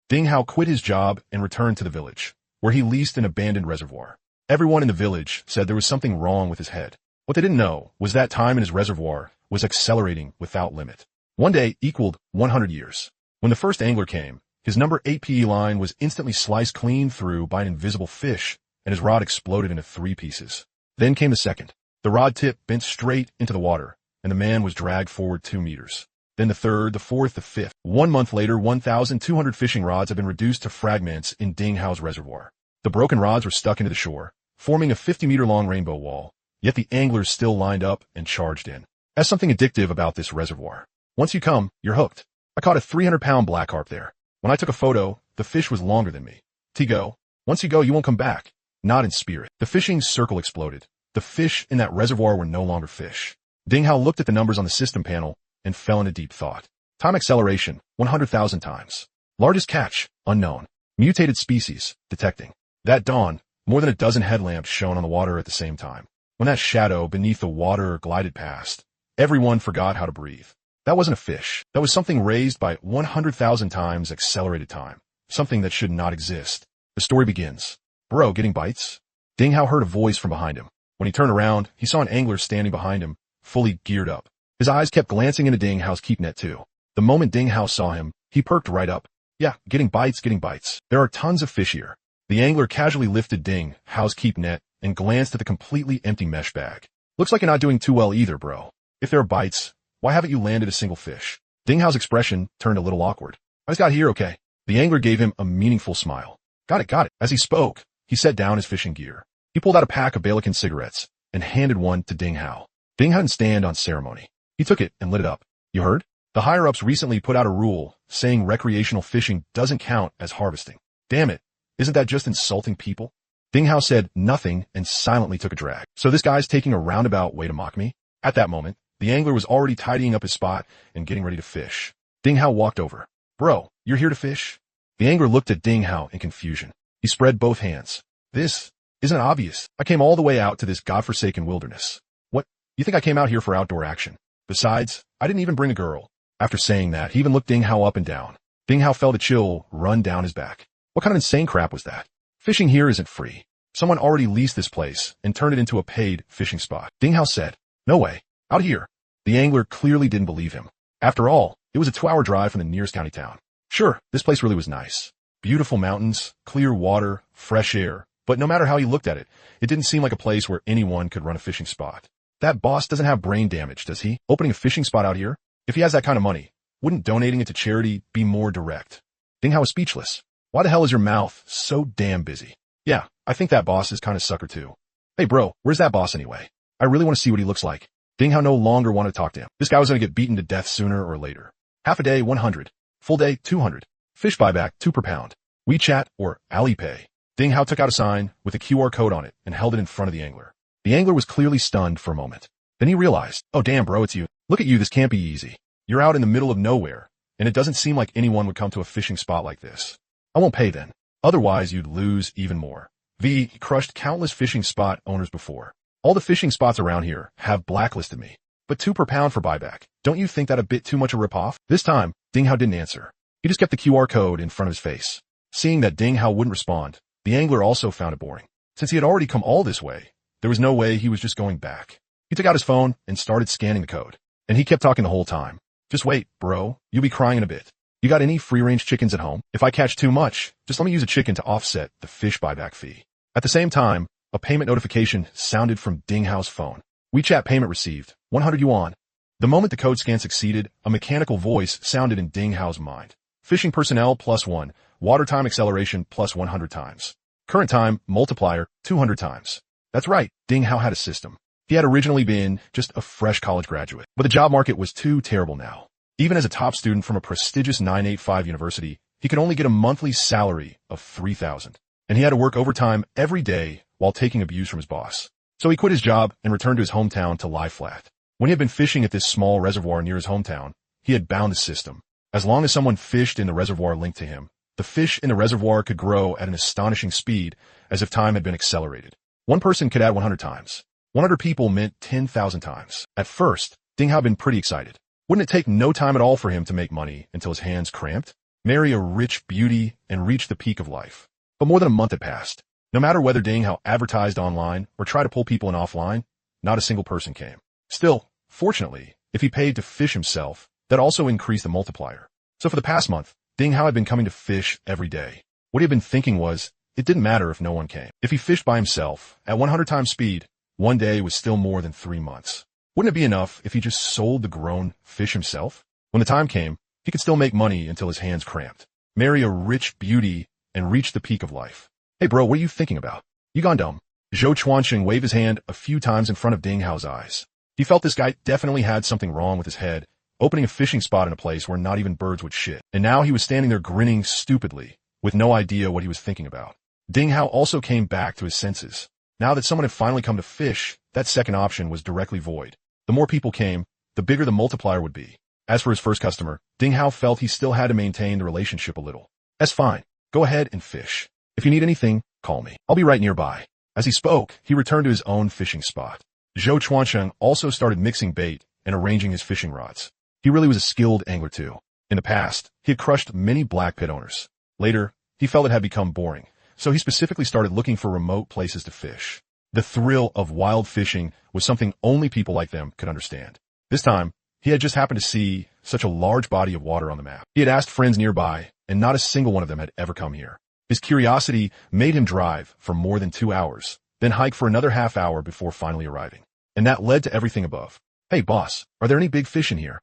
Ding Hao quit his job and returned to the village, where he leased an abandoned reservoir. Everyone in the village said there was something wrong with his head. What they didn't know was that time in his reservoir was accelerating without limit. One day equaled 100 years. When the first angler came, his number 8 PE line was instantly sliced clean through by an invisible fish, and his rod exploded into 3 pieces. Then came the second. The rod tip bent straight into the water, and the man was dragged forward 2 meters. Then the third, the fourth, the fifth. 1 month later, 1,200 fishing rods had been reduced to fragments in Ding Hao's reservoir. The broken rods were stuck into the shore, forming a 50-meter-long rainbow wall, yet the anglers still lined up and charged in. There's something addictive about this reservoir. Once you come, you're hooked. I caught a 300-pound black carp there. When I took a photo, the fish was longer than me. Tigo, once you go, you won't come back. Not in spirit. The fishing circle exploded. The fish in that reservoir were no longer fish. Ding Hao looked at the numbers on the system panel and fell into deep thought. Time acceleration, 100,000 times. Largest catch, unknown. Mutated species, detecting. That dawn, more than a dozen headlamps shone on the water at the same time. When that shadow beneath the water glided past, everyone forgot how to breathe. That wasn't a fish. That was something raised by 100,000 times accelerated time. Something that should not exist. The story begins. Bro, getting bites? Ding Hao heard a voice from behind him. When he turned around, he saw an angler standing behind him, fully geared up. His eyes kept glancing into Ding Hao's keep net too. The moment Ding Hao saw him, he perked right up. Yeah, getting bites, getting bites. There are tons of fish here. The angler casually lifted Ding Hao's keep net and glanced at the completely empty mesh bag. Looks like you're not doing too well either, bro. If there are bites, why haven't you landed a single fish? Ding Hao's expression turned a little awkward. I just got here, okay? The angler gave him a meaningful smile. Got it. As he spoke, he set down his fishing gear. He pulled out a pack of Bailecan cigarettes and handed one to Ding Hao. Ding Hao didn't stand on ceremony. He took it and lit it up. You heard? The higher-ups recently put out a rule saying recreational fishing doesn't count as harvesting. Damn it. Isn't that just insulting people? Ding Hao said nothing and silently took a drag. So this guy's taking a roundabout way to mock me? At that moment, the angler was already tidying up his spot and getting ready to fish. Ding Hao walked over. Bro, you're here to fish? The angler looked at Ding Hao in confusion. He spread both hands. This isn't obvious. I came all the way out to this godforsaken wilderness. What? You think I came out here for outdoor action? Besides, I didn't even bring a girl. After saying that, he even looked Ding Hao up and down. Ding Hao felt a chill run down his back. What kind of insane crap was that? Fishing here isn't free. Someone already leased this place and turned it into a paid fishing spot. Ding Hao said, no way. Out here. The angler clearly didn't believe him. After all, it was a 2-hour drive from the nearest county town. Sure, this place really was nice. Beautiful mountains, clear water, fresh air. But no matter how he looked at it, it didn't seem like a place where anyone could run a fishing spot. That boss doesn't have brain damage, does he? Opening a fishing spot out here? If he has that kind of money, wouldn't donating it to charity be more direct? Ding Hao was speechless. Why the hell is your mouth so damn busy? Yeah, I think that boss is kind of sucker too. Hey bro, where's that boss anyway? I really want to see what he looks like. Ding Hao no longer wanted to talk to him. This guy was going to get beaten to death sooner or later. Half a day, 100. Full day, 200. Fish buyback, 2 per pound. WeChat or Alipay. Ding Hao took out a sign with a QR code on it and held it in front of the angler. The angler was clearly stunned for a moment. Then he realized, oh damn bro, it's you. Look at you, this can't be easy. You're out in the middle of nowhere, and it doesn't seem like anyone would come to a fishing spot like this. I won't pay then. Otherwise, you'd lose even more. He crushed countless fishing spot owners before. All the fishing spots around here have blacklisted me. But 2 per pound for buyback. Don't you think that a bit too much a ripoff? This time, Ding Hao didn't answer. He just kept the QR code in front of his face. Seeing that Ding Hao wouldn't respond, the angler also found it boring. Since he had already come all this way, there was no way he was just going back. He took out his phone and started scanning the code. And he kept talking the whole time. Just wait, bro. You'll be crying in a bit. You got any free-range chickens at home? If I catch too much, just let me use a chicken to offset the fish buyback fee. At the same time, a payment notification sounded from Ding Hao's phone. WeChat payment received, 100 yuan. The moment the code scan succeeded, a mechanical voice sounded in Ding Hao's mind. Fishing personnel +1, water time acceleration +100 times. Current time multiplier 200 times. That's right, Ding Hao had a system. He had originally been just a fresh college graduate, but the job market was too terrible now. Even as a top student from a prestigious 985 university, he could only get a monthly salary of 3,000. And he had to work overtime every day while taking abuse from his boss. So he quit his job and returned to his hometown to lie flat. When he had been fishing at this small reservoir near his hometown, he had bound the system. As long as someone fished in the reservoir linked to him, the fish in the reservoir could grow at an astonishing speed as if time had been accelerated. One person could add 100 times. 100 people meant 10,000 times. At first, Ding Hao had been pretty excited. Wouldn't it take no time at all for him to make money until his hands cramped? marry a rich beauty, and reach the peak of life. But more than a month had passed. No matter whether Ding Hao advertised online or tried to pull people in offline, not a single person came. Still, fortunately, if he paid to fish himself, that also increased the multiplier. So for the past month, Ding Hao had been coming to fish every day. What he had been thinking was, it didn't matter if no one came. If he fished by himself, at 100 times speed, one day was still more than 3 months. Wouldn't it be enough if he just sold the grown fish himself? When the time came, he could still make money until his hands cramped, marry a rich beauty, and reach the peak of life. Hey bro, what are you thinking about? You gone dumb? Zhou Chuanqing waved his hand a few times in front of Ding Hao's eyes. He felt this guy definitely had something wrong with his head, opening a fishing spot in a place where not even birds would shit. And now he was standing there grinning stupidly, with no idea what he was thinking about. Ding Hao also came back to his senses. Now that someone had finally come to fish, that second option was directly void. The more people came, the bigger the multiplier would be. As for his first customer, Ding Hao felt he still had to maintain the relationship a little. That's fine. Go ahead and fish. If you need anything, call me. I'll be right nearby. As he spoke, he returned to his own fishing spot. Zhou Chuancheng also started mixing bait and arranging his fishing rods. He really was a skilled angler too. In the past, he had crushed many black pit owners. Later, he felt it had become boring, so he specifically started looking for remote places to fish. The thrill of wild fishing was something only people like them could understand. This time, he had just happened to see such a large body of water on the map. He had asked friends nearby, and not a single one of them had ever come here. His curiosity made him drive for more than 2 hours, then hike for another half hour before finally arriving. And that led to everything above. Hey boss, are there any big fish in here?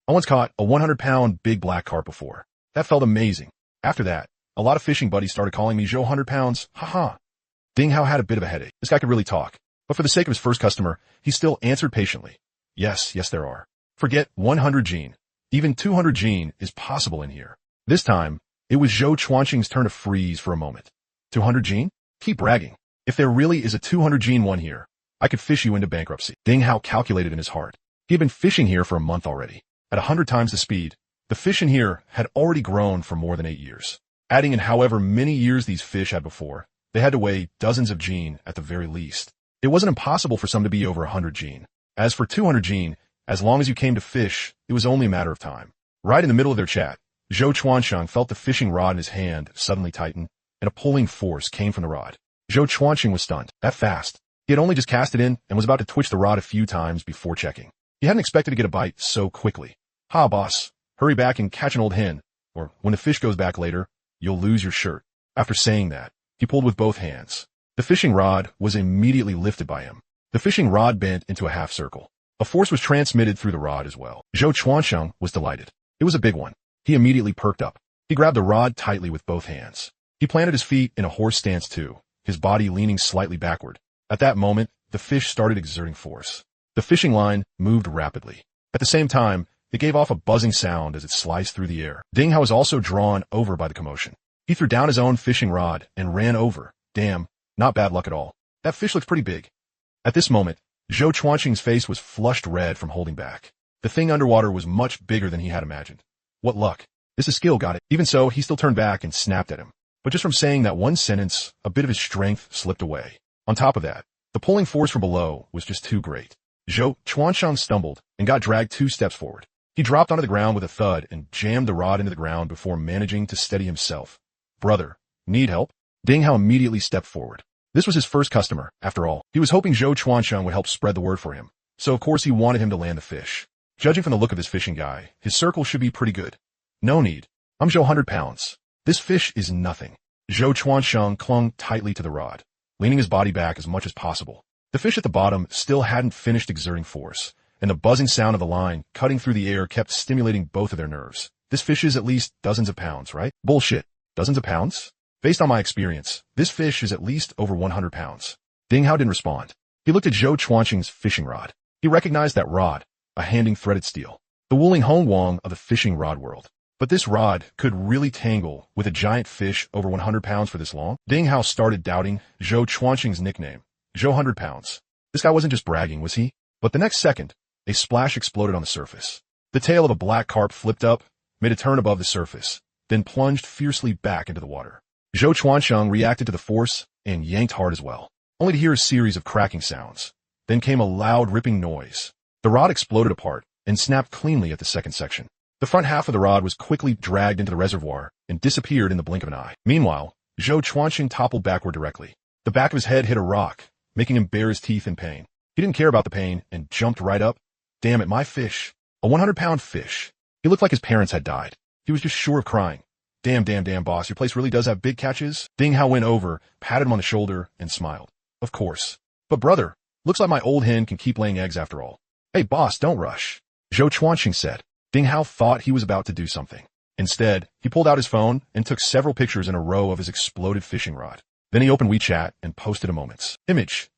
I once caught a 100-pound big black carp before. That felt amazing. After that, a lot of fishing buddies started calling me Zhou 100 pounds, haha. Ding Hao had a bit of a headache. This guy could really talk. But for the sake of his first customer, he still answered patiently. Yes, there are. Forget 100 gene. Even 200 gene is possible in here. This time, it was Zhou Chuanqing's turn to freeze for a moment. 200 gene? Keep bragging. If there really is a 200 gene one here, I could fish you into bankruptcy. Ding Hao calculated in his heart. He had been fishing here for a month already. At 100 times the speed, the fish in here had already grown for more than 8 years. Adding in however many years these fish had before, they had to weigh dozens of gene at the very least. It wasn't impossible for some to be over 100 gene. As for 200 gene, as long as you came to fish, it was only a matter of time. Right in the middle of their chat, Zhou Chuansheng felt the fishing rod in his hand suddenly tighten, and a pulling force came from the rod. Zhou Chuansheng was stunned. That fast. He had only just cast it in and was about to twitch the rod a few times before checking. He hadn't expected to get a bite so quickly. Ha, boss. Hurry back and catch an old hen, or when the fish goes back later, you'll lose your shirt. After saying that, he pulled with both hands. The fishing rod was immediately lifted by him. The fishing rod bent into a half circle. A force was transmitted through the rod as well. Zhou Chuansheng was delighted. It was a big one. He immediately perked up. He grabbed the rod tightly with both hands. He planted his feet in a horse stance too, his body leaning slightly backward. At that moment, the fish started exerting force. The fishing line moved rapidly. At the same time, it gave off a buzzing sound as it sliced through the air. Ding Hao was also drawn over by the commotion. He threw down his own fishing rod and ran over. Damn, not bad luck at all. That fish looks pretty big. At this moment, Zhou Chuanqing's face was flushed red from holding back. The thing underwater was much bigger than he had imagined. What luck. This is skill, got it. Even so, he still turned back and snapped at him. But just from saying that one sentence, a bit of his strength slipped away. On top of that, the pulling force from below was just too great. Zhou Chuansheng stumbled and got dragged 2 steps forward. He dropped onto the ground with a thud and jammed the rod into the ground before managing to steady himself. Brother, need help? Ding Hao immediately stepped forward. This was his first customer, after all. He was hoping Zhou Chuansheng would help spread the word for him. So of course he wanted him to land the fish. Judging from the look of this fishing guy, his circle should be pretty good. No need. I'm Zhou 100 pounds. This fish is nothing. Zhou Chuansheng clung tightly to the rod, leaning his body back as much as possible. The fish at the bottom still hadn't finished exerting force, and the buzzing sound of the line cutting through the air kept stimulating both of their nerves. This fish is at least dozens of pounds, right? Bullshit. Dozens of pounds? Based on my experience, this fish is at least over 100 pounds. Ding Hao didn't respond. He looked at Zhou Chuanqing's fishing rod. He recognized that rod, a handing threaded steel. The Wuling Hongwang of the fishing rod world. But this rod could really tangle with a giant fish over 100 pounds for this long? Ding Hao started doubting Zhou Chuanqing's nickname, Zhou 100 pounds. This guy wasn't just bragging, was he? But the next second, a splash exploded on the surface. The tail of a black carp flipped up, made a turn above the surface, then plunged fiercely back into the water. Zhou Chuansheng reacted to the force and yanked hard as well, only to hear a series of cracking sounds. Then came a loud ripping noise. The rod exploded apart and snapped cleanly at the second section. The front half of the rod was quickly dragged into the reservoir and disappeared in the blink of an eye. Meanwhile, Zhou Chuanqing toppled backward directly. The back of his head hit a rock, making him bare his teeth in pain. He didn't care about the pain and jumped right up. Damn it, my fish. A 100-pound fish. He looked like his parents had died. He was just sure of crying. Damn, boss, your place really does have big catches? Ding Hao went over, patted him on the shoulder, and smiled. Of course. But brother, looks like my old hen can keep laying eggs after all. Hey boss, don't rush. Zhou Chuanqing said. Ding Hao thought he was about to do something. Instead, he pulled out his phone and took several pictures in a row of his exploded fishing rod. Then he opened WeChat and posted a moments. Image,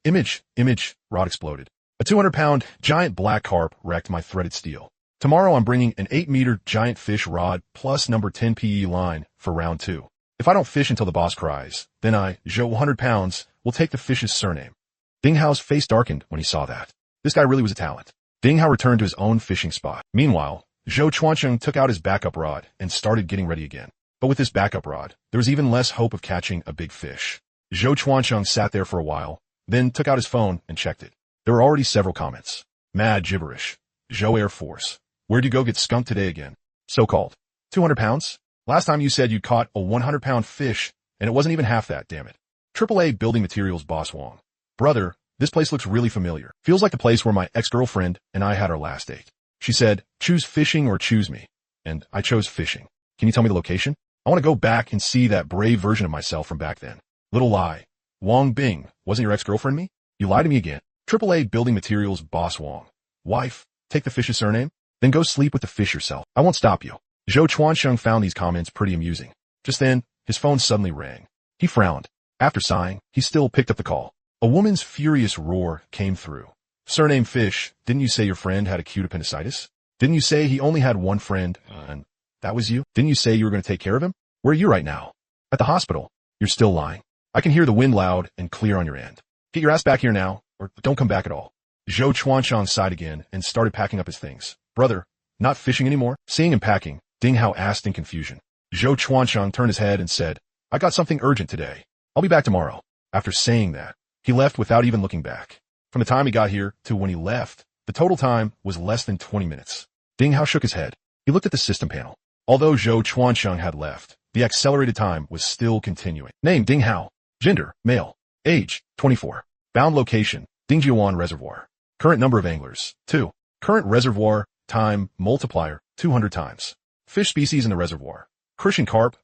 rod exploded. A 200-pound giant black carp wrecked my threaded steel. Tomorrow I'm bringing an 8-meter giant fish rod plus number 10 PE line for round 2. If I don't fish until the boss cries, then I, Zhou 100 pounds, will take the fish's surname. Ding Hao's face darkened when he saw that. This guy really was a talent. Ding Hao returned to his own fishing spot. Meanwhile, Zhou Chuanqing took out his backup rod and started getting ready again. But with this backup rod, there was even less hope of catching a big fish. Zhou Chuanqing sat there for a while, then took out his phone and checked it. There were already several comments. Mad gibberish. Zhou Air Force. Where'd you go get skunked today again? So-called. 200 pounds? Last time you said you caught a 100-pound fish, and it wasn't even half that, damn it. AAA Building Materials Boss Wong. Brother, this place looks really familiar. Feels like the place where my ex-girlfriend and I had our last date. She said, choose fishing or choose me. And I chose fishing. Can you tell me the location? I want to go back and see that brave version of myself from back then. Little lie. Wong Bing, wasn't your ex-girlfriend me? You lied to me again. AAA Building Materials Boss Wong. Wife, take the fish's surname? Then go sleep with the fish yourself. I won't stop you. Zhou Chuanqing found these comments pretty amusing. Just then, his phone suddenly rang. He frowned. After sighing, he still picked up the call. A woman's furious roar came through. Surname Fish, didn't you say your friend had acute appendicitis? Didn't you say he only had one friend, and that was you? Didn't you say you were going to take care of him? Where are you right now? At the hospital. You're still lying. I can hear the wind loud and clear on your end. Get your ass back here now, or don't come back at all. Zhou Chuanqing sighed again and started packing up his things. Brother, not fishing anymore? Seeing him packing, Ding Hao asked in confusion. Zhou Chuanqing turned his head and said, I got something urgent today. I'll be back tomorrow. After saying that, he left without even looking back. From the time he got here to when he left, the total time was less than 20 minutes. Ding Hao shook his head. He looked at the system panel. Although Zhou Chuanqing had left, the accelerated time was still continuing. Name, Ding Hao. Gender, male. Age, 24. Bound location, Dingjiuan Reservoir. Current number of anglers, 2. Current reservoir, time, multiplier, 200 times. Fish species in the reservoir. Crucian carp,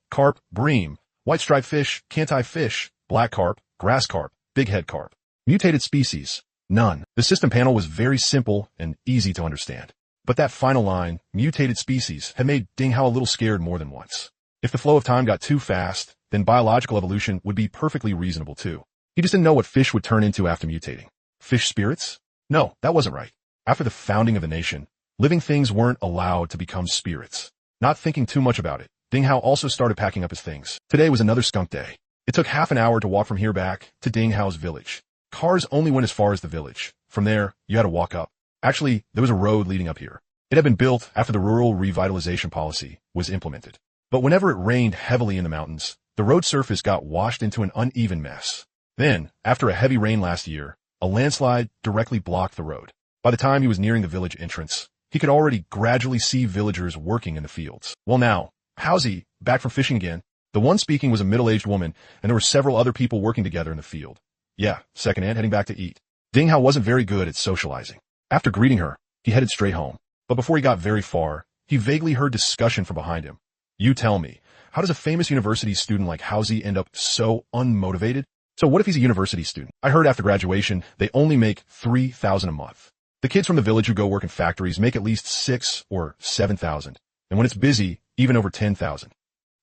bream, white striped fish, cantai fish, black carp, grass carp, bighead carp. Mutated species, none. The system panel was very simple and easy to understand. But that final line, mutated species, had made Ding Hao a little scared more than once. If the flow of time got too fast, then biological evolution would be perfectly reasonable too. He just didn't know what fish would turn into after mutating. Fish spirits? No, that wasn't right. After the founding of the nation, living things weren't allowed to become spirits. Not thinking too much about it, Ding Hao also started packing up his things. Today was another skunk day. It took half an hour to walk from here back to Ding Hao's village. Cars only went as far as the village. From there, you had to walk up. Actually, there was a road leading up here. It had been built after the rural revitalization policy was implemented. But whenever it rained heavily in the mountains, the road surface got washed into an uneven mess. Then, after a heavy rain last year, a landslide directly blocked the road. By the time he was nearing the village entrance, he could already gradually see villagers working in the fields. Well now, how's he? Back from fishing again? The one speaking was a middle-aged woman, and there were several other people working together in the field. Yeah, secondhand, heading back to eat. Ding Hao wasn't very good at socializing. After greeting her, he headed straight home. But before he got very far, he vaguely heard discussion from behind him. You tell me, how does a famous university student like Hauzi end up so unmotivated? So what if he's a university student? I heard after graduation, they only make $3,000 a month. The kids from the village who go work in factories make at least $6,000 or $7,000. And when it's busy, even over $10,000.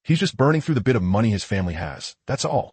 He's just burning through the bit of money his family has. That's all.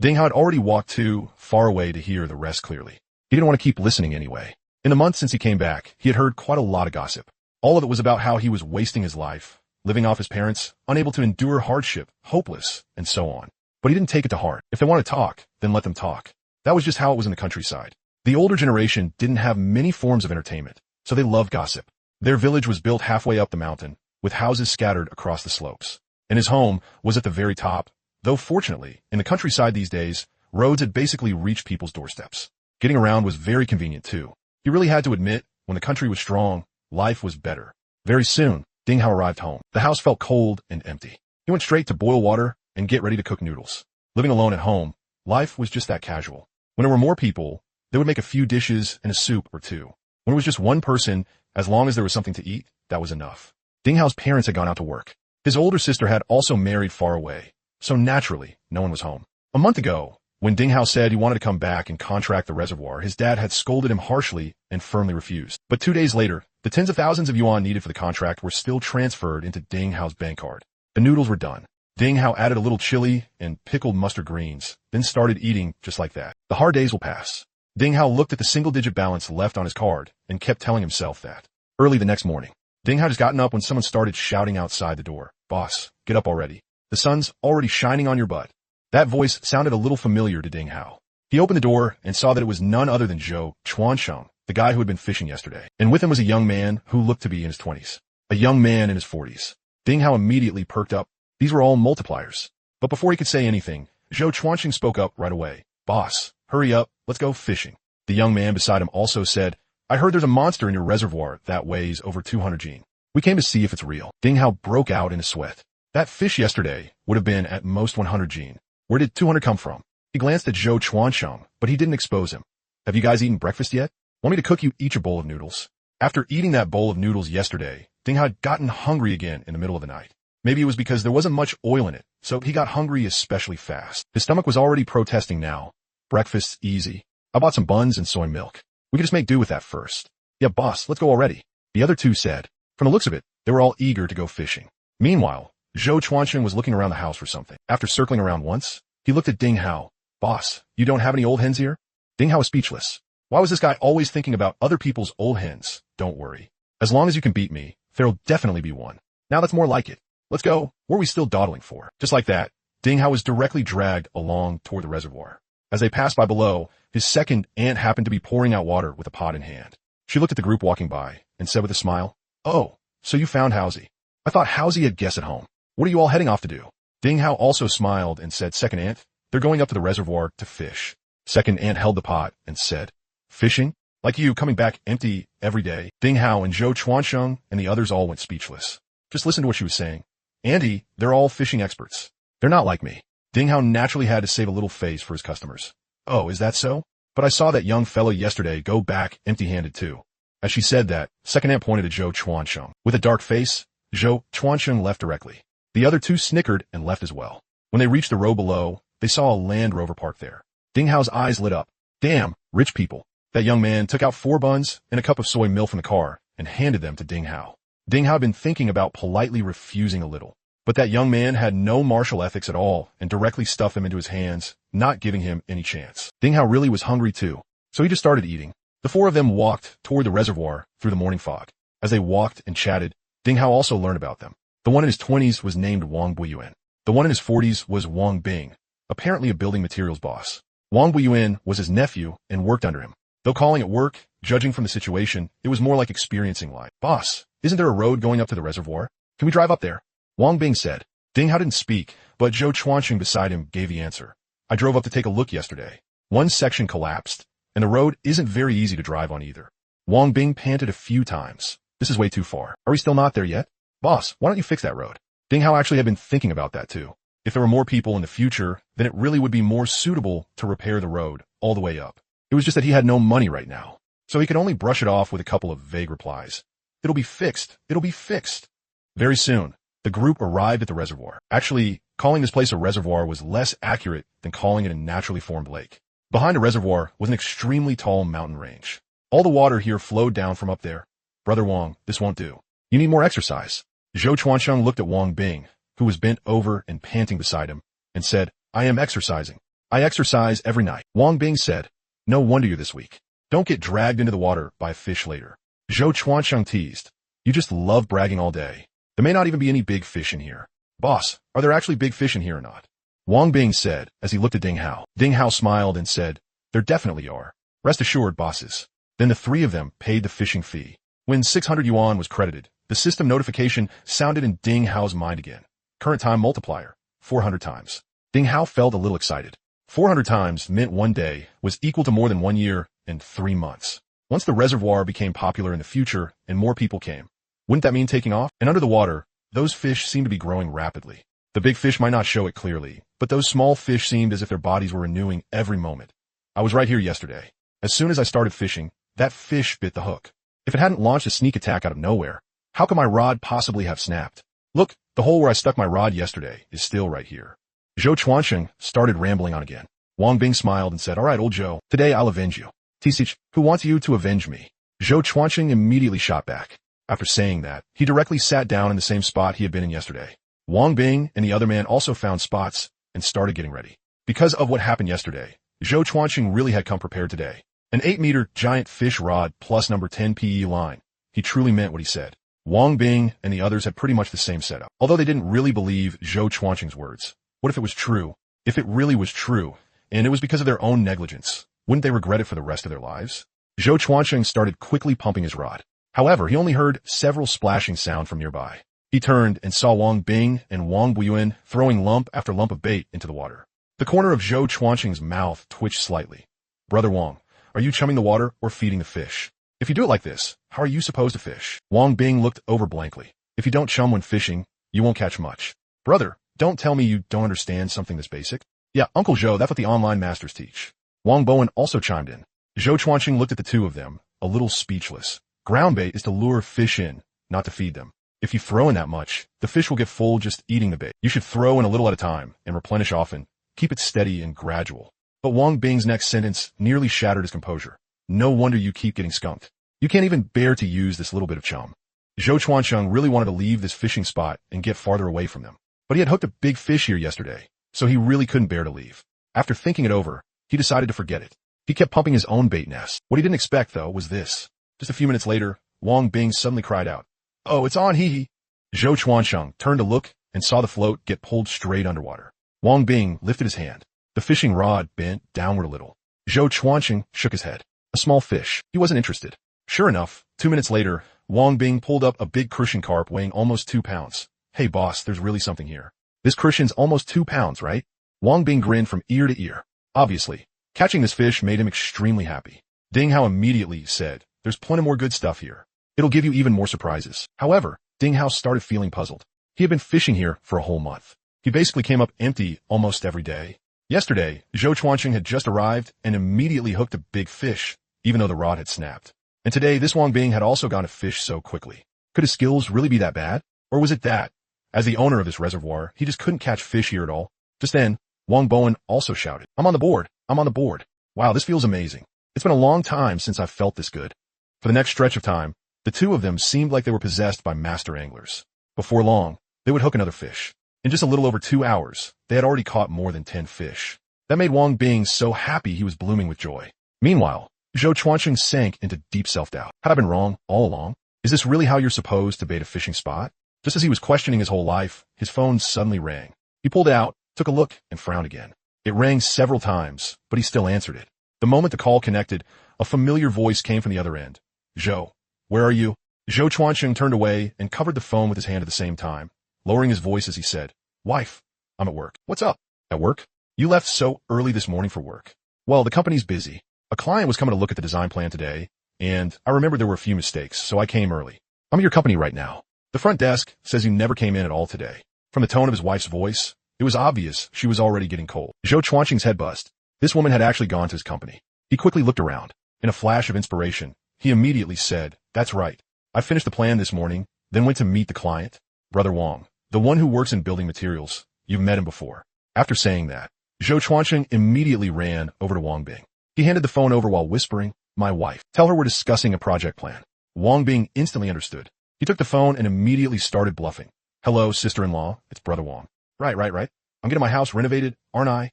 Ding Hao had already walked too far away to hear the rest clearly. He didn't want to keep listening anyway. In the months since he came back, he had heard quite a lot of gossip. All of it was about how he was wasting his life, living off his parents, unable to endure hardship, hopeless, and so on. But he didn't take it to heart. If they want to talk, then let them talk. That was just how it was in the countryside. The older generation didn't have many forms of entertainment, so they loved gossip. Their village was built halfway up the mountain, with houses scattered across the slopes. And his home was at the very top, though fortunately, in the countryside these days, roads had basically reached people's doorsteps. Getting around was very convenient too. He really had to admit, when the country was strong, life was better. Very soon, Ding Hao arrived home. The house felt cold and empty. He went straight to boil water and get ready to cook noodles. Living alone at home, life was just that casual. When there were more people, they would make a few dishes and a soup or two. When it was just one person, as long as there was something to eat, that was enough. Ding Hao's parents had gone out to work. His older sister had also married far away, so naturally, no one was home. A month ago, when Ding Hao said he wanted to come back and contract the reservoir, his dad had scolded him harshly and firmly refused. But 2 days later, the tens of thousands of yuan needed for the contract were still transferred into Ding Hao's bank card. The noodles were done. Ding Hao added a little chili and pickled mustard greens, then started eating just like that. The hard days will pass. Ding Hao looked at the single-digit balance left on his card and kept telling himself that. Early the next morning, Ding Hao had just gotten up when someone started shouting outside the door, "Boss, get up already. The sun's already shining on your butt." That voice sounded a little familiar to Ding Hao. He opened the door and saw that it was none other than Zhou Chuansheng, the guy who had been fishing yesterday. And with him was a young man who looked to be in his 20s. A young man in his 40s. Ding Hao immediately perked up. These were all multipliers. But before he could say anything, Zhou Chuansheng spoke up right away. "Boss, hurry up, let's go fishing." The young man beside him also said, "I heard there's a monster in your reservoir that weighs over 200 gene. We came to see if it's real." Ding Hao broke out in a sweat. That fish yesterday would have been at most 100 gene. Where did 200 come from? He glanced at Zhou Chuansheng, but he didn't expose him. "Have you guys eaten breakfast yet? Want me to cook you each a bowl of noodles?" After eating that bowl of noodles yesterday, Ding Hao had gotten hungry again in the middle of the night. Maybe it was because there wasn't much oil in it, so he got hungry especially fast. His stomach was already protesting now. "Breakfast's easy. I bought some buns and soy milk. We could just make do with that first." "Yeah, boss, let's go already," the other two said. From the looks of it, they were all eager to go fishing. Meanwhile, Zhou Chuansheng was looking around the house for something. After circling around once, he looked at Ding Hao. "Boss, you don't have any old hens here?" Ding Hao was speechless. Why was this guy always thinking about other people's old hens? "Don't worry. As long as you can beat me, there'll definitely be one." "Now that's more like it. Let's go. What are we still dawdling for?" Just like that, Ding Hao was directly dragged along toward the reservoir. As they passed by below, his second aunt happened to be pouring out water with a pot in hand. She looked at the group walking by and said with a smile, "Oh, so you found Housie. I thought Housie had guests at home. What are you all heading off to do?" Ding Hao also smiled and said, "Second aunt, they're going up to the reservoir to fish." Second aunt held the pot and said, "Fishing? Like you coming back empty every day?" Ding Hao and Zhou Chuansheng and the others all went speechless. Just listen to what she was saying. "Auntie, they're all fishing experts. They're not like me." Ding Hao naturally had to save a little face for his customers. "Oh, is that so? But I saw that young fellow yesterday go back empty-handed too." As she said that, second aunt pointed to Zhou Chuansheng. With a dark face, Zhou Chuansheng left directly. The other two snickered and left as well. When they reached the row below, they saw a Land Rover parked there. Ding Hao's eyes lit up. "Damn, rich people." That young man took out 4 buns and a cup of soy milk from the car and handed them to Ding Hao. Ding Hao had been thinking about politely refusing a little, but that young man had no martial ethics at all and directly stuffed them into his hands, not giving him any chance. Ding Hao really was hungry too, so he just started eating. The 4 of them walked toward the reservoir through the morning fog. As they walked and chatted, Ding Hao also learned about them. The one in his 20s was named Wang Buiyuan. The one in his 40s was Wang Bing, apparently a building materials boss. Wang Buiyuan was his nephew and worked under him. Though calling it work, judging from the situation, it was more like experiencing life. "Boss, isn't there a road going up to the reservoir? Can we drive up there?" Wang Bing said. Ding Hao didn't speak, but Zhou Chuansheng beside him gave the answer. "I drove up to take a look yesterday. One section collapsed, and the road isn't very easy to drive on either." Wang Bing panted a few times. "This is way too far. Are we still not there yet? Boss, why don't you fix that road?" Ding Hao actually had been thinking about that too. If there were more people in the future, then it really would be more suitable to repair the road all the way up. It was just that he had no money right now, so he could only brush it off with a couple of vague replies. "It'll be fixed. It'll be fixed." Very soon, the group arrived at the reservoir. Actually, calling this place a reservoir was less accurate than calling it a naturally formed lake. Behind the reservoir was an extremely tall mountain range. All the water here flowed down from up there. "Brother Wang, this won't do. You need more exercise." Zhou Chuansheng looked at Wang Bing, who was bent over and panting beside him, and said, "I am exercising. I exercise every night." Wang Bing said, "No wonder you're this weak. Don't get dragged into the water by a fish later." Zhou Chuansheng teased, "You just love bragging all day. There may not even be any big fish in here." "Boss, are there actually big fish in here or not?" Wang Bing said as he looked at Ding Hao. Ding Hao smiled and said, "There definitely are. Rest assured, bosses." Then the 3 of them paid the fishing fee. When 600 yuan was credited, the system notification sounded in Ding Hao's mind again. Current time multiplier, 400 times. Ding Hao felt a little excited. 400 times meant 1 day was equal to more than 1 year and 3 months. Once the reservoir became popular in the future and more people came, Wouldn't that mean taking off? And under the water, those fish seemed to be growing rapidly. The big fish might not show it clearly, but those small fish seemed as if their bodies were renewing every moment. I was right here yesterday. As soon as I started fishing, that fish bit the hook. If it hadn't launched a sneak attack out of nowhere, how could my rod possibly have snapped? Look, the hole where I stuck my rod yesterday is still right here. Zhou Chuancheng started rambling on again. Wang Bing smiled and said, all right, old Zhou, today I'll avenge you. Tisich, who wants you to avenge me? Zhou Chuancheng immediately shot back. After saying that, he directly sat down in the same spot he had been in yesterday. Wang Bing and the other man also found spots and started getting ready. Because of what happened yesterday, Zhou Chuancheng really had come prepared today. An 8-meter giant fish rod plus number 10 PE line. He truly meant what he said. Wang Bing and the others had pretty much the same setup. Although they didn't really believe Zhou Chuancheng's words. What if it was true? If it really was true, and it was because of their own negligence, wouldn't they regret it for the rest of their lives? Zhou Chuancheng started quickly pumping his rod. However, he only heard several splashing sound from nearby. He turned and saw Wang Bing and Wang Buyuan throwing lump after lump of bait into the water. The corner of Zhou Chuancheng's mouth twitched slightly. Brother Wang, are you chumming the water or feeding the fish? If you do it like this, how are you supposed to fish? Wang Bing looked over blankly. If you don't chum when fishing, you won't catch much. Brother, don't tell me you don't understand something this basic. Yeah, Uncle Zhou, that's what the online masters teach. Wang Bowen also chimed in. Zhou Chuancheng looked at the two of them, a little speechless. Ground bait is to lure fish in, not to feed them. If you throw in that much, the fish will get full just eating the bait. You should throw in a little at a time and replenish often. Keep it steady and gradual. But Wang Bing's next sentence nearly shattered his composure. No wonder you keep getting skunked. You can't even bear to use this little bit of chum. Zhou Chuancheng really wanted to leave this fishing spot and get farther away from them. But he had hooked a big fish here yesterday, so he really couldn't bear to leave. After thinking it over, he decided to forget it. He kept pumping his own bait nest. What he didn't expect, though, was this. Just a few minutes later, Wang Bing suddenly cried out, "Oh, it's on, hee." Zhou Chuancheng turned to look and saw the float get pulled straight underwater. Wang Bing lifted his hand. The fishing rod bent downward a little. Zhou Chuancheng shook his head. A small fish. He wasn't interested. Sure enough, 2 minutes later, Wang Bing pulled up a big crucian carp weighing almost 2 pounds. Hey boss, there's really something here. This crucian's almost 2 pounds, right? Wang Bing grinned from ear to ear. Obviously, catching this fish made him extremely happy. Ding Hao immediately said, there's plenty more good stuff here. It'll give you even more surprises. However, Ding Hao started feeling puzzled. He had been fishing here for a whole month. He basically came up empty almost every day. Yesterday, Zhou Chuancheng had just arrived and immediately hooked a big fish, even though the rod had snapped. And today, this Wang Bing had also gone to fish so quickly. Could his skills really be that bad? Or was it that, as the owner of this reservoir, he just couldn't catch fish here at all? Just then, Wang Bowen also shouted, I'm on the board. I'm on the board. Wow, this feels amazing. It's been a long time since I've felt this good. For the next stretch of time, the two of them seemed like they were possessed by master anglers. Before long, they would hook another fish. In just a little over 2 hours, they had already caught more than 10 fish. That made Wang Bing so happy he was blooming with joy. Meanwhile, Zhou Chuancheng sank into deep self-doubt. Had I been wrong all along? Is this really how you're supposed to bait a fishing spot? Just as he was questioning his whole life, his phone suddenly rang. He pulled it out, took a look, and frowned again. It rang several times, but he still answered it. The moment the call connected, a familiar voice came from the other end. Zhou, where are you? Zhou Chuancheng turned away and covered the phone with his hand at the same time, lowering his voice as he said, Wife, I'm at work. What's up? At work? You left so early this morning for work. Well, the company's busy. A client was coming to look at the design plan today, and I remembered there were a few mistakes, so I came early. I'm at your company right now. The front desk says you never came in at all today. From the tone of his wife's voice, it was obvious she was already getting cold. Zhou Chuancheng's head buzzed. This woman had actually gone to his company. He quickly looked around. In a flash of inspiration, he immediately said, That's right. I finished the plan this morning, then went to meet the client. Brother Wang, the one who works in building materials. You've met him before. After saying that, Zhou Chuancheng immediately ran over to Wang Bing. He handed the phone over while whispering, My wife. Tell her we're discussing a project plan. Wang Bing instantly understood. He took the phone and immediately started bluffing. Hello, sister-in-law. It's Brother Wang. Right. I'm getting my house renovated, aren't I?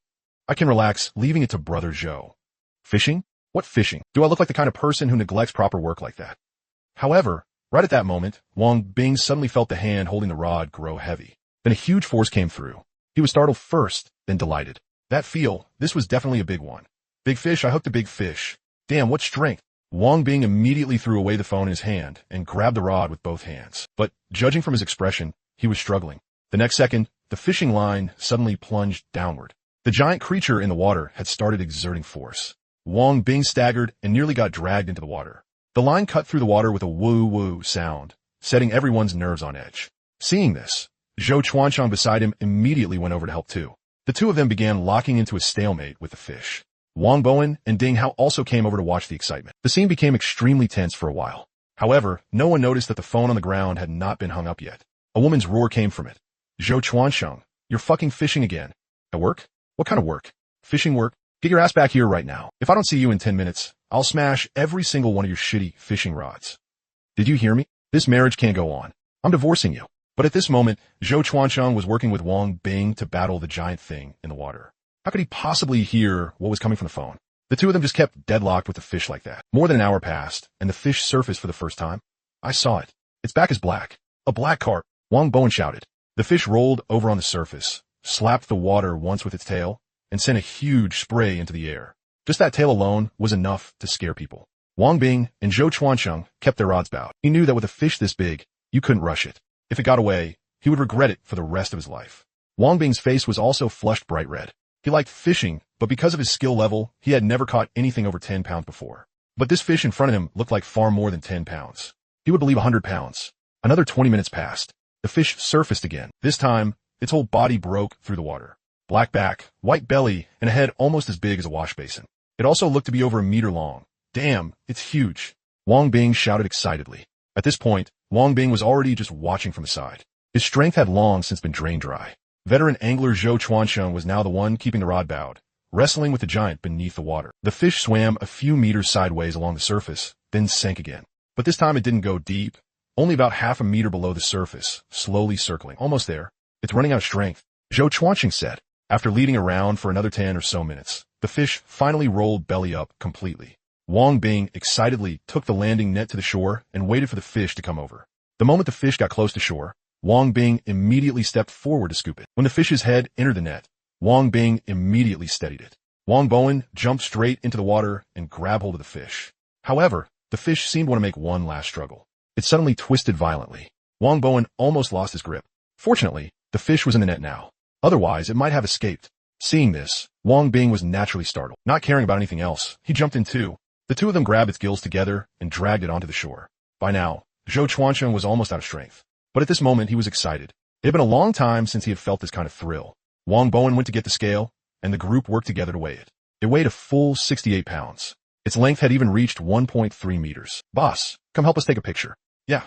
I can relax, leaving it to Brother Zhou. Fishing? What fishing? Do I look like the kind of person who neglects proper work like that? However, right at that moment, Wang Bing suddenly felt the hand holding the rod grow heavy. Then a huge force came through. He was startled first, then delighted. That feel, this was definitely a big one. Big fish, I hooked a big fish. Damn, what strength. Wang Bing immediately threw away the phone in his hand and grabbed the rod with both hands. But, judging from his expression, he was struggling. The next second, the fishing line suddenly plunged downward. The giant creature in the water had started exerting force. Wang Bing staggered and nearly got dragged into the water. The line cut through the water with a woo-woo sound, setting everyone's nerves on edge. Seeing this, Zhou Chuancheng beside him immediately went over to help too. The two of them began locking into a stalemate with the fish. Wang Bowen and Ding Hao also came over to watch the excitement. The scene became extremely tense for a while. However, no one noticed that the phone on the ground had not been hung up yet. A woman's roar came from it. Zhou Chuancheng, you're fucking fishing again. At work? What kind of work? Fishing work? Get your ass back here right now. If I don't see you in 10 minutes, I'll smash every single one of your shitty fishing rods. Did you hear me? This marriage can't go on. I'm divorcing you. But at this moment, Zhou Chuancheng was working with Wang Bing to battle the giant thing in the water. How could he possibly hear what was coming from the phone? The two of them just kept deadlocked with the fish like that. More than an hour passed, and the fish surfaced for the first time. I saw it. Its back is black. A black carp. Wang Bowen shouted. The fish rolled over on the surface, slapped the water once with its tail, and sent a huge spray into the air. Just that tail alone was enough to scare people. Wang Bing and Zhou Chuancheng kept their odds bowed. He knew that with a fish this big, you couldn't rush it. If it got away, he would regret it for the rest of his life. Wang Bing's face was also flushed bright red. He liked fishing, but because of his skill level, he had never caught anything over 10 pounds before. But this fish in front of him looked like far more than 10 pounds. He would believe 100 pounds. Another 20 minutes passed. The fish surfaced again. This time, its whole body broke through the water. Black back, white belly, and a head almost as big as a wash basin. It also looked to be over a meter long. Damn, it's huge. Wang Bing shouted excitedly. At this point, Wang Bing was already just watching from the side. His strength had long since been drained dry. Veteran angler Zhou Chuancheng was now the one keeping the rod bowed, wrestling with the giant beneath the water. The fish swam a few meters sideways along the surface, then sank again. But this time it didn't go deep, only about half a meter below the surface, slowly circling. Almost there. It's running out of strength, Zhou Chuancheng said. After leading around for another 10 or so minutes, the fish finally rolled belly up completely. Wang Bing excitedly took the landing net to the shore and waited for the fish to come over. The moment the fish got close to shore, Wang Bing immediately stepped forward to scoop it. When the fish's head entered the net, Wang Bing immediately steadied it. Wang Bowen jumped straight into the water and grabbed hold of the fish. However, the fish seemed to want to make one last struggle. It suddenly twisted violently. Wang Bowen almost lost his grip. Fortunately, the fish was in the net now. Otherwise, it might have escaped. Seeing this, Wang Bing was naturally startled. Not caring about anything else, he jumped in too. The two of them grabbed its gills together and dragged it onto the shore. By now, Zhou Chuancheng was almost out of strength. But at this moment, he was excited. It had been a long time since he had felt this kind of thrill. Wang Bowen went to get the scale, and the group worked together to weigh it. It weighed a full 68 pounds. Its length had even reached 1.3 meters. Boss, come help us take a picture. Yeah,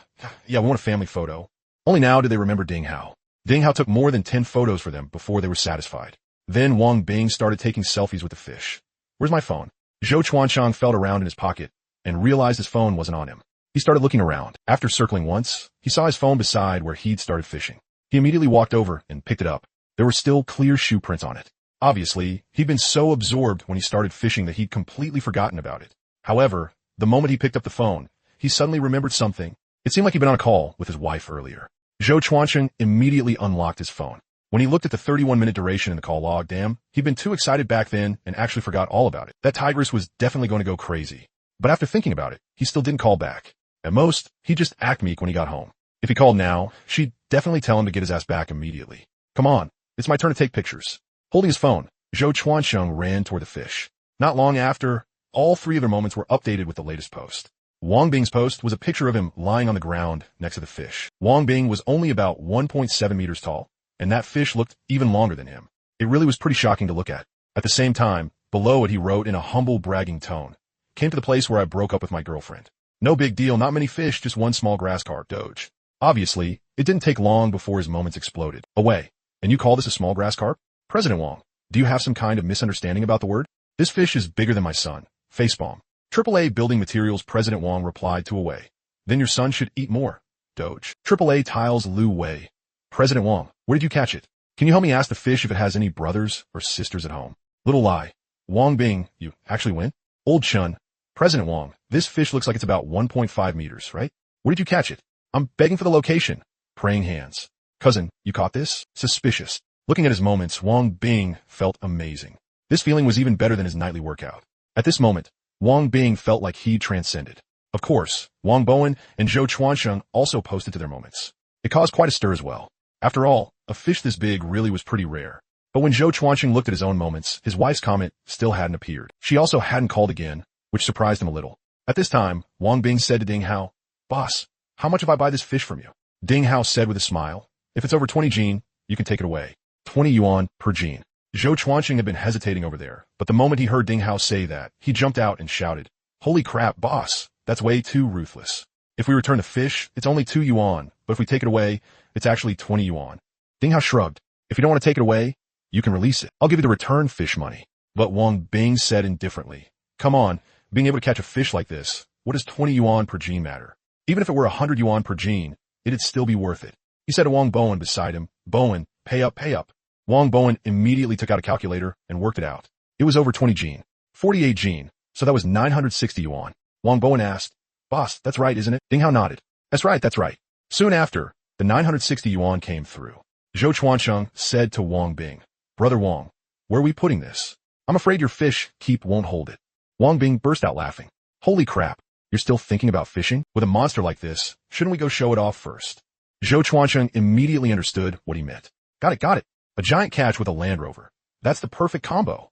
we want a family photo. Only now did they remember Ding Hao. Ding Hao took more than 10 photos for them before they were satisfied. Then Wang Bing started taking selfies with the fish. Where's my phone? Zhou Chuancheng felt around in his pocket and realized his phone wasn't on him. He started looking around. After circling once, he saw his phone beside where he'd started fishing. He immediately walked over and picked it up. There were still clear shoe prints on it. Obviously, he'd been so absorbed when he started fishing that he'd completely forgotten about it. However, the moment he picked up the phone, he suddenly remembered something. It seemed like he'd been on a call with his wife earlier. Zhou Chuancheng immediately unlocked his phone. When he looked at the 31-minute duration in the call log, damn, he'd been too excited back then and actually forgot all about it. That tigress was definitely going to go crazy. But after thinking about it, he still didn't call back. At most, he'd just act meek when he got home. If he called now, she'd definitely tell him to get his ass back immediately. Come on, it's my turn to take pictures. Holding his phone, Zhou Chuancheng ran toward the fish. Not long after, all three of their moments were updated with the latest post. Wang Bing's post was a picture of him lying on the ground next to the fish. Wang Bing was only about 1.7 meters tall, and that fish looked even longer than him. It really was pretty shocking to look at. At the same time, below it he wrote in a humble bragging tone, "Came to the place where I broke up with my girlfriend. No big deal, not many fish, just one small grass carp, Doge." Obviously, it didn't take long before his moments exploded. Away. And you call this a small grass carp? President Wang, do you have some kind of misunderstanding about the word? This fish is bigger than my son. Facepalm. AAA Building Materials President Wang replied to Away. Then your son should eat more. Doge. AAA Tiles Lu Wei. President Wang, where did you catch it? Can you help me ask the fish if it has any brothers or sisters at home? Little lie. Wang Bing, you actually win? Old Chun. President Wang, this fish looks like it's about 1.5 meters, right? Where did you catch it? I'm begging for the location. Praying hands. Cousin, you caught this? Suspicious. Looking at his moments, Wang Bing felt amazing. This feeling was even better than his nightly workout. At this moment, Wang Bing felt like he transcended. Of course, Wang Bowen and Zhou Chuancheng also posted to their moments. It caused quite a stir as well. After all, a fish this big really was pretty rare. But when Zhou Chuancheng looked at his own moments, his wife's comment still hadn't appeared. She also hadn't called again, which surprised him a little. At this time, Wang Bing said to Ding Hao, "Boss, How much if I buy this fish from you? Ding Hao said with a smile. If it's over 20 jin, you can take it away. 20 yuan per jin. Zhou Chuanqing had been hesitating over there, but the moment he heard Ding Hao say that, he jumped out and shouted, "Holy crap, boss, that's way too ruthless. If we return the fish, it's only 2 yuan, but if we take it away, it's actually 20 yuan. Ding Hao shrugged. If you don't want to take it away, you can release it. I'll give you the return fish money. But Wang Bing said indifferently, come on, being able to catch a fish like this, what does 20 yuan per gene matter? Even if it were 100 yuan per gene, it'd still be worth it. He said to Wang Bowen beside him, Bowen, pay up, pay up. Wang Bowen immediately took out a calculator and worked it out. It was over 20 gene, 48 gene, so that was 960 yuan. Wang Bowen asked, boss, that's right, isn't it? Ding Hao nodded. That's right, that's right. Soon after, the 960 yuan came through. Zhou Chuancheng said to Wang Bing, Brother Wang, where are we putting this? I'm afraid your fish keep won't hold it. Wang Bing burst out laughing. Holy crap, you're still thinking about fishing? With a monster like this, shouldn't we go show it off first? Zhou Chuancheng immediately understood what he meant. Got it. A giant catch with a Land Rover. That's the perfect combo.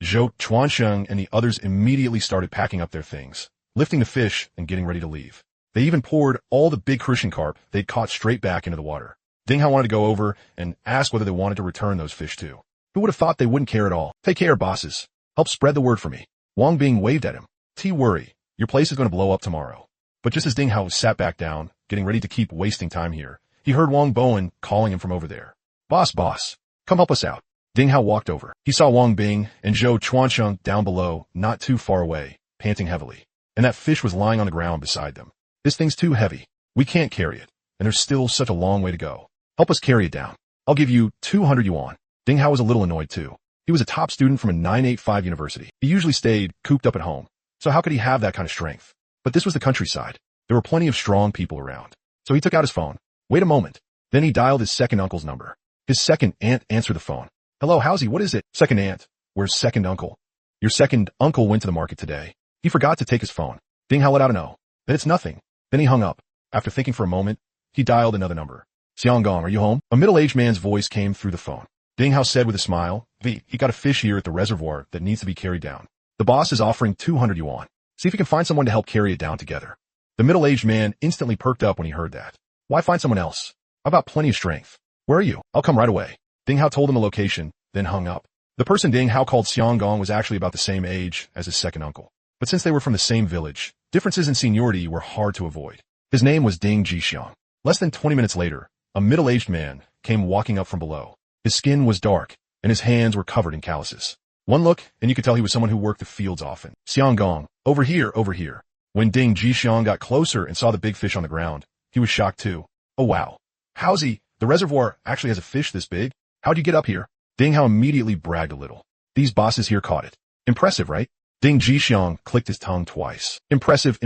Zhou Chuancheng and the others immediately started packing up their things, lifting the fish and getting ready to leave. They even poured all the big Christian carp they'd caught straight back into the water. Ding Hao wanted to go over and ask whether they wanted to return those fish too. Who would have thought they wouldn't care at all? Take care, bosses. Help spread the word for me. Wang Bing waved at him. Worry, your place is going to blow up tomorrow. But just as Ding Hao sat back down, getting ready to keep wasting time here, he heard Wang Bowen calling him from over there. Boss, come help us out. Ding Hao walked over. He saw Wang Bing and Zhou Chuancheng down below, not too far away, panting heavily. And that fish was lying on the ground beside them. This thing's too heavy. We can't carry it. And there's still such a long way to go. Help us carry it down. I'll give you 200 yuan. Ding Hao was a little annoyed too. He was a top student from a 985 university. He usually stayed cooped up at home. So how could he have that kind of strength? But this was the countryside. There were plenty of strong people around. So he took out his phone. Wait a moment. Then he dialed his second uncle's number. His second aunt answered the phone. Hello, Howsy, what is it? Second aunt. Where's second uncle? Your second uncle went to the market today. He forgot to take his phone. Ding Hao let out a no. Then it's nothing. Then he hung up. After thinking for a moment, he dialed another number. Xianggong, are you home? A middle-aged man's voice came through the phone. Ding Hao said with a smile, he got a fish here at the reservoir that needs to be carried down. The boss is offering 200 yuan. See if you can find someone to help carry it down together. The middle-aged man instantly perked up when he heard that. Why find someone else? I've got plenty of strength. Where are you? I'll come right away. Ding Hao told him the location, then hung up. The person Ding Hao called Xianggong was actually about the same age as his second uncle. But since they were from the same village, differences in seniority were hard to avoid. His name was Ding Jixiang. Less than 20 minutes later, a middle-aged man came walking up from below. His skin was dark, and his hands were covered in calluses. One look, and you could tell he was someone who worked the fields often. Xianggong, over here. When Ding Jixiang got closer and saw the big fish on the ground, he was shocked too. Oh wow. Howsy, the reservoir actually has a fish this big? How'd you get up here? Ding Hao immediately bragged a little. These bosses here caught it. Impressive, right? Ding Jixiang clicked his tongue twice. Impressive.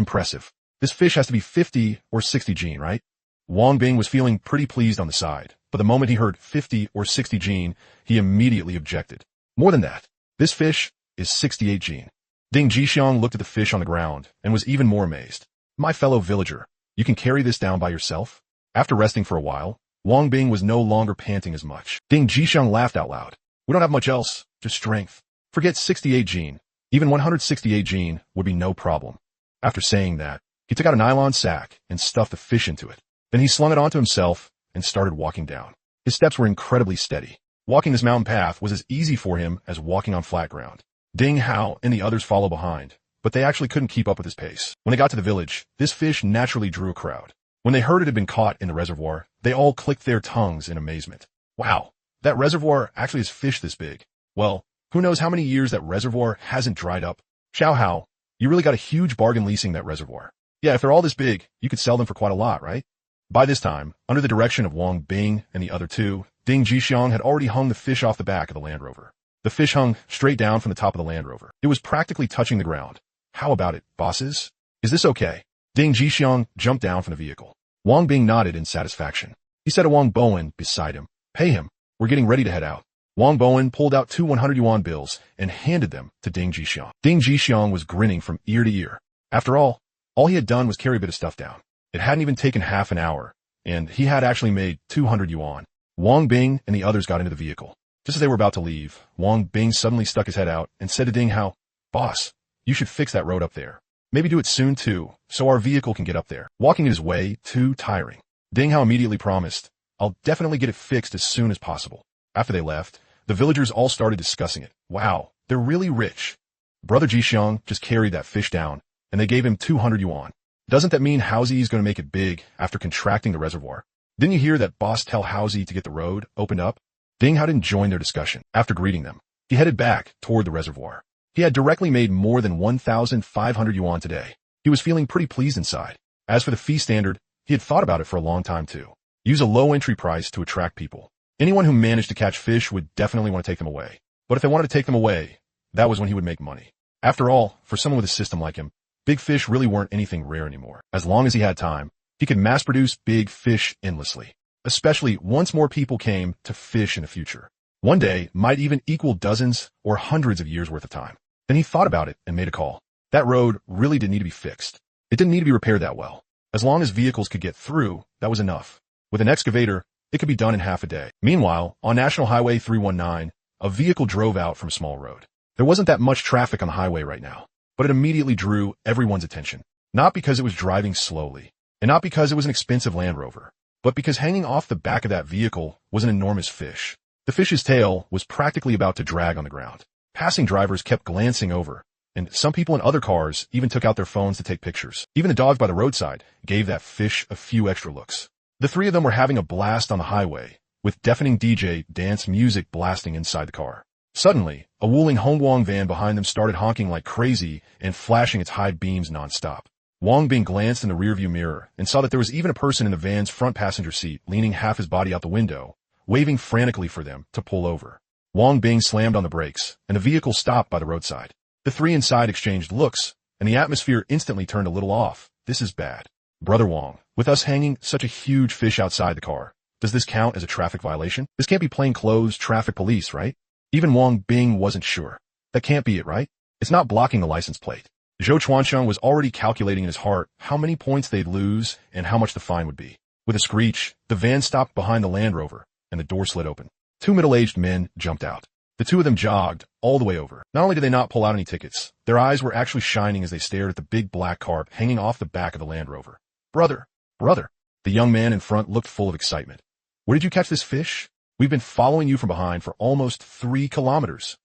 This fish has to be 50 or 60 gene, right? Wang Bing was feeling pretty pleased on the side, but the moment he heard 50 or 60 gene, he immediately objected. More than that. This fish is 68 gene. Ding Jixiang looked at the fish on the ground and was even more amazed. My fellow villager, you can carry this down by yourself? After resting for a while, Wang Bing was no longer panting as much. Ding Jixiang laughed out loud. We don't have much else, just strength. Forget 68 gene. Even 168 gene would be no problem. After saying that, he took out a nylon sack and stuffed the fish into it. Then he slung it onto himself and started walking down. His steps were incredibly steady. Walking this mountain path was as easy for him as walking on flat ground. Ding Hao and the others followed behind, but they actually couldn't keep up with his pace. When they got to the village, this fish naturally drew a crowd. When they heard it had been caught in the reservoir, they all clicked their tongues in amazement. Wow, that reservoir actually has fish this big. Well, who knows how many years that reservoir hasn't dried up? Xiao Hao, you really got a huge bargain leasing that reservoir. Yeah, if they're all this big, you could sell them for quite a lot, right? By this time, under the direction of Wang Bing and the other two, Ding Jixiang had already hung the fish off the back of the Land Rover. The fish hung straight down from the top of the Land Rover. It was practically touching the ground. How about it, bosses? Is this okay? Ding Jixiang jumped down from the vehicle. Wang Bing nodded in satisfaction. He said to Wang Bowen beside him, pay him. We're getting ready to head out. Wang Bowen pulled out 2 100 yuan bills and handed them to Ding Jixiang. Ding Jixiang was grinning from ear to ear. After all he had done was carry a bit of stuff down. It hadn't even taken half an hour, and he had actually made 200 yuan. Wang Bing and the others got into the vehicle. Just as they were about to leave, Wang Bing suddenly stuck his head out and said to Ding Hao, Boss, you should fix that road up there. Maybe do it soon too, so our vehicle can get up there. Walking is way too tiring. Ding Hao immediately promised, I'll definitely get it fixed as soon as possible. After they left, the villagers all started discussing it. Wow, they're really rich. Brother Jixiang just carried that fish down, and they gave him 200 yuan. Doesn't that mean Haozi is going to make it big after contracting the reservoir? Didn't you hear that boss tell Haozi to get the road opened up? Ding Hao didn't join their discussion. After greeting them, he headed back toward the reservoir. He had directly made more than 1,500 yuan today. He was feeling pretty pleased inside. As for the fee standard, he had thought about it for a long time too. Use a low entry price to attract people. Anyone who managed to catch fish would definitely want to take them away. But if they wanted to take them away, that was when he would make money. After all, for someone with a system like him, big fish really weren't anything rare anymore. As long as he had time, he could mass produce big fish endlessly. Especially once more people came to fish in the future. One day might even equal dozens or hundreds of years worth of time. Then he thought about it and made a call. That road really didn't need to be fixed. It didn't need to be repaired that well. As long as vehicles could get through, that was enough. With an excavator, it could be done in half a day. Meanwhile, on National Highway 319, a vehicle drove out from a small road. There wasn't that much traffic on the highway right now, but it immediately drew everyone's attention. Not because it was driving slowly, and not because it was an expensive Land Rover, but because hanging off the back of that vehicle was an enormous fish. The fish's tail was practically about to drag on the ground. Passing drivers kept glancing over, and some people in other cars even took out their phones to take pictures. Even the dogs by the roadside gave that fish a few extra looks. The three of them were having a blast on the highway, with deafening DJ dance music blasting inside the car. Suddenly, a Wuling Hongguang van behind them started honking like crazy and flashing its high beams nonstop. Wang Bing glanced in the rearview mirror and saw that there was even a person in the van's front passenger seat leaning half his body out the window, waving frantically for them to pull over. Wang Bing slammed on the brakes, and the vehicle stopped by the roadside. The three inside exchanged looks, and the atmosphere instantly turned a little off. This is bad. Brother Wang, with us hanging such a huge fish outside the car, does this count as a traffic violation? This can't be plainclothes traffic police, right? Even Wang Bing wasn't sure. That can't be it, right? It's not blocking the license plate. Zhou Chuanxiang was already calculating in his heart how many points they'd lose and how much the fine would be. With a screech, the van stopped behind the Land Rover, and the door slid open. Two middle-aged men jumped out. The two of them jogged all the way over. Not only did they not pull out any tickets, their eyes were actually shining as they stared at the big black carp hanging off the back of the Land Rover. Brother! The young man in front looked full of excitement. Where did you catch this fish? We've been following you from behind for almost 3 kilometers.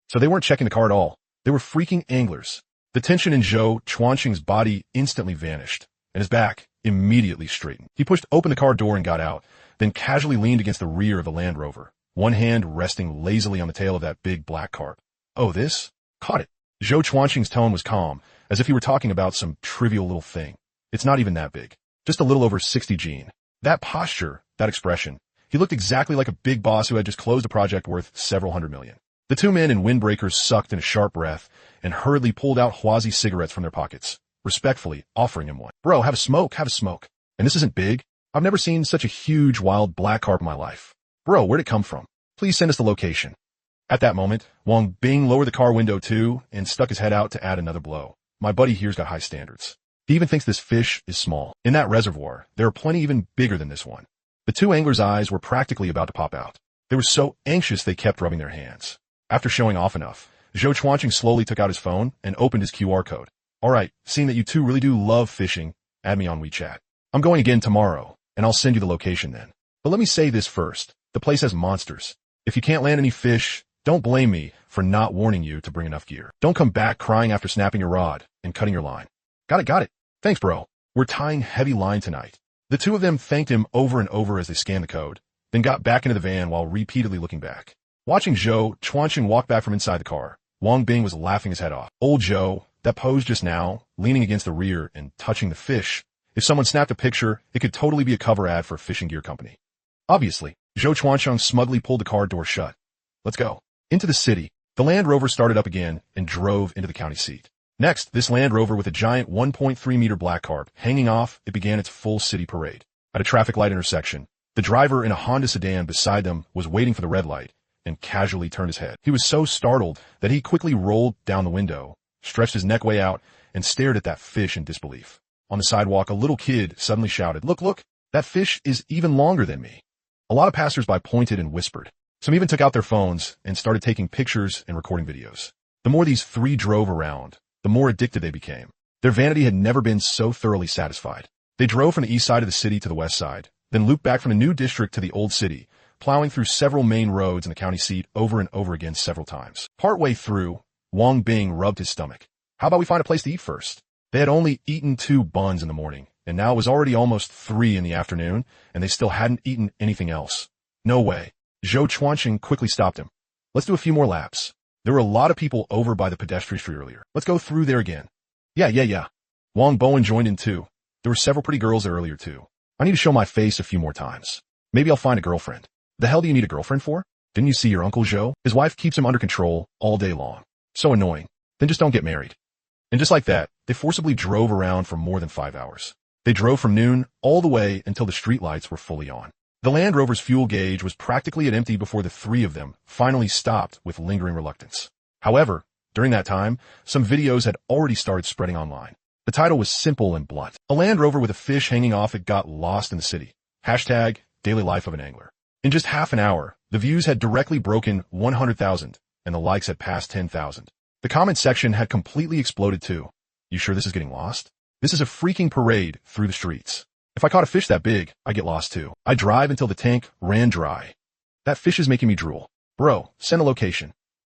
So they weren't checking the car at all. They were freaking anglers. The tension in Zhou Chuanxing's body instantly vanished, and his back immediately straightened. He pushed open the car door and got out, then casually leaned against the rear of the Land Rover, one hand resting lazily on the tail of that big black carp. Oh, this? Caught it. Zhou Chuanxing's tone was calm, as if he were talking about some trivial little thing. It's not even that big. Just a little over 60 gene. That posture, that expression, he looked exactly like a big boss who had just closed a project worth several hundred million. The two men in windbreakers sucked in a sharp breath and hurriedly pulled out Huazi cigarettes from their pockets, respectfully offering him one. Bro, have a smoke. And this isn't big. I've never seen such a huge wild black carp in my life. Bro, where'd it come from? Please send us the location. At that moment, Wang Bing lowered the car window too and stuck his head out to add another blow. My buddy here's got high standards. He even thinks this fish is small. In that reservoir, there are plenty even bigger than this one. The two anglers' eyes were practically about to pop out. They were so anxious they kept rubbing their hands. After showing off enough, Zhou Chuanqing slowly took out his phone and opened his QR code. Alright, seeing that you two really do love fishing, add me on WeChat. I'm going again tomorrow, and I'll send you the location then. But let me say this first. The place has monsters. If you can't land any fish, don't blame me for not warning you to bring enough gear. Don't come back crying after snapping your rod and cutting your line. Got it. Thanks, bro. We're tying heavy line tonight. The two of them thanked him over and over as they scanned the code, then got back into the van while repeatedly looking back. Watching Zhou Chuanqing walk back from inside the car, Wang Bing was laughing his head off. Old Zhou, that pose just now, leaning against the rear and touching the fish. If someone snapped a picture, it could totally be a cover ad for a fishing gear company. Obviously, Zhou Chuanqiang smugly pulled the car door shut. Let's go. Into the city, the Land Rover started up again and drove into the county seat. Next, this Land Rover with a giant 1.3-meter black carp hanging off, it began its full city parade. At a traffic light intersection, the driver in a Honda sedan beside them was waiting for the red light and casually turned his head. He was so startled that he quickly rolled down the window, stretched his neck way out, and stared at that fish in disbelief. On the sidewalk, a little kid suddenly shouted, Look, that fish is even longer than me. A lot of passersby pointed and whispered. Some even took out their phones and started taking pictures and recording videos. The more these three drove around, the more addicted they became. Their vanity had never been so thoroughly satisfied. They drove from the east side of the city to the west side, then looped back from the new district to the old city, plowing through several main roads in the county seat over and over again several times. Partway through, Wang Bing rubbed his stomach. How about we find a place to eat first? They had only eaten 2 buns in the morning, and now it was already almost 3 in the afternoon, and they still hadn't eaten anything else. No way. Zhou Chuanqing quickly stopped him. Let's do a few more laps. There were a lot of people over by the pedestrian street earlier. Let's go through there again. Yeah. Wang Bowen joined in too. There were several pretty girls there earlier too. I need to show my face a few more times. Maybe I'll find a girlfriend. The hell do you need a girlfriend for? Didn't you see your Uncle Zhou? His wife keeps him under control all day long. So annoying. Then just don't get married. And just like that, they forcibly drove around for more than 5 hours. They drove from noon all the way until the streetlights were fully on. The Land Rover's fuel gauge was practically at empty before the 3 of them finally stopped with lingering reluctance. However, during that time, some videos had already started spreading online. The title was simple and blunt. A Land Rover with a fish hanging off it got lost in the city. Hashtag daily life of an angler. In just half an hour, the views had directly broken 100,000 and the likes had passed 10,000. The comment section had completely exploded too. You sure this is getting lost? This is a freaking parade through the streets. If I caught a fish that big, I'd get lost too. I'd drive until the tank ran dry. That fish is making me drool. Bro, send a location.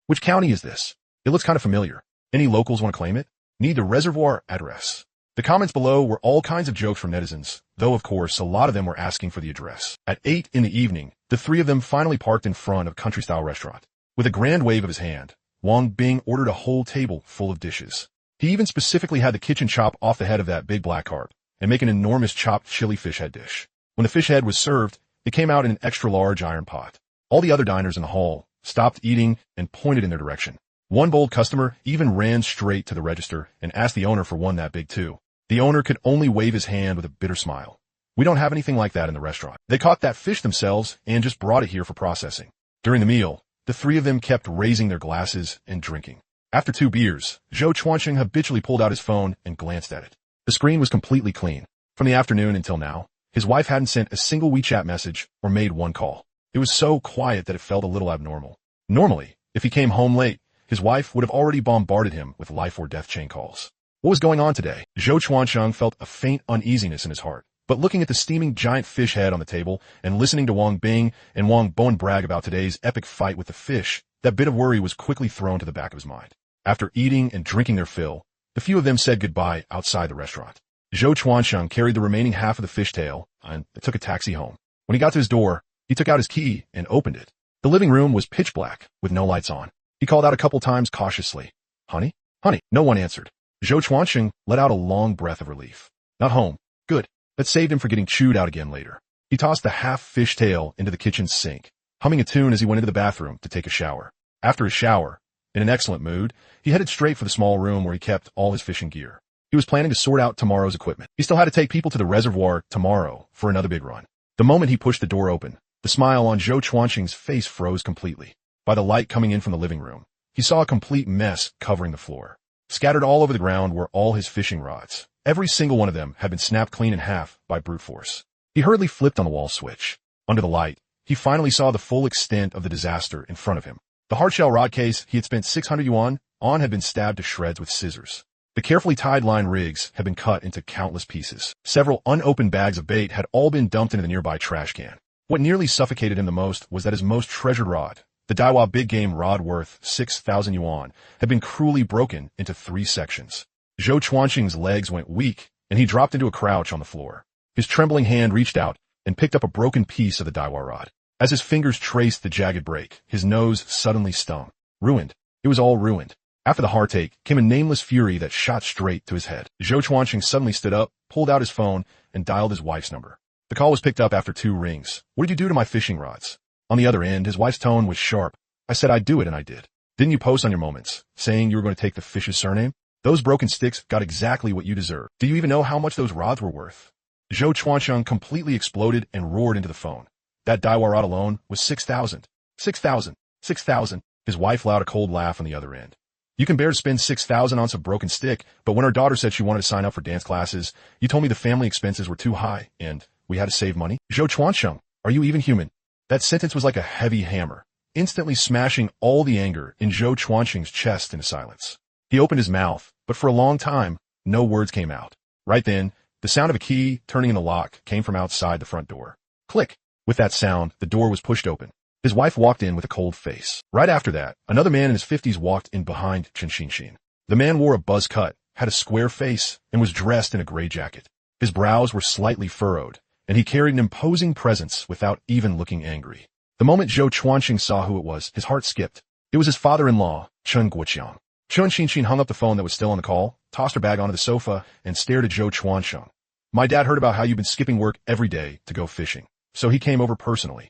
Which county is this? It looks kind of familiar. Any locals want to claim it? Need the reservoir address. The comments below were all kinds of jokes from netizens, though of course a lot of them were asking for the address. At 8 in the evening, the 3 of them finally parked in front of a country-style restaurant. With a grand wave of his hand, Wang Bing ordered a whole table full of dishes. He even specifically had the kitchen chop off the head of that big black carp and make an enormous chopped chili fish head dish. When the fish head was served, it came out in an extra-large iron pot. All the other diners in the hall stopped eating and pointed in their direction. One bold customer even ran straight to the register and asked the owner for one that big too. The owner could only wave his hand with a bitter smile. We don't have anything like that in the restaurant. They caught that fish themselves and just brought it here for processing. During the meal, the 3 of them kept raising their glasses and drinking. After 2 beers, Zhou Chuanqing habitually pulled out his phone and glanced at it. The screen was completely clean. From the afternoon until now, his wife hadn't sent a single WeChat message or made one call. It was so quiet that it felt a little abnormal. Normally, if he came home late, his wife would have already bombarded him with life or death chain calls. What was going on today? Zhou Chuanqing felt a faint uneasiness in his heart. But looking at the steaming giant fish head on the table and listening to Wang Bing and Wang Bowen brag about today's epic fight with the fish, that bit of worry was quickly thrown to the back of his mind. After eating and drinking their fill, the few of them said goodbye outside the restaurant. Zhou Chuanqing carried the remaining half of the fishtail and took a taxi home. When he got to his door, he took out his key and opened it. The living room was pitch black with no lights on. He called out a couple times cautiously. Honey? Honey? No one answered. Zhou Chuanqing let out a long breath of relief. Not home. Good. That saved him from getting chewed out again later. He tossed the half fishtail into the kitchen sink, humming a tune as he went into the bathroom to take a shower. After his shower, in an excellent mood, he headed straight for the small room where he kept all his fishing gear. He was planning to sort out tomorrow's equipment. He still had to take people to the reservoir tomorrow for another big run. The moment he pushed the door open, the smile on Zhou Chuanqing's face froze completely. By the light coming in from the living room, he saw a complete mess covering the floor. Scattered all over the ground were all his fishing rods. Every single one of them had been snapped clean in half by brute force. He hurriedly flipped on the wall switch. Under the light, he finally saw the full extent of the disaster in front of him. The hardshell rod case he had spent 600 yuan on had been stabbed to shreds with scissors. The carefully tied line rigs had been cut into countless pieces. Several unopened bags of bait had all been dumped into the nearby trash can. What nearly suffocated him the most was that his most treasured rod, the Daiwa big game rod worth 6,000 yuan, had been cruelly broken into 3 sections. Zhou Chuanqing's legs went weak, and he dropped into a crouch on the floor. His trembling hand reached out and picked up a broken piece of the Daiwa rod. As his fingers traced the jagged break, his nose suddenly stung. Ruined. It was all ruined. After the heartache came a nameless fury that shot straight to his head. Zhou Chuanqing suddenly stood up, pulled out his phone, and dialed his wife's number. The call was picked up after 2 rings. What did you do to my fishing rods? On the other end, his wife's tone was sharp. I said I'd do it, and I did. Didn't you post on your moments, saying you were going to take the fish's surname? Those broken sticks got exactly what you deserve. Do you even know how much those rods were worth? Zhou Chuanqing completely exploded and roared into the phone. That Daiwa rod alone was 6,000. 6,000. 6,000. His wife let out a cold laugh on the other end. You can bear to spend 6,000 on some broken stick, but when our daughter said she wanted to sign up for dance classes, you told me the family expenses were too high, and we had to save money? Zhou Chuanqing, are you even human? That sentence was like a heavy hammer, instantly smashing all the anger in Zhou Chuanqing's chest into silence. He opened his mouth, but for a long time, No words came out. Right then, the sound of a key turning in the lock came from outside the front door. Click! With that sound, the door was pushed open. His wife walked in with a cold face. Right after that, another man in his 50s walked in behind Chen Xinshin. The man wore a buzz cut, had a square face, and was dressed in a gray jacket. His brows were slightly furrowed, and he carried an imposing presence without even looking angry. The moment Zhou Chuanqing saw who it was, his heart skipped. It was his father-in-law, Chen Guoqiang. Chen Xinshin hung up the phone that was still on the call, tossed her bag onto the sofa, and stared at Zhou Chuanqing. My dad heard about how you've been skipping work every day to go fishing, so he came over personally.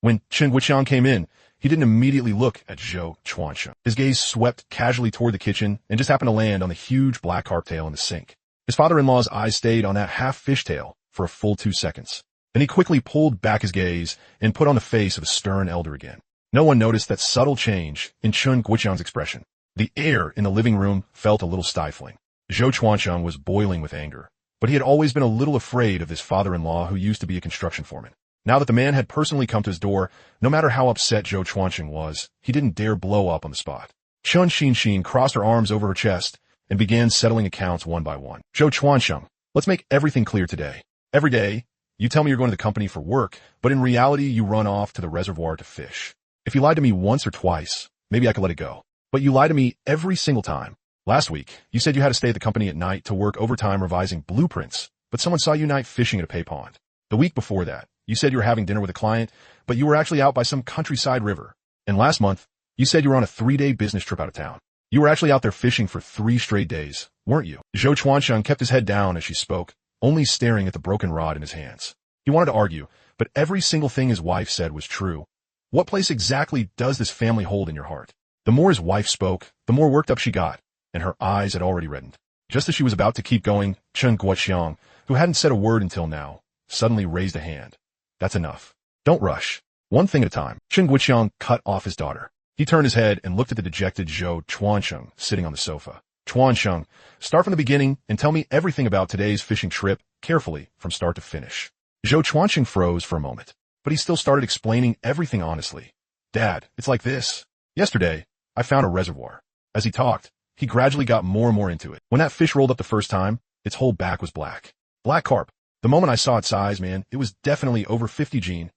When Chen Guoqiang came in, he didn't immediately look at Zhou Chuanqing. His gaze swept casually toward the kitchen and just happened to land on the huge black carp tail in the sink. His father-in-law's eyes stayed on that half fish tail for a full 2 seconds. Then he quickly pulled back his gaze and put on the face of a stern elder again. No one noticed that subtle change in Chen Guoqiang's expression. The air in the living room felt a little stifling. Zhou Chuanqing was boiling with anger, but he had always been a little afraid of this father-in-law who used to be a construction foreman. Now that the man had personally come to his door, no matter how upset Zhou Chuanqing was, he didn't dare blow up on the spot. Chen Xinshin crossed her arms over her chest and began settling accounts one by one. Zhou Chuanqing, let's make everything clear today. Every day, you tell me you're going to the company for work, but in reality, you run off to the reservoir to fish. If you lied to me once or twice, maybe I could let it go. But you lie to me every single time. Last week, you said you had to stay at the company at night to work overtime revising blueprints, but someone saw you night fishing at a pay pond. The week before that, you said you were having dinner with a client, but you were actually out by some countryside river. And last month, you said you were on a 3-day business trip out of town. You were actually out there fishing for 3 straight days, weren't you? Zhou Chuanqing kept his head down as she spoke, only staring at the broken rod in his hands. He wanted to argue, but every single thing his wife said was true. What place exactly does this family hold in your heart? The more his wife spoke, the more worked up she got, and her eyes had already reddened. Just as she was about to keep going, Chen Guoqiang, who hadn't said a word until now, suddenly raised a hand. That's enough. Don't rush. One thing at a time. Chen Guoqiang cut off his daughter. He turned his head and looked at the dejected Zhou Chuanqing sitting on the sofa. Chuanqing, start from the beginning and tell me everything about today's fishing trip, carefully, from start to finish. Zhou Chuanqing froze for a moment, but he still started explaining everything honestly. Dad, it's like this. Yesterday, I found a reservoir. As he talked, he gradually got more and more into it. When that fish rolled up the first time, its whole back was black. Black carp. The moment I saw its size, man, it was definitely over 50 gene.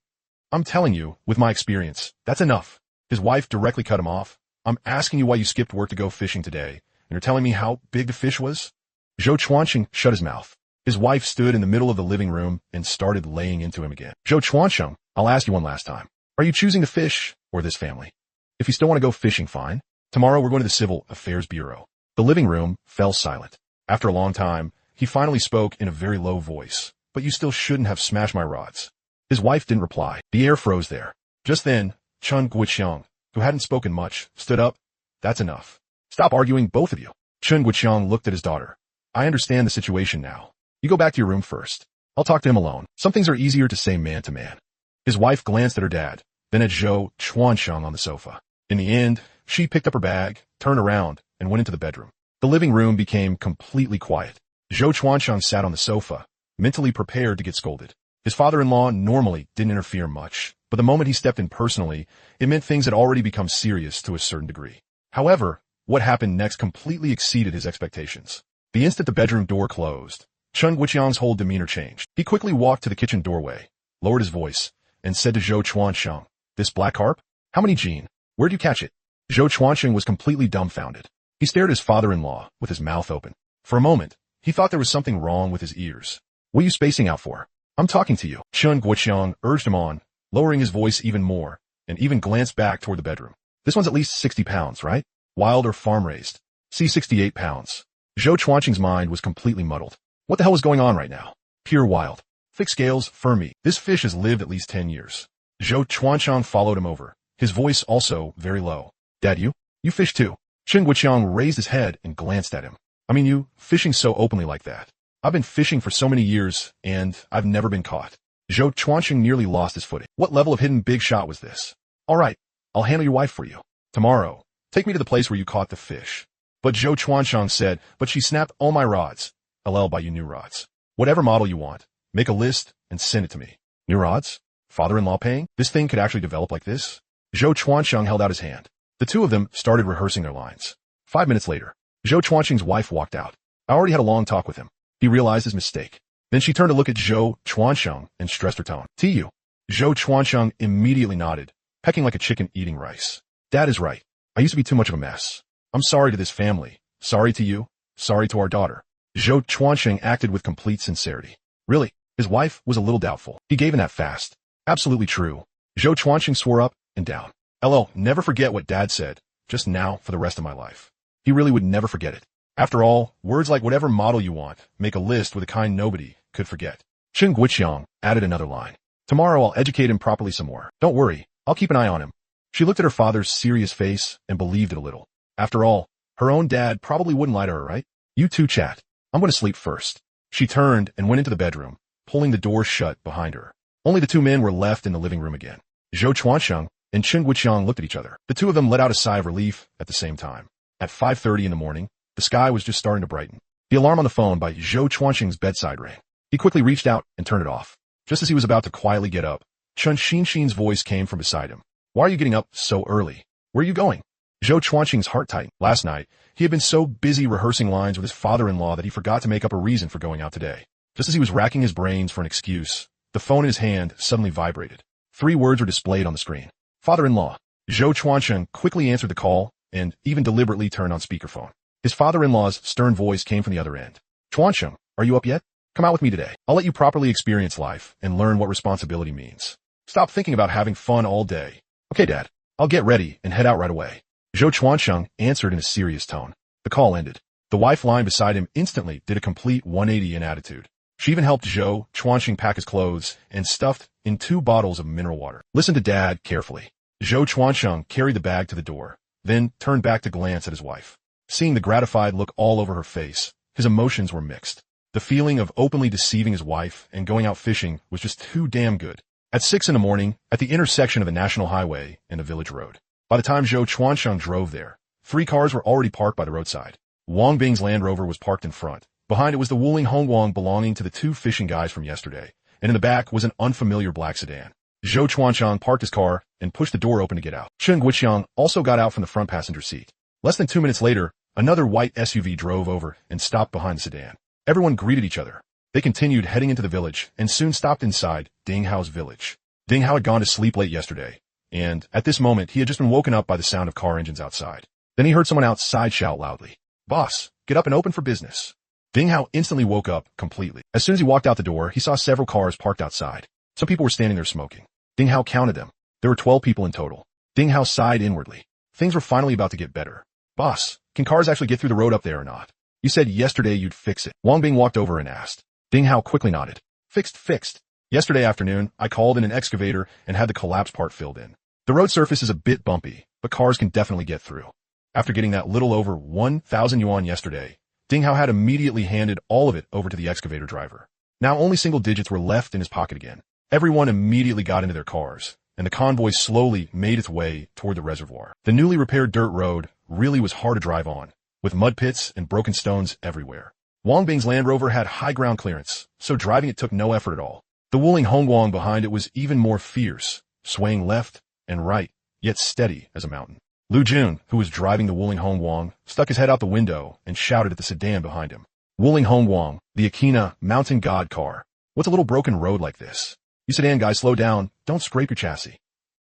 I'm telling you, with my experience, that's enough. His wife directly cut him off. I'm asking you why you skipped work to go fishing today, and you're telling me how big the fish was? Zhou Chuanqing shut his mouth. His wife stood in the middle of the living room and started laying into him again. Zhou Chuanqing, I'll ask you one last time. Are you choosing to fish or this family? If you still want to go fishing, fine. Tomorrow we're going to the Civil Affairs Bureau. The living room fell silent. After a long time, he finally spoke in a very low voice. But you still shouldn't have smashed my rods. His wife didn't reply. The air froze there. Just then, Chen Guoqiang, who hadn't spoken much, stood up. That's enough. Stop arguing, both of you. Chen Guoqiang looked at his daughter. I understand the situation now. You go back to your room first. I'll talk to him alone. Some things are easier to say man to man. His wife glanced at her dad, then at Zhou Chuanqing on the sofa. In the end, she picked up her bag, turned around, and went into the bedroom. The living room became completely quiet. Zhou Chuanqing sat on the sofa, mentally prepared to get scolded. His father-in-law normally didn't interfere much, but the moment he stepped in personally, it meant things had already become serious to a certain degree. However, what happened next completely exceeded his expectations. The instant the bedroom door closed, Chen Guoqiang's whole demeanor changed. He quickly walked to the kitchen doorway, lowered his voice, and said to Zhou Chuanqing, "This black carp? How many gene? Where'd you catch it?" Zhou Chuanqing was completely dumbfounded. He stared at his father-in-law with his mouth open. For a moment, he thought there was something wrong with his ears. What are you spacing out for? I'm talking to you. Chen Guoqiang urged him on, lowering his voice even more, and even glanced back toward the bedroom. This one's at least 60 pounds, right? Wild or farm-raised? See 68 pounds. Zhou Chuanqing's mind was completely muddled. What the hell was going on right now? Pure wild. Thick scales, firm meat. This fish has lived at least 10 years. Zhou Chuanqing followed him over, his voice also very low. Dad, you fish too. Chen Guoqiang raised his head and glanced at him. I mean, you fishing so openly like that. I've been fishing for so many years, and I've never been caught. Zhou Chuanqing nearly lost his footing. What level of hidden big shot was this? All right, I'll handle your wife for you. Tomorrow, take me to the place where you caught the fish. But Zhou Chuanqing said, but she snapped all my rods. I'll buy you new rods. Whatever model you want, make a list and send it to me. New rods? Father-in-law paying? This thing could actually develop like this? Zhou Chuanqing held out his hand. The two of them started rehearsing their lines. 5 minutes later, Zhou Chuanqing's wife walked out. I already had a long talk with him. He realized his mistake. Then she turned to look at Zhou Chuansheng and stressed her tone. "Tu." Zhou Chuansheng immediately nodded, pecking like a chicken eating rice. "Dad is right. I used to be too much of a mess. I'm sorry to this family. Sorry to you. Sorry to our daughter." Zhou Chuansheng acted with complete sincerity. Really, his wife was a little doubtful. He gave in that fast. Absolutely true. Zhou Chuansheng swore up and down. "LL, never forget what Dad said, just now for the rest of my life." He really would never forget it. After all, words like whatever model you want make a list with a kind nobody could forget. Chen Guiqiang added another line. "Tomorrow I'll educate him properly some more. Don't worry, I'll keep an eye on him." She looked at her father's serious face and believed it a little. After all, her own dad probably wouldn't lie to her, right? "You two chat. I'm going to sleep first." She turned and went into the bedroom, pulling the door shut behind her. Only the two men were left in the living room again. Zhou Chuansheng and Chen Guiqiang looked at each other. The two of them let out a sigh of relief at the same time. At 5:30 in the morning, the sky was just starting to brighten. The alarm on the phone by Zhou Chuansheng's bedside rang. He quickly reached out and turned it off. Just as he was about to quietly get up, Chen Xinxin's voice came from beside him. "Why are you getting up so early? Where are you going?" Zhou Chuansheng's heart tightened. Last night, he had been so busy rehearsing lines with his father-in-law that he forgot to make up a reason for going out today. Just as he was racking his brains for an excuse, the phone in his hand suddenly vibrated. 3 words were displayed on the screen. "Father-in-law." Zhou Chuansheng quickly answered the call and even deliberately turned on speakerphone. His father-in-law's stern voice came from the other end. "Chuansheng, are you up yet? Come out with me today. I'll let you properly experience life and learn what responsibility means. Stop thinking about having fun all day." "Okay, Dad. I'll get ready and head out right away." Zhou Chuansheng answered in a serious tone. The call ended. The wife lying beside him instantly did a complete 180 in attitude. She even helped Zhou Chuansheng pack his clothes and stuffed in 2 bottles of mineral water. "Listen to Dad carefully." Zhou Chuansheng carried the bag to the door, then turned back to glance at his wife. Seeing the gratified look all over her face, his emotions were mixed. The feeling of openly deceiving his wife and going out fishing was just too damn good. At 6 in the morning, at the intersection of the national highway and a village road. By the time Zhou Chuansheng drove there, 3 cars were already parked by the roadside. Wang Bing's Land Rover was parked in front. Behind it was the Wuling Hongguang belonging to the 2 fishing guys from yesterday, and in the back was an unfamiliar black sedan. Zhou Chuansheng parked his car and pushed the door open to get out. Chen Guiqiang also got out from the front passenger seat. Less than 2 minutes later, another white SUV drove over and stopped behind the sedan. Everyone greeted each other. They continued heading into the village and soon stopped inside Ding Hao's village. Ding Hao had gone to sleep late yesterday, and at this moment he had just been woken up by the sound of car engines outside. Then he heard someone outside shout loudly, "Boss, get up and open for business." Ding Hao instantly woke up completely. As soon as he walked out the door, he saw several cars parked outside. Some people were standing there smoking. Ding Hao counted them. There were 12 people in total. Ding Hao sighed inwardly. Things were finally about to get better. "Boss, can cars actually get through the road up there or not? You said yesterday you'd fix it." Wang Bing walked over and asked. Ding Hao quickly nodded. Fixed. Yesterday afternoon, I called in an excavator and had the collapsed part filled in. The road surface is a bit bumpy, but cars can definitely get through." After getting that little over 1,000 yuan yesterday, Ding Hao had immediately handed all of it over to the excavator driver. Now only single digits were left in his pocket again. Everyone immediately got into their cars, and the convoy slowly made its way toward the reservoir. The newly repaired dirt road really was hard to drive on, with mud pits and broken stones everywhere. Wang Bing's Land Rover had high ground clearance, so driving it took no effort at all. The Wuling Hongguang behind it was even more fierce, swaying left and right, yet steady as a mountain. Lu Jun, who was driving the Wuling Hongguang, stuck his head out the window and shouted at the sedan behind him. "Wuling Hongguang, the Akina mountain god car. What's a little broken road like this? You sedan guys, slow down, don't scrape your chassis."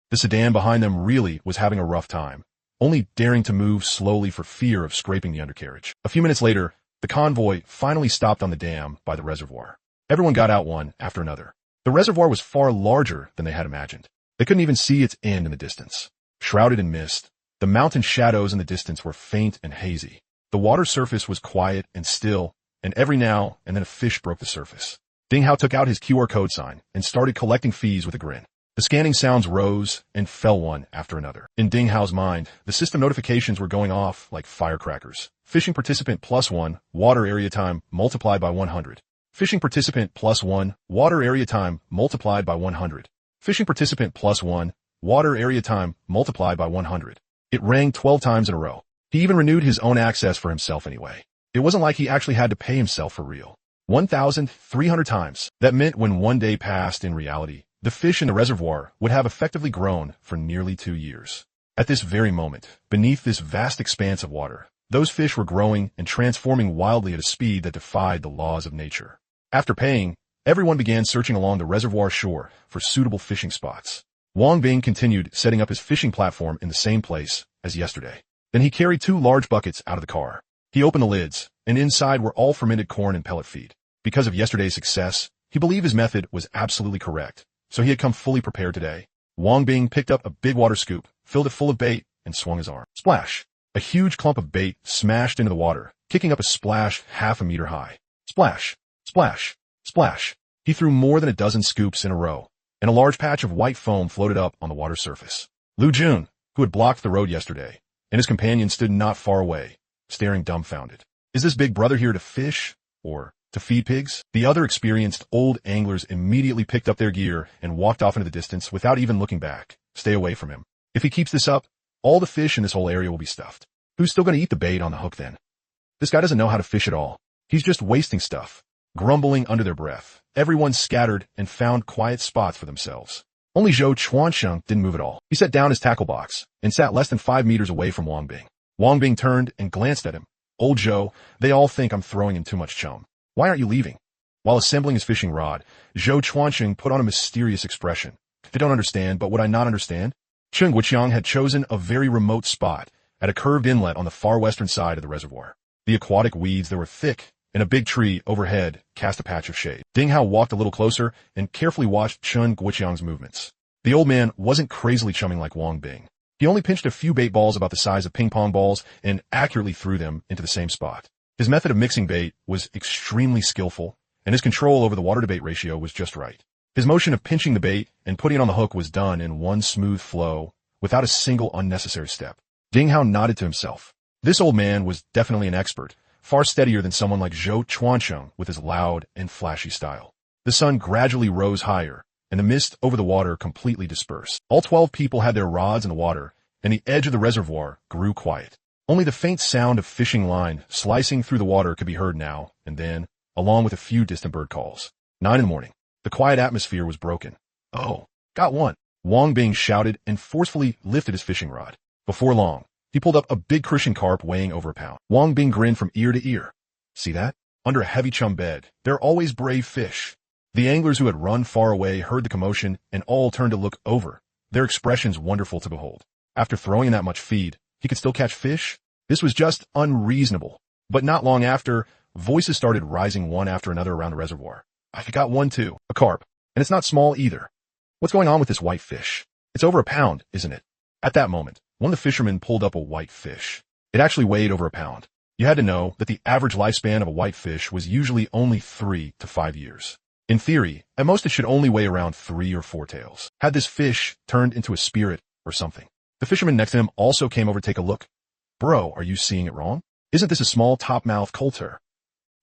The sedan behind them really was having a rough time, only daring to move slowly for fear of scraping the undercarriage. A few minutes later, the convoy finally stopped on the dam by the reservoir. Everyone got out one after another. The reservoir was far larger than they had imagined. They couldn't even see its end in the distance. Shrouded in mist, the mountain shadows in the distance were faint and hazy. The water surface was quiet and still, and every now and then a fish broke the surface. Ding Hao took out his QR code sign and started collecting fees with a grin. The scanning sounds rose and fell one after another. In Ding Hao's mind, the system notifications were going off like firecrackers. Fishing participant +1, water area time multiplied by 100. Fishing participant +1, water area time multiplied by 100. Fishing participant +1, water area time multiplied by 100. It rang 12 times in a row. He even renewed his own access for himself anyway. It wasn't like he actually had to pay himself for real. 1,300 times. That meant when one day passed in reality, the fish in the reservoir would have effectively grown for nearly 2 years. At this very moment, beneath this vast expanse of water, those fish were growing and transforming wildly at a speed that defied the laws of nature. After paying, everyone began searching along the reservoir shore for suitable fishing spots. Wang Bing continued setting up his fishing platform in the same place as yesterday. Then he carried 2 large buckets out of the car. He opened the lids, and inside were all fermented corn and pellet feed. Because of yesterday's success, he believed his method was absolutely correct, so he had come fully prepared today. Wang Bing picked up a big water scoop, filled it full of bait, and swung his arm. Splash! A huge clump of bait smashed into the water, kicking up a splash half a meter high. Splash! Splash! Splash! He threw more than a dozen scoops in a row, and a large patch of white foam floated up on the water surface. Lu Jun, who had blocked the road yesterday, and his companion stood not far away, staring dumbfounded. Is this big brother here to fish, or to feed pigs? The other experienced old anglers immediately picked up their gear and walked off into the distance without even looking back. Stay away from him. If he keeps this up, all the fish in this whole area will be stuffed. Who's still going to eat the bait on the hook then? This guy doesn't know how to fish at all. He's just wasting stuff. Grumbling under their breath, everyone scattered and found quiet spots for themselves. Only Zhou Chuansheng didn't move at all. He set down his tackle box and sat less than 5 meters away from Wang Bing. Wang Bing turned and glanced at him. Old Zhou, they all think I'm throwing in too much chum. Why aren't you leaving? While assembling his fishing rod, Zhou Chuansheng put on a mysterious expression. They don't understand, but would I not understand? Cheng Guoqiang had chosen a very remote spot at a curved inlet on the far western side of the reservoir. The aquatic weeds that were thick and a big tree overhead cast a patch of shade. Ding Hao walked a little closer and carefully watched Cheng Guoqiang's movements. The old man wasn't crazily chumming like Wang Bing. He only pinched a few bait balls about the size of ping-pong balls and accurately threw them into the same spot. His method of mixing bait was extremely skillful, and his control over the water-to-bait ratio was just right. His motion of pinching the bait and putting it on the hook was done in one smooth flow, without a single unnecessary step. Ding Hao nodded to himself. This old man was definitely an expert, far steadier than someone like Zhou Chuansheng with his loud and flashy style. The sun gradually rose higher, and the mist over the water completely dispersed. All 12 people had their rods in the water, and the edge of the reservoir grew quiet. Only the faint sound of fishing line slicing through the water could be heard now and then, along with a few distant bird calls. 9 in the morning. The quiet atmosphere was broken. Oh, got one. Wang Bing shouted and forcefully lifted his fishing rod. Before long, he pulled up a big Christian carp weighing over a pound. Wang Bing grinned from ear to ear. See that? Under a heavy chum bed, there are always brave fish. The anglers who had run far away heard the commotion and all turned to look over, their expressions wonderful to behold. After throwing in that much feed, he could still catch fish? This was just unreasonable. But not long after, voices started rising one after another around the reservoir. I got one too, a carp, and it's not small either. What's going on with this white fish? It's over a pound, isn't it? At that moment, one of the fishermen pulled up a white fish. It actually weighed over a pound. You had to know that the average lifespan of a white fish was usually only 3 to 5 years. In theory, at most it should only weigh around 3 or 4 tails. Had this fish turned into a spirit or something? The fisherman next to him also came over to take a look. Bro, are you seeing it wrong? Isn't this a small top-mouth coulter?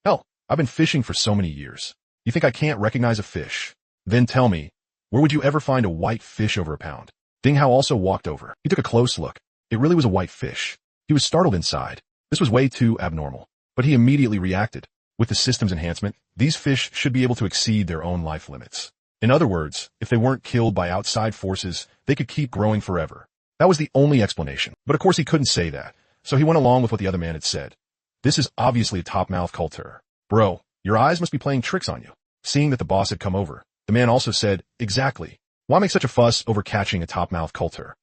Hell, I've been fishing for so many years. You think I can't recognize a fish? Then tell me, where would you ever find a white fish over a pound? Ding Hao also walked over. He took a close look. It really was a white fish. He was startled inside. This was way too abnormal. But he immediately reacted. With the system's enhancement, these fish should be able to exceed their own life limits. In other words, if they weren't killed by outside forces, they could keep growing forever. That was the only explanation. But of course he couldn't say that, so he went along with what the other man had said. This is obviously a top-mouth coulter. Bro, your eyes must be playing tricks on you. Seeing that the boss had come over, the man also said, exactly. Why make such a fuss over catching a top-mouth coulter?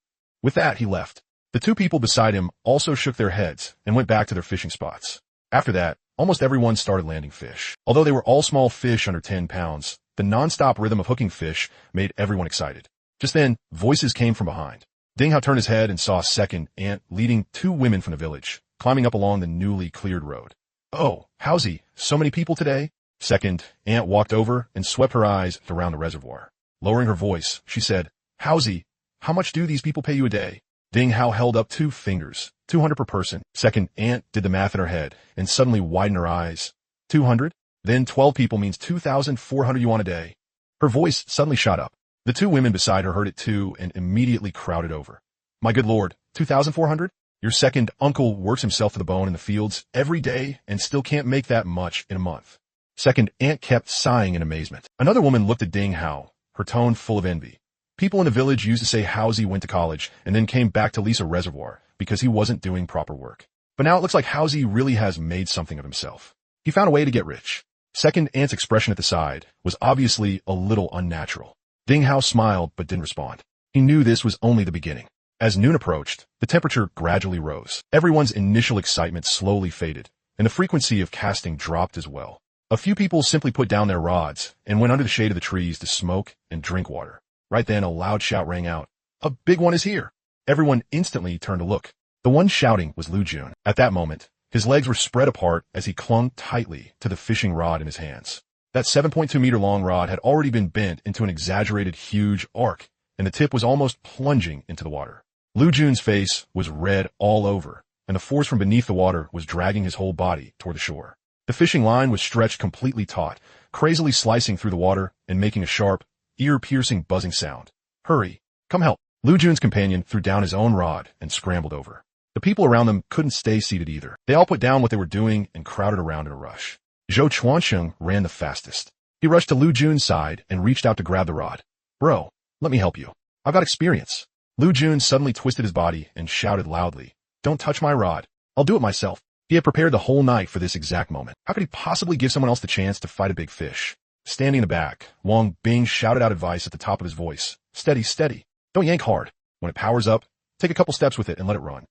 With that, he left. The 2 people beside him also shook their heads and went back to their fishing spots. After that, almost everyone started landing fish. Although they were all small fish under 10 pounds, the non-stop rhythm of hooking fish made everyone excited. Just then, voices came from behind. Ding Hao turned his head and saw a second ant leading 2 women from the village, climbing up along the newly cleared road. Oh, howsy, so many people today? Second ant walked over and swept her eyes around the reservoir. Lowering her voice, she said, howsy, how much do these people pay you a day? Ding Hao held up 2 fingers, 200 per person. Second ant did the math in her head and suddenly widened her eyes. 200? Then 12 people means 2,400 yuan a day. Her voice suddenly shot up. The 2 women beside her heard it too and immediately crowded over. My good lord, 2,400? Your second uncle works himself to the bone in the fields every day and still can't make that much in a month. Second ant kept sighing in amazement. Another woman looked at Ding Hao, her tone full of envy. People in the village used to say Housie went to college and then came back to lease a reservoir because he wasn't doing proper work. But now it looks like Housie really has made something of himself. He found a way to get rich. Second Ant's expression at the side was obviously a little unnatural. Ding Hao smiled but didn't respond. He knew this was only the beginning. As noon approached, the temperature gradually rose. Everyone's initial excitement slowly faded, and the frequency of casting dropped as well. A few people simply put down their rods and went under the shade of the trees to smoke and drink water. Right then, a loud shout rang out. "A big one is here!" Everyone instantly turned to look. The one shouting was Lu Jun. At that moment, his legs were spread apart as he clung tightly to the fishing rod in his hands. That 7.2-meter-long rod had already been bent into an exaggerated huge arc, and the tip was almost plunging into the water. Lu Jun's face was red all over, and the force from beneath the water was dragging his whole body toward the shore. The fishing line was stretched completely taut, crazily slicing through the water and making a sharp, ear-piercing buzzing sound. "Hurry! Come help!" Lu Jun's companion threw down his own rod and scrambled over. The people around them couldn't stay seated either. They all put down what they were doing and crowded around in a rush. Zhou Chuansheng ran the fastest. He rushed to Lu Jun's side and reached out to grab the rod. "Bro, let me help you. I've got experience." Lu Jun suddenly twisted his body and shouted loudly, "Don't touch my rod. I'll do it myself." He had prepared the whole night for this exact moment. How could he possibly give someone else the chance to fight a big fish? Standing in the back, Wang Bing shouted out advice at the top of his voice. "Steady, steady. Don't yank hard. When it powers up, take a couple steps with it and let it run."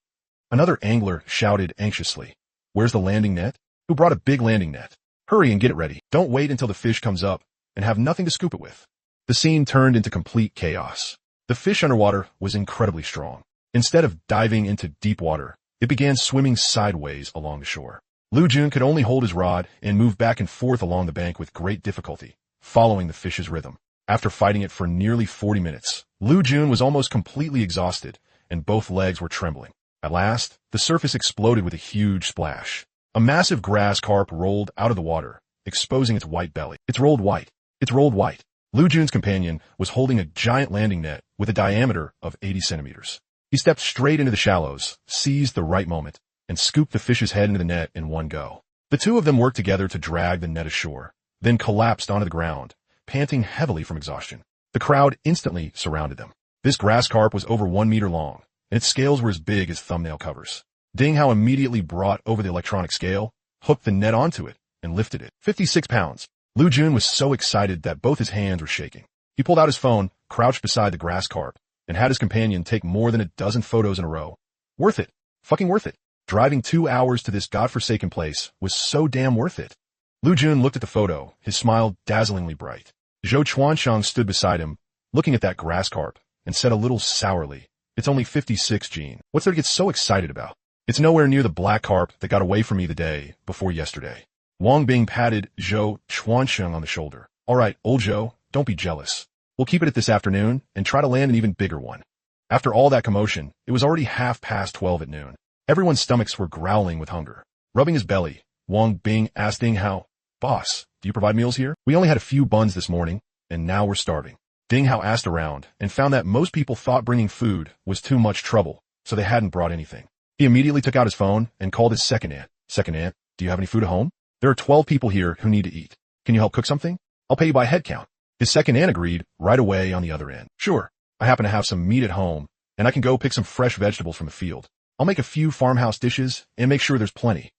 Another angler shouted anxiously, "Where's the landing net? Who brought a big landing net? Hurry and get it ready. Don't wait until the fish comes up and have nothing to scoop it with." The scene turned into complete chaos. The fish underwater was incredibly strong. Instead of diving into deep water, it began swimming sideways along the shore. Lu Jun could only hold his rod and move back and forth along the bank with great difficulty, following the fish's rhythm. After fighting it for nearly 40 minutes, Lu Jun was almost completely exhausted, and both legs were trembling. At last, the surface exploded with a huge splash. A massive grass carp rolled out of the water, exposing its white belly. It's rolled white. It's rolled white. Lu Jun's companion was holding a giant landing net with a diameter of 80 centimeters. He stepped straight into the shallows, seized the right moment, and scooped the fish's head into the net in one go. The two of them worked together to drag the net ashore, then collapsed onto the ground, panting heavily from exhaustion. The crowd instantly surrounded them. This grass carp was over 1 meter long, and its scales were as big as thumbnail covers. Ding Hao immediately brought over the electronic scale, hooked the net onto it, and lifted it. 56 pounds. Lu Jun was so excited that both his hands were shaking. He pulled out his phone, crouched beside the grass carp, and had his companion take more than a dozen photos in a row. Worth it. Fucking worth it. Driving 2 hours to this godforsaken place was so damn worth it. Lu Jun looked at the photo, his smile dazzlingly bright. Zhou Chuansheng stood beside him, looking at that grass carp, and said a little sourly, "It's only 56, Gene. What's there to get so excited about? It's nowhere near the black carp that got away from me the day before yesterday." Wang Bing patted Zhou Chuansheng on the shoulder. "All right, old Zhou, don't be jealous. We'll keep it at this afternoon and try to land an even bigger one." After all that commotion, it was already 12:30 at noon. Everyone's stomachs were growling with hunger. Rubbing his belly, Wang Bing asked Ding Hao, "Boss, do you provide meals here? We only had a few buns this morning, and now we're starving." Ding Hao asked around and found that most people thought bringing food was too much trouble, so they hadn't brought anything. He immediately took out his phone and called his second aunt. "Second aunt, do you have any food at home? There are 12 people here who need to eat. Can you help cook something? I'll pay you by head count." His second aunt agreed right away on the other end. "Sure, I happen to have some meat at home, and I can go pick some fresh vegetables from the field. I'll make a few farmhouse dishes and make sure there's plenty."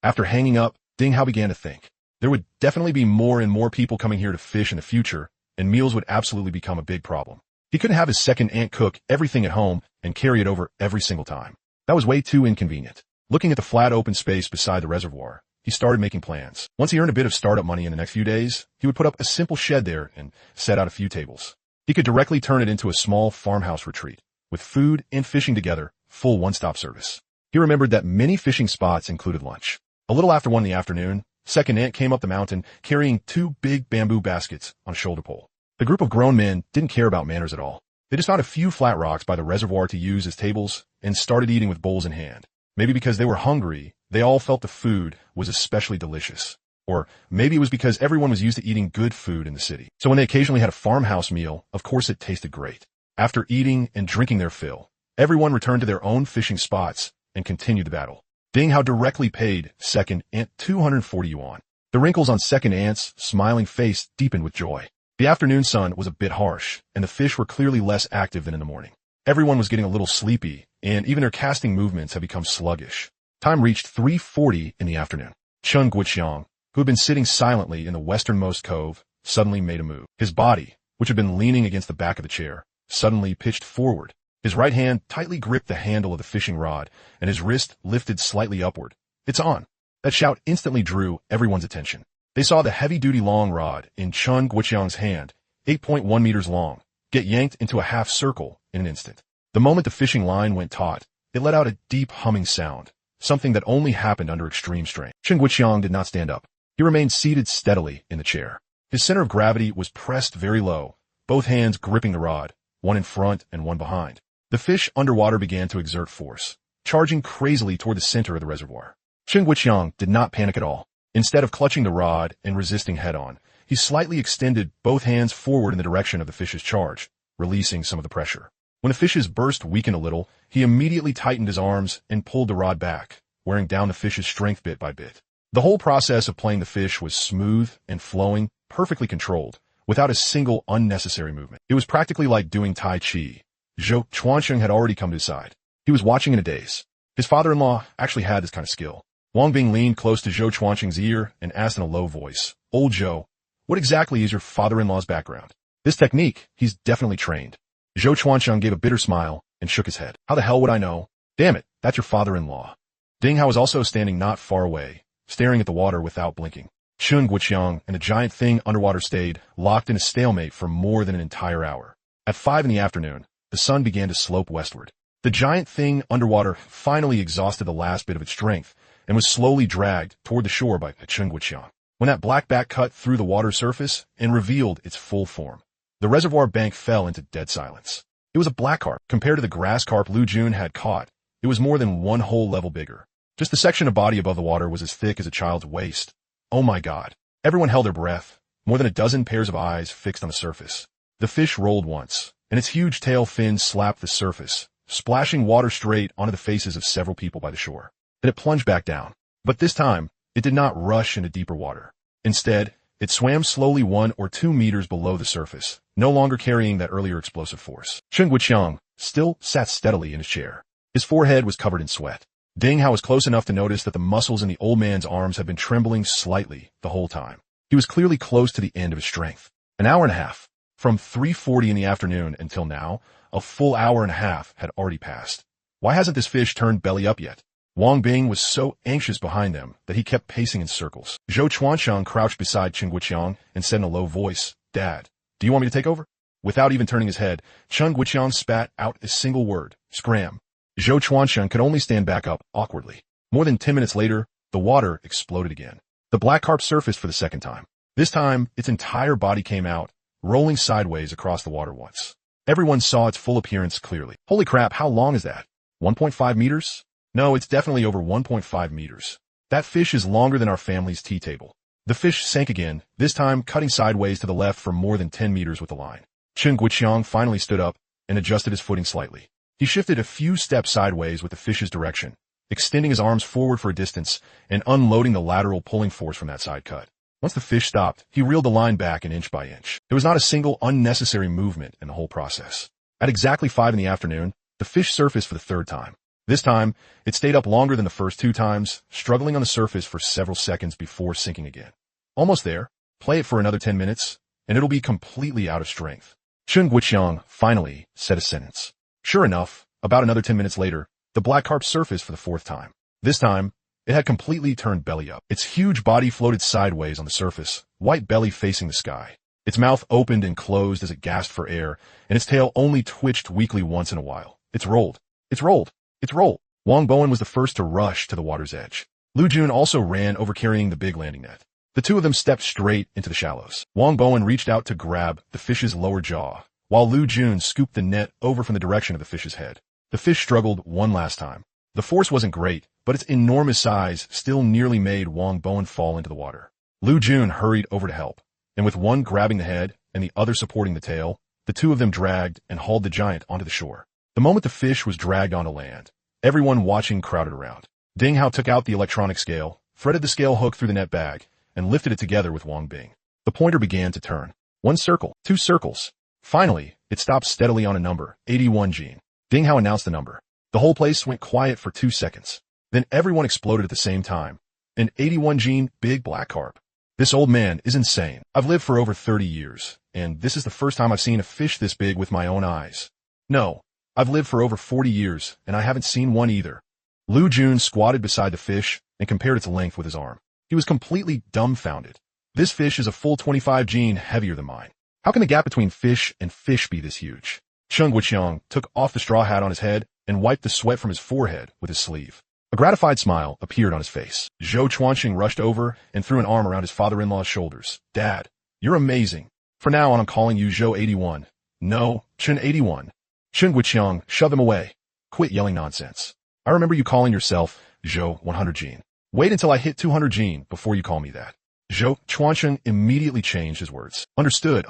After hanging up, Ding Hao began to think. There would definitely be more and more people coming here to fish in the future, and meals would absolutely become a big problem. He couldn't have his second aunt cook everything at home and carry it over every single time. That was way too inconvenient. Looking at the flat open space beside the reservoir, he started making plans. Once he earned a bit of startup money in the next few days, he would put up a simple shed there and set out a few tables. He could directly turn it into a small farmhouse retreat, with food and fishing together, full one-stop service. He remembered that many fishing spots included lunch. A little after 1 in the afternoon, second aunt came up the mountain carrying 2 big bamboo baskets on a shoulder pole. The group of grown men didn't care about manners at all. They just found a few flat rocks by the reservoir to use as tables and started eating with bowls in hand. Maybe because they were hungry, they all felt the food was especially delicious. Or maybe it was because everyone was used to eating good food in the city. So when they occasionally had a farmhouse meal, of course it tasted great. After eating and drinking their fill, everyone returned to their own fishing spots and continued the battle. Ding Hao directly paid second aunt 240 yuan. The wrinkles on second aunt's smiling face deepened with joy. The afternoon sun was a bit harsh, and the fish were clearly less active than in the morning. Everyone was getting a little sleepy, and even their casting movements had become sluggish. Time reached 3:40 in the afternoon. Chun Guiqiang, who had been sitting silently in the westernmost cove, suddenly made a move. His body, which had been leaning against the back of the chair, suddenly pitched forward. His right hand tightly gripped the handle of the fishing rod, and his wrist lifted slightly upward. "It's on!" That shout instantly drew everyone's attention. They saw the heavy-duty long rod in Chun Guiqiang's hand, 8.1 meters long, get yanked into a half circle in an instant. The moment the fishing line went taut, it let out a deep humming sound, something that only happened under extreme strain. Chun Guiqiang did not stand up. He remained seated steadily in the chair. His center of gravity was pressed very low, both hands gripping the rod, one in front and one behind. The fish underwater began to exert force, charging crazily toward the center of the reservoir. Chun Guiqiang did not panic at all. Instead of clutching the rod and resisting head-on, he slightly extended both hands forward in the direction of the fish's charge, releasing some of the pressure. When the fish's burst weakened a little, he immediately tightened his arms and pulled the rod back, wearing down the fish's strength bit by bit. The whole process of playing the fish was smooth and flowing, perfectly controlled, without a single unnecessary movement. It was practically like doing Tai Chi. Zhou Chuansheng had already come to his side. He was watching in a daze. His father-in-law actually had this kind of skill. Wang Bing leaned close to Zhou Chuansheng's ear and asked in a low voice, "Old Zhou, what exactly is your father-in-law's background?" "This technique, he's definitely trained." Zhou Chuansheng gave a bitter smile and shook his head. "How the hell would I know?" "Damn it, that's your father-in-law." Ding Hao was also standing not far away, staring at the water without blinking. Chun Guiqiang and the giant thing underwater stayed locked in a stalemate for more than an entire hour. At 5 in the afternoon, the sun began to slope westward. The giant thing underwater finally exhausted the last bit of its strength and was slowly dragged toward the shore by Chun Guiqiang. When that black back cut through the water surface and revealed its full form, the reservoir bank fell into dead silence. It was a black carp. Compared to the grass carp Lu Jun had caught, it was more than one whole level bigger. Just the section of body above the water was as thick as a child's waist. Oh my God. Everyone held their breath, more than a dozen pairs of eyes fixed on the surface. The fish rolled once, and its huge tail fins slapped the surface, splashing water straight onto the faces of several people by the shore. Then it plunged back down. But this time, it did not rush into deeper water. Instead, it swam slowly 1 or 2 meters below the surface, no longer carrying that earlier explosive force. Chun Guiqiang still sat steadily in his chair. His forehead was covered in sweat. Ding Hao was close enough to notice that the muscles in the old man's arms had been trembling slightly the whole time. He was clearly close to the end of his strength. An hour and a half. From 3:40 in the afternoon until now, a full hour and a half had already passed. Why hasn't this fish turned belly up yet? Wang Bing was so anxious behind them that he kept pacing in circles. Zhou Chuansheng crouched beside Chun Guiqiang and said in a low voice, "Dad, do you want me to take over?" Without even turning his head, Chun Guiqiang spat out a single word, "Scram." Zhou Chuansheng could only stand back up awkwardly. More than 10 minutes later, the water exploded again. The black carp surfaced for the second time. This time, its entire body came out, rolling sideways across the water once. Everyone saw its full appearance clearly. Holy crap, how long is that? 1.5 meters? No, it's definitely over 1.5 meters. That fish is longer than our family's tea table. The fish sank again, this time cutting sideways to the left for more than 10 meters with the line. Chun Guiqiang finally stood up and adjusted his footing slightly. He shifted a few steps sideways with the fish's direction, extending his arms forward for a distance and unloading the lateral pulling force from that side cut. Once the fish stopped, he reeled the line back an inch by inch. There was not a single unnecessary movement in the whole process. At exactly 5 in the afternoon, the fish surfaced for the third time. This time, it stayed up longer than the first 2 times, struggling on the surface for several seconds before sinking again. Almost there. Play it for another 10 minutes, and it'll be completely out of strength. Chun Guiqiang finally said a sentence. Sure enough, about another 10 minutes later, the black carp surfaced for the 4th time. This time, it had completely turned belly up. Its huge body floated sideways on the surface, white belly facing the sky. Its mouth opened and closed as it gasped for air, and its tail only twitched weakly once in a while. It's rolled. It's rolled. It's rolled. Wang Bowen was the first to rush to the water's edge. Lu Jun also ran over carrying the big landing net. The two of them stepped straight into the shallows. Wang Bowen reached out to grab the fish's lower jaw, while Lu Jun scooped the net over from the direction of the fish's head. The fish struggled one last time. The force wasn't great, but its enormous size still nearly made Wang Bowen fall into the water. Lu Jun hurried over to help, and with one grabbing the head and the other supporting the tail, the two of them dragged and hauled the giant onto the shore. The moment the fish was dragged onto land, everyone watching crowded around. Ding Hao took out the electronic scale, threaded the scale hook through the net bag, and lifted it together with Wang Bing. The pointer began to turn. One circle, two circles. Finally, it stopped steadily on a number, 81 Gene. Ding Hao announced the number. The whole place went quiet for 2 seconds. Then everyone exploded at the same time. An 81 Gene big black carp. This old man is insane. I've lived for over 30 years, and this is the first time I've seen a fish this big with my own eyes. No, I've lived for over 40 years, and I haven't seen one either. Lu Jun squatted beside the fish and compared its length with his arm. He was completely dumbfounded. This fish is a full 25 Gene heavier than mine. How can the gap between fish and fish be this huge? Cheng Guoqiang took off the straw hat on his head and wiped the sweat from his forehead with his sleeve. A gratified smile appeared on his face. Zhou Chuanqing rushed over and threw an arm around his father-in-law's shoulders. Dad, you're amazing. For now on, I'm calling you Zhou 81. No, Chen 81. Cheng Guoqiang, shove him away. Quit yelling nonsense. I remember you calling yourself Zhou 100 Gene. Wait until I hit 200 Gene before you call me that. Zhou Chuanqing immediately changed his words. Understood.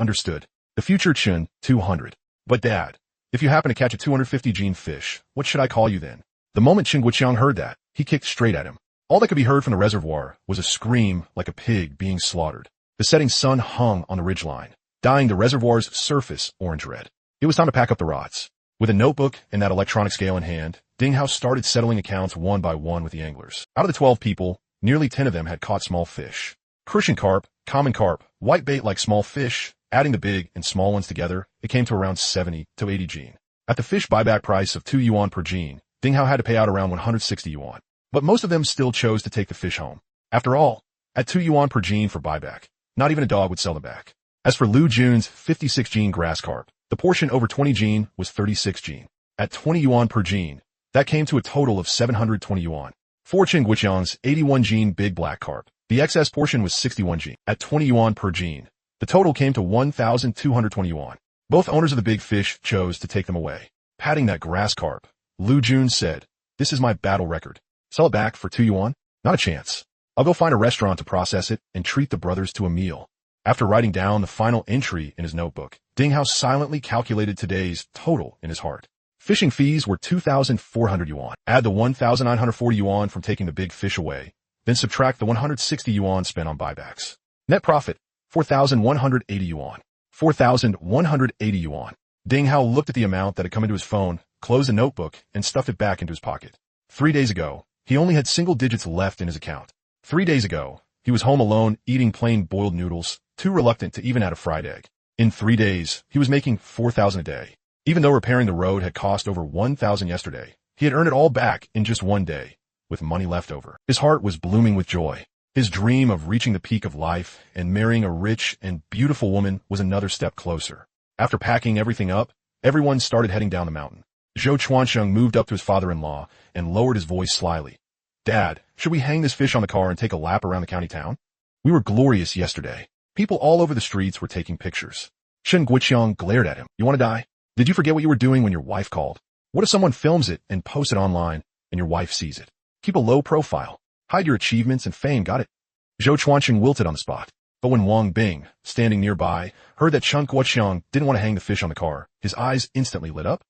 The future Chen 200. But Dad, if you happen to catch a 250 Gene fish, what should I call you then? The moment Cheng Guoqiang heard that, he kicked straight at him. All that could be heard from the reservoir was a scream like a pig being slaughtered. The setting sun hung on the ridgeline, dyeing the reservoir's surface orange red. It was time to pack up the rods. With a notebook and that electronic scale in hand, Ding Hao started settling accounts one by one with the anglers. Out of the 12 people, nearly 10 of them had caught small fish. Crucian carp, common carp, white bait like small fish, adding the big and small ones together, it came to around 70 to 80 Gene. At the fish buyback price of 2 yuan per Gene, Ding Hao had to pay out around 160 yuan. But most of them still chose to take the fish home. After all, at 2 yuan per Gene for buyback, not even a dog would sell them back. As for Lu Jun's 56 Gene grass carp, the portion over 20 Gene was 36 Gene. At 20 yuan per Gene, that came to a total of 720 yuan. For Cheng Guoqiang's 81 Gene big black carp, the excess portion was 61 Gene. At 20 yuan per Gene, the total came to 1,220 yuan. Both owners of the big fish chose to take them away. Patting that grass carp, Lu Jun said, "This is my battle record. Sell it back for 2 yuan? Not a chance. I'll go find a restaurant to process it and treat the brothers to a meal." After writing down the final entry in his notebook, Ding Hao silently calculated today's total in his heart. Fishing fees were 2,400 yuan. Add the 1,940 yuan from taking the big fish away, then subtract the 160 yuan spent on buybacks. Net profit, 4,180 yuan. 4,180 yuan. Ding Hao looked at the amount that had come into his phone, closed the notebook, and stuffed it back into his pocket. 3 days ago, he only had single digits left in his account. 3 days ago, he was home alone eating plain boiled noodles, too reluctant to even add a fried egg. In 3 days, he was making 4,000 a day. Even though repairing the road had cost over 1,000 yesterday, he had earned it all back in just 1 day, with money left over. His heart was blooming with joy. His dream of reaching the peak of life and marrying a rich and beautiful woman was another step closer. After packing everything up, everyone started heading down the mountain. Zhou Chuansheng moved up to his father-in-law and lowered his voice slyly. "Dad, should we hang this fish on the car and take a lap around the county town? We were glorious yesterday. People all over the streets were taking pictures." Shen Guoqiang glared at him. "You want to die? Did you forget what you were doing when your wife called? What if someone films it and posts it online and your wife sees it? Keep a low profile. Hide your achievements and fame, got it?" Zhou Chuansheng wilted on the spot. But when Wang Bing, standing nearby, heard that Chen Guoqiang didn't want to hang the fish on the car, his eyes instantly lit up.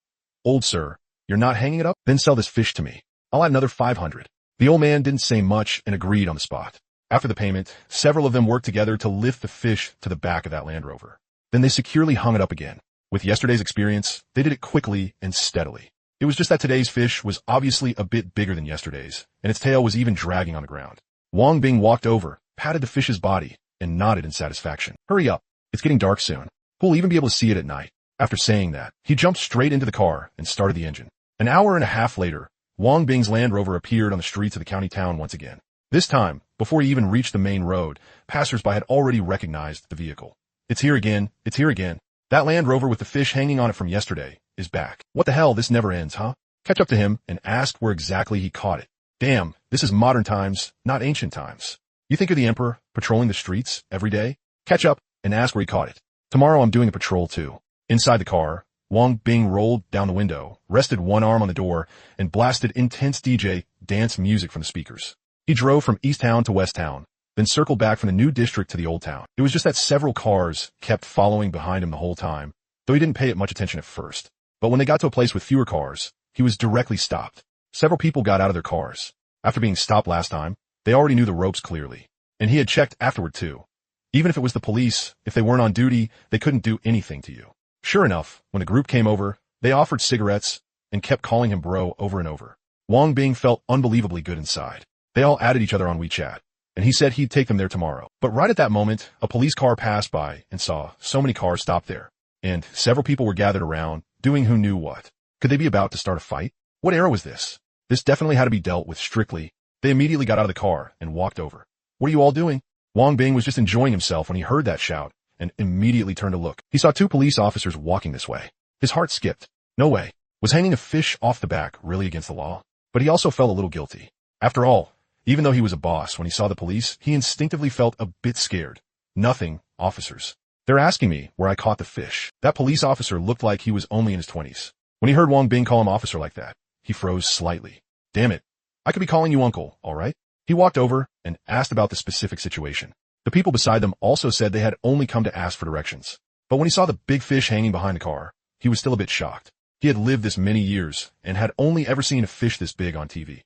"Old sir, you're not hanging it up? Then sell this fish to me. I'll add another 500. The old man didn't say much and agreed on the spot. After the payment, several of them worked together to lift the fish to the back of that Land Rover. Then they securely hung it up again. With yesterday's experience, they did it quickly and steadily. It was just that today's fish was obviously a bit bigger than yesterday's, and its tail was even dragging on the ground. Wang Bing walked over, patted the fish's body, and nodded in satisfaction. "Hurry up. It's getting dark soon. We'll even be able to see it at night." After saying that, he jumped straight into the car and started the engine. An hour and a half later, Wang Bing's Land Rover appeared on the streets of the county town once again. This time, before he even reached the main road, passersby had already recognized the vehicle. "It's here again. It's here again. That Land Rover with the fish hanging on it from yesterday is back. What the hell, this never ends, huh?" Catch up to him and ask where exactly he caught it. "Damn, this is modern times, not ancient times. You think you're the emperor, patrolling the streets every day? Catch up and ask where he caught it. Tomorrow I'm doing a patrol too." Inside the car, Wang Bing rolled down the window, rested one arm on the door, and blasted intense DJ dance music from the speakers. He drove from East Town to West Town, then circled back from the new district to the Old Town. It was just that several cars kept following behind him the whole time, though he didn't pay it much attention at first. But when they got to a place with fewer cars, he was directly stopped. Several people got out of their cars. After being stopped last time, they already knew the ropes clearly, and he had checked afterward too. Even if it was the police, if they weren't on duty, they couldn't do anything to you. Sure enough, when the group came over, they offered cigarettes and kept calling him bro over and over. Wang Bing felt unbelievably good inside. They all added each other on WeChat, and he said he'd take them there tomorrow. But right at that moment, a police car passed by and saw so many cars stopped there, and several people were gathered around, doing who knew what. Could they be about to start a fight? What era was this? This definitely had to be dealt with strictly. They immediately got out of the car and walked over. What are you all doing? Wang Bing was just enjoying himself when he heard that shout and immediately turned to look. He saw 2 police officers walking this way. His heart skipped. No way. Was hanging a fish off the back really against the law? But he also felt a little guilty. After all, even though he was a boss, when he saw the police, he instinctively felt a bit scared. Nothing, officers. They're asking me where I caught the fish. That police officer looked like he was only in his 20s. When he heard Wang Bing call him officer like that, he froze slightly. Damn it. I could be calling you uncle, all right? He walked over and asked about the specific situation. The people beside them also said they had only come to ask for directions. But when he saw the big fish hanging behind the car, he was still a bit shocked. He had lived this many years and had only ever seen a fish this big on TV.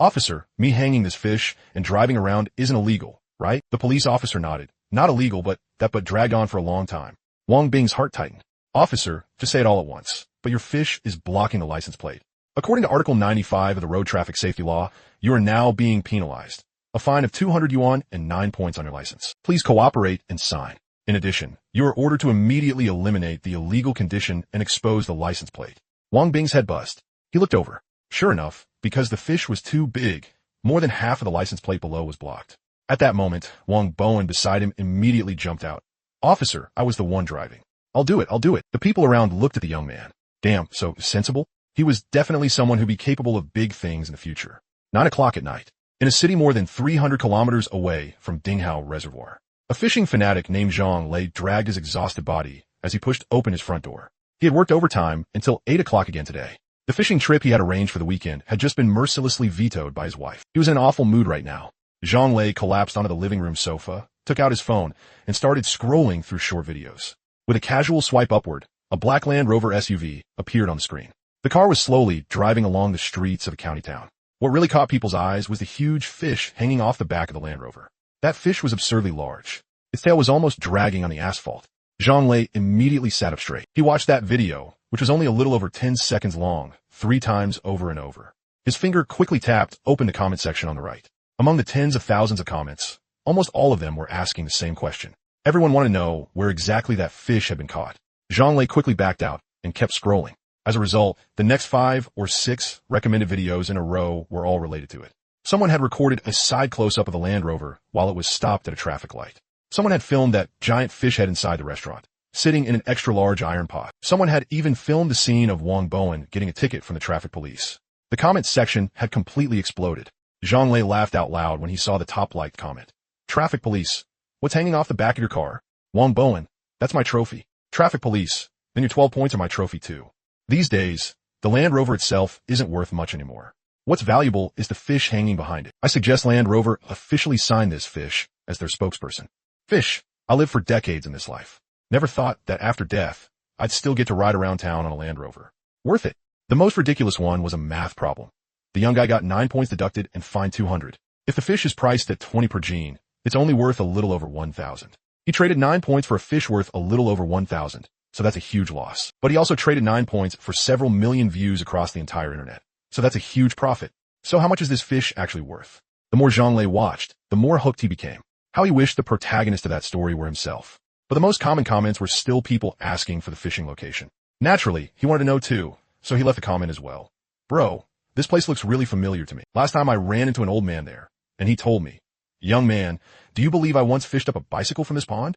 Officer, me hanging this fish and driving around isn't illegal, right? The police officer nodded. Not illegal, but dragged on for a long time. Wang Bing's heart tightened. Officer, just say it all at once. But your fish is blocking the license plate. According to Article 95 of the Road Traffic Safety Law, you are now being penalized. A fine of 200 yuan and 9 points on your license. Please cooperate and sign. In addition, you are ordered to immediately eliminate the illegal condition and expose the license plate. Wang Bing's head buzzed. He looked over. Sure enough, because the fish was too big, more than half of the license plate below was blocked. At that moment, Wang Bowen beside him immediately jumped out. Officer, I was the one driving. I'll do it. The people around looked at the young man. Damn, so sensible? He was definitely someone who'd be capable of big things in the future. 9 o'clock at night. In a city more than 300 kilometers away from Dinghao Reservoir, a fishing fanatic named Zhang Lei dragged his exhausted body as he pushed open his front door. He had worked overtime until 8 o'clock again today. The fishing trip he had arranged for the weekend had just been mercilessly vetoed by his wife. He was in an awful mood right now. Zhang Lei collapsed onto the living room sofa, took out his phone, and started scrolling through short videos. With a casual swipe upward, a black Land Rover SUV appeared on the screen. The car was slowly driving along the streets of a county town. What really caught people's eyes was the huge fish hanging off the back of the Land Rover. That fish was absurdly large. Its tail was almost dragging on the asphalt. Zhang Lei immediately sat up straight. He watched that video, which was only a little over 10 seconds long, 3 times over and over. His finger quickly tapped open the comment section on the right. Among the tens of thousands of comments, almost all of them were asking the same question. Everyone wanted to know where exactly that fish had been caught. Zhang Lei quickly backed out and kept scrolling. As a result, the next 5 or 6 recommended videos in a row were all related to it. Someone had recorded a side close-up of the Land Rover while it was stopped at a traffic light. Someone had filmed that giant fish head inside the restaurant, sitting in an extra-large iron pot. Someone had even filmed the scene of Wang Bowen getting a ticket from the traffic police. The comment section had completely exploded. Zhang Lei laughed out loud when he saw the top-liked comment. Traffic police, what's hanging off the back of your car? Wang Bowen, that's my trophy. Traffic police, then your 12 points are my trophy too. These days, the Land Rover itself isn't worth much anymore. What's valuable is the fish hanging behind it. I suggest Land Rover officially sign this fish as their spokesperson. Fish, I lived for decades in this life. Never thought that after death, I'd still get to ride around town on a Land Rover. Worth it. The most ridiculous one was a math problem. The young guy got 9 points deducted and fined 200. If the fish is priced at 20 per gene, it's only worth a little over 1,000. He traded 9 points for a fish worth a little over 1,000. So that's a huge loss. But he also traded 9 points for several million views across the entire internet. So that's a huge profit. So how much is this fish actually worth? The more Zhang Lei watched, the more hooked he became. How he wished the protagonist of that story were himself. But the most common comments were still people asking for the fishing location. Naturally, he wanted to know too, so he left a comment as well. Bro, this place looks really familiar to me. Last time I ran into an old man there, and he told me, young man, do you believe I once fished up a bicycle from this pond?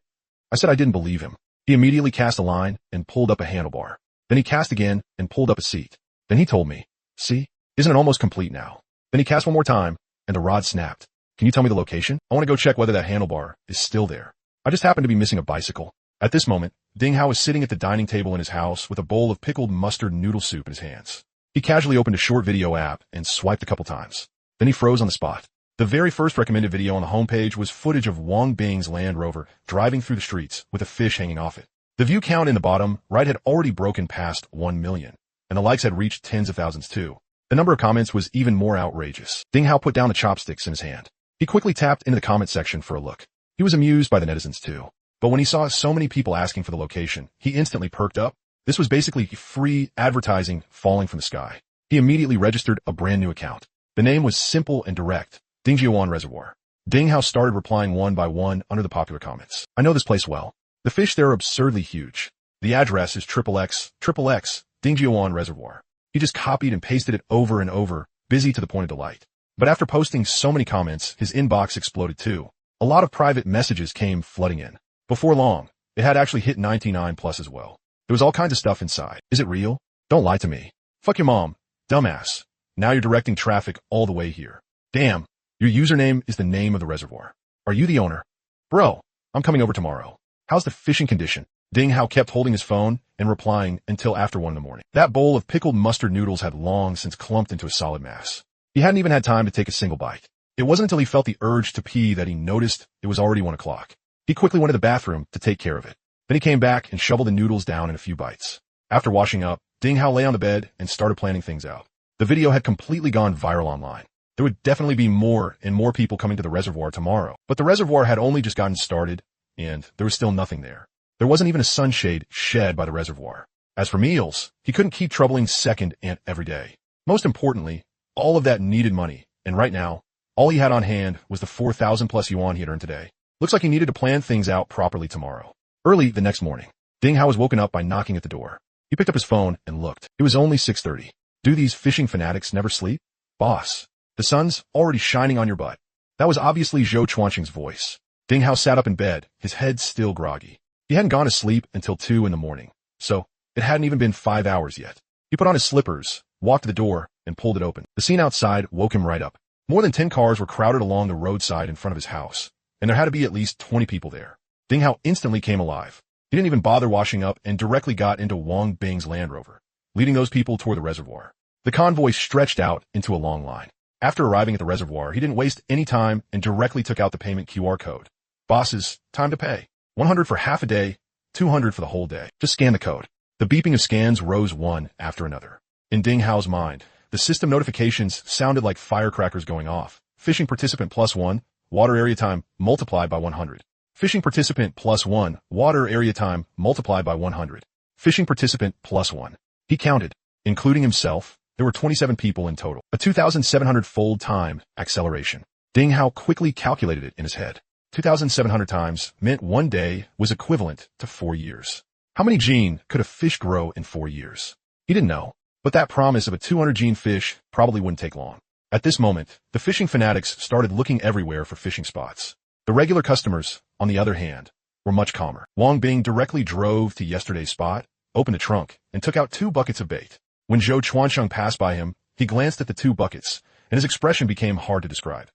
I said I didn't believe him. He immediately cast a line and pulled up a handlebar. Then he cast again and pulled up a seat. Then he told me, see, isn't it almost complete now? Then he cast one more time and the rod snapped. Can you tell me the location? I want to go check whether that handlebar is still there. I just happen to be missing a bicycle. At this moment, Ding Hao was sitting at the dining table in his house with a bowl of pickled mustard noodle soup in his hands. He casually opened a short video app and swiped a couple times. Then he froze on the spot. The very first recommended video on the homepage was footage of Wang Bing's Land Rover driving through the streets with a fish hanging off it. The view count in the bottom right had already broken past 1 million, and the likes had reached tens of thousands too. The number of comments was even more outrageous. Ding Hao put down the chopsticks in his hand. He quickly tapped into the comment section for a look. He was amused by the netizens too. But when he saw so many people asking for the location, he instantly perked up. This was basically free advertising falling from the sky. He immediately registered a brand new account. The name was simple and direct, Dingjiawan Reservoir. Ding Hao started replying one by one under the popular comments. I know this place well. The fish there are absurdly huge. The address is XXX Dingjiawan Reservoir. He just copied and pasted it over and over, busy to the point of delight. But after posting so many comments, his inbox exploded too. A lot of private messages came flooding in. Before long, it had actually hit 99 plus as well. There was all kinds of stuff inside. Is it real? Don't lie to me. Fuck your mom. Dumbass. Now you're directing traffic all the way here. Damn. Your username is the name of the reservoir. Are you the owner? Bro, I'm coming over tomorrow. How's the fishing condition? Ding Hao kept holding his phone and replying until after 1 in the morning. That bowl of pickled mustard noodles had long since clumped into a solid mass. He hadn't even had time to take a single bite. It wasn't until he felt the urge to pee that he noticed it was already 1 o'clock. He quickly went to the bathroom to take care of it. Then he came back and shoveled the noodles down in a few bites. After washing up, Ding Hao lay on the bed and started planning things out. The video had completely gone viral online. There would definitely be more and more people coming to the reservoir tomorrow. But the reservoir had only just gotten started, and there was still nothing there. There wasn't even a sunshade shed by the reservoir. As for meals, he couldn't keep troubling second and every day. Most importantly, all of that needed money, and right now, all he had on hand was the 4,000 plus yuan he had earned today. Looks like he needed to plan things out properly tomorrow. Early the next morning, Ding Hao was woken up by knocking at the door. He picked up his phone and looked. It was only 6:30. Do these fishing fanatics never sleep? Boss, the sun's already shining on your butt. That was obviously Zhou Chuanqing's voice. Ding Hao sat up in bed, his head still groggy. He hadn't gone to sleep until 2 in the morning, so it hadn't even been 5 hours yet. He put on his slippers, walked to the door, and pulled it open. The scene outside woke him right up. More than 10 cars were crowded along the roadside in front of his house, and there had to be at least 20 people there. Ding Hao instantly came alive. He didn't even bother washing up and directly got into Wang Bing's Land Rover, leading those people toward the reservoir. The convoy stretched out into a long line. After arriving at the reservoir, he didn't waste any time and directly took out the payment QR code. Bosses, time to pay. 100 for half a day, 200 for the whole day. Just scan the code. The beeping of scans rose one after another. In Ding Hao's mind, the system notifications sounded like firecrackers going off. Fishing participant +1, water area time multiplied by 100. Fishing participant +1, water area time multiplied by 100. Fishing participant +1. He counted. Including himself, there were 27 people in total. A 2,700-fold time acceleration. Ding Hao quickly calculated it in his head. 2,700 times meant 1 day was equivalent to 4 years. How many gene could a fish grow in 4 years? He didn't know, but that promise of a 200 gene fish probably wouldn't take long. At this moment, the fishing fanatics started looking everywhere for fishing spots. The regular customers, on the other hand, were much calmer. Wang Bing directly drove to yesterday's spot, opened a trunk, and took out 2 buckets of bait. When Zhou Chuanqing passed by him, he glanced at the 2 buckets, and his expression became hard to describe.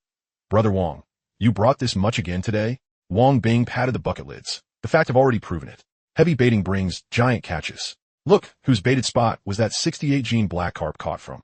Brother Wang, you brought this much again today? Wang Bing patted the bucket lids. The fact I've already proven it. Heavy baiting brings giant catches. Look, whose baited spot was that 68 gene black carp caught from?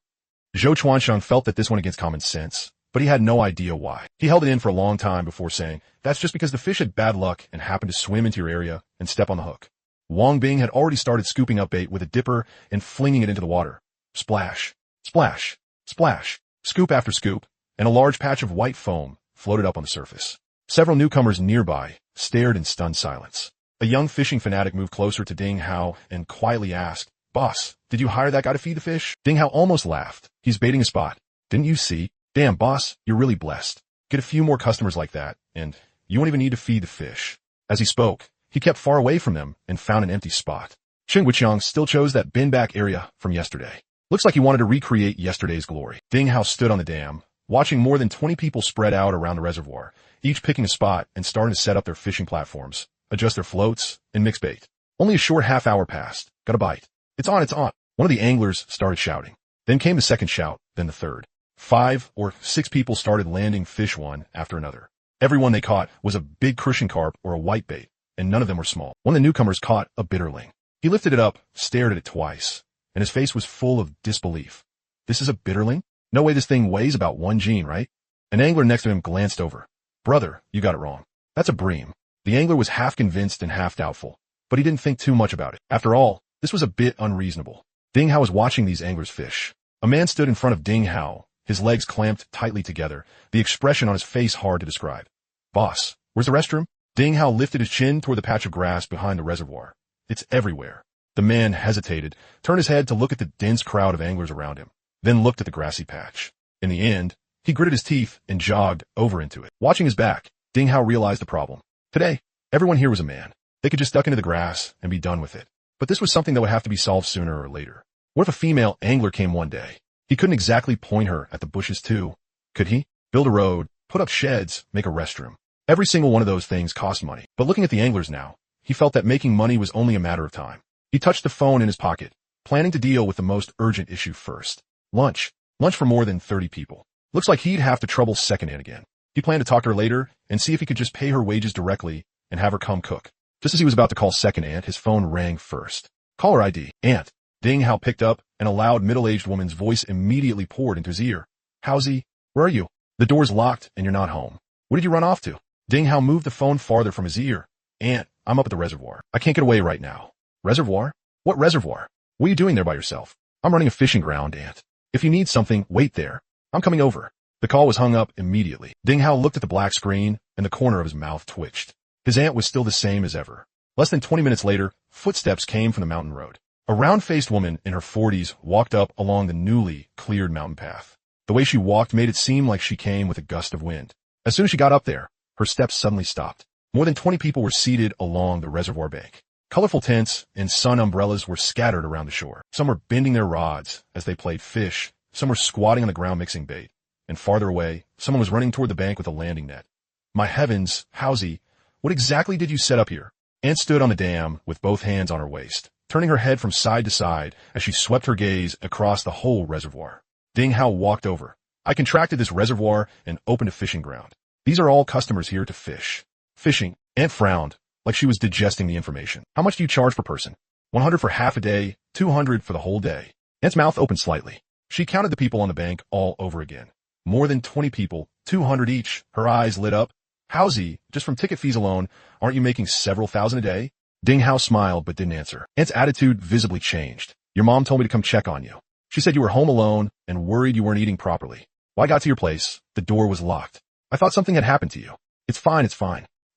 Zhou Chuanqing felt that this went against common sense, but he had no idea why. He held it in for a long time before saying, that's just because the fish had bad luck and happened to swim into your area and step on the hook. Wang Bing had already started scooping up bait with a dipper and flinging it into the water. Splash, splash, splash, scoop after scoop, and a large patch of white foam floated up on the surface. Several newcomers nearby stared in stunned silence. A young fishing fanatic moved closer to Ding Hao and quietly asked, Boss, did you hire that guy to feed the fish? Ding Hao almost laughed. He's baiting a spot. Didn't you see? Damn, boss, you're really blessed. Get a few more customers like that, and you won't even need to feed the fish. As he spoke, he kept far away from them and found an empty spot. Xing Wuqiang still chose that bin-back area from yesterday. Looks like he wanted to recreate yesterday's glory. Ding Hao stood on the dam, watching more than 20 people spread out around the reservoir, each picking a spot and starting to set up their fishing platforms, adjust their floats, and mix bait. Only a short half hour passed. Got a bite. It's on, it's on. One of the anglers started shouting. Then came the second shout, then the third. 5 or 6 people started landing fish one after another. Everyone they caught was a big crucian carp or a whitebait, and none of them were small. One of the newcomers caught a bitterling. He lifted it up, stared at it twice, and his face was full of disbelief. This is a bitterling? No way this thing weighs about 1 gene, right? An angler next to him glanced over. Brother, you got it wrong. That's a bream. The angler was half convinced and half doubtful, but he didn't think too much about it. After all, this was a bit unreasonable. Ding Hao was watching these anglers fish. A man stood in front of Ding Hao, his legs clamped tightly together, the expression on his face hard to describe. Boss, Where's the restroom? Ding Hao lifted his chin toward the patch of grass behind the reservoir. It's everywhere. The man hesitated, turned his head to look at the dense crowd of anglers around him, then looked at the grassy patch. In the end, he gritted his teeth and jogged over into it. Watching his back, Ding Hao realized the problem. Today, everyone here was a man. They could just duck into the grass and be done with it. But this was something that would have to be solved sooner or later. What if a female angler came one day? He couldn't exactly point her at the bushes too. Could he? Build a road, put up sheds, make a restroom. Every single one of those things cost money. But looking at the anglers now, he felt that making money was only a matter of time. He touched the phone in his pocket, planning to deal with the most urgent issue first. Lunch. Lunch for more than 30 people. Looks like he'd have to trouble Second Aunt again. He planned to talk to her later and see if he could just pay her wages directly and have her come cook. Just as he was about to call Second Aunt, his phone rang first. Caller ID. Aunt. Ding Hao picked up, and a loud middle-aged woman's voice immediately poured into his ear. Howsy? Where are you? The door's locked and you're not home. What did you run off to? Ding Hao moved the phone farther from his ear. Aunt, I'm up at the reservoir. I can't get away right now. Reservoir? What reservoir? What are you doing there by yourself? I'm running a fishing ground, Aunt. If you need something, wait there. I'm coming over. The call was hung up immediately. Ding Hao looked at the black screen, and the corner of his mouth twitched. His aunt was still the same as ever. Less than 20 minutes later, footsteps came from the mountain road. A round-faced woman in her 40s walked up along the newly cleared mountain path. The way she walked made it seem like she came with a gust of wind. As soon as she got up there, her steps suddenly stopped. More than 20 people were seated along the reservoir bank. Colorful tents and sun umbrellas were scattered around the shore. Some were bending their rods as they played fish. Some were squatting on the ground mixing bait. And farther away, someone was running toward the bank with a landing net. My heavens, Howsy, what exactly did you set up here? Aunt stood on the dam with both hands on her waist, turning her head from side to side as she swept her gaze across the whole reservoir. Ding Hao walked over. I contracted this reservoir and opened a fishing ground. These are all customers here to fish. Fishing. Aunt frowned, like she was digesting the information. How much do you charge per person? 100 for half a day, 200 for the whole day. Aunt's mouth opened slightly. She counted the people on the bank all over again. More than 20 people, 200 each. Her eyes lit up. Howsy, just from ticket fees alone, aren't you making several thousand a day? Ding Hao smiled but didn't answer. Aunt's attitude visibly changed. Your mom told me to come check on you. She said you were home alone and worried you weren't eating properly. When I got to your place, the door was locked. I thought something had happened to you. It's fine.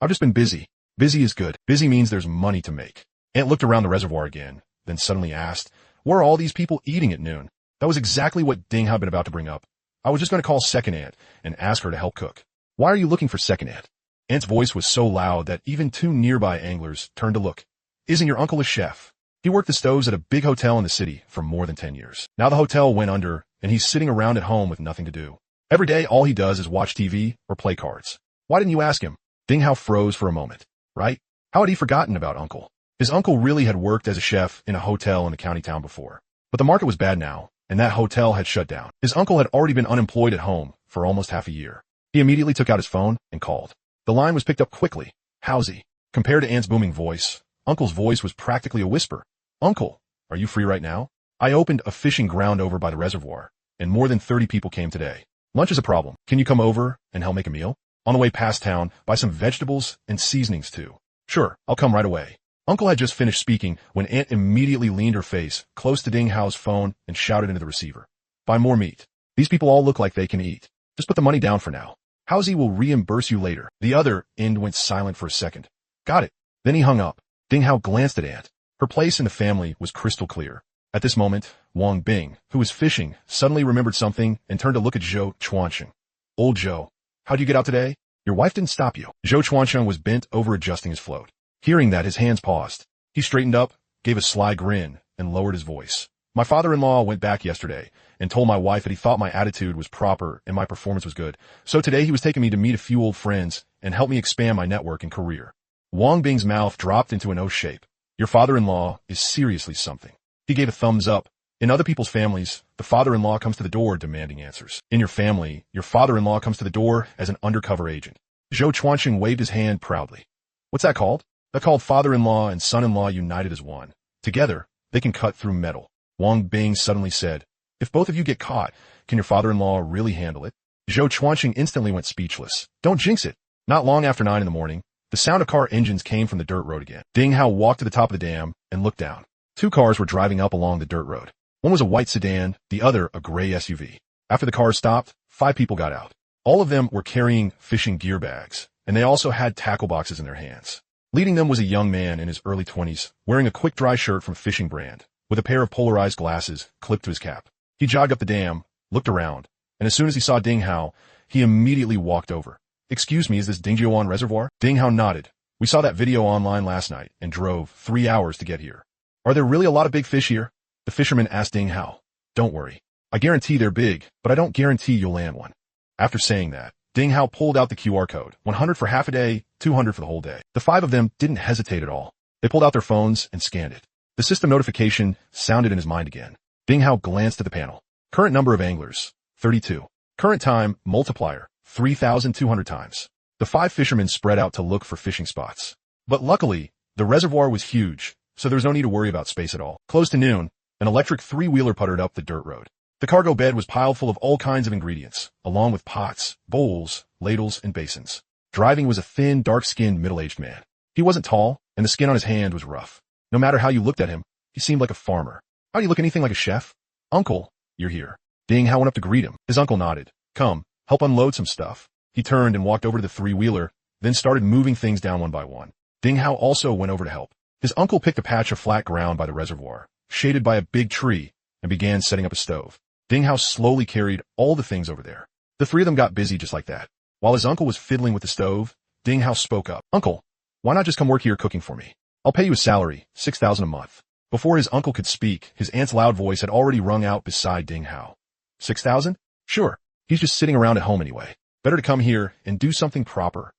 I've just been busy. Busy is good. Busy means there's money to make. Aunt looked around the reservoir again, then suddenly asked, where are all these people eating at noon? That was exactly what Ding had been about to bring up. I was just going to call Second Aunt and ask her to help cook. Why are you looking for Second Aunt? Aunt's voice was so loud that even two nearby anglers turned to look. Isn't your uncle a chef? He worked the stoves at a big hotel in the city for more than 10 years. Now the hotel went under, and he's sitting around at home with nothing to do. Every day, all he does is watch TV or play cards. Why didn't you ask him? Ding Hao froze for a moment. Right? How had he forgotten about Uncle? His uncle really had worked as a chef in a hotel in the county town before. But the market was bad now, and that hotel had shut down. His uncle had already been unemployed at home for almost half a year. He immediately took out his phone and called. The line was picked up quickly. Howsy. Compared to Aunt's booming voice, Uncle's voice was practically a whisper. Uncle, are you free right now? I opened a fishing ground over by the reservoir, and more than 30 people came today. Lunch is a problem. Can you come over and help make a meal? On the way past town, buy some vegetables and seasonings too. Sure, I'll come right away. Uncle had just finished speaking when Aunt immediately leaned her face close to Ding Hao's phone and shouted into the receiver. Buy more meat. These people all look like they can eat. Just put the money down for now. Howsy will reimburse you later. The other end went silent for a second. Got it. Then he hung up. Ding Hao glanced at Aunt. Her place in the family was crystal clear. At this moment, Wang Bing, who was fishing, suddenly remembered something and turned to look at Zhou Chuancheng. Old Zhou, how'd you get out today? Your wife didn't stop you. Zhou Chuancheng was bent over adjusting his float. Hearing that, his hands paused. He straightened up, gave a sly grin, and lowered his voice. My father-in-law went back yesterday and told my wife that he thought my attitude was proper and my performance was good. So today he was taking me to meet a few old friends and help me expand my network and career. Wang Bing's mouth dropped into an O shape. Your father-in-law is seriously something. He gave a thumbs up. In other people's families, the father-in-law comes to the door demanding answers. In your family, your father-in-law comes to the door as an undercover agent. Zhou Chuancheng waved his hand proudly. What's that called? That's called father-in-law and son-in-law united as one. Together, they can cut through metal. Wang Bing suddenly said, if both of you get caught, can your father-in-law really handle it? Zhou Chuancheng instantly went speechless. Don't jinx it. Not long after 9 a.m, the sound of car engines came from the dirt road again. Ding Hao walked to the top of the dam and looked down. 2 cars were driving up along the dirt road. One was a white sedan, the other a gray SUV. After the cars stopped, 5 people got out. All of them were carrying fishing gear bags. and they also had tackle boxes in their hands. Leading them was a young man in his early 20s, wearing a quick-dry shirt from a fishing brand, with a pair of polarized glasses clipped to his cap. He jogged up the dam, looked around, and as soon as he saw Ding Hao, he immediately walked over. "Excuse me, is this Dingjiuan Reservoir?" Ding Hao nodded. "We saw that video online last night and drove 3 hours to get here." "Are there really a lot of big fish here?" The fisherman asked Ding Hao. "Don't worry. I guarantee they're big, but I don't guarantee you'll land one." After saying that, Ding Hao pulled out the QR code, 100 for half a day, 200 for the whole day. The 5 of them didn't hesitate at all. They pulled out their phones and scanned it. The system notification sounded in his mind again. Ding Hao glanced at the panel. Current number of anglers, 32. Current time, multiplier, 3,200 times. The 5 fishermen spread out to look for fishing spots. But luckily, the reservoir was huge, so there was no need to worry about space at all. Close to noon, an electric 3-wheeler puttered up the dirt road. The cargo bed was piled full of all kinds of ingredients, along with pots, bowls, ladles, and basins. Driving was a thin, dark-skinned, middle-aged man. He wasn't tall, and the skin on his hand was rough. No matter how you looked at him, he seemed like a farmer. "How do you look anything like a chef?" "Uncle, you're here." Ding Hao went up to greet him. His uncle nodded. "Come, help unload some stuff." He turned and walked over to the 3-wheeler, then started moving things down one by one. Ding Hao also went over to help. His uncle picked a patch of flat ground by the reservoir, shaded by a big tree, and began setting up a stove. Ding Hao slowly carried all the things over there. The 3 of them got busy just like that. While his uncle was fiddling with the stove, Ding Hao spoke up. "Uncle, why not just come work here cooking for me? I'll pay you a salary, 6,000 a month." Before his uncle could speak, his aunt's loud voice had already rung out beside Ding Hao. 6,000? Sure. He's just sitting around at home anyway. Better to come here and do something proper.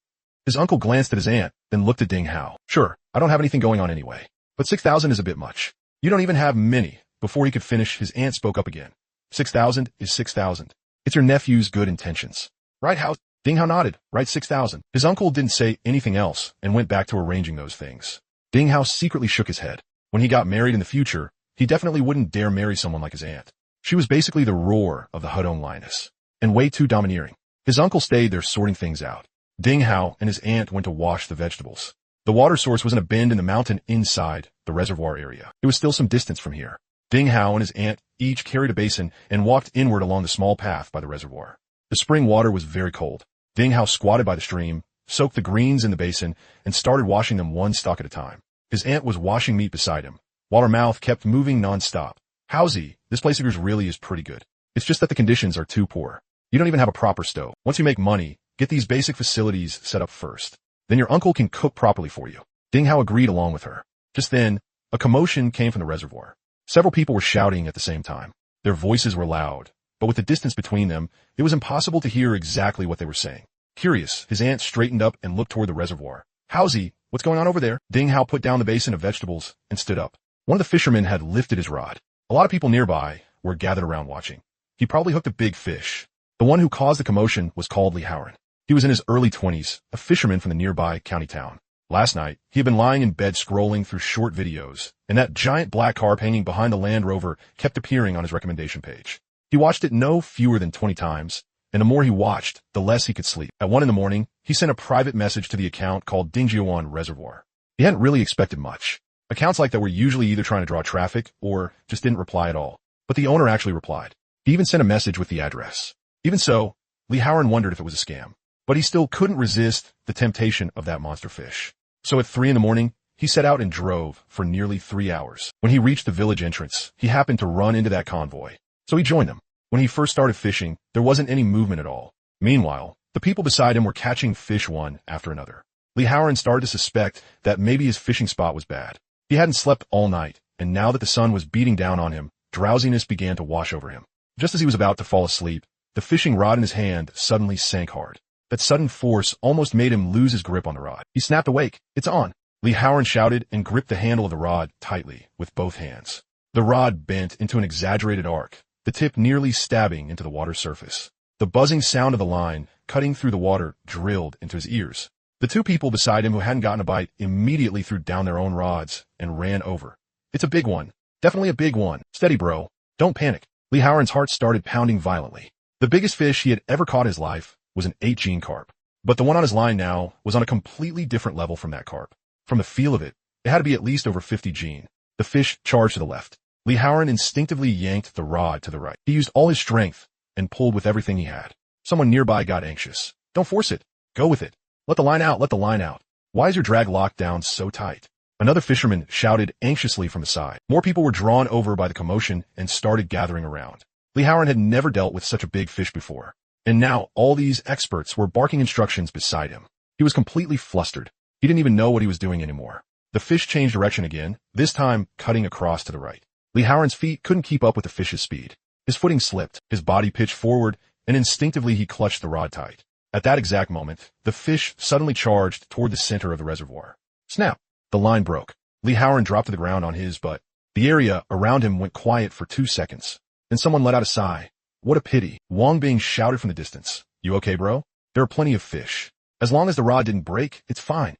His uncle glanced at his aunt, then looked at Ding Hao. "Sure, I don't have anything going on anyway. But 6,000 is a bit much. You don't even have many." Before he could finish, his aunt spoke up again. 6,000 is 6,000. It's your nephew's good intentions. "Right, Hao?" Ding Hao nodded. "Right, 6,000. His uncle didn't say anything else and went back to arranging those things. Ding Hao secretly shook his head. When he got married in the future, he definitely wouldn't dare marry someone like his aunt. She was basically the roar of the Hudong lioness, and way too domineering. His uncle stayed there sorting things out. Ding Hao and his aunt went to wash the vegetables. The water source was in a bend in the mountain inside the reservoir area. It was still some distance from here. Ding Hao and his aunt each carried a basin and walked inward along the small path by the reservoir. The spring water was very cold. Ding Hao squatted by the stream, soaked the greens in the basin, and started washing them one stalk at a time. His aunt was washing meat beside him, while her mouth kept moving non-stop. "Howsy, this place of yours really is pretty good. It's just that the conditions are too poor. You don't even have a proper stove. Once you make money, get these basic facilities set up first. Then your uncle can cook properly for you." Ding Hao agreed along with her. Just then, a commotion came from the reservoir. Several people were shouting at the same time. Their voices were loud, but with the distance between them, it was impossible to hear exactly what they were saying. Curious, his aunt straightened up and looked toward the reservoir. "Howsy, what's going on over there?" Ding Hao put down the basin of vegetables and stood up. One of the fishermen had lifted his rod. A lot of people nearby were gathered around watching. He probably hooked a big fish. The one who caused the commotion was called Li Haoren. He was in his early 20s, a fisherman from the nearby county town. Last night, he had been lying in bed scrolling through short videos, and that giant black carp hanging behind the Land Rover kept appearing on his recommendation page. He watched it no fewer than 20 times, and the more he watched, the less he could sleep. At 1 a.m, he sent a private message to the account called Dingjiuan Reservoir. He hadn't really expected much. Accounts like that were usually either trying to draw traffic or just didn't reply at all. But the owner actually replied. He even sent a message with the address. Even so, Li Haoren wondered if it was a scam. But he still couldn't resist the temptation of that monster fish. So at 3 a.m, he set out and drove for nearly 3 hours. When he reached the village entrance, he happened to run into that convoy. So he joined them. When he first started fishing, there wasn't any movement at all. Meanwhile, the people beside him were catching fish one after another. Li Haoren started to suspect that maybe his fishing spot was bad. He hadn't slept all night, and now that the sun was beating down on him, drowsiness began to wash over him. Just as he was about to fall asleep, the fishing rod in his hand suddenly sank hard. That sudden force almost made him lose his grip on the rod. He snapped awake. "It's on!" Li Haoren shouted and gripped the handle of the rod tightly with both hands. The rod bent into an exaggerated arc, the tip nearly stabbing into the water's surface. The buzzing sound of the line, cutting through the water, drilled into his ears. The 2 people beside him who hadn't gotten a bite immediately threw down their own rods and ran over. "It's a big one. Definitely a big one. Steady, bro. Don't panic." Li Haoren's heart started pounding violently. The biggest fish he had ever caught in his life was an 8-gene carp. But the one on his line now was on a completely different level from that carp. From the feel of it, it had to be at least over 50 gene. The fish charged to the left. Li Haoren instinctively yanked the rod to the right. He used all his strength and pulled with everything he had. Someone nearby got anxious. "Don't force it. Go with it." Let the line out, let the line out. Why is your drag locked down so tight? Another fisherman shouted anxiously from the side. More people were drawn over by the commotion and started gathering around. Lee Howard had never dealt with such a big fish before, and now all these experts were barking instructions beside him. He was completely flustered. He didn't even know what he was doing anymore. The fish changed direction again, this time cutting across to the right. Lee Howard's feet couldn't keep up with the fish's speed. His footing slipped, his body pitched forward, and instinctively he clutched the rod tight. At that exact moment, the fish suddenly charged toward the center of the reservoir. Snap! The line broke. Lee Howard dropped to the ground on his butt. The area around him went quiet for 2 seconds. Then someone let out a sigh. What a pity. Wang Bing shouted from the distance. You okay, bro? There are plenty of fish. As long as the rod didn't break, it's fine.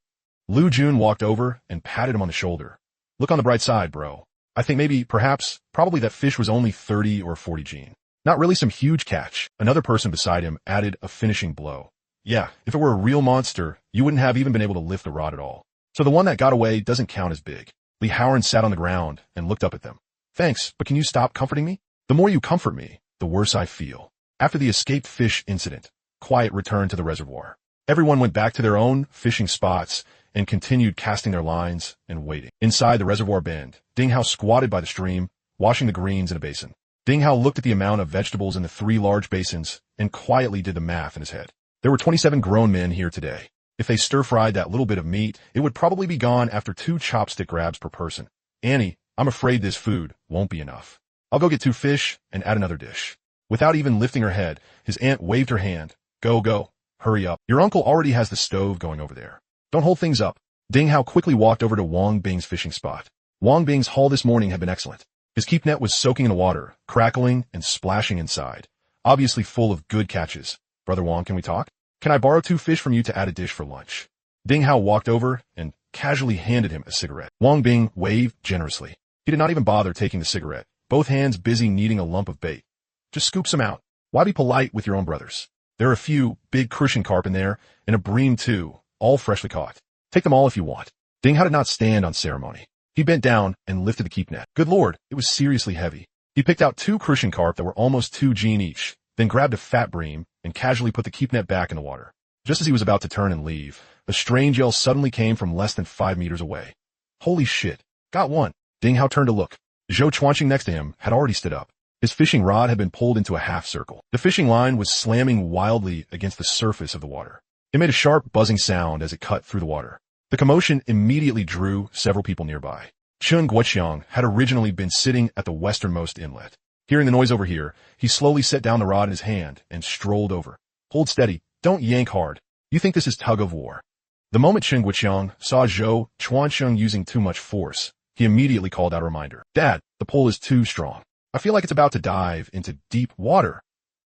Lu Jun walked over and patted him on the shoulder. Look on the bright side, bro. I think probably that fish was only 30 or 40 gene. Not really some huge catch. Another person beside him added a finishing blow. Yeah, if it were a real monster, you wouldn't have even been able to lift the rod at all. So the one that got away doesn't count as big. Lee Howard sat on the ground and looked up at them. Thanks, but can you stop comforting me? The more you comfort me, the worse I feel. After the escaped fish incident, quiet returned to the reservoir. Everyone went back to their own fishing spots and continued casting their lines and waiting. Inside the reservoir bend, Ding Hao squatted by the stream, washing the greens in a basin. Ding Hao looked at the amount of vegetables in the 3 large basins and quietly did the math in his head. There were 27 grown men here today. If they stir-fried that little bit of meat, it would probably be gone after 2 chopstick grabs per person. Annie, I'm afraid this food won't be enough. I'll go get 2 fish and add another dish. Without even lifting her head, his aunt waved her hand. Go. Hurry up. Your uncle already has the stove going over there. Don't hold things up. Ding Hao quickly walked over to Wang Bing's fishing spot. Wang Bing's haul this morning had been excellent. His keep net was soaking in the water, crackling and splashing inside. Obviously full of good catches. Brother Wang, can we talk? Can I borrow 2 fish from you to add a dish for lunch? Ding Hao walked over and casually handed him a cigarette. Wang Bing waved generously. He did not even bother taking the cigarette, both hands busy kneading a lump of bait. Just scoop some out. Why be polite with your own brothers? There are a few big crucian carp in there, and a bream too, all freshly caught. Take them all if you want. Ding Hao did not stand on ceremony. He bent down and lifted the keep net. Good lord, it was seriously heavy. He picked out 2 crucian carp that were almost 2 gene each, then grabbed a fat bream and casually put the keep net back in the water. Just as he was about to turn and leave, a strange yell suddenly came from less than 5 meters away. Holy shit. Got one. Ding Hao turned to look. Zhou Chuanqing next to him had already stood up. His fishing rod had been pulled into a half circle. The fishing line was slamming wildly against the surface of the water. It made a sharp buzzing sound as it cut through the water. The commotion immediately drew several people nearby. Chun Guoqiang had originally been sitting at the westernmost inlet. Hearing the noise over here, he slowly set down the rod in his hand and strolled over. Hold steady. Don't yank hard. You think this is tug of war. The moment Chun Guoqiang saw Zhou Chuanqing using too much force, he immediately called out a reminder. Dad, the pole is too strong. I feel like it's about to dive into deep water.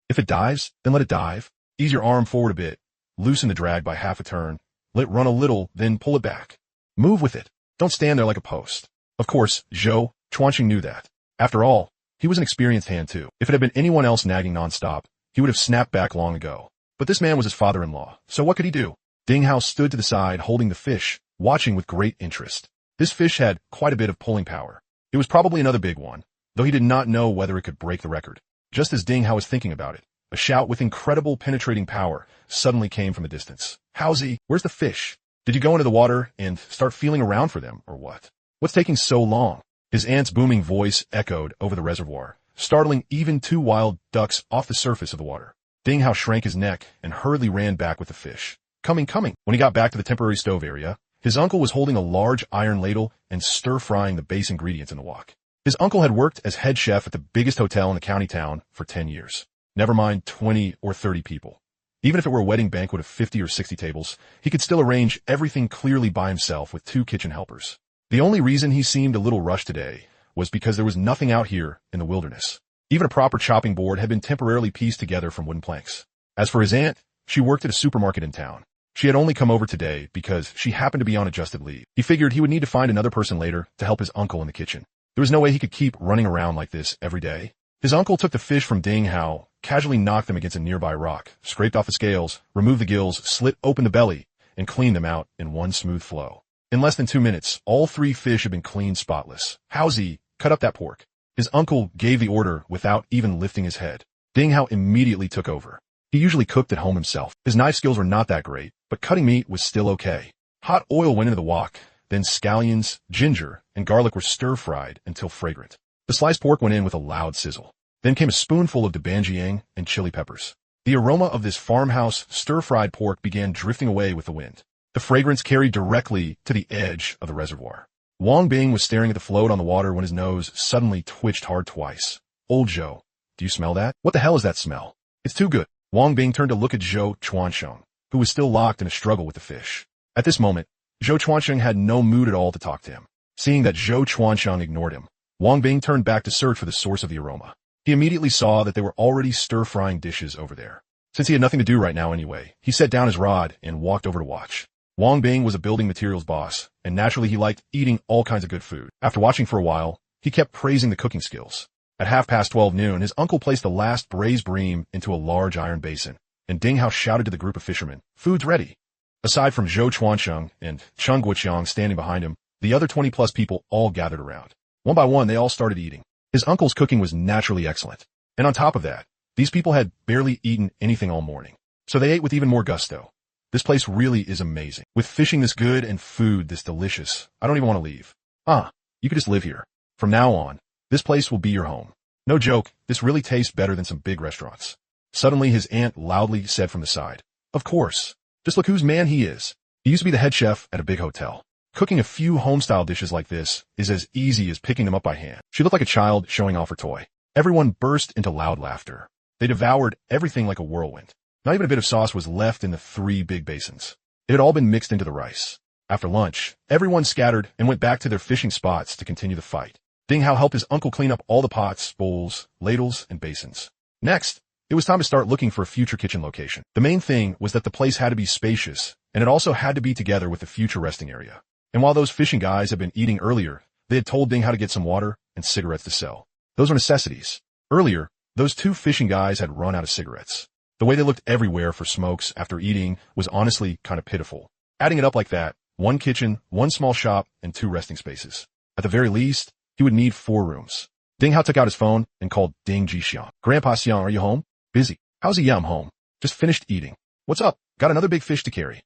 If it dives, then let it dive. Ease your arm forward a bit. Loosen the drag by half a turn. Let it run a little, then pull it back. Move with it. Don't stand there like a post. Of course, Zhou Chuanqing knew that. After all, he was an experienced hand too. If it had been anyone else nagging nonstop, he would have snapped back long ago. But this man was his father-in-law, so what could he do? Ding Hao stood to the side holding the fish, watching with great interest. This fish had quite a bit of pulling power. It was probably another big one, though he did not know whether it could break the record. Just as Ding Hao was thinking about it, a shout with incredible penetrating power suddenly came from the distance. Howsy, where's the fish? Did you go into the water and start feeling around for them, or what? What's taking so long? His aunt's booming voice echoed over the reservoir, startling even 2 wild ducks off the surface of the water. Ding Hao shrank his neck and hurriedly ran back with the fish. Coming. When he got back to the temporary stove area, his uncle was holding a large iron ladle and stir-frying the base ingredients in the wok. His uncle had worked as head chef at the biggest hotel in the county town for 10 years. Never mind 20 or 30 people. Even if it were a wedding banquet of 50 or 60 tables, he could still arrange everything clearly by himself with 2 kitchen helpers. The only reason he seemed a little rushed today was because there was nothing out here in the wilderness. Even a proper chopping board had been temporarily pieced together from wooden planks. As for his aunt, she worked at a supermarket in town. She had only come over today because she happened to be on adjusted leave. He figured he would need to find another person later to help his uncle in the kitchen. There was no way he could keep running around like this every day. His uncle took the fish from Ding Hao, casually knocked them against a nearby rock, scraped off the scales, removed the gills, slit open the belly, and cleaned them out in one smooth flow. In less than 2 minutes, all 3 fish had been cleaned spotless. Howsy, cut up that pork. His uncle gave the order without even lifting his head. Ding Hao immediately took over. He usually cooked at home himself. His knife skills were not that great, but cutting meat was still okay. Hot oil went into the wok, then scallions, ginger, and garlic were stir-fried until fragrant. The sliced pork went in with a loud sizzle. Then came a spoonful of debanjiang and chili peppers. The aroma of this farmhouse stir-fried pork began drifting away with the wind. The fragrance carried directly to the edge of the reservoir. Wang Bing was staring at the float on the water when his nose suddenly twitched hard twice. Old Zhou, do you smell that? What the hell is that smell? It's too good. Wang Bing turned to look at Zhou Chuansheng, who was still locked in a struggle with the fish. At this moment, Zhou Chuansheng had no mood at all to talk to him. Seeing that Zhou Chuansheng ignored him, Wang Bing turned back to search for the source of the aroma. He immediately saw that they were already stir-frying dishes over there. Since he had nothing to do right now anyway, he set down his rod and walked over to watch. Wang Bing was a building materials boss, and naturally he liked eating all kinds of good food. After watching for a while, he kept praising the cooking skills. At 12:30 noon, his uncle placed the last braised bream into a large iron basin, and Ding Hao shouted to the group of fishermen, "Food's ready." Aside from Zhou Chuansheng and Cheng Guoqiang standing behind him, the other 20-plus people all gathered around. One by one, they all started eating. His uncle's cooking was naturally excellent. And on top of that, these people had barely eaten anything all morning. So they ate with even more gusto. This place really is amazing. With fishing this good and food this delicious, I don't even want to leave. You could just live here. From now on, this place will be your home. No joke, this really tastes better than some big restaurants. Suddenly his aunt loudly said from the side, "Of course. Just look whose man he is." He used to be the head chef at a big hotel. Cooking a few home-style dishes like this is as easy as picking them up by hand. She looked like a child showing off her toy. Everyone burst into loud laughter. They devoured everything like a whirlwind. Not even a bit of sauce was left in the 3 big basins. It had all been mixed into the rice. After lunch, everyone scattered and went back to their fishing spots to continue the fight. Ding Hao helped his uncle clean up all the pots, bowls, ladles, and basins. Next, it was time to start looking for a future kitchen location. The main thing was that the place had to be spacious, and it also had to be together with the future resting area. And while those fishing guys had been eating earlier, they had told Ding Hao to get some water and cigarettes to sell. Those were necessities. Earlier, those 2 fishing guys had run out of cigarettes. The way they looked everywhere for smokes after eating was honestly kind of pitiful. Adding it up like that, 1 kitchen, 1 small shop, and 2 resting spaces. At the very least, he would need 4 rooms. Ding Hao took out his phone and called Ding Jixiang. "Grandpa Xiang, are you home?" "Busy." "How's the yum home?" "Just finished eating." "What's up?" "Got another big fish to carry."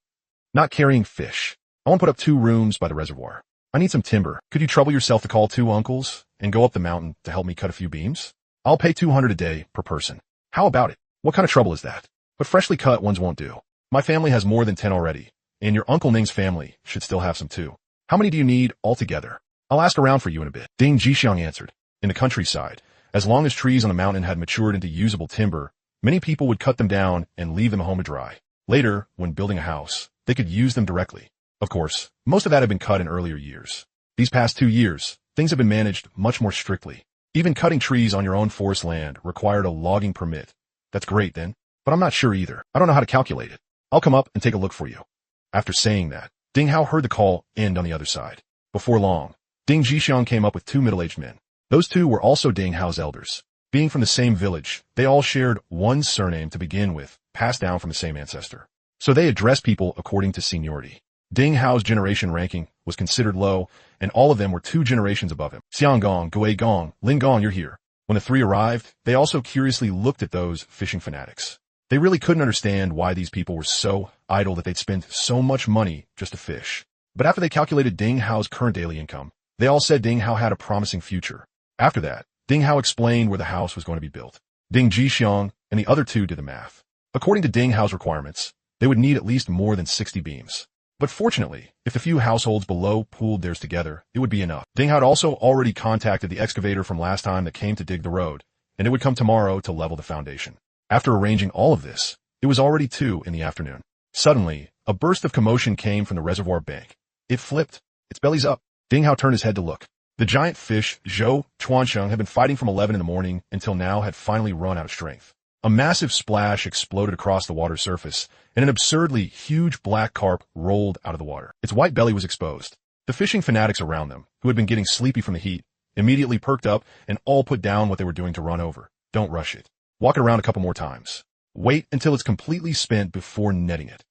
"Not carrying fish. I want to put up 2 rooms by the reservoir. I need some timber. Could you trouble yourself to call 2 uncles and go up the mountain to help me cut a few beams? I'll pay 200 a day per person." "How about it? What kind of trouble is that?" "But freshly cut ones won't do. My family has more than 10 already, and your Uncle Ning's family should still have some too. How many do you need altogether? I'll ask around for you in a bit." Ding Jixiang answered. In the countryside, as long as trees on the mountain had matured into usable timber, many people would cut them down and leave them home to dry. Later, when building a house, they could use them directly. Of course, most of that had been cut in earlier years. These past 2 years, things have been managed much more strictly. Even cutting trees on your own forest land required a logging permit. That's great then, but I'm not sure either. I don't know how to calculate it. I'll come up and take a look for you. After saying that, Ding Hao heard the call end on the other side. Before long, Ding Jixiang came up with 2 middle-aged men. Those 2 were also Ding Hao's elders. Being from the same village, they all shared one surname to begin with, passed down from the same ancestor. So they addressed people according to seniority. Ding Hao's generation ranking was considered low, and all of them were 2 generations above him. "Xianggong, Guigong, Linggong, you're here." When the 3 arrived, they also curiously looked at those fishing fanatics. They really couldn't understand why these people were so idle that they'd spend so much money just to fish. But after they calculated Ding Hao's current daily income, they all said Ding Hao had a promising future. After that, Ding Hao explained where the house was going to be built. Ding Jixiang and the other 2 did the math. According to Ding Hao's requirements, they would need at least more than 60 beams. But fortunately, if the few households below pooled theirs together, it would be enough. Ding Hao had also already contacted the excavator from last time that came to dig the road, and it would come tomorrow to level the foundation. After arranging all of this, it was already 2 in the afternoon. Suddenly, a burst of commotion came from the reservoir bank. It flipped, its bellies up. Ding Hao turned his head to look. The giant fish, Zhou Chuansheng, had been fighting from 11 in the morning until now had finally run out of strength. A massive splash exploded across the water's surface, and an absurdly huge black carp rolled out of the water. Its white belly was exposed. The fishing fanatics around them, who had been getting sleepy from the heat, immediately perked up and all put down what they were doing to run over. Don't rush it. Walk it around a couple more times. Wait until it's completely spent before netting it.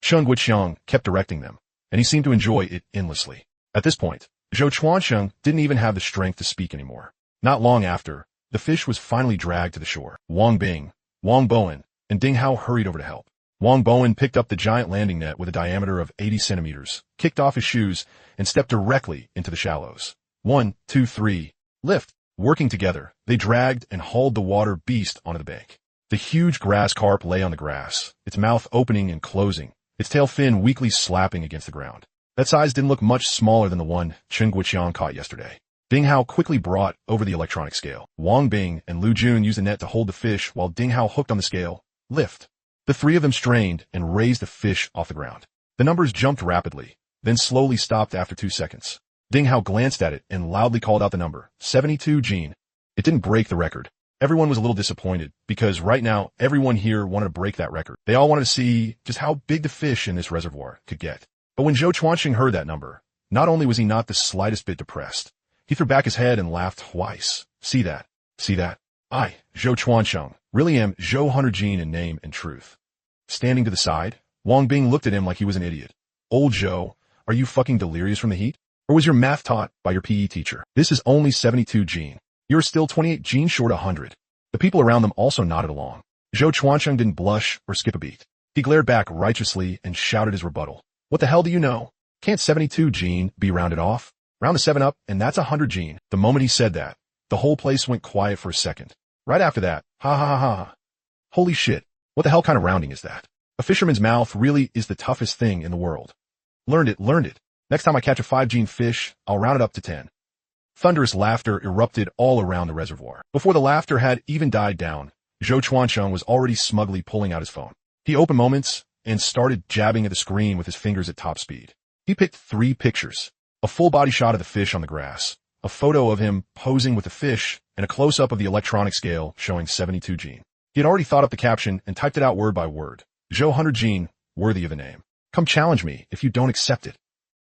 Cheng Guoqiang kept directing them, and he seemed to enjoy it endlessly. At this point, Zhou Chuansheng didn't even have the strength to speak anymore. Not long after, the fish was finally dragged to the shore. Wang Bing, Wang Bowen, and Ding Hao hurried over to help. Wang Bowen picked up the giant landing net with a diameter of 80 centimeters, kicked off his shoes, and stepped directly into the shallows. 1, 2, 3, lift. Working together, they dragged and hauled the water beast onto the bank. The huge grass carp lay on the grass, its mouth opening and closing, its tail fin weakly slapping against the ground. That size didn't look much smaller than the one Chen Guoqiang caught yesterday. Ding Hao quickly brought over the electronic scale. Wang Bing and Lu Jun used the net to hold the fish while Ding Hao hooked on the scale. Lift. The three of them strained and raised the fish off the ground. The numbers jumped rapidly, then slowly stopped after 2 seconds. Ding Hao glanced at it and loudly called out the number, 72 Gene. It didn't break the record. Everyone was a little disappointed because right now everyone here wanted to break that record. They all wanted to see just how big the fish in this reservoir could get. But when Zhou Chuanqing heard that number, not only was he not the slightest bit depressed, he threw back his head and laughed twice. See that? See that? I, Zhou Chuanqing, really am Zhou Hunter Gene in name and truth. Standing to the side, Wang Bing looked at him like he was an idiot. Old Zhou, are you fucking delirious from the heat? Or was your math taught by your PE teacher? This is only 72 Gene. You're still 28 Gene short 100. The people around them also nodded along. Zhou Chuanqing didn't blush or skip a beat. He glared back righteously and shouted his rebuttal. What the hell do you know? Can't 72 Gene be rounded off? Round the 7 up, and that's 100 Gene. The moment he said that, the whole place went quiet for a second. Right after that, ha ha ha ha. Holy shit, what the hell kind of rounding is that? A fisherman's mouth really is the toughest thing in the world. Learned it. Next time I catch a 5 Gene fish, I'll round it up to 10. Thunderous laughter erupted all around the reservoir. Before the laughter had even died down, Zhou Chuanqing was already smugly pulling out his phone. He opened Moments and started jabbing at the screen with his fingers at top speed. He picked 3 pictures. A full-body shot of the fish on the grass, a photo of him posing with the fish, and a close-up of the electronic scale showing 72 Gene. He had already thought up the caption and typed it out word by word. Zhou Hunter Gene, worthy of a name. Come challenge me if you don't accept it.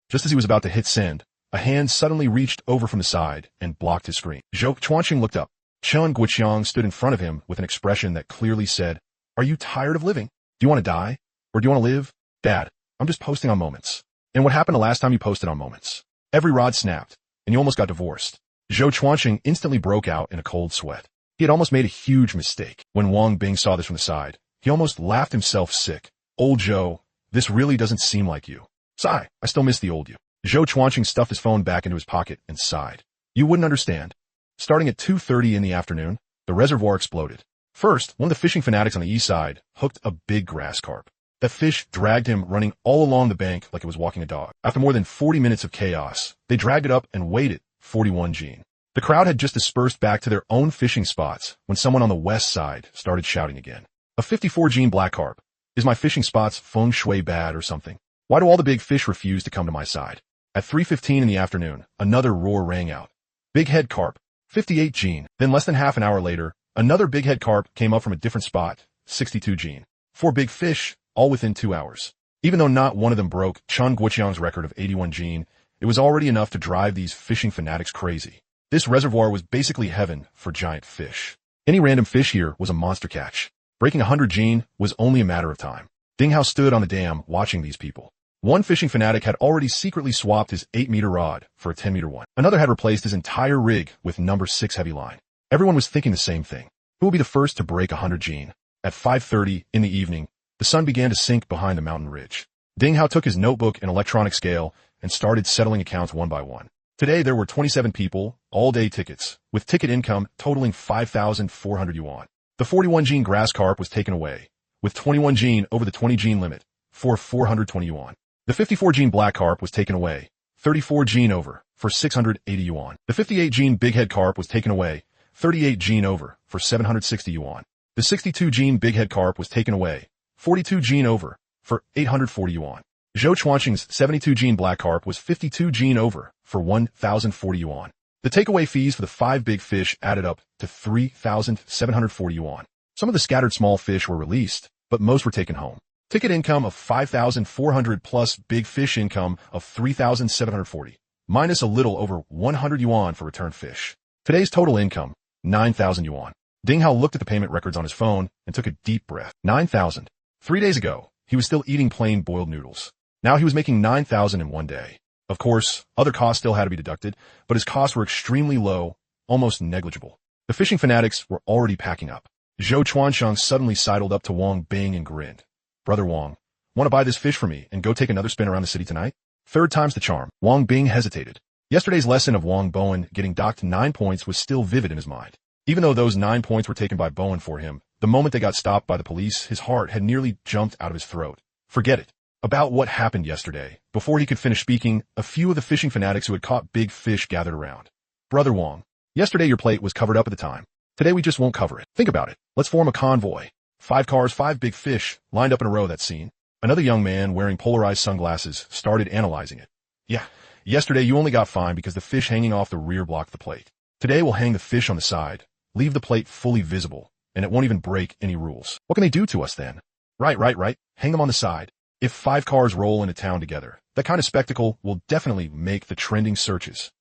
Just as he was about to hit send, a hand suddenly reached over from the side and blocked his screen. Zhou Chuanqing looked up. Chen Guoqiang stood in front of him with an expression that clearly said, "Are you tired of living? Do you want to die? Or do you want to live? Dad, I'm just posting on Moments." And what happened the last time you posted on Moments? Every rod snapped, and you almost got divorced. Zhou Chuanqing instantly broke out in a cold sweat. He had almost made a huge mistake. When Wang Bing saw this from the side, he almost laughed himself sick. Old Zhou, this really doesn't seem like you. Sigh, I still miss the old you. Zhou Chuanqing stuffed his phone back into his pocket and sighed. You wouldn't understand. Starting at 2:30 in the afternoon, the reservoir exploded. First, one of the fishing fanatics on the east side hooked a big grass carp. That fish dragged him running all along the bank like it was walking a dog. After more than 40 minutes of chaos, they dragged it up and weighed it, 41 Gene. The crowd had just dispersed back to their own fishing spots when someone on the west side started shouting again. A 54 Gene black carp. Is my fishing spots feng shui bad or something? Why do all the big fish refuse to come to my side? At 3:15 in the afternoon, another roar rang out. Big head carp, 58 Gene. Then less than half an hour later, another big head carp came up from a different spot, 62 Gene. 4 big fish, all within 2 hours. Even though not one of them broke Chen Guoqiang's record of 81 Gene, it was already enough to drive these fishing fanatics crazy. This reservoir was basically heaven for giant fish. Any random fish here was a monster catch. Breaking 100 Gene was only a matter of time. Ding Hao stood on the dam watching these people. One fishing fanatic had already secretly swapped his 8-meter rod for a 10-meter one. Another had replaced his entire rig with number 6 heavy line. Everyone was thinking the same thing. Who will be the first to break 100 Gene? At 5:30 in the evening, the sun began to sink behind the mountain ridge. Ding Hao took his notebook and electronic scale and started settling accounts one by one. Today there were 27 people, all-day tickets, with ticket income totaling 5,400 yuan. The 41 Gene grass carp was taken away, with 21 Gene over the 20 Gene limit, for 420 yuan. The 54 Gene black carp was taken away, 34 Gene over, for 680 yuan. The 58 Gene big head carp was taken away, 38 Gene over, for 760 yuan. The 62 Gene big head carp was taken away, 42 Gene over, for 840 yuan. Zhou Chuanqing's 72 Gene black carp was 52 Gene over, for 1,040 yuan. The takeaway fees for the 5 big fish added up to 3,740 yuan. Some of the scattered small fish were released, but most were taken home. Ticket income of 5,400 plus big fish income of 3,740, minus a little over 100 yuan for returned fish. Today's total income, 9,000 yuan. Ding Hao looked at the payment records on his phone and took a deep breath. 9,000. 3 days ago, he was still eating plain boiled noodles. Now he was making 9,000 in one day. Of course, other costs still had to be deducted, but his costs were extremely low, almost negligible. The fishing fanatics were already packing up. Zhou Chuanxiang suddenly sidled up to Wang Bing and grinned. Brother Wang, want to buy this fish for me and go take another spin around the city tonight? Third time's the charm. Wang Bing hesitated. Yesterday's lesson of Wang Bowen getting docked 9 points was still vivid in his mind. Even though those 9 points were taken by Bowen for him, the moment they got stopped by the police, his heart had nearly jumped out of his throat. Forget it. About what happened yesterday. Before he could finish speaking, a few of the fishing fanatics who had caught big fish gathered around. Brother Wang, yesterday your plate was covered up at the time. Today we just won't cover it. Think about it. Let's form a convoy. 5 cars, 5 big fish, lined up in a row, that scene. Another young man wearing polarized sunglasses started analyzing it. Yeah, yesterday you only got fined because the fish hanging off the rear blocked the plate. Today we'll hang the fish on the side, leave the plate fully visible, and it won't even break any rules. What can they do to us then? Right. Hang them on the side. If 5 cars roll into town together, that kind of spectacle will definitely make the trending searches.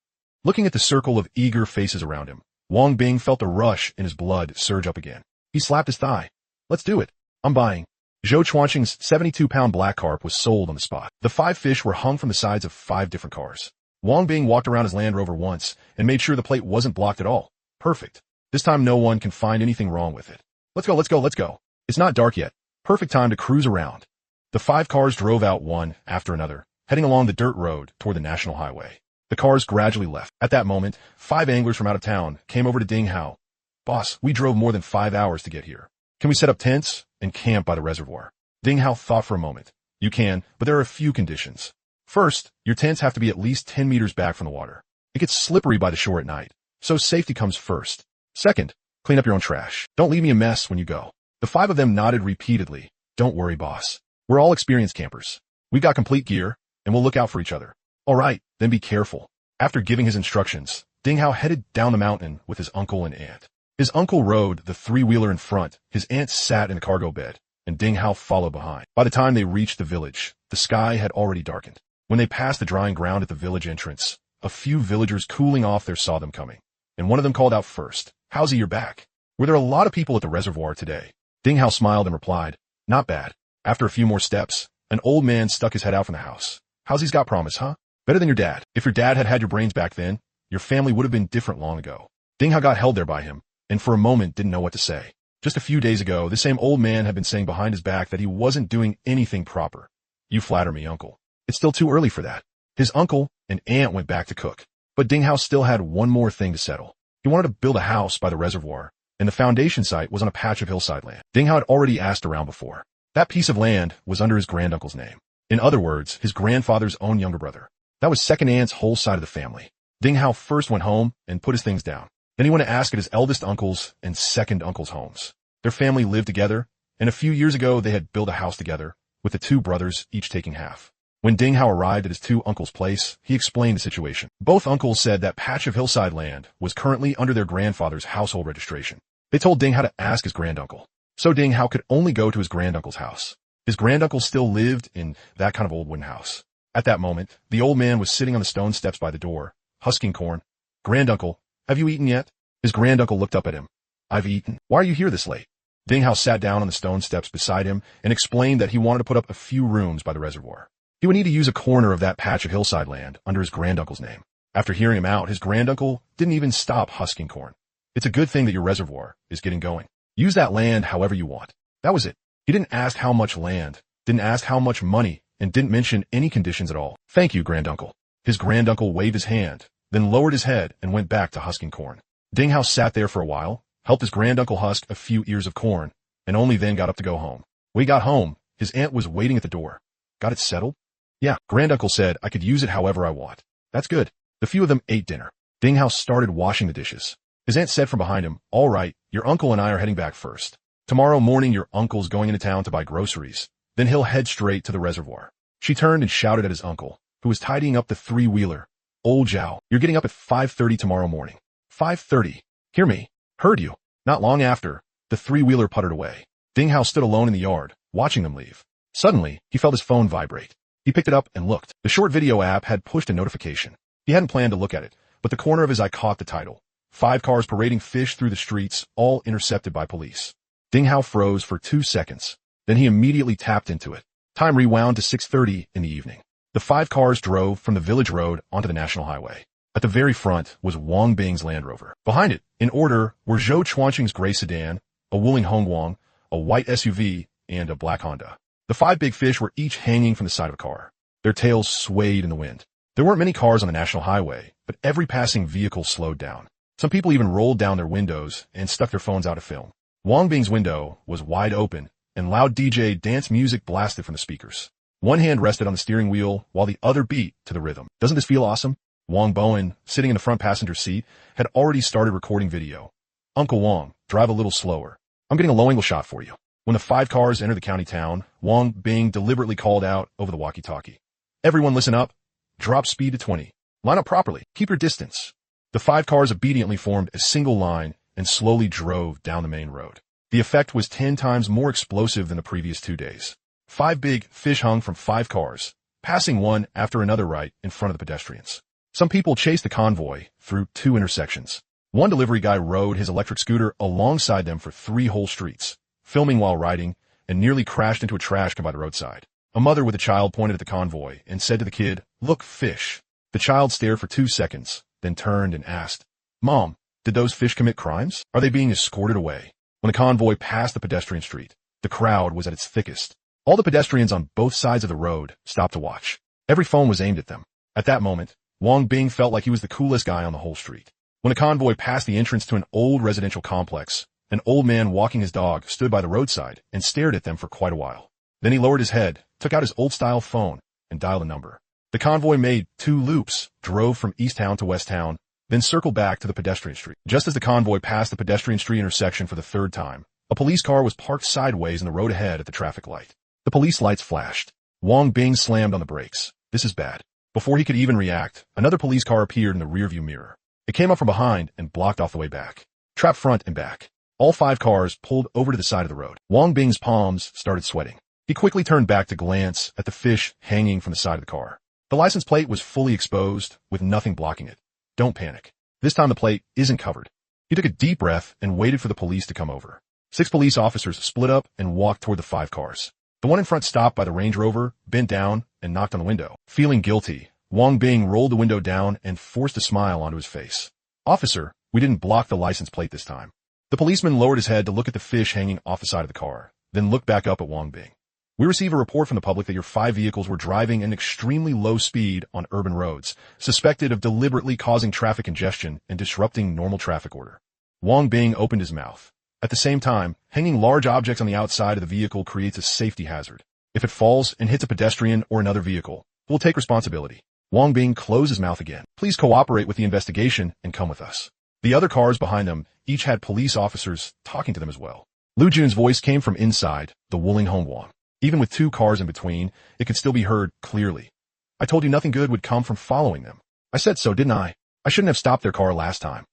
Looking at the circle of eager faces around him, Wang Bing felt a rush in his blood surge up again. He slapped his thigh. Let's do it. I'm buying. Zhou Chuanxing's 72-pound black carp was sold on the spot. The 5 fish were hung from the sides of 5 different cars. Wang Bing walked around his Land Rover once and made sure the plate wasn't blocked at all. Perfect. This time no one can find anything wrong with it. Let's go. It's not dark yet. Perfect time to cruise around. The 5 cars drove out one after another, heading along the dirt road toward the national highway. The cars gradually left. At that moment, 5 anglers from out of town came over to Ding Hao. Boss, we drove more than 5 hours to get here. Can we set up tents and camp by the reservoir? Ding Hao thought for a moment. You can, but there are a few conditions. First, your tents have to be at least 10 meters back from the water. It gets slippery by the shore at night, so safety comes first. Second, clean up your own trash. Don't leave me a mess when you go. The 5 of them nodded repeatedly. Don't worry, boss. We're all experienced campers. We've got complete gear, and we'll look out for each other. All right, then be careful. After giving his instructions, Ding Hao headed down the mountain with his uncle and aunt. His uncle rode the 3-wheeler in front, his aunt sat in the cargo bed, and Ding Hao followed behind. By the time they reached the village, the sky had already darkened. When they passed the drying ground at the village entrance, a few villagers cooling off there saw them coming, and one of them called out first, "How's you're back? Were there a lot of people at the reservoir today?" Ding Hao smiled and replied, "Not bad." After a few more steps, an old man stuck his head out from the house. "How's he's got promise, huh? Better than your dad. If your dad had had your brains back then, your family would have been different long ago." Ding Hao got held there by him, and for a moment didn't know what to say. Just a few days ago, the same old man had been saying behind his back that he wasn't doing anything proper. "You flatter me, uncle. It's still too early for that." His uncle and aunt went back to cook, but Ding Hao still had one more thing to settle. He wanted to build a house by the reservoir, and the foundation site was on a patch of hillside land. Ding Hao had already asked around before. That piece of land was under his granduncle's name. In other words, his grandfather's own younger brother. That was second aunt's whole side of the family. Ding Hao first went home and put his things down. Then he went to ask at his eldest uncle's and second uncle's homes. Their family lived together, and a few years ago they had built a house together, with the 2 brothers each taking half. When Ding Hao arrived at his 2 uncles' place, he explained the situation. Both uncles said that patch of hillside land was currently under their grandfather's household registration. They told Ding Hao to ask his granduncle. So Ding Hao could only go to his granduncle's house. His granduncle still lived in that kind of old wooden house. At that moment, the old man was sitting on the stone steps by the door, husking corn. "Granduncle, have you eaten yet?" His granduncle looked up at him. "I've eaten. Why are you here this late?" Ding Hao sat down on the stone steps beside him and explained that he wanted to put up a few rooms by the reservoir. He would need to use a corner of that patch of hillside land under his granduncle's name. After hearing him out, his granduncle didn't even stop husking corn. "It's a good thing that your reservoir is getting going. Use that land however you want." That was it. He didn't ask how much land, didn't ask how much money, and didn't mention any conditions at all. "Thank you, granduncle." His granduncle waved his hand, then lowered his head and went back to husking corn. Ding Hao sat there for a while, helped his granduncle husk a few ears of corn, and only then got up to go home. When he got home, his aunt was waiting at the door. "Got it settled?" "Yeah." Granduncle said, "I could use it however I want." "That's good." The few of them ate dinner. Ding Hao started washing the dishes. His aunt said from behind him, "All right, your uncle and I are heading back first. Tomorrow morning your uncle's going into town to buy groceries. Then he'll head straight to the reservoir." She turned and shouted at his uncle, who was tidying up the 3-wheeler. "Old Zhao, you're getting up at 5:30 tomorrow morning." 5:30. Hear me. Heard you. Not long after, the 3-wheeler puttered away. Ding Hao stood alone in the yard, watching them leave. Suddenly, he felt his phone vibrate. He picked it up and looked. The short video app had pushed a notification. He hadn't planned to look at it, but the corner of his eye caught the title. 5 cars parading fish through the streets, all intercepted by police. Ding Hao froze for 2 seconds. Then he immediately tapped into it. Time rewound to 6:30 in the evening. The 5 cars drove from the village road onto the national highway. At the very front was Wang Bing's Land Rover. Behind it, in order, were Zhou Chuanqing's gray sedan, a Wuling Hongguang, a white SUV, and a black Honda. The 5 big fish were each hanging from the side of a car. Their tails swayed in the wind. There weren't many cars on the national highway, but every passing vehicle slowed down. Some people even rolled down their windows and stuck their phones out to film. Wang Bing's window was wide open, and loud DJ dance music blasted from the speakers. One hand rested on the steering wheel while the other beat to the rhythm. Doesn't this feel awesome? Wang Bowen, sitting in the front passenger seat, had already started recording video. Uncle Wang, drive a little slower. I'm getting a low-angle shot for you. When the 5 cars entered the county town, Wang Bing deliberately called out over the walkie-talkie. Everyone listen up. Drop speed to 20. Line up properly. Keep your distance. The 5 cars obediently formed a single line and slowly drove down the main road. The effect was 10 times more explosive than the previous 2 days. 5 big fish hung from 5 cars, passing one after another right in front of the pedestrians. Some people chased the convoy through 2 intersections. One delivery guy rode his electric scooter alongside them for 3 whole streets, filming while riding, and nearly crashed into a trash can by the roadside. A mother with a child pointed at the convoy and said to the kid, "Look, fish." The child stared for 2 seconds, then turned and asked, "Mom, did those fish commit crimes? Are they being escorted away?" When the convoy passed the pedestrian street, the crowd was at its thickest. All the pedestrians on both sides of the road stopped to watch. Every phone was aimed at them. At that moment, Wang Bing felt like he was the coolest guy on the whole street. When the convoy passed the entrance to an old residential complex, an old man walking his dog stood by the roadside and stared at them for quite a while. Then he lowered his head, took out his old-style phone, and dialed a number. The convoy made 2 loops, drove from East Town to West Town, then circled back to the pedestrian street. Just as the convoy passed the pedestrian street intersection for the 3rd time, a police car was parked sideways in the road ahead at the traffic light. The police lights flashed. Wang Bing slammed on the brakes. This is bad. Before he could even react, another police car appeared in the rearview mirror. It came up from behind and blocked off the way back. Trapped front and back. All 5 cars pulled over to the side of the road. Wang Bing's palms started sweating. He quickly turned back to glance at the fish hanging from the side of the car. The license plate was fully exposed, with nothing blocking it. Don't panic. This time the plate isn't covered. He took a deep breath and waited for the police to come over. 6 police officers split up and walked toward the 5 cars. The one in front stopped by the Range Rover, bent down, and knocked on the window. Feeling guilty, Wang Bing rolled the window down and forced a smile onto his face. "Officer, we didn't block the license plate this time." The policeman lowered his head to look at the fish hanging off the side of the car, then looked back up at Wang Bing. "We receive a report from the public that your 5 vehicles were driving at an extremely low speed on urban roads, suspected of deliberately causing traffic congestion and disrupting normal traffic order." Wang Bing opened his mouth. At the same time, hanging large objects on the outside of the vehicle creates a safety hazard. If it falls and hits a pedestrian or another vehicle, we'll take responsibility. Wang Bing closed his mouth again. "Please cooperate with the investigation and come with us." The other cars behind them each had police officers talking to them as well. Lu Jun's voice came from inside the Wuling Hongguang. Even with 2 cars in between, it could still be heard clearly. "I told you nothing good would come from following them. I said so, didn't I? I shouldn't have stopped their car last time."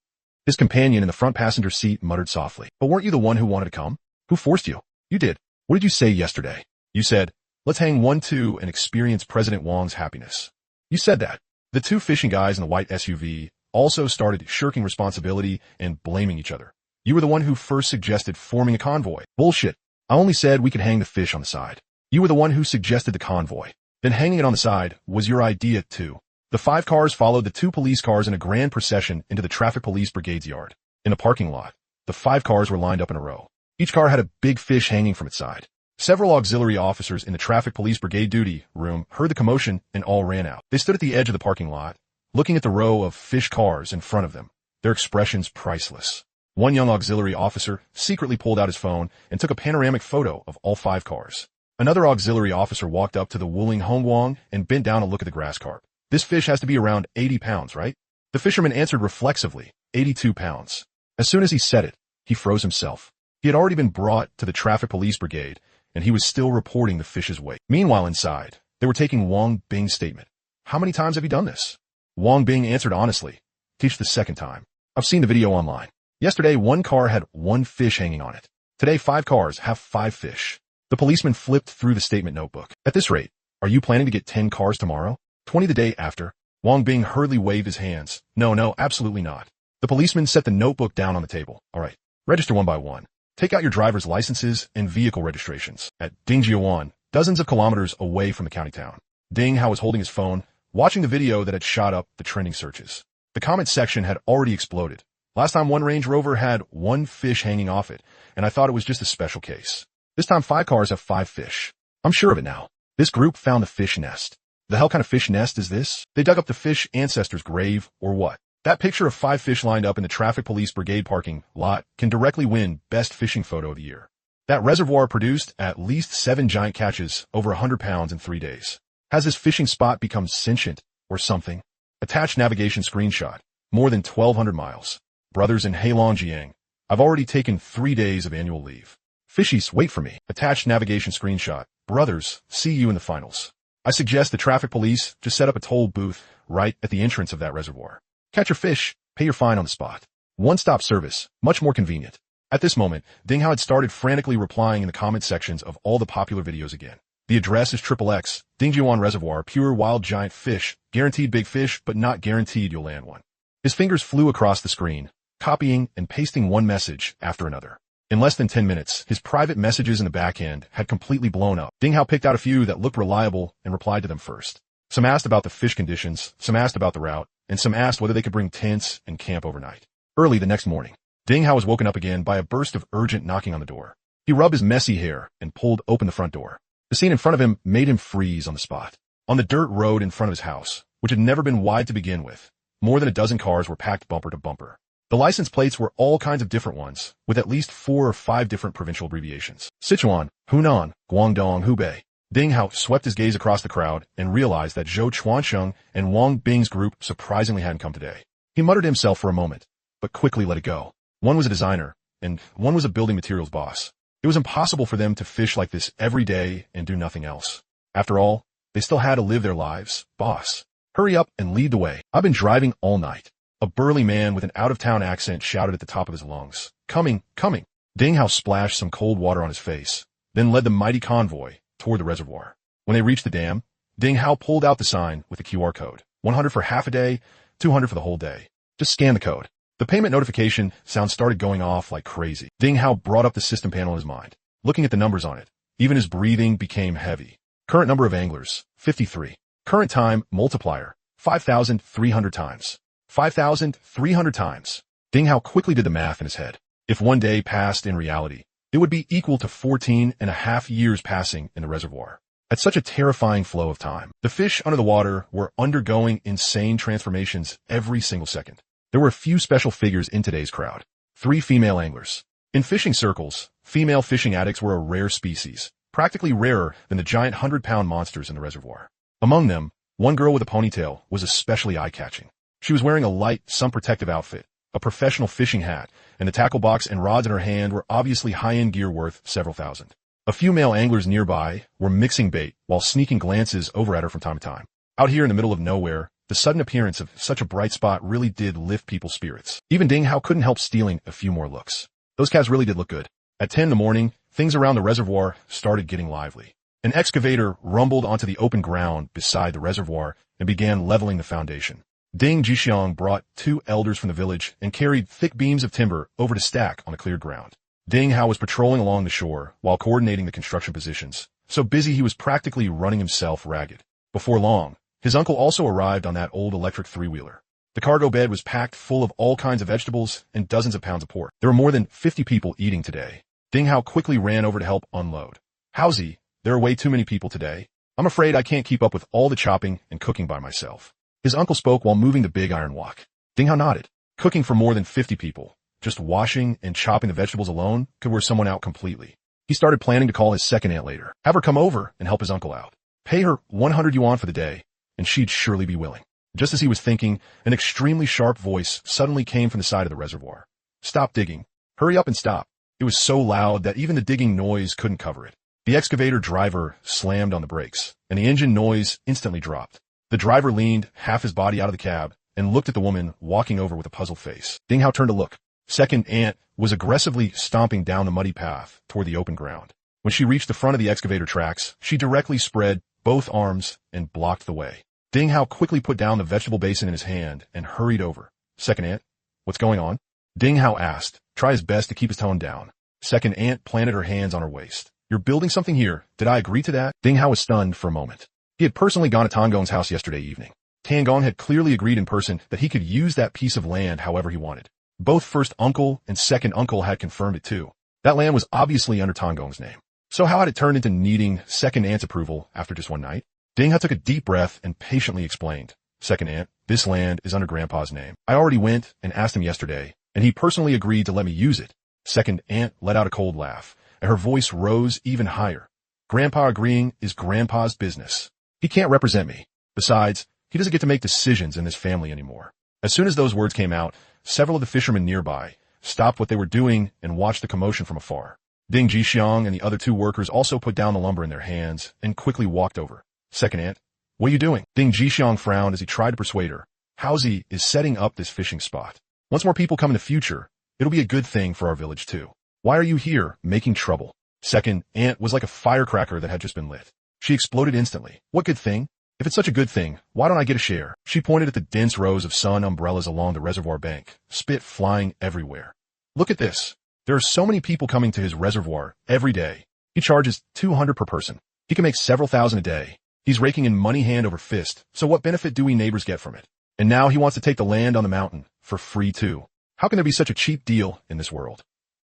His companion in the front passenger seat muttered softly. "But weren't you the one who wanted to come? Who forced you?" "You did. What did you say yesterday?" "You said, let's hang 1-2 and experience President Wang's happiness." "You said that." The 2 fishing guys in the white SUV also started shirking responsibility and blaming each other. "You were the one who first suggested forming a convoy." "Bullshit. I only said we could hang the fish on the side." "You were the one who suggested the convoy. Then hanging it on the side was your idea too." The 5 cars followed the 2 police cars in a grand procession into the traffic police brigade's yard. In a parking lot, the 5 cars were lined up in a row. Each car had a big fish hanging from its side. Several auxiliary officers in the traffic police brigade duty room heard the commotion and all ran out. They stood at the edge of the parking lot, looking at the row of fish cars in front of them, their expressions priceless. One young auxiliary officer secretly pulled out his phone and took a panoramic photo of all 5 cars. Another auxiliary officer walked up to the Wuling Hongguang and bent down to look at the grass carp. "This fish has to be around 80 pounds, right?" The fisherman answered reflexively, 82 pounds. As soon as he said it, he froze himself. He had already been brought to the traffic police brigade, and he was still reporting the fish's weight. Meanwhile inside, they were taking Wang Bing's statement. "How many times have you done this?" Wang Bing answered honestly, "Teach the 2nd time. I've seen the video online. Yesterday, 1 car had 1 fish hanging on it. Today, 5 cars have 5 fish." The policeman flipped through the statement notebook. "At this rate, are you planning to get 10 cars tomorrow? 20 the day after?" Wang Bing hurriedly waved his hands. No, absolutely not." The policeman set the notebook down on the table. "All right, register one by one. Take out your driver's licenses and vehicle registrations." At Dingjiawan, dozens of kilometers away from the county town, Ding Hao was holding his phone, watching the video that had shot up the trending searches. The comment section had already exploded. Last time one Range Rover had one fish hanging off it, and I thought it was just a special case. This time 5 cars have 5 fish. I'm sure of it now. This group found the fish nest. The hell kind of fish nest is this? They dug up the fish ancestors' grave, or what? That picture of 5 fish lined up in the traffic police brigade parking lot can directly win best fishing photo of the year. That reservoir produced at least 7 giant catches over 100 pounds in 3 days. Has this fishing spot become sentient or something? Attached navigation screenshot. More than 1,200 miles. Brothers in Heilongjiang. I've already taken 3 days of annual leave. Fishies, wait for me. Attached navigation screenshot. Brothers, see you in the finals. I suggest the traffic police just set up a toll booth right at the entrance of that reservoir. Catch your fish, pay your fine on the spot. One-stop service, much more convenient. At this moment, Ding Hao had started frantically replying in the comment sections of all the popular videos again. The address is XXX, Dingjiuan Reservoir, pure wild giant fish, guaranteed big fish, but not guaranteed you'll land one. His fingers flew across the screen, copying and pasting one message after another. In less than 10 minutes, his private messages in the back end had completely blown up. Ding Hao picked out a few that looked reliable and replied to them first. Some asked about the fish conditions, some asked about the route, and some asked whether they could bring tents and camp overnight. Early the next morning, Ding Hao was woken up again by a burst of urgent knocking on the door. He rubbed his messy hair and pulled open the front door. The scene in front of him made him freeze on the spot. On the dirt road in front of his house, which had never been wide to begin with, more than a dozen cars were packed bumper to bumper. The license plates were all kinds of different ones, with at least 4 or 5 different provincial abbreviations. Sichuan, Hunan, Guangdong, Hubei. Ding Hao swept his gaze across the crowd and realized that Zhou Chuansheng and Wang Bing's group surprisingly hadn't come today. He muttered to himself for a moment, but quickly let it go. One was a designer, and one was a building materials boss. It was impossible for them to fish like this every day and do nothing else. After all, they still had to live their lives. Boss, hurry up and lead the way. I've been driving all night. A burly man with an out-of-town accent shouted at the top of his lungs. Coming, coming. Ding Hao splashed some cold water on his face, then led the mighty convoy toward the reservoir. When they reached the dam, Ding Hao pulled out the sign with the QR code. 100 for half a day, 200 for the whole day. Just scan the code. The payment notification sound started going off like crazy. Ding Hao brought up the system panel in his mind, looking at the numbers on it. Even his breathing became heavy. Current number of anglers, 53. Current time multiplier, 5,300 times. 5,300 times. Ding Hao quickly did the math in his head. If one day passed in reality, it would be equal to 14.5 years passing in the reservoir. At such a terrifying flow of time, the fish under the water were undergoing insane transformations every single second. There were a few special figures in today's crowd. 3 female anglers. In fishing circles, female fishing addicts were a rare species, practically rarer than the giant 100-pound monsters in the reservoir. Among them, one girl with a ponytail was especially eye-catching. She was wearing a light, sun-protective outfit, a professional fishing hat, and the tackle box and rods in her hand were obviously high-end gear worth several thousand. A few male anglers nearby were mixing bait while sneaking glances over at her from time to time. Out here in the middle of nowhere, the sudden appearance of such a bright spot really did lift people's spirits. Even Ding Hao couldn't help stealing a few more looks. Those calves really did look good. At 10 in the morning, things around the reservoir started getting lively. An excavator rumbled onto the open ground beside the reservoir and began leveling the foundation. Ding Jixiang brought 2 elders from the village and carried thick beams of timber over to stack on the cleared ground. Ding Hao was patrolling along the shore while coordinating the construction positions, so busy he was practically running himself ragged. Before long, his uncle also arrived on that old electric 3-wheeler. The cargo bed was packed full of all kinds of vegetables and dozens of pounds of pork. There were more than 50 people eating today. Ding Hao quickly ran over to help unload. Howsy, there are way too many people today. I'm afraid I can't keep up with all the chopping and cooking by myself. His uncle spoke while moving the big iron wok. Ding Hao nodded. Cooking for more than 50 people, just washing and chopping the vegetables alone, could wear someone out completely. He started planning to call his second aunt later, have her come over and help his uncle out. Pay her 100 yuan for the day, and she'd surely be willing. Just as he was thinking, an extremely sharp voice suddenly came from the side of the reservoir. Stop digging. Hurry up and stop. It was so loud that even the digging noise couldn't cover it. The excavator driver slammed on the brakes, and the engine noise instantly dropped. The driver leaned half his body out of the cab and looked at the woman walking over with a puzzled face. Ding Hao turned to look. Second aunt was aggressively stomping down the muddy path toward the open ground. When she reached the front of the excavator tracks, she directly spread both arms and blocked the way. Ding Hao quickly put down the vegetable basin in his hand and hurried over. Second aunt, what's going on? Ding Hao asked, try his best to keep his tone down. Second aunt planted her hands on her waist. You're building something here. Did I agree to that? Ding Hao was stunned for a moment. He had personally gone to Tangong's house yesterday evening. Tangong had clearly agreed in person that he could use that piece of land however he wanted. Both first uncle and second uncle had confirmed it too. That land was obviously under Tongong's name. So how had it turned into needing second aunt's approval after just one night? Ding Hao took a deep breath and patiently explained. Second aunt, this land is under Grandpa's name. I already went and asked him yesterday, and he personally agreed to let me use it. Second aunt let out a cold laugh, and her voice rose even higher. Grandpa agreeing is Grandpa's business. He can't represent me. Besides, he doesn't get to make decisions in this family anymore. As soon as those words came out, several of the fishermen nearby stopped what they were doing and watched the commotion from afar. Ding Jixiang and the other two workers also put down the lumber in their hands and quickly walked over. Second aunt, what are you doing? Ding Jixiang frowned as he tried to persuade her. Haozi is setting up this fishing spot. Once more people come in the future, it'll be a good thing for our village too. Why are you here, making trouble? Second aunt was like a firecracker that had just been lit. She exploded instantly. What good thing? If it's such a good thing, why don't I get a share? She pointed at the dense rows of sun umbrellas along the reservoir bank, spit flying everywhere. Look at this. There are so many people coming to his reservoir every day. He charges 200 per person. He can make several thousand a day. He's raking in money hand over fist, so what benefit do we neighbors get from it? And now he wants to take the land on the mountain for free too. How can there be such a cheap deal in this world?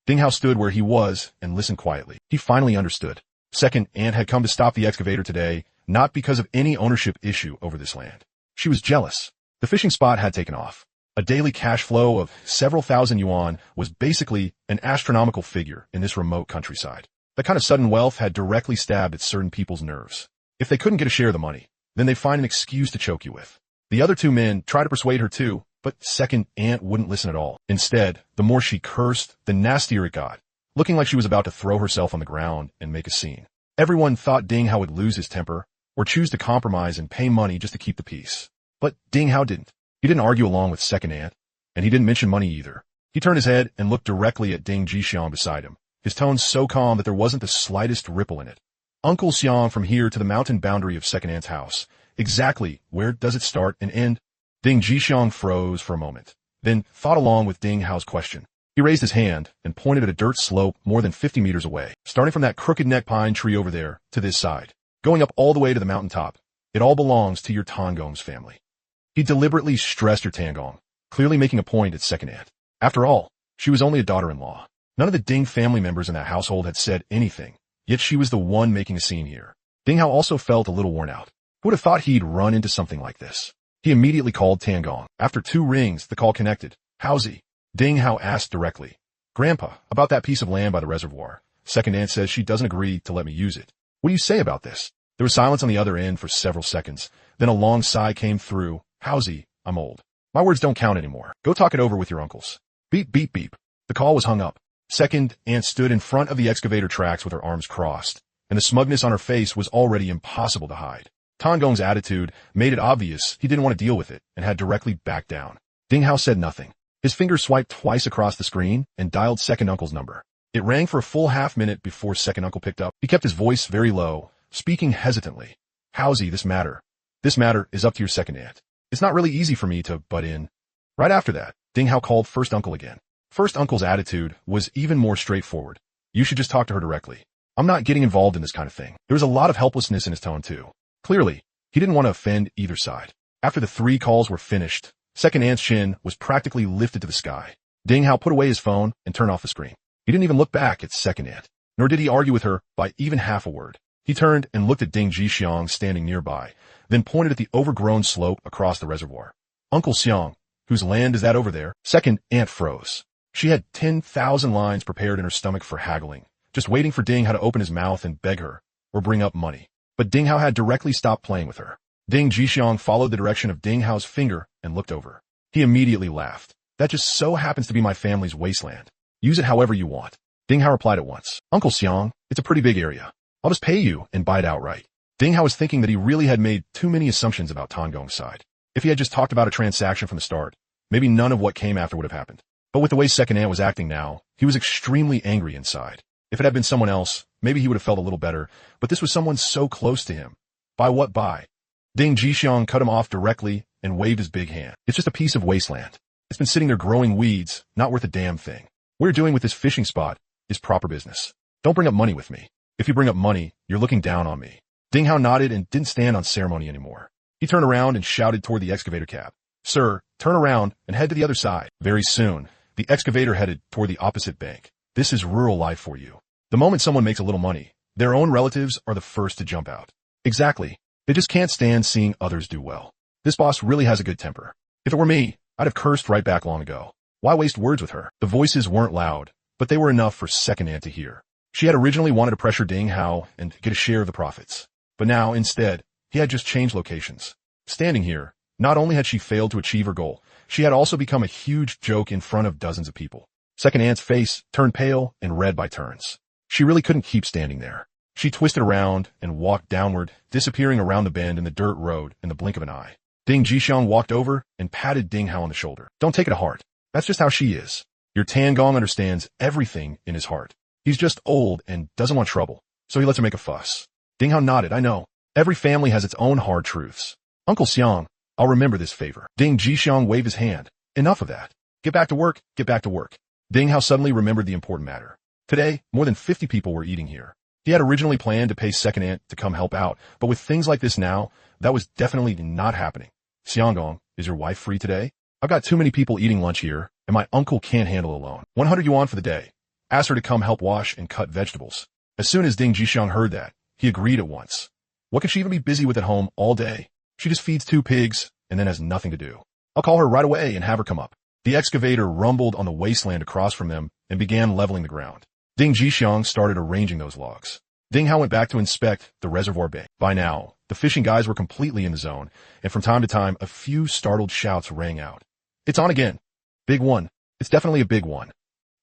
Ding Hao stood where he was and listened quietly. He finally understood. Second aunt had come to stop the excavator today, not because of any ownership issue over this land. She was jealous. The fishing spot had taken off. A daily cash flow of several thousand yuan was basically an astronomical figure in this remote countryside. That kind of sudden wealth had directly stabbed at certain people's nerves. If they couldn't get a share of the money, then they'd find an excuse to choke you with. The other two men tried to persuade her too, but second aunt wouldn't listen at all. Instead, the more she cursed, the nastier it got, looking like she was about to throw herself on the ground and make a scene. Everyone thought Ding Hao would lose his temper or choose to compromise and pay money just to keep the peace. But Ding Hao didn't. He didn't argue along with second aunt, and he didn't mention money either. He turned his head and looked directly at Ding Jixiang beside him, his tone so calm that there wasn't the slightest ripple in it. Uncle Xiang, from here to the mountain boundary of second aunt's house, exactly where does it start and end? Ding Jixiang froze for a moment, then thought along with Ding Hao's question. He raised his hand and pointed at a dirt slope more than 50 meters away, starting from that crooked neck pine tree over there to this side, going up all the way to the mountain top. It all belongs to your Tongong's family. He deliberately stressed her Tangong, clearly making a point at second aunt. After all, she was only a daughter-in-law. None of the Ding family members in that household had said anything, yet she was the one making a scene here. Ding Hao also felt a little worn out. Who would have thought he'd run into something like this? He immediately called Tangong. After 2 rings, the call connected. Haozi. Ding Hao asked directly. Grandpa, about that piece of land by the reservoir. Second aunt says she doesn't agree to let me use it. What do you say about this? There was silence on the other end for several seconds. Then a long sigh came through. Haozi, I'm old. My words don't count anymore. Go talk it over with your uncles. Beep, beep, beep. The call was hung up. Second aunt stood in front of the excavator tracks with her arms crossed, and the smugness on her face was already impossible to hide. Tongong's attitude made it obvious he didn't want to deal with it and had directly backed down. Ding Hao said nothing. His fingers swiped twice across the screen and dialed second uncle's number. It rang for a full half-minute before second uncle picked up. He kept his voice very low, speaking hesitantly. Haozi, this matter is up to your second aunt. It's not really easy for me to butt in. Right after that, Ding Hao called first uncle again. First uncle's attitude was even more straightforward. You should just talk to her directly. I'm not getting involved in this kind of thing. There was a lot of helplessness in his tone too. Clearly, he didn't want to offend either side. After the 3 calls were finished, second aunt's chin was practically lifted to the sky. Ding Hao put away his phone and turned off the screen. He didn't even look back at second aunt, nor did he argue with her by even half a word. He turned and looked at Ding Jixiang standing nearby, then pointed at the overgrown slope across the reservoir. Uncle Xiang, whose land is that over there? Second aunt froze. She had 10,000 lines prepared in her stomach for haggling, just waiting for Ding Hao to open his mouth and beg her, or bring up money. But Ding Hao had directly stopped playing with her. Ding Jixiang followed the direction of Ding Hao's finger and looked over. He immediately laughed. That just so happens to be my family's wasteland. Use it however you want. Ding Hao replied at once. Uncle Xiang, it's a pretty big area. I'll just pay you and buy it outright. Ding Hao was thinking that he really had made too many assumptions about Tongong's side. If he had just talked about a transaction from the start, maybe none of what came after would have happened. But with the way second aunt was acting now, he was extremely angry inside. If it had been someone else, maybe he would have felt a little better, but this was someone so close to him. By what by? Ding Jixiang cut him off directly and waved his big hand. It's just a piece of wasteland. It's been sitting there growing weeds, not worth a damn thing. What you're doing with this fishing spot is proper business. Don't bring up money with me. If you bring up money, you're looking down on me. Ding Hao nodded and didn't stand on ceremony anymore. He turned around and shouted toward the excavator cab. Sir, turn around and head to the other side. Very soon, The excavator headed toward the opposite bank. This is rural life for you. The moment someone makes a little money, their own relatives are the first to jump out. Exactly. They just can't stand seeing others do well. This boss really has a good temper. If it were me, I'd have cursed right back long ago. Why waste words with her? The voices weren't loud, but they were enough for Second Aunt to hear. She had originally wanted to pressure Ding Hao and get a share of the profits. But now, instead, he had just changed locations. Standing here, not only had she failed to achieve her goal, she had also become a huge joke in front of dozens of people. Second Aunt's face turned pale and red by turns. She really couldn't keep standing there. She twisted around and walked downward, disappearing around the bend in the dirt road in the blink of an eye. Ding Jixiang walked over and patted Ding Hao on the shoulder. Don't take it to heart. That's just how she is. Your Tangong understands everything in his heart. He's just old and doesn't want trouble, so he lets her make a fuss. Ding Hao nodded. I know. Every family has its own hard truths. Uncle Xiang, I'll remember this favor. Ding Jixiang waved his hand. Enough of that. Get back to work, get back to work. Ding Hao suddenly remembered the important matter. Today, more than 50 people were eating here. He had originally planned to pay Second Aunt to come help out, but with things like this now, that was definitely not happening. Xianggong, is your wife free today? I've got too many people eating lunch here, and my uncle can't handle alone. 100 yuan for the day. Ask her to come help wash and cut vegetables. As soon as Ding Jixiang heard that, he agreed at once. What could she even be busy with at home all day? She just feeds 2 pigs and then has nothing to do. I'll call her right away and have her come up. The excavator rumbled on the wasteland across from them and began leveling the ground. Ding Jixiang started arranging those logs. Ding Hao went back to inspect the reservoir bank. By now, the fishing guys were completely in the zone, and from time to time, a few startled shouts rang out. It's on again. Big one. It's definitely a big one.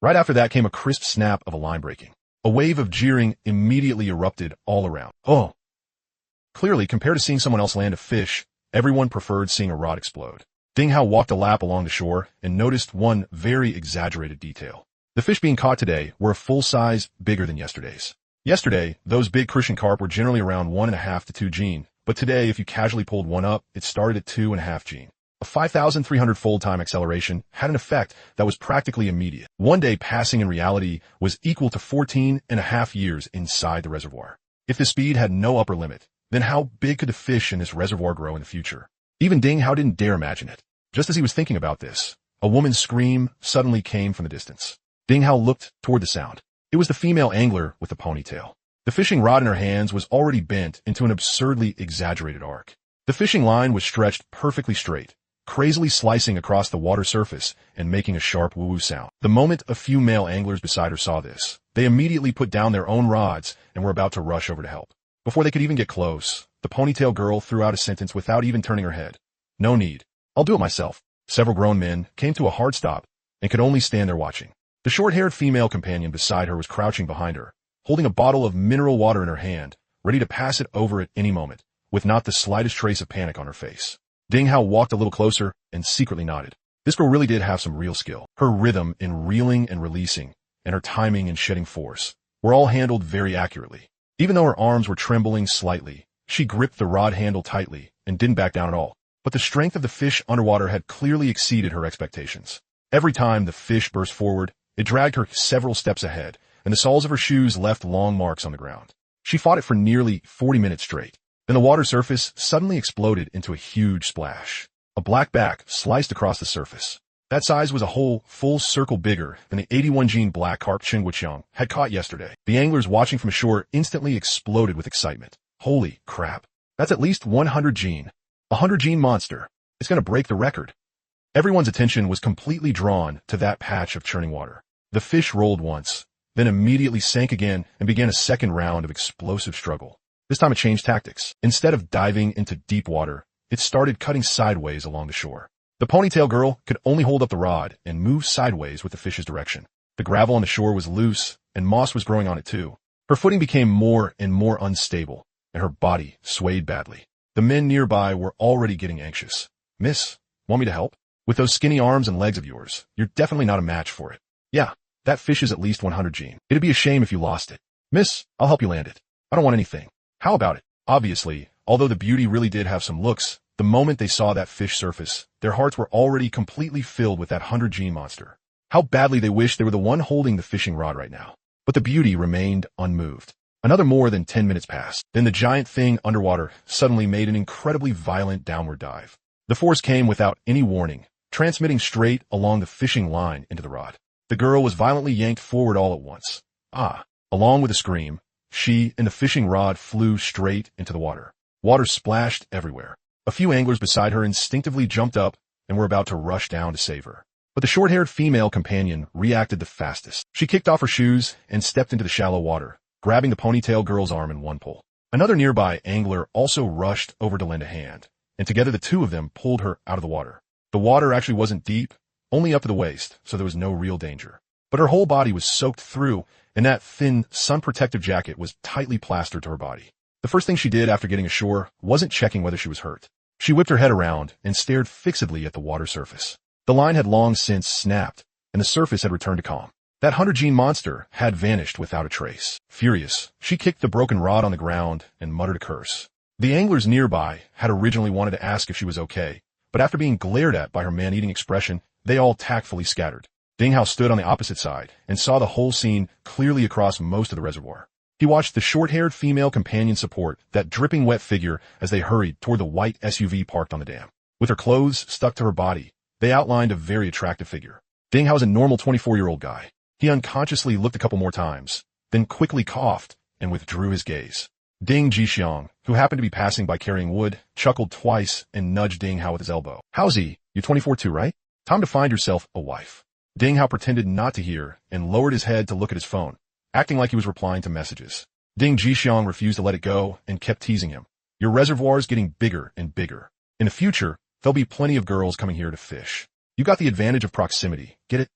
Right after that came a crisp snap of a line breaking. A wave of jeering immediately erupted all around. Oh! Clearly, compared to seeing someone else land a fish, everyone preferred seeing a rod explode. Ding Hao walked a lap along the shore and noticed one very exaggerated detail. The fish being caught today were a full size bigger than yesterday's. Yesterday, those big Christian carp were generally around 1.5 to 2 gene, but today if you casually pulled one up, it started at 2.5 gene. A 5,300-fold time acceleration had an effect that was practically immediate. One day passing in reality was equal to 14.5 years inside the reservoir. If the speed had no upper limit, then how big could the fish in this reservoir grow in the future? Even Ding Hao didn't dare imagine it. Just as he was thinking about this, a woman's scream suddenly came from the distance. Ding Hao looked toward the sound. It was the female angler with the ponytail. The fishing rod in her hands was already bent into an absurdly exaggerated arc. The fishing line was stretched perfectly straight, crazily slicing across the water surface and making a sharp woo-woo sound. The moment a few male anglers beside her saw this, they immediately put down their own rods and were about to rush over to help. Before they could even get close, the ponytail girl threw out a sentence without even turning her head. No need. I'll do it myself. Several grown men came to a hard stop and could only stand there watching. The short-haired female companion beside her was crouching behind her, holding a bottle of mineral water in her hand, ready to pass it over at any moment, with not the slightest trace of panic on her face. Ding Hao walked a little closer and secretly nodded. This girl really did have some real skill. Her rhythm in reeling and releasing, and her timing in shedding force, were all handled very accurately. Even though her arms were trembling slightly, she gripped the rod handle tightly and didn't back down at all. But the strength of the fish underwater had clearly exceeded her expectations. Every time the fish burst forward, it dragged her several steps ahead, and the soles of her shoes left long marks on the ground. She fought it for nearly 40 minutes straight. Then the water surface suddenly exploded into a huge splash. A black back sliced across the surface. That size was a whole full circle bigger than the 81-gene black carp Qingguoqiang had caught yesterday. The anglers watching from shore instantly exploded with excitement. Holy crap. That's at least 100 gene. A 100-gene monster. It's going to break the record. Everyone's attention was completely drawn to that patch of churning water. The fish rolled once, then immediately sank again and began a second round of explosive struggle. This time it changed tactics. Instead of diving into deep water, it started cutting sideways along the shore. The ponytail girl could only hold up the rod and move sideways with the fish's direction. The gravel on the shore was loose, and moss was growing on it too. Her footing became more and more unstable, and her body swayed badly. The men nearby were already getting anxious. Miss, want me to help? With those skinny arms and legs of yours, you're definitely not a match for it. Yeah, that fish is at least 100 gene. It'd be a shame if you lost it. Miss, I'll help you land it. I don't want anything. How about it? Obviously, although the beauty really did have some looks, the moment they saw that fish surface, their hearts were already completely filled with that 100 gene monster. How badly they wished they were the one holding the fishing rod right now. But the beauty remained unmoved. Another more than 10 minutes passed. Then the giant thing underwater suddenly made an incredibly violent downward dive. The force came without any warning, transmitting straight along the fishing line into the rod. The girl was violently yanked forward all at once. Ah! Along with a scream, she and the fishing rod flew straight into the water. Water splashed everywhere. A few anglers beside her instinctively jumped up and were about to rush down to save her. But the short-haired female companion reacted the fastest. She kicked off her shoes and stepped into the shallow water, grabbing the ponytail girl's arm in one pull. Another nearby angler also rushed over to lend a hand, and together the two of them pulled her out of the water. The water actually wasn't deep, only up to the waist, so there was no real danger. But her whole body was soaked through, and that thin, sun-protective jacket was tightly plastered to her body. The first thing she did after getting ashore wasn't checking whether she was hurt. She whipped her head around and stared fixedly at the water surface. The line had long since snapped, and the surface had returned to calm. That 100-gene monster had vanished without a trace. Furious, she kicked the broken rod on the ground and muttered a curse. The anglers nearby had originally wanted to ask if she was okay, but after being glared at by her man-eating expression, they all tactfully scattered. Ding Hao stood on the opposite side and saw the whole scene clearly across most of the reservoir. He watched the short-haired female companion support that dripping wet figure as they hurried toward the white SUV parked on the dam. With her clothes stuck to her body, they outlined a very attractive figure. Ding Hao was a normal 24-year-old guy. He unconsciously looked a couple more times, then quickly coughed and withdrew his gaze. Ding Jixiang, who happened to be passing by carrying wood, chuckled twice and nudged Ding Hao with his elbow. "How's he? You're 24 too, right? Time to find yourself a wife." Ding Hao pretended not to hear and lowered his head to look at his phone, acting like he was replying to messages. Ding Jixiang refused to let it go and kept teasing him. "Your reservoir's getting bigger and bigger. In the future, there'll be plenty of girls coming here to fish. You got the advantage of proximity. Get it?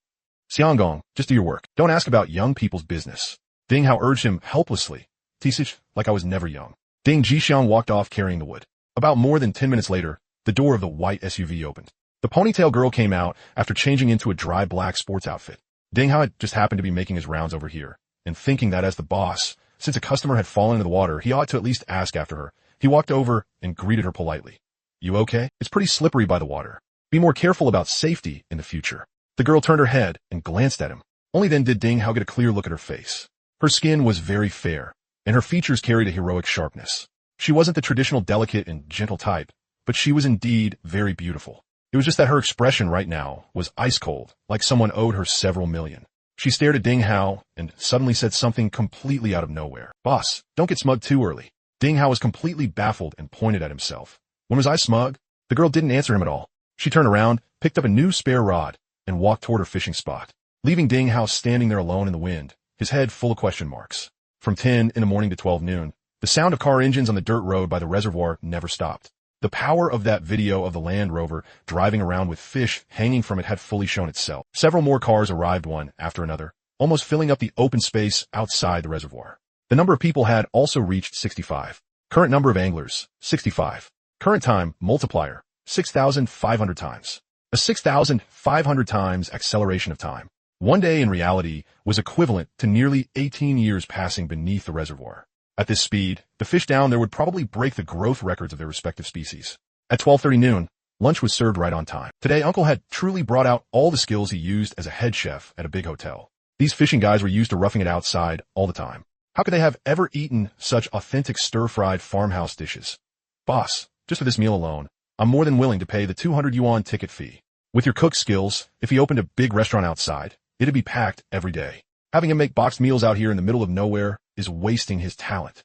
Xianggong, just do your work. Don't ask about young people's business." Ding Hao urged him helplessly. "Teach like I was never young." Ding Jixiang walked off carrying the wood. About more than 10 minutes later, the door of the white SUV opened. The ponytail girl came out after changing into a dry black sports outfit. Ding Hao just happened to be making his rounds over here, and thinking that as the boss, since a customer had fallen into the water, he ought to at least ask after her. He walked over and greeted her politely. "You okay? It's pretty slippery by the water. Be more careful about safety in the future." The girl turned her head and glanced at him. Only then did Ding Hao get a clear look at her face. Her skin was very fair, and her features carried a heroic sharpness. She wasn't the traditional delicate and gentle type, but she was indeed very beautiful. It was just that her expression right now was ice cold, like someone owed her several million. She stared at Ding Hao and suddenly said something completely out of nowhere. "Boss, don't get smug too early." Ding Hao was completely baffled and pointed at himself. "When was I smug?" The girl didn't answer him at all. She turned around, picked up a new spare rod, and walked toward her fishing spot, leaving Ding Hao standing there alone in the wind, his head full of question marks. From 10 in the morning to 12 noon, the sound of car engines on the dirt road by the reservoir never stopped. The power of that video of the Land Rover driving around with fish hanging from it had fully shown itself. Several more cars arrived one after another, almost filling up the open space outside the reservoir. The number of people had also reached 65. Current number of anglers, 65. Current time multiplier, 6,500 times. A 6,500 times acceleration of time. One day in reality was equivalent to nearly 18 years passing beneath the reservoir. At this speed, the fish down there would probably break the growth records of their respective species. At 12:30 noon, lunch was served right on time. Today, Uncle had truly brought out all the skills he used as a head chef at a big hotel. These fishing guys were used to roughing it outside all the time. How could they have ever eaten such authentic stir-fried farmhouse dishes? "Boss, just for this meal alone, I'm more than willing to pay the 200 yuan ticket fee. With your cook skills, if he opened a big restaurant outside, it'd be packed every day. Having him make boxed meals out here in the middle of nowhere is wasting his talent."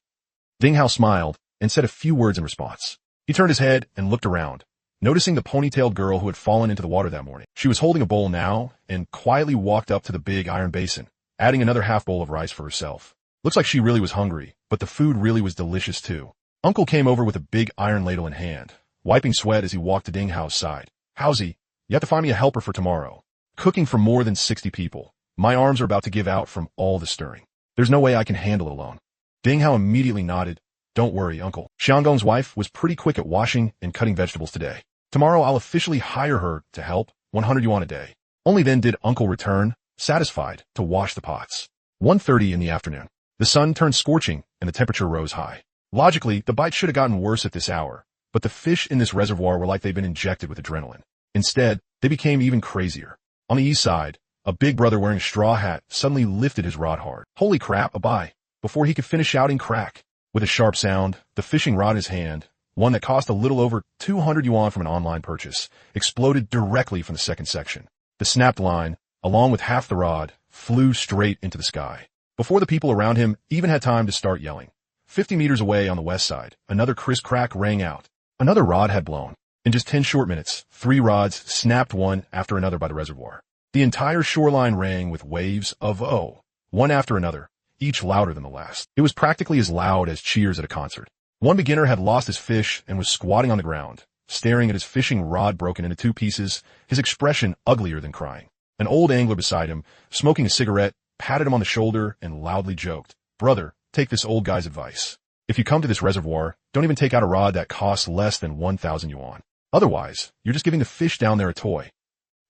Ding Hao smiled and said a few words in response. He turned his head and looked around, noticing the ponytailed girl who had fallen into the water that morning. She was holding a bowl now and quietly walked up to the big iron basin, adding another half bowl of rice for herself. Looks like she really was hungry, but the food really was delicious too. Uncle came over with a big iron ladle in hand, wiping sweat as he walked to Ding Hao's side. "Howsy, you have to find me a helper for tomorrow. Cooking for more than 60 people. My arms are about to give out from all the stirring. There's no way I can handle it alone." Ding Hao immediately nodded. "Don't worry, Uncle. Xianggong's wife was pretty quick at washing and cutting vegetables today. Tomorrow I'll officially hire her to help, 100 yuan a day." Only then did Uncle return, satisfied, to wash the pots. 1:30 in the afternoon. The sun turned scorching and the temperature rose high. Logically, the bite should have gotten worse at this hour, but the fish in this reservoir were like they'd been injected with adrenaline. Instead, they became even crazier. On the east side, a big brother wearing a straw hat suddenly lifted his rod hard. "Holy crap, a bye!" Before he could finish shouting crack. With a sharp sound, the fishing rod in his hand one that cost a little over 200 yuan from an online purchase, exploded directly from the second section. The snapped line, along with half the rod, flew straight into the sky. Before the people around him even had time to start yelling. 50 meters away on the west side, another crisp crack rang out. Another rod had blown. In just 10 short minutes, 3 rods snapped one after another by the reservoir. The entire shoreline rang with waves of "oh," one after another, each louder than the last. It was practically as loud as cheers at a concert. One beginner had lost his fish and was squatting on the ground, staring at his fishing rod broken into 2 pieces, his expression uglier than crying. An old angler beside him, smoking a cigarette, patted him on the shoulder and loudly joked, "Brother, take this old guy's advice. If you come to this reservoir, don't even take out a rod that costs less than 1,000 yuan. Otherwise, you're just giving the fish down there a toy."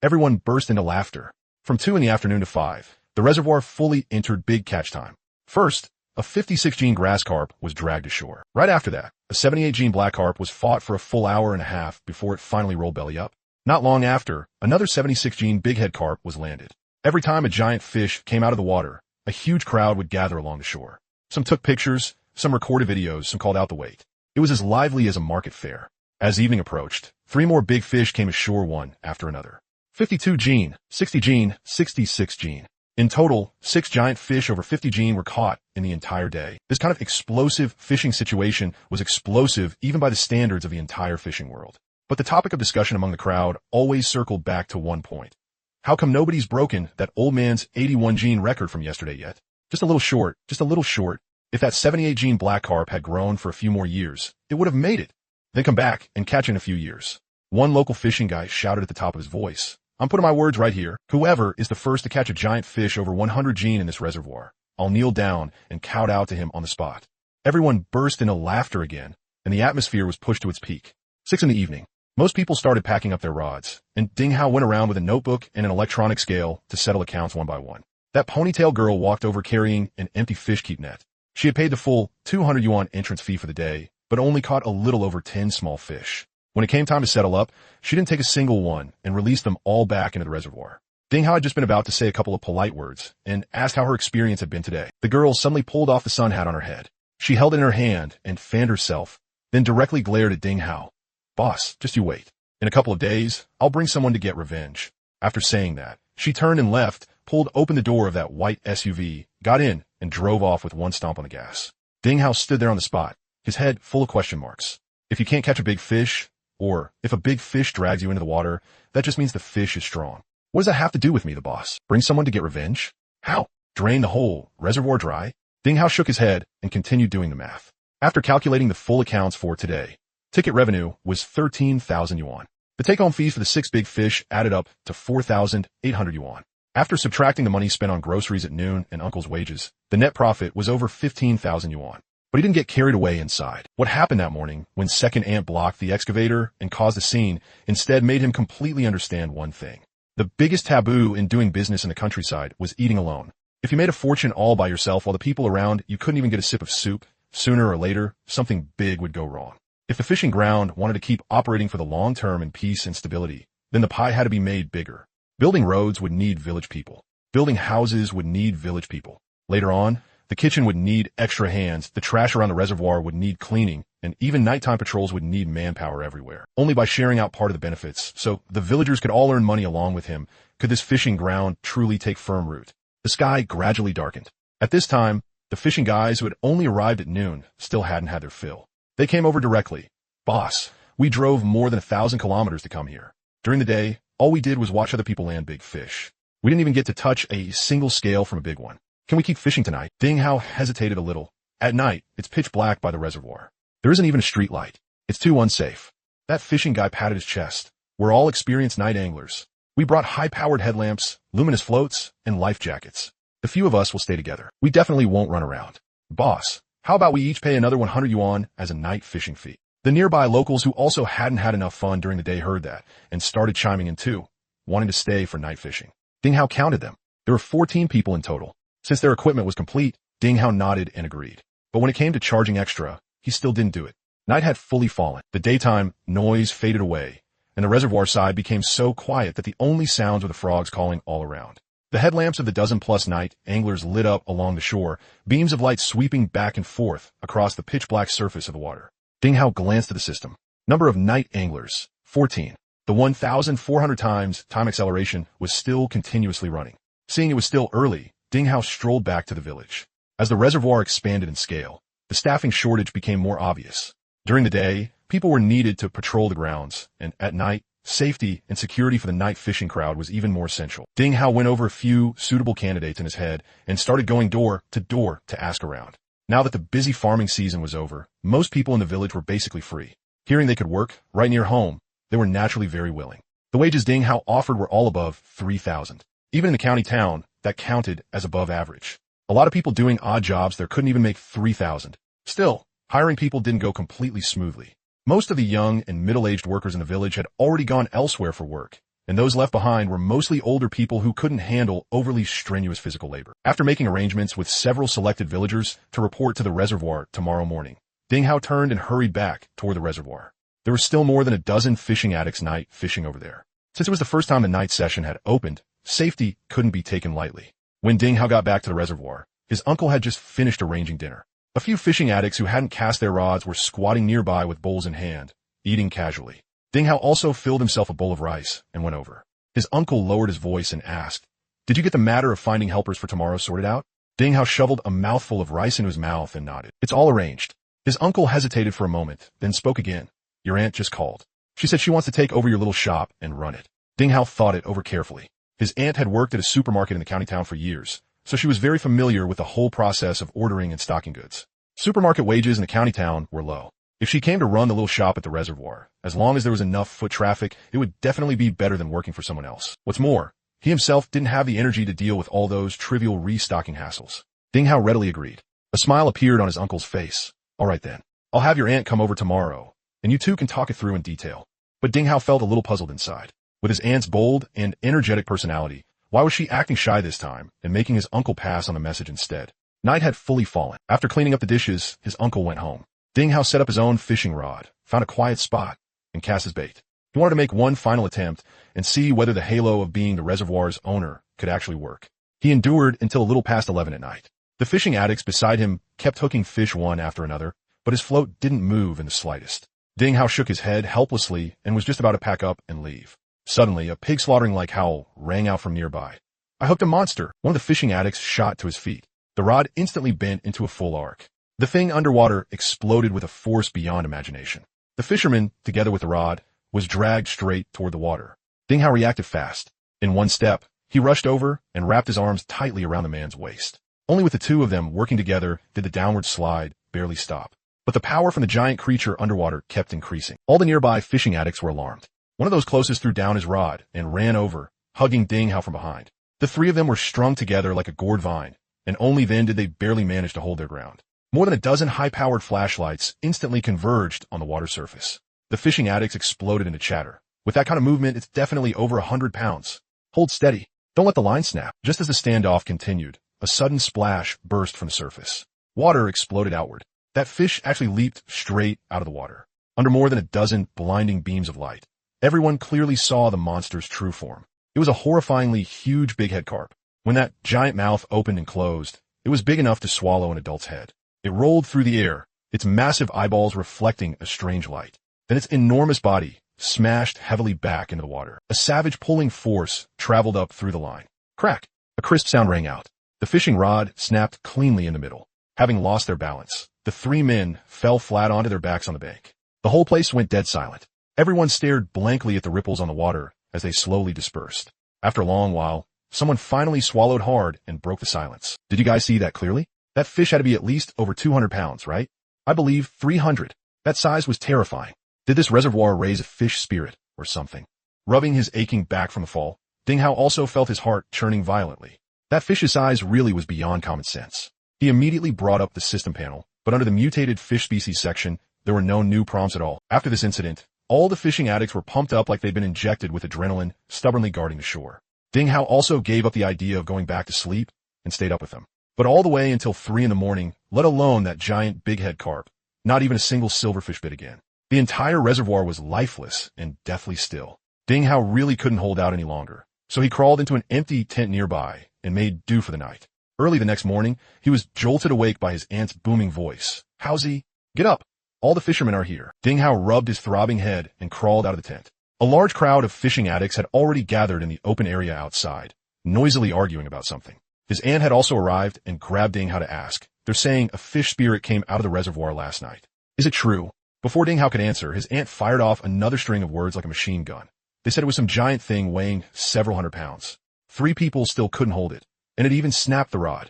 Everyone burst into laughter. From 2 in the afternoon to 5, the reservoir fully entered big catch time. First, a 56-gene grass carp was dragged ashore. Right after that, a 78-gene black carp was fought for a full hour and a half before it finally rolled belly up. Not long after, another 76-gene bighead carp was landed. Every time a giant fish came out of the water, a huge crowd would gather along the shore. Some took pictures, some recorded videos, some called out the weight. It was as lively as a market fair. As evening approached, 3 more big fish came ashore one after another. 52-gene, 60-gene, 66-gene. In total, 6 giant fish over 50-gene were caught in the entire day. This kind of explosive fishing situation was explosive even by the standards of the entire fishing world. But the topic of discussion among the crowd always circled back to one point. How come nobody's broken that old man's 81-gene record from yesterday yet? Just a little short, just a little short. If that 78-gene black carp had grown for a few more years, it would have made it. Then come back and catch in a few years. One local fishing guy shouted at the top of his voice, "I'm putting my words right here. Whoever is the first to catch a giant fish over 100-gene in this reservoir, I'll kneel down and kowtow out to him on the spot." Everyone burst into laughter again, and the atmosphere was pushed to its peak. 6 in the evening. Most people started packing up their rods, and Ding Hao went around with a notebook and an electronic scale to settle accounts one by one. That ponytail girl walked over carrying an empty fish keep net. She had paid the full 200 yuan entrance fee for the day, but only caught a little over 10 small fish. When it came time to settle up, she didn't take a single one and released them all back into the reservoir. Ding Hao had just been about to say a couple of polite words and asked how her experience had been today. The girl suddenly pulled off the sun hat on her head. She held it in her hand and fanned herself, then directly glared at Ding Hao. "Boss, just you wait. In a couple of days, I'll bring someone to get revenge." After saying that, she turned and left, pulled open the door of that white SUV, got in, and drove off with one stomp on the gas. Ding Hao stood there on the spot, his head full of question marks. If you can't catch a big fish, or if a big fish drags you into the water, that just means the fish is strong. What does that have to do with me, the boss? Bring someone to get revenge? How? Drain the whole reservoir dry? Ding Hao shook his head and continued doing the math. After calculating the full accounts for today, ticket revenue was 13,000 yuan. The take-home fees for the 6 big fish added up to 4,800 yuan. After subtracting the money spent on groceries at noon and uncle's wages, the net profit was over 15,000 yuan. But he didn't get carried away inside. What happened that morning when second ant blocked the excavator and caused a scene instead made him completely understand one thing. The biggest taboo in doing business in the countryside was eating alone. If you made a fortune all by yourself while the people around you couldn't even get a sip of soup, sooner or later, something big would go wrong. If the fishing ground wanted to keep operating for the long term in peace and stability, then the pie had to be made bigger. Building roads would need village people. Building houses would need village people. Later on, the kitchen would need extra hands, the trash around the reservoir would need cleaning, and even nighttime patrols would need manpower everywhere. Only by sharing out part of the benefits, so the villagers could all earn money along with him, could this fishing ground truly take firm root. The sky gradually darkened. At this time, the fishing guys who had only arrived at noon still hadn't had their fill. They came over directly. "Boss, we drove more than 1,000 kilometers to come here. During the day, all we did was watch other people land big fish. We didn't even get to touch a single scale from a big one. Can we keep fishing tonight?" Ding Hao hesitated a little. At night, it's pitch black by the reservoir. There isn't even a street light. It's too unsafe. That fishing guy patted his chest. "We're all experienced night anglers. We brought high-powered headlamps, luminous floats, and life jackets. The few of us will stay together. We definitely won't run around. Boss, how about we each pay another 100 yuan as a night fishing fee?" The nearby locals who also hadn't had enough fun during the day heard that and started chiming in too, wanting to stay for night fishing. Ding Hao counted them. There were 14 people in total. Since their equipment was complete, Ding Hao nodded and agreed. But when it came to charging extra, he still didn't do it. Night had fully fallen. The daytime noise faded away, and the reservoir side became so quiet that the only sounds were the frogs calling all around. The headlamps of the dozen-plus night anglers lit up along the shore, beams of light sweeping back and forth across the pitch-black surface of the water. Ding Hao glanced at the system. Number of night anglers, 14. The 1,400 times time acceleration was still continuously running. Seeing it was still early, Ding Hao strolled back to the village. As the reservoir expanded in scale, the staffing shortage became more obvious. During the day, people were needed to patrol the grounds, and at night, safety and security for the night fishing crowd was even more essential. Ding Hao went over a few suitable candidates in his head and started going door to ask around. Now that the busy farming season was over, most people in the village were basically free. Hearing they could work right near home, they were naturally very willing. The wages Ding Hao offered were all above 3,000. Even in the county town, that counted as above average. A lot of people doing odd jobs there couldn't even make 3,000. Still, hiring people didn't go completely smoothly. Most of the young and middle-aged workers in the village had already gone elsewhere for work, and those left behind were mostly older people who couldn't handle overly strenuous physical labor. After making arrangements with several selected villagers to report to the reservoir tomorrow morning, Ding Hao turned and hurried back toward the reservoir. There were still more than a dozen fishing addicts night fishing over there. Since it was the first time the night session had opened, safety couldn't be taken lightly. When Ding Hao got back to the reservoir, his uncle had just finished arranging dinner. A few fishing addicts who hadn't cast their rods were squatting nearby with bowls in hand, eating casually. Ding Hao also filled himself a bowl of rice and went over. His uncle lowered his voice and asked, "Did you get the matter of finding helpers for tomorrow sorted out?" Ding Hao shoveled a mouthful of rice into his mouth and nodded. "It's all arranged." His uncle hesitated for a moment, then spoke again. "Your aunt just called. She said she wants to take over your little shop and run it." Ding Hao thought it over carefully. His aunt had worked at a supermarket in the county town for years, so she was very familiar with the whole process of ordering and stocking goods. Supermarket wages in the county town were low. If she came to run the little shop at the reservoir, as long as there was enough foot traffic, it would definitely be better than working for someone else. What's more, he himself didn't have the energy to deal with all those trivial restocking hassles. Ding Hao readily agreed. A smile appeared on his uncle's face. "All right then. I'll have your aunt come over tomorrow, and you two can talk it through in detail." But Ding Hao felt a little puzzled inside. With his aunt's bold and energetic personality, why was she acting shy this time and making his uncle pass on the message instead? Night had fully fallen. After cleaning up the dishes, his uncle went home. Ding Hao set up his own fishing rod, found a quiet spot, and cast his bait. He wanted to make one final attempt and see whether the halo of being the reservoir's owner could actually work. He endured until a little past 11 at night. The fishing addicts beside him kept hooking fish one after another, but his float didn't move in the slightest. Ding Hao shook his head helplessly and was just about to pack up and leave. Suddenly, a pig-slaughtering-like howl rang out from nearby. "I hooked a monster!" One of the fishing addicts shot to his feet. The rod instantly bent into a full arc. The thing underwater exploded with a force beyond imagination. The fisherman, together with the rod, was dragged straight toward the water. Ding Hao reacted fast. In one step, he rushed over and wrapped his arms tightly around the man's waist. Only with the two of them working together did the downward slide barely stop. But the power from the giant creature underwater kept increasing. All the nearby fishing addicts were alarmed. One of those closest threw down his rod and ran over, hugging Ding Hao from behind. The three of them were strung together like a gourd vine, and only then did they barely manage to hold their ground. More than a dozen high-powered flashlights instantly converged on the water surface. The fishing addicts exploded into chatter. "With that kind of movement, it's definitely over 100 pounds. Hold steady. Don't let the line snap." Just as the standoff continued, a sudden splash burst from the surface. Water exploded outward. That fish actually leaped straight out of the water. Under more than a dozen blinding beams of light, everyone clearly saw the monster's true form. It was a horrifyingly huge bighead carp. When that giant mouth opened and closed, it was big enough to swallow an adult's head. It rolled through the air, its massive eyeballs reflecting a strange light. Then its enormous body smashed heavily back into the water. A savage pulling force traveled up through the line. Crack! A crisp sound rang out. The fishing rod snapped cleanly in the middle. Having lost their balance, the three men fell flat onto their backs on the bank. The whole place went dead silent. Everyone stared blankly at the ripples on the water as they slowly dispersed. After a long while, someone finally swallowed hard and broke the silence. "Did you guys see that clearly? That fish had to be at least over 200 pounds, right? I believe 300. That size was terrifying. Did this reservoir raise a fish spirit or something?" Rubbing his aching back from the fall, Ding Hao also felt his heart churning violently. That fish's size really was beyond common sense. He immediately brought up the system panel, but under the mutated fish species section, there were no new prompts at all. After this incident, all the fishing addicts were pumped up like they'd been injected with adrenaline, stubbornly guarding the shore. Ding Hao also gave up the idea of going back to sleep and stayed up with them. But all the way until 3 in the morning, let alone that giant bighead carp, not even a single silverfish bit again. The entire reservoir was lifeless and deathly still. Ding Hao really couldn't hold out any longer, so he crawled into an empty tent nearby and made do for the night. Early the next morning, he was jolted awake by his aunt's booming voice. "Howsy, get up. All the fishermen are here. Ding Hao rubbed his throbbing head and crawled out of the tent. A large crowd of fishing addicts had already gathered in the open area outside, noisily arguing about something. His aunt had also arrived and grabbed Ding Hao to ask. They're saying a fish spirit came out of the reservoir last night. Is it true? Before Ding Hao could answer, his aunt fired off another string of words like a machine gun. They said it was some giant thing weighing several hundred pounds. 3 people still couldn't hold it, and it even snapped the rod.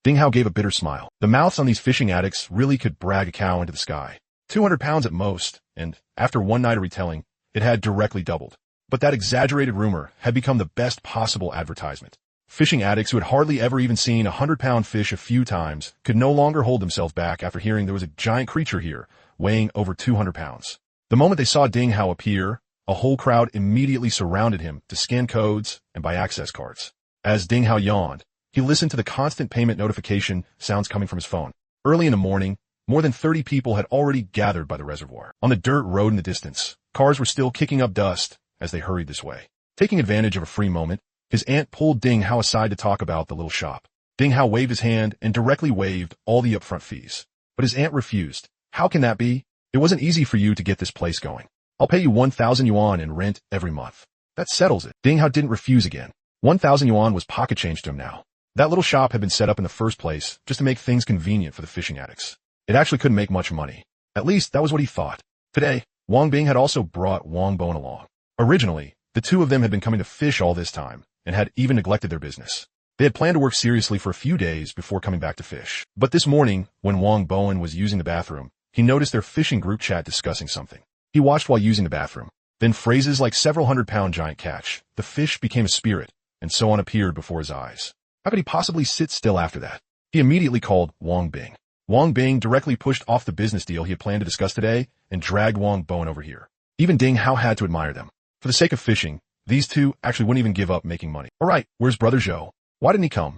Ding Hao gave a bitter smile. The mouths on these fishing addicts really could brag a cow into the sky. 200 pounds at most, and after one night of retelling, it had directly doubled. But that exaggerated rumor had become the best possible advertisement. Fishing addicts who had hardly ever even seen a 100-pound fish a few times could no longer hold themselves back after hearing there was a giant creature here, weighing over 200 pounds. The moment they saw Ding Hao appear, a whole crowd immediately surrounded him to scan codes and buy access cards. As Ding Hao yawned, he listened to the constant payment notification sounds coming from his phone. Early in the morning, more than 30 people had already gathered by the reservoir. On the dirt road in the distance, cars were still kicking up dust as they hurried this way. Taking advantage of a free moment, his aunt pulled Ding Hao aside to talk about the little shop. Ding Hao waved his hand and directly waived all the upfront fees. But his aunt refused. How can that be? It wasn't easy for you to get this place going. I'll pay you 1,000 yuan in rent every month. That settles it. Ding Hao didn't refuse again. 1,000 yuan was pocket change to him now. That little shop had been set up in the first place just to make things convenient for the fishing addicts. It actually couldn't make much money. At least that was what he thought. Today, Wang Bing had also brought Wang Bon along. Originally, the two of them had been coming to fish all this time and had even neglected their business. They had planned to work seriously for a few days before coming back to fish. But this morning, when Wang Bowen was using the bathroom, he noticed their fishing group chat discussing something. He watched while using the bathroom. Then phrases like several 100-pound giant catch, the fish became a spirit, and so on appeared before his eyes. How could he possibly sit still after that? He immediately called Wang Bing. Wang Bing directly pushed off the business deal he had planned to discuss today and dragged Wang Bowen over here. Even Ding Hao had to admire them. For the sake of fishing, these two actually wouldn't even give up making money. All right, where's Brother Zhou? Why didn't he come?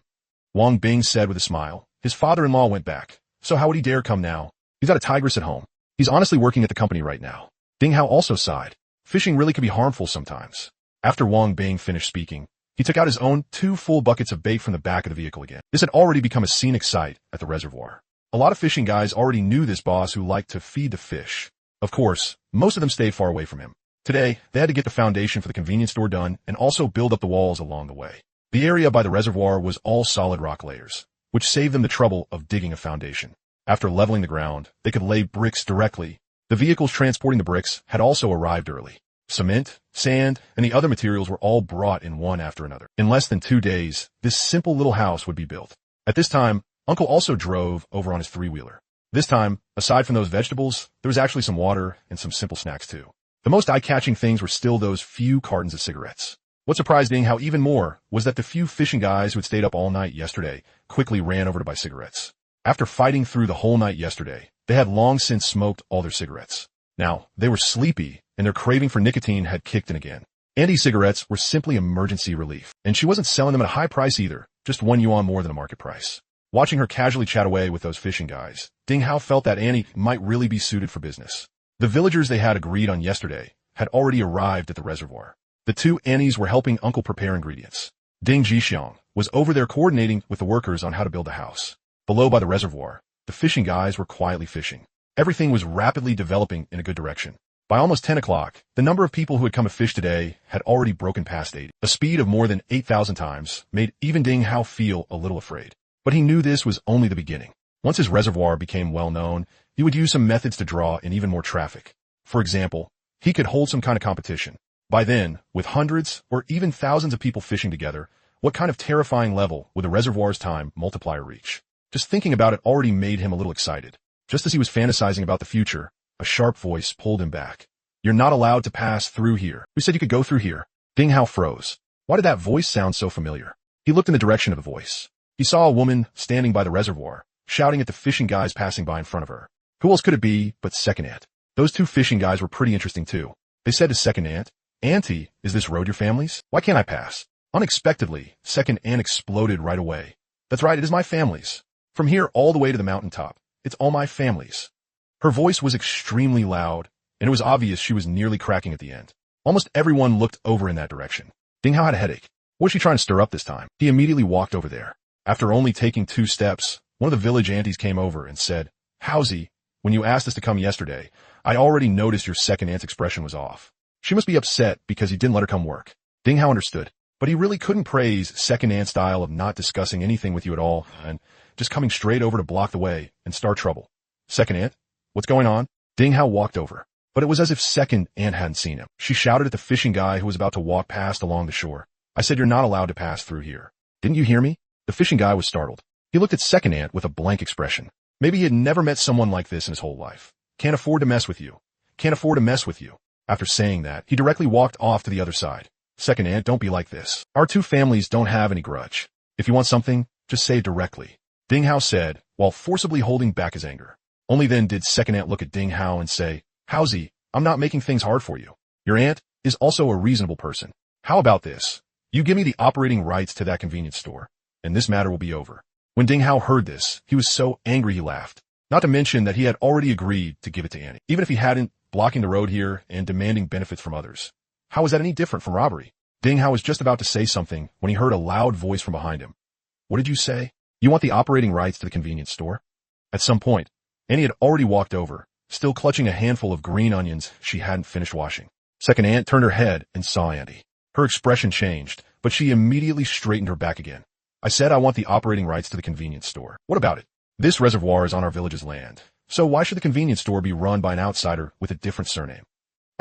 Wang Bing said with a smile. His father-in-law went back. So how would he dare come now? He's got a tigress at home. He's honestly working at the company right now. Ding Hao also sighed. Fishing really can be harmful sometimes. After Wang Bing finished speaking, he took out his own 2 full buckets of bait from the back of the vehicle again. This had already become a scenic sight at the reservoir. A lot of fishing guys already knew this boss who liked to feed the fish. Of course, most of them stayed far away from him. Today, they had to get the foundation for the convenience store done and also build up the walls along the way. The area by the reservoir was all solid rock layers, which saved them the trouble of digging a foundation. After leveling the ground, they could lay bricks directly. The vehicles transporting the bricks had also arrived early. Cement, sand, and the other materials were all brought in one after another. In less than 2 days, this simple little house would be built. At this time, Uncle also drove over on his 3-wheeler. This time, aside from those vegetables, there was actually some water and some simple snacks too. The most eye-catching things were still those few cartons of cigarettes. What surprised Ding Hao even more was that the few fishing guys who had stayed up all night yesterday quickly ran over to buy cigarettes. After fighting through the whole night yesterday, they had long since smoked all their cigarettes. Now, they were sleepy, and their craving for nicotine had kicked in again. Andy's cigarettes were simply emergency relief, and she wasn't selling them at a high price either, just 1 yuan more than a market price. Watching her casually chat away with those fishing guys, Ding Hao felt that Annie might really be suited for business. The villagers they had agreed on yesterday had already arrived at the reservoir. The 2 Annies were helping Uncle prepare ingredients. Ding Jixiang was over there coordinating with the workers on how to build a house. Below by the reservoir, the fishing guys were quietly fishing. Everything was rapidly developing in a good direction. By almost 10 o'clock, the number of people who had come to fish today had already broken past 80. A speed of more than 8,000 times made even Ding Hao feel a little afraid. But he knew this was only the beginning. Once his reservoir became well known, he would use some methods to draw in even more traffic. For example, he could hold some kind of competition. By then, with hundreds or even thousands of people fishing together, what kind of terrifying level would the reservoir's time multiplier reach? Just thinking about it already made him a little excited. Just as he was fantasizing about the future, a sharp voice pulled him back. You're not allowed to pass through here. Who said you could go through here? Ding Hao froze. Why did that voice sound so familiar? He looked in the direction of the voice. He saw a woman standing by the reservoir, shouting at the fishing guys passing by in front of her. Who else could it be but Second Aunt? Those 2 fishing guys were pretty interesting too. They said to Second Aunt, Auntie, is this road your family's? Why can't I pass? Unexpectedly, Second Aunt exploded right away. That's right, it is my family's. From here all the way to the mountaintop, it's all my family's. Her voice was extremely loud, and it was obvious she was nearly cracking at the end. Almost everyone looked over in that direction. Ding Hao had a headache. What was she trying to stir up this time? He immediately walked over there. After only taking 2 steps, one of the village aunties came over and said, Howsy, When you asked us to come yesterday, I already noticed your second aunt's expression was off. She must be upset because you didn't let her come work. Ding Hao understood, but he really couldn't praise second aunt's style of not discussing anything with you at all and just coming straight over to block the way and start trouble. Second aunt? What's going on? Ding Hao walked over, but it was as if second aunt hadn't seen him. She shouted at the fishing guy who was about to walk past along the shore. I said you're not allowed to pass through here. Didn't you hear me? The fishing guy was startled. He looked at second aunt with a blank expression. Maybe he had never met someone like this in his whole life. Can't afford to mess with you. Can't afford to mess with you. After saying that, he directly walked off to the other side. Second aunt, don't be like this. Our two families don't have any grudge. If you want something, just say it directly. Ding Hao said, while forcibly holding back his anger. Only then did second aunt look at Ding Hao and say, Haozi, I'm not making things hard for you. Your aunt is also a reasonable person. How about this? You give me the operating rights to that convenience store, and this matter will be over. When Ding Hao heard this, he was so angry he laughed. Not to mention that he had already agreed to give it to Annie. Even if he hadn't, blocking the road here and demanding benefits from others. How was that any different from robbery? Ding Hao was just about to say something when he heard a loud voice from behind him. What did you say? You want the operating rights to the convenience store? At some point, Annie had already walked over, still clutching a handful of green onions she hadn't finished washing. Second aunt turned her head and saw Annie. Her expression changed, but she immediately straightened her back again. I said I want the operating rights to the convenience store. What about it? This reservoir is on our village's land, so why should the convenience store be run by an outsider with a different surname?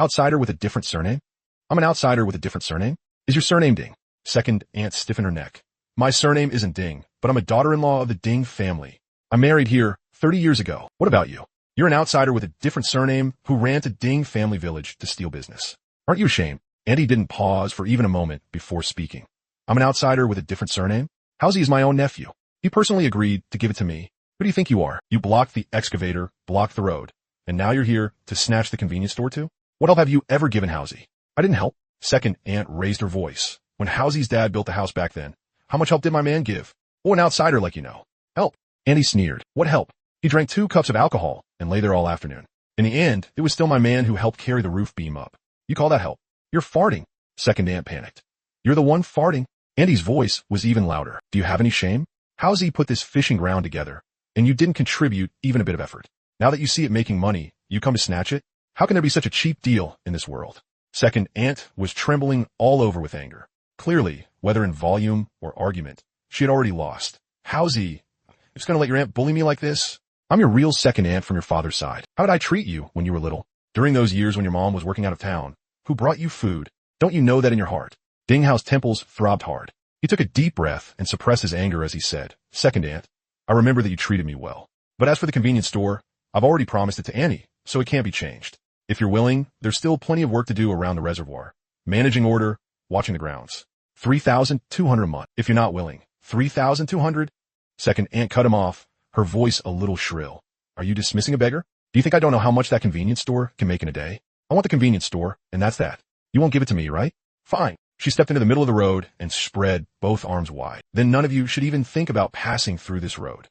Outsider with a different surname? I'm an outsider with a different surname? Is your surname Ding? Second aunt stiffened her neck. My surname isn't Ding, but I'm a daughter-in-law of the Ding family. I married here 30 years ago. What about you? You're an outsider with a different surname who ran to Ding family village to steal business. Aren't you ashamed? Andy didn't pause for even a moment before speaking. I'm an outsider with a different surname? Haozi is my own nephew. He personally agreed to give it to me. Who do you think you are? You blocked the excavator, blocked the road, and now you're here to snatch the convenience store too? What help have you ever given Haozi? I didn't help. Second aunt raised her voice. When Haozi's dad built the house back then, how much help did my man give? Oh, an outsider like you know. Help. Andy sneered. What help? He drank 2 cups of alcohol and lay there all afternoon. In the end, it was still my man who helped carry the roof beam up. You call that help? You're farting. Second aunt panicked. You're the one farting. Andy's voice was even louder. Do you have any shame? Haozi put this fishing ground together, and you didn't contribute even a bit of effort. Now that you see it making money, you come to snatch it? How can there be such a cheap deal in this world? Second aunt was trembling all over with anger. Clearly, whether in volume or argument, she had already lost. Haozi, you're just gonna let your aunt bully me like this? I'm your real second aunt from your father's side. How did I treat you when you were little? During those years when your mom was working out of town, who brought you food? Don't you know that in your heart? Ding Hao's temples throbbed hard. He took a deep breath and suppressed his anger as he said, Second aunt, I remember that you treated me well. But as for the convenience store, I've already promised it to Annie, so it can't be changed. If you're willing, there's still plenty of work to do around the reservoir. Managing order, watching the grounds. 3,200 a month. If you're not willing, 3,200? Second aunt cut him off, her voice a little shrill. Are you dismissing a beggar? Do you think I don't know how much that convenience store can make in a day? I want the convenience store, and that's that. You won't give it to me, right? Fine. She stepped into the middle of the road and spread both arms wide. Then none of you should even think about passing through this road.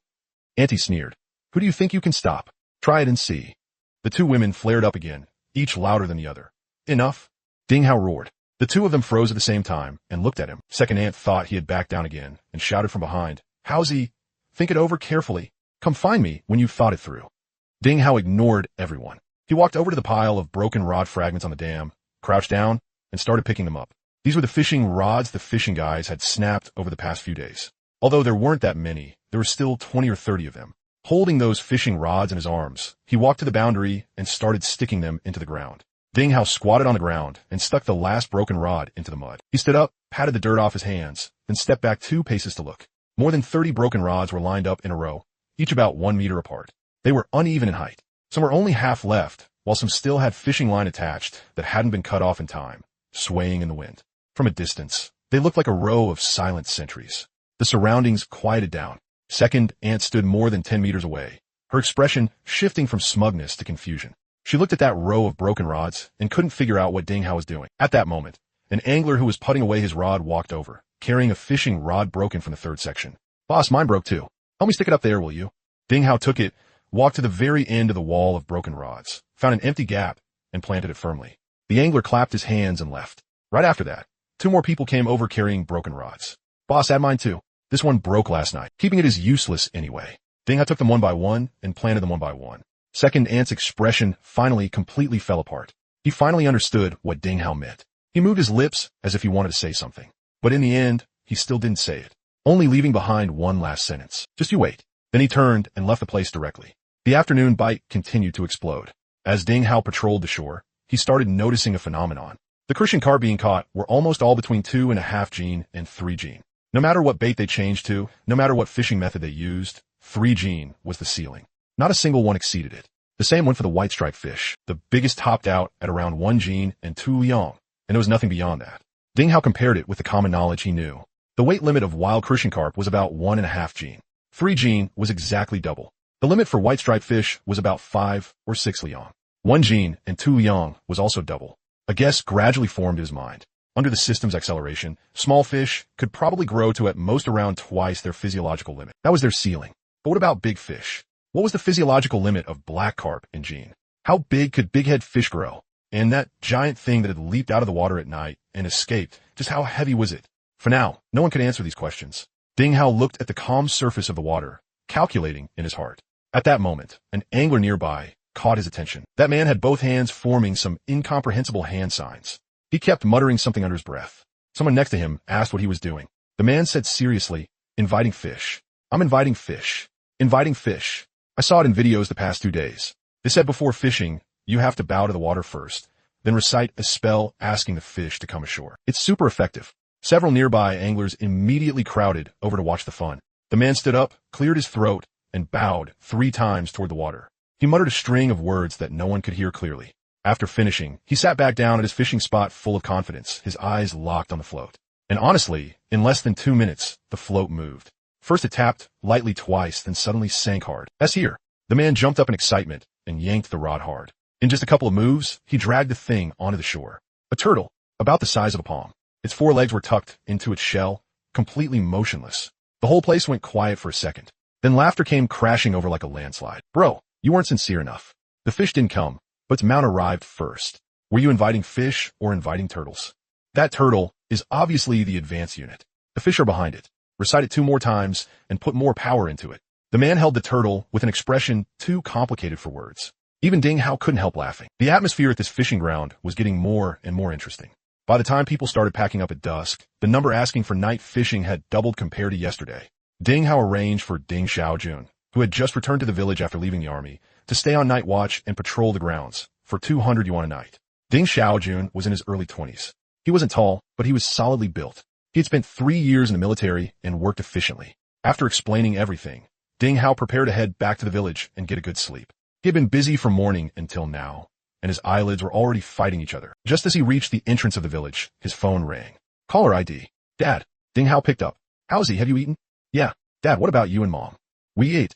Auntie sneered. Who do you think you can stop? Try it and see. The two women flared up again, each louder than the other. Enough. Ding Hao roared. The two of them froze at the same time and looked at him. Second aunt thought he had backed down again and shouted from behind. Haozi, think it over carefully. Come find me when you've thought it through. Ding Hao ignored everyone. He walked over to the pile of broken rod fragments on the dam, crouched down, and started picking them up. These were the fishing rods the fishing guys had snapped over the past few days. Although there weren't that many, there were still 20 or 30 of them. Holding those fishing rods in his arms, he walked to the boundary and started sticking them into the ground. Ding Hao squatted on the ground and stuck the last broken rod into the mud. He stood up, patted the dirt off his hands, then stepped back 2 paces to look. More than 30 broken rods were lined up in a row, each about 1 meter apart. They were uneven in height. Some were only half left, while some still had fishing line attached that hadn't been cut off in time, swaying in the wind. From a distance, they looked like a row of silent sentries. The surroundings quieted down. Second aunt stood more than 10 meters away, her expression shifting from smugness to confusion. She looked at that row of broken rods and couldn't figure out what Ding Hao was doing. At that moment, an angler who was putting away his rod walked over, carrying a fishing rod broken from the 3rd section. Boss, mine broke too. Help me stick it up there, will you? Ding Hao took it, walked to the very end of the wall of broken rods, found an empty gap, and planted it firmly. The angler clapped his hands and left. Right after that, 2 more people came over carrying broken rods. Boss, add mine too. This one broke last night. Keeping it is useless anyway. Ding Hao took them one by one and planted them one by one. Second Ant's expression finally completely fell apart. He finally understood what Ding Hao meant. He moved his lips as if he wanted to say something. But in the end, he still didn't say it, only leaving behind one last sentence. Just you wait. Then he turned and left the place directly. The afternoon bite continued to explode. As Ding Hao patrolled the shore, he started noticing a phenomenon. The Christian carp being caught were almost all between 2.5 gene and 3 gene. No matter what bait they changed to, no matter what fishing method they used, 3 gene was the ceiling. Not a single one exceeded it. The same went for the white-striped fish. The biggest topped out at around 1 gene and 2 liang, and there was nothing beyond that. Ding Hao compared it with the common knowledge he knew. The weight limit of wild Christian carp was about 1.5 gene. 3 gene was exactly double. The limit for white-striped fish was about 5 or 6 liang. 1 gene and 2 liang was also double. A guess gradually formed in his mind. Under the system's acceleration, small fish could probably grow to at most around twice their physiological limit. That was their ceiling. But what about big fish? What was the physiological limit of black carp in gene? How big could bighead fish grow? And that giant thing that had leaped out of the water at night and escaped, just how heavy was it? For now, no one could answer these questions. Ding Hao looked at the calm surface of the water, calculating in his heart. At that moment, an angler nearby caught his attention. That man had both hands forming some incomprehensible hand signs. He kept muttering something under his breath. Someone next to him asked what he was doing. The man said seriously, "Inviting fish. I'm inviting fish. Inviting fish. I saw it in videos the past 2 days. They said before fishing, you have to bow to the water first, then recite a spell asking the fish to come ashore. It's super effective." Several nearby anglers immediately crowded over to watch the fun. The man stood up, cleared his throat, and bowed 3 times toward the water. He muttered a string of words that no one could hear clearly. After finishing, he sat back down at his fishing spot full of confidence, his eyes locked on the float. And honestly, in less than 2 minutes, the float moved. First it tapped lightly twice, then suddenly sank hard. "That's here." The man jumped up in excitement and yanked the rod hard. In just a couple of moves, he dragged the thing onto the shore. A turtle, about the size of a palm. Its 4 legs were tucked into its shell, completely motionless. The whole place went quiet for a second. Then laughter came crashing over like a landslide. "Bro, you weren't sincere enough. The fish didn't come, but its mount arrived first. Were you inviting fish or inviting turtles?" "That turtle is obviously the advance unit. The fish are behind it. Recite it 2 more times and put more power into it." The man held the turtle with an expression too complicated for words. Even Ding Hao couldn't help laughing. The atmosphere at this fishing ground was getting more and more interesting. By the time people started packing up at dusk, the number asking for night fishing had doubled compared to yesterday. Ding Hao arranged for Ding Xiaojun, who had just returned to the village after leaving the army, to stay on night watch and patrol the grounds for 200 yuan a night. Ding Xiaojun was in his early 20s. He wasn't tall, but he was solidly built. He had spent 3 years in the military and worked efficiently. After explaining everything, Ding Hao prepared to head back to the village and get a good sleep. He had been busy from morning until now, and his eyelids were already fighting each other. Just as he reached the entrance of the village, his phone rang. Caller ID. "Dad." Ding Hao picked up. "How's he? Have you eaten?" "Yeah. Dad, what about you and Mom?" We ate.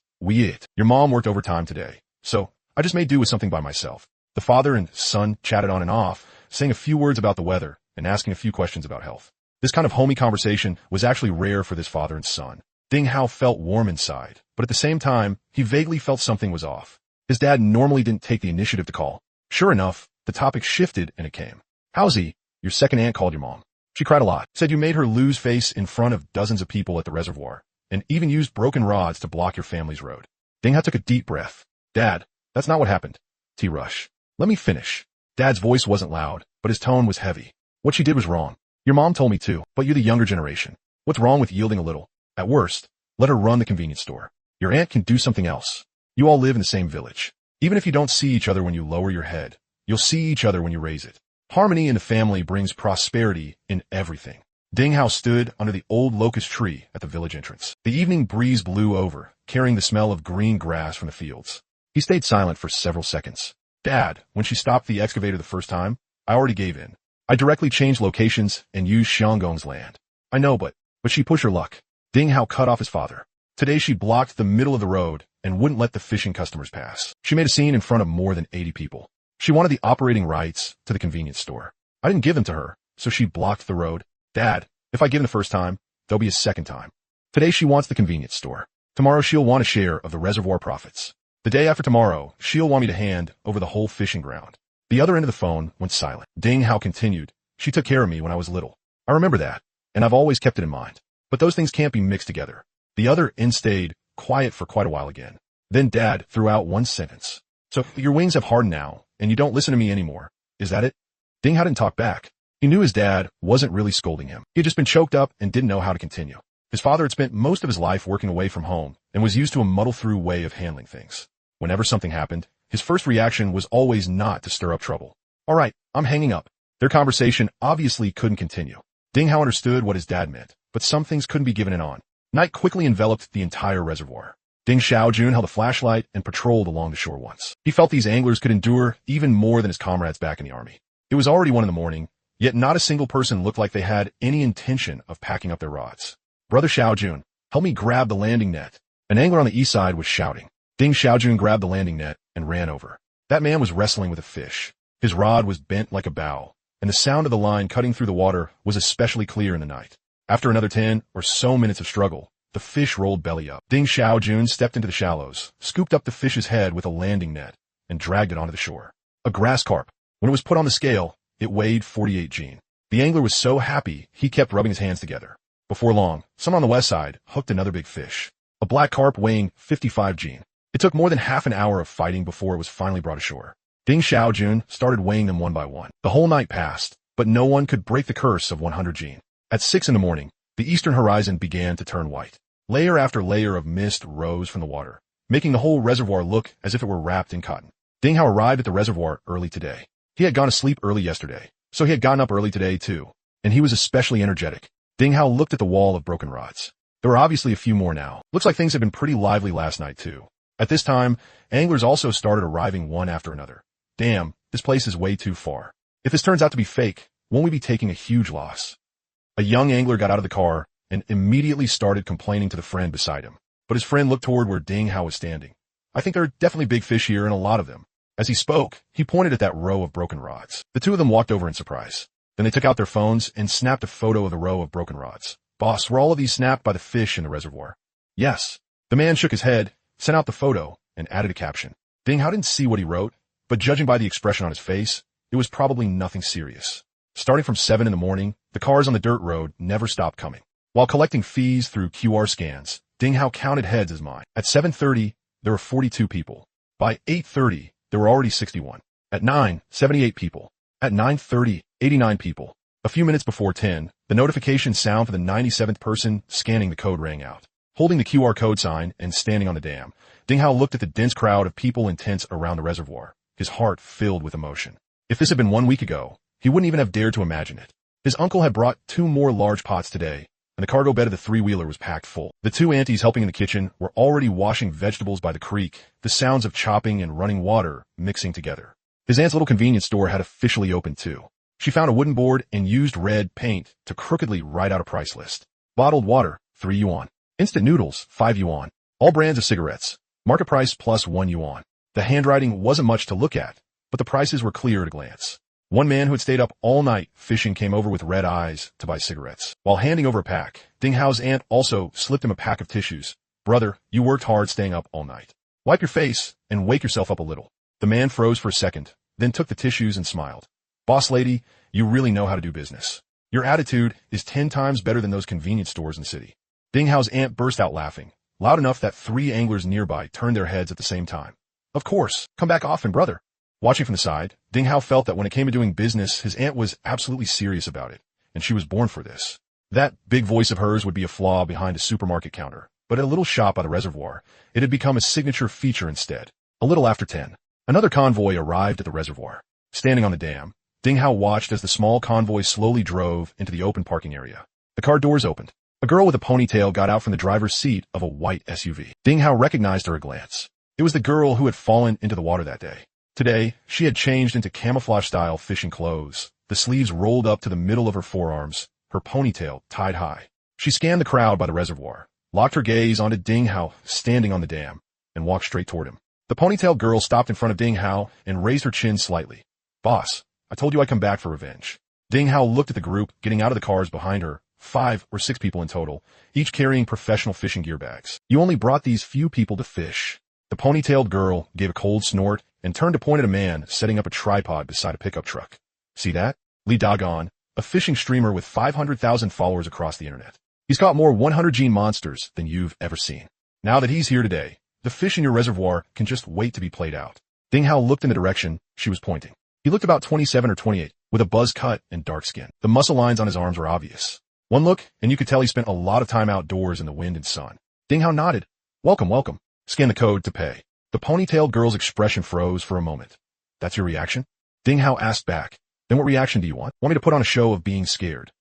Your mom worked overtime today, so I just made do with something by myself." The father and son chatted on and off, saying a few words about the weather and asking a few questions about health. This kind of homey conversation was actually rare for this father and son. Ding Hao felt warm inside, but at the same time, he vaguely felt something was off. His dad normally didn't take the initiative to call. Sure enough, the topic shifted and it came. "How's he? Your second aunt called your mom. She cried a lot, said you made her lose face in front of dozens of people at the reservoir, and even used broken rods to block your family's road." Ding Hao took a deep breath. "Dad, that's not what happened." T-Rush. "Let me finish." Dad's voice wasn't loud, but his tone was heavy. "What she did was wrong. Your mom told me too, but you're the younger generation. What's wrong with yielding a little? At worst, let her run the convenience store. Your aunt can do something else. You all live in the same village. Even if you don't see each other when you lower your head, you'll see each other when you raise it. Harmony in the family brings prosperity in everything." Ding Hao stood under the old locust tree at the village entrance. The evening breeze blew over, carrying the smell of green grass from the fields. He stayed silent for several seconds. "Dad, when she stopped the excavator the first time, I already gave in. I directly changed locations and used Xianggong's land. I know, but she pushed her luck." Ding Hao cut off his father. "Today she blocked the middle of the road and wouldn't let the fishing customers pass. She made a scene in front of more than 80 people. She wanted the operating rights to the convenience store. I didn't give them to her, so she blocked the road. Dad, if I give them the first time, there'll be a second time. Today she wants the convenience store. Tomorrow she'll want a share of the reservoir profits. The day after tomorrow, she'll want me to hand over the whole fishing ground." The other end of the phone went silent. Ding Hao continued. "She took care of me when I was little. I remember that, and I've always kept it in mind. But those things can't be mixed together." The other end stayed quiet for quite a while again. Then Dad threw out one sentence. So your wings have hardened now, and you don't listen to me anymore. Is that it? Ding Hao didn't talk back. He knew his dad wasn't really scolding him. He had just been choked up and didn't know how to continue. His father had spent most of his life working away from home and was used to a muddle-through way of handling things. Whenever something happened, his first reaction was always not to stir up trouble. All right, I'm hanging up. Their conversation obviously couldn't continue. Ding Hao understood what his dad meant, but some things couldn't be given in on. Night quickly enveloped the entire reservoir. Ding Xiaojun held a flashlight and patrolled along the shore once. He felt these anglers could endure even more than his comrades back in the army. It was already 1 a.m, yet not a single person looked like they had any intention of packing up their rods. Brother Xiaojun, help me grab the landing net. An angler on the east side was shouting. Ding Xiaojun grabbed the landing net and ran over. That man was wrestling with a fish. His rod was bent like a bow, and the sound of the line cutting through the water was especially clear in the night. After another 10 or so minutes of struggle, the fish rolled belly up. Ding Xiaojun stepped into the shallows, scooped up the fish's head with a landing net, and dragged it onto the shore. A grass carp. When it was put on the scale, it weighed 48 jin. The angler was so happy, he kept rubbing his hands together. Before long, someone on the west side hooked another big fish. A black carp weighing 55 jin. It took more than half an hour of fighting before it was finally brought ashore. Ding Xiaojun started weighing them one by one. The whole night passed, but no one could break the curse of 100 jin. At 6 a.m, the eastern horizon began to turn white. Layer after layer of mist rose from the water, making the whole reservoir look as if it were wrapped in cotton. Ding Hao arrived at the reservoir early today. He had gone to sleep early yesterday, so he had gotten up early today too, and he was especially energetic. Ding Hao looked at the wall of broken rods. There were obviously a few more now. Looks like things had been pretty lively last night too. At this time, anglers also started arriving one after another. Damn, this place is way too far. If this turns out to be fake, won't we be taking a huge loss? A young angler got out of the car and immediately started complaining to the friend beside him. But his friend looked toward where Ding Hao was standing. I think there are definitely big fish here and a lot of them. As he spoke, he pointed at that row of broken rods. The two of them walked over in surprise. Then they took out their phones and snapped a photo of the row of broken rods. Boss, were all of these snapped by the fish in the reservoir? Yes. The man shook his head, sent out the photo, and added a caption. Ding Hao didn't see what he wrote, but judging by the expression on his face, it was probably nothing serious. Starting from 7 a.m, the cars on the dirt road never stopped coming. While collecting fees through QR scans, Ding Hao counted heads as mine. At 7:30, there were 42 people. By 8:30, there were already 61. At 9, 78 people. At 9:30, 89 people. A few minutes before 10, the notification sound for the 97th person scanning the code rang out. Holding the QR code sign and standing on the dam, Ding Hao looked at the dense crowd of people and tents around the reservoir, his heart filled with emotion. If this had been 1 week ago, he wouldn't even have dared to imagine it. His uncle had brought 2 more large pots today, and the cargo bed of the 3-wheeler was packed full. The 2 aunties helping in the kitchen were already washing vegetables by the creek, the sounds of chopping and running water mixing together. His aunt's little convenience store had officially opened too. She found a wooden board and used red paint to crookedly write out a price list. Bottled water, 3 yuan. Instant noodles, 5 yuan. All brands of cigarettes, market price plus 1 yuan. The handwriting wasn't much to look at, but the prices were clear at a glance. One man who had stayed up all night fishing came over with red eyes to buy cigarettes. While handing over a pack, Ding Hao's aunt also slipped him a pack of tissues. Brother, you worked hard staying up all night. Wipe your face and wake yourself up a little. The man froze for a second, then took the tissues and smiled. Boss lady, you really know how to do business. Your attitude is 10 times better than those convenience stores in the city. Ding Hao's aunt burst out laughing, loud enough that 3 anglers nearby turned their heads at the same time. Of course, come back often, brother. Watching from the side, Ding Hao felt that when it came to doing business, his aunt was absolutely serious about it, and she was born for this. That big voice of hers would be a flaw behind a supermarket counter, but at a little shop by the reservoir, it had become a signature feature instead. A little after 10, another convoy arrived at the reservoir. Standing on the dam, Ding Hao watched as the small convoy slowly drove into the open parking area. The car doors opened. A girl with a ponytail got out from the driver's seat of a white SUV. Ding Hao recognized her at a glance. It was the girl who had fallen into the water that day. Today, she had changed into camouflage-style fishing clothes, the sleeves rolled up to the middle of her forearms, her ponytail tied high. She scanned the crowd by the reservoir, locked her gaze onto Ding Hao standing on the dam, and walked straight toward him. The ponytailed girl stopped in front of Ding Hao and raised her chin slightly. Boss, I told you I'd come back for revenge. Ding Hao looked at the group getting out of the cars behind her, 5 or 6 people in total, each carrying professional fishing gear bags. You only brought these few people to fish. The ponytailed girl gave a cold snort and turned to point at a man setting up a tripod beside a pickup truck. See that? Li Dagon, a fishing streamer with 500,000 followers across the internet. He's caught more 100 monsters than you've ever seen. Now that he's here today, the fish in your reservoir can just wait to be played out. Ding Hao looked in the direction she was pointing. He looked about 27 or 28, with a buzz cut and dark skin. The muscle lines on his arms were obvious. One look, and you could tell he spent a lot of time outdoors in the wind and sun. Ding Hao nodded. Welcome, welcome. Scan the code to pay. The ponytailed girl's expression froze for a moment. That's your reaction? Ding Hao asked back. Then what reaction do you want? Want me to put on a show of being scared?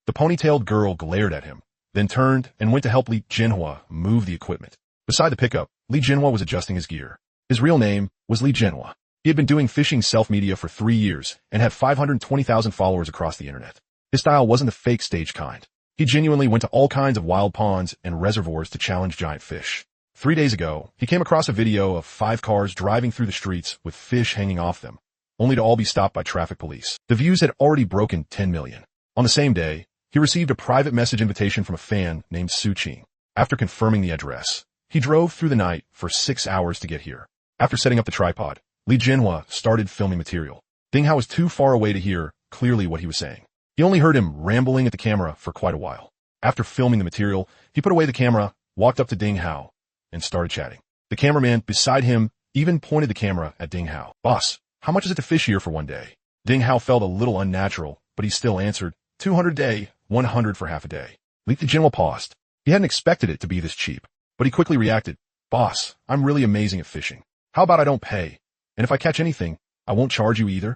The ponytailed girl glared at him, then turned and went to help Li Jinhua move the equipment. Beside the pickup, Li Jinhua was adjusting his gear. His real name was Li Jinhua. He had been doing fishing self-media for 3 years and had 520,000 followers across the internet. His style wasn't the fake stage kind. He genuinely went to all kinds of wild ponds and reservoirs to challenge giant fish. 3 days ago, he came across a video of 5 cars driving through the streets with fish hanging off them, only to all be stopped by traffic police. The views had already broken 10 million. On the same day, he received a private message invitation from a fan named Su Qing. After confirming the address, he drove through the night for 6 hours to get here. After setting up the tripod, Li Jinhua started filming material. Ding Hao was too far away to hear clearly what he was saying. He only heard him rambling at the camera for quite a while. After filming the material, he put away the camera, walked up to Ding Hao, and started chatting. The cameraman beside him even pointed the camera at Ding Hao. Boss, how much is it to fish here for one day? Ding Hao felt a little unnatural, but he still answered, 200 a day, 100 for half a day. Li Jinhua paused. He hadn't expected it to be this cheap, but he quickly reacted, Boss, I'm really amazing at fishing. How about I don't pay? And if I catch anything, I won't charge you either.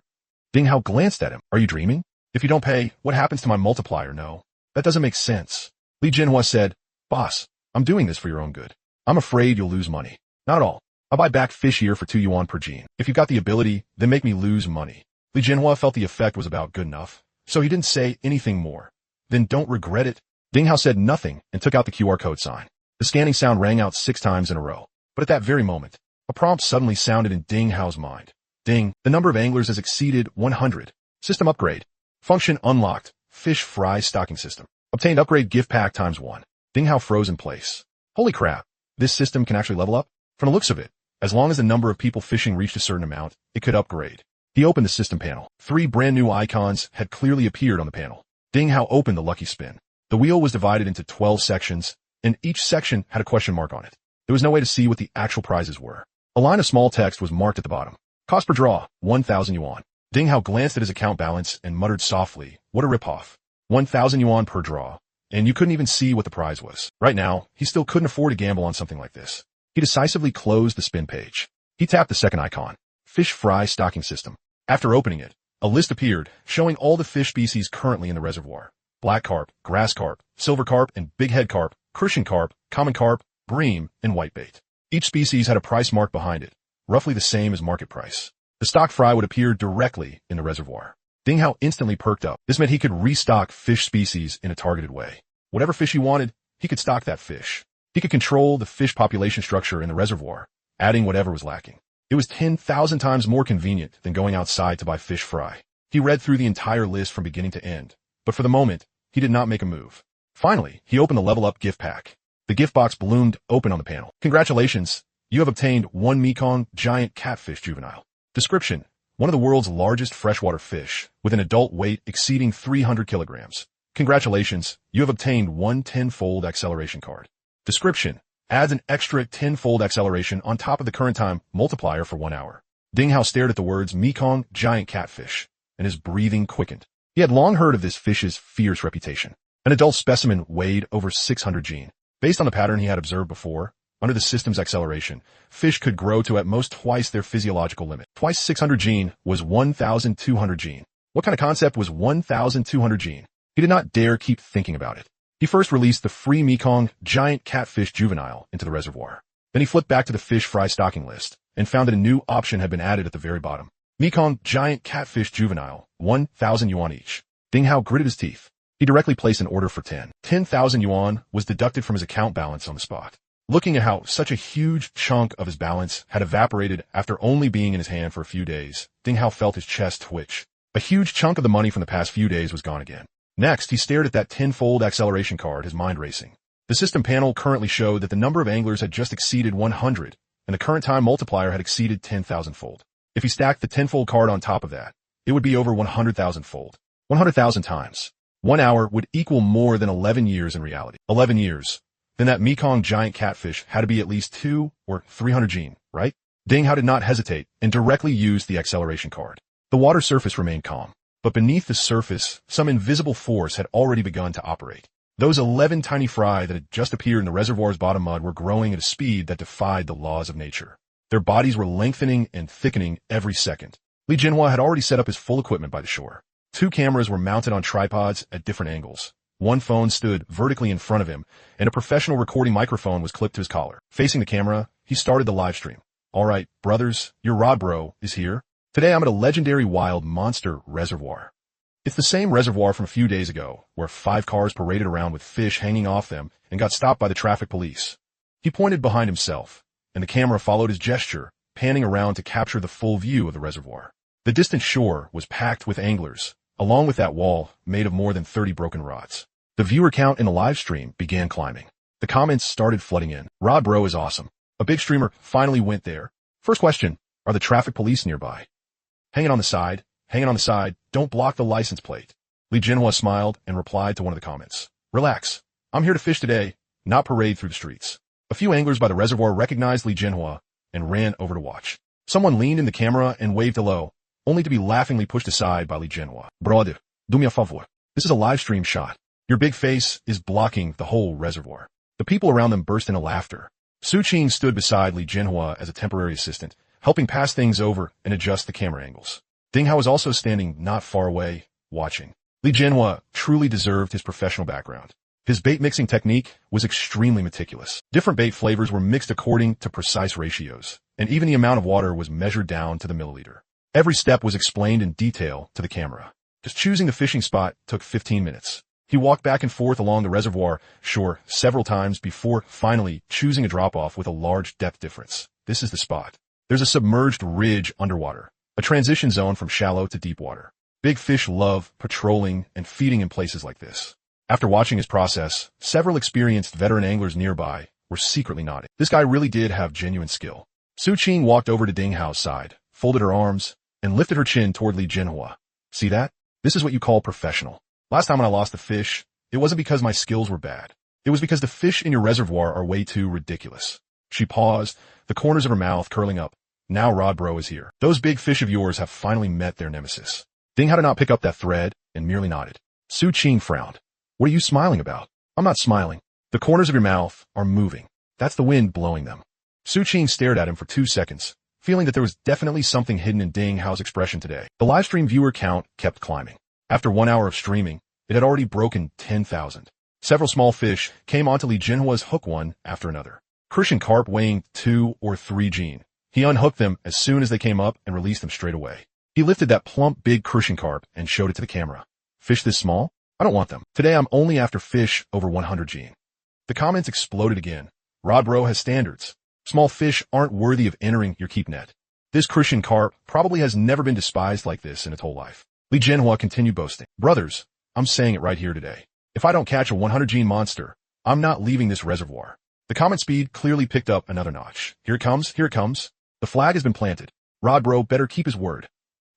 Ding Hao glanced at him. Are you dreaming? If you don't pay, what happens to my multiplier? No, that doesn't make sense. Li Jinhua said, Boss, I'm doing this for your own good. I'm afraid you'll lose money. Not at all. I'll buy back fish here for 2 yuan per gene. If you've got the ability, then make me lose money. Li Jinhua felt the effect was about good enough, so he didn't say anything more. Then don't regret it. Ding Hao said nothing and took out the QR code sign. The scanning sound rang out 6 times in a row. But at that very moment, a prompt suddenly sounded in Ding Hao's mind. Ding, the number of anglers has exceeded 100. System upgrade. Function unlocked. Fish fry stocking system. Obtained upgrade gift pack ×1. Ding Hao froze in place. Holy crap. This system can actually level up? From the looks of it, as long as the number of people fishing reached a certain amount, it could upgrade. He opened the system panel. 3 brand new icons had clearly appeared on the panel. Ding Hao opened the lucky spin. The wheel was divided into 12 sections, and each section had a question mark on it. There was no way to see what the actual prizes were. A line of small text was marked at the bottom. Cost per draw, 1,000 yuan. Ding Hao glanced at his account balance and muttered softly, what a ripoff. 1,000 yuan per draw. And you couldn't even see what the prize was. Right now, he still couldn't afford to gamble on something like this. He decisively closed the spin page. He tapped the second icon, Fish Fry Stocking System. After opening it, a list appeared showing all the fish species currently in the reservoir. Black carp, grass carp, silver carp, and big head carp, Crucian carp, common carp, bream, and whitebait. Each species had a price mark behind it, roughly the same as market price. The stock fry would appear directly in the reservoir. Ding Hao instantly perked up. This meant he could restock fish species in a targeted way. Whatever fish he wanted, he could stock that fish. He could control the fish population structure in the reservoir, adding whatever was lacking. It was 10,000 times more convenient than going outside to buy fish fry. He read through the entire list from beginning to end, but for the moment, he did not make a move. Finally, he opened the Level Up gift pack. The gift box ballooned open on the panel. Congratulations, you have obtained 1 Mekong giant catfish juvenile. Description: one of the world's largest freshwater fish, with an adult weight exceeding 300 kilograms. Congratulations, you have obtained 1 10-fold acceleration card. Description: adds an extra 10-fold acceleration on top of the current time multiplier for 1 hour. Ding Hao stared at the words Mekong giant catfish, and his breathing quickened. He had long heard of this fish's fierce reputation. An adult specimen weighed over 600 gene. Based on the pattern he had observed before, under the system's acceleration, fish could grow to at most twice their physiological limit. Twice 600 gene was 1,200 gene. What kind of concept was 1,200 gene? He did not dare keep thinking about it. He first released the free Mekong giant catfish juvenile into the reservoir. Then he flipped back to the fish fry stocking list and found that a new option had been added at the very bottom. Mekong giant catfish juvenile, 1,000 yuan each. Ding Hao gritted his teeth. He directly placed an order for 10. 10,000 yuan was deducted from his account balance on the spot. Looking at how such a huge chunk of his balance had evaporated after only being in his hand for a few days, Ding Hao felt his chest twitch. A huge chunk of the money from the past few days was gone again. Next, he stared at that 10-fold acceleration card, his mind racing. The system panel currently showed that the number of anglers had just exceeded 100, and the current time multiplier had exceeded 10,000-fold. If he stacked the 10-fold card on top of that, it would be over 100,000-fold. 100,000 times. 1 hour would equal more than 11 years in reality. 11 years. Then that Mekong giant catfish had to be at least 2 or 300 gene, right? Ding Hao did not hesitate and directly used the acceleration card. The water surface remained calm, but beneath the surface, some invisible force had already begun to operate. Those 11 tiny fry that had just appeared in the reservoir's bottom mud were growing at a speed that defied the laws of nature. Their bodies were lengthening and thickening every second. Li Jinhua had already set up his full equipment by the shore. 2 cameras were mounted on tripods at different angles. 1 phone stood vertically in front of him, and a professional recording microphone was clipped to his collar. Facing the camera, he started the live stream. All right, brothers, your rod bro is here. Today I'm at a legendary wild monster reservoir. It's the same reservoir from a few days ago, where 5 cars paraded around with fish hanging off them and got stopped by the traffic police. He pointed behind himself, and the camera followed his gesture, panning around to capture the full view of the reservoir. The distant shore was packed with anglers, along with that wall made of more than 30 broken rods. The viewer count in the live stream began climbing. The comments started flooding in. Rod bro is awesome. A big streamer finally went there. First question, are the traffic police nearby? Hanging on the side, don't block the license plate. Li Jinhua smiled and replied to one of the comments. Relax, I'm here to fish today, not parade through the streets. A few anglers by the reservoir recognized Li Jinhua and ran over to watch. Someone leaned in the camera and waved hello, only to be laughingly pushed aside by Li Jinhua. Brother, do me a favor. This is a live stream shot. Your big face is blocking the whole reservoir. The people around them burst into laughter. Su Qing stood beside Li Jinhua as a temporary assistant, helping pass things over and adjust the camera angles. Ding Hao was also standing not far away, watching. Li Jinhua truly deserved his professional background. His bait mixing technique was extremely meticulous. Different bait flavors were mixed according to precise ratios, and even the amount of water was measured down to the milliliter. Every step was explained in detail to the camera. Just choosing the fishing spot took 15 minutes. He walked back and forth along the reservoir shore several times before finally choosing a drop-off with a large depth difference. This is the spot. There's a submerged ridge underwater, a transition zone from shallow to deep water. Big fish love patrolling and feeding in places like this. After watching his process, several experienced veteran anglers nearby were secretly nodding. This guy really did have genuine skill. Su Qing walked over to Ding Hao's side, folded her arms, and lifted her chin toward Li Jinhua. See that? This is what you call professional. Last time when I lost the fish, it wasn't because my skills were bad. It was because the fish in your reservoir are way too ridiculous. She paused, the corners of her mouth curling up. Now Rod Bro is here. Those big fish of yours have finally met their nemesis. Ding Hao did not pick up that thread and merely nodded. Su Qing frowned. What are you smiling about? I'm not smiling. The corners of your mouth are moving. That's the wind blowing them. Su Qing stared at him for 2 seconds, feeling that there was definitely something hidden in Ding Hao's expression today. The livestream viewer count kept climbing. After 1 hour of streaming, it had already broken 10,000. Several small fish came onto Li Jinhua's hook one after another. Crucian carp weighing 2 or 3 gene. He unhooked them as soon as they came up and released them straight away. He lifted that plump big Crucian carp and showed it to the camera. Fish this small? I don't want them. Today I'm only after fish over 100 gene. The comments exploded again. Rod Bro has standards. Small fish aren't worthy of entering your keep net. This Crucian carp probably has never been despised like this in its whole life. Li Jinhua continued boasting. Brothers, I'm saying it right here today. If I don't catch a 100 gene monster, I'm not leaving this reservoir. The comment speed clearly picked up another notch. Here it comes, here it comes. The flag has been planted. Rod Bro better keep his word.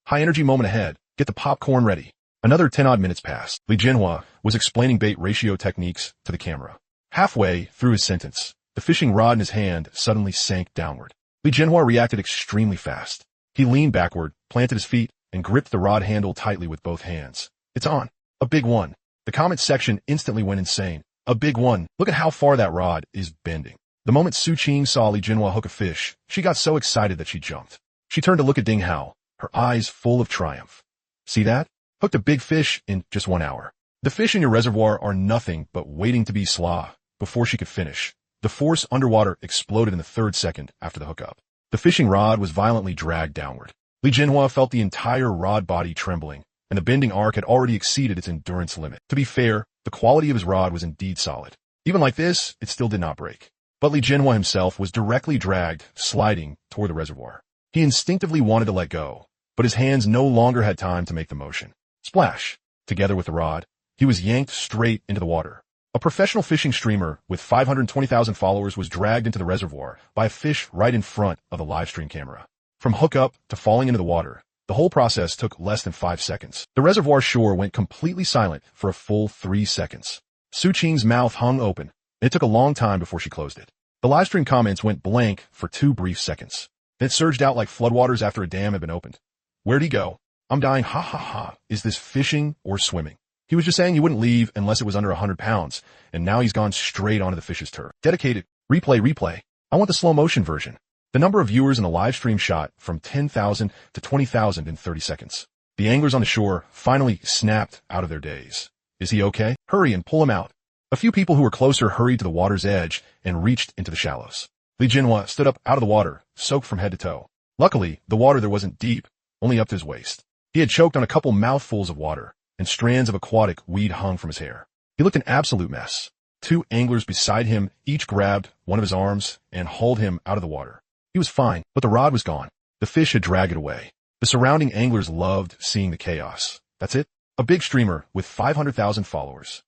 High energy moment ahead. Get the popcorn ready. Another 10-odd minutes passed. Li Jinhua was explaining bait ratio techniques to the camera. Halfway through his sentence, the fishing rod in his hand suddenly sank downward. Li Jinhua reacted extremely fast. He leaned backward, planted his feet, and gripped the rod handle tightly with both hands. It's on. A big one. The comment section instantly went insane. A big one. Look at how far that rod is bending. The moment Su Qing saw Li Jinhua hook a fish, she got so excited that she jumped. She turned to look at Ding Hao, her eyes full of triumph. See that? Hooked a big fish in just 1 hour. The fish in your reservoir are nothing but waiting to be slaw. Before she could finish, the force underwater exploded in the 3rd second after the hookup. The fishing rod was violently dragged downward. Li Jinhua felt the entire rod body trembling, and the bending arc had already exceeded its endurance limit. To be fair, the quality of his rod was indeed solid. Even like this, it still did not break. But Li Jinhua himself was directly dragged, sliding toward the reservoir. He instinctively wanted to let go, but his hands no longer had time to make the motion. Splash! Together with the rod, he was yanked straight into the water. A professional fishing streamer with 520,000 followers was dragged into the reservoir by a fish right in front of the livestream camera. From hookup to falling into the water, the whole process took less than 5 seconds. The reservoir shore went completely silent for a full 3 seconds. Su Qing's mouth hung open, and it took a long time before she closed it. The livestream comments went blank for 2 brief seconds. Then it surged out like floodwaters after a dam had been opened. Where'd he go? I'm dying, ha ha ha. Is this fishing or swimming? He was just saying he wouldn't leave unless it was under 100 pounds, and now he's gone straight onto the fish's turf. Dedicated. Replay. I want the slow motion version. The number of viewers in the live stream shot from 10,000 to 20,000 in 30 seconds. The anglers on the shore finally snapped out of their daze. Is he okay? Hurry and pull him out. A few people who were closer hurried to the water's edge and reached into the shallows. Lee Jinhua stood up out of the water, soaked from head to toe. Luckily, the water there wasn't deep, only up to his waist. He had choked on a couple mouthfuls of water, and strands of aquatic weed hung from his hair. He looked an absolute mess. Two anglers beside him each grabbed one of his arms and hauled him out of the water. He was fine, but the rod was gone. The fish had dragged it away. The surrounding anglers loved seeing the chaos. That's it? A big streamer with 500,000 followers.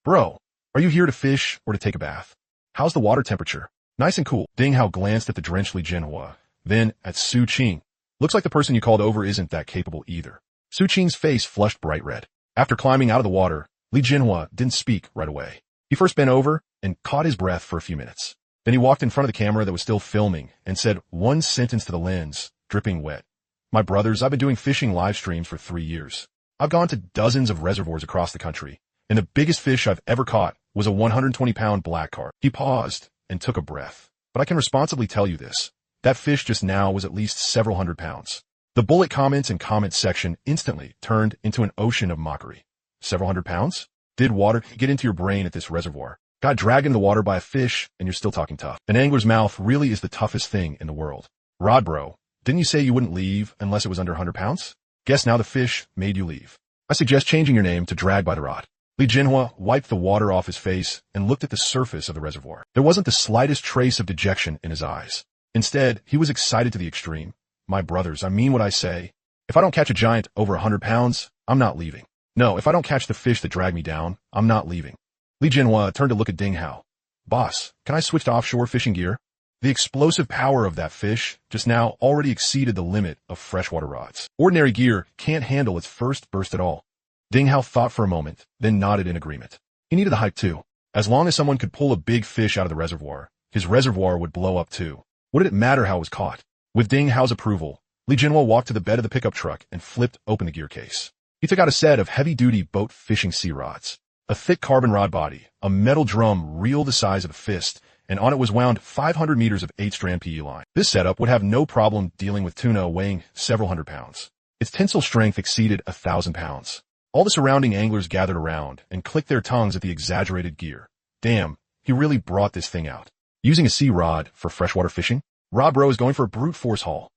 Bro, are you here to fish or to take a bath? How's the water temperature? Nice and cool. Ding Hao glanced at the drenched Li Jinhua, then at Su Qing. Looks like the person you called over isn't that capable either. Su Qing's face flushed bright red. After climbing out of the water, Li Jinhua didn't speak right away. He first bent over and caught his breath for a few minutes. Then he walked in front of the camera that was still filming and said one sentence to the lens, dripping wet. My brothers, I've been doing fishing live streams for 3 years. I've gone to dozens of reservoirs across the country, and the biggest fish I've ever caught was a 120-pound black carp. He paused and took a breath. But I can responsibly tell you this. That fish just now was at least several hundred pounds. The bullet comments and comments section instantly turned into an ocean of mockery. Several hundred pounds? Did water get into your brain at this reservoir? Got dragged into the water by a fish, and you're still talking tough. An angler's mouth really is the toughest thing in the world. Rod bro, didn't you say you wouldn't leave unless it was under 100 pounds? Guess now the fish made you leave. I suggest changing your name to Drag by the Rod. Li Jinhua wiped the water off his face and looked at the surface of the reservoir. There wasn't the slightest trace of dejection in his eyes. Instead, he was excited to the extreme. My brothers, I mean what I say. If I don't catch a giant over 100 pounds, I'm not leaving. No, if I don't catch the fish that dragged me down, I'm not leaving. Li Jinhua turned to look at Ding Hao. Boss, can I switch to offshore fishing gear? The explosive power of that fish just now already exceeded the limit of freshwater rods. Ordinary gear can't handle its first burst at all. Ding Hao thought for a moment, then nodded in agreement. He needed the hype too. As long as someone could pull a big fish out of the reservoir, his reservoir would blow up too. What did it matter how it was caught? With Ding Hao's approval, Li Jinhua walked to the bed of the pickup truck and flipped open the gear case. He took out a set of heavy-duty boat fishing sea rods. A thick carbon rod body, a metal drum reel the size of a fist, and on it was wound 500 meters of 8-strand PE line. This setup would have no problem dealing with tuna weighing several hundred pounds. Its tensile strength exceeded 1,000 pounds. All the surrounding anglers gathered around and clicked their tongues at the exaggerated gear. Damn, he really brought this thing out. Using a sea rod for freshwater fishing? Rod Bro is going for a brute force haul.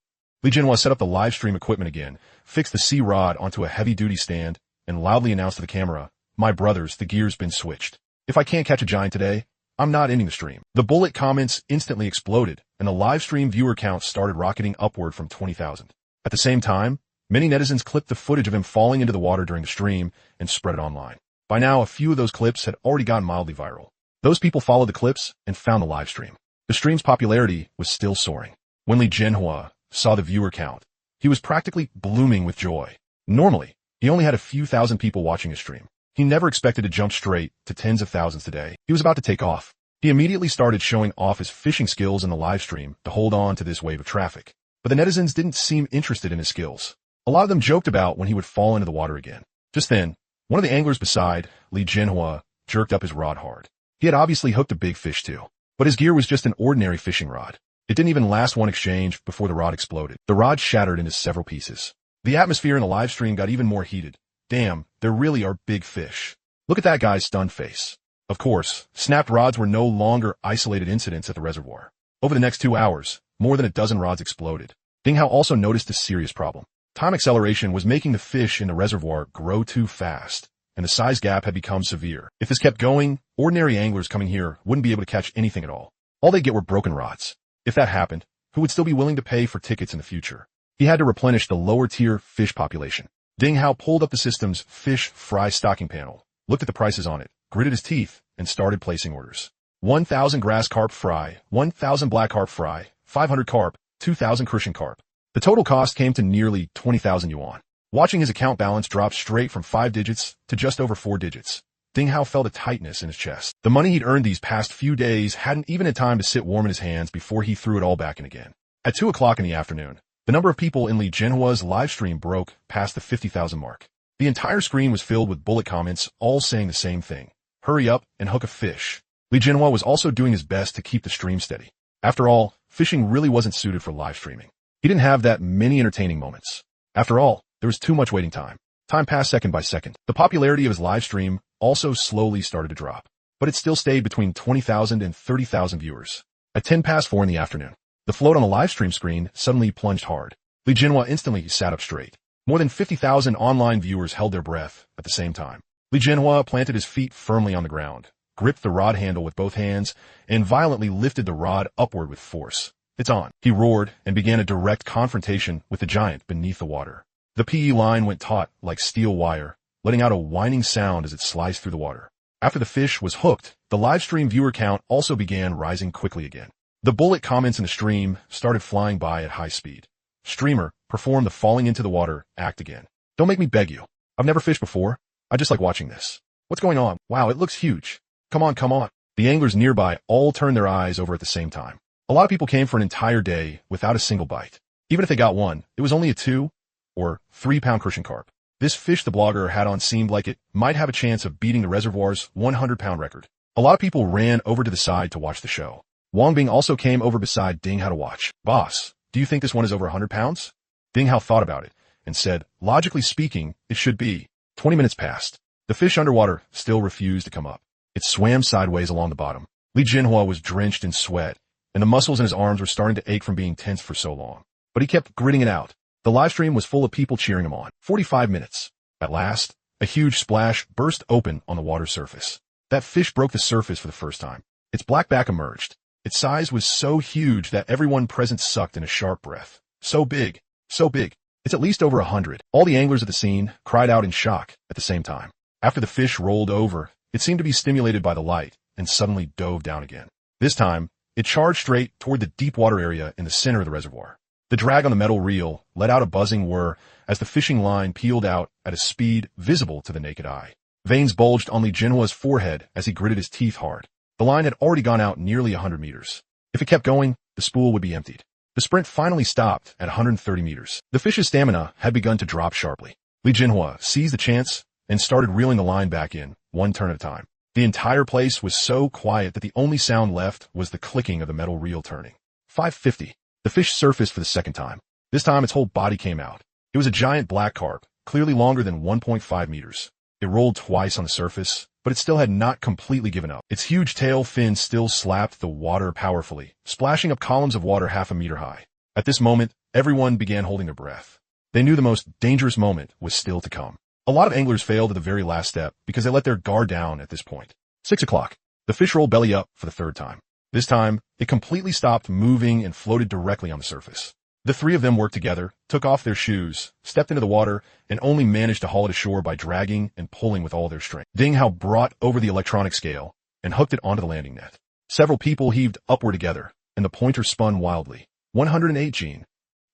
Li Jinhua set up the live stream equipment again, fixed the sea rod onto a heavy-duty stand, and loudly announced to the camera, my brothers, the gear's been switched. If I can't catch a giant today, I'm not ending the stream. The bullet comments instantly exploded, and the live stream viewer count started rocketing upward from 20,000. At the same time, many netizens clipped the footage of him falling into the water during the stream and spread it online. By now, a few of those clips had already gone mildly viral. Those people followed the clips and found the live stream. The stream's popularity was still soaring. When Li Jinhua saw the viewer count, he was practically blooming with joy. Normally, he only had a few thousand people watching his stream. He never expected to jump straight to tens of thousands today. He was about to take off. He immediately started showing off his fishing skills in the live stream to hold on to this wave of traffic. But the netizens didn't seem interested in his skills. A lot of them joked about when he would fall into the water again. Just then, one of the anglers beside Li Jinhua jerked up his rod hard. He had obviously hooked a big fish too. But his gear was just an ordinary fishing rod. It didn't even last one exchange before the rod exploded. The rod shattered into several pieces. The atmosphere in the live stream got even more heated. Damn, there really are big fish. Look at that guy's stunned face. Of course, snapped rods were no longer isolated incidents at the reservoir. Over the next 2 hours, more than a dozen rods exploded. Ding Hao also noticed a serious problem. Time acceleration was making the fish in the reservoir grow too fast, and the size gap had become severe. If this kept going, ordinary anglers coming here wouldn't be able to catch anything at all. All they'd get were broken rods. If that happened, who would still be willing to pay for tickets in the future? He had to replenish the lower-tier fish population. Ding Hao pulled up the system's fish fry stocking panel, looked at the prices on it, gritted his teeth, and started placing orders. 1,000 grass carp fry, 1,000 black carp fry, 500 carp, 2,000 crucian carp. The total cost came to nearly 20,000 yuan. Watching his account balance drop straight from 5 digits to just over 4 digits, Ding Hao felt a tightness in his chest. The money he'd earned these past few days hadn't even had time to sit warm in his hands before he threw it all back in again. At 2 o'clock in the afternoon, the number of people in Lee Jinhwa's live stream broke past the 50,000 mark. The entire screen was filled with bullet comments, all saying the same thing. Hurry up and hook a fish. Lee Jinhwa was also doing his best to keep the stream steady. After all, fishing really wasn't suited for live streaming. He didn't have that many entertaining moments. After all, there was too much waiting time. Time passed second by second. The popularity of his live stream also slowly started to drop, but it still stayed between 20,000 and 30,000 viewers. At 10 past 4 in the afternoon, the float on the live stream screen suddenly plunged hard. Lee Jinhwa instantly sat up straight. More than 50,000 online viewers held their breath at the same time. Lee Jinhwa planted his feet firmly on the ground, gripped the rod handle with both hands, and violently lifted the rod upward with force. It's on. He roared and began a direct confrontation with the giant beneath the water. The PE line went taut like steel wire, letting out a whining sound as it sliced through the water. After the fish was hooked, the live stream viewer count also began rising quickly again. The bullet comments in the stream started flying by at high speed. Streamer, perform the falling into the water act again. Don't make me beg you. I've never fished before. I just like watching this. What's going on? Wow, it looks huge. Come on, come on. The anglers nearby all turned their eyes over at the same time. A lot of people came for an entire day without a single bite. Even if they got one, it was only a 2 or 3 pound Christian carp. This fish the blogger had on seemed like it might have a chance of beating the reservoir's 100-pound record. A lot of people ran over to the side to watch the show. Wang Bing also came over beside Ding Hao to watch. Boss, do you think this one is over 100 pounds? Ding Hao thought about it and said, logically speaking, it should be. 20 minutes passed. The fish underwater still refused to come up. It swam sideways along the bottom. Lee Jinhwa was drenched in sweat, and the muscles in his arms were starting to ache from being tense for so long. But he kept gritting it out. The live stream was full of people cheering him on. 45 minutes. At last, a huge splash burst open on the water surface. That fish broke the surface for the first time. Its black back emerged. Its size was so huge that everyone present sucked in a sharp breath. So big. So big. It's at least over 100. All the anglers at the scene cried out in shock at the same time. After the fish rolled over, it seemed to be stimulated by the light and suddenly dove down again. This time, it charged straight toward the deep water area in the center of the reservoir. The drag on the metal reel let out a buzzing whir as the fishing line peeled out at a speed visible to the naked eye. Veins bulged on Lee Jinhwa's forehead as he gritted his teeth hard. The line had already gone out nearly 100 meters. If it kept going, the spool would be emptied. The sprint finally stopped at 130 meters. The fish's stamina had begun to drop sharply. Lee Jinhwa seized the chance and started reeling the line back in, one turn at a time. The entire place was so quiet that the only sound left was the clicking of the metal reel turning. 550. The fish surfaced for the second time. This time its whole body came out. It was a giant black carp, clearly longer than 1.5 meters. It rolled twice on the surface, but it still had not completely given up. Its huge tail fin still slapped the water powerfully, splashing up columns of water half a meter high. At this moment, everyone began holding their breath. They knew the most dangerous moment was still to come. A lot of anglers failed at the very last step because they let their guard down at this point. 6 o'clock. The fish rolled belly up for the third time. This time, it completely stopped moving and floated directly on the surface. The three of them worked together, took off their shoes, stepped into the water, and only managed to haul it ashore by dragging and pulling with all their strength. Ding Hao brought over the electronic scale and hooked it onto the landing net. Several people heaved upward together, and the pointer spun wildly. 108 Gene.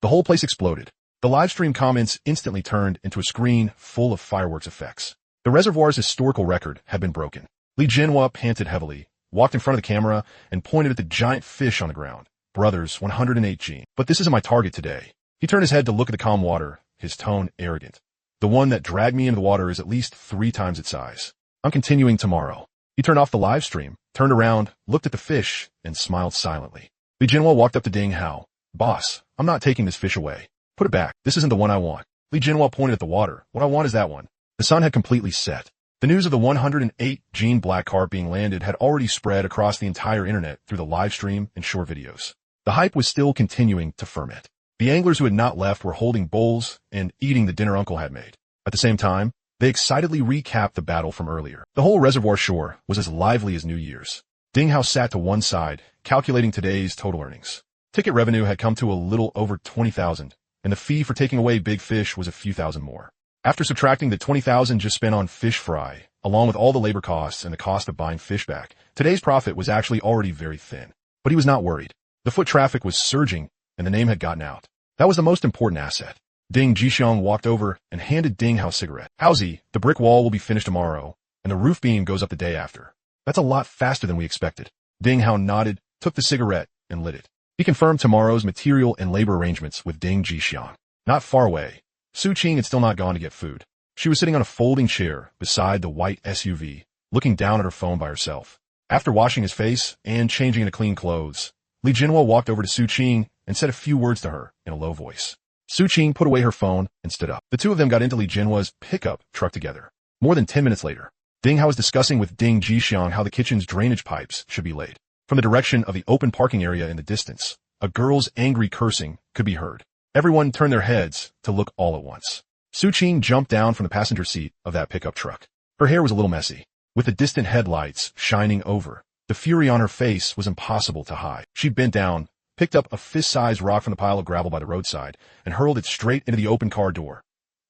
The whole place exploded. The live stream comments instantly turned into a screen full of fireworks effects. The reservoir's historical record had been broken. Lee Jinhwa panted heavily, walked in front of the camera, and pointed at the giant fish on the ground. Brothers, 108 Gene. But this isn't my target today. He turned his head to look at the calm water, his tone arrogant. The one that dragged me into the water is at least 3 times its size. I'm continuing tomorrow. He turned off the live stream, turned around, looked at the fish, and smiled silently. Lee Jinhwa walked up to Ding Hao. Boss, I'm not taking this fish away. Put it back. This isn't the one I want. Lee Jinhwa pointed at the water. What I want is that one. The sun had completely set. The news of the 108 Gene black carp being landed had already spread across the entire internet through the live stream and short videos. The hype was still continuing to ferment. The anglers who had not left were holding bowls and eating the dinner Uncle had made. At the same time, they excitedly recapped the battle from earlier. The whole reservoir shore was as lively as New Year's. Ding Hao sat to one side, calculating today's total earnings. Ticket revenue had come to a little over 20,000, and the fee for taking away big fish was a few thousand more. After subtracting the 20,000 just spent on fish fry, along with all the labor costs and the cost of buying fish back, today's profit was actually already very thin. But he was not worried. The foot traffic was surging, and the name had gotten out. That was the most important asset. Ding Jixiong walked over and handed Ding Hao a cigarette. Howsy, the brick wall will be finished tomorrow, and the roof beam goes up the day after. That's a lot faster than we expected. Ding Hao nodded, took the cigarette, and lit it. He confirmed tomorrow's material and labor arrangements with Ding Jixiang. Not far away, Su Qing had still not gone to get food. She was sitting on a folding chair beside the white SUV, looking down at her phone by herself. After washing his face and changing into clean clothes, Li Jinhua walked over to Su Qing and said a few words to her in a low voice. Su Qing put away her phone and stood up. The two of them got into Li Jinhua's pickup truck together. More than 10 minutes later, Ding Hao was discussing with Ding Jixiang how the kitchen's drainage pipes should be laid. From the direction of the open parking area in the distance, a girl's angry cursing could be heard. Everyone turned their heads to look all at once. Su Qing jumped down from the passenger seat of that pickup truck. Her hair was a little messy, with the distant headlights shining over. The fury on her face was impossible to hide. She bent down, picked up a fist-sized rock from the pile of gravel by the roadside, and hurled it straight into the open car door.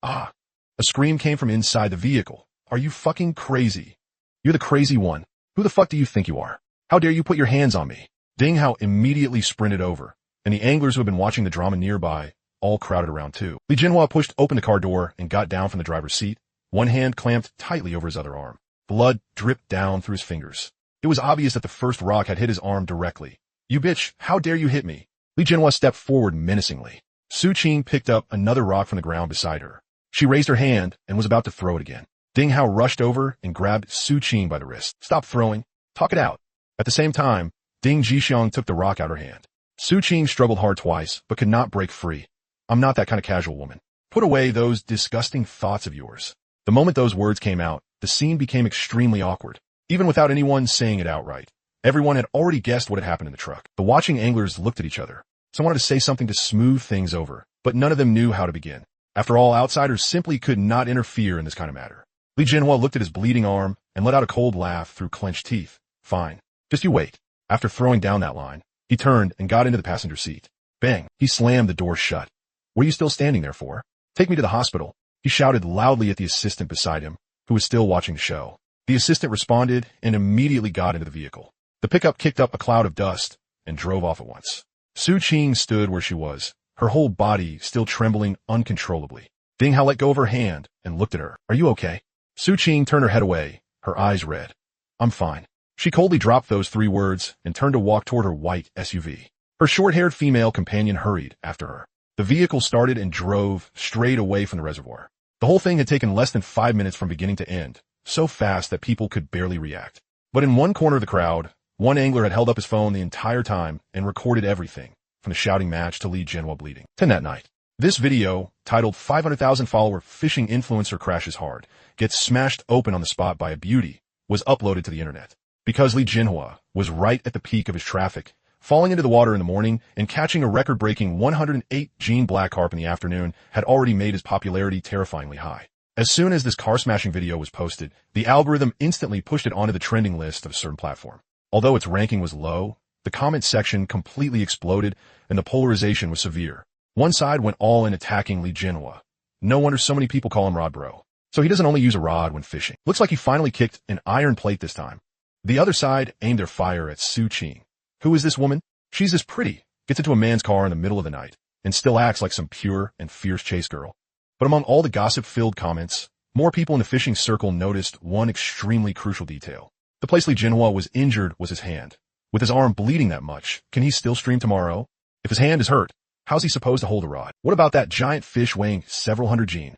Ah! A scream came from inside the vehicle. Are you fucking crazy? You're the crazy one. Who the fuck do you think you are? How dare you put your hands on me? Ding Hao immediately sprinted over, and the anglers who had been watching the drama nearby all crowded around too. Li Jinhua pushed open the car door and got down from the driver's seat, one hand clamped tightly over his other arm. Blood dripped down through his fingers. It was obvious that the first rock had hit his arm directly. You bitch, how dare you hit me? Li Jinhua stepped forward menacingly. Su Qing picked up another rock from the ground beside her. She raised her hand and was about to throw it again. Ding Hao rushed over and grabbed Su Qing by the wrist. Stop throwing. Talk it out. At the same time, Ding Jixiang took the rock out of her hand. Su Qing struggled hard twice, but could not break free. I'm not that kind of casual woman. Put away those disgusting thoughts of yours. The moment those words came out, the scene became extremely awkward. Even without anyone saying it outright, everyone had already guessed what had happened in the truck. The watching anglers looked at each other. Some wanted to say something to smooth things over, but none of them knew how to begin. After all, outsiders simply could not interfere in this kind of matter. Li Jinhua looked at his bleeding arm and let out a cold laugh through clenched teeth. Fine. Just you wait. After throwing down that line, he turned and got into the passenger seat. Bang. He slammed the door shut. What are you still standing there for? Take me to the hospital. He shouted loudly at the assistant beside him, who was still watching the show. The assistant responded and immediately got into the vehicle. The pickup kicked up a cloud of dust and drove off at once. Su Qing stood where she was, her whole body still trembling uncontrollably. Ding Hao let go of her hand and looked at her. Are you okay? Su Qing turned her head away, her eyes red. I'm fine. She coldly dropped those 3 words and turned to walk toward her white SUV. Her short-haired female companion hurried after her. The vehicle started and drove straight away from the reservoir. The whole thing had taken less than 5 minutes from beginning to end, so fast that people could barely react. But in one corner of the crowd, one angler had held up his phone the entire time and recorded everything, from the shouting match to Li Jinhua bleeding. 10 that night. This video, titled 500,000 follower fishing influencer crashes hard, gets smashed open on the spot by a beauty, was uploaded to the internet. Because Li Jinhua was right at the peak of his traffic, falling into the water in the morning and catching a record-breaking 108 gene black carp in the afternoon had already made his popularity terrifyingly high. As soon as this car-smashing video was posted, the algorithm instantly pushed it onto the trending list of a certain platform. Although its ranking was low, the comment section completely exploded and the polarization was severe. One side went all in attacking Li Jinhua. No wonder so many people call him Rod Bro. So he doesn't only use a rod when fishing. Looks like he finally kicked an iron plate this time. The other side aimed their fire at Su Qing. Who is this woman? She's this pretty, gets into a man's car in the middle of the night, and still acts like some pure and fierce chase girl. But among all the gossip-filled comments, more people in the fishing circle noticed one extremely crucial detail. The place Li Jinhua was injured was his hand. With his arm bleeding that much, can he still stream tomorrow? If his hand is hurt, how's he supposed to hold a rod? What about that giant fish weighing several hundred gene?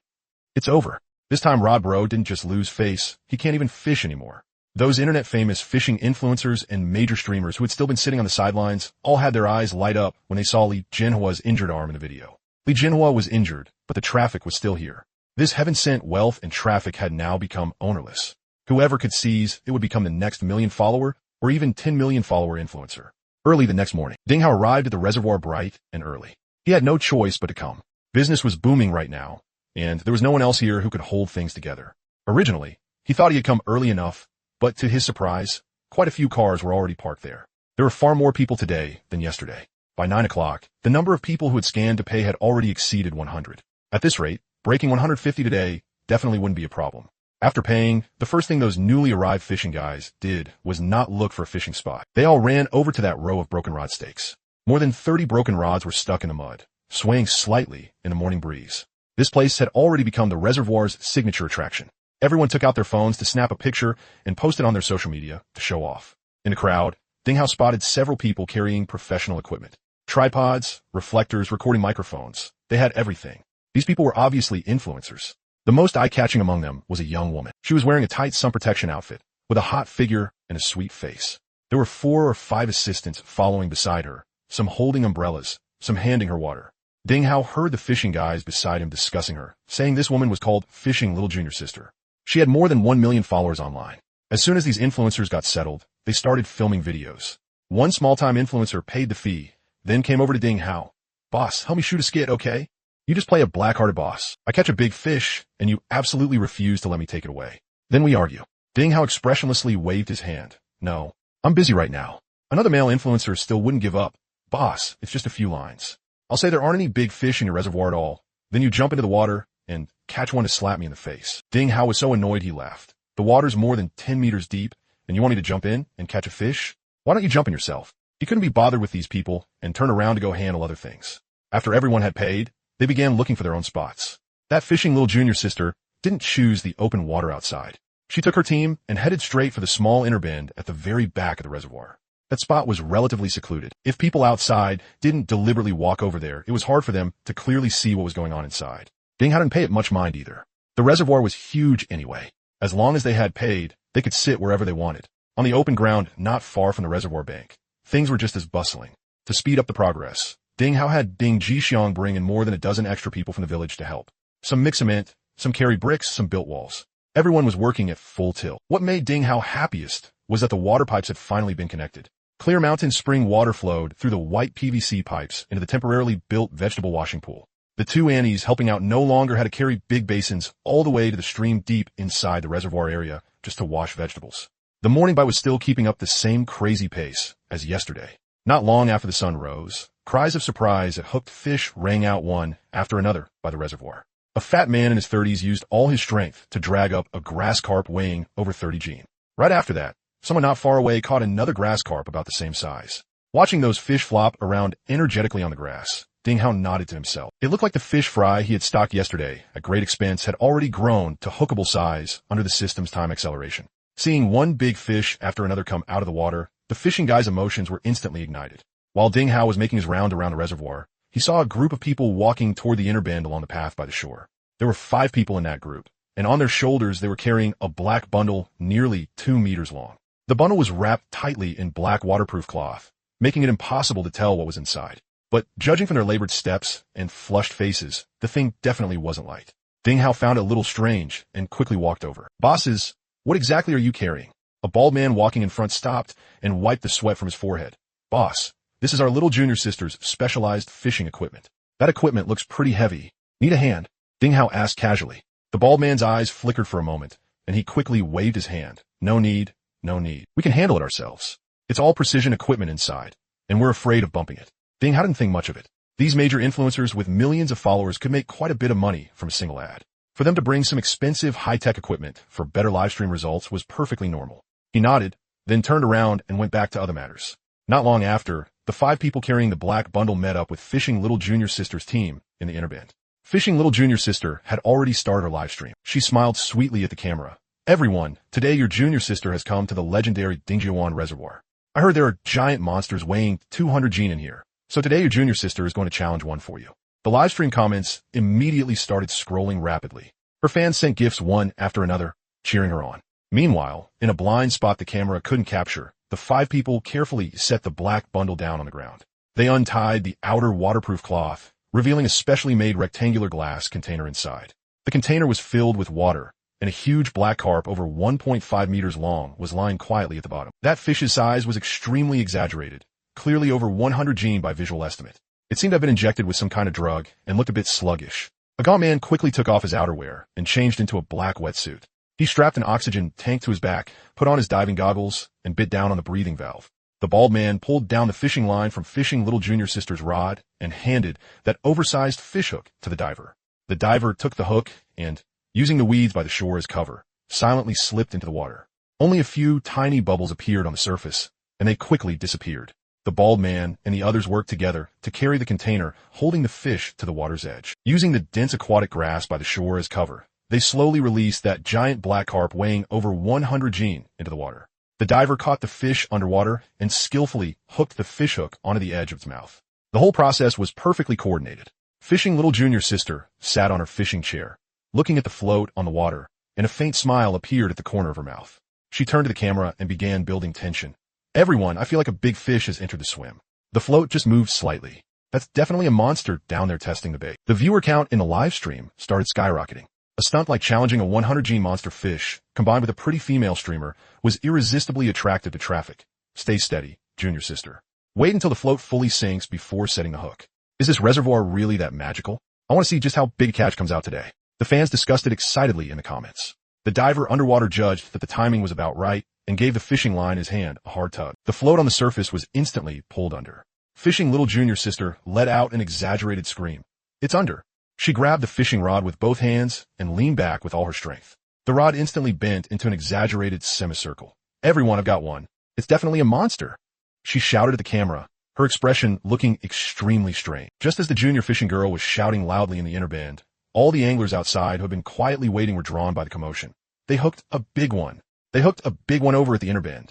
It's over. This time Rod Bro didn't just lose face, he can't even fish anymore. Those internet-famous fishing influencers and major streamers who had still been sitting on the sidelines all had their eyes light up when they saw Li Jinhua's injured arm in the video. Li Jinhua was injured, but the traffic was still here. This heaven-sent wealth and traffic had now become ownerless. Whoever could seize it would become the next million-follower or even 10 million-follower influencer. Early the next morning, Ding Hao arrived at the reservoir bright and early. He had no choice but to come. Business was booming right now, and there was no one else here who could hold things together. Originally, he thought he had come early enough, but to his surprise, quite a few cars were already parked there. There were far more people today than yesterday. By 9 o'clock, the number of people who had scanned to pay had already exceeded 100. At this rate, breaking 150 today definitely wouldn't be a problem. After paying, the first thing those newly arrived fishing guys did was not look for a fishing spot. They all ran over to that row of broken rod stakes. More than 30 broken rods were stuck in the mud, swaying slightly in the morning breeze. This place had already become the reservoir's signature attraction. Everyone took out their phones to snap a picture and post it on their social media to show off. In the crowd, Ding Hao spotted several people carrying professional equipment. Tripods, reflectors, recording microphones. They had everything. These people were obviously influencers. The most eye-catching among them was a young woman. She was wearing a tight sun protection outfit, with a hot figure and a sweet face. There were 4 or 5 assistants following beside her, some holding umbrellas, some handing her water. Ding Hao heard the fishing guys beside him discussing her, saying this woman was called Fishing Little Junior Sister. She had more than 1 million followers online. As soon as these influencers got settled, they started filming videos. One small-time influencer paid the fee, then came over to Ding Hao. "Boss, help me shoot a skit, okay? You just play a black-hearted boss. I catch a big fish, and you absolutely refuse to let me take it away." Then we argue. Ding Hao expressionlessly waved his hand. "No, I'm busy right now." Another male influencer still wouldn't give up. "Boss, it's just a few lines. I'll say there aren't any big fish in your reservoir at all. Then you jump into the water and catch one to slap me in the face." Ding Hao was so annoyed he laughed. "The water's more than 10 meters deep, and you want me to jump in and catch a fish? Why don't you jump in yourself?" He couldn't be bothered with these people and turned around to go handle other things. After everyone had paid, they began looking for their own spots. That Fishing Little Junior Sister didn't choose the open water outside. She took her team and headed straight for the small inner bend at the very back of the reservoir. That spot was relatively secluded. If people outside didn't deliberately walk over there, it was hard for them to clearly see what was going on inside. Ding Hao didn't pay it much mind either. The reservoir was huge anyway. As long as they had paid, they could sit wherever they wanted. On the open ground not far from the reservoir bank, things were just as bustling. To speed up the progress, Ding Hao had Ding Jixiang bring in more than a dozen extra people from the village to help. Some mix cement, some carry bricks, some built walls. Everyone was working at full tilt. What made Ding Hao happiest was that the water pipes had finally been connected. Clear mountain spring water flowed through the white PVC pipes into the temporarily built vegetable washing pool. The 2 Annies helping out no longer had to carry big basins all the way to the stream deep inside the reservoir area just to wash vegetables. The morning bite was still keeping up the same crazy pace as yesterday. Not long after the sun rose, cries of surprise at hooked fish rang out one after another by the reservoir. A fat man in his 30s used all his strength to drag up a grass carp weighing over 30 gene. Right after that, someone not far away caught another grass carp about the same size. Watching those fish flop around energetically on the grass, Ding Hao nodded to himself. It looked like the fish fry he had stocked yesterday at great expense had already grown to hookable size under the system's time acceleration. Seeing one big fish after another come out of the water, the fishing guy's emotions were instantly ignited. While Ding Hao was making his round around the reservoir, he saw a group of people walking toward the inner bend along the path by the shore. There were 5 people in that group, and on their shoulders they were carrying a black bundle nearly 2 meters long. The bundle was wrapped tightly in black waterproof cloth, making it impossible to tell what was inside. But judging from their labored steps and flushed faces, the thing definitely wasn't light. Ding Hao found it a little strange and quickly walked over. "Bosses, what exactly are you carrying?" A bald man walking in front stopped and wiped the sweat from his forehead. "Boss, this is our little junior sister's specialized fishing equipment. That equipment looks pretty heavy. Need a hand?" Ding Hao asked casually. The bald man's eyes flickered for a moment, and he quickly waved his hand. "No need, no need. We can handle it ourselves. It's all precision equipment inside, and we're afraid of bumping it." Ding Hao didn't think much of it. These major influencers with millions of followers could make quite a bit of money from a single ad. For them to bring some expensive high-tech equipment for better livestream results was perfectly normal. He nodded, then turned around and went back to other matters. Not long after, the 5 people carrying the black bundle met up with Fishing Little Junior Sister's team in the inner bend. Fishing Little Junior Sister had already started her livestream. She smiled sweetly at the camera. "Everyone, today your junior sister has come to the legendary Dingjiuan Reservoir. I heard there are giant monsters weighing 200 gene in here, so today your junior sister is going to challenge one for you." The livestream comments immediately started scrolling rapidly. Her fans sent gifs one after another, cheering her on. Meanwhile, in a blind spot the camera couldn't capture, the 5 people carefully set the black bundle down on the ground. They untied the outer waterproof cloth, revealing a specially made rectangular glass container inside. The container was filled with water, and a huge black carp over 1.5 meters long was lying quietly at the bottom. That fish's size was extremely exaggerated, clearly over 100 gene by visual estimate. It seemed to have been injected with some kind of drug and looked a bit sluggish. A gaunt man quickly took off his outerwear and changed into a black wetsuit. He strapped an oxygen tank to his back, put on his diving goggles, and bit down on the breathing valve. The bald man pulled down the fishing line from Fishing Little Junior Sister's rod and handed that oversized fish hook to the diver. The diver took the hook and, using the weeds by the shore as cover, silently slipped into the water. Only a few tiny bubbles appeared on the surface, and they quickly disappeared. The bald man and the others worked together to carry the container, holding the fish to the water's edge. Using the dense aquatic grass by the shore as cover, they slowly released that giant black carp weighing over 100 gene into the water. The diver caught the fish underwater and skillfully hooked the fish hook onto the edge of its mouth. The whole process was perfectly coordinated. Fishing little junior sister sat on her fishing chair, looking at the float on the water, and a faint smile appeared at the corner of her mouth. She turned to the camera and began building tension. Everyone, I feel like a big fish has entered the swim. The float just moved slightly. That's definitely a monster down there testing the bait. The viewer count in the live stream started skyrocketing. A stunt like challenging a 100-gene monster fish, combined with a pretty female streamer, was irresistibly attractive to traffic. Stay steady, junior sister. Wait until the float fully sinks before setting the hook. Is this reservoir really that magical? I want to see just how big a catch comes out today. The fans discussed it excitedly in the comments. The diver underwater judged that the timing was about right and gave the fishing line in his hand a hard tug. The float on the surface was instantly pulled under. Fishing little junior sister let out an exaggerated scream. It's under. She grabbed the fishing rod with both hands and leaned back with all her strength. The rod instantly bent into an exaggerated semicircle. Everyone, I've got one. It's definitely a monster. She shouted at the camera, her expression looking extremely strained. Just as the junior fishing girl was shouting loudly in the inner band, all the anglers outside who had been quietly waiting were drawn by the commotion. They hooked a big one. They hooked a big one over at the inner band.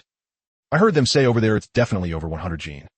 I heard them say over there it's definitely over 100 gene.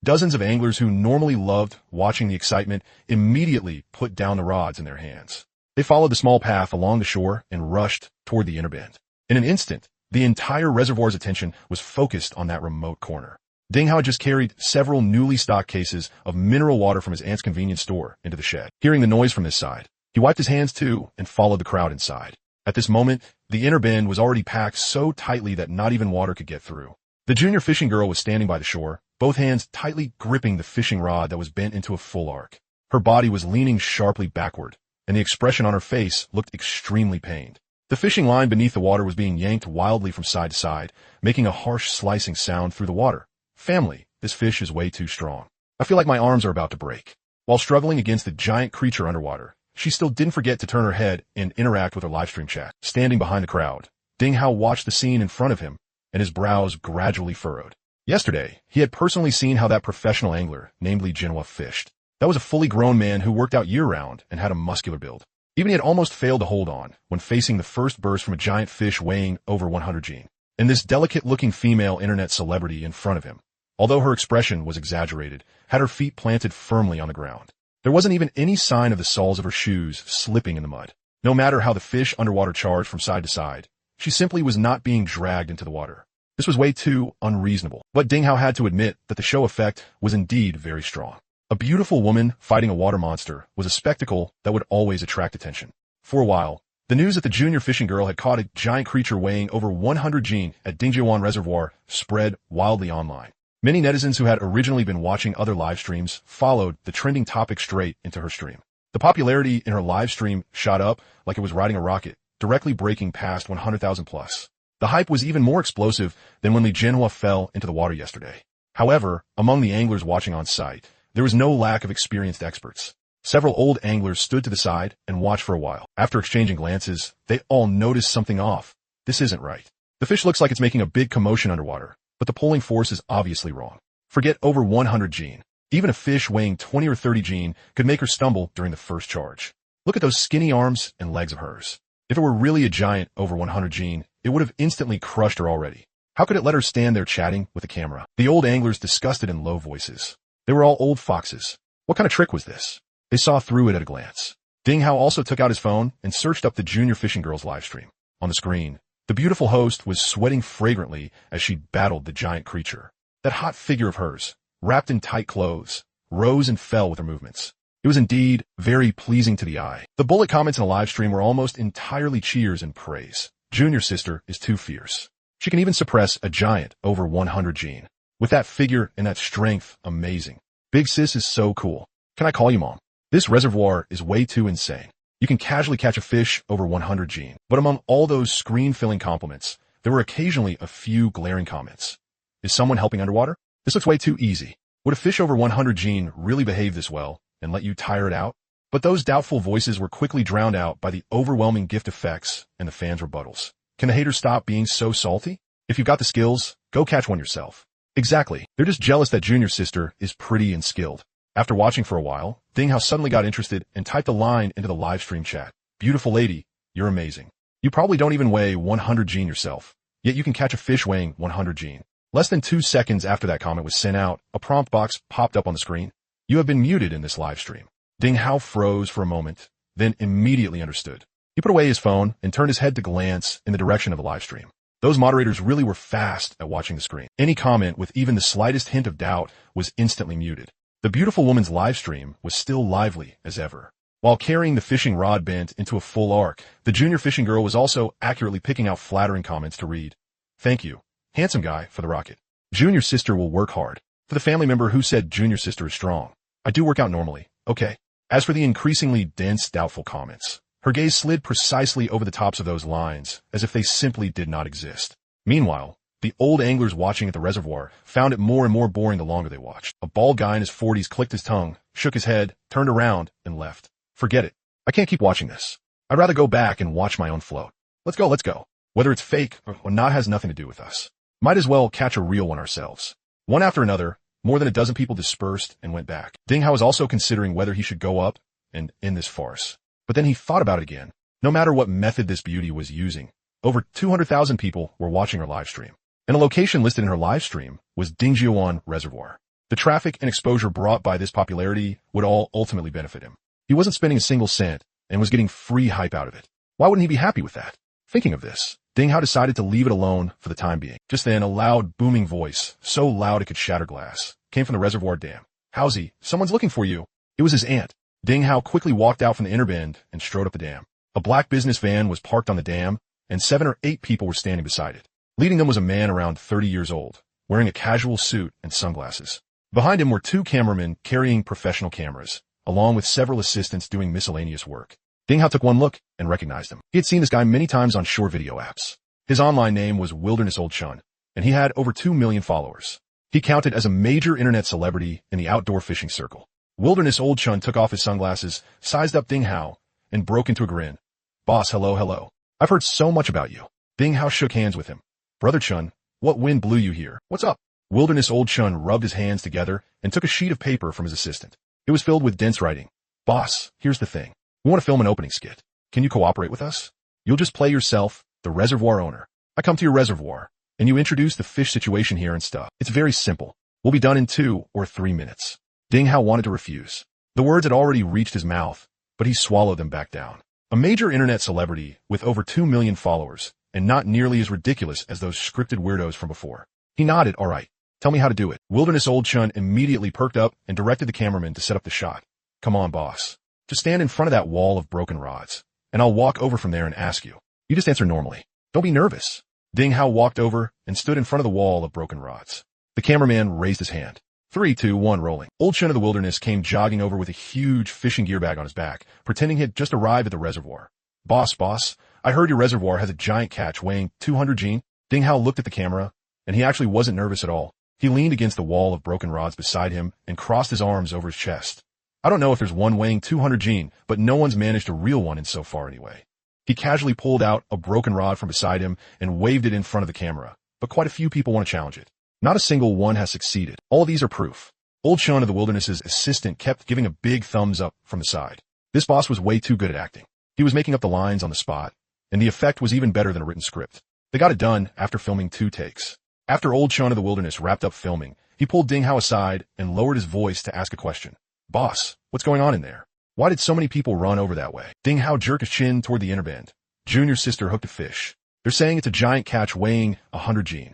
Dozens of anglers who normally loved watching the excitement immediately put down the rods in their hands. They followed the small path along the shore and rushed toward the inner band. In an instant, the entire reservoir's attention was focused on that remote corner. Ding Hao had just carried several newly stocked cases of mineral water from his aunt's convenience store into the shed. Hearing the noise from this side, he wiped his hands too and followed the crowd inside. At this moment, the inner band was already packed so tightly that not even water could get through. The junior fishing girl was standing by the shore, both hands tightly gripping the fishing rod that was bent into a full arc. Her body was leaning sharply backward, and the expression on her face looked extremely pained. The fishing line beneath the water was being yanked wildly from side to side, making a harsh slicing sound through the water. Family, this fish is way too strong. I feel like my arms are about to break. While struggling against the giant creature underwater, she still didn't forget to turn her head and interact with her livestream chat. Standing behind the crowd, Ding Hao watched the scene in front of him, and his brows gradually furrowed. Yesterday, he had personally seen how that professional angler, namely Manhwa, fished. That was a fully grown man who worked out year-round and had a muscular build. Even he had almost failed to hold on when facing the first burst from a giant fish weighing over 100 gene. And this delicate-looking female internet celebrity in front of him, although her expression was exaggerated, had her feet planted firmly on the ground. There wasn't even any sign of the soles of her shoes slipping in the mud. No matter how the fish underwater charged from side to side, she simply was not being dragged into the water. This was way too unreasonable. But Ding Hao had to admit that the show effect was indeed very strong. A beautiful woman fighting a water monster was a spectacle that would always attract attention. For a while, the news that the junior fishing girl had caught a giant creature weighing over 100 gene at Dingjiawan Reservoir spread wildly online. Many netizens who had originally been watching other live streams followed the trending topic straight into her stream. The popularity in her live stream shot up like it was riding a rocket, directly breaking past 100,000 plus. The hype was even more explosive than when Li Jianhua fell into the water yesterday. However, among the anglers watching on site, there was no lack of experienced experts. Several old anglers stood to the side and watched for a while. After exchanging glances, they all noticed something off. This isn't right. The fish looks like it's making a big commotion underwater, but the pulling force is obviously wrong. Forget over 100 gene. Even a fish weighing 20 or 30 gene could make her stumble during the first charge. Look at those skinny arms and legs of hers. If it were really a giant over 100 gene, it would have instantly crushed her already. How could it let her stand there chatting with the camera? The old anglers discussed it in low voices. They were all old foxes. What kind of trick was this? They saw through it at a glance. Ding Hao also took out his phone and searched up the junior fishing girl's livestream. On the screen, the beautiful host was sweating fragrantly as she battled the giant creature. That hot figure of hers, wrapped in tight clothes, rose and fell with her movements. It was indeed very pleasing to the eye. The bullet comments in the live stream were almost entirely cheers and praise. Junior sister is too fierce. She can even suppress a giant over 100 gene. With that figure and that strength, amazing. Big sis is so cool. Can I call you mom? This reservoir is way too insane. You can casually catch a fish over 100 gene. But among all those screen-filling compliments, there were occasionally a few glaring comments. Is someone helping underwater? This looks way too easy. Would a fish over 100 gene really behave this well and let you tire it out? But those doubtful voices were quickly drowned out by the overwhelming gift effects and the fans' rebuttals. Can the haters stop being so salty? If you've got the skills, go catch one yourself. Exactly. They're just jealous that junior sister is pretty and skilled. After watching for a while, Ding Hao suddenly got interested and typed a line into the live stream chat. Beautiful lady, you're amazing. You probably don't even weigh 100 gene yourself, yet you can catch a fish weighing 100 gene. Less than 2 seconds after that comment was sent out, a prompt box popped up on the screen. You have been muted in this live stream. Ding Hao froze for a moment, then immediately understood. He put away his phone and turned his head to glance in the direction of the live stream. Those moderators really were fast at watching the screen. Any comment with even the slightest hint of doubt was instantly muted. The beautiful woman's live stream was still lively as ever. While carrying the fishing rod bent into a full arc, the junior fishing girl was also accurately picking out flattering comments to read. Thank you, handsome guy, for the rocket. Junior sister will work hard. For the family member who said junior sister is strong. I do work out normally, okay. As for the increasingly dense, doubtful comments, her gaze slid precisely over the tops of those lines, as if they simply did not exist. Meanwhile, the old anglers watching at the reservoir found it more and more boring the longer they watched. A bald guy in his 40s clicked his tongue, shook his head, turned around, and left. Forget it. I can't keep watching this. I'd rather go back and watch my own float. Let's go. Whether it's fake or not has nothing to do with us. Might as well catch a real one ourselves. One after another, more than a dozen people dispersed and went back. Ding Hao was also considering whether he should go up and end this farce. But then he thought about it again. No matter what method this beauty was using, over 200,000 people were watching her live stream. And a location listed in her live stream was Dingjiuan Reservoir. The traffic and exposure brought by this popularity would all ultimately benefit him. He wasn't spending a single cent and was getting free hype out of it. Why wouldn't he be happy with that? Thinking of this, Ding Hao decided to leave it alone for the time being. Just then, a loud, booming voice, so loud it could shatter glass, came from the reservoir dam. Howsy, someone's looking for you. It was his aunt. Ding Hao quickly walked out from the inner bend and strode up the dam. A black business van was parked on the dam, and 7 or 8 people were standing beside it. Leading them was a man around 30 years old, wearing a casual suit and sunglasses. Behind him were 2 cameramen carrying professional cameras, along with several assistants doing miscellaneous work. Ding Hao took one look and recognized him. He had seen this guy many times on short video apps. His online name was Wilderness Old Chun, and he had over 2 million followers. He counted as a major internet celebrity in the outdoor fishing circle. Wilderness Old Chun took off his sunglasses, sized up Ding Hao, and broke into a grin. Boss, hello. I've heard so much about you. Ding Hao shook hands with him. Brother Chun, what wind blew you here? What's up? Wilderness Old Chun rubbed his hands together and took a sheet of paper from his assistant. It was filled with dense writing. Boss, here's the thing. We want to film an opening skit. Can you cooperate with us? You'll just play yourself, the reservoir owner. I come to your reservoir, and you introduce the fish situation here and stuff. It's very simple. We'll be done in 2 or 3 minutes. Ding Hao wanted to refuse. The words had already reached his mouth, but he swallowed them back down. A major internet celebrity with over 2 million followers, and not nearly as ridiculous as those scripted weirdos from before. He nodded, all right. Tell me how to do it. Wilderness Old Chun immediately perked up and directed the cameraman to set up the shot. Come on, boss. Just stand in front of that wall of broken rods, and I'll walk over from there and ask you. You just answer normally. Don't be nervous. Ding Hao walked over and stood in front of the wall of broken rods. The cameraman raised his hand. 3, 2, 1, rolling. Old Chun of the Wilderness came jogging over with a huge fishing gear bag on his back, pretending he had just arrived at the reservoir. Boss, I heard your reservoir has a giant catch weighing 200 gene. Ding Hao looked at the camera, and he actually wasn't nervous at all. He leaned against the wall of broken rods beside him and crossed his arms over his chest. I don't know if there's one weighing 200 gene, but no one's managed a real one in so far anyway. He casually pulled out a broken rod from beside him and waved it in front of the camera, but quite a few people want to challenge it. Not a single one has succeeded. All of these are proof. Old Chun of the Wilderness's assistant kept giving a big thumbs up from the side. This boss was way too good at acting. He was making up the lines on the spot, and the effect was even better than a written script. They got it done after filming 2 takes. After Old Chun of the Wilderness wrapped up filming, he pulled Ding Hao aside and lowered his voice to ask a question. Boss, what's going on in there? Why did so many people run over that way? Ding Hao jerked his chin toward the inner bend. Junior sister hooked a fish. They're saying it's a giant catch weighing 100 gene.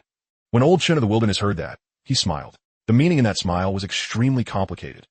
When Old Chun of the Wilderness heard that, he smiled. The meaning in that smile was extremely complicated.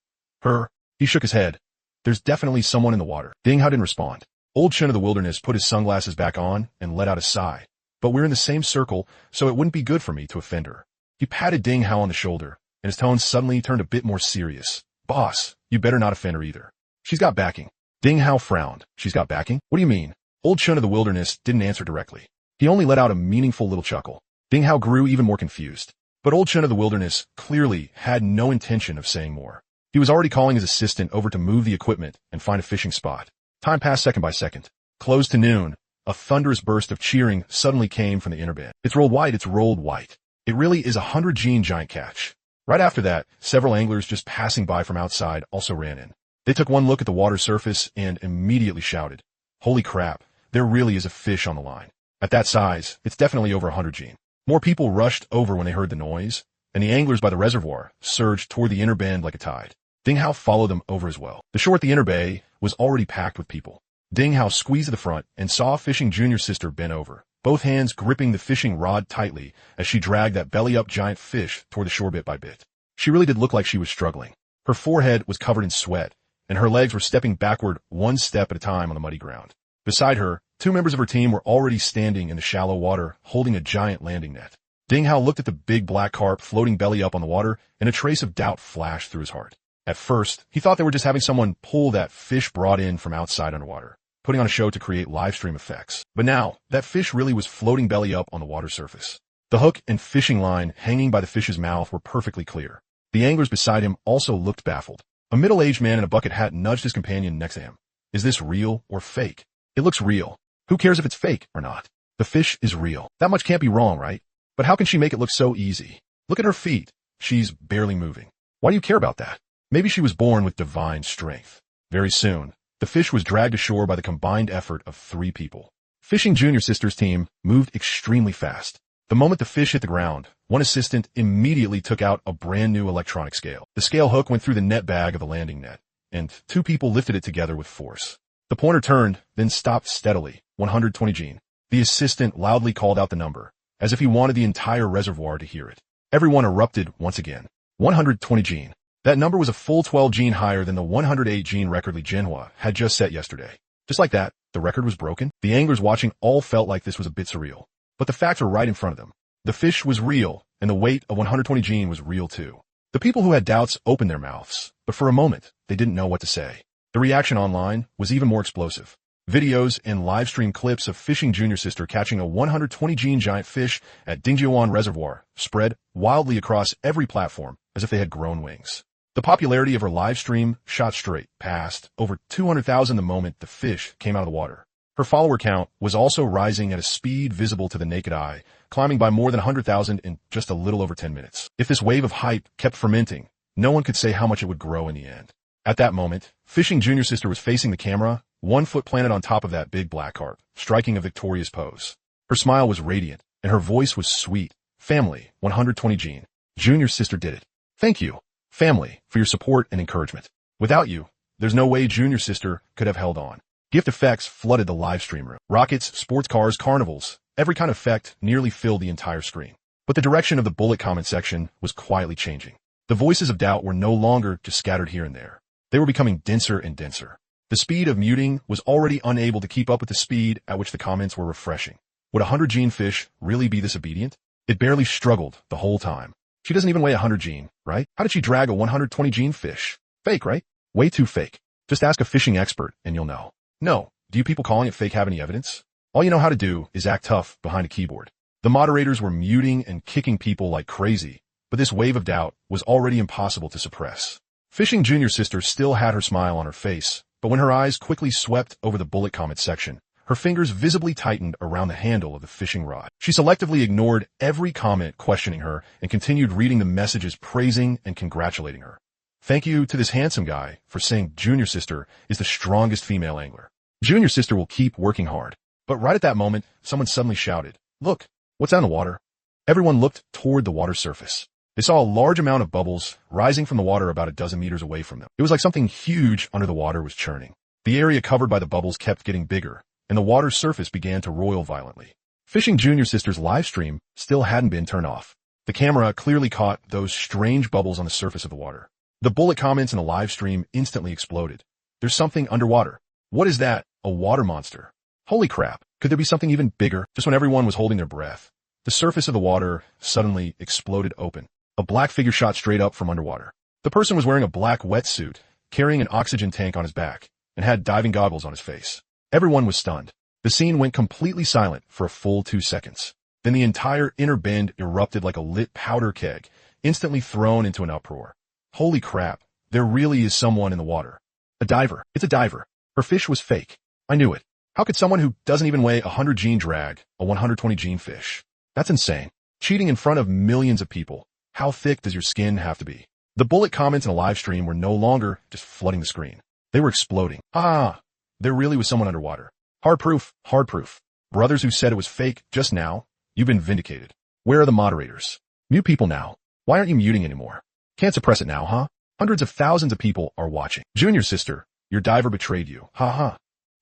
He shook his head. There's definitely someone in the water. Ding Hao didn't respond. Old Chun of the Wilderness put his sunglasses back on and let out a sigh. But we're in the same circle, so it wouldn't be good for me to offend her. He patted Ding Hao on the shoulder, and his tone suddenly turned a bit more serious. Boss, you better not offend her either. She's got backing. Ding Hao frowned. She's got backing? What do you mean? Old Chun of the Wilderness didn't answer directly. He only let out a meaningful little chuckle. Ding Hao grew even more confused. But Old Chun of the Wilderness clearly had no intention of saying more. He was already calling his assistant over to move the equipment and find a fishing spot. Time passed second by second. Close to noon, a thunderous burst of cheering suddenly came from the inner bend. It's rolled white. It really is a 100 gene giant catch. Right after that, several anglers just passing by from outside also ran in. They took one look at the water surface and immediately shouted, holy crap, there really is a fish on the line. At that size, it's definitely over 100 gene. More people rushed over when they heard the noise, and the anglers by the reservoir surged toward the inner bend like a tide. Ding Hao followed them over as well. The shore at the inner bay was already packed with people. Ding Hao squeezed to the front and saw Fishing Junior's sister bend over, both hands gripping the fishing rod tightly as she dragged that belly-up giant fish toward the shore bit by bit. She really did look like she was struggling. Her forehead was covered in sweat, and her legs were stepping backward one step at a time on the muddy ground. Beside her, 2 members of her team were already standing in the shallow water, holding a giant landing net. Ding Hao looked at the big black carp floating belly up on the water, and a trace of doubt flashed through his heart. At first, he thought they were just having someone pull that fish brought in from outside underwater, putting on a show to create live stream effects. But now, that fish really was floating belly up on the water surface. The hook and fishing line hanging by the fish's mouth were perfectly clear. The anglers beside him also looked baffled. A middle-aged man in a bucket hat nudged his companion next to him. Is this real or fake? It looks real. Who cares if it's fake or not? The fish is real. That much can't be wrong, right? But how can she make it look so easy? Look at her feet. She's barely moving. Why do you care about that? Maybe she was born with divine strength. Very soon, the fish was dragged ashore by the combined effort of 3 people. Fishing Junior Sister's team moved extremely fast. The moment the fish hit the ground, one assistant immediately took out a brand new electronic scale. The scale hook went through the net bag of the landing net, and 2 people lifted it together with force. The pointer turned, then stopped steadily, 120 gene. The assistant loudly called out the number, as if he wanted the entire reservoir to hear it. Everyone erupted once again. 120 gene. That number was a full 12 gene higher than the 108 gene record Li Jinhua had just set yesterday. Just like that, the record was broken. The anglers watching all felt like this was a bit surreal. But the facts were right in front of them. The fish was real, and the weight of 120 gene was real too. The people who had doubts opened their mouths, but for a moment, they didn't know what to say. The reaction online was even more explosive. Videos and live stream clips of Fishing Junior Sister catching a 120 gene giant fish at Dingjiuan Reservoir spread wildly across every platform as if they had grown wings. The popularity of her live stream shot straight past over 200,000 the moment the fish came out of the water. Her follower count was also rising at a speed visible to the naked eye, climbing by more than 100,000 in just a little over 10 minutes. If this wave of hype kept fermenting, no one could say how much it would grow in the end. At that moment, Fishing Junior Sister was facing the camera, 1 foot planted on top of that big black carp, striking a victorious pose. Her smile was radiant, and her voice was sweet. Family, 120 gene. Junior Sister did it. Thank you, family, for your support and encouragement. Without you, there's no way Junior Sister could have held on. Gift effects flooded the live stream room. Rockets, sports cars, carnivals, every kind of effect nearly filled the entire screen. But the direction of the bullet comment section was quietly changing. The voices of doubt were no longer just scattered here and there. They were becoming denser and denser. The speed of muting was already unable to keep up with the speed at which the comments were refreshing. Would a 100 gene fish really be this obedient? It barely struggled the whole time. She doesn't even weigh 100 gene, right? How did she drag a 120 gene fish? Fake, right? Way too fake. Just ask a fishing expert and you'll know. No. Do you people calling it fake have any evidence? All you know how to do is act tough behind a keyboard. The moderators were muting and kicking people like crazy, but this wave of doubt was already impossible to suppress. Fishing Junior Sister still had her smile on her face, but when her eyes quickly swept over the bullet comment section, her fingers visibly tightened around the handle of the fishing rod. She selectively ignored every comment questioning her and continued reading the messages praising and congratulating her. Thank you to this handsome guy for saying Junior Sister is the strongest female angler. Junior Sister will keep working hard. But right at that moment, someone suddenly shouted, "Look, what's out in the water?" Everyone looked toward the water surface. They saw a large amount of bubbles rising from the water about a dozen meters away from them. It was like something huge under the water was churning. The area covered by the bubbles kept getting bigger, and the water's surface began to roil violently. Fishing Junior Sister's live stream still hadn't been turned off. The camera clearly caught those strange bubbles on the surface of the water. The bullet comments in the live stream instantly exploded. There's something underwater. What is that? A water monster. Holy crap. Could there be something even bigger? Just when everyone was holding their breath, the surface of the water suddenly exploded open. A black figure shot straight up from underwater. The person was wearing a black wetsuit, carrying an oxygen tank on his back, and had diving goggles on his face. Everyone was stunned. The scene went completely silent for a full 2 seconds. Then the entire inner bend erupted like a lit powder keg, instantly thrown into an uproar. Holy crap, there really is someone in the water. A diver. It's a diver. Her fish was fake. I knew it. How could someone who doesn't even weigh 100 gene drag a 120 gene fish? That's insane. Cheating in front of millions of people. How thick does your skin have to be? The bullet comments in a live stream were no longer just flooding the screen. They were exploding. Ah, there really was someone underwater. Hard proof, hard proof. Brothers who said it was fake just now, you've been vindicated. Where are the moderators? Mute people now. Why aren't you muting anymore? Can't suppress it now, huh? Hundreds of thousands of people are watching. Junior sister, your diver betrayed you. Ha ha.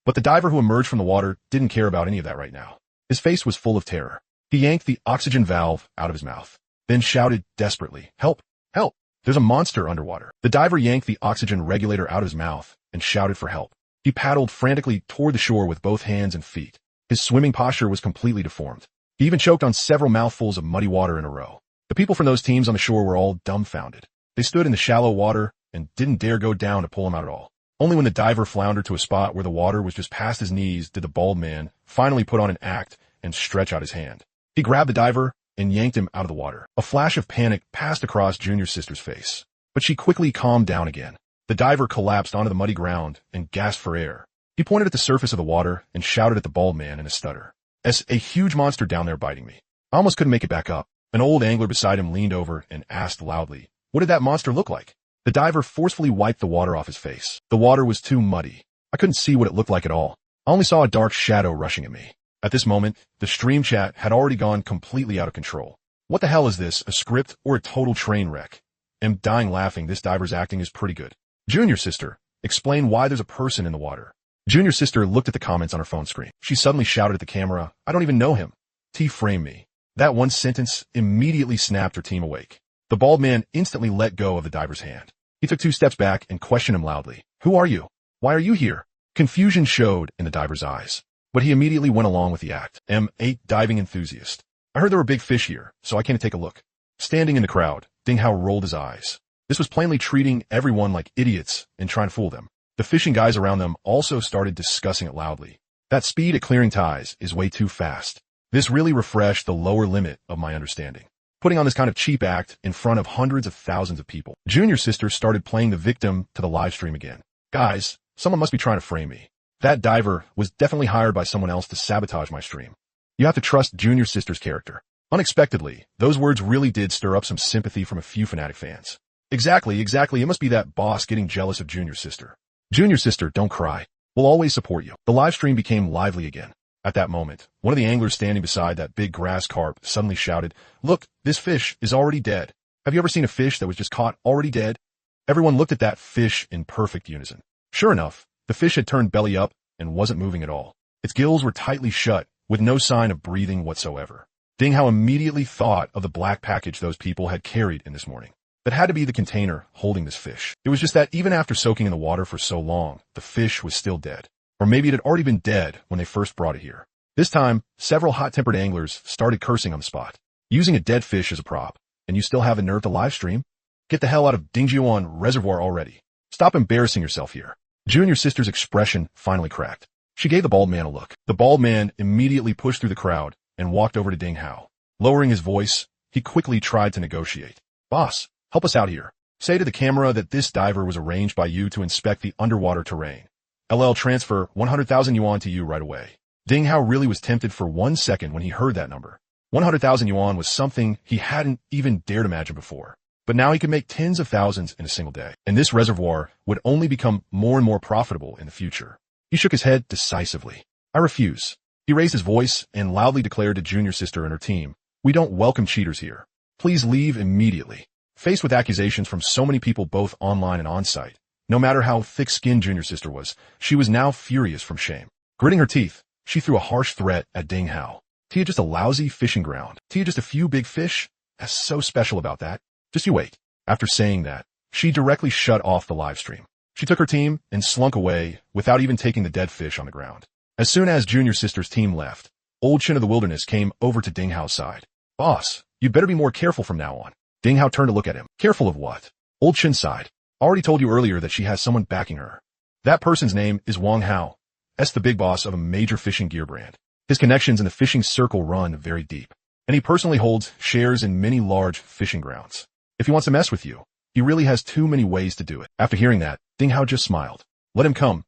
But the diver who emerged from the water didn't care about any of that right now. His face was full of terror. He yanked the oxygen valve out of his mouth, then shouted desperately, "Help! Help! There's a monster underwater." The diver yanked the oxygen regulator out of his mouth and shouted for help. He paddled frantically toward the shore with both hands and feet. His swimming posture was completely deformed. He even choked on several mouthfuls of muddy water in a row. The people from those teams on the shore were all dumbfounded. They stood in the shallow water and didn't dare go down to pull him out at all. Only when the diver floundered to a spot where the water was just past his knees did the bald man finally put on an act and stretch out his hand. He grabbed the diver and yanked him out of the water. A flash of panic passed across Junior sister's face, but she quickly calmed down again. The diver collapsed onto the muddy ground and gasped for air. He pointed at the surface of the water and shouted at the bald man in a stutter. "A huge monster down there biting me. I almost couldn't make it back up." An old angler beside him leaned over and asked loudly, "What did that monster look like?" The diver forcefully wiped the water off his face. The water was too muddy. I couldn't see what it looked like at all. I only saw a dark shadow rushing at me. At this moment, the stream chat had already gone completely out of control. What the hell is this, a script or a total train wreck? I'm dying laughing. This diver's acting is pretty good. Junior sister, explain why there's a person in the water. Junior sister looked at the comments on her phone screen. She suddenly shouted at the camera, "I don't even know him. Frame me." That one sentence immediately snapped her team awake. The bald man instantly let go of the diver's hand. He took 2 steps back and questioned him loudly. "Who are you? Why are you here?" Confusion showed in the diver's eyes, but he immediately went along with the act. "I'm a diving enthusiast. I heard there were big fish here, so I came to take a look." Standing in the crowd, Ding Hao rolled his eyes. This was plainly treating everyone like idiots and trying to fool them. The fishing guys around them also started discussing it loudly. "That speed at clearing ties is way too fast. This really refreshed the lower limit of my understanding. Putting on this kind of cheap act in front of hundreds of thousands of people." Junior sister started playing the victim to the live stream again. "Guys, someone must be trying to frame me. That diver was definitely hired by someone else to sabotage my stream. You have to trust Junior sister's character." Unexpectedly, those words really did stir up some sympathy from a few fanatic fans. Exactly. It must be that boss getting jealous of Junior sister. "Junior sister, don't cry. We'll always support you." The live stream became lively again. At that moment, one of the anglers standing beside that big grass carp suddenly shouted, "Look, this fish is already dead. Have you ever seen a fish that was just caught already dead?" Everyone looked at that fish in perfect unison. Sure enough, the fish had turned belly up and wasn't moving at all. Its gills were tightly shut, with no sign of breathing whatsoever. Ding Hao immediately thought of the black package those people had carried in this morning. That had to be the container holding this fish. It was just that even after soaking in the water for so long, the fish was still dead. Or maybe it had already been dead when they first brought it here. This time, several hot-tempered anglers started cursing on the spot. Using a dead fish as a prop, and you still have the nerve to live stream? Get the hell out of Dingjiuan Reservoir already. Stop embarrassing yourself here. Junior sister's expression finally cracked. She gave the bald man a look. The bald man immediately pushed through the crowd and walked over to Ding Hao. Lowering his voice, he quickly tried to negotiate. "Boss, help us out here. Say to the camera that this diver was arranged by you to inspect the underwater terrain. Transfer 100,000 yuan to you right away." Ding Hao really was tempted for 1 second when he heard that number. 100,000 yuan was something he hadn't even dared imagine before. But now he could make tens of thousands in a single day. And this reservoir would only become more and more profitable in the future. He shook his head decisively. "I refuse." He raised his voice and loudly declared to Junior sister and her team, "We don't welcome cheaters here. Please leave immediately." Faced with accusations from so many people both online and on-site, no matter how thick-skinned Junior sister was, she was now furious from shame. Gritting her teeth, she threw a harsh threat at Ding Hao. "Tia just a lousy fishing ground. Tia just a few big fish? That's so special about that. Just you wait." After saying that, she directly shut off the live stream. She took her team and slunk away without even taking the dead fish on the ground. As soon as Junior sister's team left, Old Chin of the Wilderness came over to Ding Hao's side. "Boss, you'd better be more careful from now on." Ding Hao turned to look at him. "Careful of what?" Old Chin sighed. "Already told you earlier that she has someone backing her. That person's name is Wang Hao. That's the big boss of a major fishing gear brand. His connections in the fishing circle run very deep, and he personally holds shares in many large fishing grounds. If he wants to mess with you, he really has too many ways to do it." After hearing that, Ding Hao just smiled. "Let him come.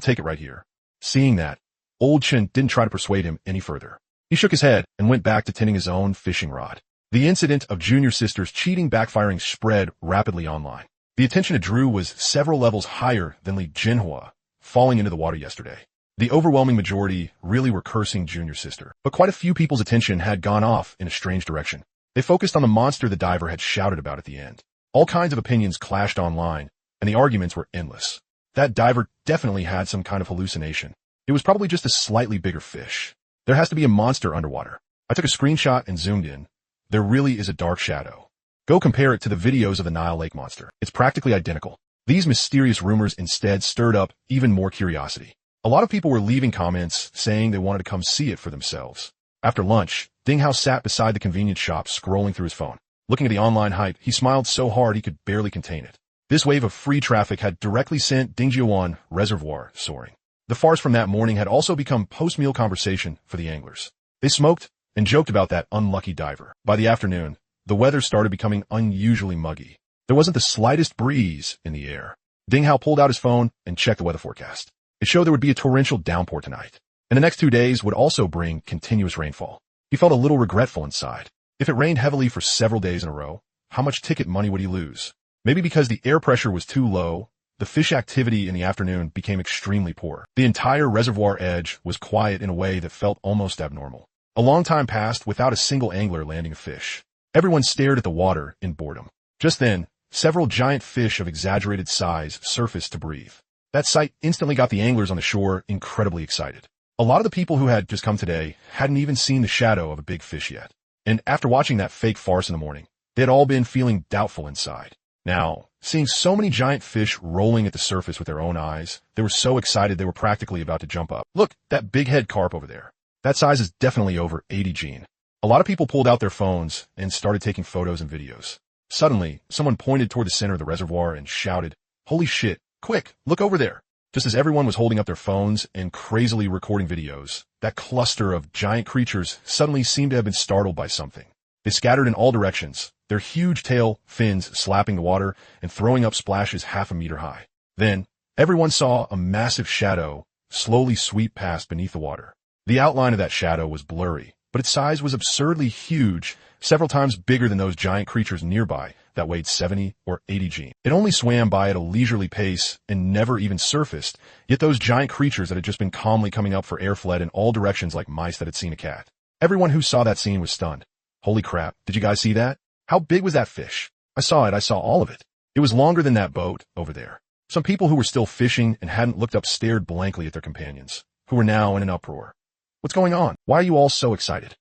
Take it right here." Seeing that, Old Chin didn't try to persuade him any further. He shook his head and went back to tending his own fishing rod. The incident of Junior sister's cheating backfiring spread rapidly online. The attention it drew was several levels higher than Li Jinhua falling into the water yesterday. The overwhelming majority really were cursing Junior sister, but quite a few people's attention had gone off in a strange direction. They focused on the monster the diver had shouted about at the end. All kinds of opinions clashed online, and the arguments were endless. That diver definitely had some kind of hallucination. It was probably just a slightly bigger fish. There has to be a monster underwater. I took a screenshot and zoomed in. There really is a dark shadow. Go compare it to the videos of the Nile lake monster. It's practically identical. These mysterious rumors instead stirred up even more curiosity. A lot of people were leaving comments saying they wanted to come see it for themselves. After lunch, Ding Hao sat beside the convenience shop scrolling through his phone. Looking at the online hype, he smiled so hard he could barely contain it. This wave of free traffic had directly sent Dingjiuan reservoir soaring. The farce from that morning had also become post-meal conversation for the anglers. They smoked and joked about that unlucky diver. By the afternoon, the weather started becoming unusually muggy. There wasn't the slightest breeze in the air. Ding Hao pulled out his phone and checked the weather forecast. It showed there would be a torrential downpour tonight, and the next 2 days would also bring continuous rainfall. He felt a little regretful inside. If it rained heavily for several days in a row, how much ticket money would he lose? Maybe because the air pressure was too low, the fish activity in the afternoon became extremely poor. The entire reservoir edge was quiet in a way that felt almost abnormal. A long time passed without a single angler landing a fish. Everyone stared at the water in boredom. Just then, several giant fish of exaggerated size surfaced to breathe. That sight instantly got the anglers on the shore incredibly excited. A lot of the people who had just come today hadn't even seen the shadow of a big fish yet. And after watching that fake farce in the morning, they had all been feeling doubtful inside. Now, seeing so many giant fish rolling at the surface with their own eyes, they were so excited they were practically about to jump up. Look, that big head carp over there. That size is definitely over 80 gene. A lot of people pulled out their phones and started taking photos and videos. Suddenly, someone pointed toward the center of the reservoir and shouted, "Holy shit, quick, look over there." Just as everyone was holding up their phones and crazily recording videos, that cluster of giant creatures suddenly seemed to have been startled by something. They scattered in all directions, their huge tail fins slapping the water and throwing up splashes half a meter high. Then, everyone saw a massive shadow slowly sweep past beneath the water. The outline of that shadow was blurry, but its size was absurdly huge, several times bigger than those giant creatures nearby that weighed 70 or 80 gene. It only swam by at a leisurely pace and never even surfaced, yet those giant creatures that had just been calmly coming up for air fled in all directions like mice that had seen a cat. Everyone who saw that scene was stunned. Holy crap, did you guys see that? How big was that fish? I saw it, I saw all of it. It was longer than that boat over there. Some people who were still fishing and hadn't looked up stared blankly at their companions, who were now in an uproar. What's going on? Why are you all so excited?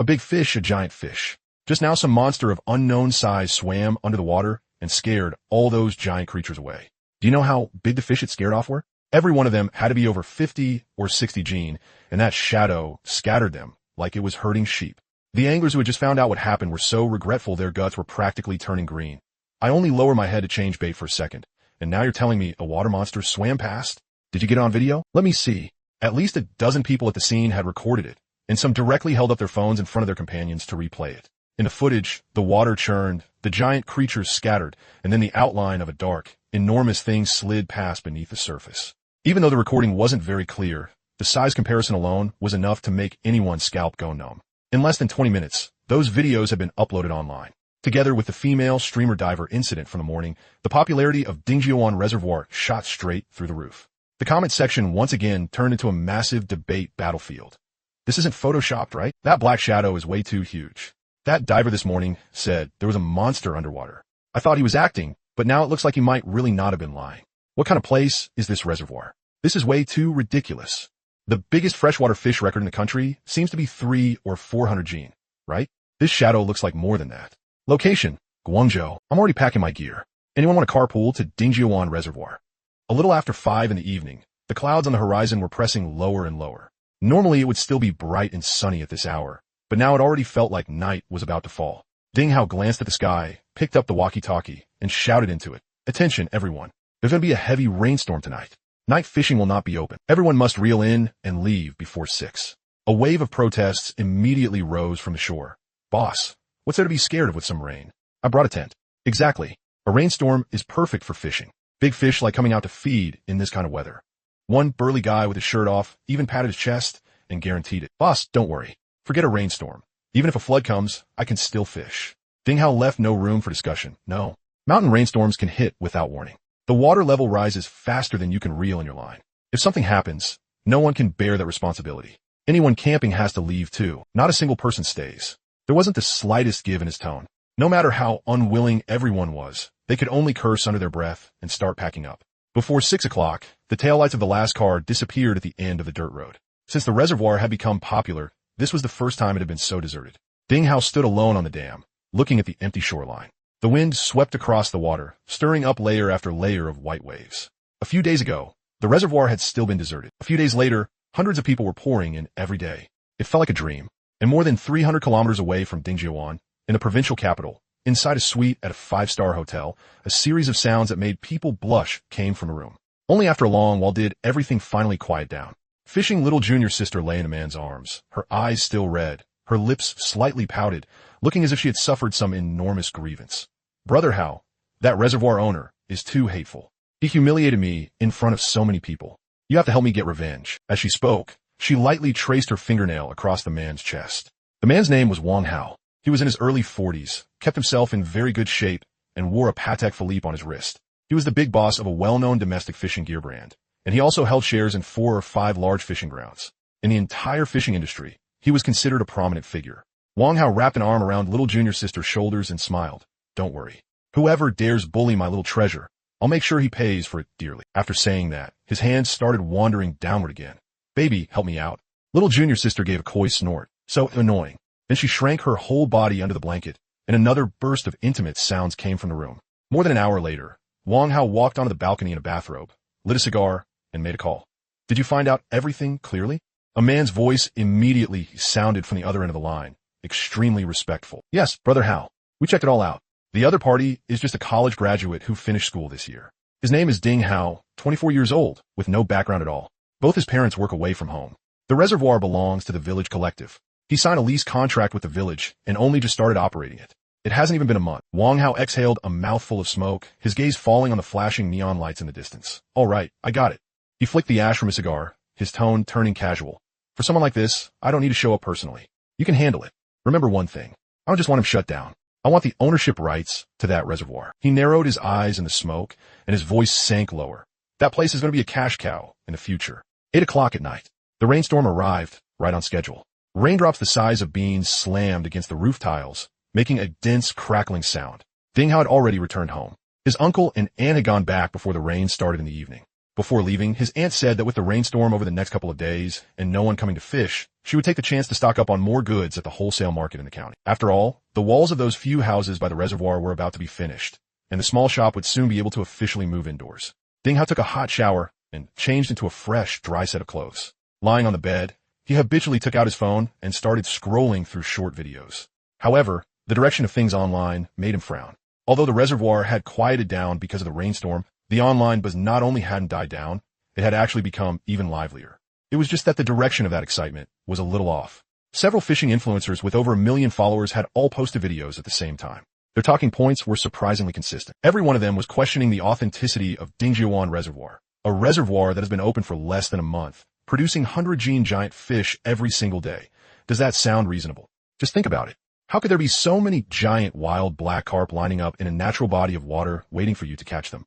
A big fish, a giant fish. Just now some monster of unknown size swam under the water and scared all those giant creatures away. Do you know how big the fish it scared off were? Every one of them had to be over 50 or 60 gene, and that shadow scattered them like it was herding sheep. The anglers who had just found out what happened were so regretful their guts were practically turning green. I only lowered my head to change bait for a second, and now you're telling me a water monster swam past? Did you get it on video? Let me see. At least a dozen people at the scene had recorded it, and some directly held up their phones in front of their companions to replay it. In the footage, the water churned, the giant creatures scattered, and then the outline of a dark, enormous thing slid past beneath the surface. Even though the recording wasn't very clear, the size comparison alone was enough to make anyone's scalp go numb. In less than 20 minutes, those videos had been uploaded online. Together with the female streamer diver incident from the morning, the popularity of Dingjiuan Reservoir shot straight through the roof. The comment section once again turned into a massive debate battlefield. This isn't photoshopped, right? That black shadow is way too huge. That diver this morning said there was a monster underwater. I thought he was acting, but now it looks like he might really not have been lying. What kind of place is this reservoir? This is way too ridiculous. The biggest freshwater fish record in the country seems to be 300 or 400 gene, right? This shadow looks like more than that. Location, Guangzhou. I'm already packing my gear. Anyone want to carpool to Dingjiuan Reservoir? A little after 5 in the evening, the clouds on the horizon were pressing lower and lower. Normally it would still be bright and sunny at this hour, but now it already felt like night was about to fall. Ding Hao glanced at the sky, picked up the walkie-talkie, and shouted into it. Attention, everyone. There's going to be a heavy rainstorm tonight. Night fishing will not be open. Everyone must reel in and leave before 6. A wave of protests immediately rose from the shore. Boss, what's there to be scared of with some rain? I brought a tent. Exactly. A rainstorm is perfect for fishing. Big fish like coming out to feed in this kind of weather. One burly guy with his shirt off even patted his chest and guaranteed it. Boss, don't worry. Forget a rainstorm. Even if a flood comes, I can still fish. Ding Hao left no room for discussion. No. Mountain rainstorms can hit without warning. The water level rises faster than you can reel in your line. If something happens, no one can bear that responsibility. Anyone camping has to leave too. Not a single person stays. There wasn't the slightest give in his tone. No matter how unwilling everyone was, they could only curse under their breath and start packing up. Before 6 o'clock, the taillights of the last car disappeared at the end of the dirt road. Since the reservoir had become popular, this was the first time it had been so deserted. Ding Hao stood alone on the dam, looking at the empty shoreline. The wind swept across the water, stirring up layer after layer of white waves. A few days ago, the reservoir had still been deserted. A few days later, hundreds of people were pouring in every day. It felt like a dream. And more than 300 kilometers away from Dingjiuan, in the provincial capital, inside a suite at a 5-star hotel, a series of sounds that made people blush came from a room. Only after a long while did everything finally quiet down. Fishing little junior sister lay in a man's arms, her eyes still red, her lips slightly pouted, looking as if she had suffered some enormous grievance. Brother Hao, that reservoir owner, is too hateful. He humiliated me in front of so many people. You have to help me get revenge. As she spoke, she lightly traced her fingernail across the man's chest. The man's name was Wang Hao. He was in his early 40s, kept himself in very good shape, and wore a Patek Philippe on his wrist. He was the big boss of a well-known domestic fishing gear brand, and he also held shares in 4 or 5 large fishing grounds. In the entire fishing industry, he was considered a prominent figure. Wang Hao wrapped an arm around little junior sister's shoulders and smiled. Don't worry. Whoever dares bully my little treasure, I'll make sure he pays for it dearly. After saying that, his hands started wandering downward again. Baby, help me out. Little junior sister gave a coy snort. So annoying. Then she shrank her whole body under the blanket, and another burst of intimate sounds came from the room. More than an hour later, Wang Hao walked onto the balcony in a bathrobe, lit a cigar, and made a call. Did you find out everything clearly? A man's voice immediately sounded from the other end of the line, extremely respectful. Yes, Brother Hao. We checked it all out. The other party is just a college graduate who finished school this year. His name is Ding Hao, 24 years old, with no background at all. Both his parents work away from home. The reservoir belongs to the village collective. He signed a lease contract with the village and only just started operating it. It hasn't even been a month. Wang Hao exhaled a mouthful of smoke, his gaze falling on the flashing neon lights in the distance. All right, I got it. He flicked the ash from his cigar, his tone turning casual. For someone like this, I don't need to show up personally. You can handle it. Remember one thing. I don't just want him shut down. I want the ownership rights to that reservoir. He narrowed his eyes in the smoke, and his voice sank lower. That place is going to be a cash cow in the future. 8 o'clock at night. The rainstorm arrived, right on schedule. Raindrops the size of beans slammed against the roof tiles, making a dense crackling sound. Ding Hao had already returned home. His uncle and aunt had gone back before the rain started in the evening. Before leaving, his aunt said that with the rainstorm over the next couple of days and no one coming to fish, she would take the chance to stock up on more goods at the wholesale market in the county. After all, the walls of those few houses by the reservoir were about to be finished, and the small shop would soon be able to officially move indoors. Ding Hao took a hot shower and changed into a fresh, dry set of clothes. Lying on the bed, he habitually took out his phone and started scrolling through short videos. However, the direction of things online made him frown. Although the reservoir had quieted down because of the rainstorm, the online buzz not only hadn't died down, it had actually become even livelier. It was just that the direction of that excitement was a little off. Several fishing influencers with over 1 million followers had all posted videos at the same time. Their talking points were surprisingly consistent. Every one of them was questioning the authenticity of Dingjiuan Reservoir, a reservoir that has been open for less than a month, producing 100-gene giant fish every single day. Does that sound reasonable? Just think about it. How could there be so many giant wild black carp lining up in a natural body of water waiting for you to catch them?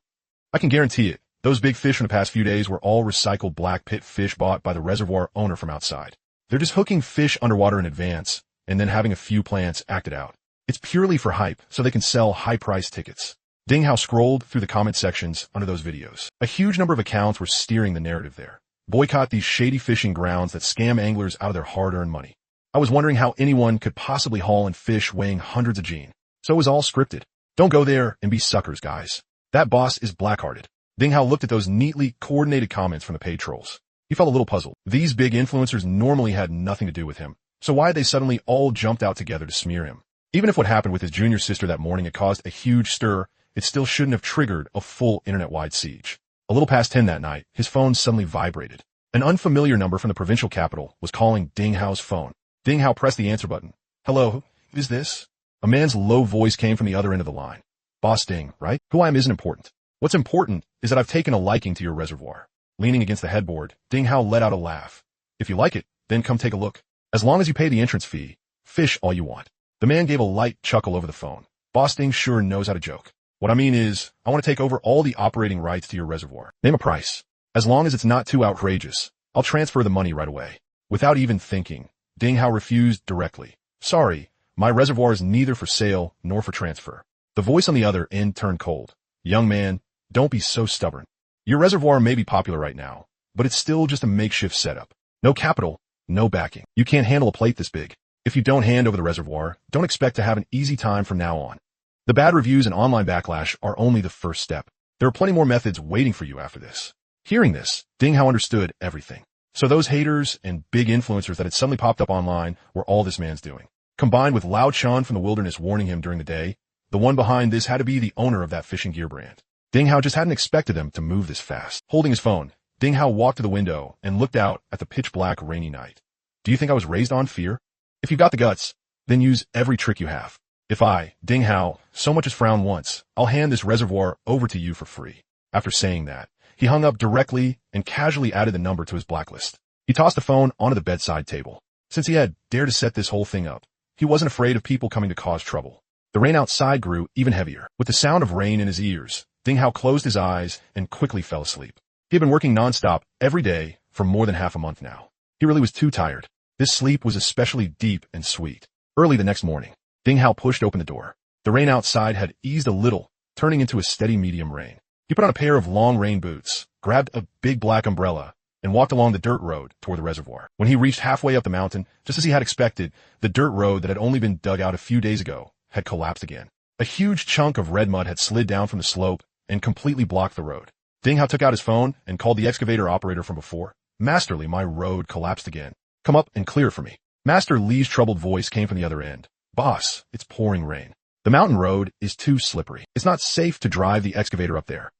I can guarantee it. Those big fish from the past few days were all recycled black pit fish bought by the reservoir owner from outside. They're just hooking fish underwater in advance and then having a few plants acted out. It's purely for hype so they can sell high-priced tickets. Ding Hao scrolled through the comment sections under those videos. A huge number of accounts were steering the narrative there. Boycott these shady fishing grounds that scam anglers out of their hard-earned money. I was wondering how anyone could possibly haul in fish weighing hundreds of gene. So it was all scripted. Don't go there and be suckers, guys. That boss is black-hearted. Ding Hao looked at those neatly coordinated comments from the paid trolls. He felt a little puzzled. These big influencers normally had nothing to do with him, so why had they suddenly all jumped out together to smear him? Even if what happened with his junior sister that morning had caused a huge stir, it still shouldn't have triggered a full internet-wide siege. A little past 10 that night, his phone suddenly vibrated. An unfamiliar number from the provincial capital was calling Ding Hao's phone. Ding Hao pressed the answer button. Hello, who is this? A man's low voice came from the other end of the line. Boss Ding, right? Who I am isn't important. What's important is that I've taken a liking to your reservoir. Leaning against the headboard, Ding Hao let out a laugh. If you like it, then come take a look. As long as you pay the entrance fee, fish all you want. The man gave a light chuckle over the phone. Boss Ding sure knows how to joke. What I mean is, I want to take over all the operating rights to your reservoir. Name a price. As long as it's not too outrageous, I'll transfer the money right away. Without even thinking, Ding Hao refused directly. Sorry, My reservoir is neither for sale nor for transfer. The voice on the other end turned cold. Young man, don't be so stubborn. Your reservoir may be popular right now, but it's still just a makeshift setup. No capital, no backing. You can't handle a plate this big. If you don't hand over the reservoir, don't expect to have an easy time from now on. The bad reviews and online backlash are only the first step. There are plenty more methods waiting for you after this. Hearing this, Ding Hao understood everything. So those haters and big influencers that had suddenly popped up online were all this man's doing. Combined with Lao Chun from the wilderness warning him during the day, the one behind this had to be the owner of that fishing gear brand. Ding Hao just hadn't expected them to move this fast. Holding his phone, Ding Hao walked to the window and looked out at the pitch-black rainy night. Do you think I was raised on fear? If you've got the guts, then use every trick you have. If I, Ding Hao, so much as frown once, I'll hand this reservoir over to you for free. After saying that, he hung up directly and casually added the number to his blacklist. He tossed the phone onto the bedside table. Since he had dared to set this whole thing up, he wasn't afraid of people coming to cause trouble. The rain outside grew even heavier. With the sound of rain in his ears, Ding Hao closed his eyes and quickly fell asleep. He had been working nonstop every day for more than half a month now. He really was too tired. This sleep was especially deep and sweet. Early the next morning, Ding Hao pushed open the door. The rain outside had eased a little, turning into a steady medium rain. He put on a pair of long rain boots, grabbed a big black umbrella, and walked along the dirt road toward the reservoir. When he reached halfway up the mountain, just as he had expected, the dirt road that had only been dug out a few days ago had collapsed again. A huge chunk of red mud had slid down from the slope and completely blocked the road. Ding Hao took out his phone and called the excavator operator from before. Masterly, my road collapsed again. Come up and clear it for me. Master Lee's troubled voice came from the other end. Boss, it's pouring rain. The mountain road is too slippery. It's not safe to drive the excavator up there.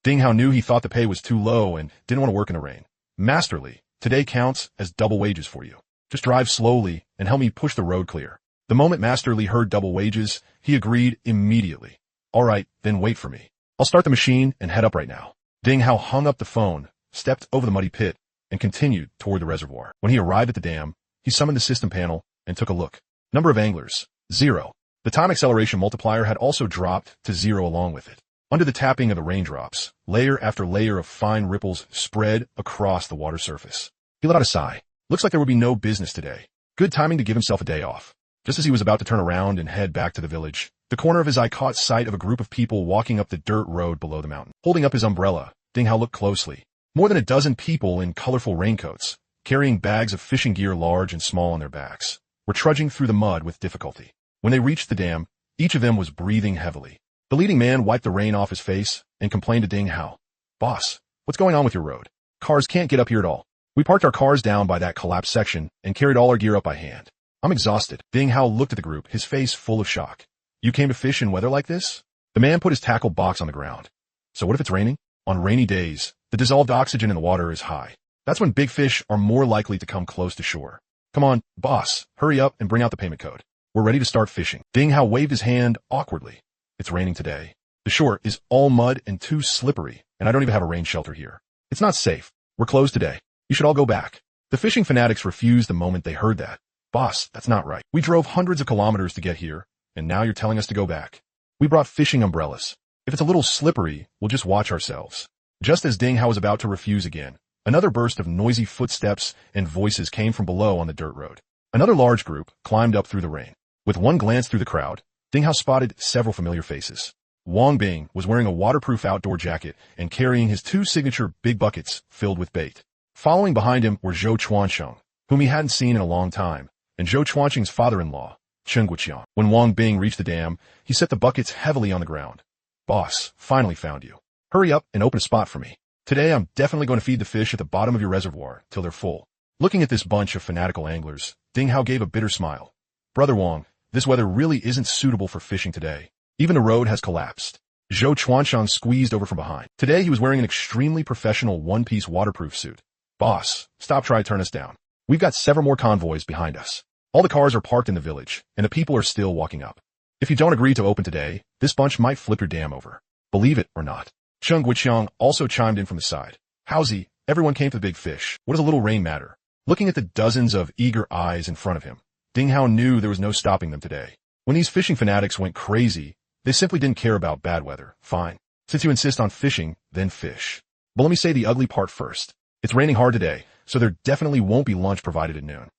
Ding Hao knew he thought the pay was too low and didn't want to work in the rain. Masterly, today counts as double wages for you. Just drive slowly and help me push the road clear. The moment Master Lee heard double wages, he agreed immediately. All right, then wait for me. I'll start the machine and head up right now. Ding Hao hung up the phone, stepped over the muddy pit, and continued toward the reservoir. When he arrived at the dam, he summoned the system panel and took a look. Number of anglers, 0. The time acceleration multiplier had also dropped to 0 along with it. Under the tapping of the raindrops, layer after layer of fine ripples spread across the water surface. He let out a sigh. Looks like there would be no business today. Good timing to give himself a day off. Just as he was about to turn around and head back to the village, the corner of his eye caught sight of a group of people walking up the dirt road below the mountain. Holding up his umbrella, Ding Hao looked closely. More than a dozen people in colorful raincoats, carrying bags of fishing gear large and small on their backs, were trudging through the mud with difficulty. When they reached the dam, each of them was breathing heavily. The leading man wiped the rain off his face and complained to Ding Hao. Boss, what's going on with your road? Cars can't get up here at all. We parked our cars down by that collapsed section and carried all our gear up by hand. I'm exhausted. Ding Hao looked at the group, his face full of shock. You came to fish in weather like this? The man put his tackle box on the ground. So what if it's raining? On rainy days, the dissolved oxygen in the water is high. That's when big fish are more likely to come close to shore. Come on, boss, hurry up and bring out the payment code. We're ready to start fishing. Ding Hao waved his hand awkwardly. It's raining today. The shore is all mud and too slippery, and I don't even have a rain shelter here. It's not safe. We're closed today. You should all go back. The fishing fanatics refused the moment they heard that. Boss, that's not right. We drove hundreds of kilometers to get here, and now you're telling us to go back. We brought fishing umbrellas. If it's a little slippery, we'll just watch ourselves. Just as Ding Hao was about to refuse again, another burst of noisy footsteps and voices came from below on the dirt road. Another large group climbed up through the rain. With one glance through the crowd, Ding Hao spotted several familiar faces. Wang Bing was wearing a waterproof outdoor jacket and carrying his 2 signature big buckets filled with bait. Following behind him were Zhou Chuansheng, whom he hadn't seen in a long time, and Zhou Chuansheng's father-in-law, Chen Guoqiang. When Wang Bing reached the dam, he set the buckets heavily on the ground. Boss, finally found you. Hurry up and open a spot for me. Today I'm definitely going to feed the fish at the bottom of your reservoir till they're full. Looking at this bunch of fanatical anglers, Ding Hao gave a bitter smile. Brother Wang, this weather really isn't suitable for fishing today. Even the road has collapsed. Zhou Chuansheng squeezed over from behind. Today he was wearing an extremely professional one-piece waterproof suit. Boss, stop trying to turn us down. We've got several more convoys behind us. All the cars are parked in the village, and the people are still walking up. If you don't agree to open today, this bunch might flip your dam over. Believe it or not. Chen Guoqiang also chimed in from the side. Howsy, everyone came for the big fish. What does a little rain matter? Looking at the dozens of eager eyes in front of him, Ding Hao knew there was no stopping them today. When these fishing fanatics went crazy, they simply didn't care about bad weather. Fine. Since you insist on fishing, then fish. But let me say the ugly part first. It's raining hard today, so there definitely won't be lunch provided at noon.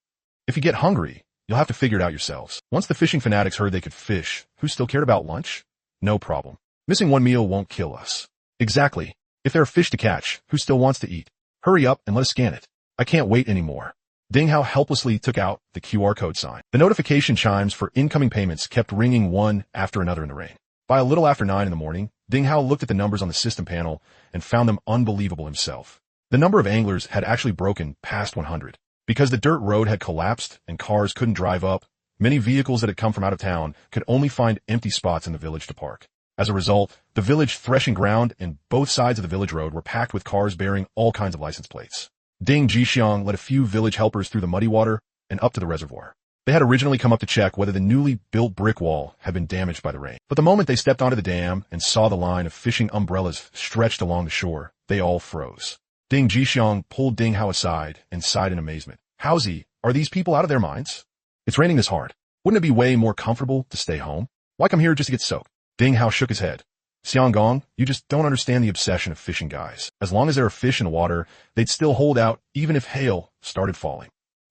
If you get hungry, You'll have to figure it out yourselves. Once the fishing fanatics heard they could fish, who still cared about lunch? No problem. Missing one meal won't kill us. Exactly. If there are fish to catch, who still wants to eat? Hurry up and let us scan it. I can't wait anymore. Ding Hao helplessly took out the QR code sign. The notification chimes for incoming payments kept ringing one after another in the rain. By a little after 9 in the morning, Ding Hao looked at the numbers on the system panel and found them unbelievable himself. The number of anglers had actually broken past 100. Because the dirt road had collapsed and cars couldn't drive up, many vehicles that had come from out of town could only find empty spots in the village to park. As a result, the village threshing ground and both sides of the village road were packed with cars bearing all kinds of license plates. Ding Jixiang led a few village helpers through the muddy water and up to the reservoir. They had originally come up to check whether the newly built brick wall had been damaged by the rain. But the moment they stepped onto the dam and saw the line of fishing umbrellas stretched along the shore, they all froze. Ding Jixiang pulled Ding Hao aside and sighed in amazement. Howsy, are these people out of their minds? It's raining this hard. Wouldn't it be way more comfortable to stay home? Why come here just to get soaked? Ding Hao shook his head. Xianggong, you just don't understand the obsession of fishing guys. As long as there are fish in the water, they'd still hold out even if hail started falling.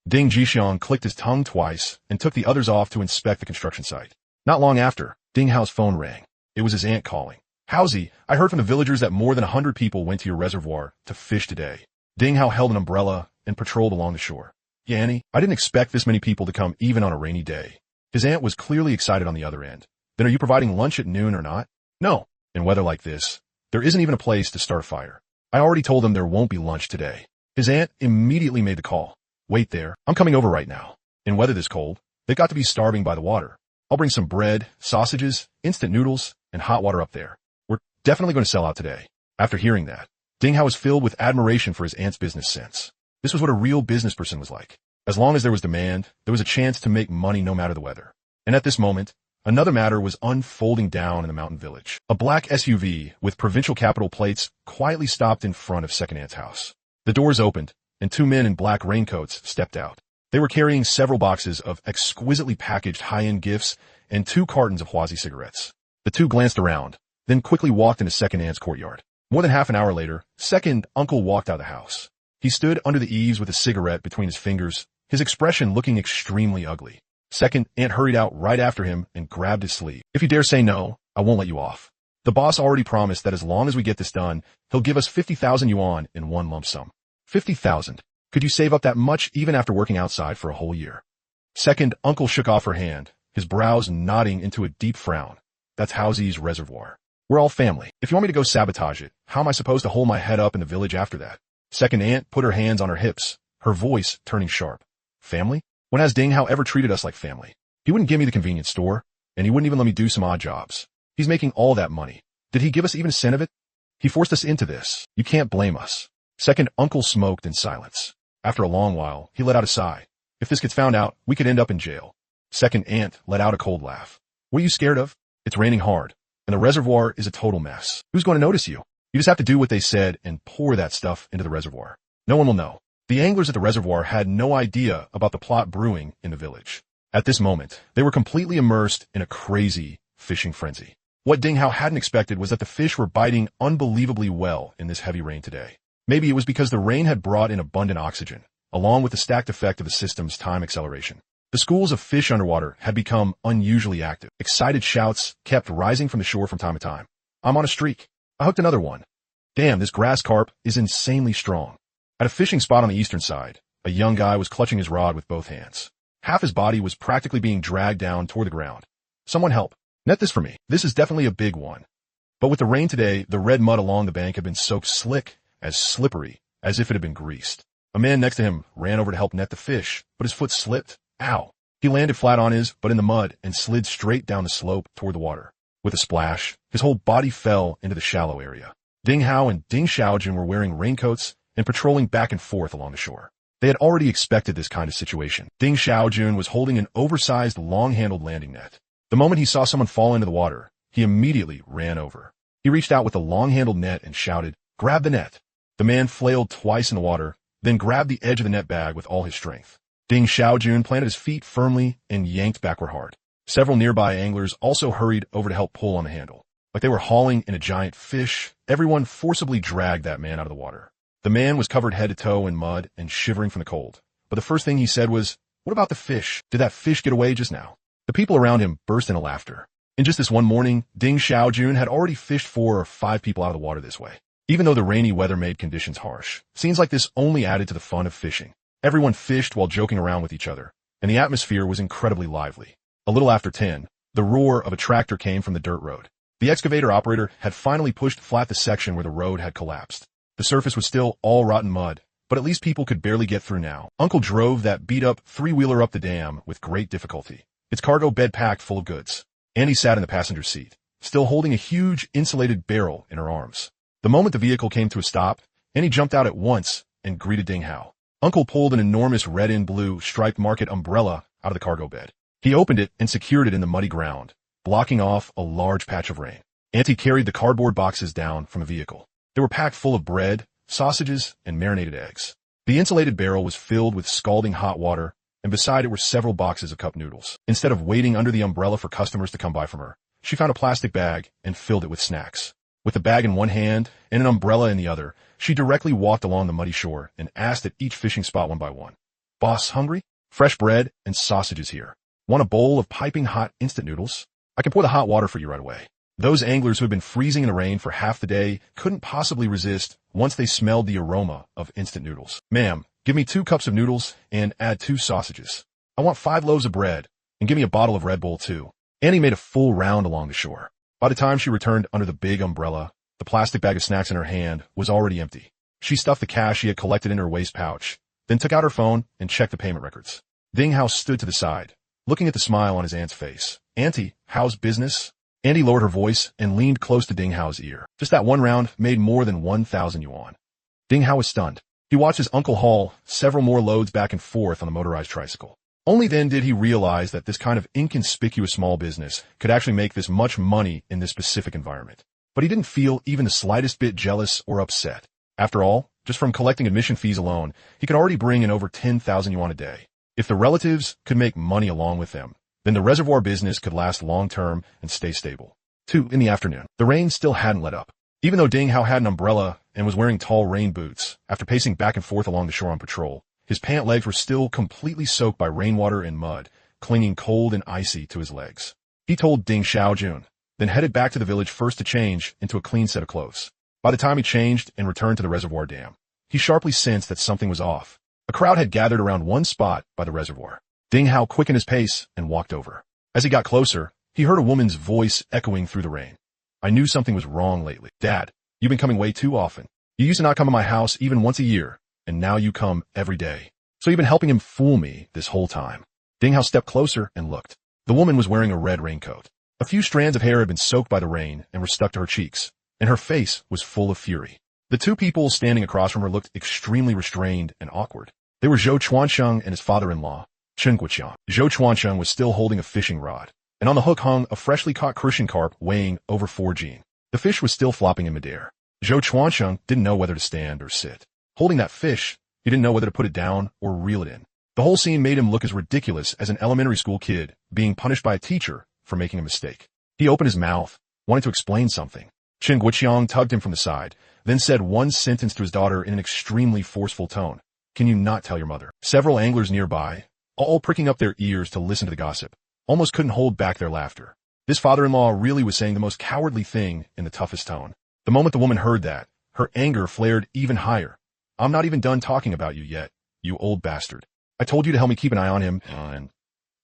Ding Jixiang clicked his tongue twice and took the others off to inspect the construction site. Not long after, Ding Hao's phone rang. It was his aunt calling. Howsy, I heard from the villagers that more than 100 people went to your reservoir to fish today. Ding Hao held an umbrella and patrolled along the shore. Yeah, Annie, I didn't expect this many people to come even on a rainy day. His aunt was clearly excited on the other end. Then are you providing lunch at noon or not? No. In weather like this, there isn't even a place to start a fire. I already told them there won't be lunch today. His aunt immediately made the call. Wait there, I'm coming over right now. In weather this cold, they've got to be starving by the water. I'll bring some bread, sausages, instant noodles, and hot water up there. We're definitely going to sell out today. After hearing that, Ding Hao was filled with admiration for his aunt's business sense. This was what a real business person was like. As long as there was demand, there was a chance to make money no matter the weather. And at this moment, another matter was unfolding down in the mountain village. A black SUV with provincial capital plates quietly stopped in front of Second Aunt's house. The doors opened, and 2 men in black raincoats stepped out. They were carrying several boxes of exquisitely packaged high-end gifts and 2 cartons of Huazi cigarettes. The 2 glanced around, then quickly walked into Second Aunt's courtyard. More than half an hour later, Second Uncle walked out of the house. He stood under the eaves with a cigarette between his fingers, his expression looking extremely ugly. Second Aunt hurried out right after him and grabbed his sleeve. If you dare say no, I won't let you off. The boss already promised that as long as we get this done, he'll give us 50,000 yuan in one lump sum. 50,000. Could you save up that much even after working outside for a whole year? Second Uncle shook off her hand, his brows nodding into a deep frown. That's Howsy's reservoir. We're all family. If you want me to go sabotage it, how am I supposed to hold my head up in the village after that? Second Aunt put her hands on her hips, her voice turning sharp. Family? When has Ding Hao ever treated us like family? He wouldn't give me the convenience store, and he wouldn't even let me do some odd jobs. He's making all that money. Did he give us even a cent of it? He forced us into this. You can't blame us. Second Uncle smoked in silence. After a long while, he let out a sigh. If this gets found out, we could end up in jail. Second Aunt let out a cold laugh. What are you scared of? It's raining hard, and the reservoir is a total mess. Who's going to notice you? You just have to do what they said and pour that stuff into the reservoir. No one will know. The anglers at the reservoir had no idea about the plot brewing in the village. At this moment, they were completely immersed in a crazy fishing frenzy. What Ding Hao hadn't expected was that the fish were biting unbelievably well in this heavy rain today. Maybe it was because the rain had brought in abundant oxygen, along with the stacked effect of the system's time acceleration. The schools of fish underwater had become unusually active. Excited shouts kept rising from the shore from time to time. I'm on a streak. I hooked another one. Damn, this grass carp is insanely strong. At a fishing spot on the eastern side, a young guy was clutching his rod with both hands. Half his body was practically being dragged down toward the ground. Someone help. Net this for me. This is definitely a big one. But with the rain today, the red mud along the bank had been soaked slick, as slippery as if it had been greased. A man next to him ran over to help net the fish, but his foot slipped. Ow. He landed flat on his, but in the mud, and slid straight down the slope toward the water. With a splash, his whole body fell into the shallow area. Ding Hao and Ding Xiaojun were wearing raincoats and patrolling back and forth along the shore. They had already expected this kind of situation. Ding Xiaojun was holding an oversized, long-handled landing net. The moment he saw someone fall into the water, he immediately ran over. He reached out with the long-handled net and shouted, "Grab the net." The man flailed twice in the water, then grabbed the edge of the net bag with all his strength. Ding Xiaojun planted his feet firmly and yanked backward hard. Several nearby anglers also hurried over to help pull on the handle. Like they were hauling in a giant fish, everyone forcibly dragged that man out of the water. The man was covered head to toe in mud and shivering from the cold. But the first thing he said was, What about the fish? Did that fish get away just now? The people around him burst into laughter. In just this one morning, Ding Xiaojun had already fished 4 or 5 people out of the water this way. Even though the rainy weather made conditions harsh, scenes like this only added to the fun of fishing. Everyone fished while joking around with each other, and the atmosphere was incredibly lively. A little after 10, the roar of a tractor came from the dirt road. The excavator operator had finally pushed flat the section where the road had collapsed. The surface was still all rotten mud, but at least people could barely get through now. Uncle drove that beat-up 3-wheeler up the dam with great difficulty, its cargo bed packed full of goods. Annie sat in the passenger seat, still holding a huge insulated barrel in her arms. The moment the vehicle came to a stop, Annie jumped out at once and greeted Ding Hao. Uncle pulled an enormous red and blue striped market umbrella out of the cargo bed. He opened it and secured it in the muddy ground, blocking off a large patch of rain. Auntie carried the cardboard boxes down from a vehicle. They were packed full of bread, sausages, and marinated eggs. The insulated barrel was filled with scalding hot water, and beside it were several boxes of cup noodles. Instead of waiting under the umbrella for customers to come by from her, she found a plastic bag and filled it with snacks. With the bag in one hand and an umbrella in the other, she directly walked along the muddy shore and asked at each fishing spot one by one, "Boss, hungry? Fresh bread and sausages here. Want a bowl of piping hot instant noodles? I can pour the hot water for you right away." Those anglers who had been freezing in the rain for half the day couldn't possibly resist once they smelled the aroma of instant noodles. "Ma'am, give me 2 cups of noodles and add 2 sausages. I want 5 loaves of bread, and give me a bottle of Red Bull too." Annie made a full round along the shore. By the time she returned under the big umbrella, the plastic bag of snacks in her hand was already empty. She stuffed the cash she had collected in her waist pouch, then took out her phone and checked the payment records. Ding Hao stood to the side, looking at the smile on his aunt's face. "Auntie, how's business?" Annie lowered her voice and leaned close to Ding Hao's ear. Just that one round made more than 1,000 yuan. Ding Hao was stunned. He watched his uncle haul several more loads back and forth on the motorized tricycle. Only then did he realize that this kind of inconspicuous small business could actually make this much money in this specific environment. But he didn't feel even the slightest bit jealous or upset. After all, just from collecting admission fees alone, he could already bring in over 10,000 yuan a day. If the relatives could make money along with them, then the reservoir business could last long-term and stay stable. 2 in the afternoon. The rain still hadn't let up. Even though Ding Hao had an umbrella and was wearing tall rain boots, after pacing back and forth along the shore on patrol, his pant legs were still completely soaked by rainwater and mud, clinging cold and icy to his legs. He told Ding Xiaojun, then headed back to the village first to change into a clean set of clothes. By the time he changed and returned to the reservoir dam, he sharply sensed that something was off. A crowd had gathered around one spot by the reservoir. Ding Hao quickened his pace and walked over. As he got closer, he heard a woman's voice echoing through the rain. "I knew something was wrong lately. Dad, you've been coming way too often. You used to not come to my house even once a year, and now you come every day. So you've been helping him fool me this whole time." Ding Hao stepped closer and looked. The woman was wearing a red raincoat. A few strands of hair had been soaked by the rain and were stuck to her cheeks, and her face was full of fury. The 2 people standing across from her looked extremely restrained and awkward. They were Zhou Chuansheng and his father-in-law, Chen Guoqiang. Zhou Chuansheng was still holding a fishing rod, and on the hook hung a freshly caught crucian carp weighing over 4 jin. The fish was still flopping in midair. Zhou Chuansheng didn't know whether to stand or sit. Holding that fish, he didn't know whether to put it down or reel it in. The whole scene made him look as ridiculous as an elementary school kid being punished by a teacher for making a mistake. He opened his mouth, wanting to explain something. Chen Guoqiang tugged him from the side, then said one sentence to his daughter in an extremely forceful tone. "Can you not tell your mother?" Several anglers nearby, all pricking up their ears to listen to the gossip, almost couldn't hold back their laughter. This father-in-law really was saying the most cowardly thing in the toughest tone. The moment the woman heard that, her anger flared even higher. "I'm not even done talking about you yet, you old bastard. I told you to help me keep an eye on him, and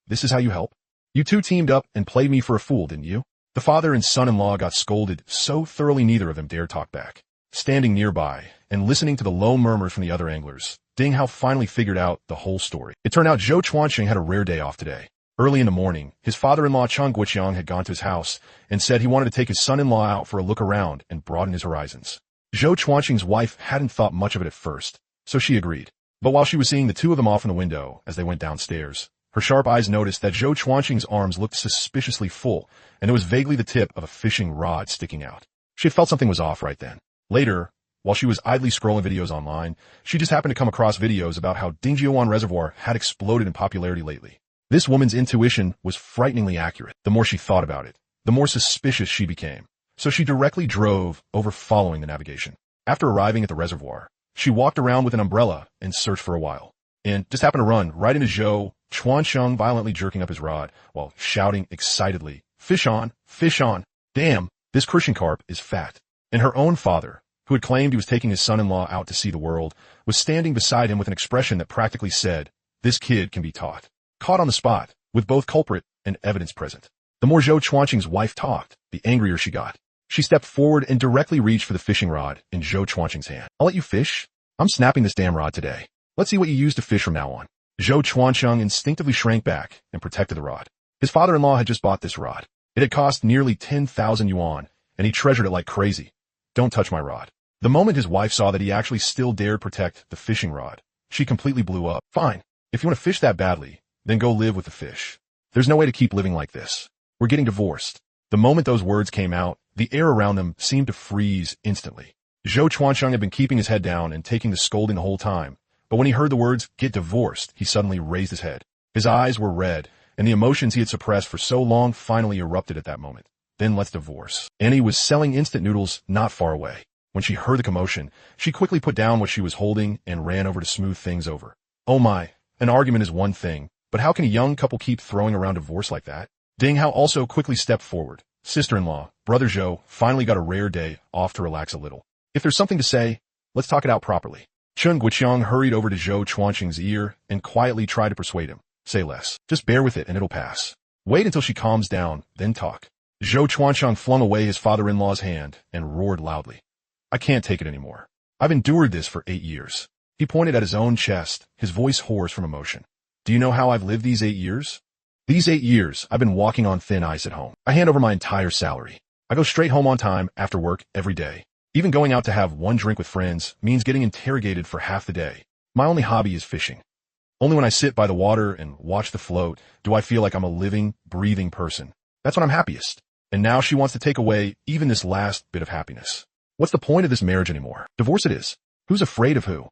this is how you help? You 2 teamed up and played me for a fool, didn't you?" The father and son-in-law got scolded so thoroughly neither of them dared talk back. Standing nearby and listening to the low murmurs from the other anglers, Ding Hao finally figured out the whole story. It turned out Zhou Chuansheng had a rare day off today. Early in the morning, his father-in-law Chen Guoqiang had gone to his house and said he wanted to take his son-in-law out for a look around and broaden his horizons. Zhou Chuansheng's wife hadn't thought much of it at first, so she agreed. But while she was seeing the 2 of them off in the window as they went downstairs, her sharp eyes noticed that Zhou Chuansheng's arms looked suspiciously full, and there was vaguely the tip of a fishing rod sticking out. She had felt something was off right then. Later, while she was idly scrolling videos online, she just happened to come across videos about how Dingjiuan Reservoir had exploded in popularity lately. This woman's intuition was frighteningly accurate. The more she thought about it, the more suspicious she became. So she directly drove over following the navigation. After arriving at the reservoir, she walked around with an umbrella and searched for a while, and just happened to run right into Zhou Chuancheng violently jerking up his rod while shouting excitedly, "Fish on! Fish on! Damn, this Christian carp is fat." And her own father, who had claimed he was taking his son-in-law out to see the world, was standing beside him with an expression that practically said, "This kid can be taught." Caught on the spot, with both culprit and evidence present. The more Zhou Chuanqing's wife talked, the angrier she got. She stepped forward and directly reached for the fishing rod in Zhou Chuanqing's hand. "I'll let you fish. I'm snapping this damn rod today. Let's see what you use to fish from now on." Zhou Chuanqing instinctively shrank back and protected the rod. His father-in-law had just bought this rod. It had cost nearly 10,000 yuan, and he treasured it like crazy. "Don't touch my rod." The moment his wife saw that he actually still dared protect the fishing rod, she completely blew up. "Fine. If you want to fish that badly, then go live with the fish. There's no way to keep living like this. We're getting divorced." The moment those words came out, the air around them seemed to freeze instantly. Zhou Chuanqing had been keeping his head down and taking the scolding the whole time, but when he heard the words, "get divorced," he suddenly raised his head. His eyes were red, and the emotions he had suppressed for so long finally erupted at that moment. "Then let's divorce." Annie was selling instant noodles not far away. When she heard the commotion, she quickly put down what she was holding and ran over to smooth things over. "Oh my, an argument is one thing, but how can a young couple keep throwing around divorce like that?" Ding Hao also quickly stepped forward. Sister-in-law, Brother Zhou, finally got a rare day off to relax a little. "If there's something to say, let's talk it out properly." Chun Guiqiang hurried over to Zhou Chuanqing's ear and quietly tried to persuade him. "Say less. Just bear with it and it'll pass. Wait until she calms down, then talk." Zhou Chuanqing flung away his father-in-law's hand and roared loudly. "I can't take it anymore. I've endured this for 8 years. He pointed at his own chest, his voice hoarse from emotion. "Do you know how I've lived these 8 years? These 8 years, I've been walking on thin ice at home. I hand over my entire salary. I go straight home on time after work every day. Even going out to have one drink with friends means getting interrogated for half the day. My only hobby is fishing. Only when I sit by the water and watch the float do I feel like I'm a living, breathing person. That's when I'm happiest. And now she wants to take away even this last bit of happiness. What's the point of this marriage anymore? Divorce it is. Who's afraid of who?"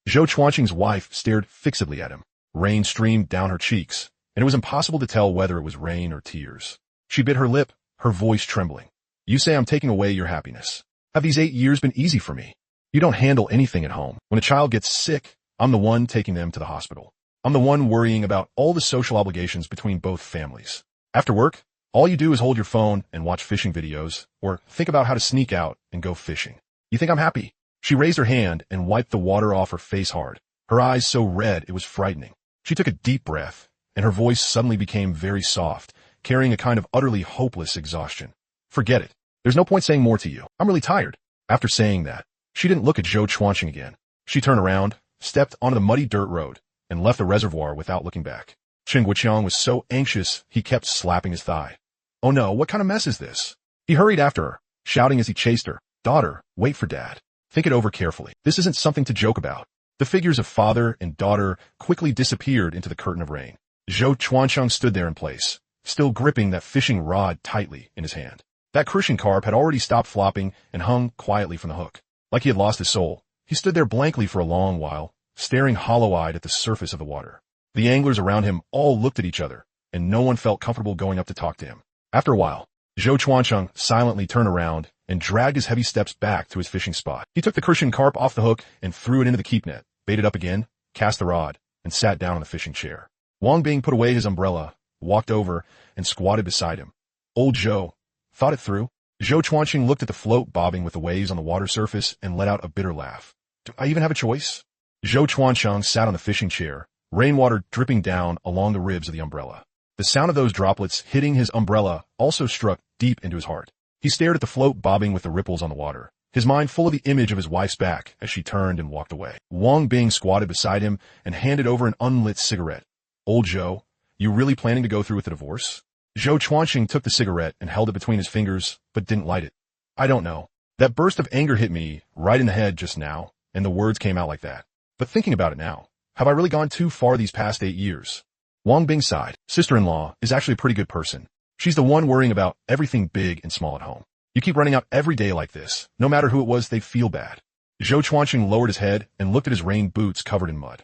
Zhou Chuanqing's wife stared fixedly at him. Rain streamed down her cheeks, and it was impossible to tell whether it was rain or tears. She bit her lip, her voice trembling. "You say I'm taking away your happiness. Have these 8 years been easy for me? You don't handle anything at home. When a child gets sick, I'm the one taking them to the hospital. I'm the one worrying about all the social obligations between both families. After work, all you do is hold your phone and watch fishing videos, or think about how to sneak out and go fishing. You think I'm happy?" She raised her hand and wiped the water off her face hard, her eyes so red it was frightening. She took a deep breath, and her voice suddenly became very soft, carrying a kind of utterly hopeless exhaustion. "Forget it. There's no point saying more to you. I'm really tired." After saying that, she didn't look at Zhou Chuanqing again. She turned around, stepped onto the muddy dirt road, and left the reservoir without looking back. Chen Guiqiang was so anxious he kept slapping his thigh. "Oh no, what kind of mess is this?" He hurried after her, shouting as he chased her, "Daughter, wait for Dad. Think it over carefully. This isn't something to joke about." The figures of father and daughter quickly disappeared into the curtain of rain. Zhou Chuanqing stood there in place, still gripping that fishing rod tightly in his hand. That Christian carp had already stopped flopping and hung quietly from the hook. Like he had lost his soul, he stood there blankly for a long while, staring hollow-eyed at the surface of the water. The anglers around him all looked at each other, and no one felt comfortable going up to talk to him. After a while, Zhou Chuanqing silently turned around and dragged his heavy steps back to his fishing spot. He took the Christian carp off the hook and threw it into the keep net, baited up again, cast the rod, and sat down on the fishing chair. Wang Bing put away his umbrella, walked over, and squatted beside him. "Old Zhou, thought it through?" Zhou Chuanqing looked at the float bobbing with the waves on the water surface and let out a bitter laugh. "Do I even have a choice?" Zhou Chuanqing sat on the fishing chair, rainwater dripping down along the ribs of the umbrella. The sound of those droplets hitting his umbrella also struck deep into his heart. He stared at the float bobbing with the ripples on the water, his mind full of the image of his wife's back as she turned and walked away. Wang Bing squatted beside him and handed over an unlit cigarette. "Old Zhou, you really planning to go through with the divorce?" Zhou Chuanqing took the cigarette and held it between his fingers, but didn't light it. "I don't know. That burst of anger hit me right in the head just now, and the words came out like that. But thinking about it now, have I really gone too far these past 8 years?" Wang Bing sighed. Sister-in-law is actually a pretty good person. She's the one worrying about everything big and small at home. You keep running out every day like this. No matter who it was, they feel bad. Zhou Chuanqing lowered his head and looked at his rain boots covered in mud.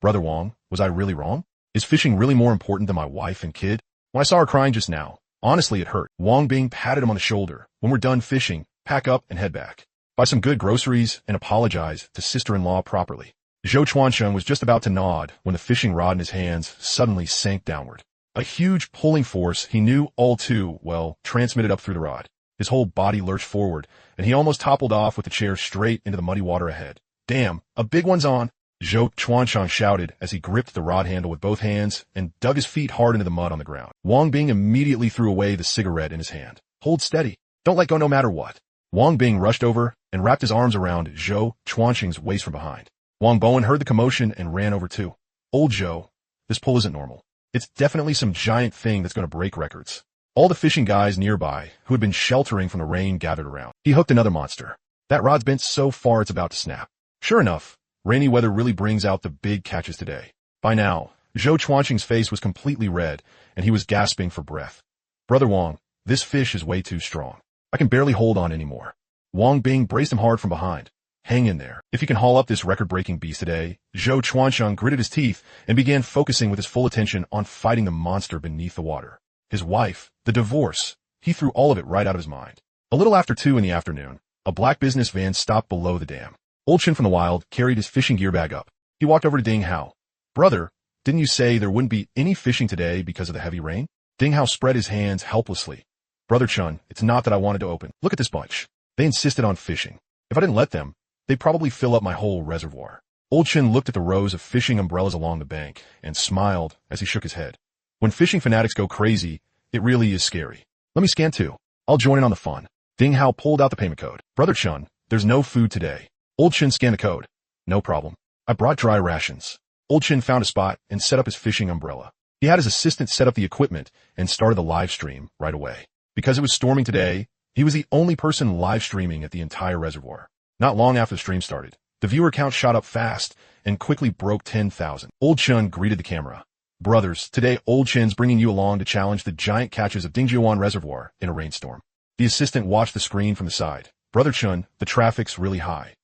"Brother Wang, was I really wrong? Is fishing really more important than my wife and kid? When I saw her crying just now, honestly it hurt." Wang Bing patted him on the shoulder. "When we're done fishing, pack up and head back. Buy some good groceries and apologize to sister-in-law properly." Zhou Chuansheng was just about to nod when the fishing rod in his hands suddenly sank downward. A huge pulling force he knew all too well transmitted up through the rod. His whole body lurched forward, and he almost toppled off with the chair straight into the muddy water ahead. "Damn, a big one's on!" Zhou Chuansheng shouted as he gripped the rod handle with both hands and dug his feet hard into the mud on the ground. Wang Bing immediately threw away the cigarette in his hand. "Hold steady. Don't let go no matter what." Wang Bing rushed over and wrapped his arms around Zhou Chuansheng's waist from behind. Wang Bowen heard the commotion and ran over too. "Old Zhou, this pull isn't normal. It's definitely some giant thing that's going to break records." All the fishing guys nearby, who had been sheltering from the rain, gathered around. "He hooked another monster. That rod's bent so far it's about to snap." Sure enough, rainy weather really brings out the big catches today. By now, Zhou Chuansheng's face was completely red, and he was gasping for breath. "Brother Wang, this fish is way too strong. I can barely hold on anymore." Wang Bing braced him hard from behind. "Hang in there. If you can haul up this record-breaking beast today." Zhou Chuansheng gritted his teeth and began focusing with his full attention on fighting the monster beneath the water. His wife, the divorce, he threw all of it right out of his mind. A little after 2 in the afternoon, a black business van stopped below the dam. Old Chin from the wild carried his fishing gear bag up. He walked over to Ding Hao. "Brother, didn't you say there wouldn't be any fishing today because of the heavy rain?" Ding Hao spread his hands helplessly. "Brother Chun, it's not that I wanted to open. Look at this bunch. They insisted on fishing. If I didn't let them, they'd probably fill up my whole reservoir." Old Chin looked at the rows of fishing umbrellas along the bank and smiled as he shook his head. When fishing fanatics go crazy, it really is scary. "Let me scan too. I'll join in on the fun." Ding Hao pulled out the payment code. "Brother Chun, there's no food today." Old Chin scanned the code. "No problem. I brought dry rations." Old Chin found a spot and set up his fishing umbrella. He had his assistant set up the equipment and started the live stream right away. Because it was storming today, he was the only person live streaming at the entire reservoir. Not long after the stream started, the viewer count shot up fast and quickly broke 10,000. Old Chun greeted the camera. "Brothers, today Old Chin's bringing you along to challenge the giant catches of Dingjiuan Reservoir in a rainstorm." The assistant watched the screen from the side. "Brother Chun, the traffic's really high."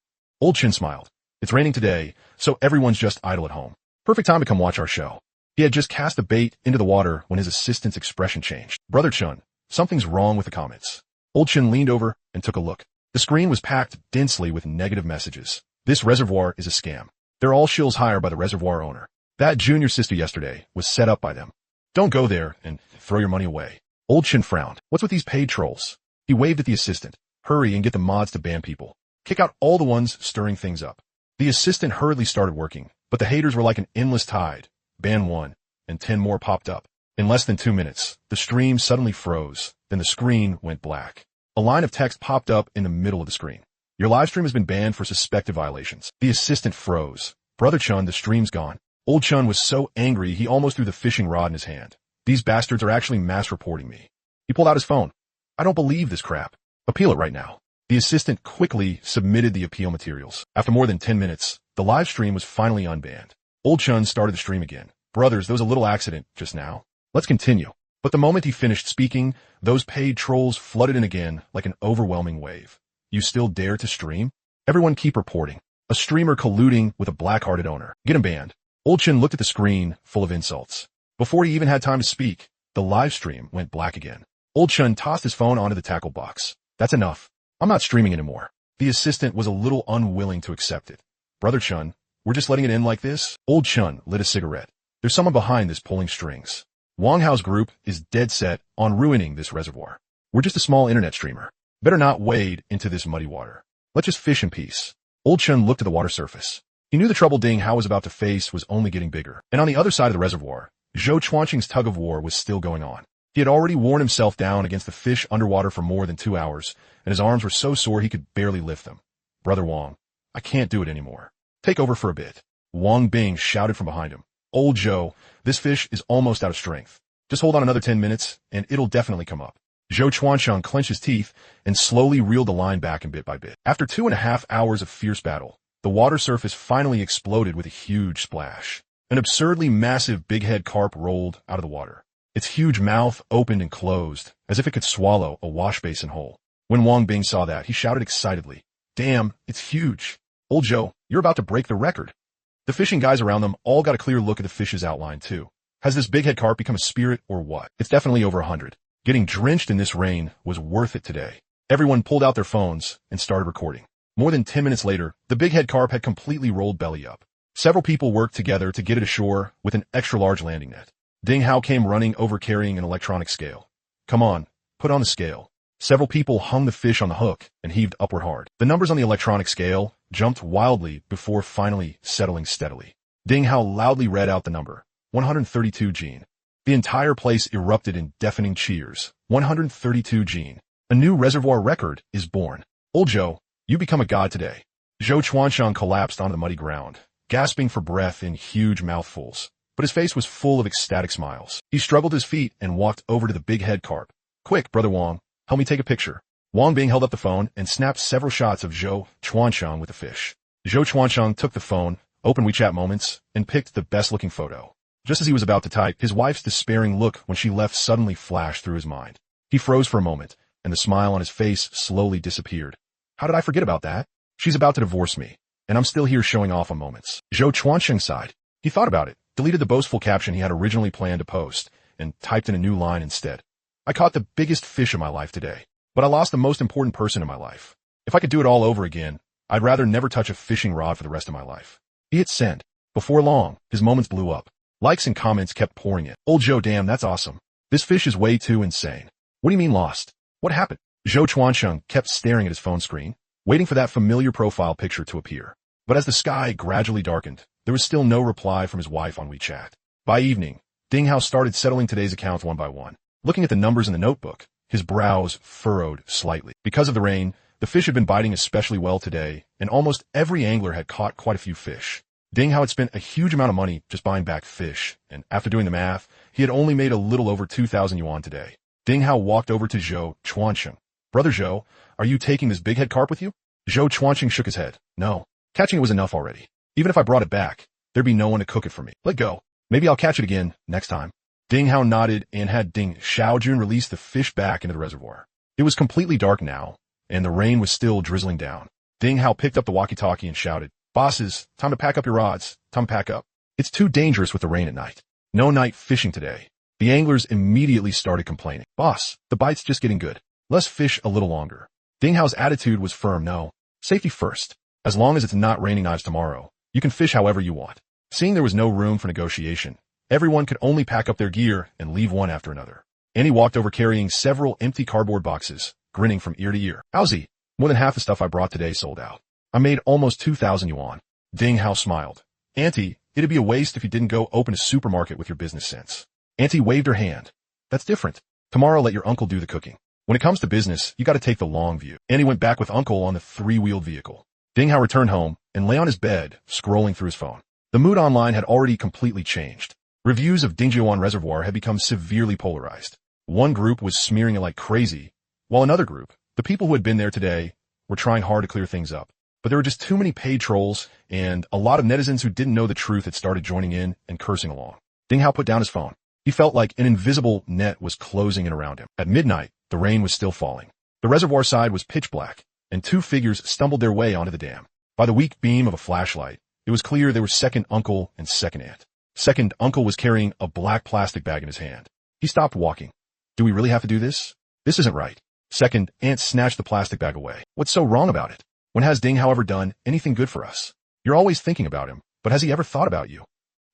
Old Chin smiled. "It's raining today, so everyone's just idle at home. Perfect time to come watch our show." He had just cast the bait into the water when his assistant's expression changed. "Brother Chun, something's wrong with the comments." Old Chin leaned over and took a look. The screen was packed densely with negative messages. "This reservoir is a scam. They're all shills hired by the reservoir owner. That junior sister yesterday was set up by them. Don't go there and throw your money away." Old Chin frowned. "What's with these paid trolls?" He waved at the assistant. "Hurry and get the mods to ban people. Kick out all the ones stirring things up." The assistant hurriedly started working, but the haters were like an endless tide. Ban 1, and 10 more popped up. In less than 2 minutes, the stream suddenly froze, then the screen went black. A line of text popped up in the middle of the screen. "Your live stream has been banned for suspected violations." The assistant froze. "Brother Chun, the stream's gone." Old Chun was so angry he almost threw the fishing rod in his hand. "These bastards are actually mass reporting me." He pulled out his phone. "I don't believe this crap. Appeal it right now." The assistant quickly submitted the appeal materials. After more than 10 minutes, the live stream was finally unbanned. Old Chun started the stream again. "Brothers, there was a little accident just now. Let's continue." But the moment he finished speaking, those paid trolls flooded in again like an overwhelming wave. "You still dare to stream? Everyone keep reporting. A streamer colluding with a black-hearted owner. Get him banned." Old Chin looked at the screen, full of insults. Before he even had time to speak, the live stream went black again. Old Chun tossed his phone onto the tackle box. "That's enough. I'm not streaming anymore." The assistant was a little unwilling to accept it. "Brother Chun, we're just letting it in like this?" Old Chun lit a cigarette. "There's someone behind this pulling strings. Wang Hao's group is dead set on ruining this reservoir. We're just a small internet streamer. Better not wade into this muddy water. Let's just fish in peace." Old Chun looked at the water surface. He knew the trouble Ding Hao was about to face was only getting bigger. And on the other side of the reservoir, Zhou Chuanqing's tug of war was still going on. He had already worn himself down against the fish underwater for more than 2 hours, and his arms were so sore he could barely lift them. "Brother Wang, I can't do it anymore. Take over for a bit." Wang Bing shouted from behind him. "Old Zhou, this fish is almost out of strength. Just hold on another 10 minutes, and it'll definitely come up." Zhou Chuansheng clenched his teeth and slowly reeled the line back bit by bit. After 2.5 hours of fierce battle, the water surface finally exploded with a huge splash. An absurdly massive bighead carp rolled out of the water. Its huge mouth opened and closed, as if it could swallow a wash basin whole. When Wang Bing saw that, he shouted excitedly, "Damn, it's huge. Old Zhou, you're about to break the record." The fishing guys around them all got a clear look at the fish's outline, too. Has this bighead carp become a spirit or what? It's definitely over 100. Getting drenched in this rain was worth it today. Everyone pulled out their phones and started recording. More than 10 minutes later, the bighead carp had completely rolled belly up. Several people worked together to get it ashore with an extra-large landing net. Ding Hao came running over carrying an electronic scale. Come on, put on the scale. Several people hung the fish on the hook and heaved upward hard. The numbers on the electronic scale jumped wildly before finally settling steadily. Ding Hao loudly read out the number, 132 gene. The entire place erupted in deafening cheers. 132 gene. A new reservoir record is born. Old Zhou, you become a god today. Zhou Chuanxiang collapsed onto the muddy ground, gasping for breath in huge mouthfuls. But his face was full of ecstatic smiles. He struggled his feet and walked over to the big head carp. Quick, Brother Wang, help me take a picture. Wang Bing held up the phone and snapped several shots of Zhou Chuanxiang with the fish. Zhou Chuanxiang took the phone, opened WeChat Moments, and picked the best-looking photo. Just as he was about to type, his wife's despairing look when she left suddenly flashed through his mind. He froze for a moment, and the smile on his face slowly disappeared. How did I forget about that? She's about to divorce me, and I'm still here showing off on Moments. Zhou Chuanxiang sighed. He thought about it, deleted the boastful caption he had originally planned to post, and typed in a new line instead. I caught the biggest fish of my life today, but I lost the most important person in my life. If I could do it all over again, I'd rather never touch a fishing rod for the rest of my life. He hit send. Before long, his Moments blew up. Likes and comments kept pouring in. Old Zhou, damn, that's awesome. This fish is way too insane. What do you mean lost? What happened? Zhou Chuanxiang kept staring at his phone screen, waiting for that familiar profile picture to appear. But as the sky gradually darkened, there was still no reply from his wife on WeChat. By evening, Ding Hao started settling today's accounts one by one. Looking at the numbers in the notebook, his brows furrowed slightly. Because of the rain, the fish had been biting especially well today, and almost every angler had caught quite a few fish. Ding Hao had spent a huge amount of money just buying back fish, and after doing the math, he had only made a little over 2,000 yuan today. Ding Hao walked over to Zhou Chuanxiang. Brother Zhou, are you taking this big head carp with you? Zhou Chuanxiang shook his head. No. Catching it was enough already. Even if I brought it back, there'd be no one to cook it for me. Let go. Maybe I'll catch it again next time. Ding Hao nodded and had Ding Xiaojun release the fish back into the reservoir. It was completely dark now, and the rain was still drizzling down. Ding Hao picked up the walkie-talkie and shouted, Bosses, time to pack up your rods. Time to pack up. It's too dangerous with the rain at night. No night fishing today. The anglers immediately started complaining. Boss, the bite's just getting good. Let's fish a little longer. Ding Hao's attitude was firm. No. Safety first. As long as it's not raining knives tomorrow, you can fish however you want. Seeing there was no room for negotiation, everyone could only pack up their gear and leave one after another. Annie walked over carrying several empty cardboard boxes, grinning from ear to ear. Howsy? More than half the stuff I brought today sold out. I made almost 2,000 yuan. Ding Hao smiled. Auntie, it'd be a waste if you didn't go open a supermarket with your business sense. Auntie waved her hand. That's different. Tomorrow let your uncle do the cooking. When it comes to business, you gotta take the long view. Annie went back with uncle on the three-wheeled vehicle. Ding Hao returned home and lay on his bed, scrolling through his phone. The mood online had already completely changed. Reviews of Dingjiuan Reservoir had become severely polarized. One group was smearing it like crazy, while another group, the people who had been there today, were trying hard to clear things up. But there were just too many paid trolls, and a lot of netizens who didn't know the truth had started joining in and cursing along. Ding Hao put down his phone. He felt like an invisible net was closing in around him. At midnight, the rain was still falling. The reservoir side was pitch black, and two figures stumbled their way onto the dam. By the weak beam of a flashlight, it was clear they were second uncle and second aunt. Second uncle was carrying a black plastic bag in his hand. He stopped walking. Do we really have to do this? This isn't right. Second aunt snatched the plastic bag away. What's so wrong about it? When has Ding Hao ever done anything good for us? You're always thinking about him, but has he ever thought about you?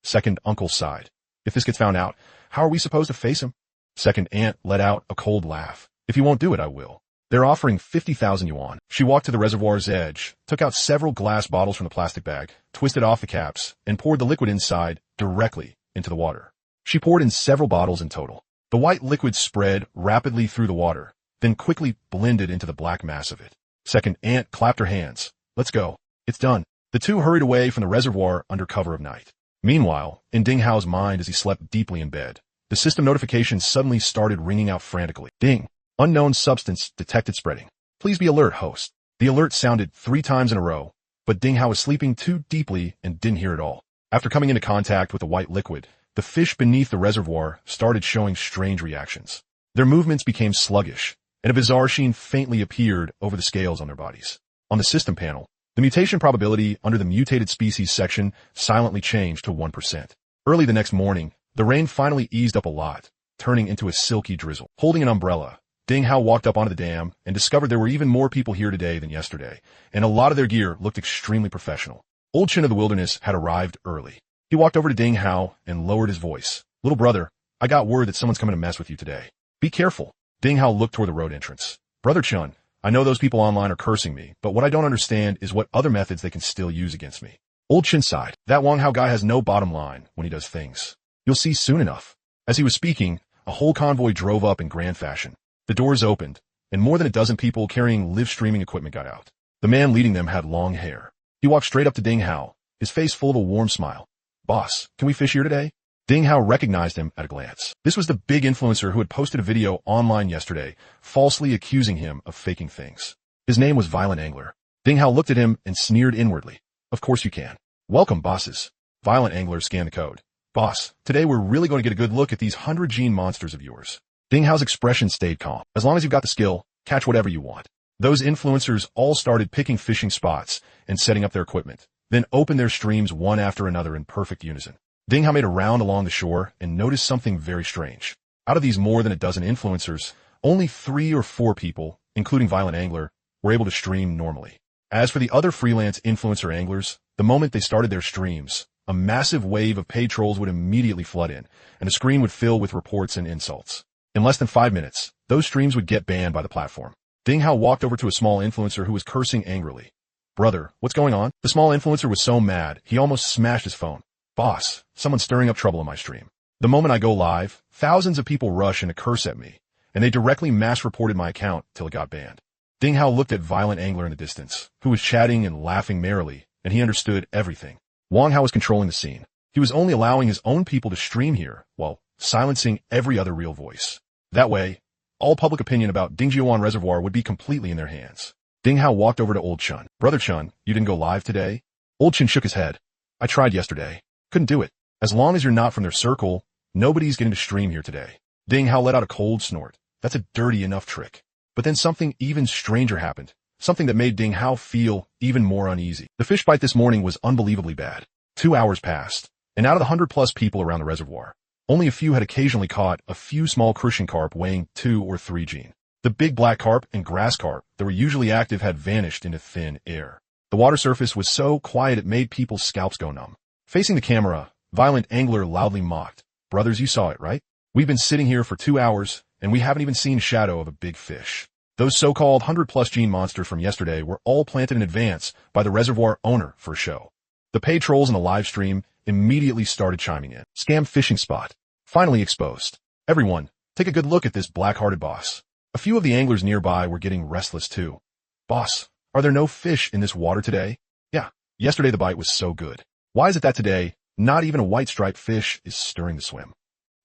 Second uncle sighed. If this gets found out, how are we supposed to face him? Second aunt let out a cold laugh. If you won't do it, I will. They're offering 50,000 yuan. She walked to the reservoir's edge, took out several glass bottles from the plastic bag, twisted off the caps, and poured the liquid inside directly into the water. She poured in several bottles in total. The white liquid spread rapidly through the water, then quickly blended into the black mass of it. Second aunt clapped her hands. Let's go. It's done. The two hurried away from the reservoir under cover of night. Meanwhile, in Ding Hao's mind as he slept deeply in bed, the system notifications suddenly started ringing out frantically. Ding. Unknown substance detected spreading. Please be alert, host. The alert sounded 3 times in a row, but Ding Hao was sleeping too deeply and didn't hear it all. After coming into contact with the white liquid, the fish beneath the reservoir started showing strange reactions. Their movements became sluggish, and a bizarre sheen faintly appeared over the scales on their bodies. On the system panel, the mutation probability under the mutated species section silently changed to 1%. Early the next morning, the rain finally eased up a lot, turning into a silky drizzle. Holding an umbrella, Ding Hao walked up onto the dam and discovered there were even more people here today than yesterday, and a lot of their gear looked extremely professional. Old Chin of the wilderness had arrived early. He walked over to Ding Hao and lowered his voice. Little brother, I got word that someone's coming to mess with you today. Be careful. Ding Hao looked toward the road entrance. Brother Chun, I know those people online are cursing me, but what I don't understand is what other methods they can still use against me. Old Chin sighed. That Wang Hao guy has no bottom line when he does things. You'll see soon enough. As he was speaking, a whole convoy drove up in grand fashion. The doors opened, and more than a dozen people carrying live streaming equipment got out. The man leading them had long hair. He walked straight up to Ding Hao, his face full of a warm smile. Boss, can we fish here today? Ding Hao recognized him at a glance. This was the big influencer who had posted a video online yesterday, falsely accusing him of faking things. His name was Violent Angler. Ding Hao looked at him and sneered inwardly. Of course you can. Welcome, bosses. Violent Angler scanned the code. Boss, today we're really going to get a good look at these 100-gene monsters of yours. Ding Hao's expression stayed calm. As long as you've got the skill, catch whatever you want. Those influencers all started picking fishing spots and setting up their equipment, then opened their streams one after another in perfect unison. Ding Hao made a round along the shore and noticed something very strange. Out of these more than a dozen influencers, only 3 or 4 people, including Violent Angler, were able to stream normally. As for the other freelance influencer anglers, the moment they started their streams, a massive wave of paid trolls would immediately flood in, and the screen would fill with reports and insults. In less than 5 minutes, those streams would get banned by the platform. Ding Hao walked over to a small influencer who was cursing angrily. Brother, what's going on? The small influencer was so mad, he almost smashed his phone. Boss, someone's stirring up trouble in my stream. The moment I go live, thousands of people rush and curse at me, and they directly mass reported my account till it got banned. Ding Hao looked at Violent Angler in the distance, who was chatting and laughing merrily, and he understood everything. Wang Hao was controlling the scene. He was only allowing his own people to stream here, while silencing every other real voice. That way, all public opinion about Dingjiuan Reservoir would be completely in their hands. Ding Hao walked over to Old Chun. Brother Chun, you didn't go live today? Old Chun shook his head. I tried yesterday. Couldn't do it. As long as you're not from their circle, nobody's getting to stream here today. Ding Hao let out a cold snort. That's a dirty enough trick. But then something even stranger happened. Something that made Ding Hao feel even more uneasy. The fish bite this morning was unbelievably bad. 2 hours passed, and out of the 100+ people around the reservoir, only a few had occasionally caught a few small crucian carp weighing 2 or 3 gene. The big black carp and grass carp that were usually active had vanished into thin air. The water surface was so quiet it made people's scalps go numb. Facing the camera, Violent Angler loudly mocked. Brothers, you saw it, right? We've been sitting here for 2 hours, and we haven't even seen a shadow of a big fish. Those so-called 100+ gene monsters from yesterday were all planted in advance by the reservoir owner for a show. The paid trolls in the live stream immediately started chiming in. Scam fishing spot. Finally exposed. Everyone, take a good look at this black-hearted boss. A few of the anglers nearby were getting restless too. Boss, are there no fish in this water today? Yeah, yesterday the bite was so good. Why is it that today, not even a white-striped fish is stirring the swim?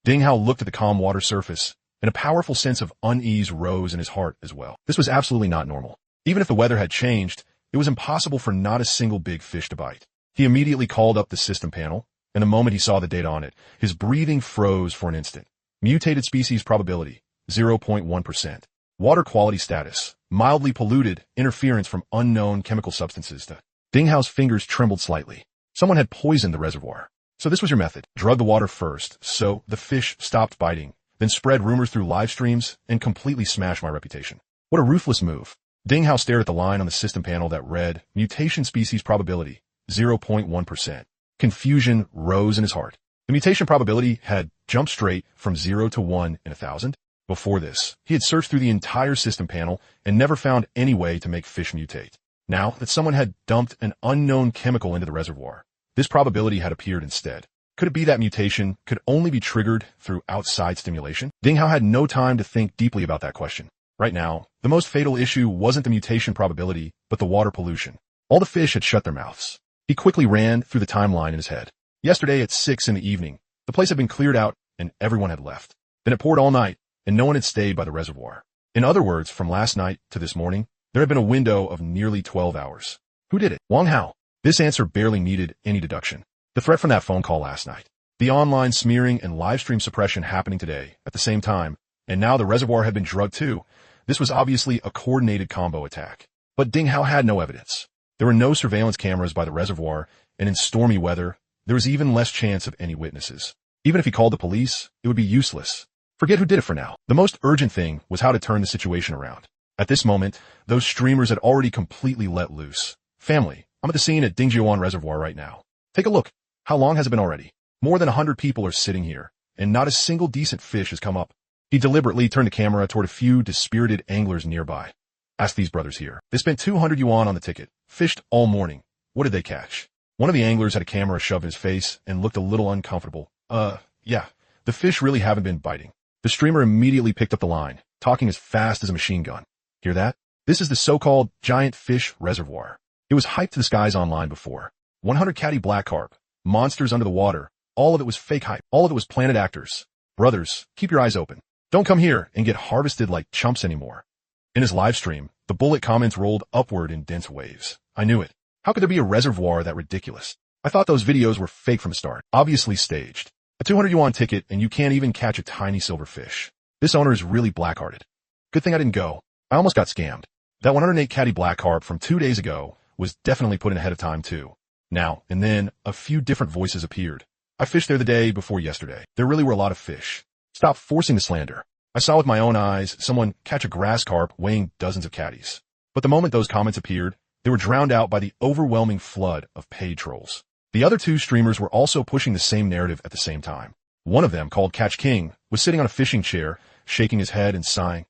Ding Hao looked at the calm water surface, and a powerful sense of unease rose in his heart as well. This was absolutely not normal. Even if the weather had changed, it was impossible for not a single big fish to bite. He immediately called up the system panel, and the moment he saw the data on it, his breathing froze for an instant. Mutated species probability, 0.1%. Water quality status, mildly polluted, interference from unknown chemical substances. Ding Hao's fingers trembled slightly. Someone had poisoned the reservoir. So this was your method. Drug the water first, so the fish stopped biting, then spread rumors through live streams and completely smash my reputation. What a ruthless move. Ding Hao stared at the line on the system panel that read, mutation species probability, 0.1%. Confusion rose in his heart. The mutation probability had jumped straight from 0 to 1 in 1,000. Before this, he had searched through the entire system panel and never found any way to make fish mutate. Now that someone had dumped an unknown chemical into the reservoir, this probability had appeared instead. Could it be that mutation could only be triggered through outside stimulation? Ding Hao had no time to think deeply about that question. Right now, the most fatal issue wasn't the mutation probability, but the water pollution. All the fish had shut their mouths. He quickly ran through the timeline in his head. Yesterday at 6 in the evening, the place had been cleared out and everyone had left. Then it poured all night, and no one had stayed by the reservoir. In other words, from last night to this morning, there had been a window of nearly 12 hours. Who did it? Wang Hao. This answer barely needed any deduction. The threat from that phone call last night. The online smearing and live stream suppression happening today at the same time, and now the reservoir had been drugged too. This was obviously a coordinated combo attack. But Ding Hao had no evidence. There were no surveillance cameras by the reservoir, and in stormy weather, there was even less chance of any witnesses. Even if he called the police, it would be useless. Forget who did it for now. The most urgent thing was how to turn the situation around. At this moment, those streamers had already completely let loose. Family, I'm at the scene at Dingjiuan Reservoir right now. Take a look. How long has it been already? More than 100 people are sitting here, and not a single decent fish has come up. He deliberately turned the camera toward a few dispirited anglers nearby. Ask these brothers here. They spent 200 yuan on the ticket, fished all morning. What did they catch? One of the anglers had a camera shoved in his face and looked a little uncomfortable. Yeah, the fish really haven't been biting. The streamer immediately picked up the line, talking as fast as a machine gun. Hear that? This is the so-called giant fish reservoir. It was hyped to the skies online before. 100 catty black carp, monsters under the water. All of it was fake hype. All of it was planted actors. Brothers, keep your eyes open. Don't come here and get harvested like chumps anymore. In his live stream, the bullet comments rolled upward in dense waves. I knew it. How could there be a reservoir that ridiculous? I thought those videos were fake from the start, obviously staged. A 200 yuan ticket and you can't even catch a tiny silver fish. This owner is really black-hearted. Good thing I didn't go. I almost got scammed. That 108 catty black carp from 2 days ago was definitely put in ahead of time too. Now and then, a few different voices appeared. I fished there the day before yesterday. There really were a lot of fish. Stop forcing the slander. I saw with my own eyes someone catch a grass carp weighing dozens of catties. But the moment those comments appeared, they were drowned out by the overwhelming flood of paid trolls. The other two streamers were also pushing the same narrative at the same time. One of them, called Catch King, was sitting on a fishing chair, shaking his head and sighing.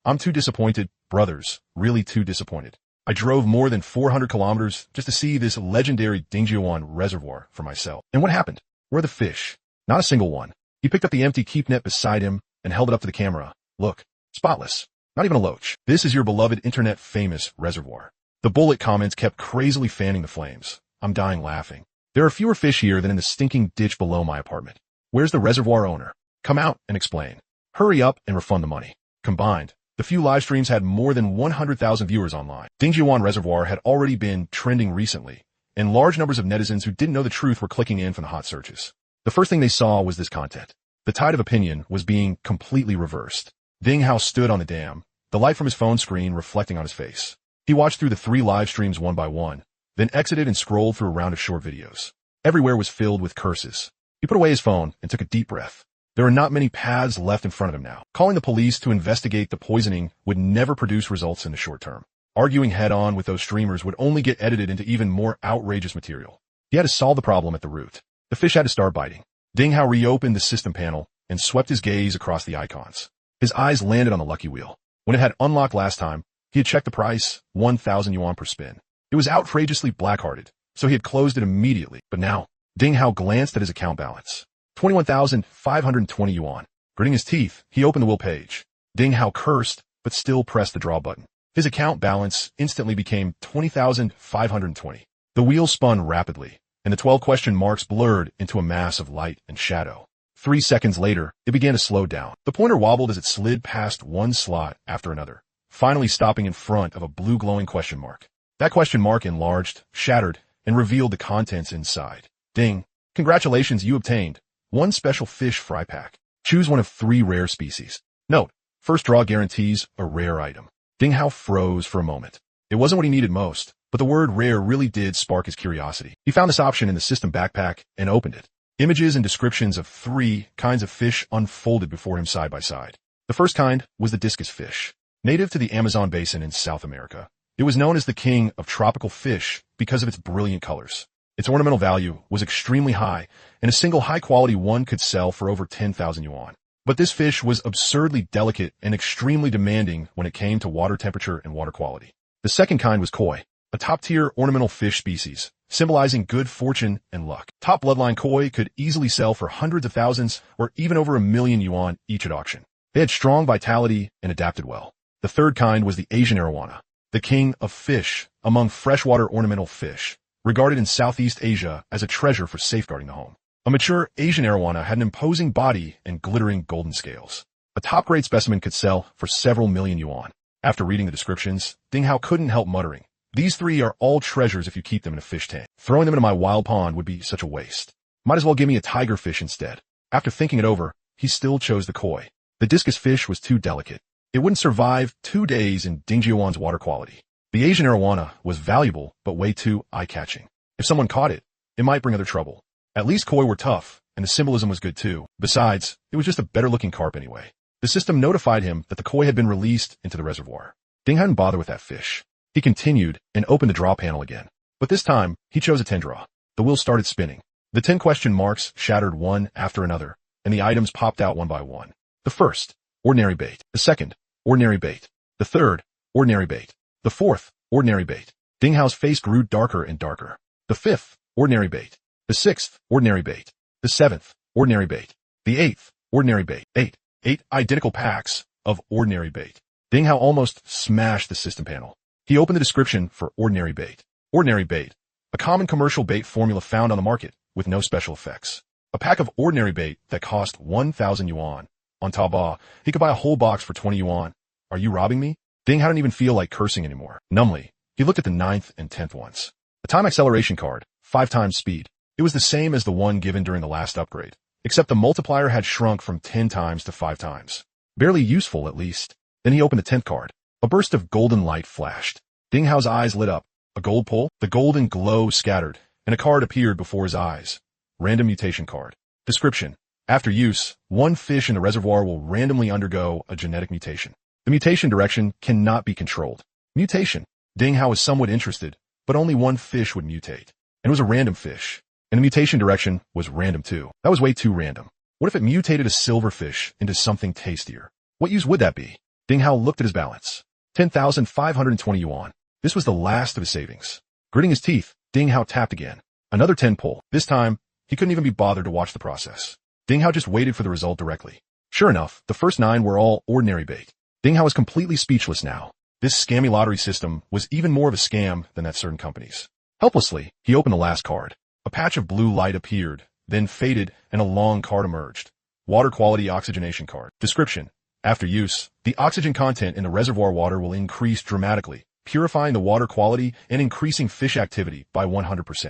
I'm too disappointed, brothers, really too disappointed. I drove more than 400 kilometers just to see this legendary Dingjiuan reservoir for myself. And what happened? Where are the fish? Not a single one. He picked up the empty keep net beside him and held it up to the camera. Look, spotless. Not even a loach. This is your beloved internet famous reservoir. The bullet comments kept crazily fanning the flames. I'm dying laughing. There are fewer fish here than in the stinking ditch below my apartment. Where's the reservoir owner? Come out and explain. Hurry up and refund the money. Combined, the few live streams had more than 100,000 viewers online. Dingjiuan Reservoir had already been trending recently, and large numbers of netizens who didn't know the truth were clicking in from the hot searches. The first thing they saw was this content. The tide of opinion was being completely reversed. Ding Hao stood on the dam, the light from his phone screen reflecting on his face. He watched through the 3 live streams one by one, then exited and scrolled through a round of short videos. Everywhere was filled with curses. He put away his phone and took a deep breath. There are not many paths left in front of him now. Calling the police to investigate the poisoning would never produce results in the short term. Arguing head-on with those streamers would only get edited into even more outrageous material. He had to solve the problem at the root. The fish had to start biting. Ding Hao reopened the system panel and swept his gaze across the icons. His eyes landed on the lucky wheel. When it had unlocked last time, he had checked the price, 1,000 yuan per spin. It was outrageously black-hearted, so he had closed it immediately. But now, Ding Hao glanced at his account balance. 21,520 yuan. Gritting his teeth, he opened the wheel page. Ding Hao cursed, but still pressed the draw button. His account balance instantly became 20,520. The wheel spun rapidly, and the 12 question marks blurred into a mass of light and shadow. 3 seconds later, it began to slow down. The pointer wobbled as it slid past one slot after another, finally stopping in front of a blue glowing question mark. That question mark enlarged, shattered, and revealed the contents inside. Ding. Congratulations, you obtained 1 special fish fry pack. Choose one of 3 rare species. Note, first draw guarantees a rare item. Ding Hao froze for a moment. It wasn't what he needed most, but the word rare really did spark his curiosity. He found this option in the system backpack and opened it. Images and descriptions of 3 kinds of fish unfolded before him side by side. The first kind was the discus fish. Native to the Amazon basin in South America, it was known as the king of tropical fish because of its brilliant colors. Its ornamental value was extremely high, and a single high-quality one could sell for over 10,000 yuan. But this fish was absurdly delicate and extremely demanding when it came to water temperature and water quality. The second kind was koi, a top-tier ornamental fish species, symbolizing good fortune and luck. Top bloodline koi could easily sell for hundreds of thousands or even over 1,000,000 yuan each at auction. They had strong vitality and adapted well. The third kind was the Asian arowana, the king of fish among freshwater ornamental fish, regarded in Southeast Asia as a treasure for safeguarding the home. A mature Asian arowana had an imposing body and glittering golden scales. A top-grade specimen could sell for several million yuan. After reading the descriptions, Ding Hao couldn't help muttering, "These 3 are all treasures if you keep them in a fish tank. Throwing them into my wild pond would be such a waste. Might as well give me a tiger fish instead." After thinking it over, he still chose the koi. The discus fish was too delicate. It wouldn't survive 2 days in Dingjiuan's water quality. The Asian arowana was valuable, but way too eye-catching. If someone caught it, it might bring other trouble. At least koi were tough, and the symbolism was good too. Besides, it was just a better-looking carp anyway. The system notified him that the koi had been released into the reservoir. Ding hadn't bothered with that fish. He continued and opened the draw panel again. But this time, he chose a 10 draw. The wheel started spinning. The 10 question marks shattered one after another, and the items popped out one by one. The first, ordinary bait. The second, ordinary bait. The third, ordinary bait. The fourth, ordinary bait. Ding Hao's face grew darker and darker. The fifth, ordinary bait. The sixth, ordinary bait. The seventh, ordinary bait. The eighth, ordinary bait. Eight identical packs of ordinary bait. Ding Hao almost smashed the system panel. He opened the description for ordinary bait. Ordinary bait, a common commercial bait formula found on the market with no special effects. A pack of ordinary bait that cost 1,000 yuan. On Taobao, he could buy a whole box for 20 yuan. Are you robbing me? Ding Hao didn't even feel like cursing anymore. Numbly, he looked at the 9th and 10th ones. A time acceleration card, 5 times speed. It was the same as the one given during the last upgrade, except the multiplier had shrunk from 10 times to 5 times. Barely useful, at least. Then he opened the 10th card. A burst of golden light flashed. Ding Hao's eyes lit up. A gold pull? The golden glow scattered, and a card appeared before his eyes. Random mutation card. Description. After use, one fish in the reservoir will randomly undergo a genetic mutation. The mutation direction cannot be controlled. Mutation. Ding Hao was somewhat interested, but only one fish would mutate. And it was a random fish. And the mutation direction was random too. That was way too random. What if it mutated a silverfish into something tastier? What use would that be? Ding Hao looked at his balance. 10,520 yuan. This was the last of his savings. Gritting his teeth, Ding Hao tapped again. Another 10 pull. This time, he couldn't even be bothered to watch the process. Ding Hao just waited for the result directly. Sure enough, the first 9 were all ordinary bait. Ding Hao was completely speechless now. This scammy lottery system was even more of a scam than at certain companies. Helplessly, he opened the last card. A patch of blue light appeared, then faded, and a long card emerged. Water quality oxygenation card. Description. After use, the oxygen content in the reservoir water will increase dramatically, purifying the water quality and increasing fish activity by 100%.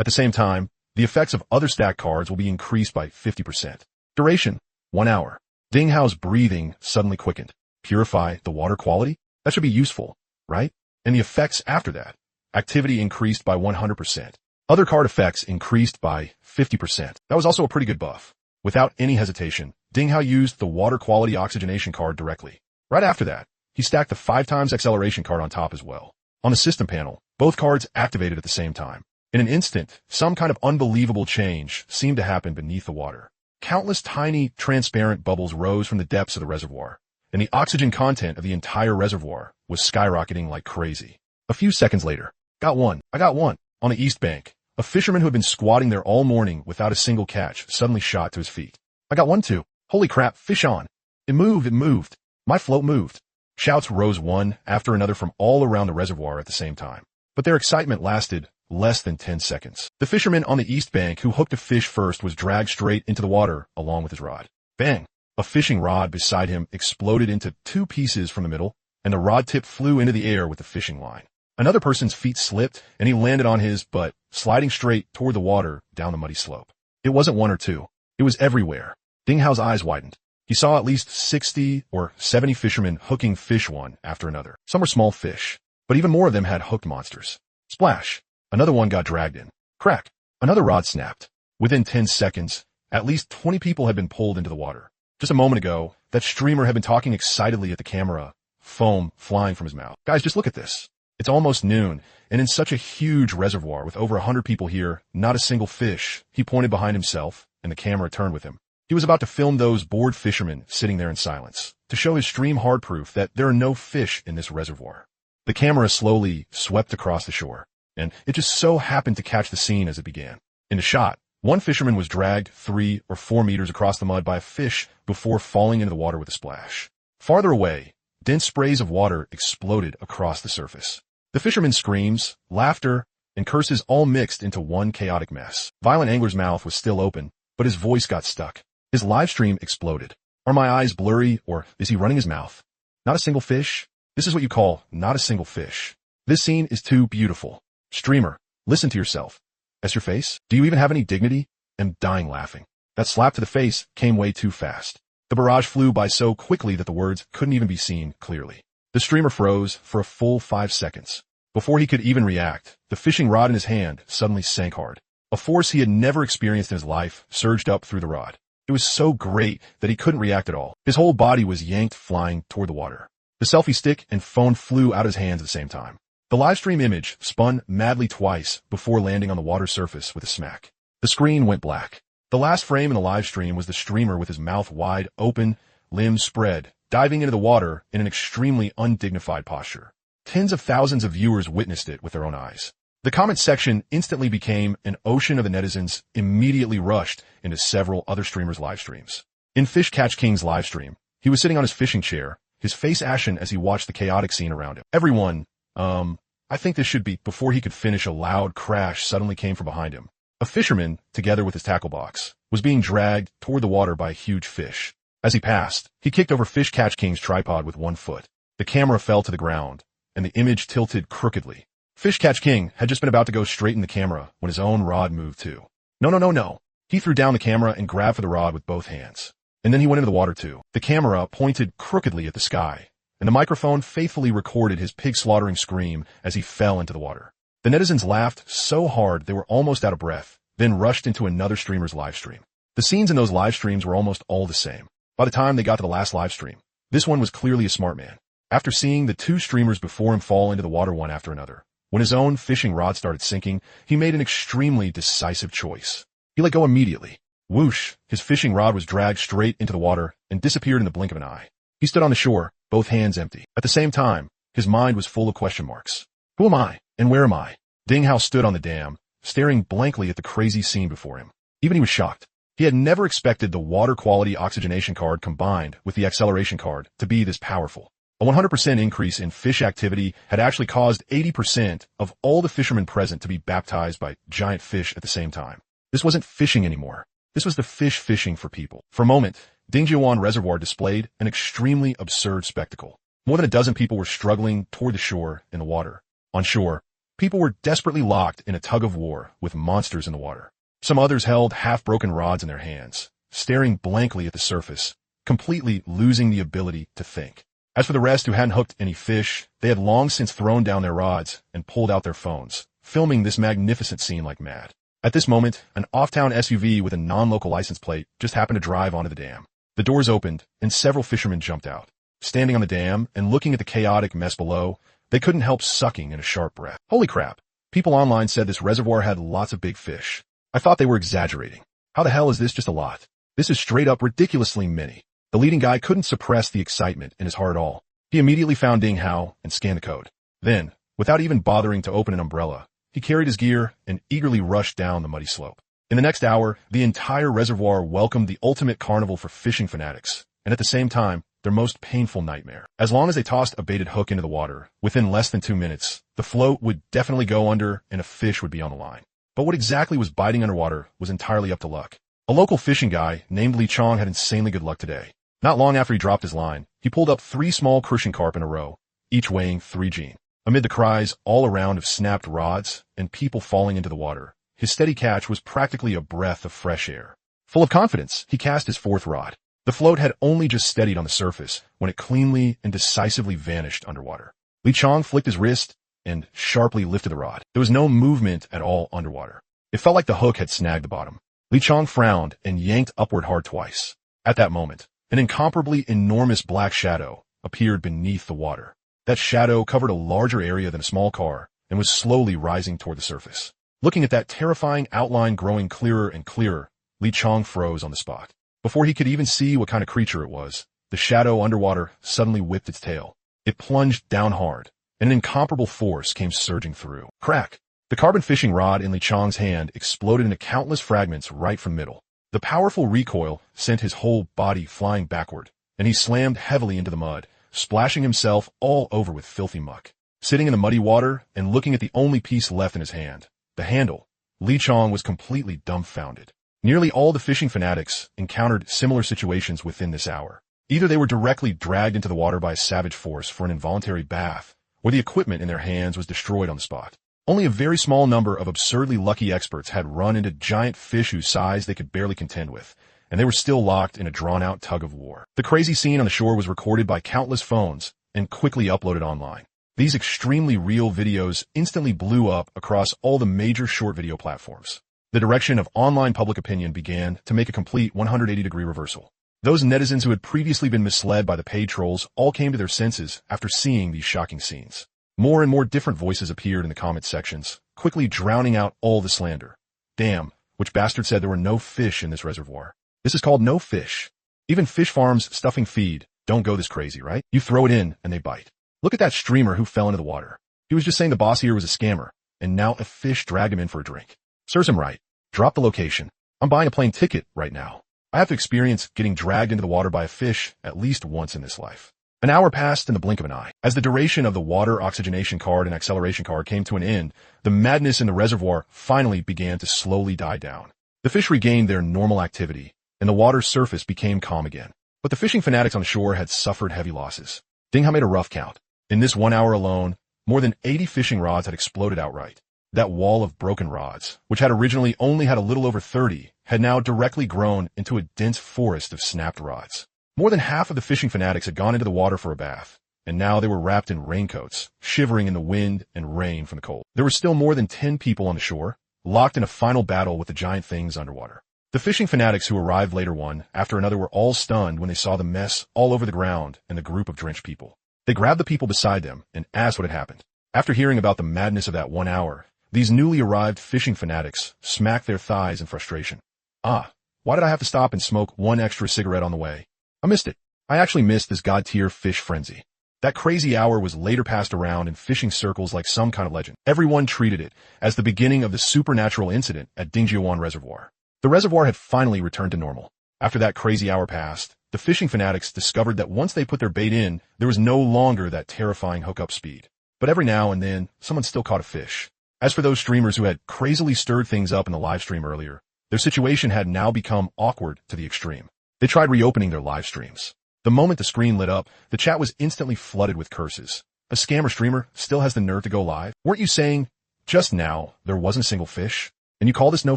At the same time, the effects of other stack cards will be increased by 50%. Duration, 1 hour. Ding Hao's breathing suddenly quickened. Purify the water quality? That should be useful, right? And the effects after that. Activity increased by 100%. Other card effects increased by 50%. That was also a pretty good buff. Without any hesitation, Ding Hao used the water quality oxygenation card directly. Right after that, he stacked the 5 times acceleration card on top as well. On the system panel, both cards activated at the same time. In an instant, some kind of unbelievable change seemed to happen beneath the water. Countless tiny, transparent bubbles rose from the depths of the reservoir, and the oxygen content of the entire reservoir was skyrocketing like crazy. A few seconds later, I got one. On the east bank, a fisherman who had been squatting there all morning without a single catch suddenly shot to his feet. I got one too. Holy crap, fish on. It moved. My float moved. Shouts rose one after another from all around the reservoir at the same time. But their excitement lasted less than 10 seconds. The fisherman on the east bank who hooked a fish first was dragged straight into the water along with his rod. Bang! A fishing rod beside him exploded into 2 pieces from the middle, and the rod tip flew into the air with the fishing line. Another person's feet slipped, and he landed on his butt, sliding straight toward the water down the muddy slope. It wasn't 1 or 2. It was everywhere. Ding Hao's eyes widened. He saw at least 60 or 70 fishermen hooking fish one after another. Some were small fish, but even more of them had hooked monsters. Splash! Another one got dragged in. Crack! Another rod snapped. Within 10 seconds, at least 20 people had been pulled into the water. Just a moment ago, that streamer had been talking excitedly at the camera, foam flying from his mouth. Guys, just look at this. It's almost noon, and in such a huge reservoir with over 100 people here, not a single fish. He pointed behind himself, and the camera turned with him. He was about to film those bored fishermen sitting there in silence, to show his stream hard proof that there are no fish in this reservoir. The camera slowly swept across the shore, and it just so happened to catch the scene as it began. In the shot, one fisherman was dragged 3 or 4 meters across the mud by a fish before falling into the water with a splash. Farther away, dense sprays of water exploded across the surface. The fisherman's screams, laughter, and curses all mixed into one chaotic mess. Violent Angler's mouth was still open, but his voice got stuck. His live stream exploded. Are my eyes blurry, or is he running his mouth? Not a single fish? This is what you call not a single fish. This scene is too beautiful. Streamer, listen to yourself. That's your face? Do you even have any dignity? I'm dying laughing. That slap to the face came way too fast. The barrage flew by so quickly that the words couldn't even be seen clearly. The streamer froze for a full 5 seconds. Before he could even react, the fishing rod in his hand suddenly sank hard. A force he had never experienced in his life surged up through the rod. It was so great that he couldn't react at all. His whole body was yanked flying toward the water. The selfie stick and phone flew out of his hands at the same time. The livestream image spun madly twice before landing on the water surface with a smack. The screen went black. The last frame in the livestream was the streamer with his mouth wide open, limbs spread, diving into the water in an extremely undignified posture. Tens of thousands of viewers witnessed it with their own eyes. The comment section instantly became an ocean of the netizens immediately rushed into several other streamers' live streams. In Fish Catch King's live stream, he was sitting on his fishing chair, his face ashen as he watched the chaotic scene around him. Everyone, I think this should be, before he could finish, a loud crash suddenly came from behind him. A fisherman, together with his tackle box, was being dragged toward the water by a huge fish. As he passed, he kicked over Fish Catch King's tripod with one foot. The camera fell to the ground, and the image tilted crookedly. Fish Catch King had just been about to go straighten the camera when his own rod moved too. No. He threw down the camera and grabbed for the rod with both hands. And then he went into the water too. The camera pointed crookedly at the sky, and the microphone faithfully recorded his pig-slaughtering scream as he fell into the water. The netizens laughed so hard they were almost out of breath, then rushed into another streamer's live stream. The scenes in those live streams were almost all the same. By the time they got to the last live stream, this one was clearly a smart man. After seeing the two streamers before him fall into the water one after another, when his own fishing rod started sinking, he made an extremely decisive choice. He let go immediately. Whoosh, his fishing rod was dragged straight into the water and disappeared in the blink of an eye. He stood on the shore, both hands empty. At the same time, his mind was full of question marks. Who am I, and where am I? Ding Hao stood on the dam, staring blankly at the crazy scene before him. Even he was shocked. He had never expected the water-quality oxygenation card combined with the acceleration card to be this powerful. A 100% increase in fish activity had actually caused 80% of all the fishermen present to be baptized by giant fish at the same time. This wasn't fishing anymore. This was the fish fishing for people. For a moment, Dingjiuan Reservoir displayed an extremely absurd spectacle. More than a dozen people were struggling toward the shore in the water. On shore, people were desperately locked in a tug-of-war with monsters in the water. Some others held half-broken rods in their hands, staring blankly at the surface, completely losing the ability to think. As for the rest who hadn't hooked any fish, they had long since thrown down their rods and pulled out their phones, filming this magnificent scene like mad. At this moment, an off-town SUV with a non-local license plate just happened to drive onto the dam. The doors opened, and several fishermen jumped out. Standing on the dam and looking at the chaotic mess below, they couldn't help sucking in a sharp breath. Holy crap. People online said this reservoir had lots of big fish. I thought they were exaggerating. How the hell is this just a lot? This is straight up ridiculously many. The leading guy couldn't suppress the excitement in his heart at all. He immediately found Ding Hao and scanned the code. Then, without even bothering to open an umbrella, he carried his gear and eagerly rushed down the muddy slope. In the next hour, the entire reservoir welcomed the ultimate carnival for fishing fanatics, and at the same time, their most painful nightmare. As long as they tossed a baited hook into the water, within less than 2 minutes, the float would definitely go under and a fish would be on the line. But what exactly was biting underwater was entirely up to luck. A local fishing guy named Li Chong had insanely good luck today. Not long after he dropped his line, he pulled up 3 small crucian carp in a row, each weighing 3 G. Amid the cries all around of snapped rods and people falling into the water, his steady catch was practically a breath of fresh air. Full of confidence, he cast his 4th rod. The float had only just steadied on the surface when it cleanly and decisively vanished underwater. Li Chong flicked his wrist and sharply lifted the rod. There was no movement at all underwater. It felt like the hook had snagged the bottom. Li Chong frowned and yanked upward hard twice. At that moment, an incomparably enormous black shadow appeared beneath the water. That shadow covered a larger area than a small car and was slowly rising toward the surface. Looking at that terrifying outline growing clearer and clearer, Li Chong froze on the spot. Before he could even see what kind of creature it was, the shadow underwater suddenly whipped its tail. It plunged down hard, and an incomparable force came surging through. Crack! The carbon fishing rod in Li Chong's hand exploded into countless fragments right from middle. The powerful recoil sent his whole body flying backward, and he slammed heavily into the mud, splashing himself all over with filthy muck. Sitting in the muddy water and looking at the only piece left in his hand, the handle, Li Chong was completely dumbfounded. Nearly all the fishing fanatics encountered similar situations within this hour. Either they were directly dragged into the water by a savage force for an involuntary bath, or the equipment in their hands was destroyed on the spot. Only a very small number of absurdly lucky experts had run into giant fish whose size they could barely contend with, and they were still locked in a drawn-out tug-of-war. The crazy scene on the shore was recorded by countless phones and quickly uploaded online. These extremely real videos instantly blew up across all the major short video platforms. The direction of online public opinion began to make a complete 180-degree reversal. Those netizens who had previously been misled by the paid trolls all came to their senses after seeing these shocking scenes. More and more different voices appeared in the comment sections, quickly drowning out all the slander. Damn, which bastard said there were no fish in this reservoir? This is called no fish. Even fish farms stuffing feed don't go this crazy, right? You throw it in and they bite. Look at that streamer who fell into the water. He was just saying the boss here was a scammer, and now a fish dragged him in for a drink. Serves him right. Drop the location. I'm buying a plane ticket right now. I have to experience getting dragged into the water by a fish at least once in this life. An hour passed in the blink of an eye. As the duration of the water oxygenation card and acceleration card came to an end, the madness in the reservoir finally began to slowly die down. The fish regained their normal activity, and the water's surface became calm again. But the fishing fanatics on the shore had suffered heavy losses. Dinghao made a rough count. In this 1 hour alone, more than 80 fishing rods had exploded outright. That wall of broken rods, which had originally only had a little over 30, had now directly grown into a dense forest of snapped rods. More than half of the fishing fanatics had gone into the water for a bath, and now they were wrapped in raincoats, shivering in the wind and rain from the cold. There were still more than 10 people on the shore, locked in a final battle with the giant things underwater. The fishing fanatics who arrived later one after another were all stunned when they saw the mess all over the ground and the group of drenched people. They grabbed the people beside them and asked what had happened. After hearing about the madness of that 1 hour, these newly arrived fishing fanatics smacked their thighs in frustration. Why did I have to stop and smoke one extra cigarette on the way? I missed it. I actually missed this god-tier fish frenzy. That crazy hour was later passed around in fishing circles like some kind of legend. Everyone treated it as the beginning of the supernatural incident at Dingjiawan Reservoir. The reservoir had finally returned to normal. After that crazy hour passed, the fishing fanatics discovered that once they put their bait in, there was no longer that terrifying hookup speed. But every now and then, someone still caught a fish. As for those streamers who had crazily stirred things up in the live stream earlier, their situation had now become awkward to the extreme. They tried reopening their live streams. The moment the screen lit up, the chat was instantly flooded with curses. A scammer streamer still has the nerve to go live? Weren't you saying, just now, there wasn't a single fish? And you call this no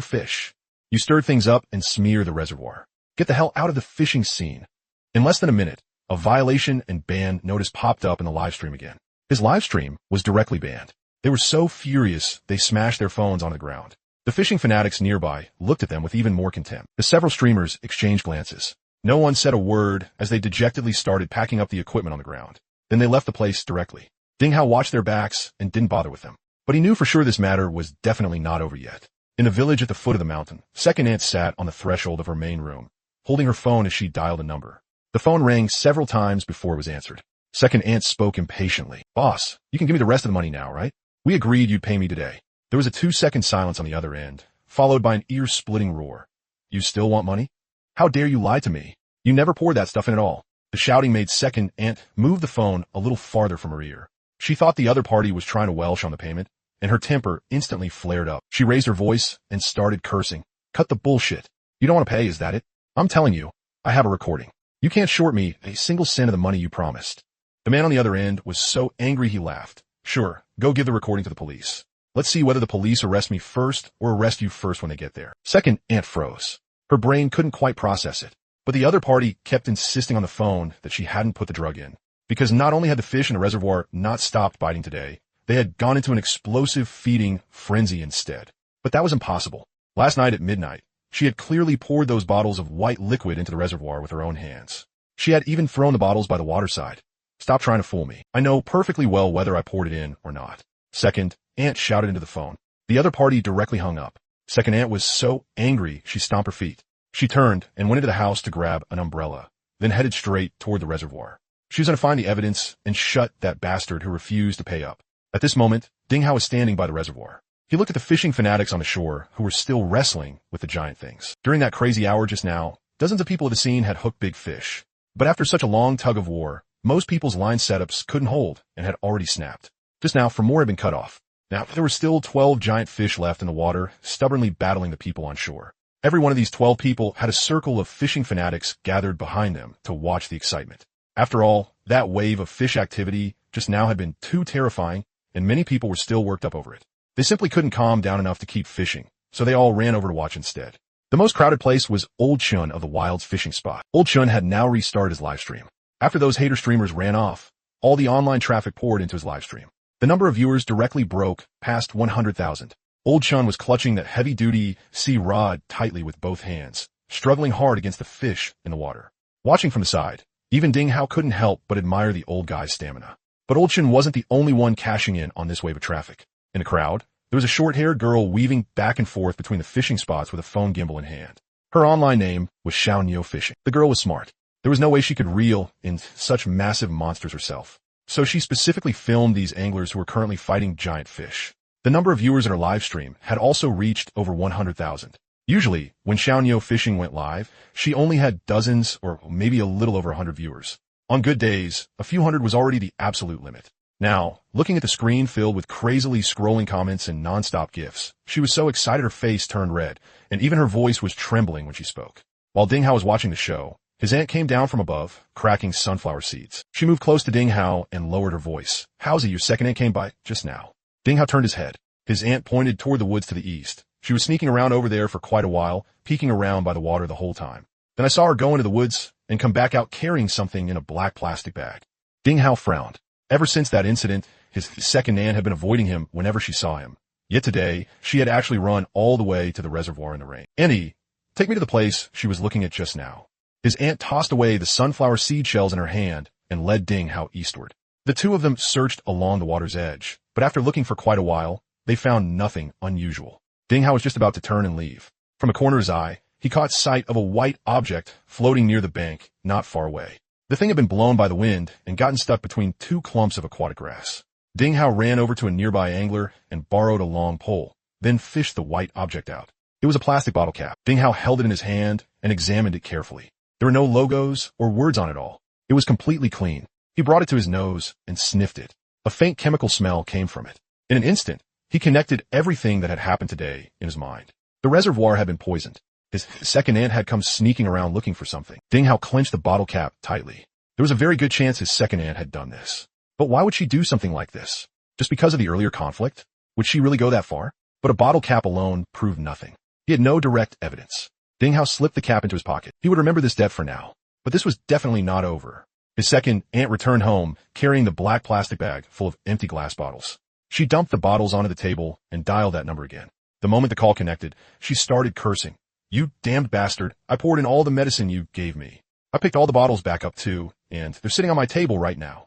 fish? You stirred things up and smear the reservoir. Get the hell out of the fishing scene. In less than a minute, a violation and ban notice popped up in the live stream again. His live stream was directly banned. They were so furious, they smashed their phones on the ground. The fishing fanatics nearby looked at them with even more contempt. The several streamers exchanged glances. No one said a word as they dejectedly started packing up the equipment on the ground. Then they left the place directly. Dinghao watched their backs and didn't bother with them. But he knew for sure this matter was definitely not over yet. In a village at the foot of the mountain, Second Aunt sat on the threshold of her main room, holding her phone as she dialed a number. The phone rang several times before it was answered. Second Aunt spoke impatiently. Boss, you can give me the rest of the money now, right? We agreed you'd pay me today. There was a 2-second silence on the other end, followed by an ear-splitting roar. You still want money? How dare you lie to me? You never poured that stuff in at all. The shouting made Second Aunt move the phone a little farther from her ear. She thought the other party was trying to welsh on the payment, and her temper instantly flared up. She raised her voice and started cursing. Cut the bullshit. You don't want to pay, is that it? I'm telling you, I have a recording. You can't short me a single cent of the money you promised. The man on the other end was so angry he laughed. Sure, go give the recording to the police. Let's see whether the police arrest me first or arrest you first when they get there. Second Aunt froze. Her brain couldn't quite process it. But the other party kept insisting on the phone that she hadn't put the drug in. Because not only had the fish in the reservoir not stopped biting today, they had gone into an explosive feeding frenzy instead. But that was impossible. Last night at midnight, she had clearly poured those bottles of white liquid into the reservoir with her own hands. She had even thrown the bottles by the waterside. Stop trying to fool me. I know perfectly well whether I poured it in or not. Second Aunt shouted into the phone. The other party directly hung up. Second Aunt was so angry she stomped her feet. She turned and went into the house to grab an umbrella, then headed straight toward the reservoir. She was going to find the evidence and shut that bastard who refused to pay up. At this moment, Dinghao was standing by the reservoir. He looked at the fishing fanatics on the shore who were still wrestling with the giant things. During that crazy hour just now, dozens of people at the scene had hooked big fish. But after such a long tug of war, most people's line setups couldn't hold and had already snapped. Just now, for more had been cut off. Now, there were still 12 giant fish left in the water, stubbornly battling the people on shore. Every one of these 12 people had a circle of fishing fanatics gathered behind them to watch the excitement. After all, that wave of fish activity just now had been too terrifying, and many people were still worked up over it. They simply couldn't calm down enough to keep fishing, so they all ran over to watch instead. The most crowded place was Old Chun of the Wild's fishing spot. Old Chun had now restarted his live stream. After those hater streamers ran off, all the online traffic poured into his live stream. The number of viewers directly broke past 100,000. Old Chun was clutching that heavy-duty sea rod tightly with both hands, struggling hard against the fish in the water. Watching from the side, even Dinghao couldn't help but admire the old guy's stamina. But Old Chin wasn't the only one cashing in on this wave of traffic. In the crowd, there was a short-haired girl weaving back and forth between the fishing spots with a phone gimbal in hand. Her online name was Xiao Nyo Fishing. The girl was smart. There was no way she could reel in such massive monsters herself. So she specifically filmed these anglers who were currently fighting giant fish. The number of viewers in her live stream had also reached over 100,000. Usually, when Xiao Nyo Fishing went live, she only had dozens or maybe a little over 100 viewers. On good days, a few hundred was already the absolute limit. Now, looking at the screen filled with crazily scrolling comments and non-stop gifs, she was so excited her face turned red, and even her voice was trembling when she spoke. While Ding Hao was watching the show, his aunt came down from above, cracking sunflower seeds. She moved close to Ding Hao and lowered her voice. "How's it your second aunt came by just now?" Ding Hao turned his head. His aunt pointed toward the woods to the east. She was sneaking around over there for quite a while, peeking around by the water the whole time. Then I saw her go into the woods and come back out carrying something in a black plastic bag. Ding Hao frowned. Ever since that incident, his second aunt had been avoiding him whenever she saw him. Yet today, she had actually run all the way to the reservoir in the rain. "Auntie, take me to the place she was looking at just now." His aunt tossed away the sunflower seed shells in her hand and led Ding Hao eastward. The two of them searched along the water's edge, but after looking for quite a while, they found nothing unusual. Ding Hao was just about to turn and leave. From a corner of his eye, he caught sight of a white object floating near the bank, not far away. The thing had been blown by the wind and gotten stuck between two clumps of aquatic grass. Ding Hao ran over to a nearby angler and borrowed a long pole, then fished the white object out. It was a plastic bottle cap. Ding Hao held it in his hand and examined it carefully. There were no logos or words on it all. It was completely clean. He brought it to his nose and sniffed it. A faint chemical smell came from it. In an instant, he connected everything that had happened today in his mind. The reservoir had been poisoned. His second aunt had come sneaking around looking for something. Ding Hao clenched the bottle cap tightly. There was a very good chance his second aunt had done this. But why would she do something like this? Just because of the earlier conflict? Would she really go that far? But a bottle cap alone proved nothing. He had no direct evidence. Ding Hao slipped the cap into his pocket. He would remember this debt for now. But this was definitely not over. His second aunt returned home, carrying the black plastic bag full of empty glass bottles. She dumped the bottles onto the table and dialed that number again. The moment the call connected, she started cursing. "You damned bastard, I poured in all the medicine you gave me. I picked all the bottles back up too, and they're sitting on my table right now.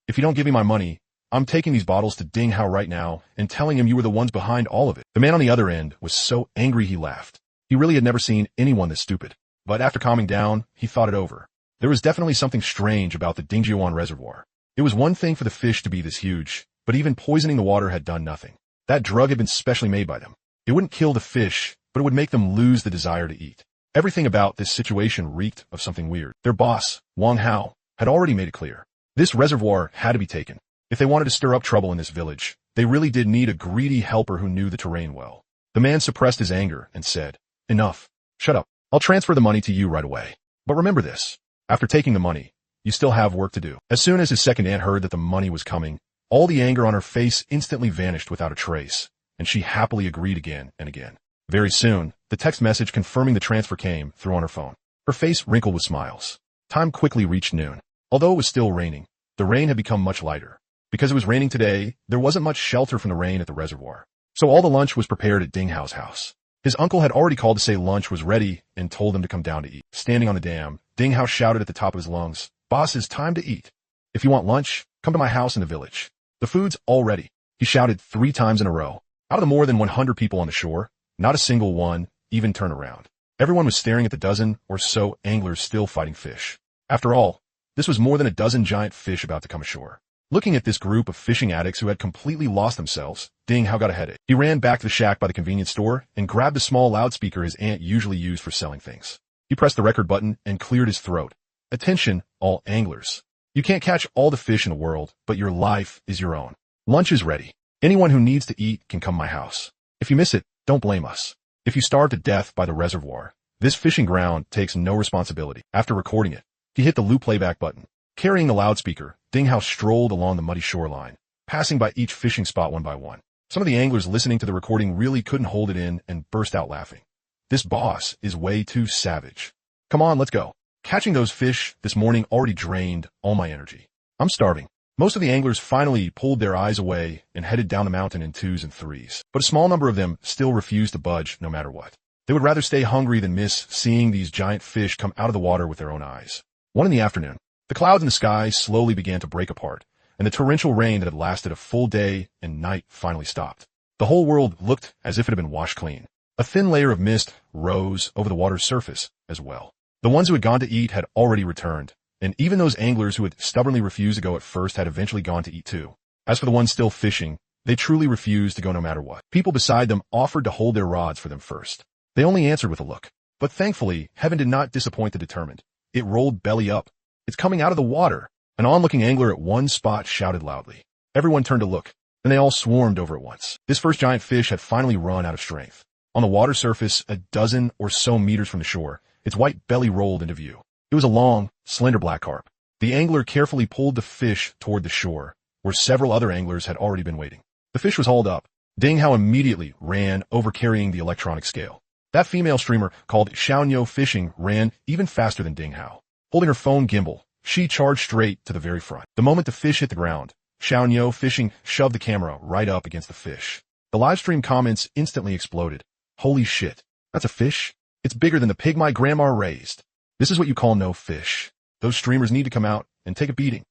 If you don't give me my money, I'm taking these bottles to Ding Hao right now and telling him you were the ones behind all of it." The man on the other end was so angry he laughed. He really had never seen anyone this stupid. But after calming down, he thought it over. There was definitely something strange about the Dingjiuan reservoir. It was one thing for the fish to be this huge, but even poisoning the water had done nothing. That drug had been specially made by them. It wouldn't kill the fish, but it would make them lose the desire to eat. Everything about this situation reeked of something weird. Their boss, Wang Hao, had already made it clear. This reservoir had to be taken. If they wanted to stir up trouble in this village, they really did need a greedy helper who knew the terrain well. The man suppressed his anger and said, "Enough. Shut up. I'll transfer the money to you right away. But remember this. After taking the money, you still have work to do." As soon as his second aunt heard that the money was coming, all the anger on her face instantly vanished without a trace, and she happily agreed again and again. Very soon, the text message confirming the transfer came through on her phone. Her face wrinkled with smiles. Time quickly reached noon. Although it was still raining, the rain had become much lighter. Because it was raining today, there wasn't much shelter from the rain at the reservoir. So all the lunch was prepared at Ding Hao's house. His uncle had already called to say lunch was ready and told him to come down to eat. Standing on the dam, Ding Hao shouted at the top of his lungs, "Boss, it's time to eat. If you want lunch, come to my house in the village. The food's all ready." He shouted 3 times in a row. Out of the more than 100 people on the shore, not a single one even turned around. Everyone was staring at the dozen or so anglers still fighting fish. After all, this was more than a dozen giant fish about to come ashore. Looking at this group of fishing addicts who had completely lost themselves, Ding Hao got a headache. He ran back to the shack by the convenience store and grabbed the small loudspeaker his aunt usually used for selling things. He pressed the record button and cleared his throat. "Attention, all anglers. You can't catch all the fish in the world, but your life is your own. Lunch is ready. Anyone who needs to eat can come to my house. If you miss it, don't blame us. If you starve to death by the reservoir, this fishing ground takes no responsibility." After recording it, he hit the loop playback button. Carrying the loudspeaker, Ding Hao strolled along the muddy shoreline, passing by each fishing spot one by one. Some of the anglers listening to the recording really couldn't hold it in and burst out laughing. "This boss is way too savage. Come on, let's go. Catching those fish this morning already drained all my energy. I'm starving." Most of the anglers finally pulled their eyes away and headed down the mountain in 2s and 3s, but a small number of them still refused to budge no matter what. They would rather stay hungry than miss seeing these giant fish come out of the water with their own eyes. 1 in the afternoon. The clouds in the sky slowly began to break apart, and the torrential rain that had lasted a full day and night finally stopped. The whole world looked as if it had been washed clean. A thin layer of mist rose over the water's surface as well. The ones who had gone to eat had already returned, and even those anglers who had stubbornly refused to go at first had eventually gone to eat too. As for the ones still fishing, they truly refused to go no matter what. People beside them offered to hold their rods for them first. They only answered with a look. But thankfully, heaven did not disappoint the determined. It rolled belly up. "It's coming out of the water." An onlooking angler at one spot shouted loudly. Everyone turned to look, and they all swarmed over at once. This first giant fish had finally run out of strength. On the water surface, a dozen or so meters from the shore, its white belly rolled into view. It was a long, slender black carp. The angler carefully pulled the fish toward the shore, where several other anglers had already been waiting. The fish was hauled up. Ding Hao immediately ran over carrying the electronic scale. That female streamer, called Xiaonyo Fishing, ran even faster than Ding Hao. Holding her phone gimbal, she charged straight to the very front. The moment the fish hit the ground, Xiaonyo Fishing shoved the camera right up against the fish. The live stream comments instantly exploded. "Holy shit, that's a fish? It's bigger than the pig my grandma raised. This is what you call no fish. Those streamers need to come out and take a beating.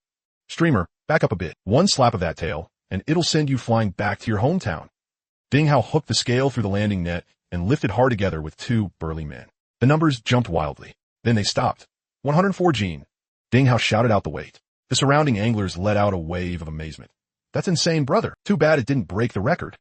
Streamer, back up a bit. One slap of that tail, and it'll send you flying back to your hometown." Ding Hao hooked the scale through the landing net and lifted hard together with two burly men. The numbers jumped wildly. Then they stopped. 104 Gene. Ding Hao shouted out the weight. The surrounding anglers let out a wave of amazement. "That's insane, brother. Too bad it didn't break the record."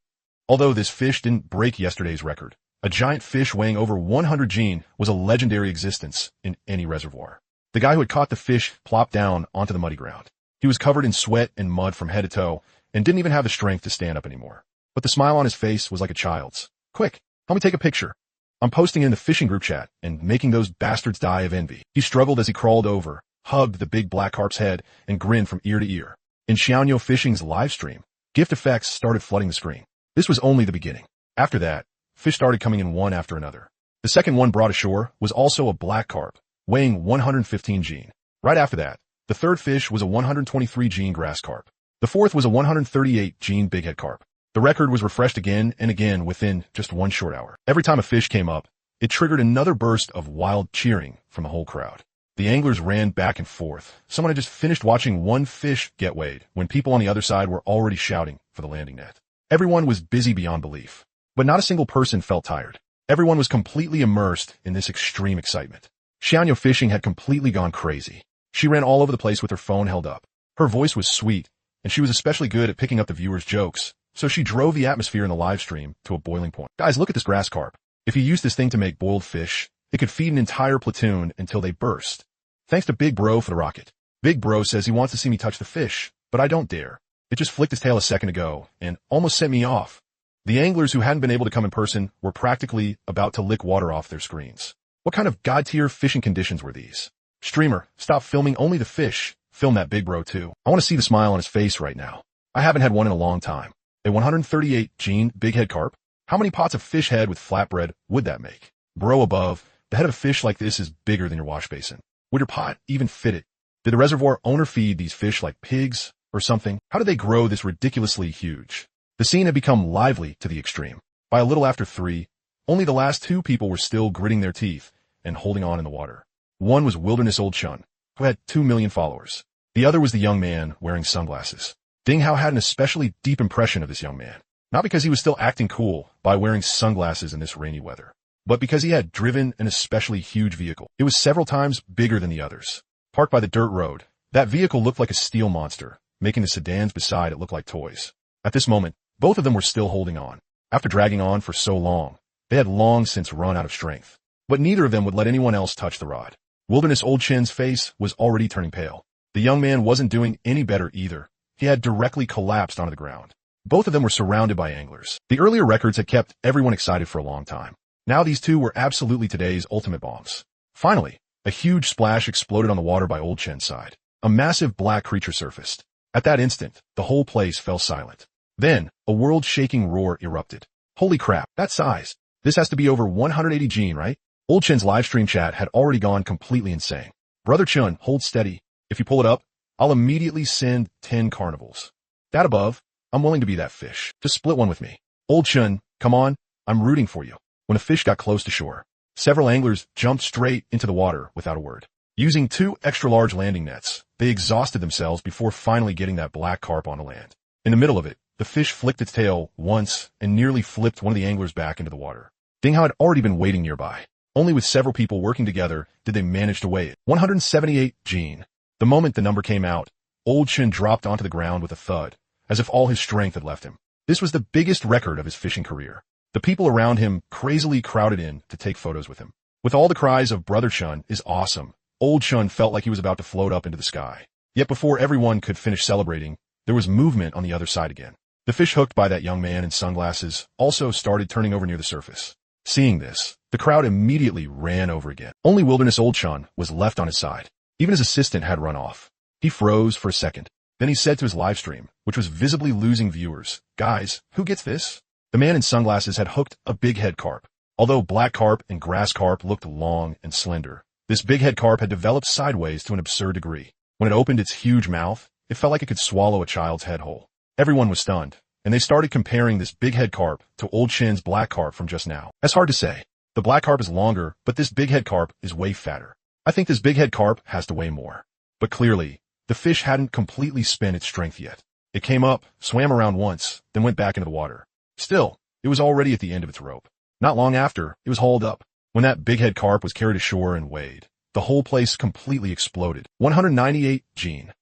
Although this fish didn't break yesterday's record, a giant fish weighing over 100 Gene was a legendary existence in any reservoir. The guy who had caught the fish plopped down onto the muddy ground. He was covered in sweat and mud from head to toe and didn't even have the strength to stand up anymore. But the smile on his face was like a child's. "Quick, help me take a picture. I'm posting in the fishing group chat and making those bastards die of envy." He struggled as he crawled over, hugged the big black carp's head, and grinned from ear to ear. In Xiaonyo Fishing's live stream, gift effects started flooding the screen. This was only the beginning. After that, fish started coming in one after another. The second one brought ashore was also a black carp, weighing 115 Gene. Right after that, the third fish was a 123 Gene grass carp. The fourth was a 138 Gene bighead carp. The record was refreshed again and again within just one short hour. Every time a fish came up, it triggered another burst of wild cheering from the whole crowd. The anglers ran back and forth. Someone had just finished watching one fish get weighed when people on the other side were already shouting for the landing net. Everyone was busy beyond belief, but not a single person felt tired. Everyone was completely immersed in this extreme excitement. Xiaonyo Fishing had completely gone crazy. She ran all over the place with her phone held up. Her voice was sweet, and she was especially good at picking up the viewers' jokes, so she drove the atmosphere in the live stream to a boiling point. "Guys, look at this grass carp. If you use this thing to make boiled fish, it could feed an entire platoon until they burst. Thanks to Big Bro for the rocket. Big Bro says he wants to see me touch the fish, but I don't dare. It just flicked his tail a second ago and almost sent me off." The anglers who hadn't been able to come in person were practically about to lick water off their screens. What kind of god-tier fishing conditions were these? "Streamer, stop filming only the fish. Film that Big Bro too. I want to see the smile on his face right now. I haven't had one in a long time. A 138 Gene big head carp? How many pots of fish head with flatbread would that make? Bro above, the head of a fish like this is bigger than your wash basin. Would your pot even fit it? Did the reservoir owner feed these fish like pigs or something? How did they grow this ridiculously huge?" The scene had become lively to the extreme. By a little after 3, only the last two people were still gritting their teeth and holding on in the water. One was Wilderness Old Chun, who had 2 million followers. The other was the young man wearing sunglasses. Ding Hao had an especially deep impression of this young man. Not because he was still acting cool by wearing sunglasses in this rainy weather, but because he had driven an especially huge vehicle. It was several times bigger than the others. Parked by the dirt road, that vehicle looked like a steel monster, making the sedans beside it look like toys. At this moment, both of them were still holding on. After dragging on for so long, they had long since run out of strength. But neither of them would let anyone else touch the rod. Wilderness Old Chin's face was already turning pale. The young man wasn't doing any better either. He had directly collapsed onto the ground. Both of them were surrounded by anglers. The earlier records had kept everyone excited for a long time. Now these two were absolutely today's ultimate bombs. Finally, a huge splash exploded on the water by Old Chen's side. A massive black creature surfaced. At that instant, the whole place fell silent. Then, a world-shaking roar erupted. "Holy crap, that size. This has to be over 180 Gene, right?" Old Chen's livestream chat had already gone completely insane. "Brother Chun, hold steady. If you pull it up, I'll immediately send 10 carnivals. That above, I'm willing to be that fish. Just split one with me. Old Chun, come on, I'm rooting for you." When a fish got close to shore, several anglers jumped straight into the water without a word. Using 2 extra-large landing nets, They exhausted themselves before finally getting that black carp on the land. In the middle of it, the fish flicked its tail once and nearly flipped one of the anglers back into the water. Ding Hao had already been waiting nearby. Only with several people working together did they manage to weigh it. 178 Gene. The moment the number came out, Old Chen dropped onto the ground with a thud, as if all his strength had left him. This was the biggest record of his fishing career. The people around him crazily crowded in to take photos with him. With all the cries of Brother Chun is awesome, Old Chun felt like he was about to float up into the sky. Yet before everyone could finish celebrating, there was movement on the other side again. The fish hooked by that young man in sunglasses also started turning over near the surface. Seeing this, the crowd immediately ran over again. Only Wilderness Old Chun was left on his side. Even his assistant had run off. He froze for a second. Then he said to his live stream, which was visibly losing viewers, "Guys, who gets this?" The man in sunglasses had hooked a big head carp. Although black carp and grass carp looked long and slender, this big head carp had developed sideways to an absurd degree. When it opened its huge mouth, it felt like it could swallow a child's head whole. Everyone was stunned, and they started comparing this big head carp to Old Chen's black carp from just now. That's hard to say. The black carp is longer, but this big head carp is way fatter. I think this big head carp has to weigh more. But clearly, the fish hadn't completely spent its strength yet. It came up, swam around once, then went back into the water. Still, it was already at the end of its rope. Not long after, it was hauled up. When that big head carp was carried ashore and weighed, the whole place completely exploded. 198 Gene.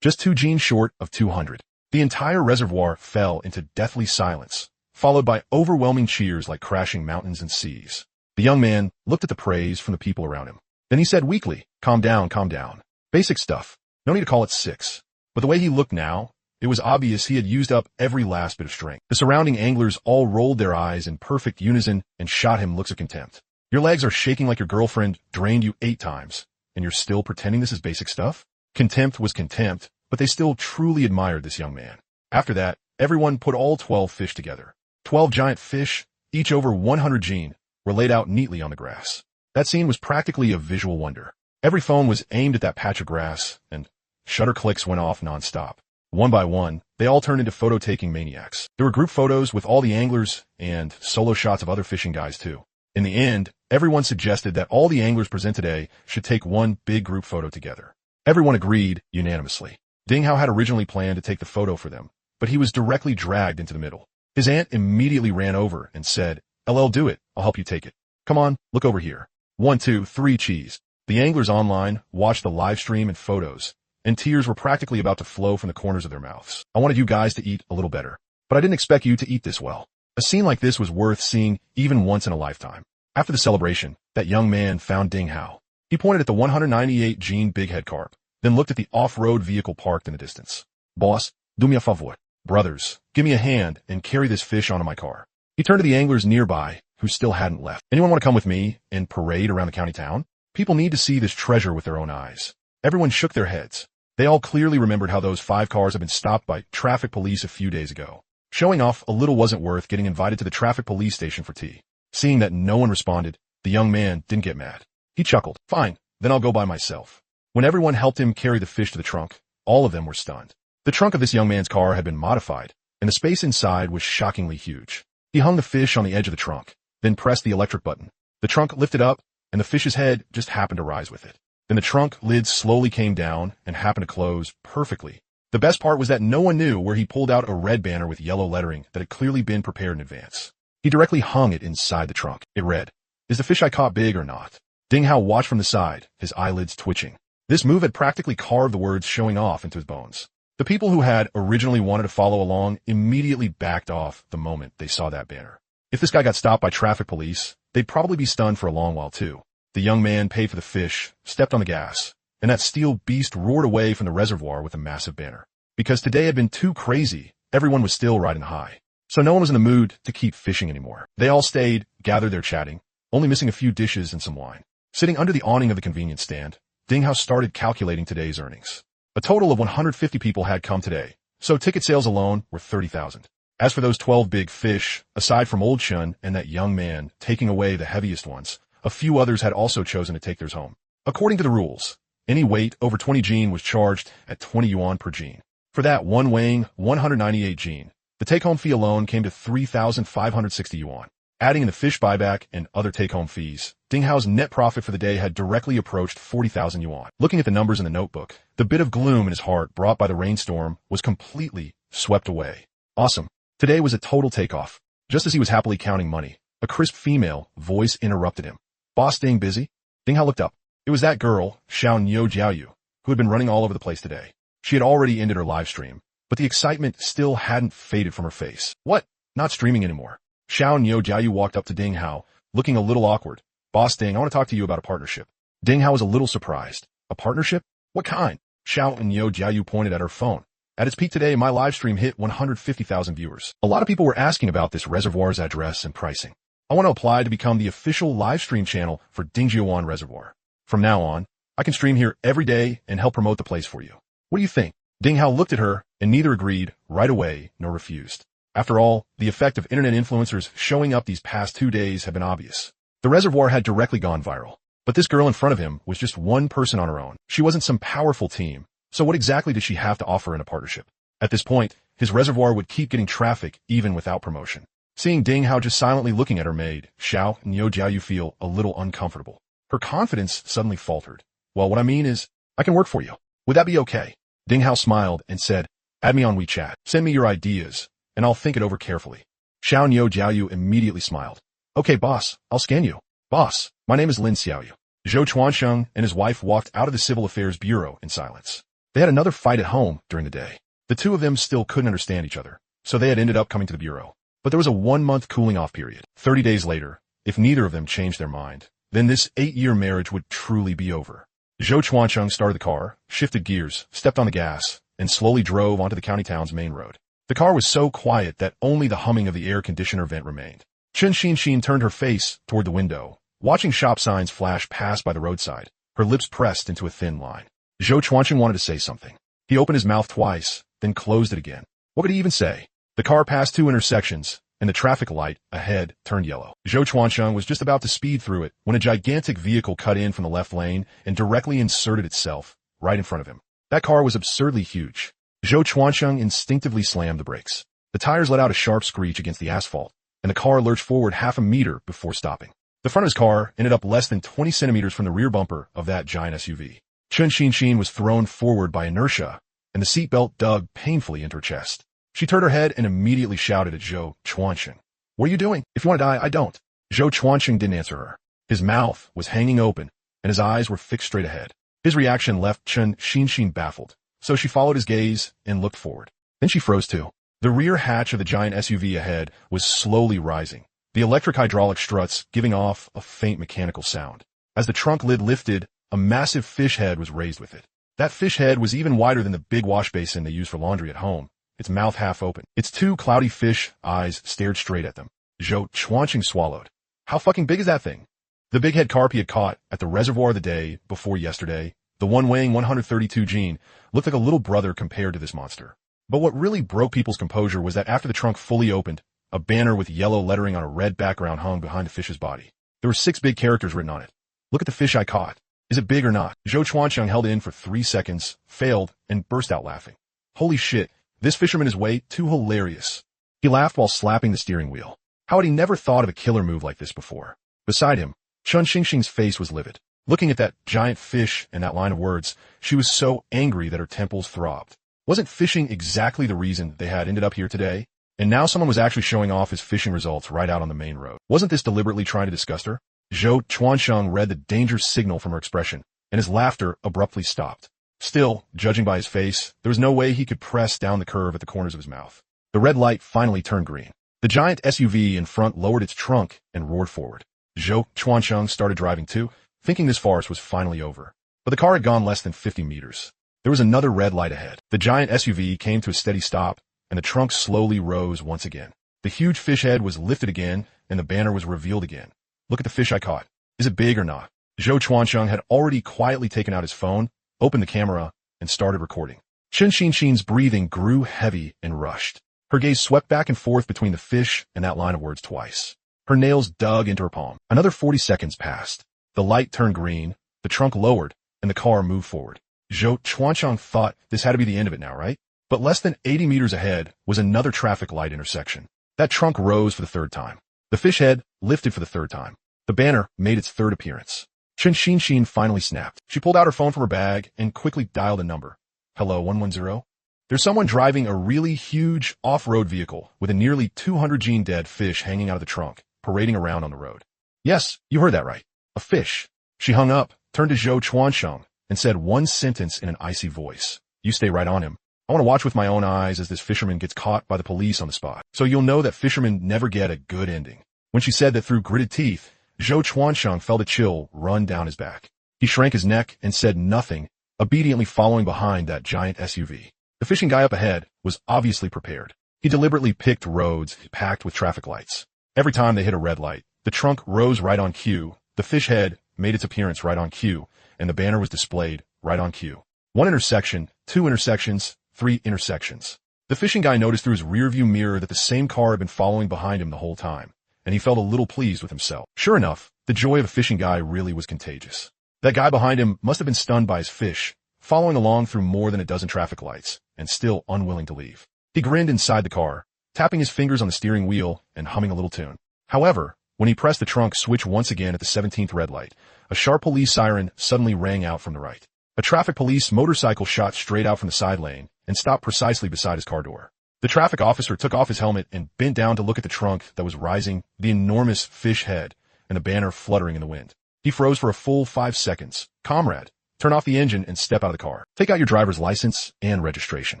Just 2 Gene short of 200. The entire reservoir fell into deathly silence, followed by overwhelming cheers like crashing mountains and seas. The young man looked at the praise from the people around him. Then he said weakly, calm down, calm down. Basic stuff. No need to call it 6. But the way he looked now, it was obvious he had used up every last bit of strength. The surrounding anglers all rolled their eyes in perfect unison and shot him looks of contempt. Your legs are shaking like your girlfriend drained you 8 times, and you're still pretending this is basic stuff? Contempt was contempt, but they still truly admired this young man. After that, everyone put all 12 fish together. 12 giant fish, each over 100 Gene, were laid out neatly on the grass. That scene was practically a visual wonder. Every phone was aimed at that patch of grass, and shutter clicks went off nonstop. One by one, they all turned into photo-taking maniacs. There were group photos with all the anglers and solo shots of other fishing guys too. In the end, everyone suggested that all the anglers present today should take one big group photo together. Everyone agreed unanimously. Ding Hao had originally planned to take the photo for them, but he was directly dragged into the middle. His aunt immediately ran over and said, "LL, do it. I'll help you take it. Come on, look over here. 1, 2, 3, cheese." The anglers online watched the live stream and photos, and tears were practically about to flow from the corners of their mouths. "I wanted you guys to eat a little better, but I didn't expect you to eat this well." A scene like this was worth seeing even once in a lifetime. After the celebration, that young man found Ding Hao. He pointed at the 198 Gene big head carp, then looked at the off-road vehicle parked in the distance. "Boss, do me a favor. Brothers, give me a hand and carry this fish onto my car." He turned to the anglers nearby, who still hadn't left. "Anyone want to come with me and parade around the county town? People need to see this treasure with their own eyes." Everyone shook their heads. They all clearly remembered how those 5 cars had been stopped by traffic police a few days ago. Showing off a little wasn't worth getting invited to the traffic police station for tea. Seeing that no one responded, the young man didn't get mad. He chuckled. "Fine, then I'll go by myself." When everyone helped him carry the fish to the trunk, all of them were stunned. The trunk of this young man's car had been modified, and the space inside was shockingly huge. He hung the fish on the edge of the trunk, then pressed the electric button. The trunk lifted up, and the fish's head just happened to rise with it. Then the trunk lid slowly came down and happened to close perfectly. The best part was that no one knew where he pulled out a red banner with yellow lettering that had clearly been prepared in advance. He directly hung it inside the trunk. It read, "Is the fish I caught big or not?" Ding Hao watched from the side, his eyelids twitching. This move had practically carved the words showing off into his bones. The people who had originally wanted to follow along immediately backed off the moment they saw that banner. If this guy got stopped by traffic police, they'd probably be stunned for a long while too. The young man paid for the fish, stepped on the gas, and that steel beast roared away from the reservoir with a massive banner. Because today had been too crazy, everyone was still riding high. So no one was in the mood to keep fishing anymore. They all stayed, gathered there chatting, only missing a few dishes and some wine. Sitting under the awning of the convenience stand, Ding Hao started calculating today's earnings. A total of 150 people had come today, so ticket sales alone were 30,000. As for those 12 big fish, aside from Old Chun and that young man taking away the heaviest ones, a few others had also chosen to take theirs home. According to the rules, any weight over 20 Gene was charged at 20 yuan per Gene. For that one weighing 198 Gene, the take-home fee alone came to 3,560 yuan. Adding in the fish buyback and other take-home fees, Ding Hao's net profit for the day had directly approached 40,000 yuan. Looking at the numbers in the notebook, the bit of gloom in his heart brought by the rainstorm was completely swept away. Awesome. Today was a total takeoff. Just as he was happily counting money, a crisp female voice interrupted him. Boss Ding busy? Ding Hao looked up. It was that girl, Xiao Niu Jiaoyu, who had been running all over the place today. She had already ended her live stream, but the excitement still hadn't faded from her face. What? Not streaming anymore. Xiao Niu Jiaoyu walked up to Ding Hao, looking a little awkward. Boss Ding, I want to talk to you about a partnership. Ding Hao was a little surprised. A partnership? What kind? Xiao Niu Jiaoyu pointed at her phone. At its peak today, my live stream hit 150,000 viewers. A lot of people were asking about this reservoir's address and pricing. I want to apply to become the official live stream channel for Dingjiuan Reservoir. From now on, I can stream here every day and help promote the place for you. What do you think? Ding Hao looked at her, and neither agreed right away nor refused. After all, the effect of internet influencers showing up these past 2 days had been obvious. The reservoir had directly gone viral. But this girl in front of him was just one person on her own. She wasn't some powerful team. So what exactly did she have to offer in a partnership? At this point, his reservoir would keep getting traffic even without promotion. Seeing Ding Hao just silently looking at her made Xiao Niu Jiaoyu feel a little uncomfortable. Her confidence suddenly faltered. Well, what I mean is, I can work for you. Would that be okay? Ding Hao smiled and said, add me on WeChat. Send me your ideas, and I'll think it over carefully. Xiao Niu Jiaoyu immediately smiled. Okay, boss, I'll scan you. Boss, my name is Lin Xiaoyu. Zhou Chuansheng and his wife walked out of the Civil Affairs Bureau in silence. They had another fight at home during the day. The two of them still couldn't understand each other, so they had ended up coming to the bureau. But there was a 1-month cooling-off period. 30 days later, if neither of them changed their mind, then this 8-year marriage would truly be over. Zhou Chuansheng started the car, shifted gears, stepped on the gas, and slowly drove onto the county town's main road. The car was so quiet that only the humming of the air conditioner vent remained. Chen Xinxin turned her face toward the window, watching shop signs flash past by the roadside, her lips pressed into a thin line. Zhou Chuansheng wanted to say something. He opened his mouth twice, then closed it again. What could he even say? The car passed 2 intersections, and the traffic light ahead turned yellow. Zhou Chuansheng was just about to speed through it when a gigantic vehicle cut in from the left lane and directly inserted itself right in front of him. That car was absurdly huge. Zhou Chuansheng instinctively slammed the brakes. The tires let out a sharp screech against the asphalt, and the car lurched forward half a meter before stopping. The front of his car ended up less than 20 centimeters from the rear bumper of that giant SUV. Chen Xinxin was thrown forward by inertia, and the seatbelt dug painfully into her chest. She turned her head and immediately shouted at Zhou Chuansheng. What are you doing? If you want to die, I don't. Zhou Chuansheng didn't answer her. His mouth was hanging open, and his eyes were fixed straight ahead. His reaction left Chen Xinxin baffled, so she followed his gaze and looked forward. Then she froze too. The rear hatch of the giant SUV ahead was slowly rising, the electric hydraulic struts giving off a faint mechanical sound. As the trunk lid lifted, a massive fish head was raised with it. That fish head was even wider than the big wash basin they use for laundry at home, its mouth half open. Its 2 cloudy fish eyes stared straight at them. Zhou Chuansheng swallowed. How fucking big is that thing? The big head carp he had caught at the reservoir the day before yesterday, the one weighing 132 gene, looked like a little brother compared to this monster. But what really broke people's composure was that after the trunk fully opened, a banner with yellow lettering on a red background hung behind the fish's body. There were 6 big characters written on it. Look at the fish I caught. Is it big or not? Zhou Chuansheng held it in for 3 seconds, failed, and burst out laughing. Holy shit, this fisherman is way too hilarious. He laughed while slapping the steering wheel. How had he never thought of a killer move like this before? Beside him, Chen Xinxin's face was livid. Looking at that giant fish and that line of words, she was so angry that her temples throbbed. Wasn't fishing exactly the reason they had ended up here today? And now someone was actually showing off his fishing results right out on the main road. Wasn't this deliberately trying to disgust her? Zhou Chuansheng read the danger signal from her expression, and his laughter abruptly stopped. Still, judging by his face, there was no way he could press down the curve at the corners of his mouth. The red light finally turned green. The giant SUV in front lowered its trunk and roared forward. Zhou Chuansheng started driving too, thinking this farce was finally over. But the car had gone less than 50 meters. There was another red light ahead. The giant SUV came to a steady stop, and the trunk slowly rose once again. The huge fish head was lifted again, and the banner was revealed again. Look at the fish I caught. Is it big or not? Zhou Chuansheng had already quietly taken out his phone, opened the camera, and started recording. Chen Xinxin's breathing grew heavy and rushed. Her gaze swept back and forth between the fish and that line of words twice. Her nails dug into her palm. Another 40 seconds passed. The light turned green, the trunk lowered, and the car moved forward. Zhou Chuansheng thought this had to be the end of it now, right? But less than 80 meters ahead was another traffic light intersection. That trunk rose for the 3rd time. The fish head lifted for the third time. The banner made its third appearance. Chen Xinxin finally snapped. She pulled out her phone from her bag and quickly dialed a number. Hello, 110? There's someone driving a really huge off-road vehicle with a nearly 200-gene dead fish hanging out of the trunk, parading around on the road. Yes, you heard that right. A fish. She hung up, turned to Zhou Chuansheng, and said one sentence in an icy voice. You stay right on him. I want to watch with my own eyes as this fisherman gets caught by the police on the spot. So you'll know that fishermen never get a good ending. When she said that through gritted teeth, Zhou Chuansheng felt a chill run down his back. He shrank his neck and said nothing, obediently following behind that giant SUV. The fishing guy up ahead was obviously prepared. He deliberately picked roads packed with traffic lights. Every time they hit a red light, the trunk rose right on cue, the fish head made its appearance right on cue, and the banner was displayed right on cue. One intersection, two intersections, three intersections. The fishing guy noticed through his rearview mirror that the same car had been following behind him the whole time, and he felt a little pleased with himself. Sure enough, the joy of a fishing guy really was contagious. That guy behind him must have been stunned by his fish, following along through more than a dozen traffic lights, and still unwilling to leave. He grinned inside the car, tapping his fingers on the steering wheel and humming a little tune. However, when he pressed the trunk switch once again at the 17th red light, a sharp police siren suddenly rang out from the right. A traffic police motorcycle shot straight out from the side lane and stopped precisely beside his car door. The traffic officer took off his helmet and bent down to look at the trunk that was rising, the enormous fish head, and the banner fluttering in the wind. He froze for a full 5 seconds. Comrade, turn off the engine and step out of the car. Take out your driver's license and registration.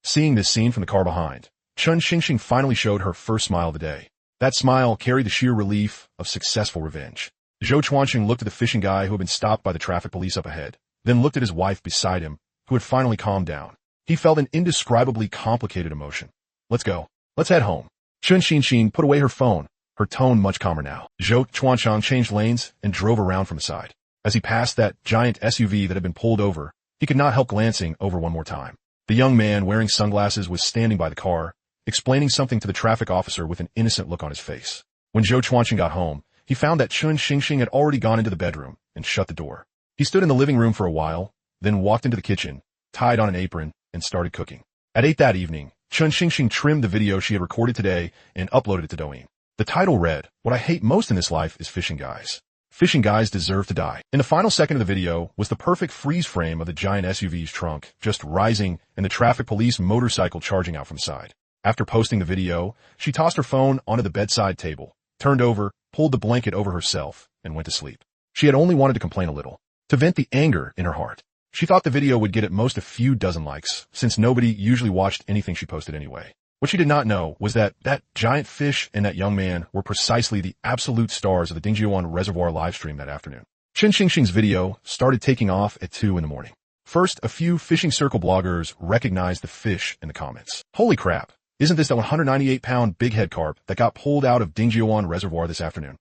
Seeing this scene from the car behind, Chen Xinxin finally showed her first smile of the day. That smile carried the sheer relief of successful revenge. Zhou Chuanxing looked at the fishing guy who had been stopped by the traffic police up ahead, then looked at his wife beside him, who had finally calmed down. He felt an indescribably complicated emotion. Let's go. Let's head home. Chen Xinxin put away her phone, her tone much calmer now. Zhou Chuanchang changed lanes and drove around from the side. As he passed that giant SUV that had been pulled over, he could not help glancing over one more time. The young man wearing sunglasses was standing by the car, explaining something to the traffic officer with an innocent look on his face. When Zhou Chuancheng got home, he found that Chen Xinxing had already gone into the bedroom and shut the door. He stood in the living room for a while, then walked into the kitchen, tied on an apron, and started cooking. At 8 that evening, Chen Xinxing trimmed the video she had recorded today and uploaded it to Douyin. The title read, "What I hate most in this life is fishing guys. Fishing guys deserve to die." In the final second of the video was the perfect freeze frame of the giant SUV's trunk, just rising and the traffic police motorcycle charging out from the side. After posting the video, she tossed her phone onto the bedside table, turned over, pulled the blanket over herself, and went to sleep. She had only wanted to complain a little, to vent the anger in her heart. She thought the video would get at most a few dozen likes, since nobody usually watched anything she posted anyway. What she did not know was that giant fish and that young man were precisely the absolute stars of the Dingjiuan Reservoir livestream that afternoon. Chen Xinxing's video started taking off at 2 in the morning. First, a few fishing circle bloggers recognized the fish in the comments. Holy crap, isn't this the 198-pound big head carp that got pulled out of Dingjiuan Reservoir this afternoon?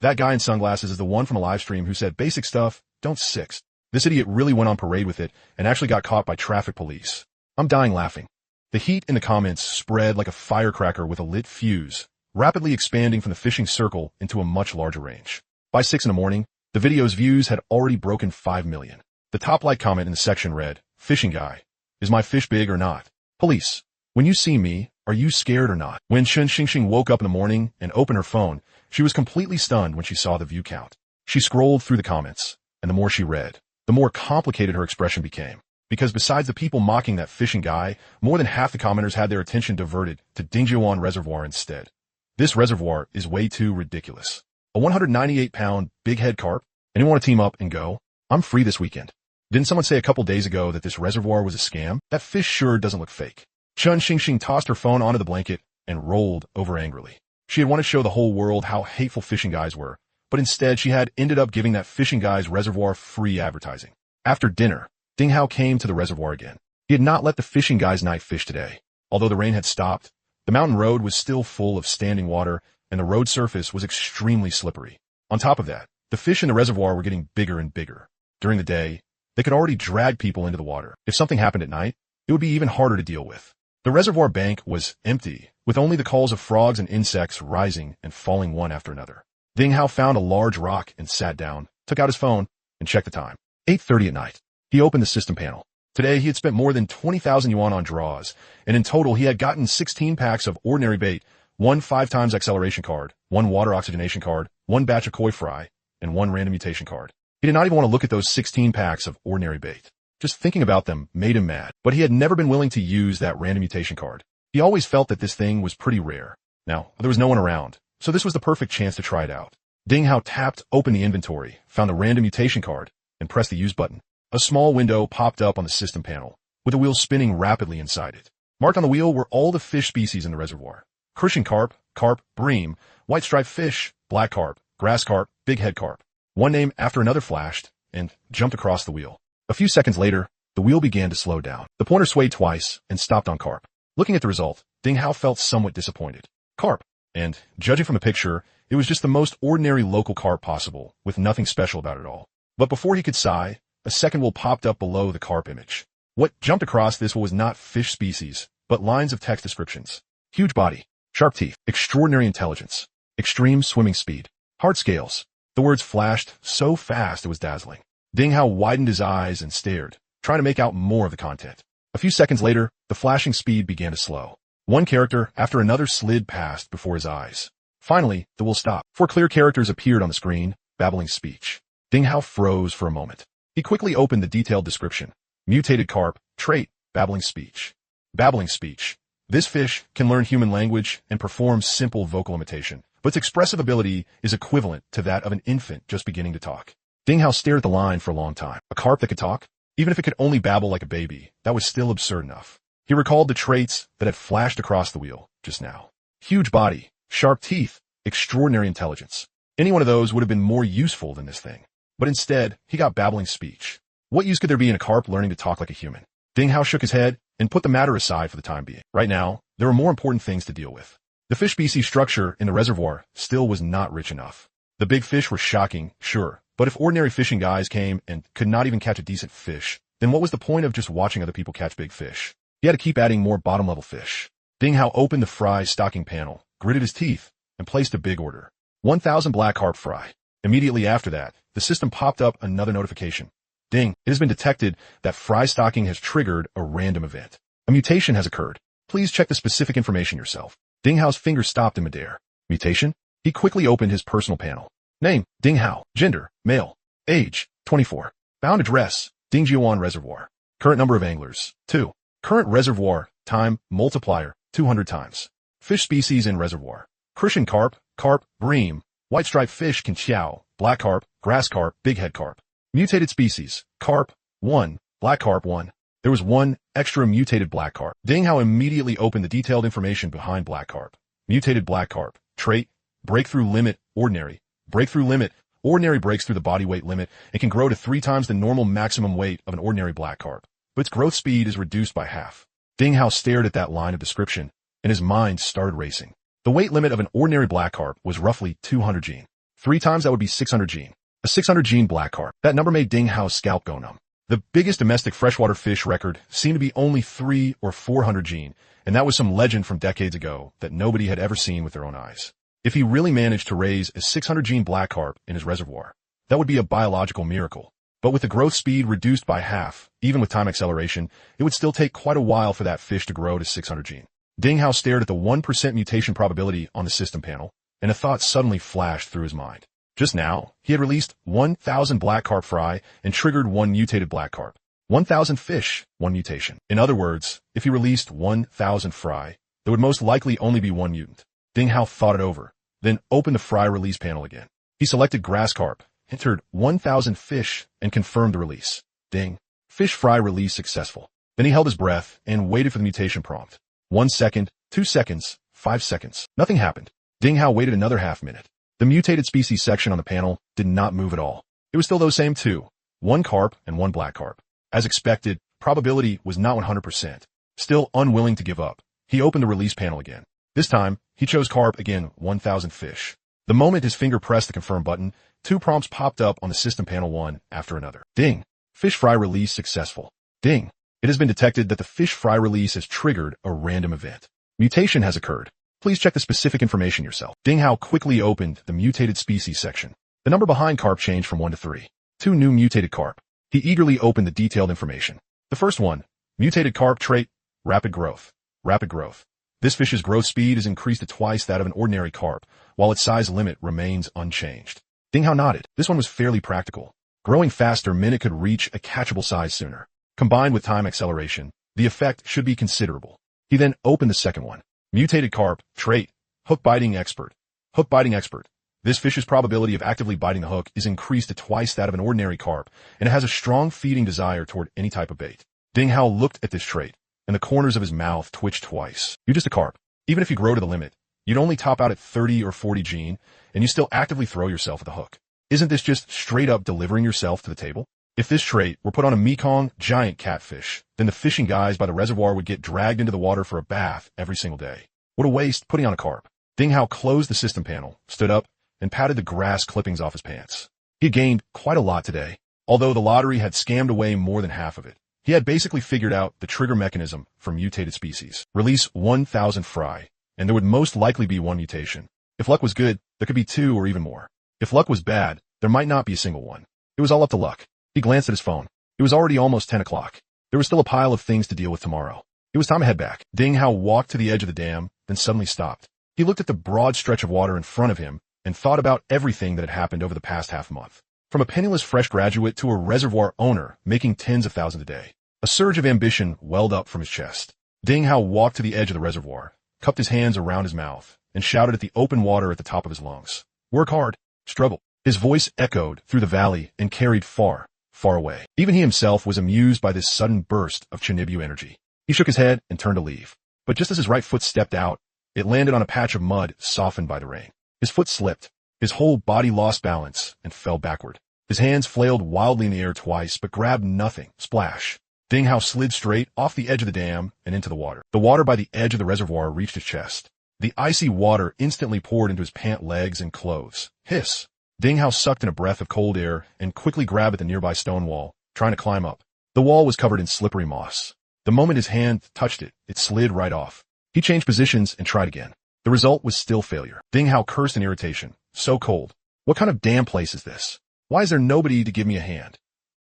That guy in sunglasses is the one from a live stream who said basic stuff, don't six. This idiot really went on parade with it and actually got caught by traffic police. I'm dying laughing. The heat in the comments spread like a firecracker with a lit fuse, rapidly expanding from the fishing circle into a much larger range. By 6 in the morning, the video's views had already broken 5 million. The top like comment in the section read, "Fishing guy, is my fish big or not? Police, when you see me, are you scared or not?" When Chen Xinxing woke up in the morning and opened her phone, she was completely stunned when she saw the view count. She scrolled through the comments, and the more she read, the more complicated her expression became. Because besides the people mocking that fishing guy, more than half the commenters had their attention diverted to Dingjiuan Reservoir instead. This reservoir is way too ridiculous. A 198-pound big head carp? Anyone want to team up and go? I'm free this weekend. Didn't someone say a couple days ago that this reservoir was a scam? That fish sure doesn't look fake. Chen Xinxing tossed her phone onto the blanket and rolled over angrily. She had wanted to show the whole world how hateful fishing guys were, but instead she had ended up giving that fishing guy's reservoir free advertising. After dinner, Ding Hao came to the reservoir again. He had not let the fishing guy's night fish today. Although the rain had stopped, the mountain road was still full of standing water, and the road surface was extremely slippery. On top of that, the fish in the reservoir were getting bigger and bigger. During the day, they could already drag people into the water. If something happened at night, it would be even harder to deal with. The reservoir bank was empty, with only the calls of frogs and insects rising and falling one after another. Ding Hao found a large rock and sat down, took out his phone, and checked the time. 8:30 at night. He opened the system panel. Today he had spent more than 20,000 yuan on draws, and in total he had gotten 16 packs of ordinary bait 1 5 times acceleration card, 1 water oxygenation card, 1 batch of koi fry, and 1 random mutation card. He did not even want to look at those 16 packs of ordinary bait. Just thinking about them made him mad, but he had never been willing to use that random mutation card. He always felt that this thing was pretty rare. Now, there was no one around, so this was the perfect chance to try it out. Ding Hao tapped open the inventory, found the random mutation card, and pressed the use button. A small window popped up on the system panel, with the wheel spinning rapidly inside it. Marked on the wheel were all the fish species in the reservoir. Crucian carp, carp, bream, white striped fish, black carp, grass carp, big head carp. One name after another flashed and jumped across the wheel. A few seconds later, the wheel began to slow down. The pointer swayed twice and stopped on carp. Looking at the result, Ding Hao felt somewhat disappointed. Carp. And, judging from the picture, it was just the most ordinary local carp possible, with nothing special about it all. But before he could sigh, a second wheel popped up below the carp image. What jumped across this was not fish species, but lines of text descriptions. Huge body, sharp teeth, extraordinary intelligence, extreme swimming speed, hard scales. The words flashed so fast it was dazzling. Ding Hao widened his eyes and stared, trying to make out more of the content. A few seconds later, the flashing speed began to slow. One character after another slid past before his eyes. Finally, the wheel stopped. 4 clear characters appeared on the screen, babbling speech. Ding Hao froze for a moment. He quickly opened the detailed description. Mutated carp, trait, babbling speech. Babbling speech. This fish can learn human language and perform simple vocal imitation, but its expressive ability is equivalent to that of an infant just beginning to talk. Ding Hao stared at the line for a long time. A carp that could talk? Even if it could only babble like a baby, that was still absurd enough. He recalled the traits that had flashed across the wheel just now. Huge body, sharp teeth, extraordinary intelligence. Any one of those would have been more useful than this thing. But instead, he got babbling speech. What use could there be in a carp learning to talk like a human? Ding Hao shook his head and put the matter aside for the time being. Right now, there were more important things to deal with. The fish species structure in the reservoir still was not rich enough. The big fish were shocking, sure, but if ordinary fishing guys came and could not even catch a decent fish, then what was the point of just watching other people catch big fish? He had to keep adding more bottom-level fish. Ding Hao opened the fry stocking panel, gritted his teeth, and placed a big order. 1,000 black carp fry. Immediately after that, the system popped up another notification. Ding, it has been detected that fry stocking has triggered a random event. A mutation has occurred. Please check the specific information yourself. Ding Hao's finger stopped in midair. Mutation? He quickly opened his personal panel. Name, Ding Hao. Gender, male. Age, 24. Bound address, Dingjiuan Reservoir. Current number of anglers, 2. Current reservoir, time, multiplier, 200 times. Fish species in reservoir. Crucian carp, carp, bream, white striped fish, kinqiao, black carp, grass carp, big head carp. Mutated species, carp, 1, black carp 1. There was 1 extra mutated black carp. Ding Hao immediately opened the detailed information behind black carp. Mutated black carp, trait, breakthrough limit, ordinary. Breakthrough limit, ordinary breaks through the body weight limit and can grow to 3 times the normal maximum weight of an ordinary black carp, but its growth speed is reduced by half. Ding Hao stared at that line of description, and his mind started racing. The weight limit of an ordinary black carp was roughly 200 gene. 3 times that would be 600 gene. A 600 gene black carp. That number made Ding Hao's scalp go numb. The biggest domestic freshwater fish record seemed to be only 3 or 400 gene, and that was some legend from decades ago that nobody had ever seen with their own eyes. If he really managed to raise a 600 gene black carp in his reservoir, that would be a biological miracle. But with the growth speed reduced by half, even with time acceleration, it would still take quite a while for that fish to grow to 600 gene. Ding Hao stared at the 1% mutation probability on the system panel, and a thought suddenly flashed through his mind. Just now, he had released 1,000 black carp fry and triggered 1 mutated black carp. 1,000 fish, 1 mutation. In other words, if he released 1,000 fry, there would most likely only be 1 mutant. Ding Hao thought it over, then opened the fry release panel again. He selected grass carp, entered 1,000 fish, and confirmed the release. Ding. Fish fry release successful. Then he held his breath and waited for the mutation prompt. 1 second, 2 seconds, 5 seconds. Nothing happened. Ding Hao waited another half minute. The mutated species section on the panel did not move at all. It was still those same 2. 1 carp and 1 black carp. As expected, probability was not 100%. Still unwilling to give up, he opened the release panel again. This time, he chose carp again, 1,000 fish. The moment his finger pressed the confirm button, 2 prompts popped up on the system panel one after another. Ding. Fish fry release successful. Ding. It has been detected that the fish fry release has triggered a random event. Mutation has occurred. Please check the specific information yourself. Ding Hao quickly opened the mutated species section. The number behind carp changed from 1 to 3. 2 new mutated carp. He eagerly opened the detailed information. The first one, mutated carp trait, rapid growth. Rapid growth. This fish's growth speed is increased to twice that of an ordinary carp, while its size limit remains unchanged. Ding Hao nodded. This one was fairly practical. Growing faster meant it could reach a catchable size sooner. Combined with time acceleration, the effect should be considerable. He then opened the second one. Mutated carp, trait, hook biting expert. Hook biting expert. This fish's probability of actively biting the hook is increased to twice that of an ordinary carp, and it has a strong feeding desire toward any type of bait. Ding Hao looked at this trait, and the corners of his mouth twitched twice. You're just a carp. Even if you grow to the limit, you'd only top out at 30 or 40 gene, and you still actively throw yourself at the hook. Isn't this just straight up delivering yourself to the table? If this trait were put on a Mekong giant catfish, then the fishing guys by the reservoir would get dragged into the water for a bath every single day. What a waste putting on a carp. Ding Hao closed the system panel, stood up, and patted the grass clippings off his pants. He had gained quite a lot today. Although the lottery had scammed away more than half of it, he had basically figured out the trigger mechanism for mutated species. Release 1,000 fry, and there would most likely be one mutation. If luck was good, there could be 2 or even more. If luck was bad, there might not be a single one. It was all up to luck. He glanced at his phone. It was already almost 10 o'clock. There was still a pile of things to deal with tomorrow. It was time to head back. Ding Hao walked to the edge of the dam, then suddenly stopped. He looked at the broad stretch of water in front of him and thought about everything that had happened over the past half month. From a penniless fresh graduate to a reservoir owner making tens of thousands a day. A surge of ambition welled up from his chest. Ding Hao walked to the edge of the reservoir, cupped his hands around his mouth, and shouted at the open water at the top of his lungs. Work hard, struggle. His voice echoed through the valley and carried far, far away. Even he himself was amused by this sudden burst of Chinibu energy. He shook his head and turned to leave. But just as his right foot stepped out, it landed on a patch of mud softened by the rain. His foot slipped. His whole body lost balance and fell backward. His hands flailed wildly in the air twice, but grabbed nothing. Splash. Ding Hao slid straight off the edge of the dam and into the water. The water by the edge of the reservoir reached his chest. The icy water instantly poured into his pant legs and clothes. Hiss. Ding Hao sucked in a breath of cold air and quickly grabbed at the nearby stone wall, trying to climb up. The wall was covered in slippery moss. The moment his hand touched it, it slid right off. He changed positions and tried again. The result was still failure. Ding Hao cursed in irritation. So cold. What kind of damn place is this? Why is there nobody to give me a hand?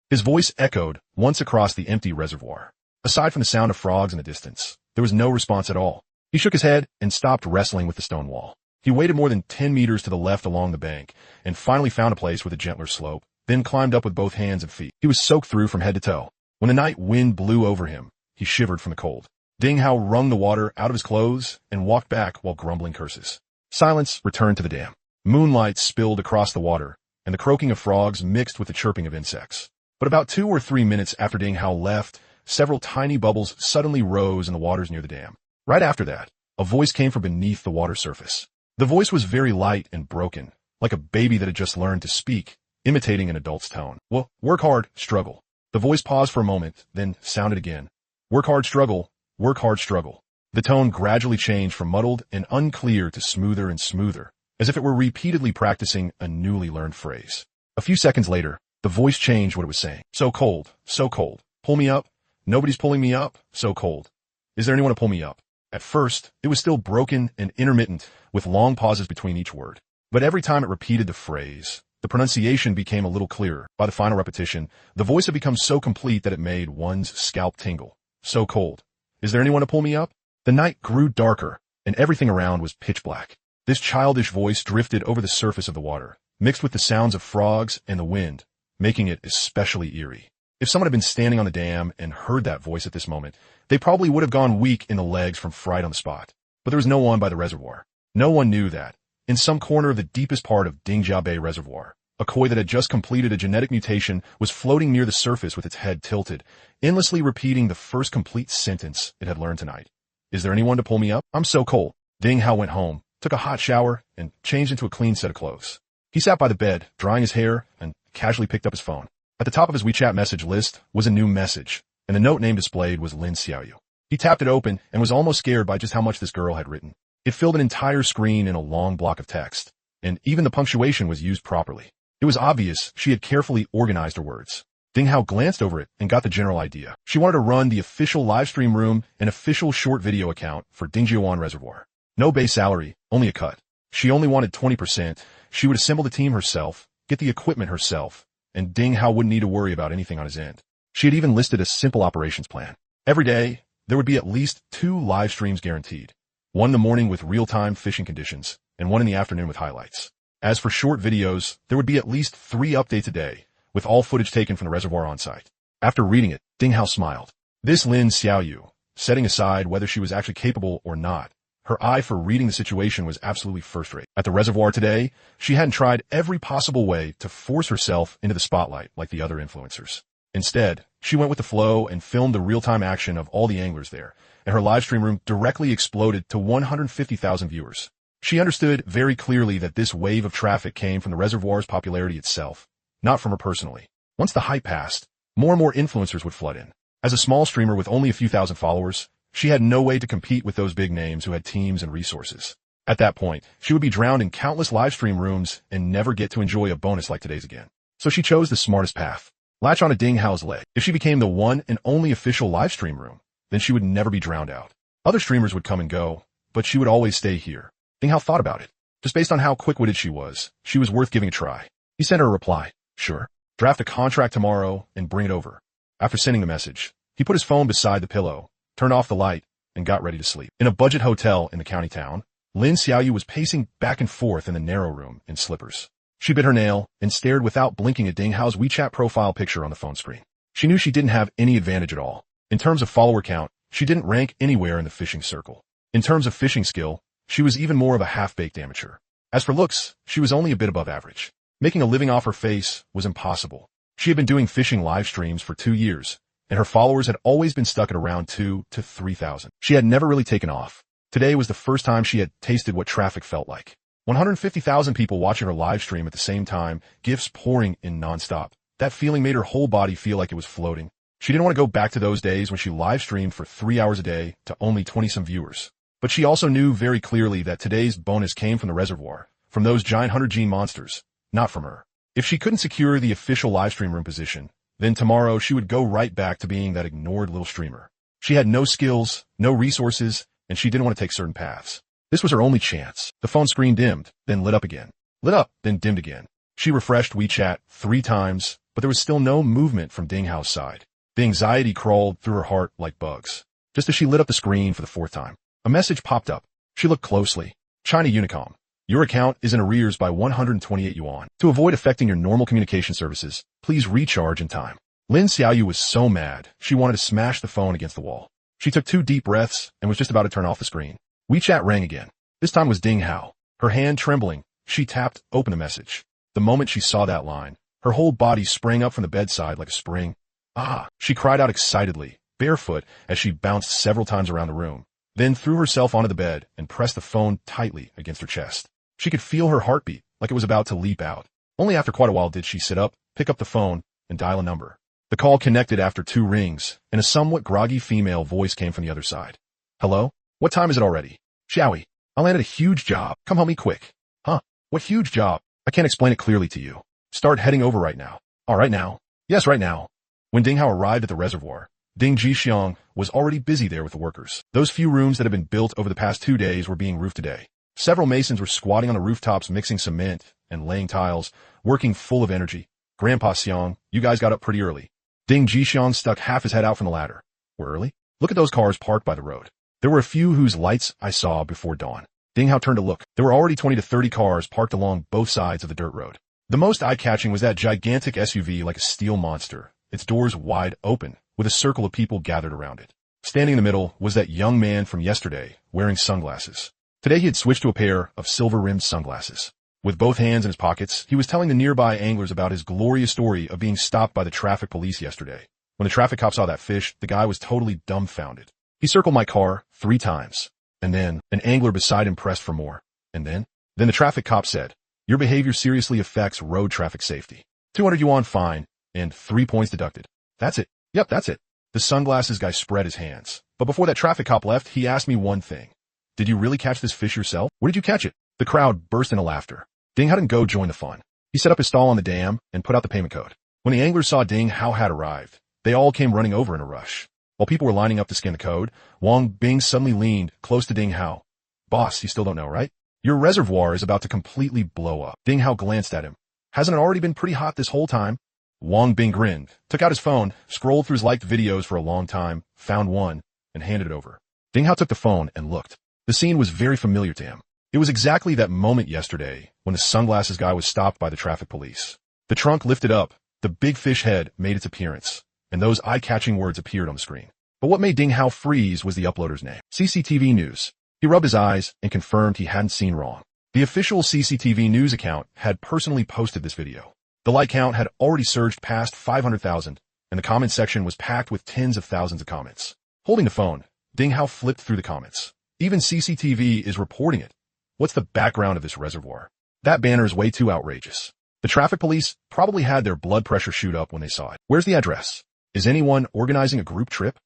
His voice echoed once across the empty reservoir. Aside from the sound of frogs in the distance, there was no response at all. He shook his head and stopped wrestling with the stone wall. He waded more than 10 meters to the left along the bank and finally found a place with a gentler slope, then climbed up with both hands and feet. He was soaked through from head to toe. When the night wind blew over him, he shivered from the cold. Ding Hao wrung the water out of his clothes and walked back while grumbling curses. Silence returned to the dam. Moonlight spilled across the water, and the croaking of frogs mixed with the chirping of insects. But about 2 or 3 minutes after Ding Hao left, several tiny bubbles suddenly rose in the waters near the dam. Right after that, a voice came from beneath the water surface. The voice was very light and broken, like a baby that had just learned to speak, imitating an adult's tone. Well, work hard, struggle. The voice paused for a moment, then sounded again. Work hard, struggle. Work hard, struggle. The tone gradually changed from muddled and unclear to smoother and smoother, as if it were repeatedly practicing a newly learned phrase. A few seconds later, the voice changed what it was saying. So cold, so cold. Pull me up. Nobody's pulling me up. So cold. Is there anyone to pull me up? At first, it was still broken and intermittent, with long pauses between each word. But every time it repeated the phrase, the pronunciation became a little clearer. By the final repetition, the voice had become so complete that it made one's scalp tingle. So cold. Is there anyone to pull me up? The night grew darker, and everything around was pitch black. This childish voice drifted over the surface of the water, mixed with the sounds of frogs and the wind, making it especially eerie. If someone had been standing on the dam and heard that voice at this moment, they probably would have gone weak in the legs from fright on the spot. But there was no one by the reservoir. No one knew that, in some corner of the deepest part of Dingjia Bay Reservoir, a koi that had just completed a genetic mutation was floating near the surface with its head tilted, endlessly repeating the first complete sentence it had learned tonight. Is there anyone to pull me up? I'm so cold. Ding Hao went home, took a hot shower, and changed into a clean set of clothes. He sat by the bed, drying his hair, and casually picked up his phone. At the top of his WeChat message list was a new message, and the note name displayed was Lin Xiaoyu. He tapped it open and was almost scared by just how much this girl had written. It filled an entire screen in a long block of text, and even the punctuation was used properly. It was obvious she had carefully organized her words. Ding Hao glanced over it and got the general idea. She wanted to run the official livestream room and official short video account for Dingjia Reservoir. No base salary, only a cut. She only wanted 20%. She would assemble the team herself, get the equipment herself, and Ding Hao wouldn't need to worry about anything on his end. She had even listed a simple operations plan. Every day, there would be at least 2 live streams guaranteed. one in the morning with real-time fishing conditions, and one in the afternoon with highlights. As for short videos, there would be at least 3 updates a day, with all footage taken from the reservoir on site. After reading it, Ding Hao smiled. This Lin Xiaoyu, setting aside whether she was actually capable or not, her eye for reading the situation was absolutely first-rate. At the reservoir today, she hadn't tried every possible way to force herself into the spotlight like the other influencers. Instead, she went with the flow and filmed the real-time action of all the anglers there, and her livestream room directly exploded to 150,000 viewers. She understood very clearly that this wave of traffic came from the reservoir's popularity itself, not from her personally. Once the hype passed, more and more influencers would flood in. As a small streamer with only a few thousand followers, she had no way to compete with those big names who had teams and resources. At that point, she would be drowned in countless livestream rooms and never get to enjoy a bonus like today's again. So she chose the smartest path. Latch on to Ding Hao's leg. If she became the one and only official livestream room, then she would never be drowned out. Other streamers would come and go, but she would always stay here. Ding Hao thought about it. Just based on how quick-witted she was worth giving a try. He sent her a reply. Sure. Draft a contract tomorrow and bring it over. After sending the message, he put his phone beside the pillow, turned off the light, and got ready to sleep. In a budget hotel in the county town, Lin Xiaoyu was pacing back and forth in the narrow room in slippers. She bit her nail and stared without blinking at Ding Hao's WeChat profile picture on the phone screen. She knew she didn't have any advantage at all. In terms of follower count, she didn't rank anywhere in the fishing circle. In terms of fishing skill, she was even more of a half-baked amateur. As for looks, she was only a bit above average. Making a living off her face was impossible. She had been doing fishing live streams for 2 years, and her followers had always been stuck at around 2,000 to 3,000. She had never really taken off. Today was the first time she had tasted what traffic felt like. 150,000 people watching her live stream at the same time, gifts pouring in nonstop. That feeling made her whole body feel like it was floating. She didn't want to go back to those days when she live streamed for 3 hours a day to only 20-some viewers. But she also knew very clearly that today's bonus came from the reservoir, from those giant 100-gene monsters, not from her. If she couldn't secure the official livestream room position, then tomorrow she would go right back to being that ignored little streamer. She had no skills, no resources, and she didn't want to take certain paths. This was her only chance. The phone screen dimmed, then lit up again. Lit up, then dimmed again. She refreshed WeChat 3 times, but there was still no movement from Ding Hao's side. The anxiety crawled through her heart like bugs. Just as she lit up the screen for the 4th time, a message popped up. She looked closely. China Unicom. Your account is in arrears by 128 yuan. To avoid affecting your normal communication services, please recharge in time. Lin Xiaoyu was so mad, she wanted to smash the phone against the wall. She took 2 deep breaths and was just about to turn off the screen. WeChat rang again. This time was Ding Hao. Her hand trembling, she tapped open a message. The moment she saw that line, her whole body sprang up from the bedside like a spring. Ah! She cried out excitedly, barefoot, as she bounced several times around the room, then threw herself onto the bed and pressed the phone tightly against her chest. She could feel her heartbeat like it was about to leap out. Only after quite a while did she sit up, pick up the phone, and dial a number. The call connected after 2 rings, and a somewhat groggy female voice came from the other side. Hello? What time is it already? Xiaoyi, I landed a huge job. Come help me quick. Huh? What huge job? I can't explain it clearly to you. Start heading over right now. All right now. Yes, right now. When Ding Hao arrived at the reservoir, Ding Jixiang was already busy there with the workers. Those few rooms that had been built over the past 2 days were being roofed today. Several masons were squatting on the rooftops mixing cement and laying tiles, working full of energy. Grandpa Xiang, you guys got up pretty early. Ding Jixiang stuck half his head out from the ladder. We're early? Look at those cars parked by the road. There were a few whose lights I saw before dawn. Ding Hao turned to look. There were already 20 to 30 cars parked along both sides of the dirt road. The most eye-catching was that gigantic SUV like a steel monster, its doors wide open, with a circle of people gathered around it. Standing in the middle was that young man from yesterday, wearing sunglasses. Today he had switched to a pair of silver-rimmed sunglasses. With both hands in his pockets, he was telling the nearby anglers about his glorious story of being stopped by the traffic police yesterday. When the traffic cop saw that fish, the guy was totally dumbfounded. He circled my car 3 times. And then, an angler beside him pressed for more. And then the traffic cop said, your behavior seriously affects road traffic safety. 200 yuan fine, and 3 points deducted. That's it. Yep, that's it. The sunglasses guy spread his hands. But before that traffic cop left, he asked me one thing. Did you really catch this fish yourself? Where did you catch it? The crowd burst into laughter. Ding hadn't go join the fun. He set up his stall on the dam and put out the payment code. When the anglers saw Ding Hao had arrived, they all came running over in a rush. While people were lining up to scan the code, Wang Bing suddenly leaned close to Ding Hao. Boss, you still don't know, right? Your reservoir is about to completely blow up. Ding Hao glanced at him. Hasn't it already been pretty hot this whole time? Wang Bing grinned, took out his phone, scrolled through his liked videos for a long time, found one, and handed it over. Ding Hao took the phone and looked. The scene was very familiar to him. It was exactly that moment yesterday when the sunglasses guy was stopped by the traffic police. The trunk lifted up, the big fish head made its appearance, and those eye-catching words appeared on the screen. But what made Ding Hao freeze was the uploader's name. CCTV News. He rubbed his eyes and confirmed he hadn't seen wrong. The official CCTV News account had personally posted this video. The like count had already surged past 500,000, and the comment section was packed with tens of thousands of comments. Holding the phone, Ding Hao flipped through the comments. Even CCTV is reporting it. What's the background of this reservoir? That banner is way too outrageous. The traffic police probably had their blood pressure shoot up when they saw it. Where's the address? Is anyone organizing a group trip?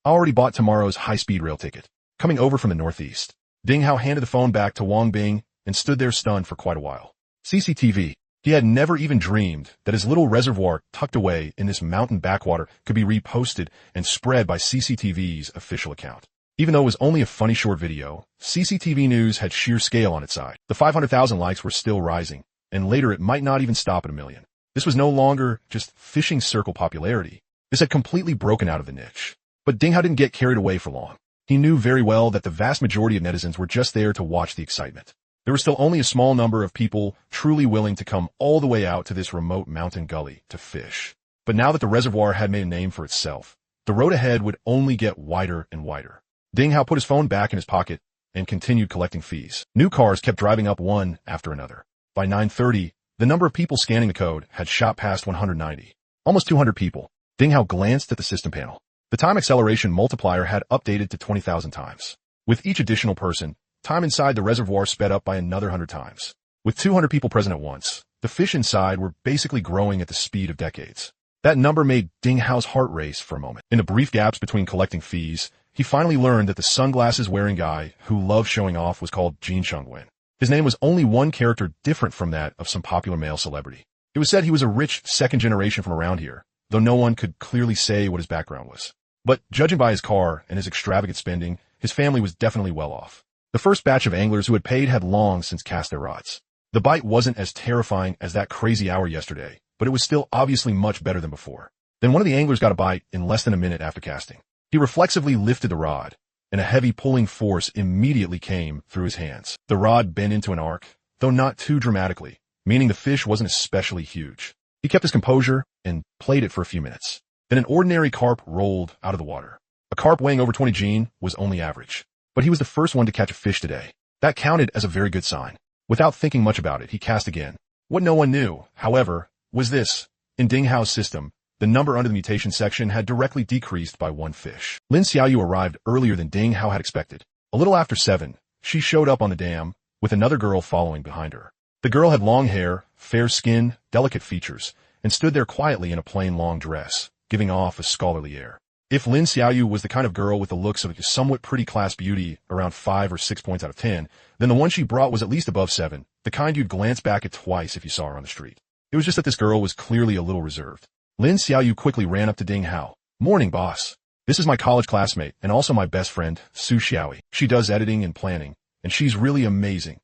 I already bought tomorrow's high-speed rail ticket. Coming over from the northeast. Ding Hao handed the phone back to Wang Bing and stood there stunned for quite a while. CCTV. He had never even dreamed that his little reservoir tucked away in this mountain backwater could be reposted and spread by CCTV's official account. Even though it was only a funny short video, CCTV News had sheer scale on its side. The 500,000 likes were still rising, and later it might not even stop at 1 million. This was no longer just fishing circle popularity. This had completely broken out of the niche. But Ding Hao didn't get carried away for long. He knew very well that the vast majority of netizens were just there to watch the excitement. There was still only a small number of people truly willing to come all the way out to this remote mountain gully to fish. But now that the reservoir had made a name for itself, the road ahead would only get wider and wider. Ding Hao put his phone back in his pocket and continued collecting fees. New cars kept driving up one after another. By 9:30, the number of people scanning the code had shot past 190. Almost 200 people. Ding Hao glanced at the system panel. The time acceleration multiplier had updated to 20,000 times. With each additional person, time inside the reservoir sped up by another 100 times. With 200 people present at once, the fish inside were basically growing at the speed of decades. That number made Ding Hao's heart race for a moment. In the brief gaps between collecting fees, he finally learned that the sunglasses-wearing guy who loved showing off was called Jin Chungwen. His name was only one character different from that of some popular male celebrity. It was said he was a rich second generation from around here, though no one could clearly say what his background was. But judging by his car and his extravagant spending, his family was definitely well off. The first batch of anglers who had paid had long since cast their rods. The bite wasn't as terrifying as that crazy hour yesterday, but it was still obviously much better than before. Then one of the anglers got a bite in less than a minute after casting. He reflexively lifted the rod, and a heavy pulling force immediately came through his hands. The rod bent into an arc, though not too dramatically, meaning the fish wasn't especially huge. He kept his composure and played it for a few minutes. Then an ordinary carp rolled out of the water. A carp weighing over 20 Gene was only average. But he was the first one to catch a fish today. That counted as a very good sign. Without thinking much about it, he cast again. What no one knew, however, was this. In Ding Hao's system, the number under the mutation section had directly decreased by 1 fish. Lin Xiaoyu arrived earlier than Ding Hao had expected. A little after 7, she showed up on the dam, with another girl following behind her. The girl had long hair, fair skin, delicate features, and stood there quietly in a plain long dress, giving off a scholarly air. If Lin Xiaoyu was the kind of girl with the looks of a somewhat pretty class beauty, around 5 or 6 points out of 10, then the one she brought was at least above 7, the kind you'd glance back at twice if you saw her on the street. It was just that this girl was clearly a little reserved. Lin Xiaoyu quickly ran up to Ding Hao. "Morning, boss. This is my college classmate and also my best friend, Su Xiaoyi. She does editing and planning, and she's really amazing."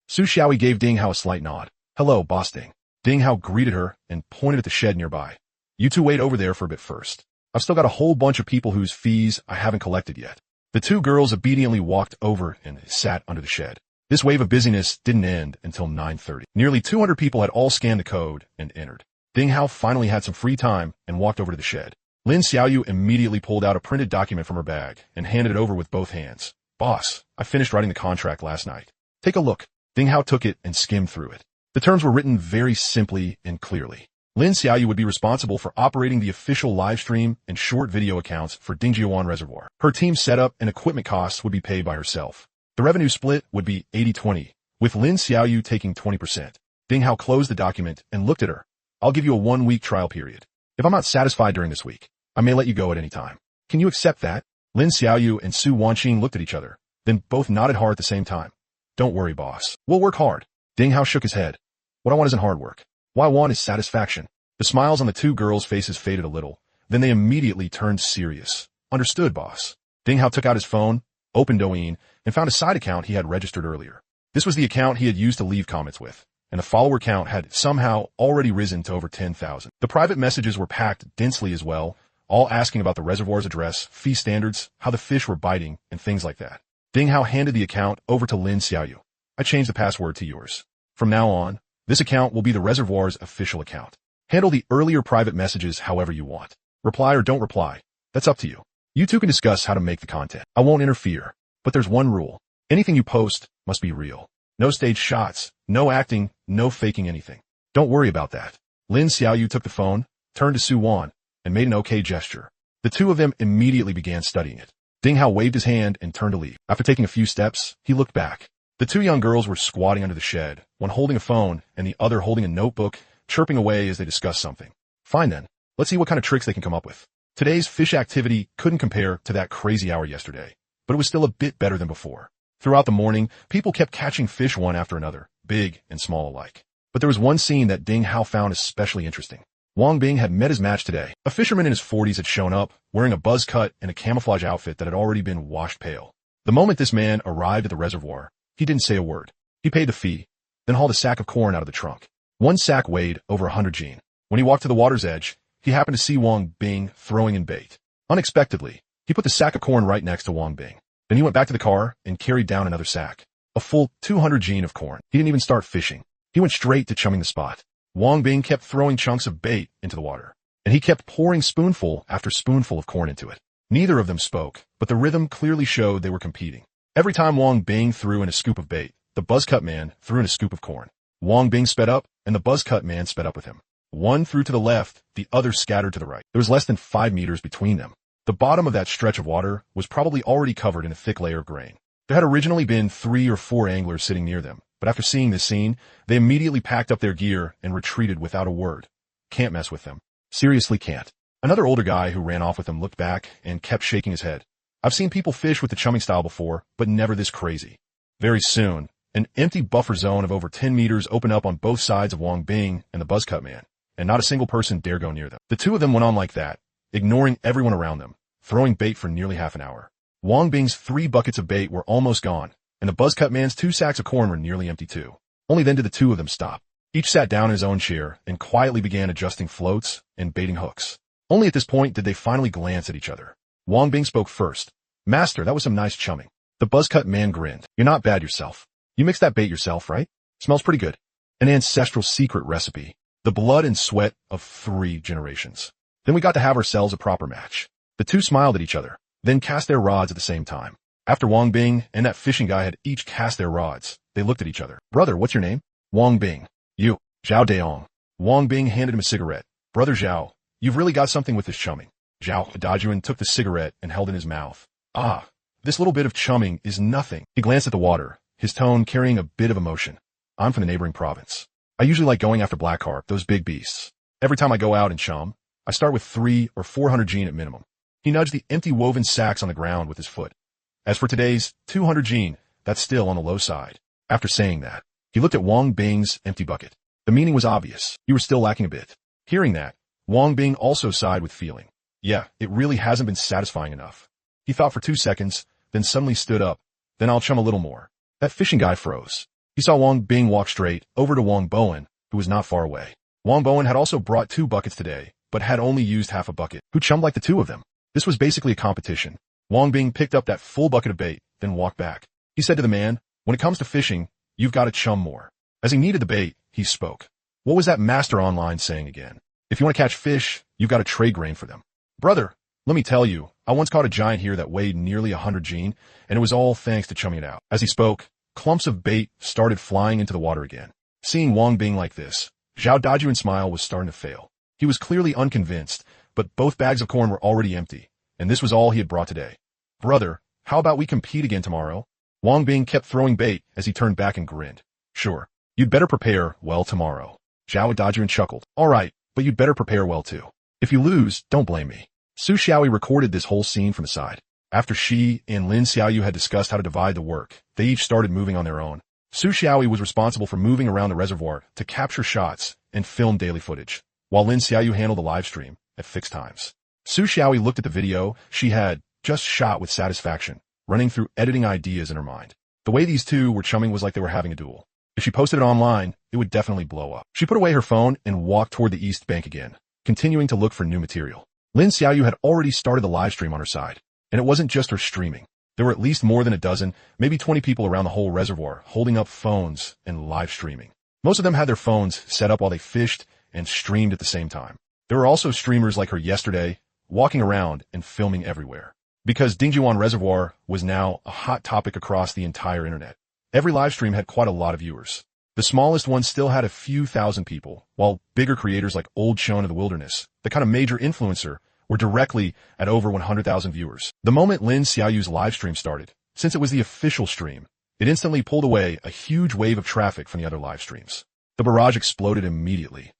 Su Xiaoyi gave Ding Hao a slight nod. "Hello, boss Ding." Ding Hao greeted her and pointed at the shed nearby. "You two wait over there for a bit first. I've still got a whole bunch of people whose fees I haven't collected yet." The two girls obediently walked over and sat under the shed. This wave of busyness didn't end until 9:30. Nearly 200 people had all scanned the code and entered. Ding Hao finally had some free time and walked over to the shed. Lin Xiaoyu immediately pulled out a printed document from her bag and handed it over with both hands. "Boss, I finished writing the contract last night. Take a look." Ding Hao took it and skimmed through it. The terms were written very simply and clearly. Lin Xiaoyu would be responsible for operating the official live stream and short video accounts for Dingjiuan Reservoir. Her team's setup and equipment costs would be paid by herself. The revenue split would be 80-20, with Lin Xiaoyu taking 20%. Ding Hao closed the document and looked at her. "I'll give you a 1-week trial period. If I'm not satisfied during this week, I may let you go at any time. Can you accept that?" Lin Xiaoyu and Su Wanqing looked at each other, then both nodded hard at the same time. "Don't worry, boss. We'll work hard." Ding Hao shook his head. "What I want isn't hard work. What I want is satisfaction." The smiles on the two girls' faces faded a little, then they immediately turned serious. "Understood, boss." Ding Hao took out his phone, opened Douyin, and found a side account he had registered earlier. This was the account he had used to leave comments with, and the follower count had somehow already risen to over 10,000. The private messages were packed densely as well, all asking about the reservoir's address, fee standards, how the fish were biting, and things like that. Ding Hao handed the account over to Lin Xiaoyu. I changed the password to yours. From now on, this account will be the reservoir's official account. Handle the earlier private messages however you want. Reply or don't reply. That's up to you. You two can discuss how to make the content. I won't interfere. But there's one rule. Anything you post must be real. No staged shots, no acting, no faking anything. Don't worry about that. Lin Xiaoyu took the phone, turned to Su Wan, and made an okay gesture. The two of them immediately began studying it. Ding Hao waved his hand and turned to leave. After taking a few steps, he looked back. The two young girls were squatting under the shed, one holding a phone and the other holding a notebook, chirping away as they discussed something. Fine then. Let's see what kind of tricks they can come up with. Today's fish activity couldn't compare to that crazy hour yesterday, but it was still a bit better than before. Throughout the morning, people kept catching fish one after another, big and small alike. But there was one scene that Ding Hao found especially interesting. Wang Bing had met his match today. A fisherman in his 40s had shown up, wearing a buzz cut and a camouflage outfit that had already been washed pale. The moment this man arrived at the reservoir, he didn't say a word. He paid the fee, then hauled a sack of corn out of the trunk. One sack weighed over 100 jin. When he walked to the water's edge, he happened to see Wang Bing throwing in bait. Unexpectedly, he put the sack of corn right next to Wang Bing. Then he went back to the car and carried down another sack. A full 200 jin of corn. He didn't even start fishing. He went straight to chumming the spot. Wang Bing kept throwing chunks of bait into the water, and he kept pouring spoonful after spoonful of corn into it. Neither of them spoke, but the rhythm clearly showed they were competing. Every time Wang Bing threw in a scoop of bait, the buzz-cut man threw in a scoop of corn. Wang Bing sped up, and the buzz-cut man sped up with him. One threw to the left, the other scattered to the right. There was less than 5 meters between them. The bottom of that stretch of water was probably already covered in a thick layer of grain. There had originally been 3 or 4 anglers sitting near them, but after seeing this scene, they immediately packed up their gear and retreated without a word. Can't mess with them. Seriously can't. Another older guy who ran off with them looked back and kept shaking his head. I've seen people fish with the chumming style before, but never this crazy. Very soon, an empty buffer zone of over 10 meters opened up on both sides of Wang Bing and the buzzcut man, and not a single person dare go near them. The two of them went on like that, ignoring everyone around them, throwing bait for nearly half an hour. Wang Bing's 3 buckets of bait were almost gone, and the buzzcut man's 2 sacks of corn were nearly empty too. Only then did the two of them stop. Each sat down in his own chair and quietly began adjusting floats and baiting hooks. Only at this point did they finally glance at each other. Wang Bing spoke first. Master, that was some nice chumming. The buzzcut man grinned. You're not bad yourself. You mixed that bait yourself, right? Smells pretty good. An ancestral secret recipe. The blood and sweat of 3 generations. Then we got to have ourselves a proper match. The two smiled at each other, then cast their rods at the same time. After Wang Bing and that fishing guy had each cast their rods, they looked at each other. Brother, what's your name? Wang Bing. You. Zhao Deong. Wang Bing handed him a cigarette. Brother Zhao, you've really got something with this chumming. Zhao Dajuan took the cigarette and held it in his mouth. Ah, this little bit of chumming is nothing. He glanced at the water, his tone carrying a bit of emotion. I'm from the neighboring province. I usually like going after black carp, those big beasts. Every time I go out and chum, I start with 300 or 400 jin at minimum. He nudged the empty woven sacks on the ground with his foot. As for today's 200 jin, that's still on the low side. After saying that, he looked at Wang Bing's empty bucket. The meaning was obvious. You were still lacking a bit. Hearing that, Wang Bing also sighed with feeling. Yeah, it really hasn't been satisfying enough. He thought for 2 seconds, then suddenly stood up. Then I'll chum a little more. That fishing guy froze. He saw Wang Bing walk straight over to Wang Bowen, who was not far away. Wang Bowen had also brought 2 buckets today, but had only used half a bucket. Who chummed like the two of them? This was basically a competition. Wang Bing picked up that full bucket of bait, then walked back. He said to the man, when it comes to fishing, you've got to chum more. As he needed the bait, he spoke. What was that master online saying again? If you want to catch fish, you've got to trade grain for them. Brother, let me tell you, I once caught a giant here that weighed nearly 100 jin, and it was all thanks to chumming it out. As he spoke, clumps of bait started flying into the water again. Seeing Wang Bing like this, Zhao Dajuan's smile was starting to fail. He was clearly unconvinced, but both bags of corn were already empty, and this was all he had brought today. Brother, how about we compete again tomorrow? Wang Bing kept throwing bait as he turned back and grinned. Sure. You'd better prepare well tomorrow. Zhao Dajuan chuckled. All right, but you'd better prepare well too. If you lose, don't blame me. Su Xiaoyi recorded this whole scene from the side. After she and Lin Xiaoyu had discussed how to divide the work, they each started moving on their own. Su Xiaoyi was responsible for moving around the reservoir to capture shots and film daily footage, while Lin Xiaoyu handled the live stream at fixed times. Su Xiaoyi looked at the video she had just shot with satisfaction, running through editing ideas in her mind. The way these two were chumming was like they were having a duel. If she posted it online, it would definitely blow up. She put away her phone and walked toward the east bank again, continuing to look for new material. Lin Xiaoyu had already started the live stream on her side, and it wasn't just her streaming. There were at least more than a dozen, maybe 20 people around the whole reservoir, holding up phones and live streaming. Most of them had their phones set up while they fished and streamed at the same time. There were also streamers like her yesterday, walking around and filming everywhere. Because Dingjiuan Reservoir was now a hot topic across the entire internet. Every live stream had quite a lot of viewers. The smallest ones still had a few thousand people, while bigger creators like Old Shone of the Wilderness, the kind of major influencer, were directly at over 100,000 viewers. The moment Lin Xiaoyu's live stream started, since it was the official stream, it instantly pulled away a huge wave of traffic from the other live streams. The barrage exploded immediately.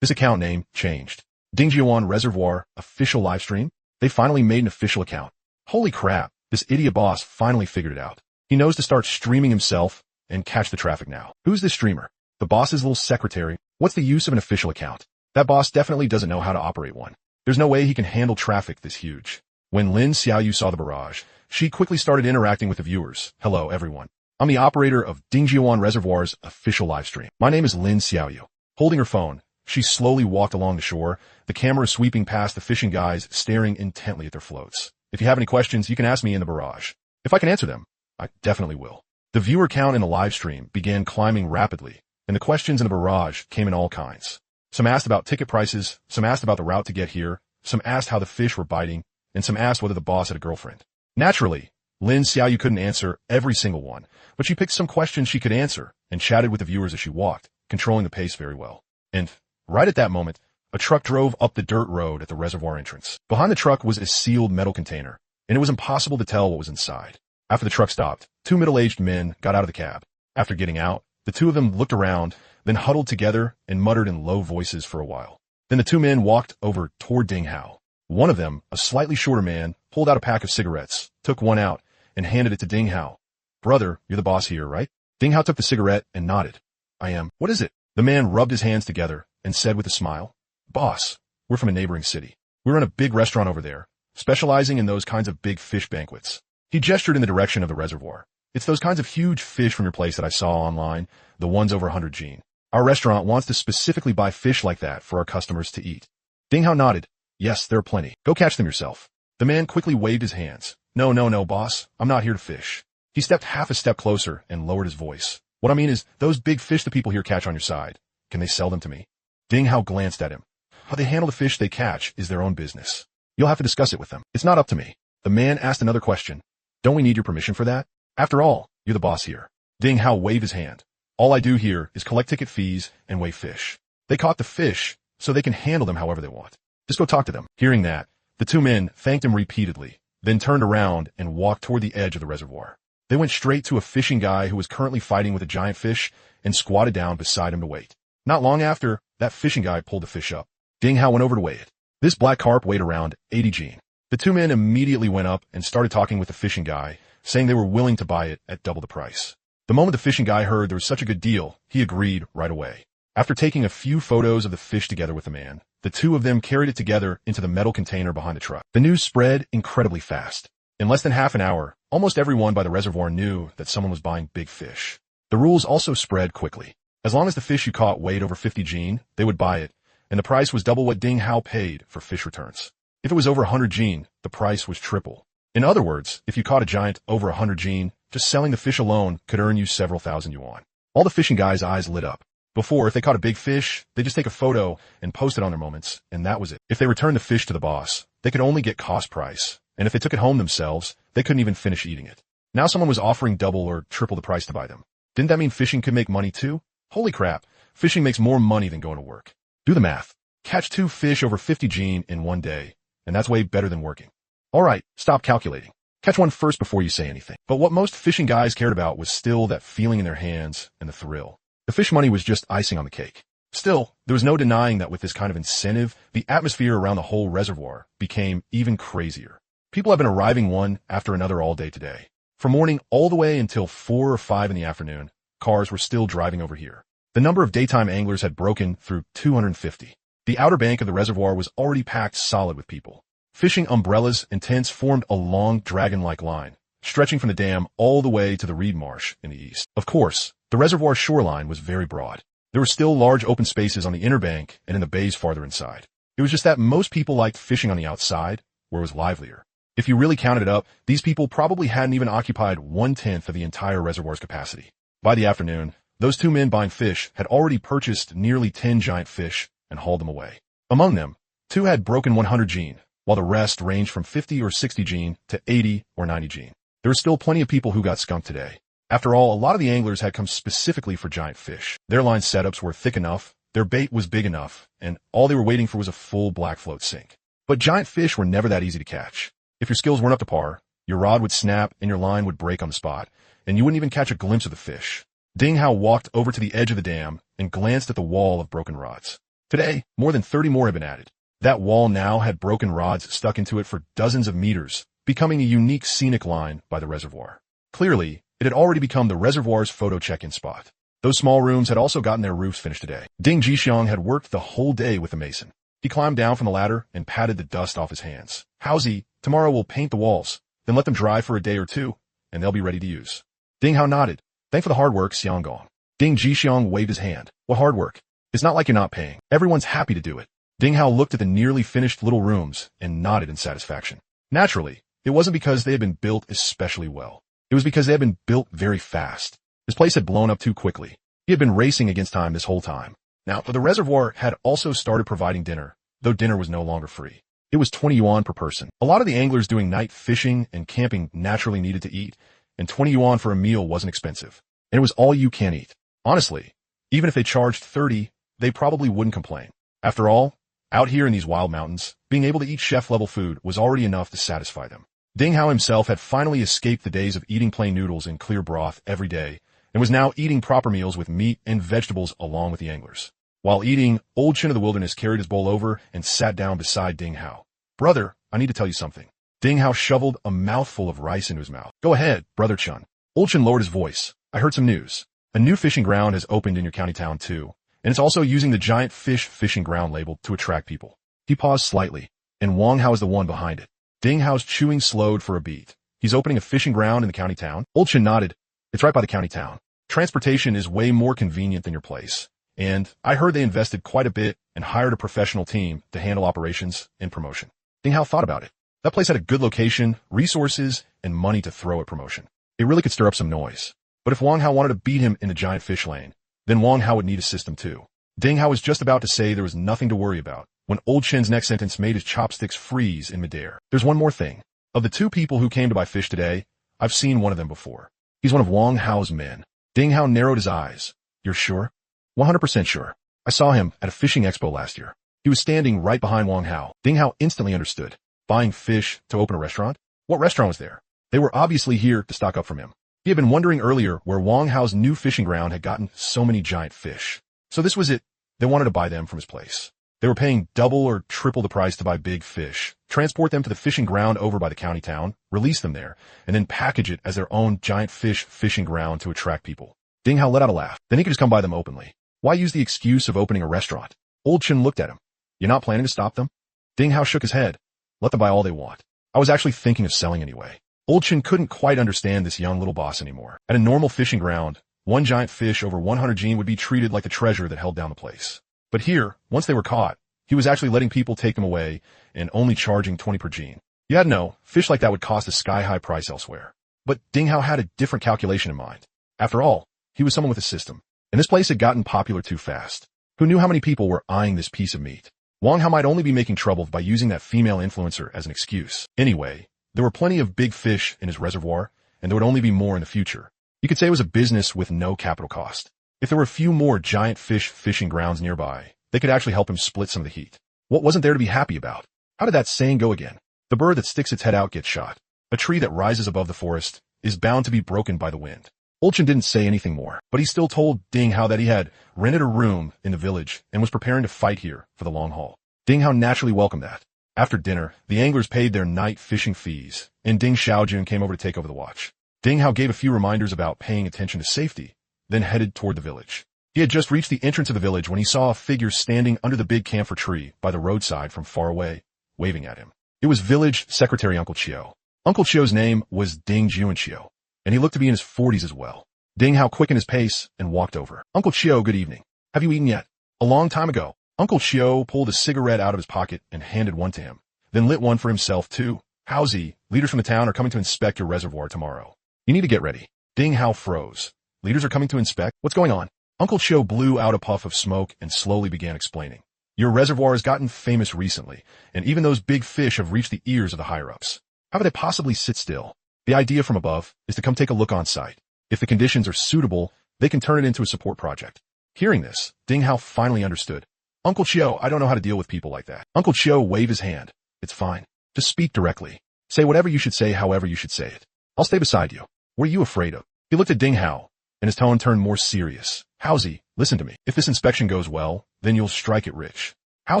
This account name changed. Dingjiuan Reservoir official live stream? They finally made an official account. Holy crap, this idiot boss finally figured it out. He knows to start streaming himself and catch the traffic now. Who's this streamer? The boss's little secretary? What's the use of an official account? That boss definitely doesn't know how to operate one. There's no way he can handle traffic this huge. When Lin Xiaoyu saw the barrage, she quickly started interacting with the viewers. Hello, everyone. I'm the operator of Dingjiuan Reservoir's official live stream. My name is Lin Xiaoyu. Holding her phone, she slowly walked along the shore, the camera sweeping past the fishing guys staring intently at their floats. If you have any questions, you can ask me in the barrage. If I can answer them, I definitely will. The viewer count in the live stream began climbing rapidly, and the questions in the barrage came in all kinds. Some asked about ticket prices, some asked about the route to get here, some asked how the fish were biting, and some asked whether the boss had a girlfriend. Naturally, Lin Xiaoyu couldn't answer every single one, but she picked some questions she could answer and chatted with the viewers as she walked, controlling the pace very well. And right at that moment, a truck drove up the dirt road at the reservoir entrance. Behind the truck was a sealed metal container, and it was impossible to tell what was inside. After the truck stopped, two middle-aged men got out of the cab. After getting out, the two of them looked around, then huddled together and muttered in low voices for a while. Then the two men walked over toward Ding Hao. One of them, a slightly shorter man, pulled out a pack of cigarettes, took one out, and handed it to Ding Hao. Brother, you're the boss here, right? Ding Hao took the cigarette and nodded. I am. What is it? The man rubbed his hands together and said with a smile, Boss, we're from a neighboring city. We run a big restaurant over there, specializing in those kinds of big fish banquets. He gestured in the direction of the reservoir. It's those kinds of huge fish from your place that I saw online, the ones over 100 gene. Our restaurant wants to specifically buy fish like that for our customers to eat. Ding Hao nodded. Yes, there are plenty. Go catch them yourself. The man quickly waved his hands. No, boss. I'm not here to fish. He stepped half a step closer and lowered his voice. What I mean is, those big fish the people here catch on your side, can they sell them to me? Ding Hao glanced at him. How they handle the fish they catch is their own business. You'll have to discuss it with them. It's not up to me. The man asked another question. Don't we need your permission for that? After all, you're the boss here. Ding Hao waved his hand. All I do here is collect ticket fees and weigh fish. They caught the fish, so they can handle them however they want. Just go talk to them. Hearing that, the two men thanked him repeatedly, then turned around and walked toward the edge of the reservoir. They went straight to a fishing guy who was currently fighting with a giant fish and squatted down beside him to wait. Not long after, that fishing guy pulled the fish up. Ding Hao went over to weigh it. This black carp weighed around 80 gene. The two men immediately went up and started talking with the fishing guy, saying they were willing to buy it at double the price. The moment the fishing guy heard there was such a good deal, he agreed right away. After taking a few photos of the fish together with the man, the two of them carried it together into the metal container behind the truck. The news spread incredibly fast. In less than half an hour, almost everyone by the reservoir knew that someone was buying big fish. The rules also spread quickly. As long as the fish you caught weighed over 50 gene, they would buy it, and the price was double what Ding Hao paid for fish returns. If it was over 100 gene, the price was triple. In other words, if you caught a giant over 100 gene, just selling the fish alone could earn you several thousand yuan. All the fishing guys' eyes lit up. Before, if they caught a big fish, they just take a photo and post it on their moments, and that was it. If they returned the fish to the boss, they could only get cost price, and if they took it home themselves, they couldn't even finish eating it. Now someone was offering double or triple the price to buy them. Didn't that mean fishing could make money too? Holy crap, fishing makes more money than going to work. Do the math. Catch 2 fish over 50 gene in one day, and that's way better than working. Alright, stop calculating. Catch one first before you say anything. But what most fishing guys cared about was still that feeling in their hands and the thrill. The fish money was just icing on the cake. Still, there was no denying that with this kind of incentive, the atmosphere around the whole reservoir became even crazier. People have been arriving one after another all day today. From morning all the way until 4 or 5 in the afternoon, cars were still driving over here. The number of daytime anglers had broken through 250. The outer bank of the reservoir was already packed solid with people. Fishing umbrellas and tents formed a long dragon-like line, stretching from the dam all the way to the reed marsh in the east. Of course, the reservoir shoreline was very broad. There were still large open spaces on the inner bank and in the bays farther inside. It was just that most people liked fishing on the outside, where it was livelier. If you really counted it up, these people probably hadn't even occupied 1/10 of the entire reservoir's capacity. By the afternoon, those two men buying fish had already purchased nearly 10 giant fish and hauled them away. Among them, two had broken 100 gene, while the rest ranged from 50 or 60 gene to 80 or 90 gene. There were still plenty of people who got skunked today. After all, a lot of the anglers had come specifically for giant fish. Their line setups were thick enough, their bait was big enough, and all they were waiting for was a full black float sink. But giant fish were never that easy to catch. If your skills weren't up to par, your rod would snap and your line would break on the spot, and you wouldn't even catch a glimpse of the fish. Ding Hao walked over to the edge of the dam and glanced at the wall of broken rods. Today, more than 30 more had been added. That wall now had broken rods stuck into it for dozens of meters, becoming a unique scenic line by the reservoir. Clearly, it had already become the reservoir's photo check-in spot. Those small rooms had also gotten their roofs finished today. Ding Jixiang had worked the whole day with the mason. He climbed down from the ladder and patted the dust off his hands. Howsy, tomorrow we'll paint the walls, then let them dry for a day or two, and they'll be ready to use. Ding Hao nodded. Thanks for the hard work, Xianggong. Ding Jixiang waved his hand. What hard work? It's not like you're not paying. Everyone's happy to do it. Ding Hao looked at the nearly finished little rooms and nodded in satisfaction. Naturally, it wasn't because they had been built especially well. It was because they had been built very fast. This place had blown up too quickly. He had been racing against time this whole time. Now, the reservoir had also started providing dinner, though dinner was no longer free. It was 20 yuan per person. A lot of the anglers doing night fishing and camping naturally needed to eat, and 20 yuan for a meal wasn't expensive. And it was all you can eat. Honestly, even if they charged 30, they probably wouldn't complain. After all, out here in these wild mountains, being able to eat chef-level food was already enough to satisfy them. Ding Hao himself had finally escaped the days of eating plain noodles and clear broth every day, and was now eating proper meals with meat and vegetables along with the anglers. While eating, Old Chin of the Wilderness carried his bowl over and sat down beside Ding Hao. Brother, I need to tell you something. Ding Hao shoveled a mouthful of rice into his mouth. Go ahead, Brother Chun. Old Chin lowered his voice. I heard some news. A new fishing ground has opened in your county town too, and it's also using the giant fish fishing ground label to attract people. He paused slightly, and Wang Hao is the one behind it. Ding Hao's chewing slowed for a beat. He's opening a fishing ground in the county town? Old Chin nodded. It's right by the county town. Transportation is way more convenient than your place. And I heard they invested quite a bit and hired a professional team to handle operations and promotion. Ding Hao thought about it. That place had a good location, resources, and money to throw at promotion. It really could stir up some noise. But if Wang Hao wanted to beat him in the giant fish lane, then Wang Hao would need a system too. Ding Hao was just about to say there was nothing to worry about when Old Chin's next sentence made his chopsticks freeze in midair. There's one more thing. Of the two people who came to buy fish today, I've seen one of them before. He's one of Wang Hao's men. Ding Hao narrowed his eyes. You're sure? 100% sure. I saw him at a fishing expo last year. He was standing right behind Wang Hao. Ding Hao instantly understood. Buying fish to open a restaurant? What restaurant was there? They were obviously here to stock up from him. He had been wondering earlier where Wang Hao's new fishing ground had gotten so many giant fish. So this was it. They wanted to buy them from his place. They were paying double or triple the price to buy big fish, transport them to the fishing ground over by the county town, release them there, and then package it as their own giant fish fishing ground to attract people. Ding Hao let out a laugh. Then he could just come buy them openly. Why use the excuse of opening a restaurant? Old Chin looked at him. You're not planning to stop them? Ding Hao shook his head. Let them buy all they want. I was actually thinking of selling anyway. Old Chin couldn't quite understand this young little boss anymore. At a normal fishing ground, one giant fish over 100 gene would be treated like the treasure that held down the place. But here, once they were caught, he was actually letting people take them away and only charging 20 per gene. You had to know, fish like that would cost a sky-high price elsewhere. But Ding Hao had a different calculation in mind. After all, he was someone with a system, and this place had gotten popular too fast. Who knew how many people were eyeing this piece of meat? Wang Hao might only be making trouble by using that female influencer as an excuse. Anyway, there were plenty of big fish in his reservoir, and there would only be more in the future. You could say it was a business with no capital cost. If there were a few more giant fish fishing grounds nearby, they could actually help him split some of the heat. What wasn't there to be happy about? How did that saying go again? The bird that sticks its head out gets shot. A tree that rises above the forest is bound to be broken by the wind. Old Chin didn't say anything more, but he still told Ding Hao that he had rented a room in the village and was preparing to fight here for the long haul. Ding Hao naturally welcomed that. After dinner, the anglers paid their night fishing fees, and Ding Xiaojun came over to take over the watch. Ding Hao gave a few reminders about paying attention to safety, then headed toward the village. He had just reached the entrance of the village when he saw a figure standing under the big camphor tree by the roadside from far away, waving at him. It was village secretary Uncle Chio. Uncle Chio's name was Ding Juanchio, and he looked to be in his 40s as well. Ding Hao quickened his pace and walked over. Uncle Chio, good evening. Have you eaten yet? A long time ago. Uncle Chio pulled a cigarette out of his pocket and handed one to him, then lit one for himself too, Howsy, leaders from the town are coming to inspect your reservoir tomorrow. You need to get ready. Ding Hao froze. Leaders are coming to inspect? What's going on? Uncle Chiu blew out a puff of smoke and slowly began explaining. Your reservoir has gotten famous recently, and even those big fish have reached the ears of the higher-ups. How could they possibly sit still? The idea from above is to come take a look on site. If the conditions are suitable, they can turn it into a support project. Hearing this, Ding Hao finally understood. Uncle Chiu, I don't know how to deal with people like that. Uncle Chiu waved his hand. It's fine. Just speak directly. Say whatever you should say however you should say it. I'll stay beside you. What are you afraid of? He looked at Ding Hao, and his tone turned more serious. Howsy, listen to me. If this inspection goes well, then you'll strike it rich. How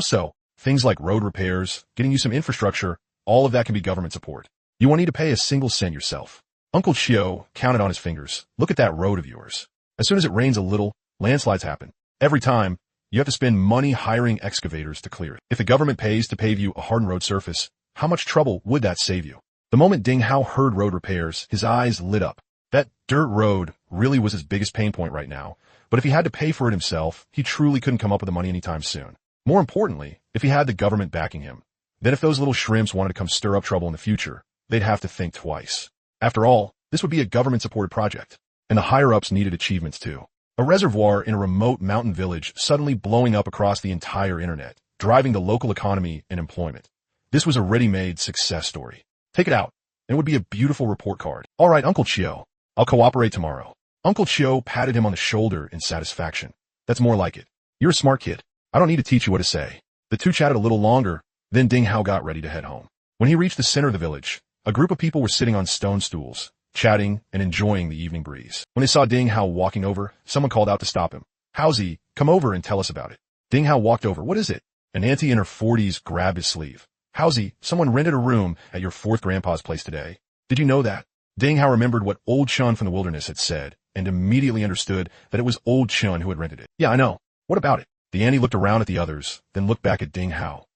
so? Things like road repairs, getting you some infrastructure, all of that can be government support. You won't need to pay a single cent yourself. Uncle Chiu counted on his fingers. Look at that road of yours. As soon as it rains a little, landslides happen. Every time, you have to spend money hiring excavators to clear it. If the government pays to pave you a hardened road surface, how much trouble would that save you? The moment Ding Hao heard road repairs, his eyes lit up. That dirt road really was his biggest pain point right now, but if he had to pay for it himself, he truly couldn't come up with the money anytime soon. More importantly, if he had the government backing him, then if those little shrimps wanted to come stir up trouble in the future, they'd have to think twice. After all, this would be a government-supported project, and the higher-ups needed achievements too. A reservoir in a remote mountain village suddenly blowing up across the entire internet, driving the local economy and employment. This was a ready-made success story. Take it out, and it would be a beautiful report card. All right, Uncle Chiu, I'll cooperate tomorrow. Uncle Chiu patted him on the shoulder in satisfaction. That's more like it. You're a smart kid. I don't need to teach you what to say. The two chatted a little longer, then Ding Hao got ready to head home. When he reached the center of the village, a group of people were sitting on stone stools, chatting and enjoying the evening breeze. When they saw Ding Hao walking over, someone called out to stop him. Howsy, come over and tell us about it. Ding Hao walked over. What is it? An auntie in her 40s grabbed his sleeve. Howsy, someone rented a room at your fourth grandpa's place today. Did you know that? Ding Hao remembered what Old Chun from the wilderness had said, and immediately understood that it was Old Chun who had rented it. Yeah, I know. What about it? The auntie looked around at the others, then looked back at Ding Hao.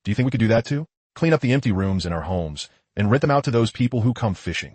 Do you think we could do that too? Clean up the empty rooms in our homes, and rent them out to those people who come fishing.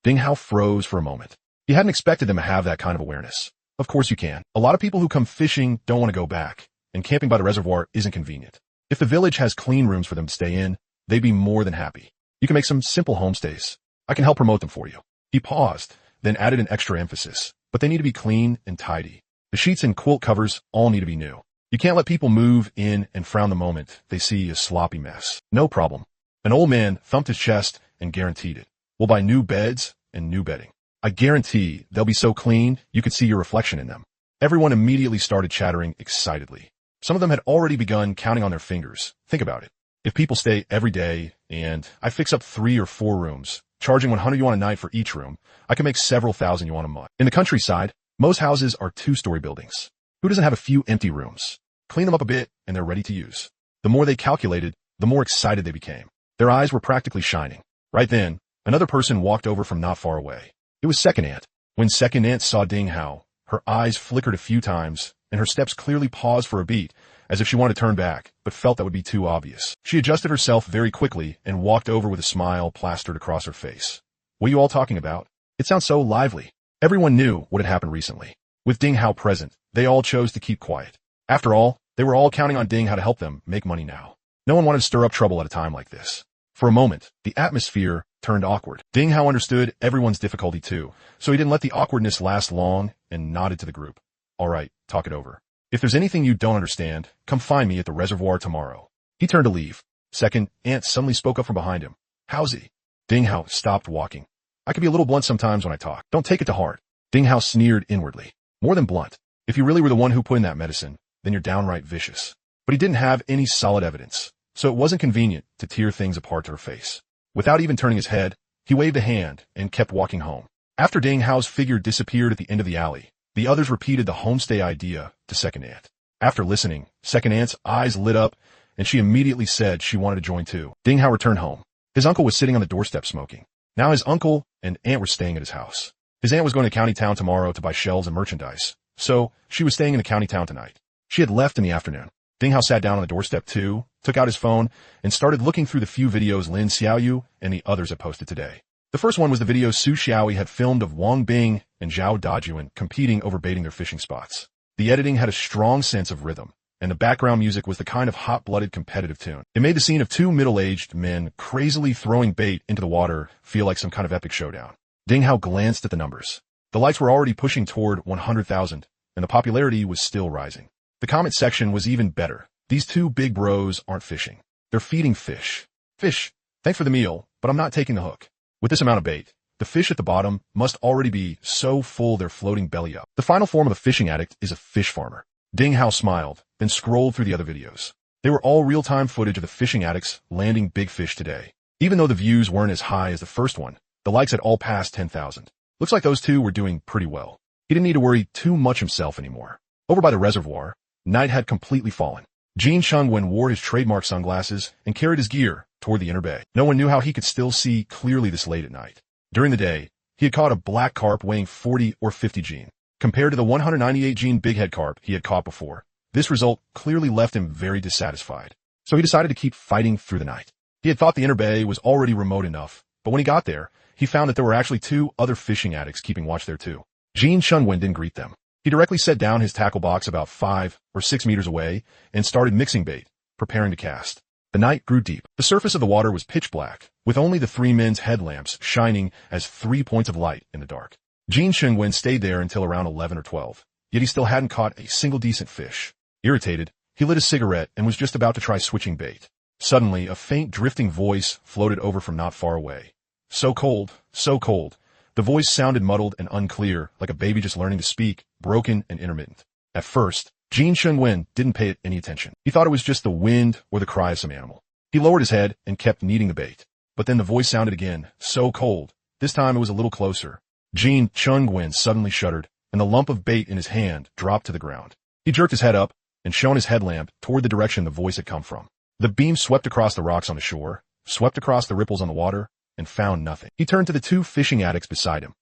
Ding Hao froze for a moment. He hadn't expected them to have that kind of awareness. Of course you can. A lot of people who come fishing don't want to go back, and camping by the reservoir isn't convenient. If the village has clean rooms for them to stay in, they'd be more than happy. You can make some simple homestays. I can help promote them for you. He paused, then added an extra emphasis. But they need to be clean and tidy. The sheets and quilt covers all need to be new. You can't let people move in and frown the moment they see a sloppy mess. No problem. An old man thumped his chest and guaranteed it. We'll buy new beds and new bedding. I guarantee they'll be so clean you could see your reflection in them. Everyone immediately started chattering excitedly. Some of them had already begun counting on their fingers. Think about it. If people stay every day and I fix up 3 or 4 rooms, charging 100 yuan a night for each room, I can make several thousand yuan a month. In the countryside, most houses are 2-story buildings. Who doesn't have a few empty rooms? Clean them up a bit and they're ready to use. The more they calculated, the more excited they became. Their eyes were practically shining. Right then, another person walked over from not far away. It was Second Aunt. When Second Aunt saw Ding Hao, her eyes flickered a few times and her steps clearly paused for a beat, as if she wanted to turn back, but felt that would be too obvious. She adjusted herself very quickly and walked over with a smile plastered across her face. What are you all talking about? It sounds so lively. Everyone knew what had happened recently. With Ding Hao present, they all chose to keep quiet. After all, they were all counting on Ding Hao to help them make money now. No one wanted to stir up trouble at a time like this. For a moment, the atmosphere turned awkward. Ding Hao understood everyone's difficulty too, so he didn't let the awkwardness last long and nodded to the group. All right, talk it over. If there's anything you don't understand, come find me at the reservoir tomorrow. He turned to leave. Second Aunt suddenly spoke up from behind him. Howsy? Ding Hao stopped walking. I can be a little blunt sometimes when I talk. Don't take it to heart. Ding Hao sneered inwardly. More than blunt. If you really were the one who put in that medicine, then you're downright vicious. But he didn't have any solid evidence, so it wasn't convenient to tear things apart to her face. Without even turning his head, he waved a hand and kept walking home. After Ding Hao's figure disappeared at the end of the alley, the others repeated the homestay idea to Second Aunt. After listening, Second Aunt's eyes lit up, and she immediately said she wanted to join too. Ding Hao returned home. His uncle was sitting on the doorstep smoking. Now his uncle and aunt were staying at his house. His aunt was going to county town tomorrow to buy shells and merchandise, so she was staying in the county town tonight. She had left in the afternoon. Ding Hao sat down on the doorstep too, took out his phone, and started looking through the few videos Lin Xiaoyu and the others had posted today. The first one was the video Su Xiaoyi had filmed of Wang Bing and Zhao Dajuan competing over baiting their fishing spots. The editing had a strong sense of rhythm, and the background music was the kind of hot-blooded competitive tune. It made the scene of two middle-aged men crazily throwing bait into the water feel like some kind of epic showdown. Ding Hao glanced at the numbers. The likes were already pushing toward 100,000, and the popularity was still rising. The comment section was even better. These two big bros aren't fishing. They're feeding fish. Fish, thanks for the meal, but I'm not taking the hook. With this amount of bait, the fish at the bottom must already be so full they're floating belly up. The final form of a fishing addict is a fish farmer. Ding Hao smiled, then scrolled through the other videos. They were all real-time footage of the fishing addicts landing big fish today. Even though the views weren't as high as the first one, the likes had all passed 10,000. Looks like those two were doing pretty well. He didn't need to worry too much himself anymore. Over by the reservoir, night had completely fallen. Jin Chungwen wore his trademark sunglasses and carried his gear toward the inner bay. No one knew how he could still see clearly this late at night. During the day, he had caught a black carp weighing 40 or 50 gene. Compared to the 198 gene bighead carp he had caught before, this result clearly left him very dissatisfied. So he decided to keep fighting through the night. He had thought the inner bay was already remote enough, but when he got there, he found that there were actually two other fishing addicts keeping watch there too. Jin Chunwen didn't greet them. He directly set down his tackle box about 5 or 6 meters away and started mixing bait, preparing to cast. The night grew deep. The surface of the water was pitch black, with only the three men's headlamps shining as 3 points of light in the dark. Jin Chungwen stayed there until around 11 or 12, yet he still hadn't caught a single decent fish. Irritated, he lit a cigarette and was just about to try switching bait. Suddenly, a faint drifting voice floated over from not far away. So cold, so cold. The voice sounded muddled and unclear, like a baby just learning to speak, broken and intermittent. At first, Jin Chungwen didn't pay it any attention. He thought it was just the wind or the cry of some animal. He lowered his head and kept kneading the bait. But then the voice sounded again, so cold. This time it was a little closer. Jin Chungwen suddenly shuddered, and the lump of bait in his hand dropped to the ground. He jerked his head up and shone his headlamp toward the direction the voice had come from. The beam swept across the rocks on the shore, swept across the ripples on the water, and found nothing. He turned to the two fishing addicts beside him.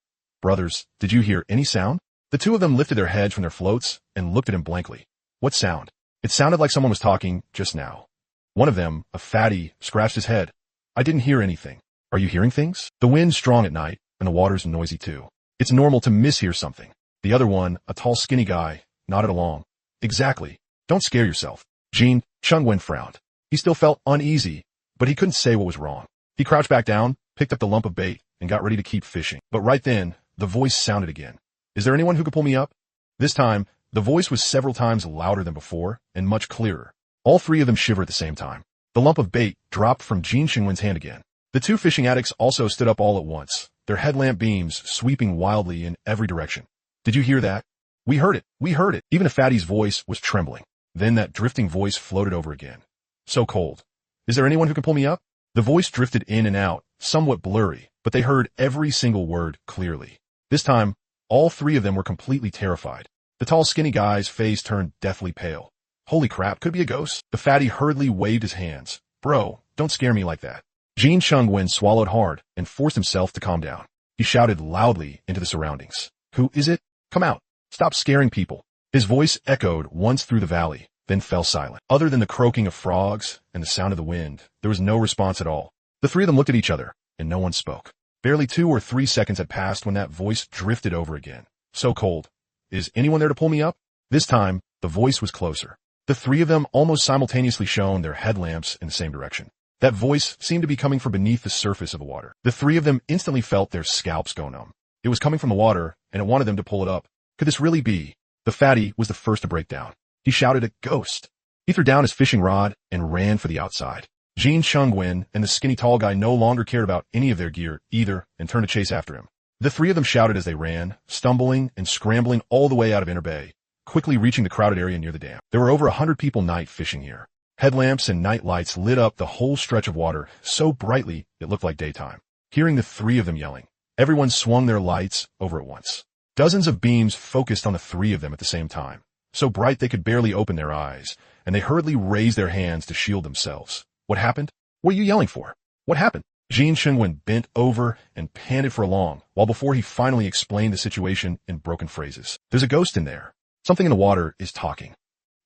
Brothers, did you hear any sound? The two of them lifted their heads from their floats and looked at him blankly. What sound? It sounded like someone was talking just now. One of them, a fatty, scratched his head. I didn't hear anything. Are you hearing things? The wind's strong at night, and the water's noisy too. It's normal to mishear something. The other one, a tall skinny guy, nodded along. Exactly. Don't scare yourself. Jin Chungwen frowned. He still felt uneasy, but he couldn't say what was wrong. He crouched back down, picked up the lump of bait, and got ready to keep fishing. But right then, the voice sounded again. Is there anyone who could pull me up? This time, the voice was several times louder than before, and much clearer. All three of them shivered at the same time. The lump of bait dropped from Jin Chungwen's hand again. The two fishing addicts also stood up all at once, their headlamp beams sweeping wildly in every direction. Did you hear that? We heard it. We heard it. Even a fatty's voice was trembling. Then that drifting voice floated over again. So cold. Is there anyone who can pull me up? The voice drifted in and out, somewhat blurry, but they heard every single word clearly. This time, all three of them were completely terrified. The tall skinny guy's face turned deathly pale. Holy crap, could it be a ghost? The fatty hurriedly waved his hands. Bro, don't scare me like that. Jin Chungwen swallowed hard and forced himself to calm down. He shouted loudly into the surroundings. Who is it? Come out. Stop scaring people. His voice echoed once through the valley, then fell silent. Other than the croaking of frogs and the sound of the wind, there was no response at all. The three of them looked at each other, and no one spoke. Barely 2 or 3 seconds had passed when that voice drifted over again. So cold. Is anyone there to pull me up? This time, the voice was closer. The three of them almost simultaneously shone their headlamps in the same direction. That voice seemed to be coming from beneath the surface of the water. The three of them instantly felt their scalps go numb. It was coming from the water, and it wanted them to pull it up. Could this really be? The fatty was the first to break down. He shouted a ghost. He threw down his fishing rod and ran for the outside. Jin Chungwen and the skinny tall guy no longer cared about any of their gear either and turned to chase after him. The three of them shouted as they ran, stumbling and scrambling all the way out of Inner Bay, quickly reaching the crowded area near the dam. There were over 100 people night fishing here. Headlamps and night lights lit up the whole stretch of water so brightly it looked like daytime. Hearing the three of them yelling, everyone swung their lights over at once. Dozens of beams focused on the three of them at the same time, so bright they could barely open their eyes, and they hurriedly raised their hands to shield themselves. What happened? What are you yelling for? What happened? Jin Chungwen bent over and panted for long, while before he finally explained the situation in broken phrases. There's a ghost in there. Something in the water is talking.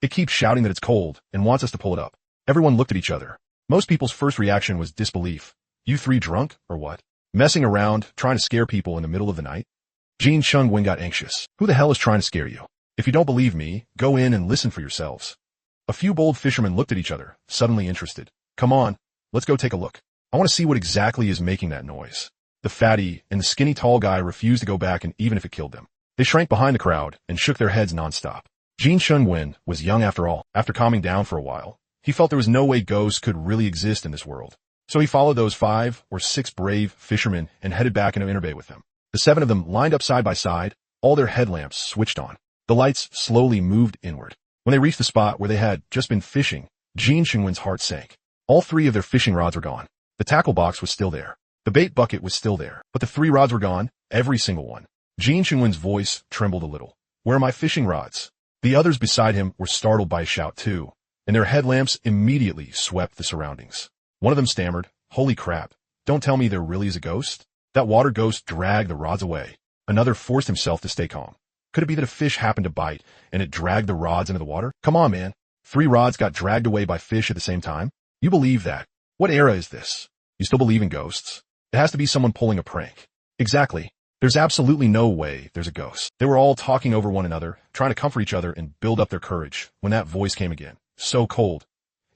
It keeps shouting that it's cold and wants us to pull it up. Everyone looked at each other. Most people's first reaction was disbelief. You three drunk, or what? Messing around, trying to scare people in the middle of the night? Jin Chungwen got anxious. Who the hell is trying to scare you? If you don't believe me, go in and listen for yourselves. A few bold fishermen looked at each other, suddenly interested. Come on, let's go take a look. I want to see what exactly is making that noise. The fatty and the skinny tall guy refused to go back, and even if it killed them. They shrank behind the crowd and shook their heads nonstop. Jin Shunwen was young after all. After calming down for a while, he felt there was no way ghosts could really exist in this world. So he followed those 5 or 6 brave fishermen and headed back into Inner Bay with them. The 7 of them lined up side by side, all their headlamps switched on. The lights slowly moved inward. When they reached the spot where they had just been fishing, Jin Shunwen's heart sank. All 3 of their fishing rods were gone. The tackle box was still there. The bait bucket was still there. But the 3 rods were gone, every single one. Jin Shunwen's voice trembled a little. Where are my fishing rods? The others beside him were startled by a shout too, and their headlamps immediately swept the surroundings. One of them stammered, "Holy crap, don't tell me there really is a ghost?" That water ghost dragged the rods away. Another forced himself to stay calm. Could it be that a fish happened to bite, and it dragged the rods into the water? Come on, man. 3 rods got dragged away by fish at the same time? You believe that? What era is this? You still believe in ghosts? It has to be someone pulling a prank. Exactly. There's absolutely no way there's a ghost. They were all talking over one another, trying to comfort each other and build up their courage, when that voice came again. So cold.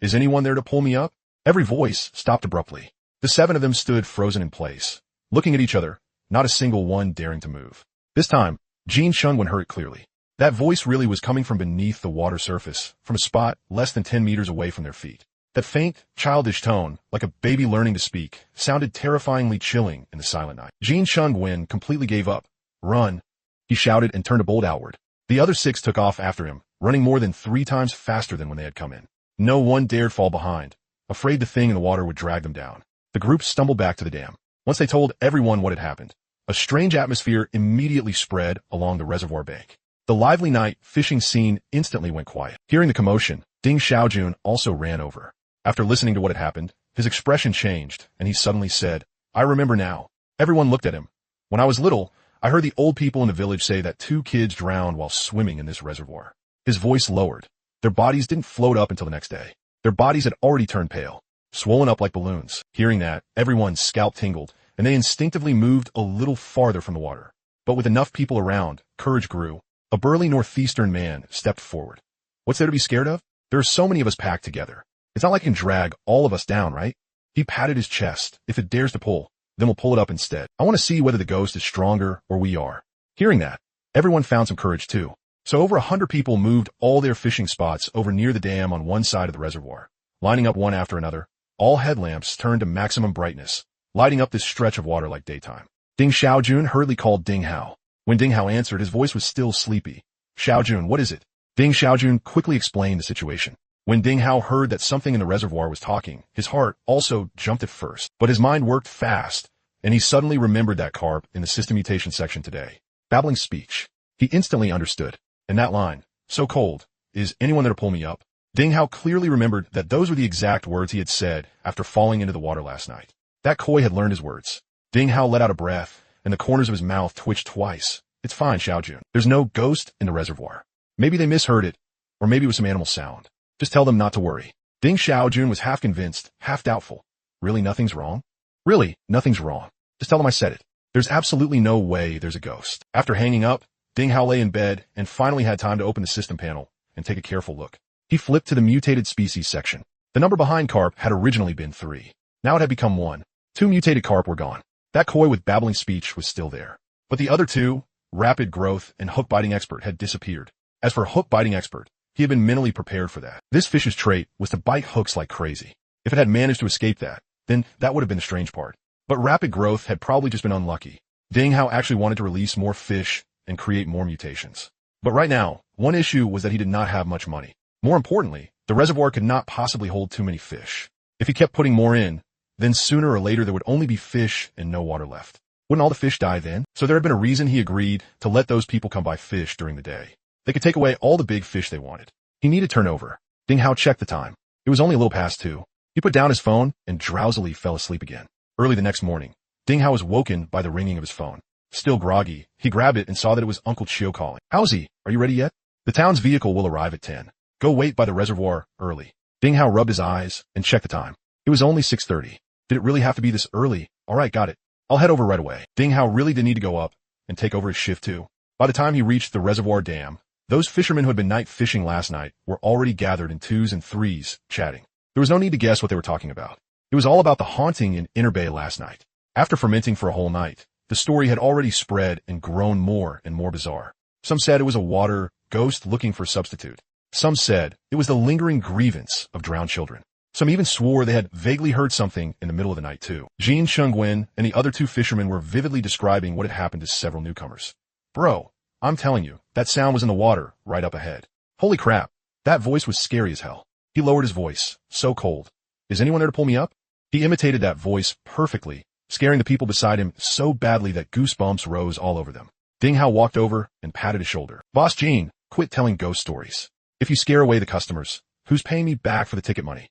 Is anyone there to pull me up? Every voice stopped abruptly. The 7 of them stood frozen in place, looking at each other, not a single one daring to move. This time, Jin Shunwen heard it clearly. That voice really was coming from beneath the water surface, from a spot less than 10 meters away from their feet. That faint, childish tone, like a baby learning to speak, sounded terrifyingly chilling in the silent night. Jin Shunwen completely gave up. Run! He shouted and turned a bolt outward. The other 6 took off after him, running more than 3 times faster than when they had come in. No one dared fall behind, afraid the thing in the water would drag them down. The group stumbled back to the dam. Once they told everyone what had happened, a strange atmosphere immediately spread along the reservoir bank. The lively night fishing scene instantly went quiet. Hearing the commotion, Ding Xiaojun also ran over. After listening to what had happened, his expression changed, and he suddenly said, "I remember now." Everyone looked at him. "When I was little, I heard the old people in the village say that 2 kids drowned while swimming in this reservoir." His voice lowered. Their bodies didn't float up until the next day. Their bodies had already turned pale, swollen up like balloons. Hearing that, everyone's scalp tingled, and they instinctively moved a little farther from the water. But with enough people around, courage grew. A burly northeastern man stepped forward. "What's there to be scared of? There are so many of us packed together. It's not like it can drag all of us down, right?" He patted his chest. "If it dares to pull, then we'll pull it up instead. I want to see whether the ghost is stronger or we are." Hearing that, everyone found some courage too. So over 100 people moved all their fishing spots over near the dam on one side of the reservoir, lining up one after another. All headlamps turned to maximum brightness, lighting up this stretch of water like daytime. Ding Xiaojun hurriedly called Ding Hao. When Ding Hao answered, his voice was still sleepy. "Xiaojun, what is it?" Ding Xiaojun quickly explained the situation. When Ding Hao heard that something in the reservoir was talking, his heart also jumped at first, but his mind worked fast, and he suddenly remembered that carp in the system mutation section today. Babbling speech. He instantly understood. And that line, "So cold, is anyone there to pull me up?" Ding Hao clearly remembered that those were the exact words he had said after falling into the water last night. That koi had learned his words. Ding Hao let out a breath, and the corners of his mouth twitched twice. "It's fine, Xiaojun. There's no ghost in the reservoir. Maybe they misheard it, or maybe it was some animal sound. Just tell them not to worry." Ding Xiaojun was half convinced, half doubtful. "Really nothing's wrong?" "Really, nothing's wrong. Just tell them I said it. There's absolutely no way there's a ghost." After hanging up, Ding Hao lay in bed and finally had time to open the system panel and take a careful look. He flipped to the mutated species section. The number behind carp had originally been 3. Now it had become 1. 2 mutated carp were gone. That koi with babbling speech was still there. But the other 2, rapid growth and hook-biting expert, had disappeared. As for hook-biting expert, he had been mentally prepared for that. This fish's trait was to bite hooks like crazy. If it had managed to escape that, then that would have been the strange part. But rapid growth had probably just been unlucky. Ding Hao actually wanted to release more fish and create more mutations. But right now, one issue was that he did not have much money. More importantly, the reservoir could not possibly hold too many fish. If he kept putting more in, then sooner or later there would only be fish and no water left. Wouldn't all the fish die then? So there had been a reason he agreed to let those people come buy fish during the day. They could take away all the big fish they wanted. He needed turnover. Ding Hao checked the time. It was only a little past 2. He put down his phone and drowsily fell asleep again. Early the next morning, Ding Hao was woken by the ringing of his phone. Still groggy, he grabbed it and saw that it was Uncle Chiu calling. "How's he? Are you ready yet? The town's vehicle will arrive at 10. Go wait by the reservoir early." Ding Hao rubbed his eyes and checked the time. It was only 6:30. Did it really have to be this early? All right, got it. I'll head over right away. Ding Hao really did need to go up and take over his shift too. By the time he reached the reservoir dam, Those fishermen who had been night fishing last night were already gathered in twos and threes, chatting. There was no need to guess what they were talking about. It was all about the haunting in Inner Bay last night. After fermenting for a whole night, the story had already spread and grown more and more bizarre. Some said it was a water ghost looking for a substitute. Some said it was the lingering grievance of drowned children. Some even swore they had vaguely heard something in the middle of the night too. Jin Shengwen and the other two fishermen were vividly describing what had happened to several newcomers. Bro, I'm telling you, that sound was in the water right up ahead. Holy crap, that voice was scary as hell. He lowered his voice, so cold. Is anyone there to pull me up? He imitated that voice perfectly, scaring the people beside him so badly that goosebumps rose all over them. Ding Hao walked over and patted his shoulder. Boss Jean, quit telling ghost stories. If you scare away the customers, who's paying me back for the ticket money?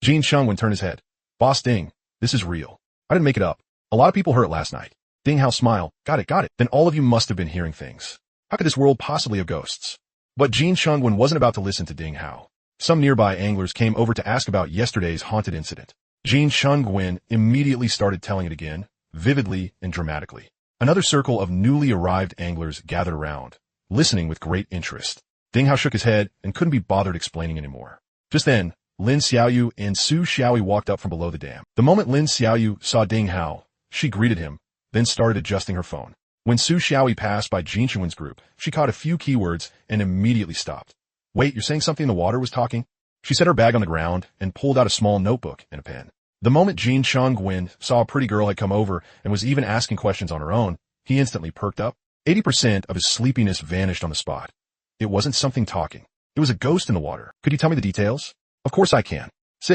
Jin Shengwen turned his head. Boss Ding, this is real. I didn't make it up. A lot of people heard it last night. Ding Hao smiled. Got it. Then all of you must have been hearing things. How could this world possibly have ghosts? But Jin Shengwen wasn't about to listen to Ding Hao. Some nearby anglers came over to ask about yesterday's haunted incident. Jin Shengwen immediately started telling it again, vividly and dramatically. Another circle of newly arrived anglers gathered around, listening with great interest. Ding Hao shook his head and couldn't be bothered explaining anymore. Just then, Lin Xiaoyu and Su Xiaoyi walked up from below the dam. The moment Lin Xiaoyu saw Ding Hao, she greeted him, then started adjusting her phone. When Su Xiaoyi passed by Jin Shengwen's group, she caught a few keywords and immediately stopped. Wait, you're saying something in the water was talking? She set her bag on the ground and pulled out a small notebook and a pen. The moment Jin Shengwen saw a pretty girl had come over and was even asking questions on her own, he instantly perked up. 80% of his sleepiness vanished on the spot. It wasn't something talking. It was a ghost in the water. Could you tell me the details? Of course I can.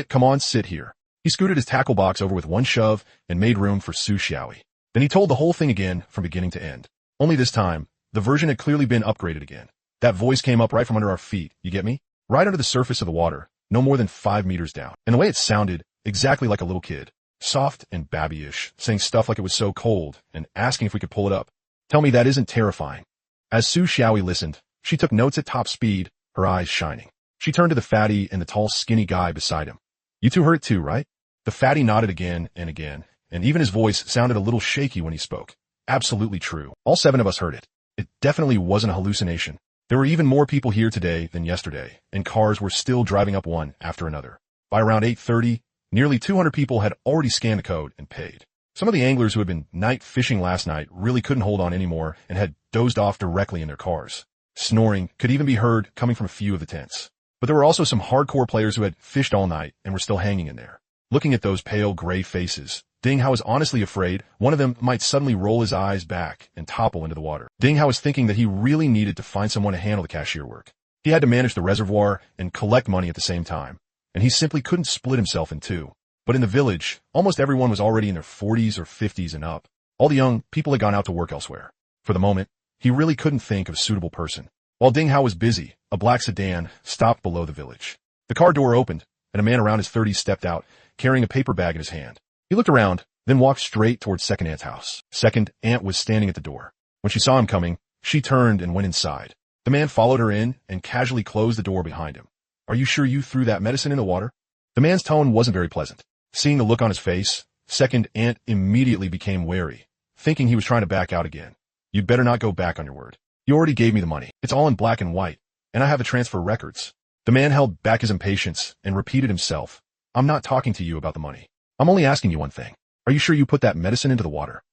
Come on, sit here. He scooted his tackle box over with one shove and made room for Su Xiaoyi. Then he told the whole thing again from beginning to end. Only this time, the version had clearly been upgraded again. That voice came up right from under our feet, you get me? Right under the surface of the water, no more than 5 meters down. And the way it sounded, exactly like a little kid. Soft and babyish, saying stuff like it was so cold and asking if we could pull it up. Tell me that isn't terrifying. As Su Xiaoyi listened, she took notes at top speed, her eyes shining. She turned to the fatty and the tall, skinny guy beside him. You two heard it too, right? The fatty nodded again, and even his voice sounded a little shaky when he spoke. Absolutely true. All 7 of us heard it. It definitely wasn't a hallucination. There were even more people here today than yesterday, and cars were still driving up one after another. By around 8:30, nearly 200 people had already scanned the code and paid. Some of the anglers who had been night fishing last night really couldn't hold on anymore and had dozed off directly in their cars. Snoring could even be heard coming from a few of the tents. But there were also some hardcore players who had fished all night and were still hanging in there. Looking at those pale gray faces, Ding Hao was honestly afraid one of them might suddenly roll his eyes back and topple into the water. Ding Hao was thinking that he really needed to find someone to handle the cashier work. He had to manage the reservoir and collect money at the same time, and he simply couldn't split himself in two. But in the village, almost everyone was already in their 40s or 50s and up. All the young people had gone out to work elsewhere. For the moment, he really couldn't think of a suitable person. While Ding Hao was busy, a black sedan stopped below the village. The car door opened, and a man around his 30s stepped out, carrying a paper bag in his hand. He looked around, then walked straight towards Second Aunt's house. Second Aunt was standing at the door. When she saw him coming, she turned and went inside. The man followed her in and casually closed the door behind him. Are you sure you threw that medicine in the water? The man's tone wasn't very pleasant. Seeing the look on his face, Second Aunt immediately became wary, thinking he was trying to back out again. You'd better not go back on your word. You already gave me the money. It's all in black and white, and I have the transfer records. The man held back his impatience and repeated himself. I'm not talking to you about the money. I'm only asking you one thing. Are you sure you put that medicine into the water?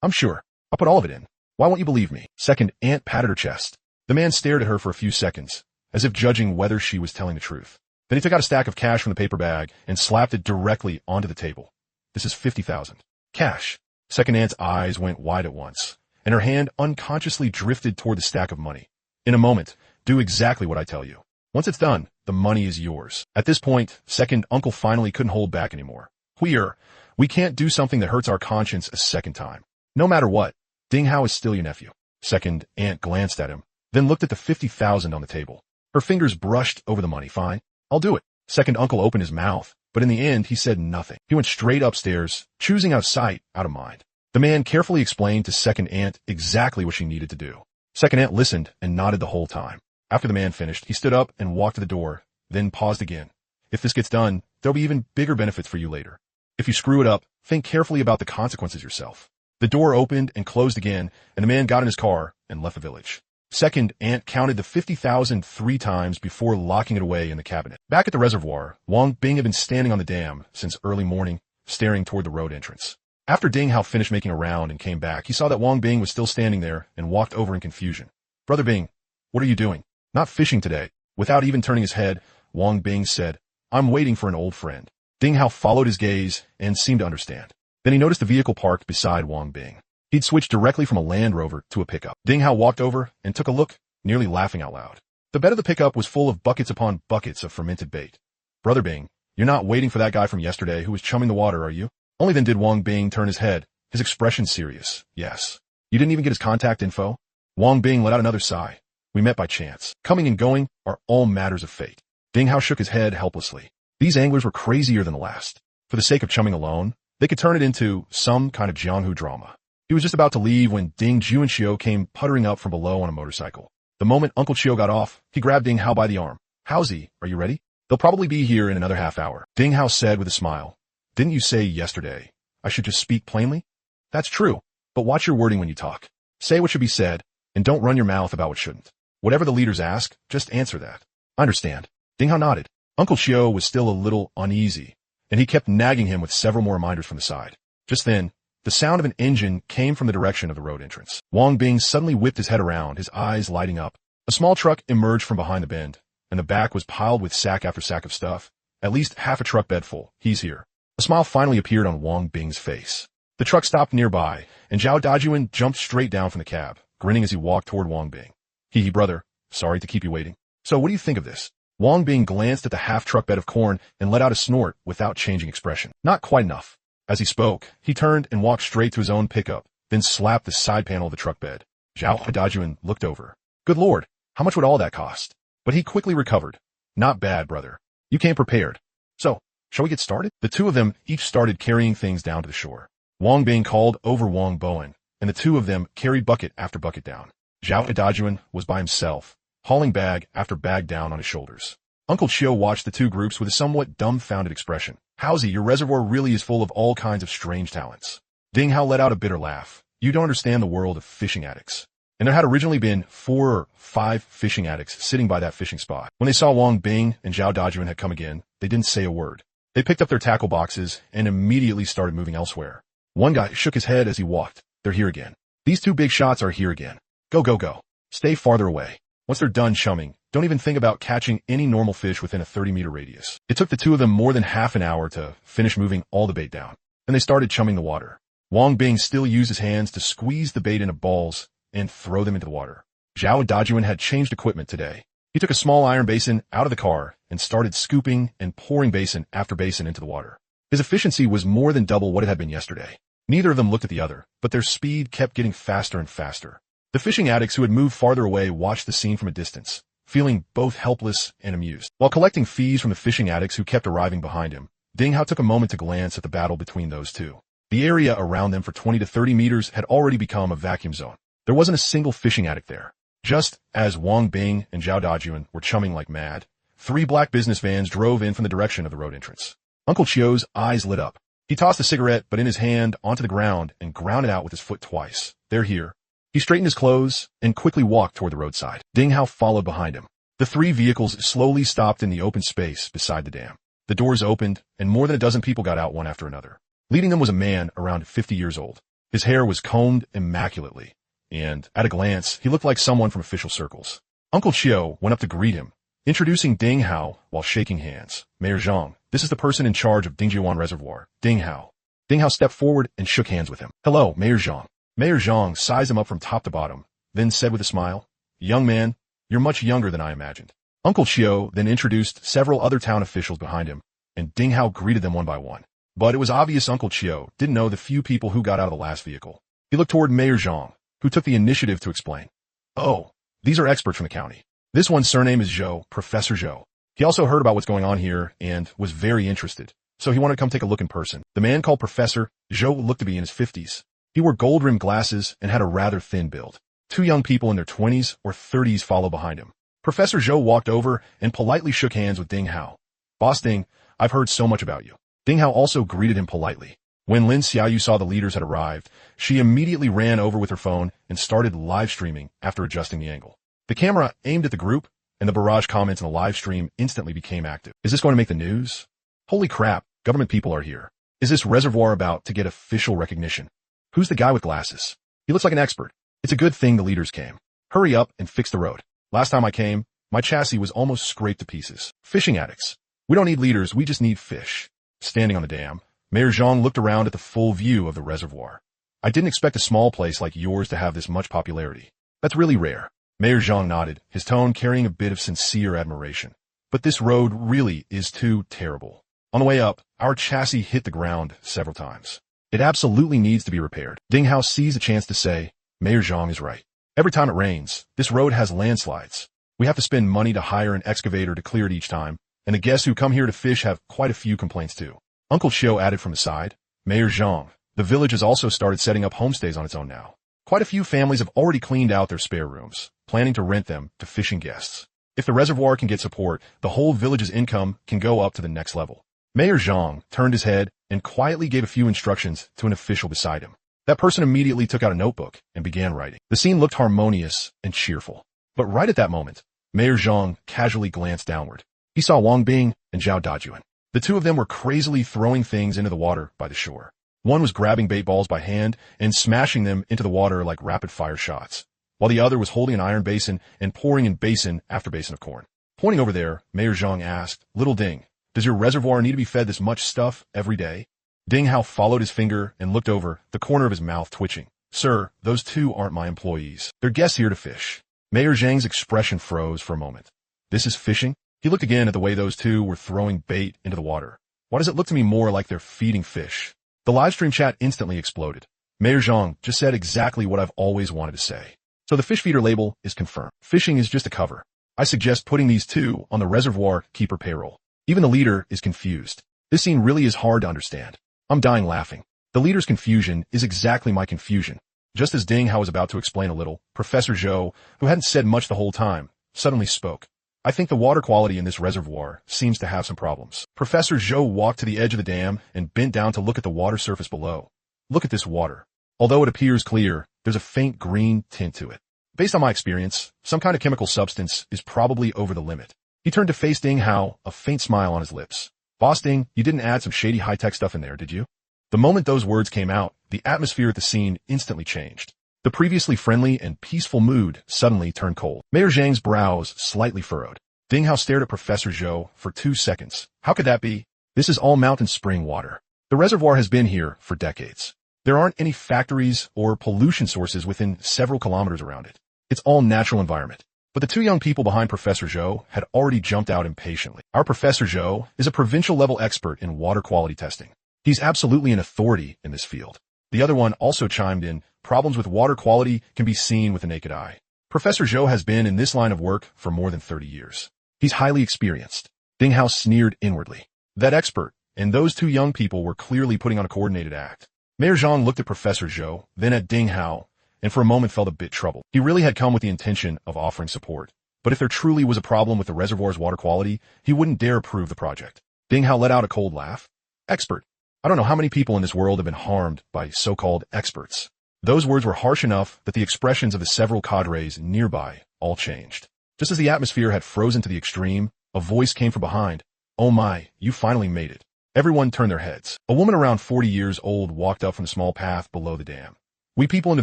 I'm sure. I'll put all of it in. Why won't you believe me? Second Aunt patted her chest. The man stared at her for a few seconds, as if judging whether she was telling the truth. Then he took out a stack of cash from the paper bag and slapped it directly onto the table. This is 50,000. Cash. Second Aunt's eyes went wide at once, and her hand unconsciously drifted toward the stack of money. In a moment, do exactly what I tell you. Once it's done, the money is yours. At this point, Second Uncle finally couldn't hold back anymore. We can't do something that hurts our conscience a second time. No matter what, Ding Hao is still your nephew. Second Aunt glanced at him, then looked at the 50,000 on the table. Her fingers brushed over the money. Fine, I'll do it. Second Uncle opened his mouth, but in the end, he said nothing. He went straight upstairs, choosing out of sight, out of mind. The man carefully explained to Second Aunt exactly what she needed to do. Second Aunt listened and nodded the whole time. After the man finished, he stood up and walked to the door, then paused again. If this gets done, there'll be even bigger benefits for you later. If you screw it up, think carefully about the consequences yourself. The door opened and closed again, and the man got in his car and left the village. Second, Ant counted the 50,000 3 times before locking it away in the cabinet. Back at the reservoir, Wang Bing had been standing on the dam since early morning, staring toward the road entrance. After Ding Hao finished making a round and came back, he saw that Wang Bing was still standing there and walked over in confusion. Brother Bing, what are you doing? Not fishing today. Without even turning his head, Wang Bing said, I'm waiting for an old friend. Ding Hao followed his gaze and seemed to understand. Then he noticed a vehicle parked beside Wang Bing. He'd switched directly from a Land Rover to a pickup. Ding Hao walked over and took a look, nearly laughing out loud. The bed of the pickup was full of buckets upon buckets of fermented bait. Brother Bing, you're not waiting for that guy from yesterday who was chumming the water, are you? Only then did Wang Bing turn his head, his expression serious. Yes. You didn't even get his contact info? Wang Bing let out another sigh. We met by chance. Coming and going are all matters of fate. Ding Hao shook his head helplessly. These anglers were crazier than the last. For the sake of chumming alone, they could turn it into some kind of Jianghu drama. He was just about to leave when Ding Juanxiu came puttering up from below on a motorcycle. The moment Uncle Chiu got off, he grabbed Ding Hao by the arm. Howsy, are you ready? They'll probably be here in another half hour. Ding Hao said with a smile. Didn't you say yesterday I should just speak plainly? That's true, but watch your wording when you talk. Say what should be said, and don't run your mouth about what shouldn't. Whatever the leaders ask, just answer that. I understand. Ding Hao nodded. Uncle Chiu was still a little uneasy, and he kept nagging him with several more reminders from the side. Just then, the sound of an engine came from the direction of the road entrance. Wang Bing suddenly whipped his head around, his eyes lighting up. A small truck emerged from behind the bend, and the back was piled with sack after sack of stuff. At least half a truck bed full. He's here. A smile finally appeared on Wang Bing's face. The truck stopped nearby, and Zhao Dajuan jumped straight down from the cab, grinning as he walked toward Wang Bing. Hee brother, sorry to keep you waiting. So what do you think of this? Wang Bing glanced at the half-truck bed of corn and let out a snort without changing expression. Not quite enough. As he spoke, he turned and walked straight to his own pickup, then slapped the side panel of the truck bed. Zhao Dajuan looked over. Good Lord, how much would all that cost? But he quickly recovered. Not bad, brother. You came prepared. So, shall we get started? The two of them each started carrying things down to the shore. Wang Bing called over Wang Bowen, and the two of them carried bucket after bucket down. Zhao Dajuan was by himself, hauling bag after bag down on his shoulders. Uncle Chiu watched the two groups with a somewhat dumbfounded expression. Howsy, your reservoir really is full of all kinds of strange talents. Ding Hao let out a bitter laugh. You don't understand the world of fishing addicts. And there had originally been 4 or 5 fishing addicts sitting by that fishing spot. When they saw Wang Bing and Zhao Dajuan had come again, they didn't say a word. They picked up their tackle boxes and immediately started moving elsewhere. One guy shook his head as he walked. They're here again. These two big shots are here again. Go, go, go. Stay farther away. Once they're done chumming, don't even think about catching any normal fish within a 30-meter radius. It took the two of them more than half an hour to finish moving all the bait down. Then they started chumming the water. Wang Bing still used his hands to squeeze the bait into balls and throw them into the water. Zhao Dajuan had changed equipment today. He took a small iron basin out of the car and started scooping and pouring basin after basin into the water. His efficiency was more than double what it had been yesterday. Neither of them looked at the other, but their speed kept getting faster and faster. The fishing addicts who had moved farther away watched the scene from a distance, feeling both helpless and amused. While collecting fees from the fishing addicts who kept arriving behind him, Ding Hao took a moment to glance at the battle between those two. The area around them for 20 to 30 meters had already become a vacuum zone. There wasn't a single fishing addict there. Just as Wang Bing and Zhao Dajuan were chumming like mad, 3 black business vans drove in from the direction of the road entrance. Uncle Chiu's eyes lit up. He tossed the cigarette, but in his hand, onto the ground and ground it out with his foot twice. They're here. He straightened his clothes and quickly walked toward the roadside. Ding Hao followed behind him. The 3 vehicles slowly stopped in the open space beside the dam. The doors opened, and more than a dozen people got out one after another. Leading them was a man around 50 years old. His hair was combed immaculately, and at a glance, he looked like someone from official circles. Uncle Chiu went up to greet him, introducing Ding Hao while shaking hands. Mayor Zhang, this is the person in charge of Dingjiuan Reservoir, Ding Hao. Ding Hao stepped forward and shook hands with him. Hello, Mayor Zhang. Mayor Zhang sized him up from top to bottom, then said with a smile, Young man, you're much younger than I imagined. Uncle Chiu then introduced several other town officials behind him, and Ding Hao greeted them one by one. But it was obvious Uncle Chiu didn't know the few people who got out of the last vehicle. He looked toward Mayor Zhang, who took the initiative to explain. Oh, these are experts from the county. This one's surname is Zhou, Professor Zhou. He also heard about what's going on here and was very interested, so he wanted to come take a look in person. The man called Professor Zhou looked to be in his 50s. He wore gold-rimmed glasses and had a rather thin build. 2 young people in their 20s or 30s followed behind him. Professor Zhou walked over and politely shook hands with Ding Hao. Boss Ding, I've heard so much about you. Ding Hao also greeted him politely. When Lin Xiaoyu saw the leaders had arrived, she immediately ran over with her phone and started live streaming after adjusting the angle. The camera aimed at the group, and the barrage comments in the live stream instantly became active. Is this going to make the news? Holy crap, government people are here. Is this reservoir about to get official recognition? Who's the guy with glasses? He looks like an expert. It's a good thing the leaders came. Hurry up and fix the road. Last time I came, my chassis was almost scraped to pieces. Fishing addicts. We don't need leaders, we just need fish. Standing on the dam, Mayor Zhang looked around at the full view of the reservoir. I didn't expect a small place like yours to have this much popularity. That's really rare. Mayor Zhang nodded, his tone carrying a bit of sincere admiration. But this road really is too terrible. On the way up, our chassis hit the ground several times. It absolutely needs to be repaired. Ding Hao seized a chance to say, Mayor Zhang is right. Every time it rains, this road has landslides. We have to spend money to hire an excavator to clear it each time, and the guests who come here to fish have quite a few complaints too. Uncle Xiu added from the side, Mayor Zhang, the village has also started setting up homestays on its own now. Quite a few families have already cleaned out their spare rooms, planning to rent them to fishing guests. If the reservoir can get support, the whole village's income can go up to the next level. Mayor Zhang turned his head and quietly gave a few instructions to an official beside him. That person immediately took out a notebook and began writing. The scene looked harmonious and cheerful. But right at that moment, Mayor Zhang casually glanced downward. He saw Wang Bing and Zhao Dajuan. The two of them were crazily throwing things into the water by the shore. One was grabbing bait balls by hand and smashing them into the water like rapid-fire shots, while the other was holding an iron basin and pouring in basin after basin of corn. Pointing over there, Mayor Zhang asked, Little Ding, does your reservoir need to be fed this much stuff every day? Ding Hao followed his finger and looked over, the corner of his mouth twitching. Sir, those two aren't my employees. They're guests here to fish. Mayor Zhang's expression froze for a moment. This is fishing? He looked again at the way those two were throwing bait into the water. Why does it look to me more like they're feeding fish? The livestream chat instantly exploded. Mayor Zhang just said exactly what I've always wanted to say. So the fish feeder label is confirmed. Fishing is just a cover. I suggest putting these two on the reservoir keeper payroll. Even the leader is confused. This scene really is hard to understand. I'm dying laughing. The leader's confusion is exactly my confusion. Just as Ding Hao was about to explain a little, Professor Zhou, who hadn't said much the whole time, suddenly spoke. I think the water quality in this reservoir seems to have some problems. Professor Zhou walked to the edge of the dam and bent down to look at the water surface below. Look at this water. Although it appears clear, there's a faint green tint to it. Based on my experience, some kind of chemical substance is probably over the limit. He turned to face Ding Hao, a faint smile on his lips. Boss Ding, you didn't add some shady high-tech stuff in there, did you? The moment those words came out, the atmosphere at the scene instantly changed. The previously friendly and peaceful mood suddenly turned cold. Mayor Zhang's brows slightly furrowed. Ding Hao stared at Professor Zhou for 2 seconds. How could that be? This is all mountain spring water. The reservoir has been here for decades. There aren't any factories or pollution sources within several kilometers around it. It's all natural environment. But the two young people behind Professor Zhou had already jumped out impatiently. Our Professor Zhou is a provincial-level expert in water quality testing. He's absolutely an authority in this field. The other one also chimed in, problems with water quality can be seen with the naked eye. Professor Zhou has been in this line of work for more than 30 years. He's highly experienced. Ding Hao sneered inwardly. That expert and those two young people were clearly putting on a coordinated act. Mayor Zhang looked at Professor Zhou, then at Ding Hao, and for a moment felt a bit troubled. He really had come with the intention of offering support. But if there truly was a problem with the reservoir's water quality, he wouldn't dare approve the project. Ding Hao let out a cold laugh. Expert. I don't know how many people in this world have been harmed by so-called experts. Those words were harsh enough that the expressions of the several cadres nearby all changed. Just as the atmosphere had frozen to the extreme, a voice came from behind. Oh my, you finally made it. Everyone turned their heads. A woman around 40 years old walked up from the small path below the dam. We people in the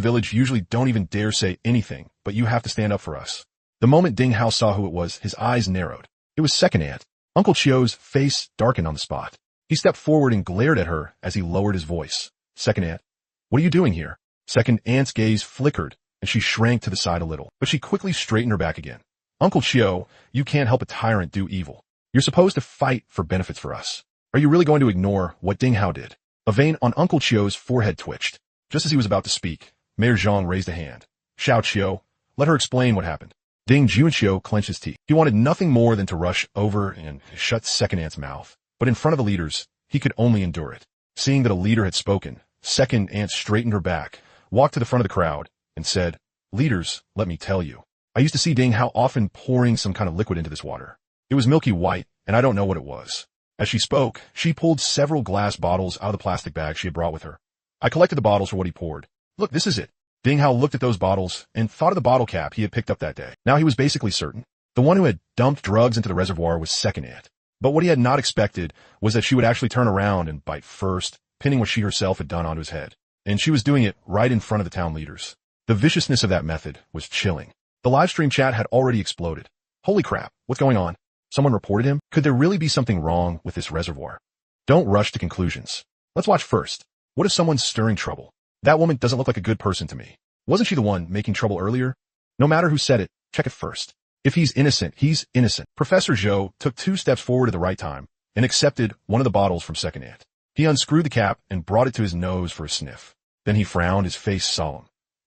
village usually don't even dare say anything, but you have to stand up for us. The moment Ding Hao saw who it was, his eyes narrowed. It was Second Aunt. Uncle Chio's face darkened on the spot. He stepped forward and glared at her as he lowered his voice. Second Aunt, what are you doing here? Second Aunt's gaze flickered, and she shrank to the side a little, but she quickly straightened her back again. Uncle Chio, you can't help a tyrant do evil. You're supposed to fight for benefits for us. Are you really going to ignore what Ding Hao did? A vein on Uncle Chio's forehead twitched. Just as he was about to speak, Mayor Zhang raised a hand. Xiao Chio, let her explain what happened. Ding Junqiu clenched his teeth. He wanted nothing more than to rush over and shut Second Aunt's mouth. But in front of the leaders, he could only endure it. Seeing that a leader had spoken, Second Aunt straightened her back, walked to the front of the crowd, and said, Leaders, let me tell you. I used to see Ding Hao often pouring some kind of liquid into this water. It was milky white, and I don't know what it was. As she spoke, she pulled several glass bottles out of the plastic bag she had brought with her. I collected the bottles for what he poured. Look, this is it. Ding Hao looked at those bottles and thought of the bottle cap he had picked up that day. Now he was basically certain. The one who had dumped drugs into the reservoir was second aunt. But what he had not expected was that she would actually turn around and bite first, pinning what she herself had done onto his head. And she was doing it right in front of the town leaders. The viciousness of that method was chilling. The live stream chat had already exploded. Holy crap, what's going on? Someone reported him? Could there really be something wrong with this reservoir? Don't rush to conclusions. Let's watch first. What if someone's stirring trouble? That woman doesn't look like a good person to me. Wasn't she the one making trouble earlier? No matter who said it, check it first. If he's innocent, he's innocent. Professor Zhou took 2 steps forward at the right time and accepted one of the bottles from second aunt. He unscrewed the cap and brought it to his nose for a sniff. Then he frowned, his face solemn.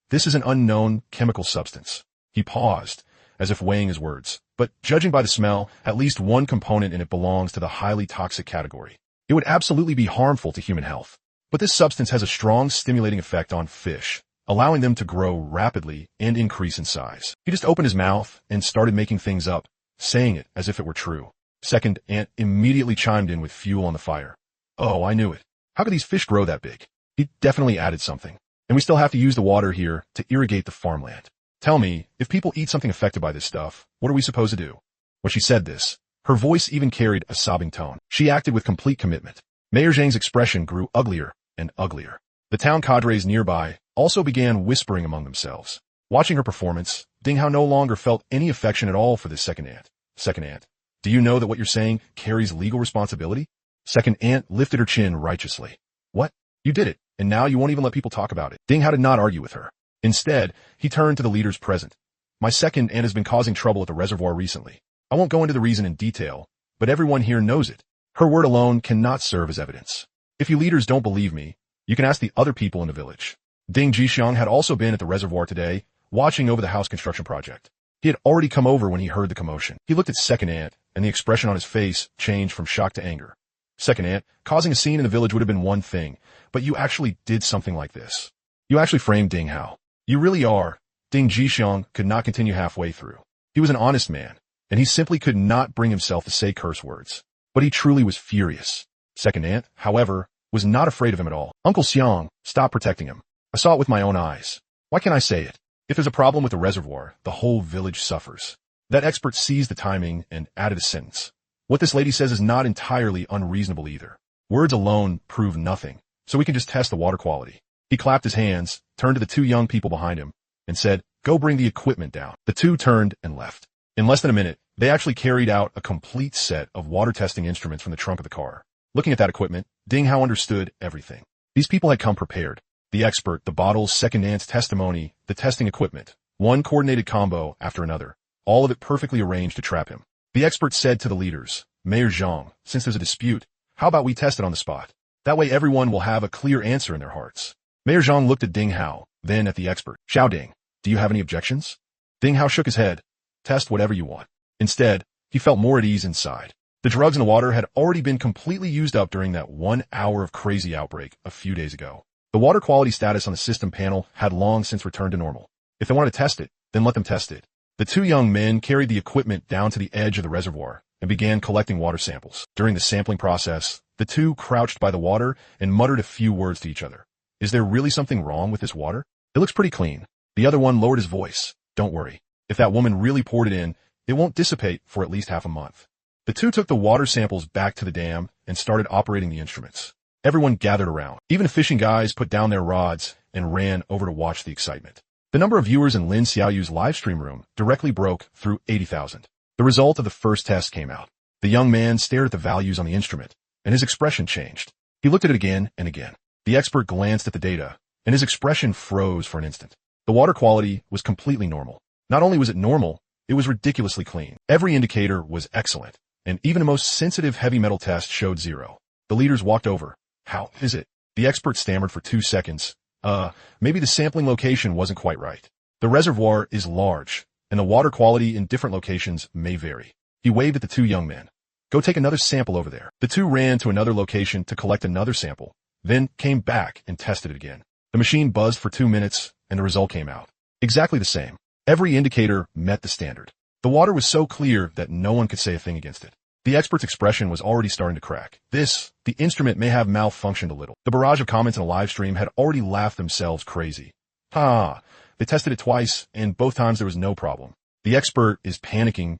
This is an unknown chemical substance. He paused, as if weighing his words. But judging by the smell, at least one component in it belongs to the highly toxic category. It would absolutely be harmful to human health. But this substance has a strong stimulating effect on fish, allowing them to grow rapidly and increase in size. He just opened his mouth and started making things up, saying it as if it were true. Second aunt immediately chimed in with fuel on the fire. Oh, I knew it. How could these fish grow that big? He definitely added something. And we still have to use the water here to irrigate the farmland. Tell me, if people eat something affected by this stuff, what are we supposed to do? When she said this, her voice even carried a sobbing tone. She acted with complete commitment. Mayor Zhang's expression grew uglier and uglier. The town cadres nearby also began whispering among themselves. Watching her performance, Ding Hao no longer felt any affection at all for this second aunt. Second aunt, do you know that what you're saying carries legal responsibility? Second aunt lifted her chin righteously. What? You did it, and now you won't even let people talk about it. Ding Hao did not argue with her. Instead, he turned to the leaders present. My second aunt has been causing trouble at the reservoir recently. I won't go into the reason in detail, but everyone here knows it. Her word alone cannot serve as evidence. If you leaders don't believe me, you can ask the other people in the village. Ding Jixiang had also been at the reservoir today, watching over the house construction project. He had already come over when he heard the commotion. He looked at second aunt, and the expression on his face changed from shock to anger. Second aunt, causing a scene in the village would have been one thing, but you actually did something like this. You actually framed Ding Hao. You really are. Ding Jixiang could not continue halfway through. He was an honest man, and he simply could not bring himself to say curse words. But he truly was furious. Second aunt, however, was not afraid of him at all. Uncle Xiang, stop protecting him. I saw it with my own eyes. Why can't I say it? If there's a problem with the reservoir, the whole village suffers. That expert seized the timing and added a sentence. What this lady says is not entirely unreasonable either. Words alone prove nothing, so we can just test the water quality. He clapped his hands, turned to the 2 young people behind him, and said, go bring the equipment down. The 2 turned and left. In less than a minute, they actually carried out a complete set of water testing instruments from the trunk of the car. Looking at that equipment, Ding Hao understood everything. These people had come prepared. The expert, the bottles, second aunt's testimony, the testing equipment. One coordinated combo after another. All of it perfectly arranged to trap him. The expert said to the leaders, Mayor Zhang, since there's a dispute, how about we test it on the spot? That way everyone will have a clear answer in their hearts. Mayor Zhang looked at Ding Hao, then at the expert. Xiao Ding, do you have any objections? Ding Hao shook his head. Test whatever you want. Instead, he felt more at ease inside. The drugs in the water had already been completely used up during that 1 hour of crazy outbreak a few days ago. The water quality status on the system panel had long since returned to normal. If they wanted to test it, then let them test it. The 2 young men carried the equipment down to the edge of the reservoir and began collecting water samples. During the sampling process, the 2 crouched by the water and muttered a few words to each other. Is there really something wrong with this water? It looks pretty clean. The other one lowered his voice. Don't worry. If that woman really poured it in, it won't dissipate for at least half a month. The 2 took the water samples back to the dam and started operating the instruments. Everyone gathered around. Even the fishing guys put down their rods and ran over to watch the excitement. The number of viewers in Lin Xiaoyu's live stream room directly broke through 80,000. The result of the first test came out. The young man stared at the values on the instrument, and his expression changed. He looked at it again and again. The expert glanced at the data, and his expression froze for an instant. The water quality was completely normal. Not only was it normal, it was ridiculously clean. Every indicator was excellent, and even the most sensitive heavy metal test showed 0. The leaders walked over. How is it? The expert stammered for 2 seconds. Maybe the sampling location wasn't quite right. The reservoir is large, and the water quality in different locations may vary. He waved at the 2 young men. Go take another sample over there. The 2 ran to another location to collect another sample, then came back and tested it again. The machine buzzed for 2 minutes, and the result came out. Exactly the same. Every indicator met the standard. The water was so clear that no one could say a thing against it. The expert's expression was already starting to crack. The instrument may have malfunctioned a little. The barrage of comments in a live stream had already laughed themselves crazy. They tested it twice, and both times there was no problem. The expert is panicking.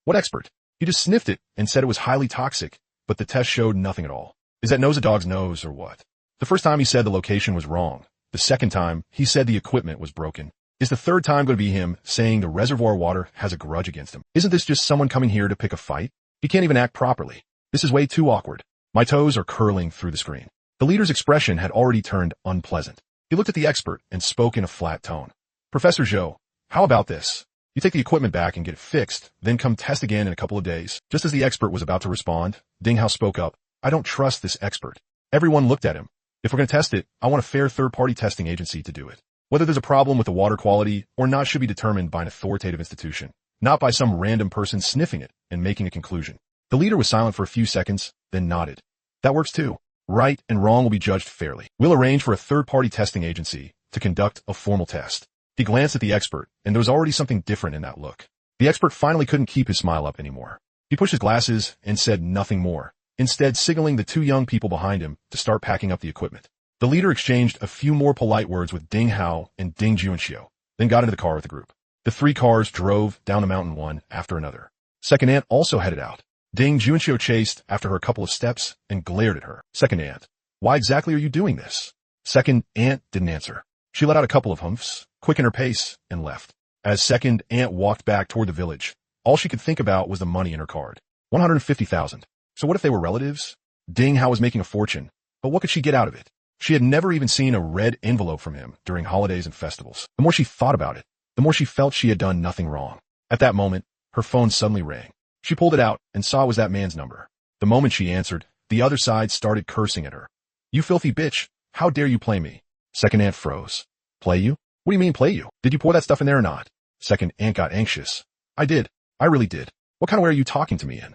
What expert? He just sniffed it and said it was highly toxic, but the test showed nothing at all. Is that nose a dog's nose or what? The first time he said the location was wrong. The second time, he said the equipment was broken. Is the third time going to be him saying the reservoir water has a grudge against him? Isn't this just someone coming here to pick a fight? He can't even act properly. This is way too awkward. My toes are curling through the screen. The leader's expression had already turned unpleasant. He looked at the expert and spoke in a flat tone. Professor Zhou, how about this? You take the equipment back and get it fixed, then come test again in a couple of days. Just as the expert was about to respond, Ding Hao spoke up. I don't trust this expert. Everyone looked at him. If we're going to test it, I want a fair third-party testing agency to do it. Whether there's a problem with the water quality or not should be determined by an authoritative institution, not by some random person sniffing it and making a conclusion. The leader was silent for a few seconds, then nodded. That works too. Right and wrong will be judged fairly. We'll arrange for a third-party testing agency to conduct a formal test. He glanced at the expert, and there was already something different in that look. The expert finally couldn't keep his smile up anymore. He pushed his glasses and said nothing more, instead signaling the two young people behind him to start packing up the equipment. The leader exchanged a few more polite words with Ding Hao and Ding Junxiu, then got into the car with the group. The three cars drove down the mountain one after another. Second aunt also headed out. Ding Junxiu chased after her a couple of steps and glared at her. Second aunt, why exactly are you doing this? Second aunt didn't answer. She let out a couple of humphs, quickened her pace, and left. As second aunt walked back toward the village, all she could think about was the money in her card. 150,000. So what if they were relatives? Ding Hao was making a fortune, but what could she get out of it? She had never even seen a red envelope from him during holidays and festivals. The more she thought about it, the more she felt she had done nothing wrong. At that moment, her phone suddenly rang. She pulled it out and saw it was that man's number. The moment she answered, the other side started cursing at her. You filthy bitch, how dare you play me? Second aunt froze. Play you? What do you mean play you? Did you pour that stuff in there or not? Second aunt got anxious. I did. I really did. What kind of way are you talking to me in?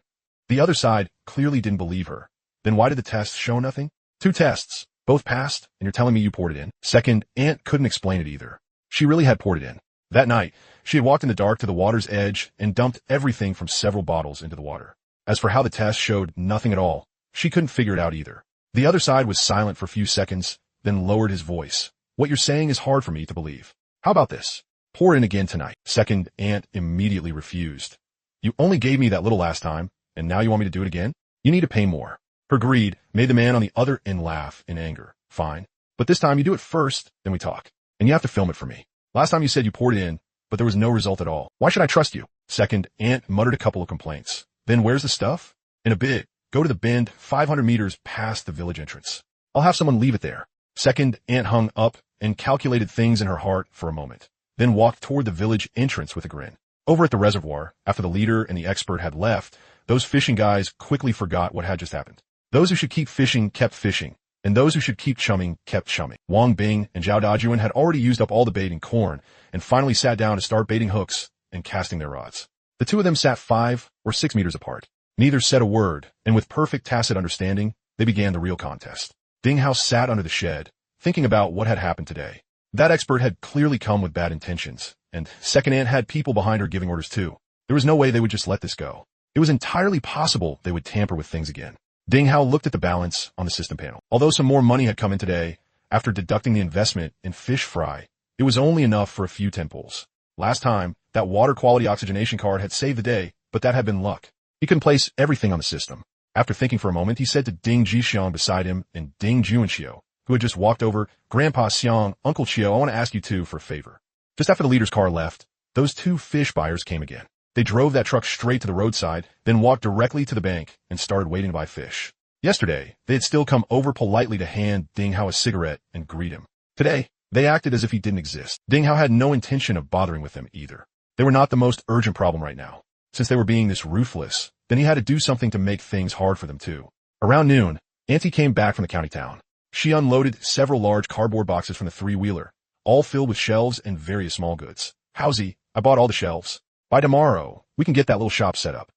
The other side clearly didn't believe her. Then why did the test show nothing? 2 tests, both passed, and you're telling me you poured it in? Second aunt couldn't explain it either. She really had poured it in. That night, she had walked in the dark to the water's edge and dumped everything from several bottles into the water. As for how the test showed nothing at all, she couldn't figure it out either. The other side was silent for a few seconds, then lowered his voice. What you're saying is hard for me to believe. How about this? Pour in again tonight. Second aunt immediately refused. You only gave me that little last time, and now you want me to do it again? You need to pay more. Her greed made the man on the other end laugh in anger. Fine. But this time you do it first, then we talk. And you have to film it for me. Last time you said you poured it in, but there was no result at all. Why should I trust you? Second aunt muttered a couple of complaints. Then where's the stuff? In a bit. Go to the bend 500 meters past the village entrance. I'll have someone leave it there. Second aunt hung up and calculated things in her heart for a moment, then walked toward the village entrance with a grin. Over at the reservoir, after the leader and the expert had left, those fishing guys quickly forgot what had just happened. Those who should keep fishing kept fishing, and those who should keep chumming kept chumming. Wang Bing and Zhao Dajuan had already used up all the bait and corn and finally sat down to start baiting hooks and casting their rods. The two of them sat 5 or 6 meters apart. Neither said a word, and with perfect tacit understanding, they began the real contest. Ding Hao sat under the shed, thinking about what had happened today. That expert had clearly come with bad intentions, and second aunt had people behind her giving orders too. There was no way they would just let this go. It was entirely possible they would tamper with things again. Ding Hao looked at the balance on the system panel. Although some more money had come in today, after deducting the investment in fish fry, it was only enough for a few temples. Last time, that water quality oxygenation card had saved the day, but that had been luck. He couldn't place everything on the system. After thinking for a moment, he said to Ding Jixiang beside him and Ding Junxiu, who had just walked over, Grandpa Xiang, Uncle Chiu, I want to ask you two for a favor. Just after the leader's car left, those 2 fish buyers came again. They drove that truck straight to the roadside, then walked directly to the bank and started waiting to buy fish. Yesterday, they had still come over politely to hand Ding Hao a cigarette and greet him. Today, they acted as if he didn't exist. Ding Hao had no intention of bothering with them either. They were not the most urgent problem right now. Since they were being this ruthless, then he had to do something to make things hard for them too. Around noon, Auntie came back from the county town. She unloaded several large cardboard boxes from the 3-wheeler, all filled with shelves and various small goods. Howsy, I bought all the shelves. By tomorrow, we can get that little shop set up.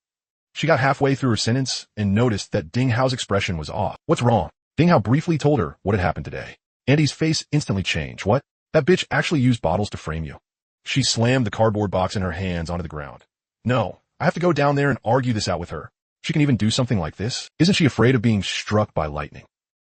She got halfway through her sentence and noticed that Ding Hao's expression was off. What's wrong? Ding Hao briefly told her what had happened today. Auntie's face instantly changed. What? That bitch actually used bottles to frame you. She slammed the cardboard box in her hands onto the ground. No, I have to go down there and argue this out with her. She can even do something like this? Isn't she afraid of being struck by lightning?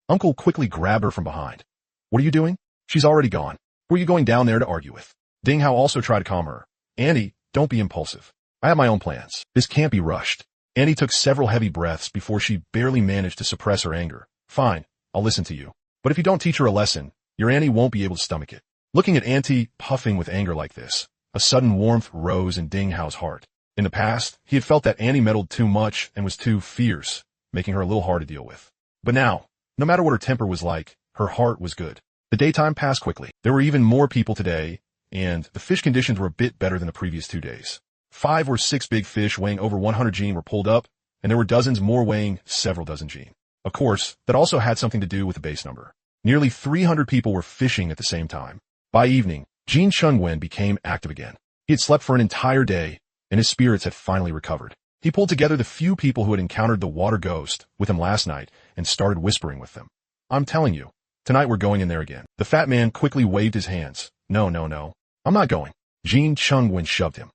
Uncle quickly grabbed her from behind. What are you doing? She's already gone. Who are you going down there to argue with? Ding Hao also tried to calm her. Annie, don't be impulsive. I have my own plans. This can't be rushed. Annie took several heavy breaths before she barely managed to suppress her anger. Fine, I'll listen to you. But if you don't teach her a lesson, your Annie won't be able to stomach it. Looking at Auntie puffing with anger like this, a sudden warmth rose in Ding Hao's heart. In the past, he had felt that Annie meddled too much and was too fierce, making her a little hard to deal with. But now, no matter what her temper was like, her heart was good. The daytime passed quickly. There were even more people today, and the fish conditions were a bit better than the previous 2 days. 5 or 6 big fish weighing over 100 jin were pulled up, and there were dozens more weighing several dozen jin. Of course, that also had something to do with the base number. Nearly 300 people were fishing at the same time. By evening, Jin Chungwen became active again. He had slept for an entire day, and his spirits had finally recovered. He pulled together the few people who had encountered the water ghost with him last night and started whispering with them. I'm telling you, tonight we're going in there again. The fat man quickly waved his hands. No, I'm not going. Jin Chungwen shoved him.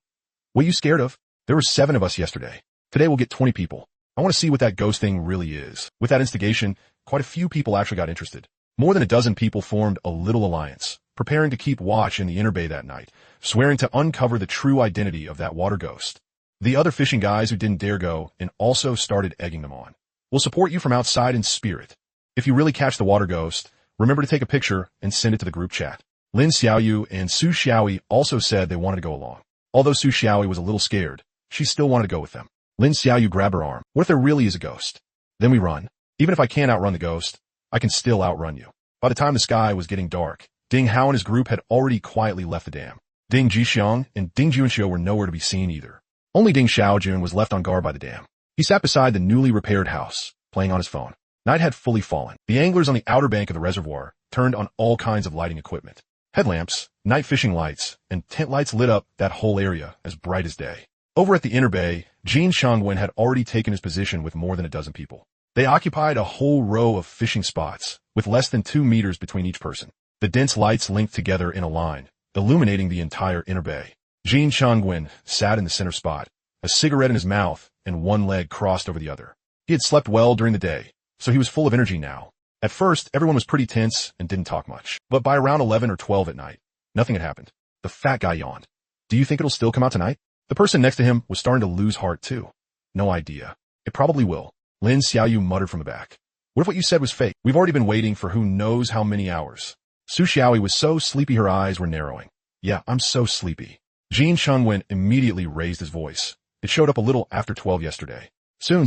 What are you scared of? There were 7 of us yesterday. Today we'll get 20 people. I want to see what that ghost thing really is. With that instigation, quite a few people actually got interested. More than a dozen people formed a little alliance, preparing to keep watch in the inner bay that night, swearing to uncover the true identity of that water ghost. The other fishing guys who didn't dare go and also started egging them on. We'll support you from outside in spirit. If you really catch the water ghost, remember to take a picture and send it to the group chat. Lin Xiaoyu and Su Xiaoyi also said they wanted to go along. Although Su Xiaoyi was a little scared, she still wanted to go with them. Lin Xiaoyu grabbed her arm. What if there really is a ghost? Then we run. Even if I can't outrun the ghost, I can still outrun you. By the time the sky was getting dark, Ding Hao and his group had already quietly left the dam. Ding Jixiang and Ding Junxiu were nowhere to be seen either. Only Ding Xiaojun was left on guard by the dam. He sat beside the newly repaired house, playing on his phone. Night had fully fallen. The anglers on the outer bank of the reservoir turned on all kinds of lighting equipment. Headlamps, night fishing lights, and tent lights lit up that whole area as bright as day. Over at the inner bay, Jin Shangwen had already taken his position with more than a dozen people. They occupied a whole row of fishing spots, with less than 2 meters between each person. The dense lights linked together in a line, illuminating the entire inner bay. Jin Shangwen sat in the center spot, a cigarette in his mouth and one leg crossed over the other. He had slept well during the day, so he was full of energy now. At first, everyone was pretty tense and didn't talk much. But by around 11 or 12 at night, nothing had happened. The fat guy yawned. Do you think it'll still come out tonight? The person next to him was starting to lose heart too. No idea. It probably will. Lin Xiaoyu muttered from the back. What if what you said was fake? We've already been waiting for who knows how many hours. Su Xiaoyi was so sleepy her eyes were narrowing. Yeah, I'm so sleepy. Jin Shangwen immediately raised his voice. It showed up a little after 12 yesterday. Soon.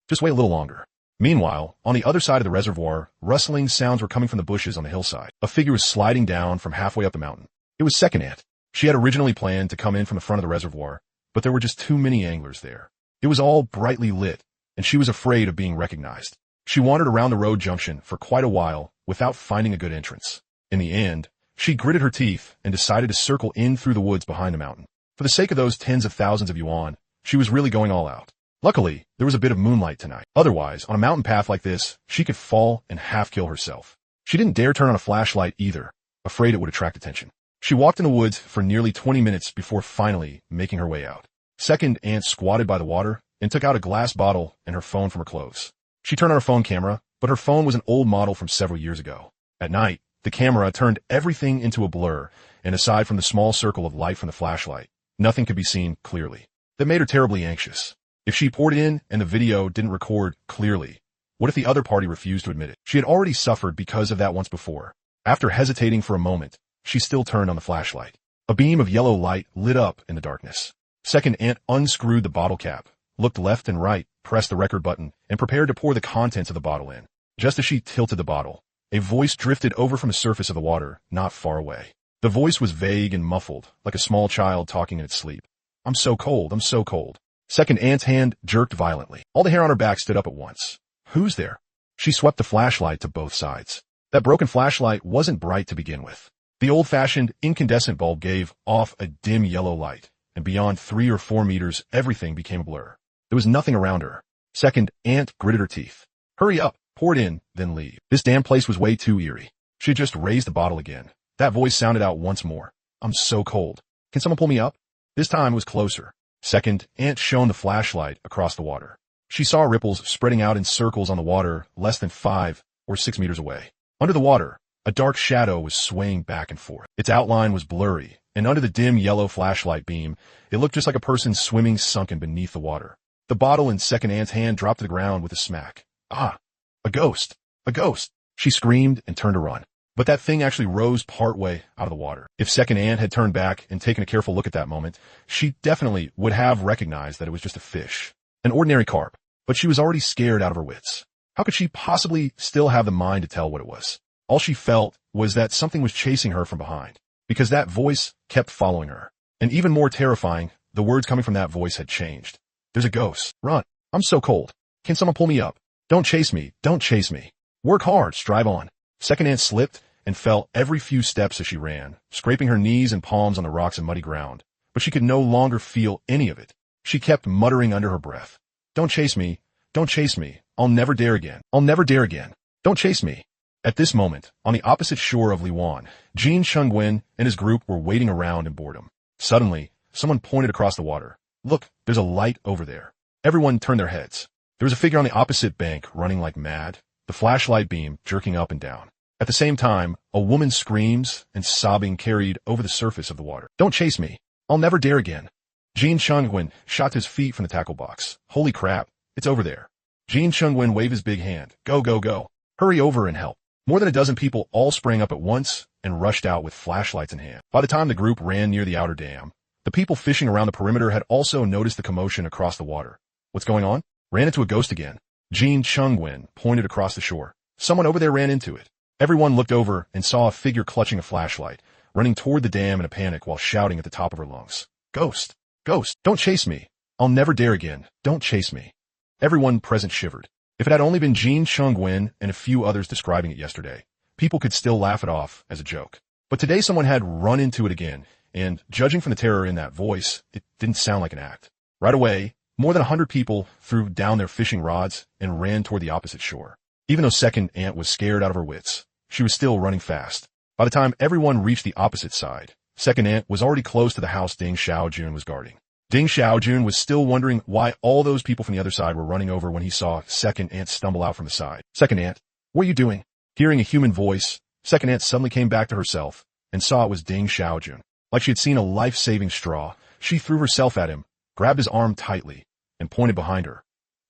Just wait a little longer. Meanwhile, on the other side of the reservoir, rustling sounds were coming from the bushes on the hillside. A figure was sliding down from halfway up the mountain. It was Second Ant. She had originally planned to come in from the front of the reservoir, but there were just too many anglers there. It was all brightly lit, and she was afraid of being recognized. She wandered around the road junction for quite a while without finding a good entrance. In the end, she gritted her teeth and decided to circle in through the woods behind the mountain. For the sake of those tens of thousands of yuan, she was really going all out. Luckily, there was a bit of moonlight tonight. Otherwise, on a mountain path like this, she could fall and half-kill herself. She didn't dare turn on a flashlight either, afraid it would attract attention. She walked in the woods for nearly 20 minutes before finally making her way out. Second Ant squatted by the water and took out a glass bottle and her phone from her clothes. She turned on her phone camera, but her phone was an old model from several years ago. At night, the camera turned everything into a blur, and aside from the small circle of light from the flashlight, nothing could be seen clearly. That made her terribly anxious. If she poured in and the video didn't record clearly, what if the other party refused to admit it? She had already suffered because of that once before. After hesitating for a moment, she still turned on the flashlight. A beam of yellow light lit up in the darkness. Second Ant unscrewed the bottle cap, looked left and right, pressed the record button, and prepared to pour the contents of the bottle in. Just as she tilted the bottle, a voice drifted over from the surface of the water, not far away. The voice was vague and muffled, like a small child talking in its sleep. I'm so cold. Second Ant's hand jerked violently. All the hair on her back stood up at once. Who's there? She swept the flashlight to both sides. That broken flashlight wasn't bright to begin with. The old-fashioned incandescent bulb gave off a dim yellow light, and beyond 3 or 4 meters, everything became a blur. There was nothing around her. Second Ant gritted her teeth. Hurry up, pour it in, then leave. This damn place was way too eerie. She had just raised the bottle again. That voice sounded out once more. I'm so cold. Can someone pull me up? This time it was closer. Second Ant shone the flashlight across the water. She saw ripples spreading out in circles on the water less than 5 or 6 meters away. Under the water, a dark shadow was swaying back and forth. Its outline was blurry, and under the dim yellow flashlight beam, it looked just like a person swimming sunken beneath the water. The bottle in Second Aunt's hand dropped to the ground with a smack. Ah, a ghost! A ghost! She screamed and turned to run. But that thing actually rose partway out of the water. If Second Aunt had turned back and taken a careful look at that moment, she definitely would have recognized that it was just a fish. An ordinary carp. But she was already scared out of her wits. How could she possibly still have the mind to tell what it was? All she felt was that something was chasing her from behind, because that voice kept following her. And even more terrifying, the words coming from that voice had changed. There's a ghost. Run. I'm so cold. Can someone pull me up? Don't chase me. Don't chase me. Work hard. Strive on. Second Aunt slipped and fell every few steps as she ran, scraping her knees and palms on the rocks and muddy ground. But she could no longer feel any of it. She kept muttering under her breath. Don't chase me. Don't chase me. I'll never dare again. I'll never dare again. Don't chase me. At this moment, on the opposite shore of Liwan, Jin Chungwen and his group were waiting around in boredom. Suddenly, someone pointed across the water. Look, there's a light over there. Everyone turned their heads. There was a figure on the opposite bank running like mad, the flashlight beam jerking up and down. At the same time, a woman's screams and sobbing carried over the surface of the water. Don't chase me. I'll never dare again. Jin Chungwen shot to his feet from the tackle box. Holy crap, it's over there. Jin Chungwen waved his big hand. Go, go, go. Hurry over and help. More than a dozen people all sprang up at once and rushed out with flashlights in hand. By the time the group ran near the outer dam, the people fishing around the perimeter had also noticed the commotion across the water. What's going on? Ran into a ghost again. Jin Chungwen pointed across the shore. Someone over there ran into it. Everyone looked over and saw a figure clutching a flashlight, running toward the dam in a panic while shouting at the top of her lungs. Ghost! Ghost! Don't chase me! I'll never dare again. Don't chase me. Everyone present shivered. If it had only been Jin Chungwen and a few others describing it yesterday, people could still laugh it off as a joke. But today someone had run into it again, and judging from the terror in that voice, it didn't sound like an act. Right away, more than 100 people threw down their fishing rods and ran toward the opposite shore. Even though Second Aunt was scared out of her wits, she was still running fast. By the time everyone reached the opposite side, Second Aunt was already close to the house Ding Xiaojun was guarding. Ding Xiaojun was still wondering why all those people from the other side were running over when he saw Second Aunt stumble out from the side. Second Aunt, what are you doing? Hearing a human voice, Second Aunt suddenly came back to herself and saw it was Ding Xiaojun. Like she had seen a life-saving straw, she threw herself at him, grabbed his arm tightly, and pointed behind her.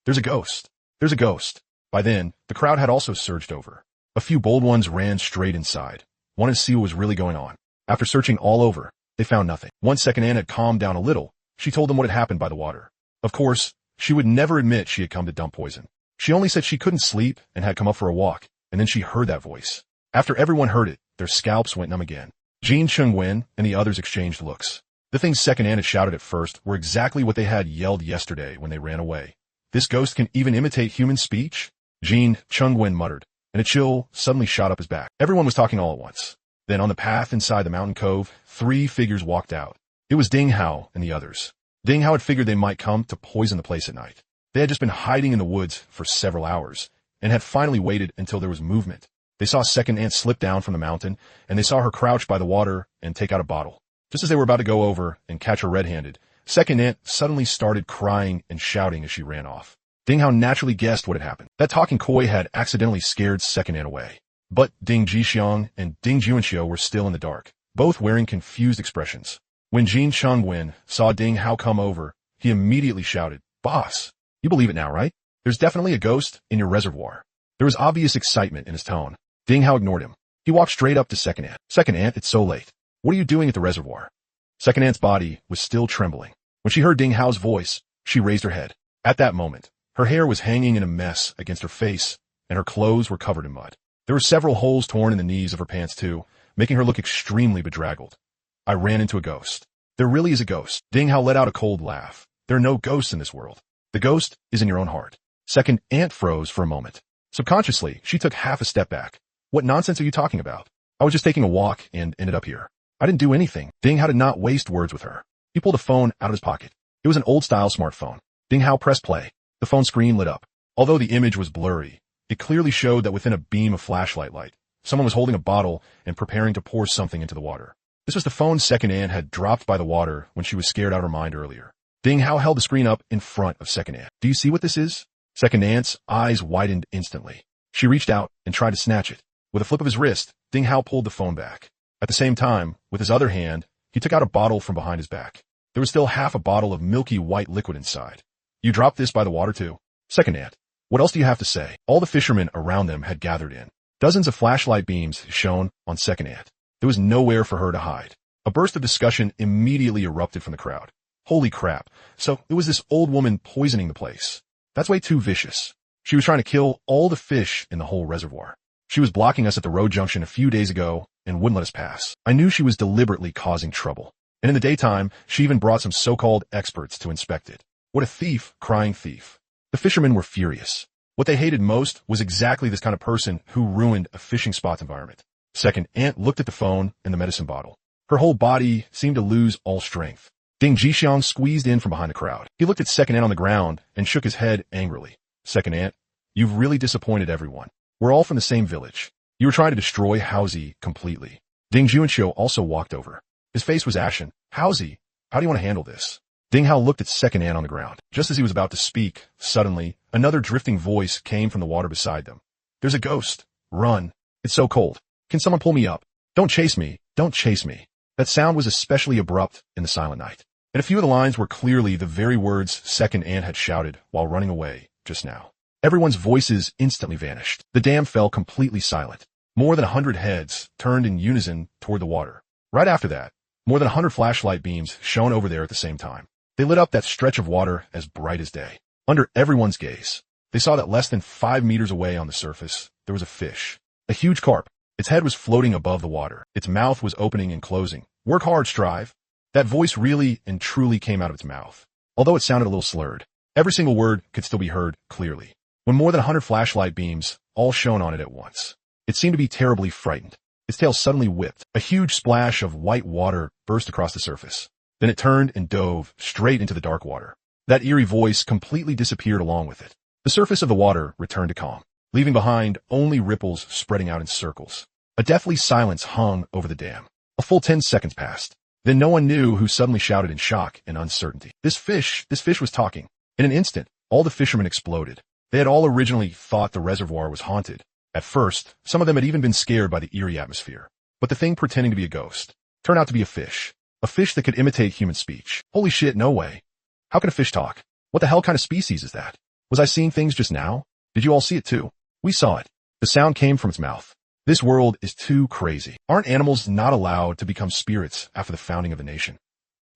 There's a ghost. There's a ghost. By then, the crowd had also surged over. A few bold ones ran straight inside, wanted to see what was really going on. After searching all over, they found nothing. Once Second Aunt had calmed down a little, she told them what had happened by the water. Of course, she would never admit she had come to dump poison. She only said she couldn't sleep and had come up for a walk, and then she heard that voice. After everyone heard it, their scalps went numb again. Jin Chungwen and the others exchanged looks. The things Second Aunt had shouted at first were exactly what they had yelled yesterday when they ran away. This ghost can even imitate human speech? Jin Chungwen muttered, and a chill suddenly shot up his back. Everyone was talking all at once. Then on the path inside the mountain cove, 3 figures walked out. It was Ding Hao and the others. Ding Hao had figured they might come to poison the place at night. They had just been hiding in the woods for several hours, and had finally waited until there was movement. They saw Second Aunt slip down from the mountain, and they saw her crouch by the water and take out a bottle. Just as they were about to go over and catch her red-handed, Second Aunt suddenly started crying and shouting as she ran off. Ding Hao naturally guessed what had happened. That talking koi had accidentally scared Second Aunt away. But Ding Jixiang and Ding Juanxiu were still in the dark, both wearing confused expressions. When Jin Chungwen saw Ding Hao come over, he immediately shouted, "Boss, you believe it now, right? There's definitely a ghost in your reservoir." There was obvious excitement in his tone. Ding Hao ignored him. He walked straight up to Second Aunt. "Second Aunt, it's so late. What are you doing at the reservoir?" Second Aunt's body was still trembling. When she heard Ding Hao's voice, she raised her head. At that moment, her hair was hanging in a mess against her face, and her clothes were covered in mud. There were several holes torn in the knees of her pants too, making her look extremely bedraggled. "I ran into a ghost. There really is a ghost." Ding Hao let out a cold laugh. "There are no ghosts in this world. The ghost is in your own heart." Second Aunt froze for a moment. Subconsciously, she took half a step back. "What nonsense are you talking about? I was just taking a walk and ended up here. I didn't do anything." Ding Hao did not waste words with her. He pulled a phone out of his pocket. It was an old-style smartphone. Ding Hao pressed play. The phone screen lit up. Although the image was blurry, it clearly showed that within a beam of flashlight light, someone was holding a bottle and preparing to pour something into the water. This was the phone Second Aunt had dropped by the water when she was scared out of her mind earlier. Ding Hao held the screen up in front of Second Aunt. "Do you see what this is?" Second Ant's eyes widened instantly. She reached out and tried to snatch it. With a flip of his wrist, Ding Hao pulled the phone back. At the same time, with his other hand, he took out a bottle from behind his back. There was still half a bottle of milky white liquid inside. You dropped this by the water too? Second Ant. What else do you have to say? All the fishermen around them had gathered in. Dozens of flashlight beams shone on Second Ant. There was nowhere for her to hide. A burst of discussion immediately erupted from the crowd. Holy crap. So it was this old woman poisoning the place. That's way too vicious. She was trying to kill all the fish in the whole reservoir. She was blocking us at the road junction a few days ago and wouldn't let us pass. I knew she was deliberately causing trouble. And in the daytime, she even brought some so-called experts to inspect it. What a thief, crying thief. The fishermen were furious. What they hated most was exactly this kind of person who ruined a fishing spot's environment. Second Ant looked at the phone and the medicine bottle. Her whole body seemed to lose all strength. Ding Jixiang squeezed in from behind the crowd. He looked at Second Ant on the ground and shook his head angrily. Second Ant, you've really disappointed everyone. We're all from the same village. You were trying to destroy Haozi completely. Ding Juanqiu also walked over. His face was ashen. Haozi, how do you want to handle this? Ding Hao looked at Second Ant on the ground. Just as he was about to speak, suddenly, another drifting voice came from the water beside them. There's a ghost. Run. It's so cold. Can someone pull me up? Don't chase me. Don't chase me. That sound was especially abrupt in the silent night. And a few of the lines were clearly the very words Second Ant had shouted while running away just now. Everyone's voices instantly vanished. The dam fell completely silent. More than 100 heads turned in unison toward the water. Right after that, more than 100 flashlight beams shone over there at the same time. They lit up that stretch of water as bright as day. Under everyone's gaze, they saw that less than 5 meters away on the surface, there was a fish. A huge carp. Its head was floating above the water. Its mouth was opening and closing. Work hard, Strive. That voice really and truly came out of its mouth. Although it sounded a little slurred, every single word could still be heard clearly. When more than 100 flashlight beams all shone on it at once, it seemed to be terribly frightened. Its tail suddenly whipped. A huge splash of white water burst across the surface. Then it turned and dove straight into the dark water. That eerie voice completely disappeared along with it. The surface of the water returned to calm, leaving behind only ripples spreading out in circles. A deathly silence hung over the dam. A full 10 seconds passed. Then no one knew who suddenly shouted in shock and uncertainty. This fish was talking. In an instant, all the fishermen exploded. They had all originally thought the reservoir was haunted. At first, some of them had even been scared by the eerie atmosphere. But the thing pretending to be a ghost turned out to be a fish. A fish that could imitate human speech. Holy shit, no way. How can a fish talk? What the hell kind of species is that? Was I seeing things just now? Did you all see it too? We saw it. The sound came from its mouth. This world is too crazy. Aren't animals not allowed to become spirits after the founding of the nation?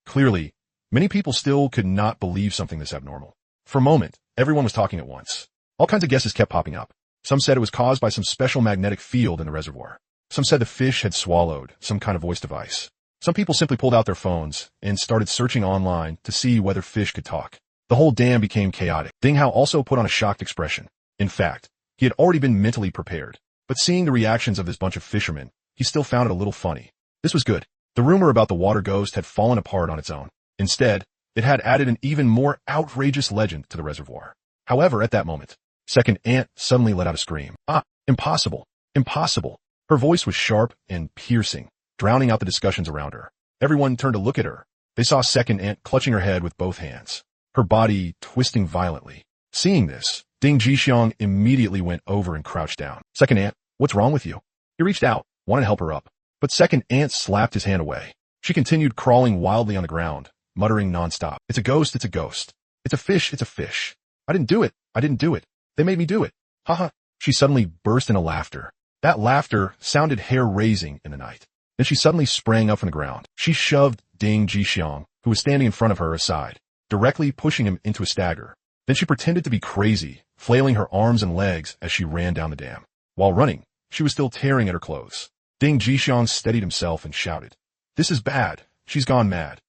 Clearly, many people still could not believe something this abnormal. For a moment, everyone was talking at once. All kinds of guesses kept popping up. Some said it was caused by some special magnetic field in the reservoir. Some said the fish had swallowed some kind of voice device. Some people simply pulled out their phones and started searching online to see whether fish could talk. The whole dam became chaotic. Ding Hao also put on a shocked expression. In fact, he had already been mentally prepared. But seeing the reactions of this bunch of fishermen, he still found it a little funny. This was good. The rumor about the water ghost had fallen apart on its own. Instead, it had added an even more outrageous legend to the reservoir. However, at that moment, Second Ant suddenly let out a scream. Ah, impossible, impossible. Her voice was sharp and piercing, drowning out the discussions around her. Everyone turned to look at her. They saw Second Ant clutching her head with both hands, her body twisting violently. Seeing this, Ding Jixiang immediately went over and crouched down. Second Ant, what's wrong with you? He reached out, wanted to help her up. But Second Ant slapped his hand away. She continued crawling wildly on the ground, muttering nonstop. It's a ghost, it's a ghost. It's a fish, it's a fish. I didn't do it, I didn't do it. They made me do it. Haha. She suddenly burst into laughter. That laughter sounded hair-raising in the night. Then she suddenly sprang up from the ground. She shoved Ding Jixiang, who was standing in front of her, aside, directly pushing him into a stagger. Then she pretended to be crazy, flailing her arms and legs as she ran down the dam. While running, she was still tearing at her clothes. Ding Jixiang steadied himself and shouted, "This is bad. She's gone mad."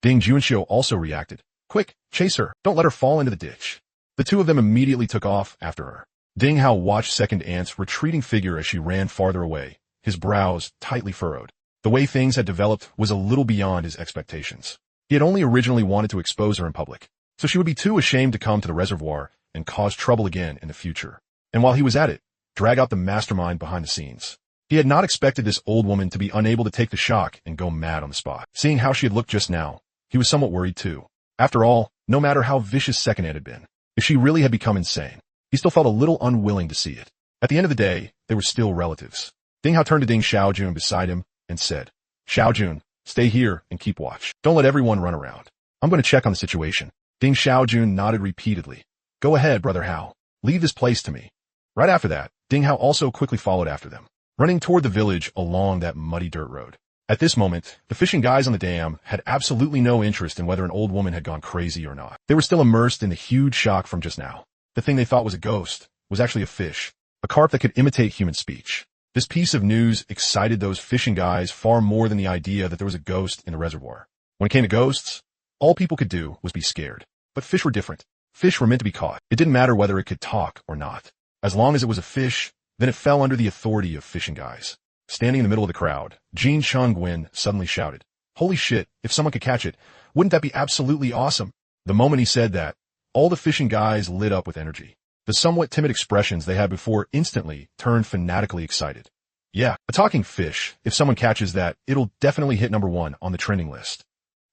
Ding Juanqiu also reacted. "Quick, chase her. Don't let her fall into the ditch." The two of them immediately took off after her. Ding Hao watched Second Ant's retreating figure as she ran farther away, his brows tightly furrowed. The way things had developed was a little beyond his expectations. He had only originally wanted to expose her in public, so she would be too ashamed to come to the reservoir and cause trouble again in the future. And while he was at it, drag out the mastermind behind the scenes. He had not expected this old woman to be unable to take the shock and go mad on the spot. Seeing how she had looked just now, he was somewhat worried too. After all, no matter how vicious Second Ant had been, If she really had become insane, he still felt a little unwilling to see it. At the end of the day, they were still relatives. Ding Hao turned to Ding Xiaojun beside him and said, Xiaojun, stay here and keep watch. Don't let everyone run around. I'm going to check on the situation. Ding Xiaojun nodded repeatedly. Go ahead, Brother Hao. Leave this place to me. Right after that, Ding Hao also quickly followed after them, running toward the village along that muddy dirt road. At this moment, the fishing guys on the dam had absolutely no interest in whether an old woman had gone crazy or not. They were still immersed in the huge shock from just now. The thing they thought was a ghost was actually a fish, a carp that could imitate human speech. This piece of news excited those fishing guys far more than the idea that there was a ghost in the reservoir. When it came to ghosts, all people could do was be scared. But fish were different. Fish were meant to be caught. It didn't matter whether it could talk or not. As long as it was a fish, then it fell under the authority of fishing guys. Standing in the middle of the crowd, Jin Chongguin suddenly shouted, Holy shit, if someone could catch it, wouldn't that be absolutely awesome? The moment he said that, all the fishing guys lit up with energy. The somewhat timid expressions they had before instantly turned fanatically excited. Yeah, a talking fish, if someone catches that, it'll definitely hit #1 on the trending list.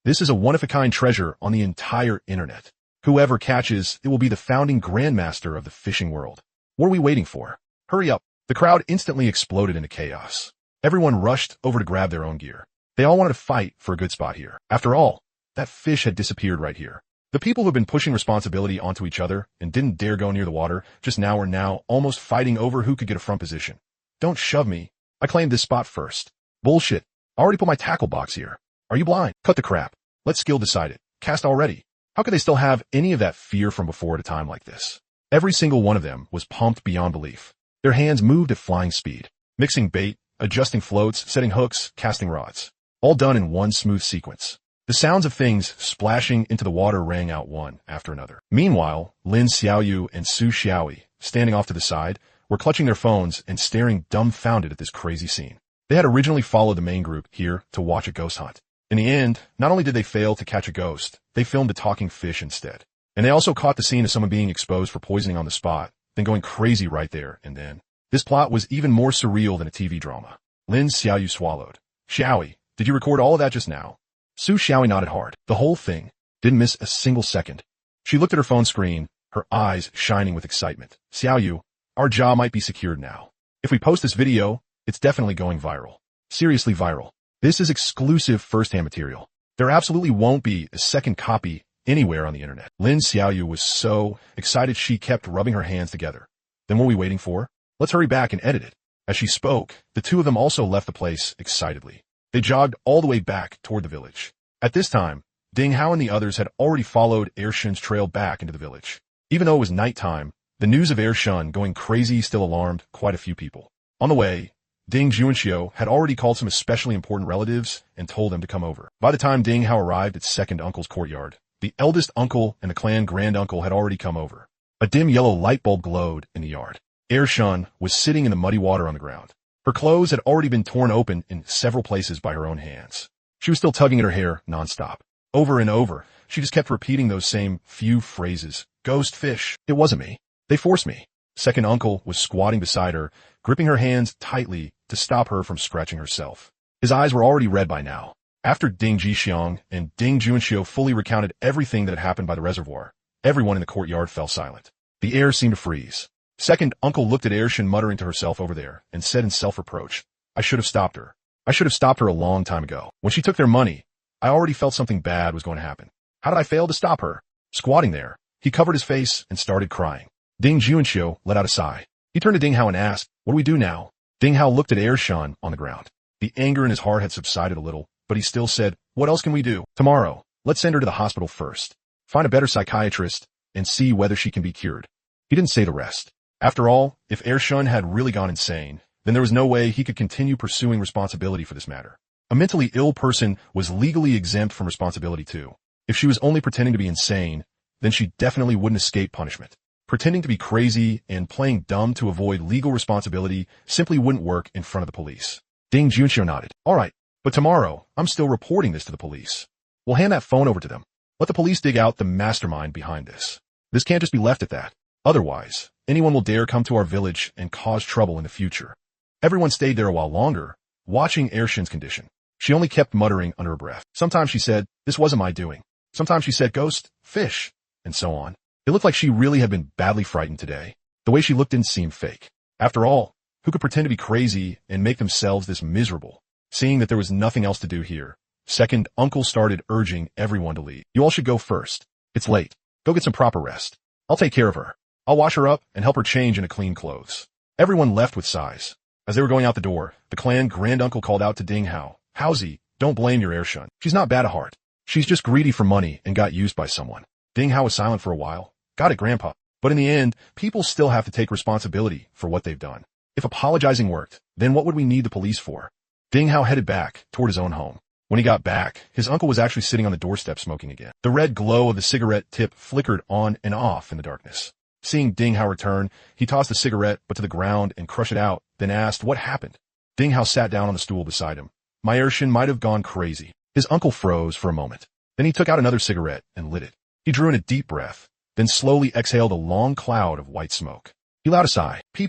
This is a one-of-a-kind treasure on the entire internet. Whoever catches, it will be the founding grandmaster of the fishing world. What are we waiting for? Hurry up. The crowd instantly exploded into chaos. Everyone rushed over to grab their own gear. They all wanted to fight for a good spot here. After all, that fish had disappeared right here. The people who've been pushing responsibility onto each other and didn't dare go near the water just now are now almost fighting over who could get a front position. Don't shove me. I claimed this spot first. Bullshit. I already put my tackle box here. Are you blind? Cut the crap. Let skill decide it. Cast already. How could they still have any of that fear from before at a time like this? Every single one of them was pumped beyond belief. Their hands moved at flying speed, mixing bait, adjusting floats, setting hooks, casting rods. All done in one smooth sequence. The sounds of things splashing into the water rang out one after another. Meanwhile, Lin Xiaoyu and Su Xiaoyi, standing off to the side, were clutching their phones and staring dumbfounded at this crazy scene. They had originally followed the main group here to watch a ghost hunt. In the end, not only did they fail to catch a ghost, they filmed a talking fish instead. And they also caught the scene of someone being exposed for poisoning on the spot, then going crazy right there and then. This plot was even more surreal than a TV drama. Lin Xiaoyu swallowed. Xiaoyi, did you record all of that just now? Su Xiaoyi nodded hard. The whole thing. Didn't miss a single second. She looked at her phone screen, her eyes shining with excitement. Xiaoyu, our job might be secured now. If we post this video, it's definitely going viral. Seriously viral. This is exclusive first-hand material. There absolutely won't be a second copy anywhere on the internet. Lin Xiaoyu was so excited she kept rubbing her hands together. Then what are we waiting for? Let's hurry back and edit it. As she spoke, the two of them also left the place excitedly. They jogged all the way back toward the village. At this time, Ding Hao and the others had already followed Air Shun's trail back into the village. Even though it was nighttime, the news of Air Shun going crazy still alarmed quite a few people. On the way, Ding Juanxiu had already called some especially important relatives and told them to come over. By the time Ding Hao arrived at second uncle's courtyard, the eldest uncle and the clan granduncle had already come over. A dim yellow light bulb glowed in the yard. Air Shun was sitting in the muddy water on the ground. Her clothes had already been torn open in several places by her own hands. She was still tugging at her hair nonstop. Over and over, she just kept repeating those same few phrases. Ghost fish. It wasn't me. They forced me. Second uncle was squatting beside her, gripping her hands tightly to stop her from scratching herself. His eyes were already red by now. After Ding Jixiang and Ding Juanxiu fully recounted everything that had happened by the reservoir, everyone in the courtyard fell silent. The air seemed to freeze. Second uncle looked at Air Shun muttering to herself over there and said in self-reproach, I should have stopped her. I should have stopped her a long time ago. When she took their money, I already felt something bad was going to happen. How did I fail to stop her? Squatting there, he covered his face and started crying. Ding Juanxiu let out a sigh. He turned to Ding Hao and asked, what do we do now? Ding Hao looked at Air Shun on the ground. The anger in his heart had subsided a little, but he still said, what else can we do? Tomorrow, let's send her to the hospital first. Find a better psychiatrist and see whether she can be cured. He didn't say the rest. After all, if Air Shun had really gone insane, then there was no way he could continue pursuing responsibility for this matter. A mentally ill person was legally exempt from responsibility too. If she was only pretending to be insane, then she definitely wouldn't escape punishment. Pretending to be crazy and playing dumb to avoid legal responsibility simply wouldn't work in front of the police. Ding Juanxiu nodded. All right, but tomorrow, I'm still reporting this to the police. We'll hand that phone over to them. Let the police dig out the mastermind behind this. This can't just be left at that. Otherwise, anyone will dare come to our village and cause trouble in the future. Everyone stayed there a while longer, watching Air Shun's condition. She only kept muttering under her breath. Sometimes she said, this wasn't my doing. Sometimes she said, ghost, fish, and so on. It looked like she really had been badly frightened today. The way she looked didn't seem fake. After all, who could pretend to be crazy and make themselves this miserable? Seeing that there was nothing else to do here, Second Uncle started urging everyone to leave. You all should go first. It's late. Go get some proper rest. I'll take care of her. I'll wash her up and help her change into clean clothes. Everyone left with sighs. As they were going out the door, the clan granduncle called out to Ding Hao, Howsy, don't blame your heirshun. She's not bad at heart. She's just greedy for money and got used by someone. Ding Hao was silent for a while. Got it, Grandpa. But in the end, people still have to take responsibility for what they've done. If apologizing worked, then what would we need the police for? Ding Hao headed back toward his own home. When he got back, his uncle was actually sitting on the doorstep smoking again. The red glow of the cigarette tip flickered on and off in the darkness. Seeing Ding Hao return, he tossed the cigarette but to the ground and crushed it out, then asked what happened. Ding Hao sat down on the stool beside him. My Ershin might have gone crazy. His uncle froze for a moment. Then he took out another cigarette and lit it. He drew in a deep breath, then slowly exhaled a long cloud of white smoke. He let out a sigh. He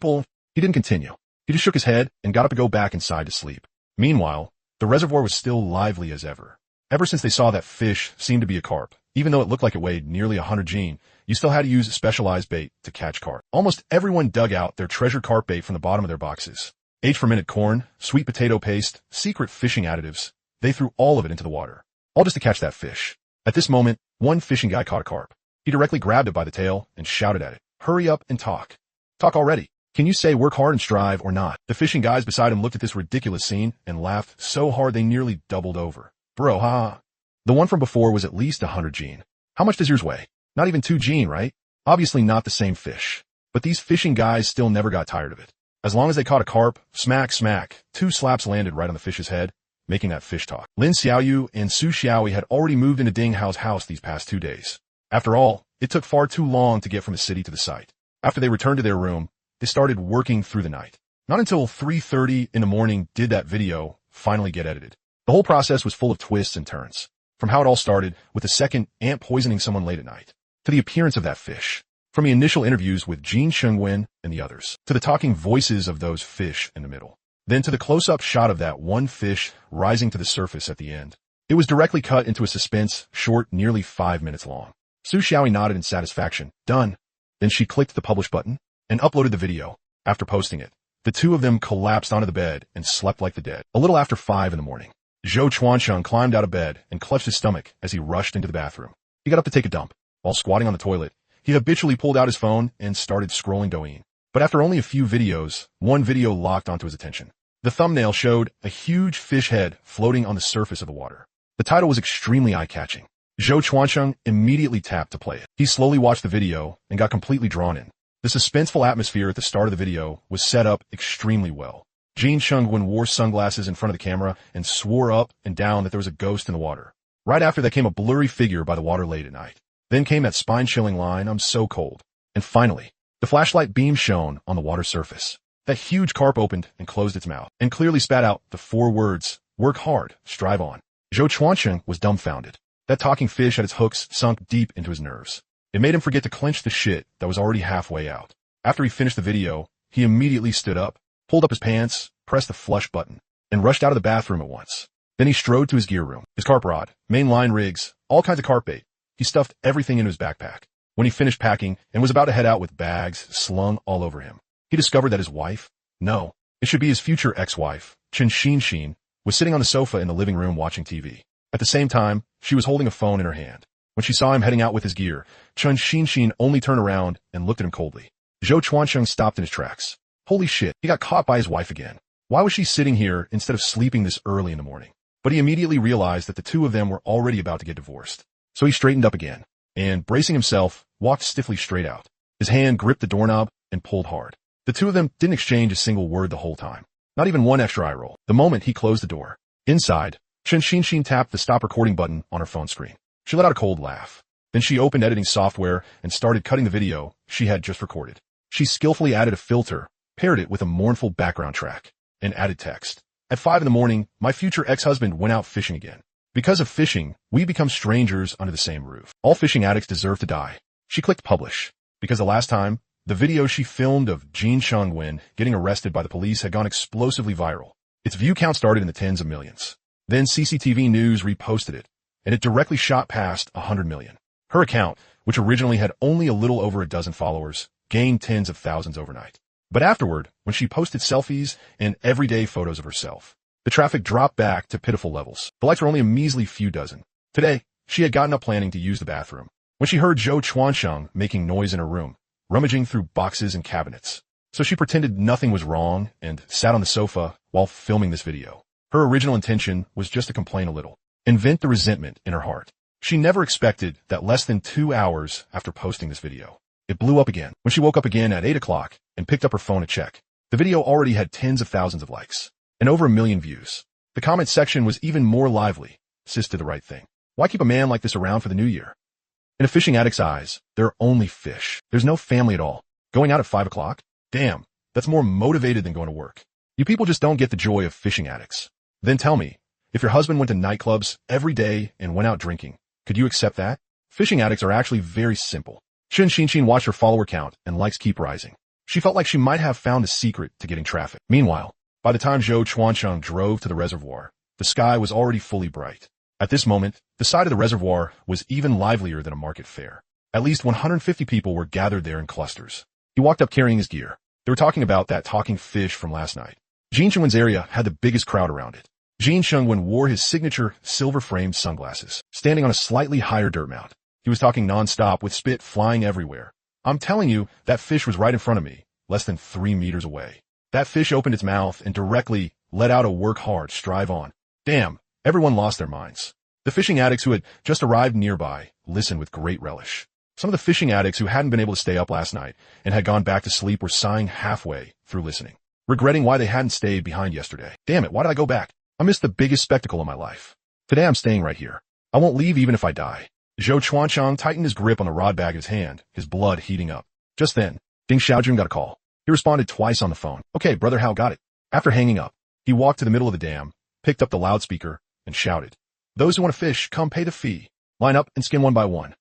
didn't continue. He just shook his head and got up to go back inside to sleep. Meanwhile, the reservoir was still lively as ever. Ever since they saw that fish seemed to be a carp, even though it looked like it weighed nearly 100 gene, you still had to use specialized bait to catch carp. Almost everyone dug out their treasured carp bait from the bottom of their boxes. Age-fermented corn, sweet potato paste, secret fishing additives. They threw all of it into the water, all just to catch that fish. At this moment, one fishing guy caught a carp. He directly grabbed it by the tail and shouted at it, hurry up and talk. Talk already. Can you say work hard and strive or not? The fishing guys beside him looked at this ridiculous scene and laughed so hard they nearly doubled over. Bro, ha. The one from before was at least 100 gene. How much does yours weigh? Not even 2 gene, right? Obviously not the same fish. But these fishing guys still never got tired of it. As long as they caught a carp, smack, smack, 2 slaps landed right on the fish's head, making that fish talk. Lin Xiaoyu and Su Xiaoyi had already moved into Ding Hao's house these past 2 days. After all, it took far too long to get from the city to the site. After they returned to their room, they started working through the night. Not until 3:30 in the morning did that video finally get edited. The whole process was full of twists and turns. From how it all started, with the second ant poisoning someone late at night, to the appearance of that fish, from the initial interviews with Jin Shengwen and the others, to the talking voices of those fish in the middle, then to the close-up shot of that one fish rising to the surface at the end. It was directly cut into a suspense short nearly 5 minutes long. Su Xiaoyi nodded in satisfaction. Done. Then she clicked the publish button and uploaded the video. After posting it, the two of them collapsed onto the bed and slept like the dead. A little after 5 in the morning, Zhou Chuansheng climbed out of bed and clutched his stomach as he rushed into the bathroom. He got up to take a dump. While squatting on the toilet, he habitually pulled out his phone and started scrolling Douyin. But after only a few videos, one video locked onto his attention. The thumbnail showed a huge fish head floating on the surface of the water. The title was extremely eye-catching. Zhou Chuansheng immediately tapped to play it. He slowly watched the video and got completely drawn in. The suspenseful atmosphere at the start of the video was set up extremely well. Jin Shengwen wore sunglasses in front of the camera and swore up and down that there was a ghost in the water. Right after that came a blurry figure by the water late at night. Then came that spine-chilling line, I'm so cold. And finally, the flashlight beam shone on the water surface. That huge carp opened and closed its mouth and clearly spat out the 4 words, work hard, strive on. Zhou Chuansheng was dumbfounded. That talking fish at its hooks sunk deep into his nerves. It made him forget to clench the shit that was already halfway out. After he finished the video, he immediately stood up, pulled up his pants, pressed the flush button, and rushed out of the bathroom at once. Then he strode to his gear room, his carp rod, main line rigs, all kinds of carp bait. He stuffed everything into his backpack. When he finished packing and was about to head out with bags slung all over him, he discovered that his wife, no, it should be his future ex-wife, Chen Xin, was sitting on the sofa in the living room watching TV. At the same time, she was holding a phone in her hand. When she saw him heading out with his gear, Chen Xin only turned around and looked at him coldly. Zhou Chuansheng stopped in his tracks. Holy shit, he got caught by his wife again. Why was she sitting here instead of sleeping this early in the morning? But he immediately realized that the two of them were already about to get divorced. So he straightened up again, and, bracing himself, walked stiffly straight out. His hand gripped the doorknob and pulled hard. The two of them didn't exchange a single word the whole time. Not even one extra eye roll. The moment he closed the door. Inside, Chen Xin tapped the stop recording button on her phone screen. She let out a cold laugh. Then she opened editing software and started cutting the video she had just recorded. She skillfully added a filter, paired it with a mournful background track, and added text. At 5 in the morning, my future ex-husband went out fishing again. Because of fishing, we become strangers under the same roof. All fishing addicts deserve to die. She clicked publish, because the last time, the video she filmed of Jin Shengwen getting arrested by the police had gone explosively viral. Its view count started in the tens of millions. Then CCTV News reposted it, and it directly shot past 100 million. Her account, which originally had only a little over a dozen followers, gained tens of thousands overnight. But afterward, when she posted selfies and everyday photos of herself, the traffic dropped back to pitiful levels. The likes were only a measly few dozen. Today, she had gotten up planning to use the bathroom when she heard Zhou Chuansheng making noise in her room, rummaging through boxes and cabinets. So she pretended nothing was wrong and sat on the sofa while filming this video. Her original intention was just to complain a little and vent the resentment in her heart. She never expected that less than 2 hours after posting this video, it blew up again. When she woke up again at 8 o'clock and picked up her phone to check, the video already had tens of thousands of likes and over 1 million views. The comment section was even more lively. Sis did the right thing. Why keep a man like this around for the new year? In a fishing addict's eyes, there are only fish. There's no family at all. Going out at 5 o'clock? Damn, that's more motivated than going to work. You people just don't get the joy of fishing addicts. Then tell me, if your husband went to nightclubs every day and went out drinking, could you accept that? Fishing addicts are actually very simple. Shin Xinshin watched her follower count and likes keep rising. She felt like she might have found a secret to getting traffic. Meanwhile, by the time Zhou Chuansheng drove to the reservoir, the sky was already fully bright. At this moment, the side of the reservoir was even livelier than a market fair. At least 150 people were gathered there in clusters. He walked up carrying his gear. They were talking about that talking fish from last night. Jin Shengwen's area had the biggest crowd around it. Jin Shengwen wore his signature silver-framed sunglasses, standing on a slightly higher dirt mound. He was talking non-stop with spit flying everywhere. I'm telling you, that fish was right in front of me, less than 3 meters away. That fish opened its mouth and directly let out a work hard, strive on. Damn, everyone lost their minds. The fishing addicts who had just arrived nearby listened with great relish. Some of the fishing addicts who hadn't been able to stay up last night and had gone back to sleep were sighing halfway through listening, regretting why they hadn't stayed behind yesterday. Damn it, why did I go back? I missed the biggest spectacle of my life. Today I'm staying right here. I won't leave even if I die. Zhou Chuansheng tightened his grip on the rod bag in his hand, his blood heating up. Just then, Ding Xiaojun got a call. He responded twice on the phone. Okay, brother Hao got it. After hanging up, he walked to the middle of the dam, picked up the loudspeaker, and shouted, "Those who want to fish, come pay the fee. Line up and skin one by one."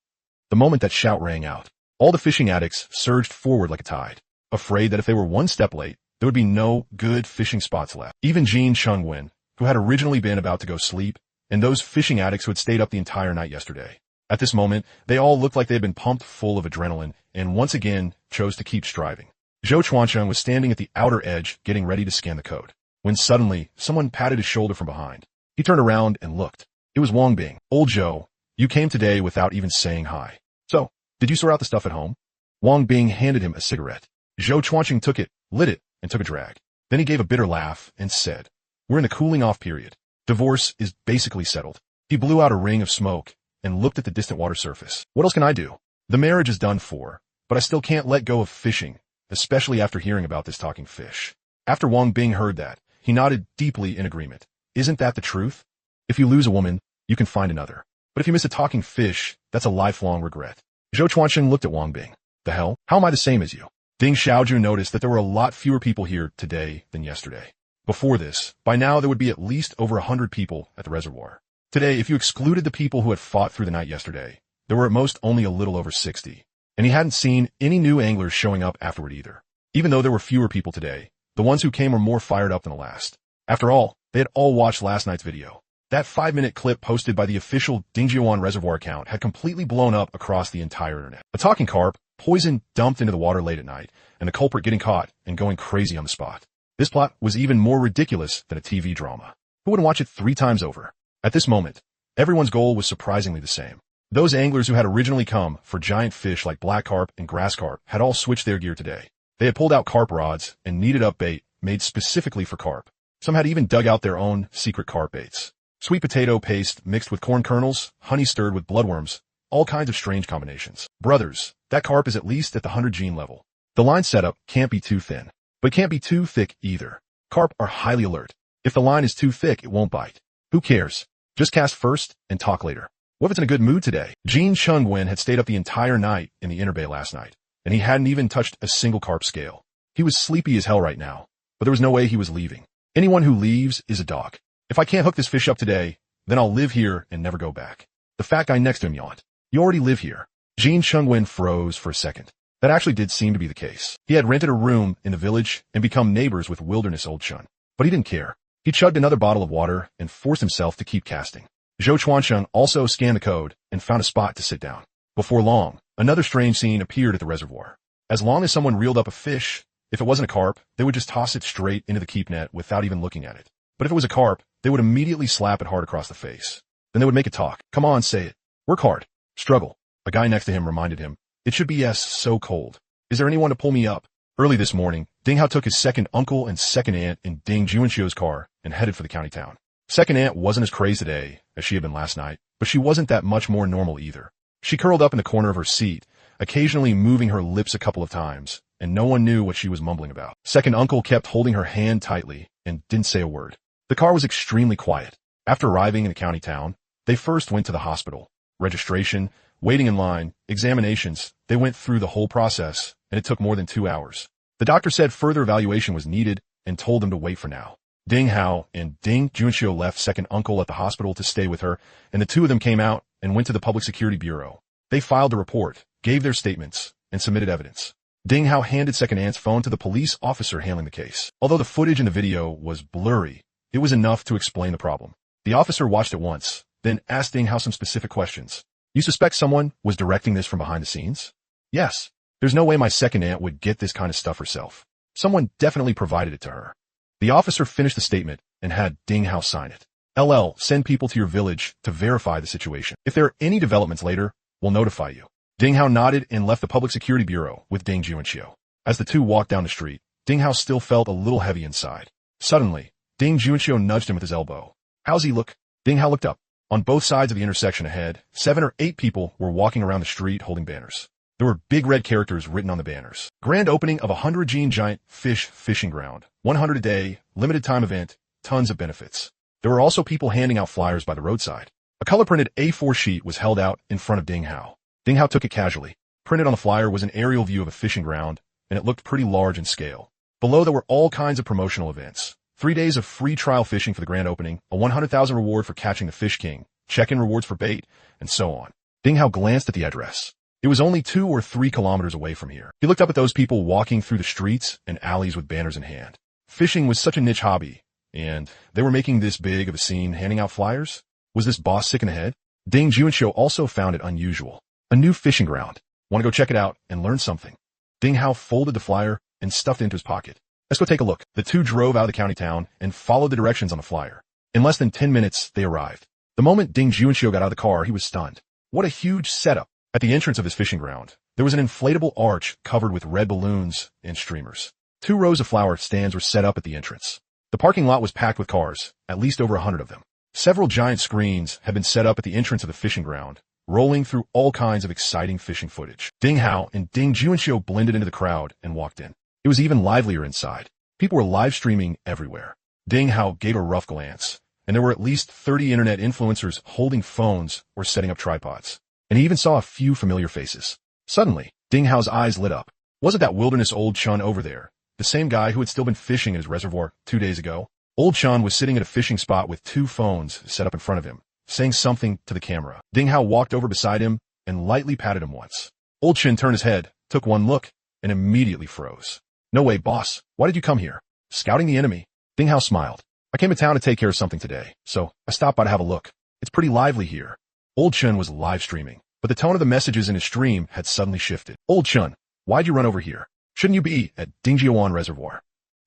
The moment that shout rang out, all the fishing addicts surged forward like a tide, afraid that if they were one step late, there would be no good fishing spots left. Even Jin Shengwen, who had originally been about to go sleep, and those fishing addicts who had stayed up the entire night yesterday. At this moment, they all looked like they had been pumped full of adrenaline and once again chose to keep striving. Zhou Chuansheng was standing at the outer edge getting ready to scan the code, when suddenly someone patted his shoulder from behind. He turned around and looked. It was Wang Bing. "Old Zhou, you came today without even saying hi. So, did you sort out the stuff at home?" Wang Bing handed him a cigarette. Zhou Chuansheng took it, lit it, and took a drag. Then he gave a bitter laugh and said, "We're in the cooling off period. Divorce is basically settled." He blew out a ring of smoke and looked at the distant water surface. "What else can I do? The marriage is done for, but I still can't let go of fishing, especially after hearing about this talking fish." After Wang Bing heard that, he nodded deeply in agreement. Isn't that the truth? If you lose a woman, you can find another. But if you miss a talking fish, that's a lifelong regret. Zhou Chuansheng looked at Wang Bing. The hell? How am I the same as you? Ding Xiaojun noticed that there were a lot fewer people here today than yesterday. Before this, by now there would be at least over 100 people at the reservoir. Today, if you excluded the people who had fought through the night yesterday, there were at most only a little over 60. And he hadn't seen any new anglers showing up afterward either. Even though there were fewer people today, the ones who came were more fired up than the last. After all, they had all watched last night's video. That 5-minute clip posted by the official Dingjiuan reservoir account had completely blown up across the entire internet. A talking carp, poison dumped into the water late at night, and the culprit getting caught and going crazy on the spot. This plot was even more ridiculous than a TV drama. Who wouldn't watch it 3 times over? At this moment, everyone's goal was surprisingly the same. Those anglers who had originally come for giant fish like black carp and grass carp had all switched their gear today. They had pulled out carp rods and kneaded up bait made specifically for carp. Some had even dug out their own secret carp baits. Sweet potato paste mixed with corn kernels, honey stirred with bloodworms, all kinds of strange combinations. Brothers, that carp is at least at the 100 gene level. The line setup can't be too thin, but it can't be too thick either. Carp are highly alert. If the line is too thick, it won't bite. Who cares? Just cast first and talk later. What if it's in a good mood today? Jin Shengwen had stayed up the entire night in the inner bay last night, and he hadn't even touched a single carp scale. He was sleepy as hell right now, but there was no way he was leaving. Anyone who leaves is a dog. If I can't hook this fish up today, then I'll live here and never go back. The fat guy next to him yawned. You already live here. Jin Shengwen froze for a second. That actually did seem to be the case. He had rented a room in the village and become neighbors with Wilderness Old Chun. But he didn't care. He chugged another bottle of water and forced himself to keep casting. Zhou Chuansheng also scanned the code and found a spot to sit down. Before long, Another strange scene appeared at the reservoir. As long as someone reeled up a fish, if it wasn't a carp, they would just toss it straight into the keep net without even looking at it. But if it was a carp, they would immediately slap it hard across the face. Then they would make it talk. Come on, say it. Work hard. Struggle. A guy next to him reminded him. It should be yes, so cold. Is there anyone to pull me up? Early this morning, Ding Hao took his second uncle and second aunt in Ding Juanxio's car and headed for the county town. Second aunt wasn't as crazed today as she had been last night, but she wasn't that much more normal either. She curled up in the corner of her seat, occasionally moving her lips a couple of times, and no one knew what she was mumbling about. Second uncle kept holding her hand tightly and didn't say a word. The car was extremely quiet. After arriving in the county town, they first went to the hospital. Registration, waiting in line, examinations, they went through the whole process, and it took more than 2 hours. The doctor said further evaluation was needed and told them to wait for now. Ding Hao and Ding Juanxio left second uncle at the hospital to stay with her, and the two of them came out and went to the Public Security Bureau. They filed a report, gave their statements, and submitted evidence. Ding Hao handed second aunt's phone to the police officer handling the case. Although the footage in the video was blurry, it was enough to explain the problem. The officer watched it once, then asked Ding Hao some specific questions. You suspect someone was directing this from behind the scenes? Yes. There's no way my second aunt would get this kind of stuff herself. Someone definitely provided it to her. The officer finished the statement and had Ding Hao sign it. LL, send people to your village to verify the situation. If there are any developments later, we'll notify you. Ding Hao nodded and left the Public Security Bureau with Ding Juanxio. As the two walked down the street, Ding Hao still felt a little heavy inside. Suddenly, Ding Juanxio nudged him with his elbow. How's he look? Ding Hao looked up. On both sides of the intersection ahead, 7 or 8 people were walking around the street holding banners. There were big red characters written on the banners. Grand opening of a 100-gene giant fish fishing ground. 100 a day, limited time event, tons of benefits. There were also people handing out flyers by the roadside. A color-printed A4 sheet was held out in front of Ding Hao. Ding Hao took it casually. Printed on the flyer was an aerial view of a fishing ground, and it looked pretty large in scale. Below there were all kinds of promotional events. 3 days of free trial fishing for the grand opening, a 100,000 reward for catching the fish king, check-in rewards for bait, and so on. Ding Hao glanced at the address. It was only 2 or 3 kilometers away from here. He looked up at those people walking through the streets and alleys with banners in hand. Fishing was such a niche hobby, and they were making this big of a scene handing out flyers? Was this boss sick in the head? Ding Juanxio also found it unusual. A new fishing ground. Want to go check it out and learn something? Ding Hao folded the flyer and stuffed it into his pocket. Let's go take a look. The two drove out of the county town and followed the directions on the flyer. In less than 10 minutes, they arrived. The moment Ding Juanxio got out of the car, he was stunned. What a huge setup. At the entrance of his fishing ground, there was an inflatable arch covered with red balloons and streamers. 2 rows of flower stands were set up at the entrance. The parking lot was packed with cars, at least over 100 of them. Several giant screens had been set up at the entrance of the fishing ground, rolling through all kinds of exciting fishing footage. Ding Hao and Ding Juanxio blended into the crowd and walked in. It was even livelier inside. People were live streaming everywhere. Ding Hao gave a rough glance, and there were at least 30 internet influencers holding phones or setting up tripods. And he even saw a few familiar faces. Suddenly, Ding Hao's eyes lit up. Wasn't that wilderness old Chun over there, the same guy who had still been fishing at his reservoir 2 days ago? Old Chun was sitting at a fishing spot with 2 phones set up in front of him, saying something to the camera. Ding Hao walked over beside him and lightly patted him once. Old Chun turned his head, took one look, and immediately froze. No way, boss. Why did you come here? Scouting the enemy? Ding Hao smiled. I came to town to take care of something today, so I stopped by to have a look. It's pretty lively here. Old Chun was live streaming, but the tone of the messages in his stream had suddenly shifted. Old Chun, why'd you run over here? Shouldn't you be at Dingjiawan Reservoir?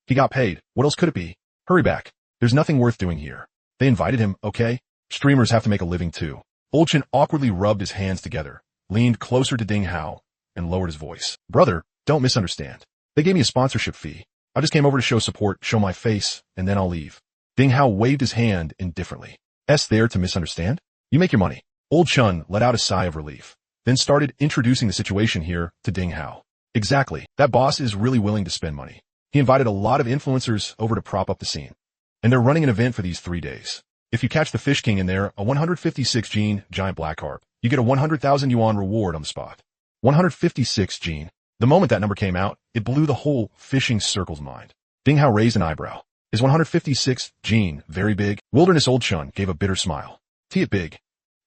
He got paid. What else could it be? Hurry back. There's nothing worth doing here. They invited him, okay? Streamers have to make a living too. Old Chun awkwardly rubbed his hands together, leaned closer to Ding Hao, and lowered his voice. Brother, don't misunderstand. They gave me a sponsorship fee. I just came over to show support, show my face, and then I'll leave. Ding Hao waved his hand indifferently. There to misunderstand? You make your money. Old Chun let out a sigh of relief, then started introducing the situation here to Ding Hao. Exactly. That boss is really willing to spend money. He invited a lot of influencers over to prop up the scene. And they're running an event for these 3 days. If you catch the fish king in there, a 156-gene giant black carp, you get a 100,000 yuan reward on the spot. 156 gene. The moment that number came out, it blew the whole fishing circle's mind. Ding Hao raised an eyebrow. Is 156 gene very big? Wilderness Old Chun gave a bitter smile. It big.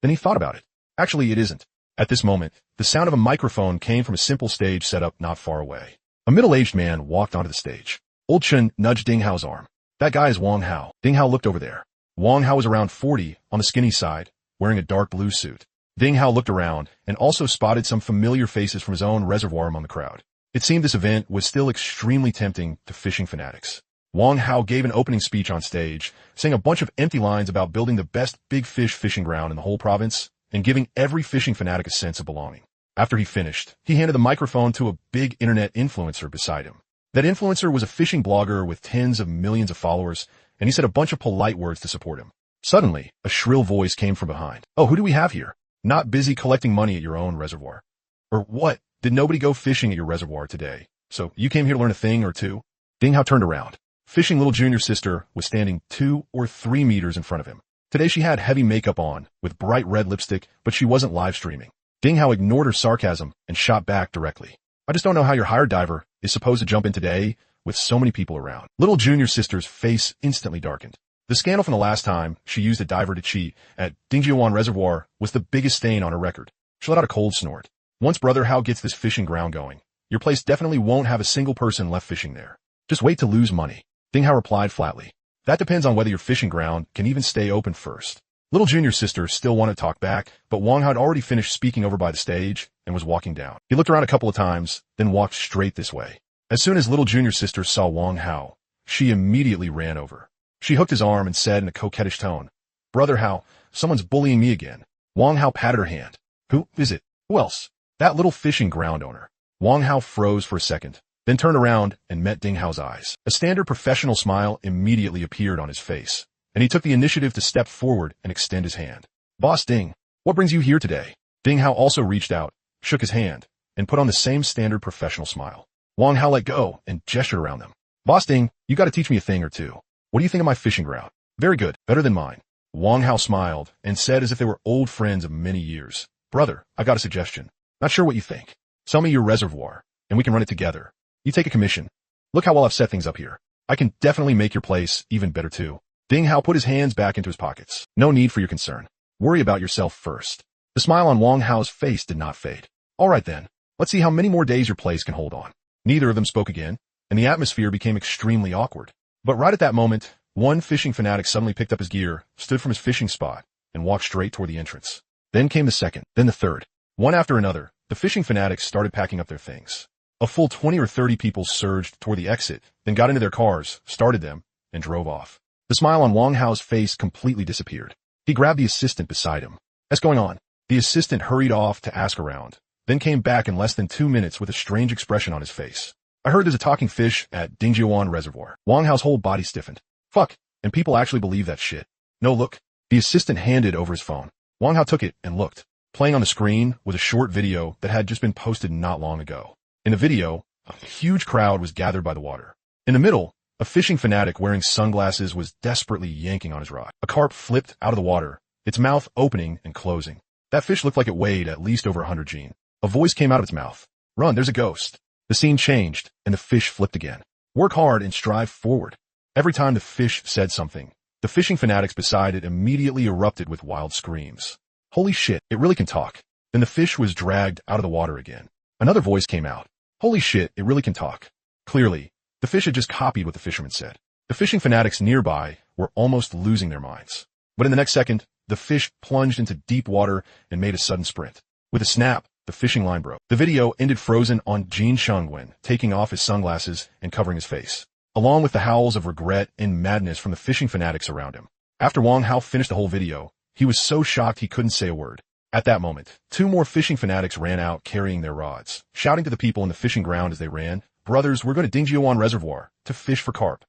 Then he thought about it. Actually, it isn't. At this moment, the sound of a microphone came from a simple stage set up not far away. A middle-aged man walked onto the stage. Old Chun nudged Ding Hao's arm. That guy is Wang Hao. Ding Hao looked over there. Wang Hao was around 40, on the skinny side, wearing a dark blue suit. Ding Hao looked around and also spotted some familiar faces from his own reservoir among the crowd. It seemed this event was still extremely tempting to fishing fanatics. Wang Hao gave an opening speech on stage, saying a bunch of empty lines about building the best big fish fishing ground in the whole province and giving every fishing fanatic a sense of belonging. After he finished, he handed the microphone to a big internet influencer beside him. That influencer was a fishing blogger with tens of millions of followers, and he said a bunch of polite words to support him. Suddenly, a shrill voice came from behind. "Oh, who do we have here? Not busy collecting money at your own reservoir. Or what? Did nobody go fishing at your reservoir today? So you came here to learn a thing or two?" Ding Hao turned around. Fishing little junior sister was standing 2 or 3 meters in front of him. Today she had heavy makeup on, with bright red lipstick, but she wasn't live streaming. Ding Hao ignored her sarcasm and shot back directly. "I just don't know how your hired diver is supposed to jump in today with so many people around." Little junior sister's face instantly darkened. The scandal from the last time she used a diver to cheat at Dingjiawan Reservoir was the biggest stain on her record. She let out a cold snort. "Once Brother Hao gets this fishing ground going, your place definitely won't have a single person left fishing there. Just wait to lose money." Ding Hao replied flatly. "That depends on whether your fishing ground can even stay open first." Little junior sister still wanted to talk back, but Wang had already finished speaking over by the stage and was walking down. He looked around a couple of times, then walked straight this way. As soon as little junior sister saw Wang Hao, she immediately ran over. She hooked his arm and said in a coquettish tone, "Brother Hao, someone's bullying me again." Wang Hao patted her hand. "Who is it? Who else?" "That little fishing ground owner." Wang Hao froze for a second, then turned around and met Ding Hao's eyes. A standard professional smile immediately appeared on his face, and he took the initiative to step forward and extend his hand. "Boss Ding, what brings you here today?" Ding Hao also reached out, shook his hand, and put on the same standard professional smile. Wang Hao let go and gestured around them. "Boss Ding, you gotta teach me a thing or two. What do you think of my fishing ground?" "Very good, better than mine." Wang Hao smiled and said as if they were old friends of many years, "Brother, I got a suggestion. Not sure what you think. Sell me your reservoir, and we can run it together. You take a commission. Look how well I've set things up here. I can definitely make your place even better too." Ding Hao put his hands back into his pockets. "No need for your concern. Worry about yourself first." The smile on Wang Hao's face did not fade. "All right then, let's see how many more days your place can hold on." Neither of them spoke again, and the atmosphere became extremely awkward. But right at that moment, one fishing fanatic suddenly picked up his gear, stood from his fishing spot, and walked straight toward the entrance. Then came the second, then the third. One after another, the fishing fanatics started packing up their things. A full 20 or 30 people surged toward the exit, then got into their cars, started them, and drove off. The smile on Wang Hao's face completely disappeared. He grabbed the assistant beside him. "What's going on?" The assistant hurried off to ask around, then came back in less than 2 minutes with a strange expression on his face. "I heard there's a talking fish at Dingjiawan Reservoir." Wang Hao's whole body stiffened. "Fuck, and people actually believe that shit." "No, look." The assistant handed over his phone. Wang Hao took it and looked. Playing on the screen was a short video that had just been posted not long ago. In the video, a huge crowd was gathered by the water. In the middle, a fishing fanatic wearing sunglasses was desperately yanking on his rod. A carp flipped out of the water, its mouth opening and closing. That fish looked like it weighed at least over 100 Gene. A voice came out of its mouth. "Run, there's a ghost." The scene changed, and the fish flipped again. "Work hard and strive forward." Every time the fish said something, the fishing fanatics beside it immediately erupted with wild screams. "Holy shit, it really can talk." Then the fish was dragged out of the water again. Another voice came out. "Holy shit, it really can talk." Clearly, the fish had just copied what the fisherman said. The fishing fanatics nearby were almost losing their minds. But in the next second, the fish plunged into deep water and made a sudden sprint. With a snap, the fishing line broke. The video ended frozen on Jin Shengwen taking off his sunglasses and covering his face, along with the howls of regret and madness from the fishing fanatics around him. After Wang Hao finished the whole video, he was so shocked he couldn't say a word. At that moment, 2 more fishing fanatics ran out carrying their rods, shouting to the people in the fishing ground as they ran, "Brothers, we're going to Dingjiawan Reservoir to fish for carp."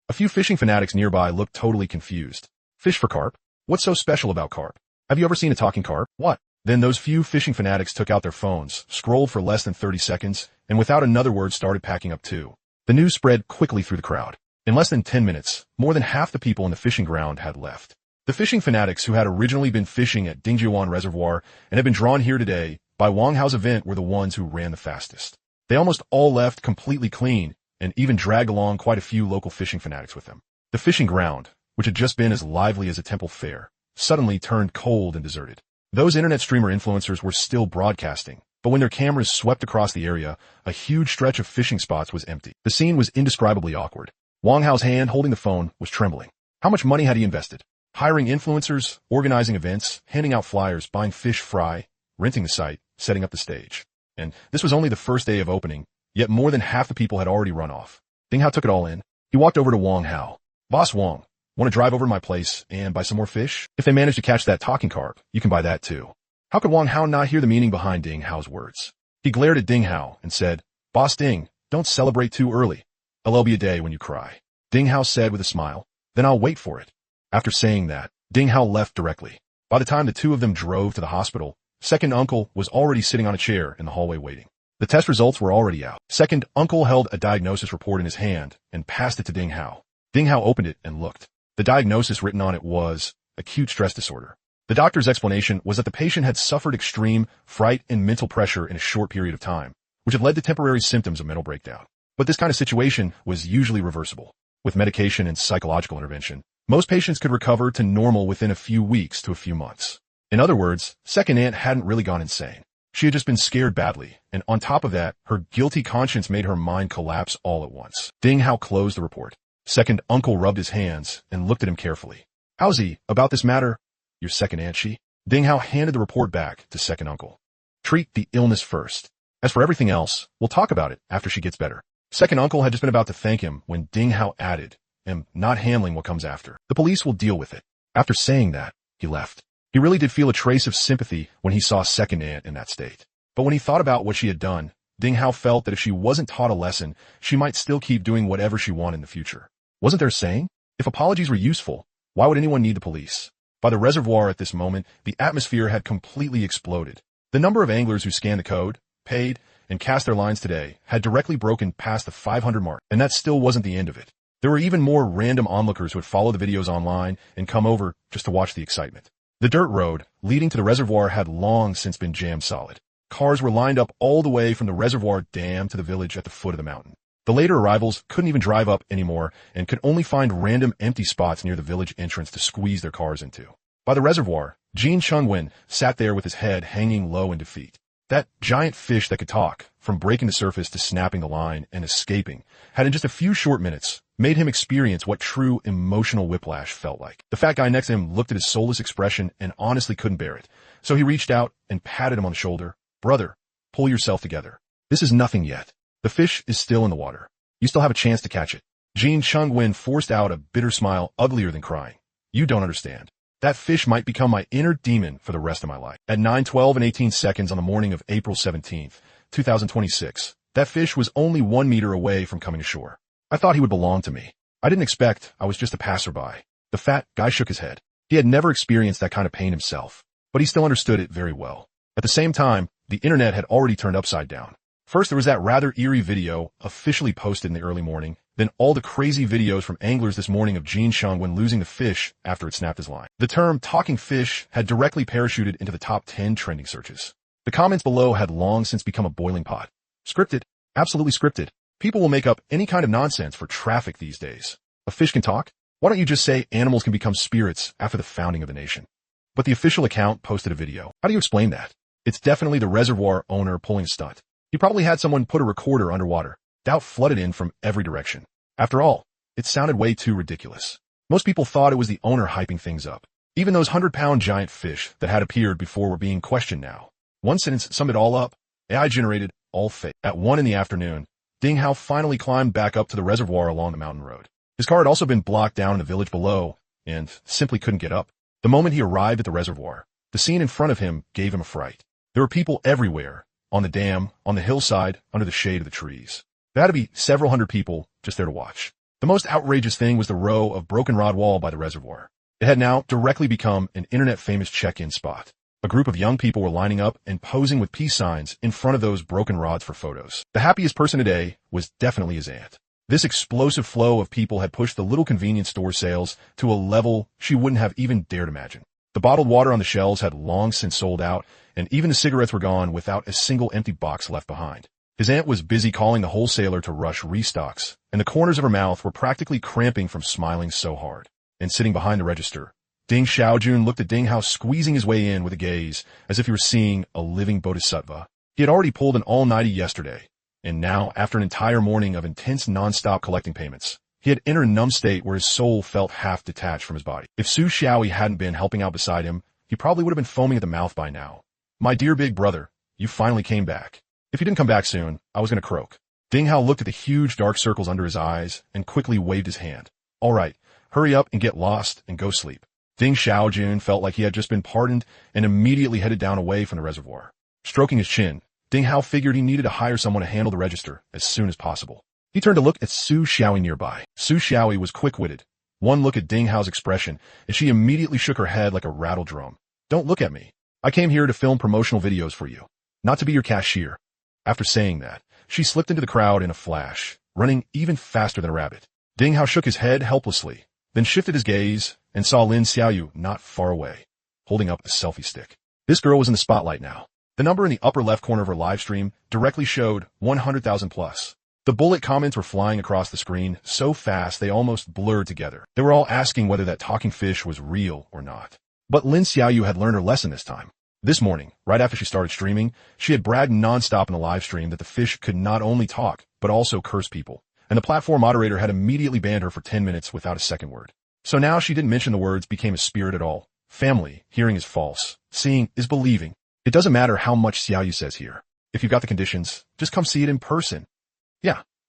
A few fishing fanatics nearby looked totally confused. "Fish for carp? What's so special about carp? Have you ever seen a talking carp? What?" Then those few fishing fanatics took out their phones, scrolled for less than 30 seconds, and without another word started packing up too. The news spread quickly through the crowd. In less than 10 minutes, more than half the people in the fishing ground had left. The fishing fanatics who had originally been fishing at Dingjiawan Reservoir and had been drawn here today by Wang Hao's event were the ones who ran the fastest. They almost all left completely clean and even dragged along quite a few local fishing fanatics with them. The fishing ground, which had just been as lively as a temple fair, suddenly turned cold and deserted. Those internet streamer influencers were still broadcasting, but when their cameras swept across the area, a huge stretch of fishing spots was empty. The scene was indescribably awkward. Wang Hao's hand holding the phone was trembling. How much money had he invested? Hiring influencers, organizing events, handing out flyers, buying fish fry, renting the site, setting up the stage. And this was only the first day of opening, yet more than half the people had already run off. Ding Hao took it all in. He walked over to Wang Hao. Boss Wang, want to drive over to my place and buy some more fish? If they manage to catch that talking carp, you can buy that too. How could Wang Hao not hear the meaning behind Ding Hao's words? He glared at Ding Hao and said, Boss Ding, don't celebrate too early. There'll be a day when you cry. Ding Hao said with a smile, then I'll wait for it. After saying that, Ding Hao left directly. By the time the two of them drove to the hospital, Second Uncle was already sitting on a chair in the hallway waiting. The test results were already out. Second Uncle held a diagnosis report in his hand and passed it to Ding Hao. Ding Hao opened it and looked. The diagnosis written on it was acute stress disorder. The doctor's explanation was that the patient had suffered extreme fright and mental pressure in a short period of time, which had led to temporary symptoms of mental breakdown. But this kind of situation was usually reversible. With medication and psychological intervention, most patients could recover to normal within a few weeks to a few months. In other words, Second Aunt hadn't really gone insane. She had just been scared badly, and on top of that, her guilty conscience made her mind collapse all at once. Ding Hao closed the report. Second Uncle rubbed his hands and looked at him carefully. How's he about this matter? Your Second Aunt, she? Ding Hao handed the report back to Second Uncle. Treat the illness first. As for everything else, we'll talk about it after she gets better. Second Uncle had just been about to thank him when Ding Hao added, am not handling what comes after. The police will deal with it. After saying that, he left. He really did feel a trace of sympathy when he saw Second Aunt in that state. But when he thought about what she had done, Ding Hao felt that if she wasn't taught a lesson, she might still keep doing whatever she wanted in the future. Wasn't there a saying? If apologies were useful, why would anyone need the police? By the reservoir at this moment, the atmosphere had completely exploded. The number of anglers who scanned the code, paid, and cast their lines today had directly broken past the 500 mark, and that still wasn't the end of it. There were even more random onlookers who would follow the videos online and come over just to watch the excitement. The dirt road leading to the reservoir had long since been jammed solid. Cars were lined up all the way from the reservoir dam to the village at the foot of the mountain. The later arrivals couldn't even drive up anymore and could only find random empty spots near the village entrance to squeeze their cars into. By the reservoir, Jin Chungwen sat there with his head hanging low in defeat. That giant fish that could talk, from breaking the surface to snapping the line and escaping, had in just a few short minutes made him experience what true emotional whiplash felt like. The fat guy next to him looked at his soulless expression and honestly couldn't bear it. So he reached out and patted him on the shoulder. Brother, pull yourself together. This is nothing yet. The fish is still in the water. You still have a chance to catch it. Jin Chungwen forced out a bitter smile uglier than crying. You don't understand. That fish might become my inner demon for the rest of my life. At 9:12 and 18 seconds on the morning of April 17th, 2026, that fish was only 1 meter away from coming ashore. I thought he would belong to me. I didn't expect I was just a passerby. The fat guy shook his head. He had never experienced that kind of pain himself, but he still understood it very well. At the same time, the internet had already turned upside down. First, there was that rather eerie video officially posted in the early morning, then all the crazy videos from anglers this morning of Jin Chungwen losing the fish after it snapped his line. The term talking fish had directly parachuted into the top 10 trending searches. The comments below had long since become a boiling pot. Scripted. Absolutely scripted. People will make up any kind of nonsense for traffic these days. A fish can talk? Why don't you just say animals can become spirits after the founding of the nation? But the official account posted a video. How do you explain that? It's definitely the reservoir owner pulling a stunt. He probably had someone put a recorder underwater. Doubt flooded in from every direction. After all, it sounded way too ridiculous. Most people thought it was the owner hyping things up. Even those 100-pound giant fish that had appeared before were being questioned now. One sentence summed it all up. AI generated, all fake. At 1 in the afternoon, Ding Hao finally climbed back up to the reservoir along the mountain road. His car had also been blocked down in the village below and simply couldn't get up. The moment he arrived at the reservoir, the scene in front of him gave him a fright. There were people everywhere, on the dam, on the hillside, under the shade of the trees. There had to be several hundred people just there to watch. The most outrageous thing was the row of broken rod wall by the reservoir. It had now directly become an internet-famous check-in spot. A group of young people were lining up and posing with peace signs in front of those broken rods for photos. The happiest person today was definitely his aunt. This explosive flow of people had pushed the little convenience store sales to a level she wouldn't have even dared imagine. The bottled water on the shelves had long since sold out, and even the cigarettes were gone without a single empty box left behind. His aunt was busy calling the wholesaler to rush restocks, and the corners of her mouth were practically cramping from smiling so hard. And sitting behind the register, Ding Xiaojun looked at Ding Hao squeezing his way in with a gaze as if he were seeing a living bodhisattva. He had already pulled an all-nighty yesterday, and now, after an entire morning of intense non-stop collecting payments, He had entered a numb state where his soul felt half detached from his body. If Su Xiaoyi hadn't been helping out beside him, he probably would have been foaming at the mouth by now. My dear big brother, you finally came back. If you didn't come back soon, I was going to croak. Ding Hao looked at the huge dark circles under his eyes and quickly waved his hand. All right, hurry up and get lost and go sleep. Ding Xiaojun felt like he had just been pardoned and immediately headed down away from the reservoir. Stroking his chin, Ding Hao figured he needed to hire someone to handle the register as soon as possible. He turned to look at Su Xiaoyi nearby. Su Xiaoyi was quick-witted. One look at Ding Hao's expression, and she immediately shook her head like a rattle drum. Don't look at me. I came here to film promotional videos for you, not to be your cashier. After saying that, she slipped into the crowd in a flash, running even faster than a rabbit. Ding Hao shook his head helplessly, then shifted his gaze and saw Lin Xiaoyu not far away, holding up a selfie stick. This girl was in the spotlight now. The number in the upper left corner of her live stream directly showed 100,000 plus. The bullet comments were flying across the screen so fast they almost blurred together. They were all asking whether that talking fish was real or not. But Lin Xiaoyu had learned her lesson this time. This morning, right after she started streaming, she had bragged nonstop in the live stream that the fish could not only talk, but also curse people. And the platform moderator had immediately banned her for 10 minutes without a second word. So now she didn't mention the words became a spirit at all. Family, hearing is false. Seeing is believing. It doesn't matter how much Xiaoyu says here. If you've got the conditions, just come see it in person.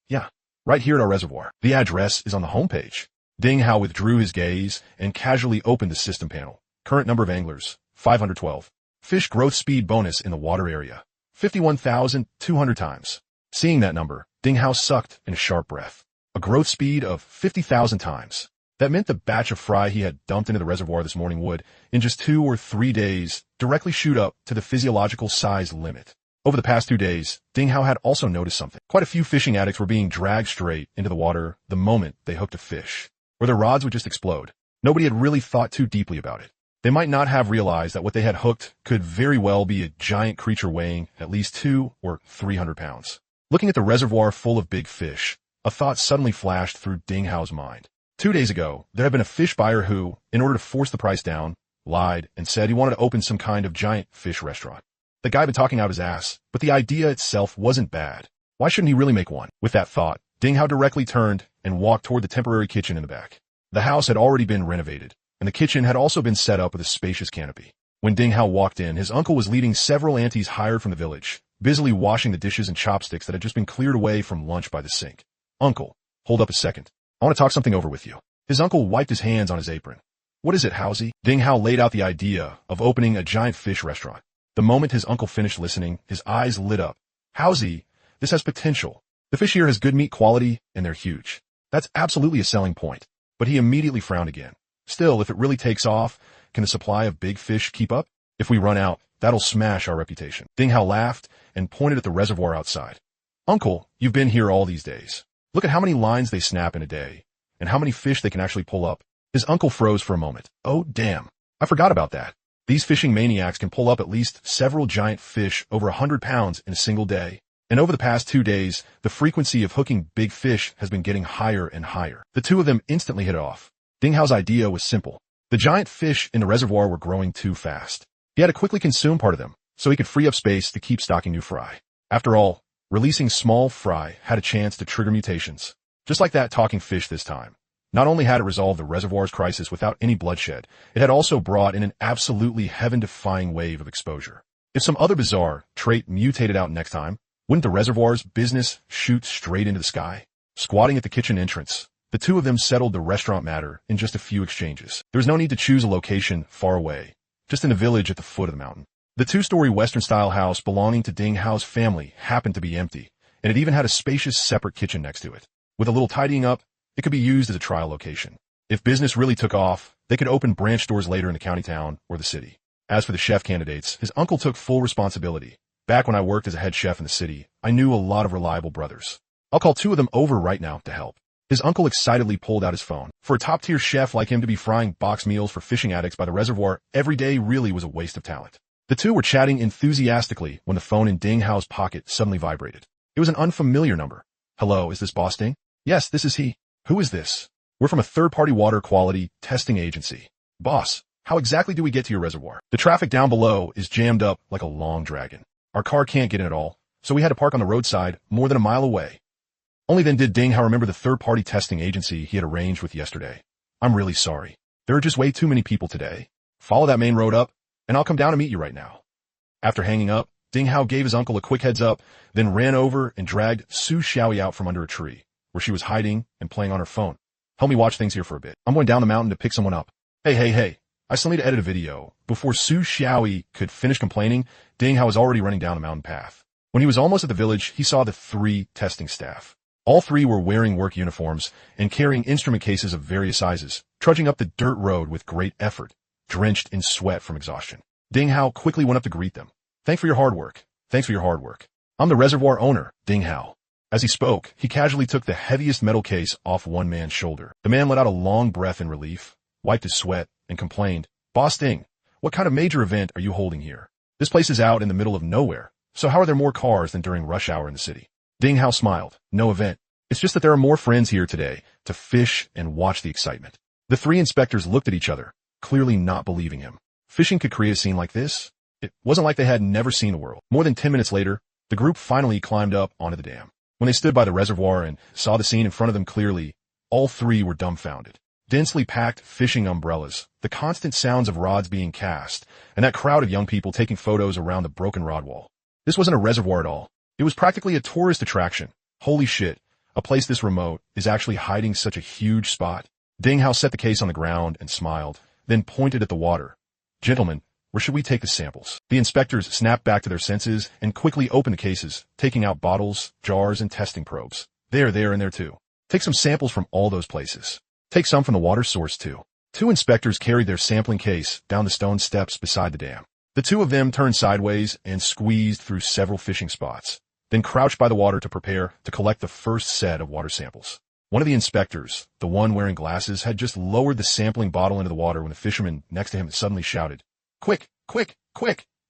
Yeah, right here at our reservoir. The address is on the homepage. Ding Hao withdrew his gaze and casually opened the system panel. Current number of anglers, 512. Fish growth speed bonus in the water area, 51,200 times. Seeing that number, Ding Hao sucked in a sharp breath. A growth speed of 50,000 times. That meant the batch of fry he had dumped into the reservoir this morning would, in just 2 or 3 days, directly shoot up to the physiological size limit. Over the past 2 days, Ding Hao had also noticed something. Quite a few fishing addicts were being dragged straight into the water the moment they hooked a fish, or their rods would just explode. Nobody had really thought too deeply about it. They might not have realized that what they had hooked could very well be a giant creature weighing at least 200 or 300 pounds. Looking at the reservoir full of big fish, a thought suddenly flashed through Ding Hao's mind. 2 days ago, there had been a fish buyer who, in order to force the price down, lied and said he wanted to open some kind of giant fish restaurant. The guy had been talking out his ass, but the idea itself wasn't bad. Why shouldn't he really make one? With that thought, Ding Hao directly turned and walked toward the temporary kitchen in the back. The house had already been renovated, and the kitchen had also been set up with a spacious canopy. When Ding Hao walked in, his uncle was leading several aunties hired from the village, busily washing the dishes and chopsticks that had just been cleared away from lunch by the sink. Uncle, hold up a second. I want to talk something over with you. His uncle wiped his hands on his apron. What is it, Hausie? Ding Hao laid out the idea of opening a giant fish restaurant. The moment his uncle finished listening, his eyes lit up. Hausie, this has potential. The fish here has good meat quality, and they're huge. That's absolutely a selling point. But he immediately frowned again. Still, if it really takes off, can the supply of big fish keep up? If we run out, that'll smash our reputation. Ding Hao laughed and pointed at the reservoir outside. Uncle, you've been here all these days. Look at how many lines they snap in a day, and how many fish they can actually pull up. His uncle froze for a moment. Oh, damn. I forgot about that. These fishing maniacs can pull up at least several giant fish over 100 pounds in a single day. And over the past 2 days, the frequency of hooking big fish has been getting higher and higher. The two of them instantly hit it off. Ding Hao's idea was simple. The giant fish in the reservoir were growing too fast. He had to quickly consume part of them, so he could free up space to keep stocking new fry. After all, releasing small fry had a chance to trigger mutations. Just like that talking fish this time. Not only had it resolved the reservoir's crisis without any bloodshed, it had also brought in an absolutely heaven-defying wave of exposure. If some other bizarre trait mutated out next time, wouldn't the reservoir's business shoot straight into the sky? Squatting at the kitchen entrance, the two of them settled the restaurant matter in just a few exchanges. There was no need to choose a location far away, just in a village at the foot of the mountain. The 2-story Western-style house belonging to Ding Hao's family happened to be empty, and it even had a spacious separate kitchen next to it. With a little tidying up, it could be used as a trial location. If business really took off, they could open branch stores later in the county town or the city. As for the chef candidates, his uncle took full responsibility. Back when I worked as a head chef in the city, I knew a lot of reliable brothers. I'll call 2 of them over right now to help. His uncle excitedly pulled out his phone. For a top-tier chef like him to be frying box meals for fishing addicts by the reservoir every day really was a waste of talent. The two were chatting enthusiastically when the phone in Ding Hao's pocket suddenly vibrated. It was an unfamiliar number. Hello, is this Boss Ding? Yes, this is he. Who is this? We're from a third-party water quality testing agency. Boss, how exactly do we get to your reservoir? The traffic down below is jammed up like a long dragon. Our car can't get in at all, so we had to park on the roadside more than a mile away. Only then did Ding Hao remember the third-party testing agency he had arranged with yesterday. I'm really sorry. There are just way too many people today. Follow that main road up, and I'll come down to meet you right now. After hanging up, Ding Hao gave his uncle a quick heads up, then ran over and dragged Su Xiaoyi out from under a tree, where she was hiding and playing on her phone. Help me watch things here for a bit. I'm going down the mountain to pick someone up. Hey. I still need to edit a video. Before Su Xiaoyi could finish complaining, Ding Hao was already running down the mountain path. When he was almost at the village, he saw the 3 testing staff. All 3 were wearing work uniforms and carrying instrument cases of various sizes, trudging up the dirt road with great effort, drenched in sweat from exhaustion. Ding Hao quickly went up to greet them. Thanks for your hard work. I'm the reservoir owner, Ding Hao. As he spoke, he casually took the heaviest metal case off one man's shoulder. The man let out a long breath in relief, wiped his sweat, and complained, Boss Ding, what kind of major event are you holding here? This place is out in the middle of nowhere, so how are there more cars than during rush hour in the city? Ding Hao smiled. No event. It's just that there are more friends here today to fish and watch the excitement. The 3 inspectors looked at each other, clearly not believing him. Fishing could create a scene like this? It wasn't like they had never seen the world. More than 10 minutes later, the group finally climbed up onto the dam. When they stood by the reservoir and saw the scene in front of them clearly, all 3 were dumbfounded. Densely packed fishing umbrellas, the constant sounds of rods being cast, and that crowd of young people taking photos around the broken rod wall. This wasn't a reservoir at all. It was practically a tourist attraction. Holy shit, a place this remote is actually hiding such a huge spot. Ding Hao set the case on the ground and smiled, then pointed at the water. Gentlemen, where should we take the samples? The inspectors snapped back to their senses and quickly opened the cases, taking out bottles, jars, and testing probes. There, and there too. Take some samples from all those places. Take some from the water source too. 2 inspectors carried their sampling case down the stone steps beside the dam. The 2 of them turned sideways and squeezed through several fishing spots, then crouched by the water to prepare to collect the first set of water samples. One of the inspectors, the one wearing glasses, had just lowered the sampling bottle into the water when the fisherman next to him suddenly shouted, Quick,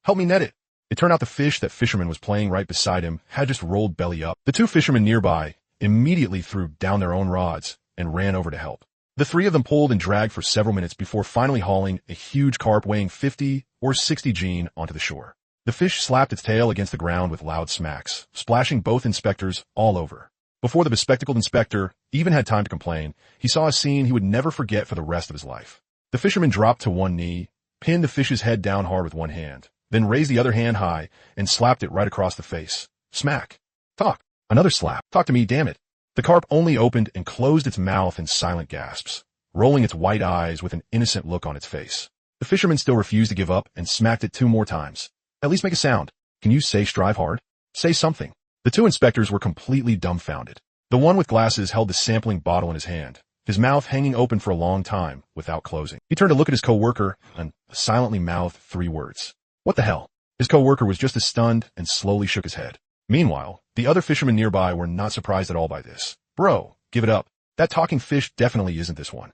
help me net it. It turned out the fish that fisherman was playing right beside him had just rolled belly up. The 2 fishermen nearby immediately threw down their own rods and ran over to help. The 3 of them pulled and dragged for several minutes before finally hauling a huge carp weighing 50 or 60 gene onto the shore. The fish slapped its tail against the ground with loud smacks, splashing both inspectors all over. Before the bespectacled inspector even had time to complain, he saw a scene he would never forget for the rest of his life. The fisherman dropped to one knee, pinned the fish's head down hard with one hand, then raised the other hand high and slapped it right across the face. Smack. Talk. Another slap. Talk to me, damn it. The carp only opened and closed its mouth in silent gasps, rolling its white eyes with an innocent look on its face. The fisherman still refused to give up and smacked it 2 more times. At least make a sound. Can you say strive hard? Say something. The 2 inspectors were completely dumbfounded. The one with glasses held the sampling bottle in his hand, his mouth hanging open for a long time without closing. He turned to look at his coworker and silently mouthed 3 words. What the hell? His coworker was just as stunned and slowly shook his head. Meanwhile, the other fishermen nearby were not surprised at all by this. Bro, give it up. That talking fish definitely isn't this one.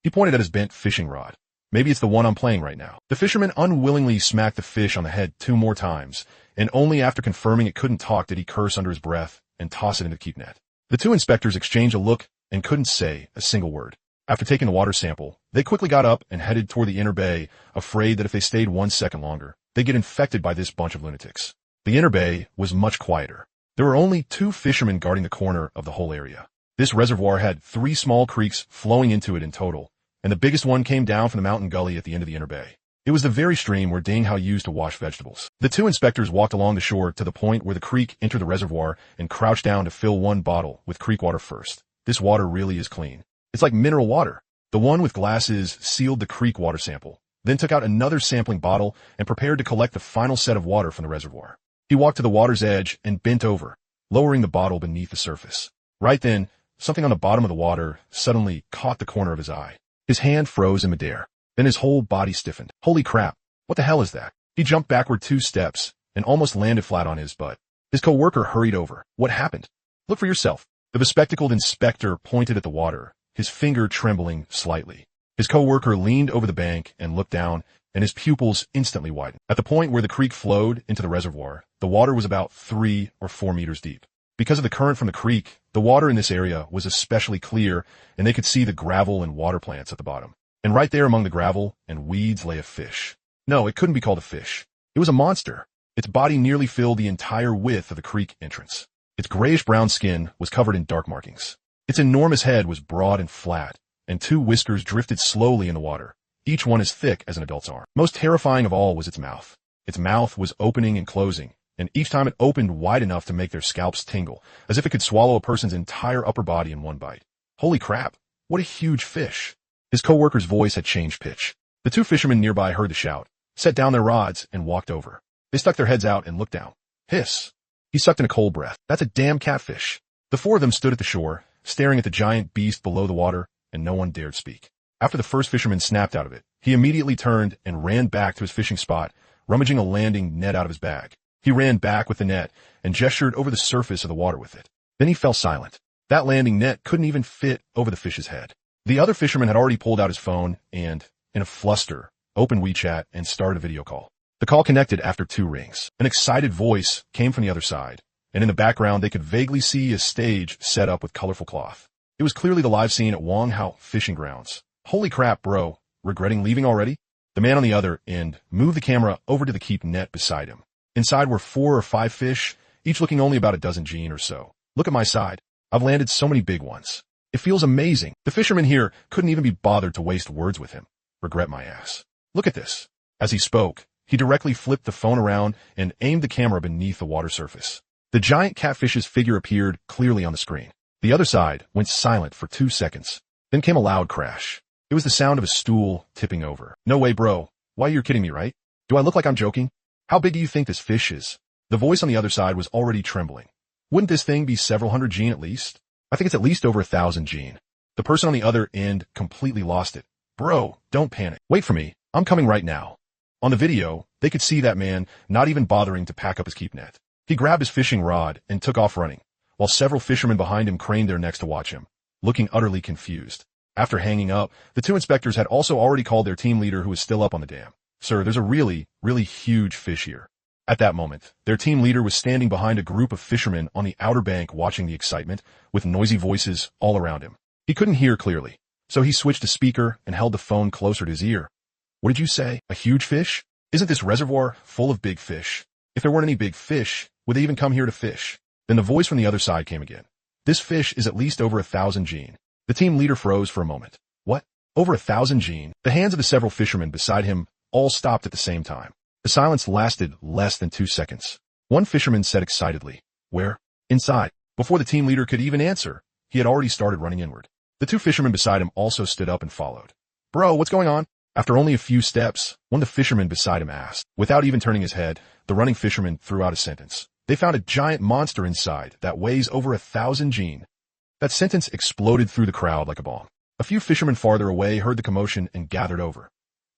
He pointed at his bent fishing rod. Maybe it's the one I'm playing right now. The fisherman unwillingly smacked the fish on the head 2 more times, and only after confirming it couldn't talk did he curse under his breath and toss it into the keep net. The 2 inspectors exchanged a look and couldn't say a single word. After taking the water sample, they quickly got up and headed toward the inner bay, afraid that if they stayed 1 second longer, they'd get infected by this bunch of lunatics. The inner bay was much quieter. There were only 2 fishermen guarding the corner of the whole area. This reservoir had 3 small creeks flowing into it in total, and the biggest one came down from the mountain gully at the end of the inner bay. It was the very stream where Ding Hao used to wash vegetables. The 2 inspectors walked along the shore to the point where the creek entered the reservoir and crouched down to fill 1 bottle with creek water first. This water really is clean. It's like mineral water. The one with glasses sealed the creek water sample, then took out another sampling bottle and prepared to collect the final set of water from the reservoir. He walked to the water's edge and bent over, lowering the bottle beneath the surface. Right then, something on the bottom of the water suddenly caught the corner of his eye. His hand froze in midair. Then his whole body stiffened. Holy crap. What the hell is that? He jumped backward 2 steps and almost landed flat on his butt. His coworker hurried over. What happened? Look for yourself. The bespectacled inspector pointed at the water, his finger trembling slightly. His coworker leaned over the bank and looked down, and his pupils instantly widened. At the point where the creek flowed into the reservoir, the water was about 3 or 4 meters deep. Because of the current from the creek, the water in this area was especially clear, and they could see the gravel and water plants at the bottom. And right there among the gravel and weeds lay a fish. No, it couldn't be called a fish. It was a monster. Its body nearly filled the entire width of the creek entrance. Its grayish-brown skin was covered in dark markings. Its enormous head was broad and flat, and two whiskers drifted slowly in the water, each one as thick as an adult's arm. Most terrifying of all was its mouth. Its mouth was opening and closing, and each time it opened wide enough to make their scalps tingle, as if it could swallow a person's entire upper body in one bite. Holy crap, what a huge fish! His co-worker's voice had changed pitch. The two fishermen nearby heard the shout, set down their rods, and walked over. They stuck their heads out and looked down. Hiss! He sucked in a cold breath. That's a damn catfish. The four of them stood at the shore, staring at the giant beast below the water, and no one dared speak. After the first fisherman snapped out of it, he immediately turned and ran back to his fishing spot, rummaging a landing net out of his bag. He ran back with the net and gestured over the surface of the water with it. Then he fell silent. That landing net couldn't even fit over the fish's head. The other fisherman had already pulled out his phone and, in a fluster, opened WeChat and started a video call. The call connected after 2 rings. An excited voice came from the other side, and in the background they could vaguely see a stage set up with colorful cloth. It was clearly the live scene at Wang Hao fishing grounds. Holy crap, bro. Regretting leaving already? The man on the other end moved the camera over to the keep net beside him. Inside were 4 or 5 fish, each looking only about a dozen gene or so. Look at my side. I've landed so many big ones. It feels amazing. The fisherman here couldn't even be bothered to waste words with him. Regret my ass. Look at this. As he spoke, he directly flipped the phone around and aimed the camera beneath the water surface. The giant catfish's figure appeared clearly on the screen. The other side went silent for 2 seconds. Then came a loud crash. It was the sound of a stool tipping over. No way, bro. Why, you're kidding me, right? Do I look like I'm joking? How big do you think this fish is? The voice on the other side was already trembling. Wouldn't this thing be several hundred gene at least? I think it's at least over 1,000 gene. The person on the other end completely lost it. Bro, don't panic. Wait for me. I'm coming right now. On the video, they could see that man not even bothering to pack up his keep net. He grabbed his fishing rod and took off running, while several fishermen behind him craned their necks to watch him, looking utterly confused. After hanging up, the 2 inspectors had also already called their team leader who was still up on the dam. Sir, there's a really huge fish here. At that moment, their team leader was standing behind a group of fishermen on the outer bank watching the excitement, with noisy voices all around him. He couldn't hear clearly, so he switched to speaker and held the phone closer to his ear. What did you say? A huge fish? Isn't this reservoir full of big fish? If there weren't any big fish, would they even come here to fish? Then the voice from the other side came again. This fish is at least over 1,000 gene. The team leader froze for a moment. What? Over 1,000 gene? The hands of the several fishermen beside him all stopped at the same time. The silence lasted less than 2 seconds. One fisherman said excitedly, "Where?" "Inside." Before the team leader could even answer, he had already started running inward. The 2 fishermen beside him also stood up and followed. "Bro, what's going on?" After only a few steps, one of the fishermen beside him asked. Without even turning his head, the running fisherman threw out a sentence. "They found a giant monster inside that weighs over 1,000 gene." That sentence exploded through the crowd like a bomb. A few fishermen farther away heard the commotion and gathered over.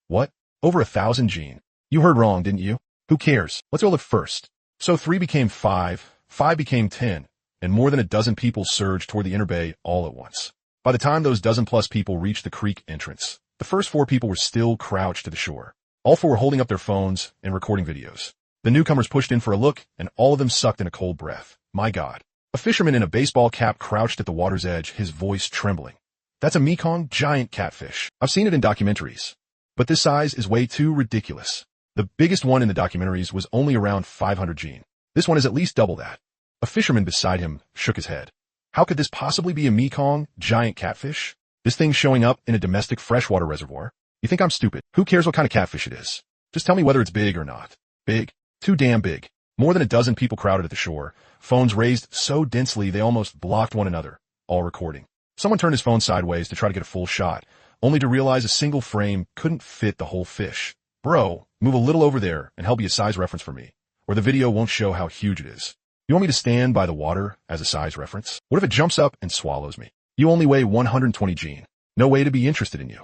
"What? Over 1,000 gene? You heard wrong, didn't you? Who cares? Let's go look first." So 3 became 5, 5 became 10, and more than a dozen people surged toward the inner bay all at once. By the time those dozen-plus people reached the creek entrance, the first 4 people were still crouched to the shore. All 4 were holding up their phones and recording videos. The newcomers pushed in for a look, and all of them sucked in a cold breath. My God. A fisherman in a baseball cap crouched at the water's edge, his voice trembling. "That's a Mekong giant catfish. I've seen it in documentaries. But this size is way too ridiculous. The biggest one in the documentaries was only around 500 gene. This one is at least double that." A fisherman beside him shook his head. "How could this possibly be a Mekong giant catfish? This thing's showing up in a domestic freshwater reservoir. You think I'm stupid? Who cares what kind of catfish it is? Just tell me whether it's big or not." "Big? Too damn big." More than a dozen people crowded at the shore, phones raised so densely they almost blocked one another, all recording. Someone turned his phone sideways to try to get a full shot, only to realize a single frame couldn't fit the whole fish. "Bro, move a little over there and help be a size reference for me, or the video won't show how huge it is. You want me to stand by the water as a size reference? What if it jumps up and swallows me? You only weigh 120 gene. No way to be interested in you."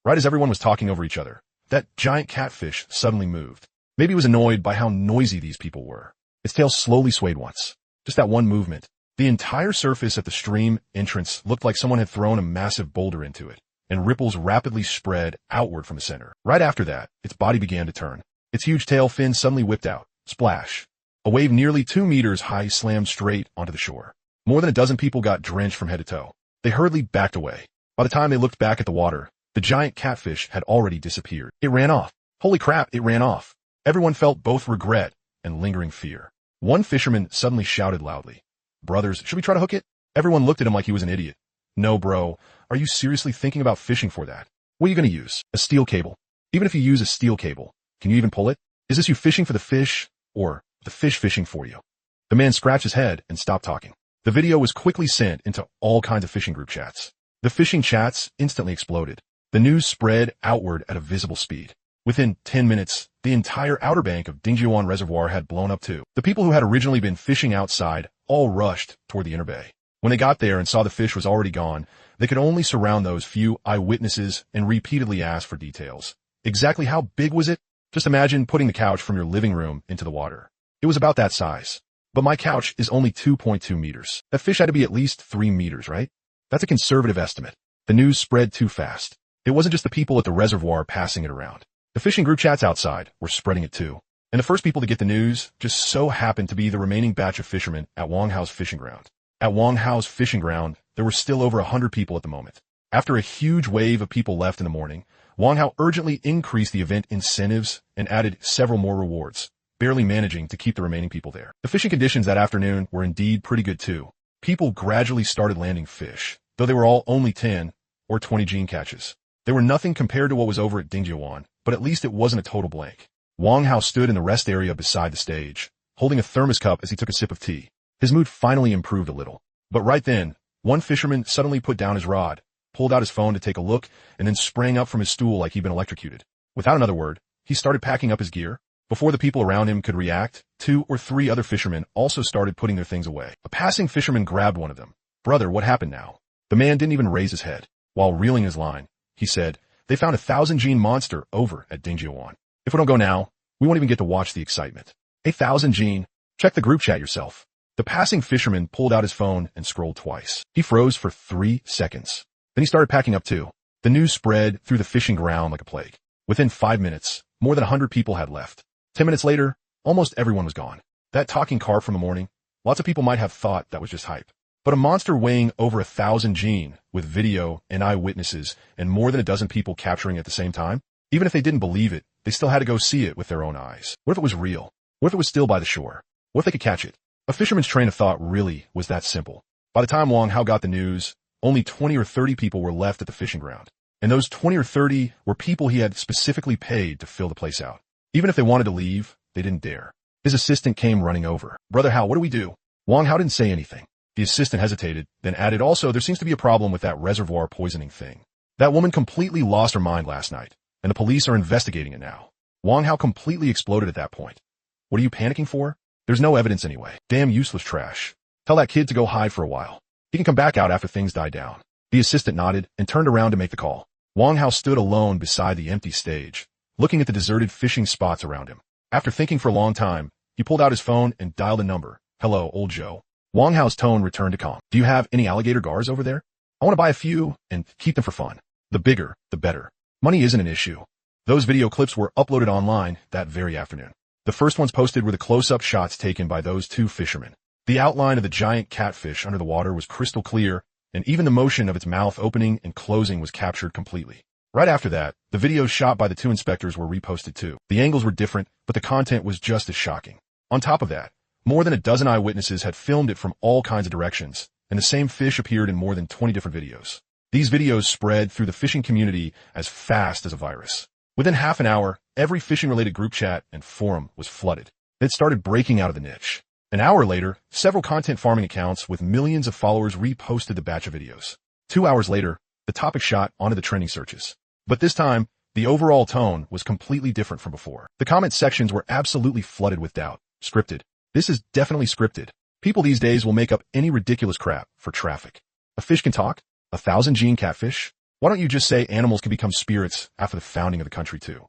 Right as everyone was talking over each other, that giant catfish suddenly moved. Maybe it was annoyed by how noisy these people were. Its tail slowly swayed once. Just that one movement. The entire surface at the stream entrance looked like someone had thrown a massive boulder into it, and ripples rapidly spread outward from the center. Right after that, its body began to turn. Its huge tail fin suddenly whipped out. Splash. A wave nearly 2 meters high slammed straight onto the shore. More than a dozen people got drenched from head to toe. They hurriedly backed away. By the time they looked back at the water, the giant catfish had already disappeared. It ran off. Holy crap, it ran off. Everyone felt both regret and lingering fear. One fisherman suddenly shouted loudly, Brothers, should we try to hook it? Everyone looked at him like he was an idiot. No, bro. Are you seriously thinking about fishing for that? What are you going to use? A steel cable. Even if you use a steel cable, can you even pull it? Is this you fishing for the fish, or the fish fishing for you? The man scratched his head and stopped talking. The video was quickly sent into all kinds of fishing group chats. The fishing chats instantly exploded. The news spread outward at a visible speed. Within 10 minutes, the entire outer bank of Dingjiuan Reservoir had blown up too. The people who had originally been fishing outside all rushed toward the inner bay. When they got there and saw the fish was already gone, they could only surround those few eyewitnesses and repeatedly ask for details. Exactly how big was it? Just imagine putting the couch from your living room into the water. It was about that size. But my couch is only 2.2 meters. That fish had to be at least 3 meters, right? That's a conservative estimate. The news spread too fast. It wasn't just the people at the reservoir passing it around. The fishing group chats outside were spreading it too. And the first people to get the news just so happened to be the remaining batch of fishermen at Wang Hao's fishing ground. At Wang Hao's fishing ground, there were still over 100 people at the moment. After a huge wave of people left in the morning, Wang Hao urgently increased the event incentives and added several more rewards, barely managing to keep the remaining people there. The fishing conditions that afternoon were indeed pretty good too. People gradually started landing fish, though they were all only 10 or 20 gene catches. They were nothing compared to what was over at Dingjiuan, but at least it wasn't a total blank. Wang Hao stood in the rest area beside the stage, holding a thermos cup as he took a sip of tea. His mood finally improved a little. But right then, one fisherman suddenly put down his rod, pulled out his phone to take a look, and then sprang up from his stool like he'd been electrocuted. Without another word, he started packing up his gear. Before the people around him could react, 2 or 3 other fishermen also started putting their things away. A passing fisherman grabbed one of them. "Brother, what happened now?" The man didn't even raise his head. While reeling his line, he said, "They found a 1,000-gene monster over at Dingjiuan. If we don't go now, we won't even get to watch the excitement." 1,000-gene? Check the group chat yourself. The passing fisherman pulled out his phone and scrolled twice. He froze for 3 seconds. Then he started packing up too. The news spread through the fishing ground like a plague. Within 5 minutes, more than 100 people had left. 10 minutes later, almost everyone was gone. That talking carp from the morning, lots of people might have thought that was just hype. But a monster weighing over 1,000 gene, with video and eyewitnesses and more than a dozen people capturing it at the same time, even if they didn't believe it, they still had to go see it with their own eyes. What if it was real? What if it was still by the shore? What if they could catch it? A fisherman's train of thought really was that simple. By the time Wang Hao got the news, only 20 or 30 people were left at the fishing ground. And those 20 or 30 were people he had specifically paid to fill the place out. Even if they wanted to leave, they didn't dare. His assistant came running over. "Brother Hao, what do we do?" Wang Hao didn't say anything. The assistant hesitated, then added, "Also, there seems to be a problem with that reservoir poisoning thing. That woman completely lost her mind last night, and the police are investigating it now." Wang Hao completely exploded at that point. "What are you panicking for? There's no evidence anyway. Damn useless trash. Tell that kid to go hide for a while. He can come back out after things die down." The assistant nodded and turned around to make the call. Wang Hao stood alone beside the empty stage, looking at the deserted fishing spots around him. After thinking for a long time, he pulled out his phone and dialed a number. "Hello, old Joe." Wang Hao's tone returned to calm. "Do you have any alligator gars over there? I want to buy a few and keep them for fun. The bigger, the better. Money isn't an issue." Those video clips were uploaded online that very afternoon. The first ones posted were the close-up shots taken by those 2 fishermen. The outline of the giant catfish under the water was crystal clear, and even the motion of its mouth opening and closing was captured completely. Right after that, the videos shot by the 2 inspectors were reposted too. The angles were different, but the content was just as shocking. On top of that, more than a dozen eyewitnesses had filmed it from all kinds of directions, and the same fish appeared in more than 20 different videos. These videos spread through the fishing community as fast as a virus. Within half an hour, every fishing-related group chat and forum was flooded. It started breaking out of the niche. An hour later, several content farming accounts with millions of followers reposted the batch of videos. 2 hours later, the topic shot onto the trending searches. But this time, the overall tone was completely different from before. The comment sections were absolutely flooded with doubt. Scripted. This is definitely scripted. People these days will make up any ridiculous crap for traffic. A fish can talk? 1,000-gene catfish? Why don't you just say animals can become spirits after the founding of the country too?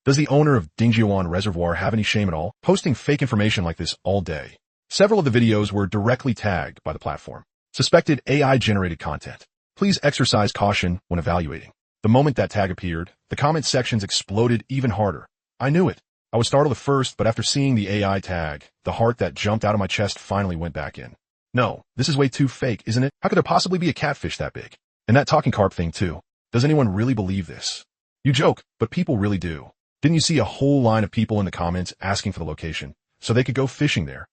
Does the owner of Dingjiuan Reservoir have any shame at all? Posting fake information like this all day. Several of the videos were directly tagged by the platform. Suspected AI-generated content. Please exercise caution when evaluating. The moment that tag appeared, the comment sections exploded even harder. I knew it. I was startled at first, but after seeing the AI tag, the heart that jumped out of my chest finally went back in. No, this is way too fake, isn't it? How could there possibly be a catfish that big? And that talking carp thing too. Does anyone really believe this? You joke, but people really do. Didn't you see a whole line of people in the comments asking for the location, so they could go fishing there?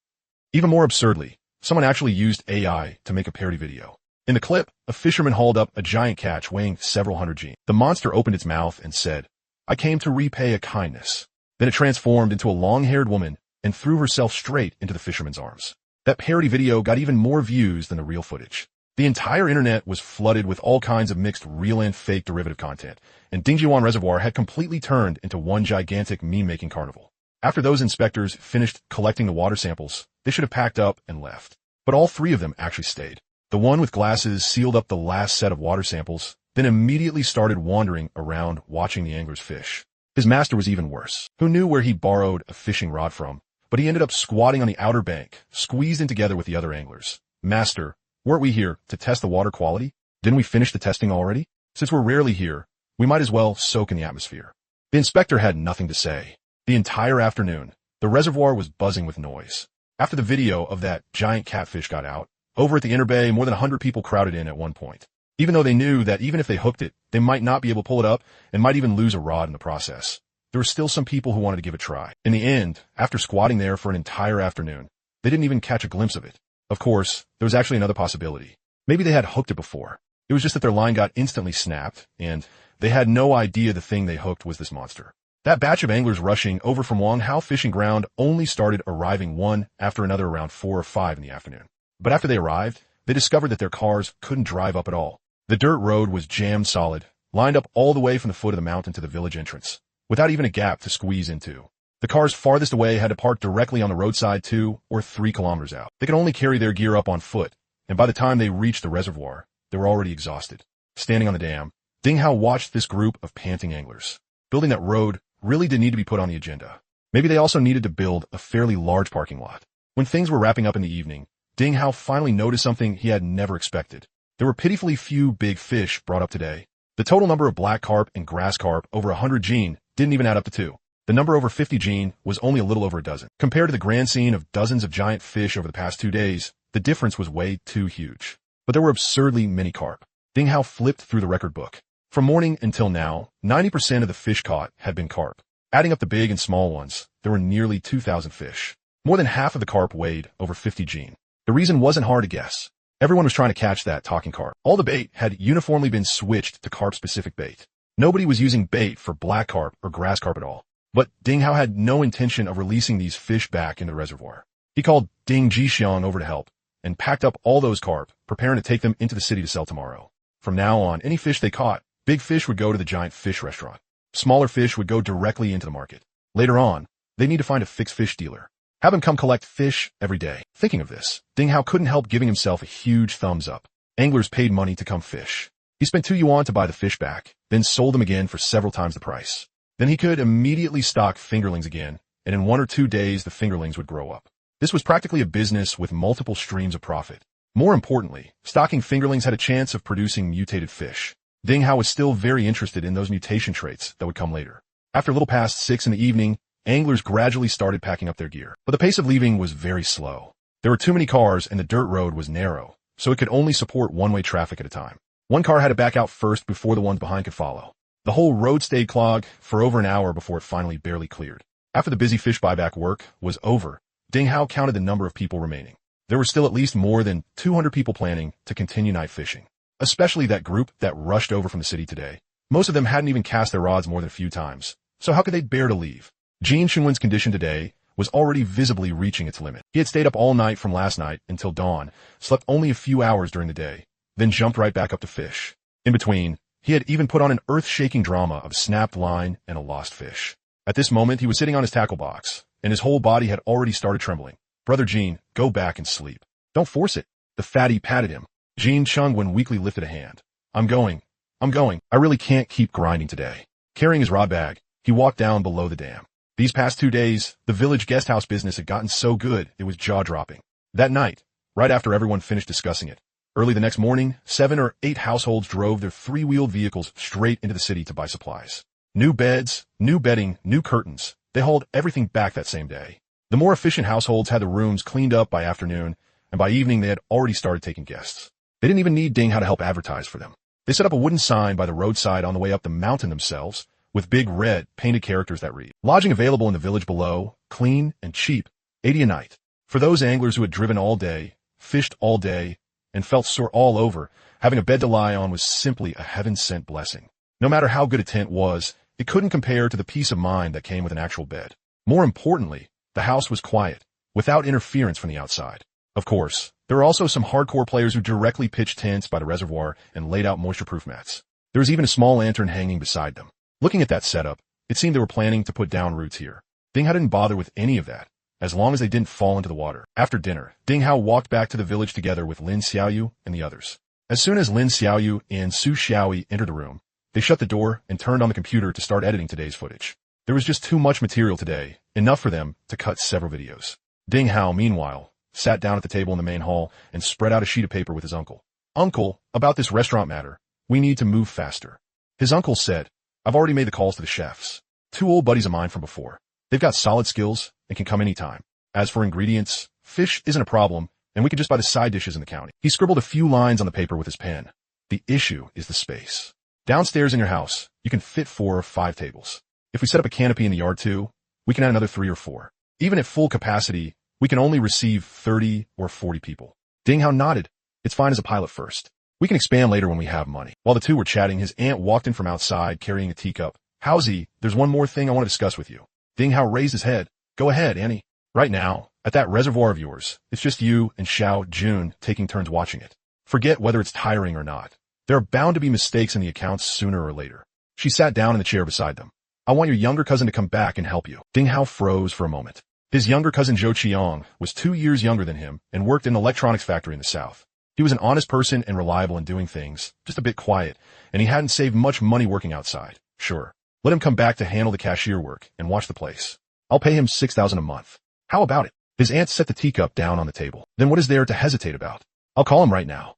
Even more absurdly, Someone actually used AI to make a parody video. In the clip, a fisherman hauled up a giant catch weighing several hundred G. The monster opened its mouth and said, "I came to repay a kindness." Then it transformed into a long-haired woman and threw herself straight into the fisherman's arms. That parody video got even more views than the real footage. The entire internet was flooded with all kinds of mixed real and fake derivative content, and Dingjiwan Reservoir had completely turned into one gigantic meme-making carnival. After those inspectors finished collecting the water samples, they should have packed up and left. But all three of them actually stayed. The one with glasses sealed up the last set of water samples, then immediately started wandering around watching the anglers fish. His master was even worse. Who knew where he borrowed a fishing rod from? But he ended up squatting on the outer bank, squeezed in together with the other anglers. "Master, weren't we here to test the water quality? Didn't we finish the testing already? Since we're rarely here, we might as well soak in the atmosphere." The inspector had nothing to say. The entire afternoon, the reservoir was buzzing with noise. After the video of that giant catfish got out, over at the inner bay, more than 100 people crowded in at one point. Even though they knew that even if they hooked it, they might not be able to pull it up and might even lose a rod in the process. There were still some people who wanted to give it a try. In the end, after squatting there for an entire afternoon, they didn't even catch a glimpse of it. Of course, there was actually another possibility. Maybe they had hooked it before. It was just that their line got instantly snapped, and they had no idea the thing they hooked was this monster. That batch of anglers rushing over from Wanghao Fishing Ground only started arriving one after another around 4 or 5 in the afternoon. But after they arrived, they discovered that their cars couldn't drive up at all. The dirt road was jammed solid, lined up all the way from the foot of the mountain to the village entrance, without even a gap to squeeze into. The cars farthest away had to park directly on the roadside 2 or 3 kilometers out. They could only carry their gear up on foot, and by the time they reached the reservoir, they were already exhausted. Standing on the dam, Ding Hao watched this group of panting anglers. Building that road really did need to be put on the agenda. Maybe they also needed to build a fairly large parking lot. When things were wrapping up in the evening, Ding Hao finally noticed something he had never expected. There were pitifully few big fish brought up today. The total number of black carp and grass carp over 100 gene didn't even add up to 2. The number over 50 gene was only a little over a dozen. Compared to the grand scene of dozens of giant fish over the past 2 days, the difference was way too huge. But there were absurdly many carp. Ding Hao flipped through the record book. From morning until now, 90% of the fish caught had been carp. Adding up the big and small ones, there were nearly 2,000 fish. More than half of the carp weighed over 50 gene. The reason wasn't hard to guess. Everyone was trying to catch that talking carp. All the bait had uniformly been switched to carp-specific bait. Nobody was using bait for black carp or grass carp at all. But Ding Hao had no intention of releasing these fish back into the reservoir. He called Ding Jixiang over to help and packed up all those carp, preparing to take them into the city to sell tomorrow. From now on, any fish they caught, big fish would go to the giant fish restaurant. Smaller fish would go directly into the market. Later on, they need to find a fixed fish dealer. Have him come collect fish every day. Thinking of this, Ding Hao couldn't help giving himself a huge thumbs up. Anglers paid money to come fish. He spent 2 yuan to buy the fish back, then sold them again for several times the price. Then he could immediately stock fingerlings again, and in 1 or 2 days the fingerlings would grow up. This was practically a business with multiple streams of profit. More importantly, stocking fingerlings had a chance of producing mutated fish. Ding Hao was still very interested in those mutation traits that would come later. After a little past 6 in the evening, anglers gradually started packing up their gear. But the pace of leaving was very slow. There were too many cars and the dirt road was narrow, so it could only support one-way traffic at a time. One car had to back out first before the ones behind could follow. The whole road stayed clogged for over an hour before it finally barely cleared. After the busy fish buyback work was over, Ding Hao counted the number of people remaining. There were still at least more than 200 people planning to continue night fishing, especially that group that rushed over from the city today. Most of them hadn't even cast their rods more than a few times, so how could they bear to leave? Jin Shunwen's condition today was already visibly reaching its limit. He had stayed up all night from last night until dawn, slept only a few hours during the day, then jumped right back up to fish. In between, he had even put on an earth-shaking drama of a snapped line and a lost fish. At this moment, he was sitting on his tackle box, and his whole body had already started trembling. "Brother Jin, go back and sleep. Don't force it." The fatty patted him. Jin Chungwen weakly lifted a hand. I'm going. I really can't keep grinding today." Carrying his rod bag, he walked down below the dam. These past 2 days, the village guest house business had gotten so good it was jaw-dropping. That night, right after everyone finished discussing it, early the next morning, 7 or 8 households drove their 3-wheeled vehicles straight into the city to buy supplies. New beds, new bedding, new curtains. They hauled everything back that same day. The more efficient households had the rooms cleaned up by afternoon, and by evening they had already started taking guests. They didn't even need Ding Hao to help advertise for them. They set up a wooden sign by the roadside on the way up the mountain themselves, with big red painted characters that read, "Lodging available in the village below, clean and cheap, 80 a night." For those anglers who had driven all day, fished all day, and felt sore all over, having a bed to lie on was simply a heaven-sent blessing. No matter how good a tent was, it couldn't compare to the peace of mind that came with an actual bed. More importantly, the house was quiet, without interference from the outside. Of course, there were also some hardcore players who directly pitched tents by the reservoir and laid out moisture-proof mats. There was even a small lantern hanging beside them. Looking at that setup, it seemed they were planning to put down roots here. Ding Hao didn't bother with any of that, as long as they didn't fall into the water. After dinner, Ding Hao walked back to the village together with Lin Xiaoyu and the others. As soon as Lin Xiaoyu and Su Xiaoyi entered the room, they shut the door and turned on the computer to start editing today's footage. There was just too much material today, enough for them to cut several videos. Ding Hao, meanwhile, sat down at the table in the main hall and spread out a sheet of paper with his uncle. "Uncle, about this restaurant matter, we need to move faster." His uncle said, "I've already made the calls to the chefs. 2 old buddies of mine from before. They've got solid skills and can come anytime. As for ingredients, fish isn't a problem, and we can just buy the side dishes in the county." He scribbled a few lines on the paper with his pen. "The issue is the space. Downstairs in your house, you can fit 4 or 5 tables. If we set up a canopy in the yard too, we can add another 3 or 4. Even at full capacity, we can only receive 30 or 40 people." Ding Hao nodded. "It's fine as a pilot first. We can expand later when we have money." While the two were chatting, his aunt walked in from outside carrying a teacup. "Howsy, there's one more thing I want to discuss with you." Ding Hao raised his head. "Go ahead, Annie." "Right now, at that reservoir of yours, it's just you and Xiao Jun taking turns watching it. Forget whether it's tiring or not. There are bound to be mistakes in the accounts sooner or later." She sat down in the chair beside them. "I want your younger cousin to come back and help you." Ding Hao froze for a moment. His younger cousin Zhou Qiang was 2 years younger than him and worked in an electronics factory in the south. He was an honest person and reliable in doing things, just a bit quiet, and he hadn't saved much money working outside. Sure, let him come back to handle the cashier work and watch the place. I'll pay him 6,000 a month. How about it? His aunt set the teacup down on the table. Then what is there to hesitate about? I'll call him right now.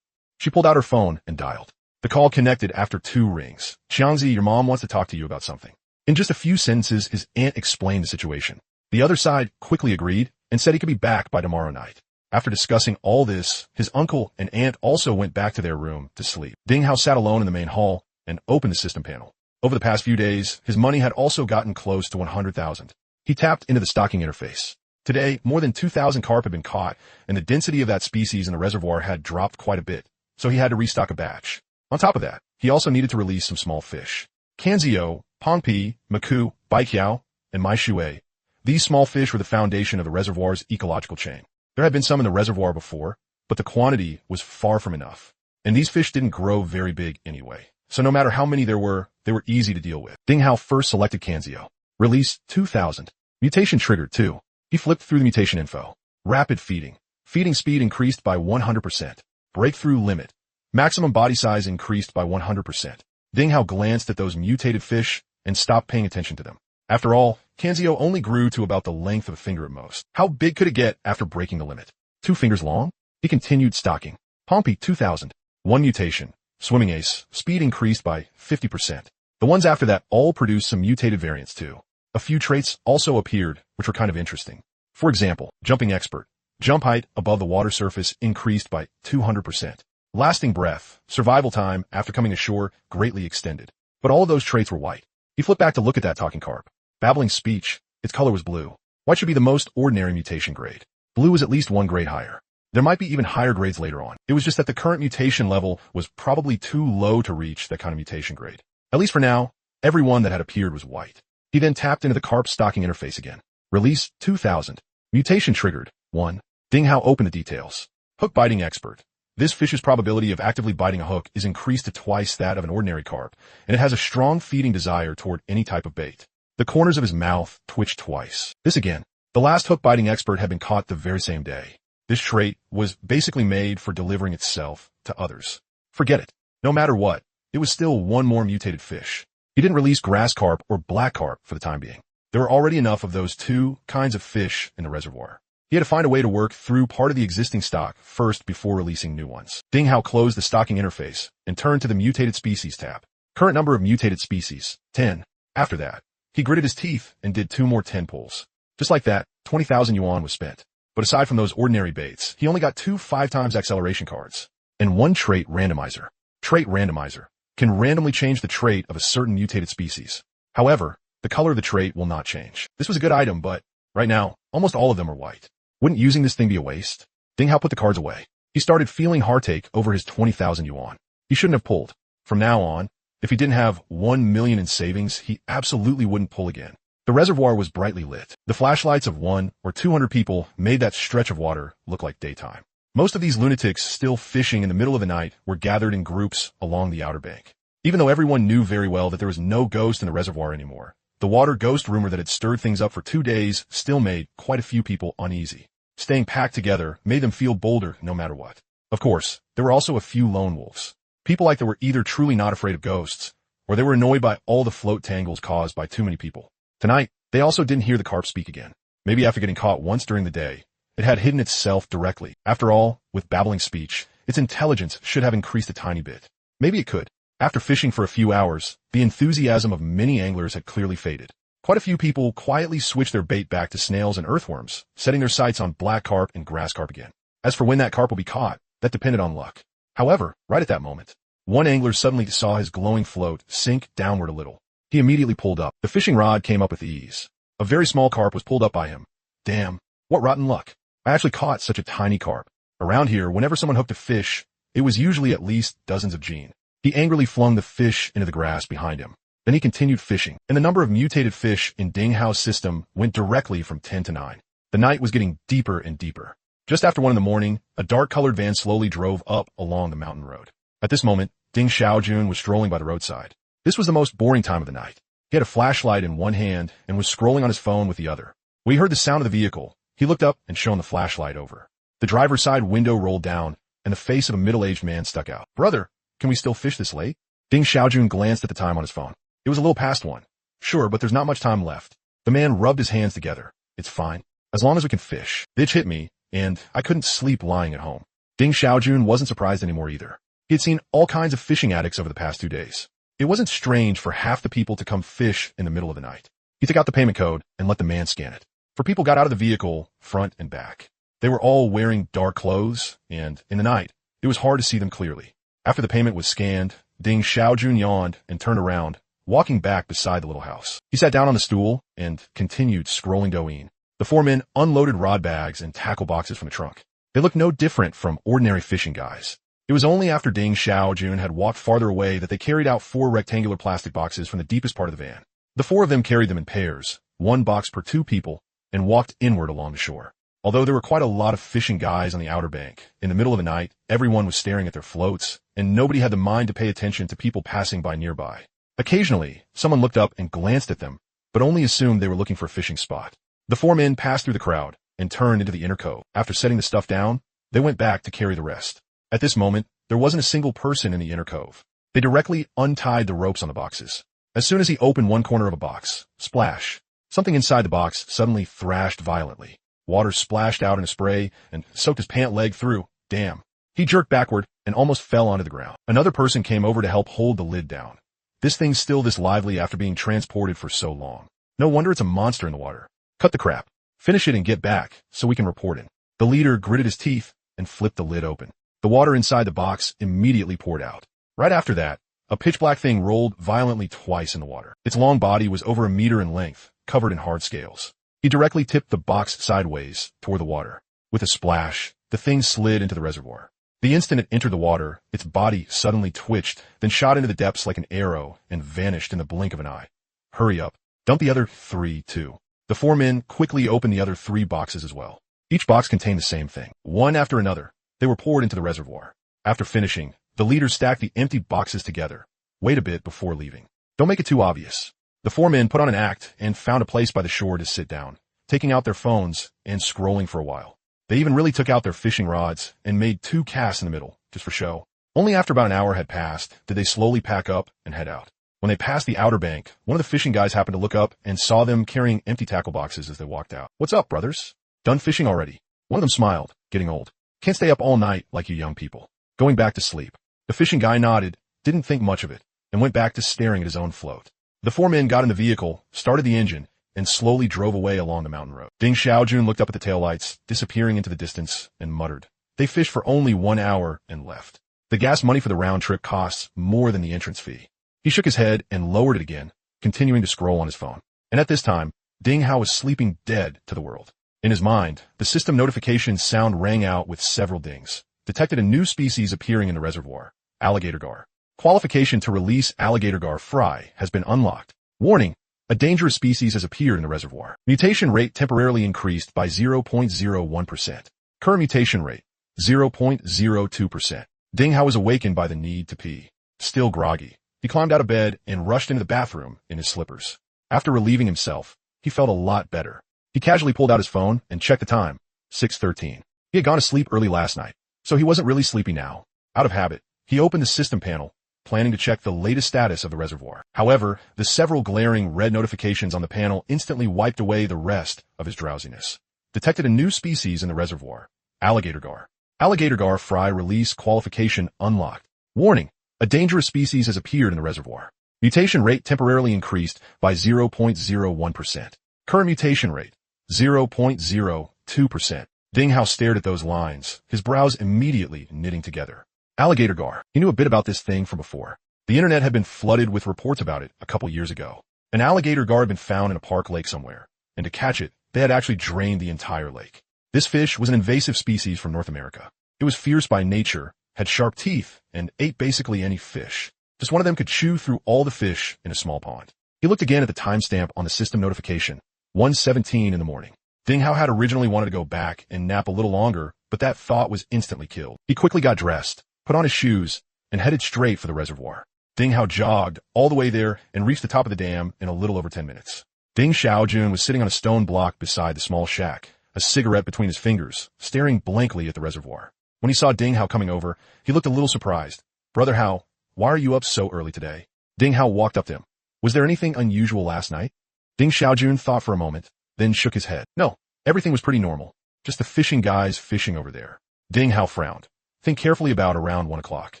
She pulled out her phone and dialed. The call connected after 2 rings. "Xiangzi, your mom wants to talk to you about something." In just a few sentences, his aunt explained the situation. The other side quickly agreed and said he could be back by tomorrow night. After discussing all this, his uncle and aunt also went back to their room to sleep. Ding Hao sat alone in the main hall and opened the system panel. Over the past few days, his money had also gotten close to 100,000. He tapped into the stocking interface. Today, more than 2,000 carp had been caught, and the density of that species in the reservoir had dropped quite a bit, so he had to restock a batch. On top of that, he also needed to release some small fish. Kanzio, Pongpi, Maku, Baikiao, and Mai Shui. These small fish were the foundation of the reservoir's ecological chain. There had been some in the reservoir before, but the quantity was far from enough. And these fish didn't grow very big anyway. So no matter how many there were, they were easy to deal with. Ding Hao first selected Kanzio. Release 2,000. Mutation triggered too. He flipped through the mutation info. Rapid feeding. Feeding speed increased by 100%. Breakthrough limit. Maximum body size increased by 100%. Ding Hao glanced at those mutated fish and stopped paying attention to them. After all, Kanzio only grew to about the length of a finger at most. How big could it get after breaking the limit? 2 fingers long? He continued stocking. Pompey 2,000. 1 mutation. Swimming ace. Speed increased by 50%. The ones after that all produced some mutated variants too. A few traits also appeared, which were kind of interesting. For example, jumping expert. Jump height above the water surface increased by 200%. Lasting breath. Survival time after coming ashore greatly extended. But all of those traits were white. He flipped back to look at that talking carp. Babbling speech. Its color was blue. White should be the most ordinary mutation grade. Blue was at least 1 grade higher. There might be even higher grades later on. It was just that the current mutation level was probably too low to reach that kind of mutation grade. At least for now, everyone that had appeared was white. He then tapped into the carp stocking interface again. Release 2,000. Mutation triggered. 1. Ding Hao opened the details. Hook biting expert. This fish's probability of actively biting a hook is increased to twice that of an ordinary carp, and it has a strong feeding desire toward any type of bait. The corners of his mouth twitched twice. This again. The last hook biting expert had been caught the very same day. This trait was basically made for delivering itself to others. Forget it. No matter what, it was still 1 more mutated fish. He didn't release grass carp or black carp for the time being. There were already enough of those 2 kinds of fish in the reservoir. He had to find a way to work through part of the existing stock first before releasing new ones. Ding Hao closed the stocking interface and turned to the mutated species tab. Current number of mutated species, 10. After that, he gritted his teeth and did 2 more 10 pulls. Just like that, 20,000 yuan was spent. But aside from those ordinary baits, he only got 2 5x acceleration cards and 1 trait randomizer. Trait randomizer can randomly change the trait of a certain mutated species. However, the color of the trait will not change. This was a good item, but right now, almost all of them are white. Wouldn't using this thing be a waste? Ding Hao put the cards away. He started feeling heartache over his 20,000 yuan. He shouldn't have pulled. From now on, if he didn't have 1 million in savings, he absolutely wouldn't pull again. The reservoir was brightly lit. The flashlights of 1 or 200 people made that stretch of water look like daytime. Most of these lunatics still fishing in the middle of the night were gathered in groups along the outer bank. Even though everyone knew very well that there was no ghost in the reservoir anymore, the water ghost rumor that had stirred things up for 2 days still made quite a few people uneasy. Staying packed together made them feel bolder no matter what. Of course, there were also a few lone wolves. People like that were either truly not afraid of ghosts, or they were annoyed by all the float tangles caused by too many people. Tonight, they also didn't hear the carp speak again. Maybe after getting caught once during the day, it had hidden itself directly. After all, with babbling speech, its intelligence should have increased a tiny bit. Maybe it could. After fishing for a few hours, the enthusiasm of many anglers had clearly faded. Quite a few people quietly switched their bait back to snails and earthworms, setting their sights on black carp and grass carp again. As for when that carp will be caught, that depended on luck. However, right at that moment, one angler suddenly saw his glowing float sink downward a little. He immediately pulled up. The fishing rod came up with ease. A very small carp was pulled up by him. Damn, what rotten luck. I actually caught such a tiny carp. Around here, whenever someone hooked a fish, it was usually at least dozens of gene. He angrily flung the fish into the grass behind him. Then he continued fishing, and the number of mutated fish in Ding Hao's system went directly from 10 to 9. The night was getting deeper and deeper. Just after 1 in the morning, a dark-colored van slowly drove up along the mountain road. At this moment, Ding Xiaojun was strolling by the roadside. This was the most boring time of the night. He had a flashlight in one hand and was scrolling on his phone with the other. When he heard the sound of the vehicle, he looked up and shone the flashlight over. The driver's side window rolled down, and the face of a middle-aged man stuck out. Brother, can we still fish this late? Ding Xiaojun glanced at the time on his phone. It was a little past 1. Sure, but there's not much time left. The man rubbed his hands together. It's fine. As long as we can fish. Bitch hit me, and I couldn't sleep lying at home. Ding Xiaojun wasn't surprised anymore either. He had seen all kinds of fishing addicts over the past 2 days. It wasn't strange for half the people to come fish in the middle of the night. He took out the payment code and let the man scan it. For people got out of the vehicle, front and back. They were all wearing dark clothes, and in the night, it was hard to see them clearly. After the payment was scanned, Ding Xiaojun yawned and turned around, walking back beside the little house. He sat down on the stool and continued scrolling Douyin. The 4 men unloaded rod bags and tackle boxes from the trunk. They looked no different from ordinary fishing guys. It was only after Ding Xiaojun had walked farther away that they carried out 4 rectangular plastic boxes from the deepest part of the van. The 4 of them carried them in pairs, 1 box per 2 people, and walked inward along the shore. Although there were quite a lot of fishing guys on the outer bank, in the middle of the night, everyone was staring at their floats, and nobody had the mind to pay attention to people passing by nearby. Occasionally, someone looked up and glanced at them, but only assumed they were looking for a fishing spot. The 4 men passed through the crowd and turned into the inner cove. After setting the stuff down, they went back to carry the rest. At this moment, there wasn't a single person in the inner cove. They directly untied the ropes on the boxes. As soon as he opened one corner of a box, splash, something inside the box suddenly thrashed violently. Water splashed out in a spray and soaked his pant leg through. Damn. He jerked backward and almost fell onto the ground. Another person came over to help hold the lid down. This thing's still this lively after being transported for so long. No wonder it's a monster in the water. Cut the crap. Finish it and get back so we can report it. The leader gritted his teeth and flipped the lid open. The water inside the box immediately poured out. Right after that, a pitch-black thing rolled violently twice in the water. Its long body was over 1 meter in length, covered in hard scales. He directly tipped the box sideways toward the water. With a splash, the thing slid into the reservoir. The instant it entered the water, its body suddenly twitched, then shot into the depths like an arrow and vanished in the blink of an eye. Hurry up. Dump the other 3, too. The 4 men quickly opened the other 3 boxes as well. Each box contained the same thing. One after another, they were poured into the reservoir. After finishing, the leader stacked the empty boxes together. Wait a bit before leaving. Don't make it too obvious. The 4 men put on an act and found a place by the shore to sit down, taking out their phones and scrolling for a while. They even really took out their fishing rods and made 2 casts in the middle, just for show. Only after about an hour had passed did they slowly pack up and head out. When they passed the outer bank, one of the fishing guys happened to look up and saw them carrying empty tackle boxes as they walked out. What's up, brothers? Done fishing already? One of them smiled, getting old. Can't stay up all night like you young people. Going back to sleep. The fishing guy nodded, didn't think much of it, and went back to staring at his own float. The 4 men got in the vehicle, started the engine, and slowly drove away along the mountain road. Ding Xiaojun looked up at the taillights, disappearing into the distance, and muttered. They fished for only 1 hour and left. The gas money for the round trip costs more than the entrance fee. He shook his head and lowered it again, continuing to scroll on his phone. And at this time, Ding Hao was sleeping dead to the world. In his mind, the system notification sound rang out with several dings. Detected a new species appearing in the reservoir. Alligator gar. Qualification to release alligator gar fry has been unlocked. Warning. A dangerous species has appeared in the reservoir. Mutation rate temporarily increased by 0.01%. Current mutation rate, 0.02%. Ding Hao was awakened by the need to pee. Still groggy, he climbed out of bed and rushed into the bathroom in his slippers. After relieving himself, he felt a lot better. He casually pulled out his phone and checked the time, 6:13. He had gone to sleep early last night, so he wasn't really sleepy now. Out of habit, he opened the system panel, planning to check the latest status of the reservoir. However, the several glaring red notifications on the panel instantly wiped away the rest of his drowsiness. Detected a new species in the reservoir. Alligator gar. Alligator gar fry release qualification unlocked. Warning. A dangerous species has appeared in the reservoir. Mutation rate temporarily increased by 0.01%. Current mutation rate, 0.02%. Ding Hao stared at those lines, his brows immediately knitting together. Alligator gar. He knew a bit about this thing from before. The internet had been flooded with reports about it a couple years ago. An alligator gar had been found in a park lake somewhere, and to catch it, they had actually drained the entire lake. This fish was an invasive species from North America. It was fierce by nature, had sharp teeth, and ate basically any fish. Just one of them could chew through all the fish in a small pond. He looked again at the timestamp on the system notification, 1:17 in the morning. Ding Hao had originally wanted to go back and nap a little longer, but that thought was instantly killed. He quickly got dressed, put on his shoes, and headed straight for the reservoir. Ding Hao jogged all the way there and reached the top of the dam in a little over 10 minutes. Ding Xiaojun was sitting on a stone block beside the small shack, a cigarette between his fingers, staring blankly at the reservoir. When he saw Ding Hao coming over, he looked a little surprised. Brother Hao, why are you up so early today? Ding Hao walked up to him. Was there anything unusual last night? Ding Xiaojun thought for a moment, then shook his head. No, everything was pretty normal. Just the fishing guys fishing over there. Ding Hao frowned. Think carefully about around 1 o'clock.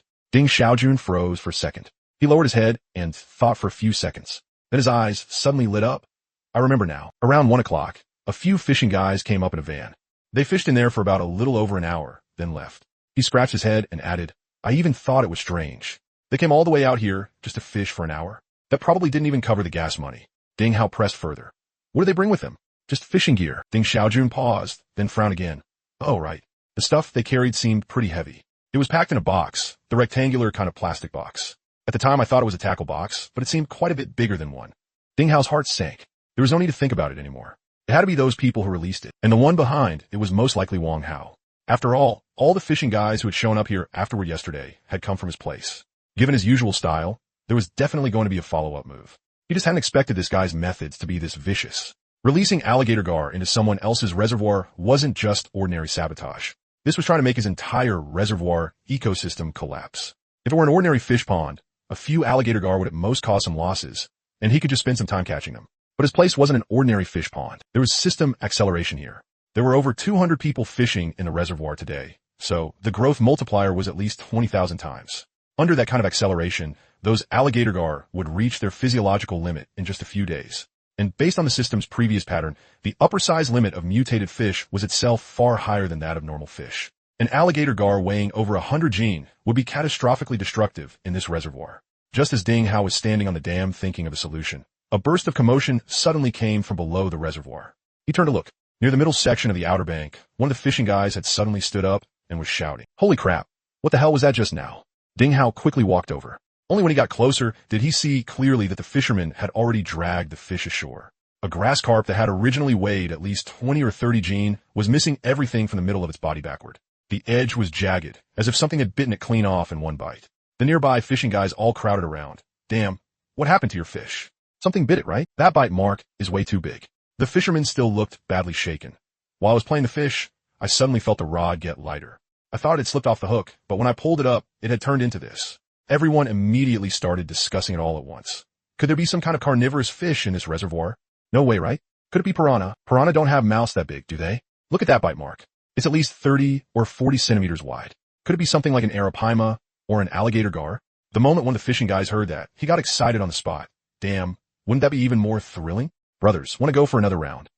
Ding Xiaojun froze for a second. He lowered his head and thought for a few seconds. Then his eyes suddenly lit up. I remember now. Around 1 o'clock, a few fishing guys came up in a van. They fished in there for about a little over an hour, then left. He scratched his head and added, I even thought it was strange. They came all the way out here just to fish for an hour. That probably didn't even cover the gas money. Ding Hao pressed further. What did they bring with them? Just fishing gear. Ding Xiaojun paused, then frowned again. Oh, right. The stuff they carried seemed pretty heavy. It was packed in a box, the rectangular kind of plastic box. At the time, I thought it was a tackle box, but it seemed quite a bit bigger than one. Ding Hao's heart sank. There was no need to think about it anymore. It had to be those people who released it, and the one behind it was most likely Wang Hao. After all the fishing guys who had shown up here afterward yesterday had come from his place. Given his usual style, there was definitely going to be a follow-up move. He just hadn't expected this guy's methods to be this vicious. Releasing alligator gar into someone else's reservoir wasn't just ordinary sabotage. This was trying to make his entire reservoir ecosystem collapse. If it were an ordinary fish pond, a few alligator gar would at most cause some losses, and he could just spend some time catching them. But his place wasn't an ordinary fish pond. There was system acceleration here. There were over 200 people fishing in the reservoir today, so the growth multiplier was at least 20,000 times. Under that kind of acceleration, those alligator gar would reach their physiological limit in just a few days. And based on the system's previous pattern, the upper size limit of mutated fish was itself far higher than that of normal fish. An alligator gar weighing over 100 gene would be catastrophically destructive in this reservoir. Just as Ding Hao was standing on the dam thinking of a solution, a burst of commotion suddenly came from below the reservoir. He turned to look. Near the middle section of the outer bank, one of the fishing guys had suddenly stood up and was shouting. Holy crap! What the hell was that just now? Ding Hao quickly walked over. Only when he got closer did he see clearly that the fisherman had already dragged the fish ashore. A grass carp that had originally weighed at least 20 or 30 gene was missing everything from the middle of its body backward. The edge was jagged, as if something had bitten it clean off in one bite. The nearby fishing guys all crowded around. Damn, what happened to your fish? Something bit it, right? That bite mark is way too big. The fisherman still looked badly shaken. While I was playing the fish, I suddenly felt the rod get lighter. I thought it had slipped off the hook, but when I pulled it up, it had turned into this. Everyone immediately started discussing it all at once. Could there be some kind of carnivorous fish in this reservoir? No way, right? Could it be piranha? Piranha don't have mouths that big, do they? Look at that bite mark. It's at least 30 or 40 centimeters wide. Could it be something like an arapaima or an alligator gar? The moment one of the fishing guys heard that, he got excited on the spot. Damn, wouldn't that be even more thrilling? Brothers, want to go for another round?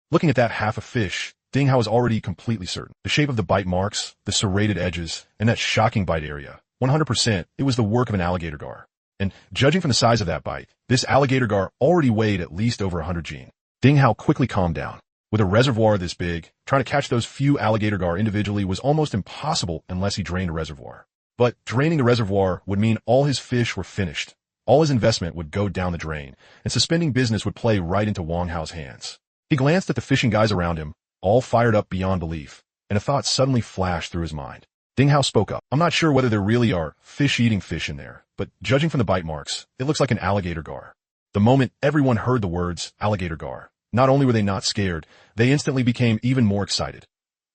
Looking at that half a fish, Ding Hao was already completely certain. The shape of the bite marks, the serrated edges, and that shocking bite area. 100%, it was the work of an alligator gar. And judging from the size of that bite, this alligator gar already weighed at least over 100 gene. Ding Hao quickly calmed down. With a reservoir this big, trying to catch those few alligator gar individually was almost impossible unless he drained a reservoir. But draining the reservoir would mean all his fish were finished. All his investment would go down the drain, and suspending business would play right into Wang Hao's hands. He glanced at the fishing guys around him, all fired up beyond belief, and a thought suddenly flashed through his mind. Ding Hao spoke up. I'm not sure whether there really are fish-eating fish in there, but judging from the bite marks, it looks like an alligator gar. The moment everyone heard the words alligator gar, not only were they not scared, they instantly became even more excited.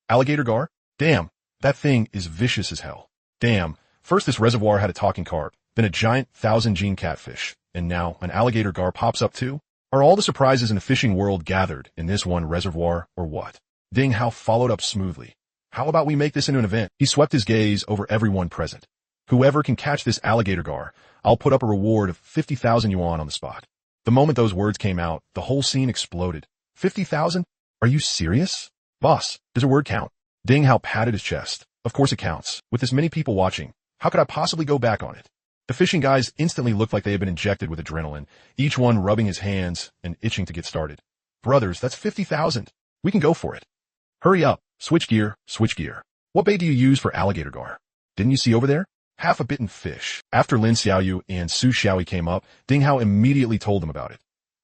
Alligator gar? Damn, that thing is vicious as hell. Damn, first this reservoir had a talking carp, then a giant 1,000-gene catfish, and now an alligator gar pops up too? Are all the surprises in the fishing world gathered in this one reservoir, or what? Ding Hao followed up smoothly. How about we make this into an event? He swept his gaze over everyone present. Whoever can catch this alligator gar, I'll put up a reward of 50,000 yuan on the spot. The moment those words came out, the whole scene exploded. 50,000? Are you serious? Boss, does your word count? Ding Hao patted his chest. Of course it counts. With this many people watching, how could I possibly go back on it? The fishing guys instantly looked like they had been injected with adrenaline, each one rubbing his hands and itching to get started. Brothers, that's 50,000. We can go for it. Hurry up. Switch gear, switch gear. What bait do you use for alligator gar? Didn't you see over there? Half a bitten fish. After Lin Xiaoyu and Su Xiaoyi came up, Ding Hao immediately told them about it.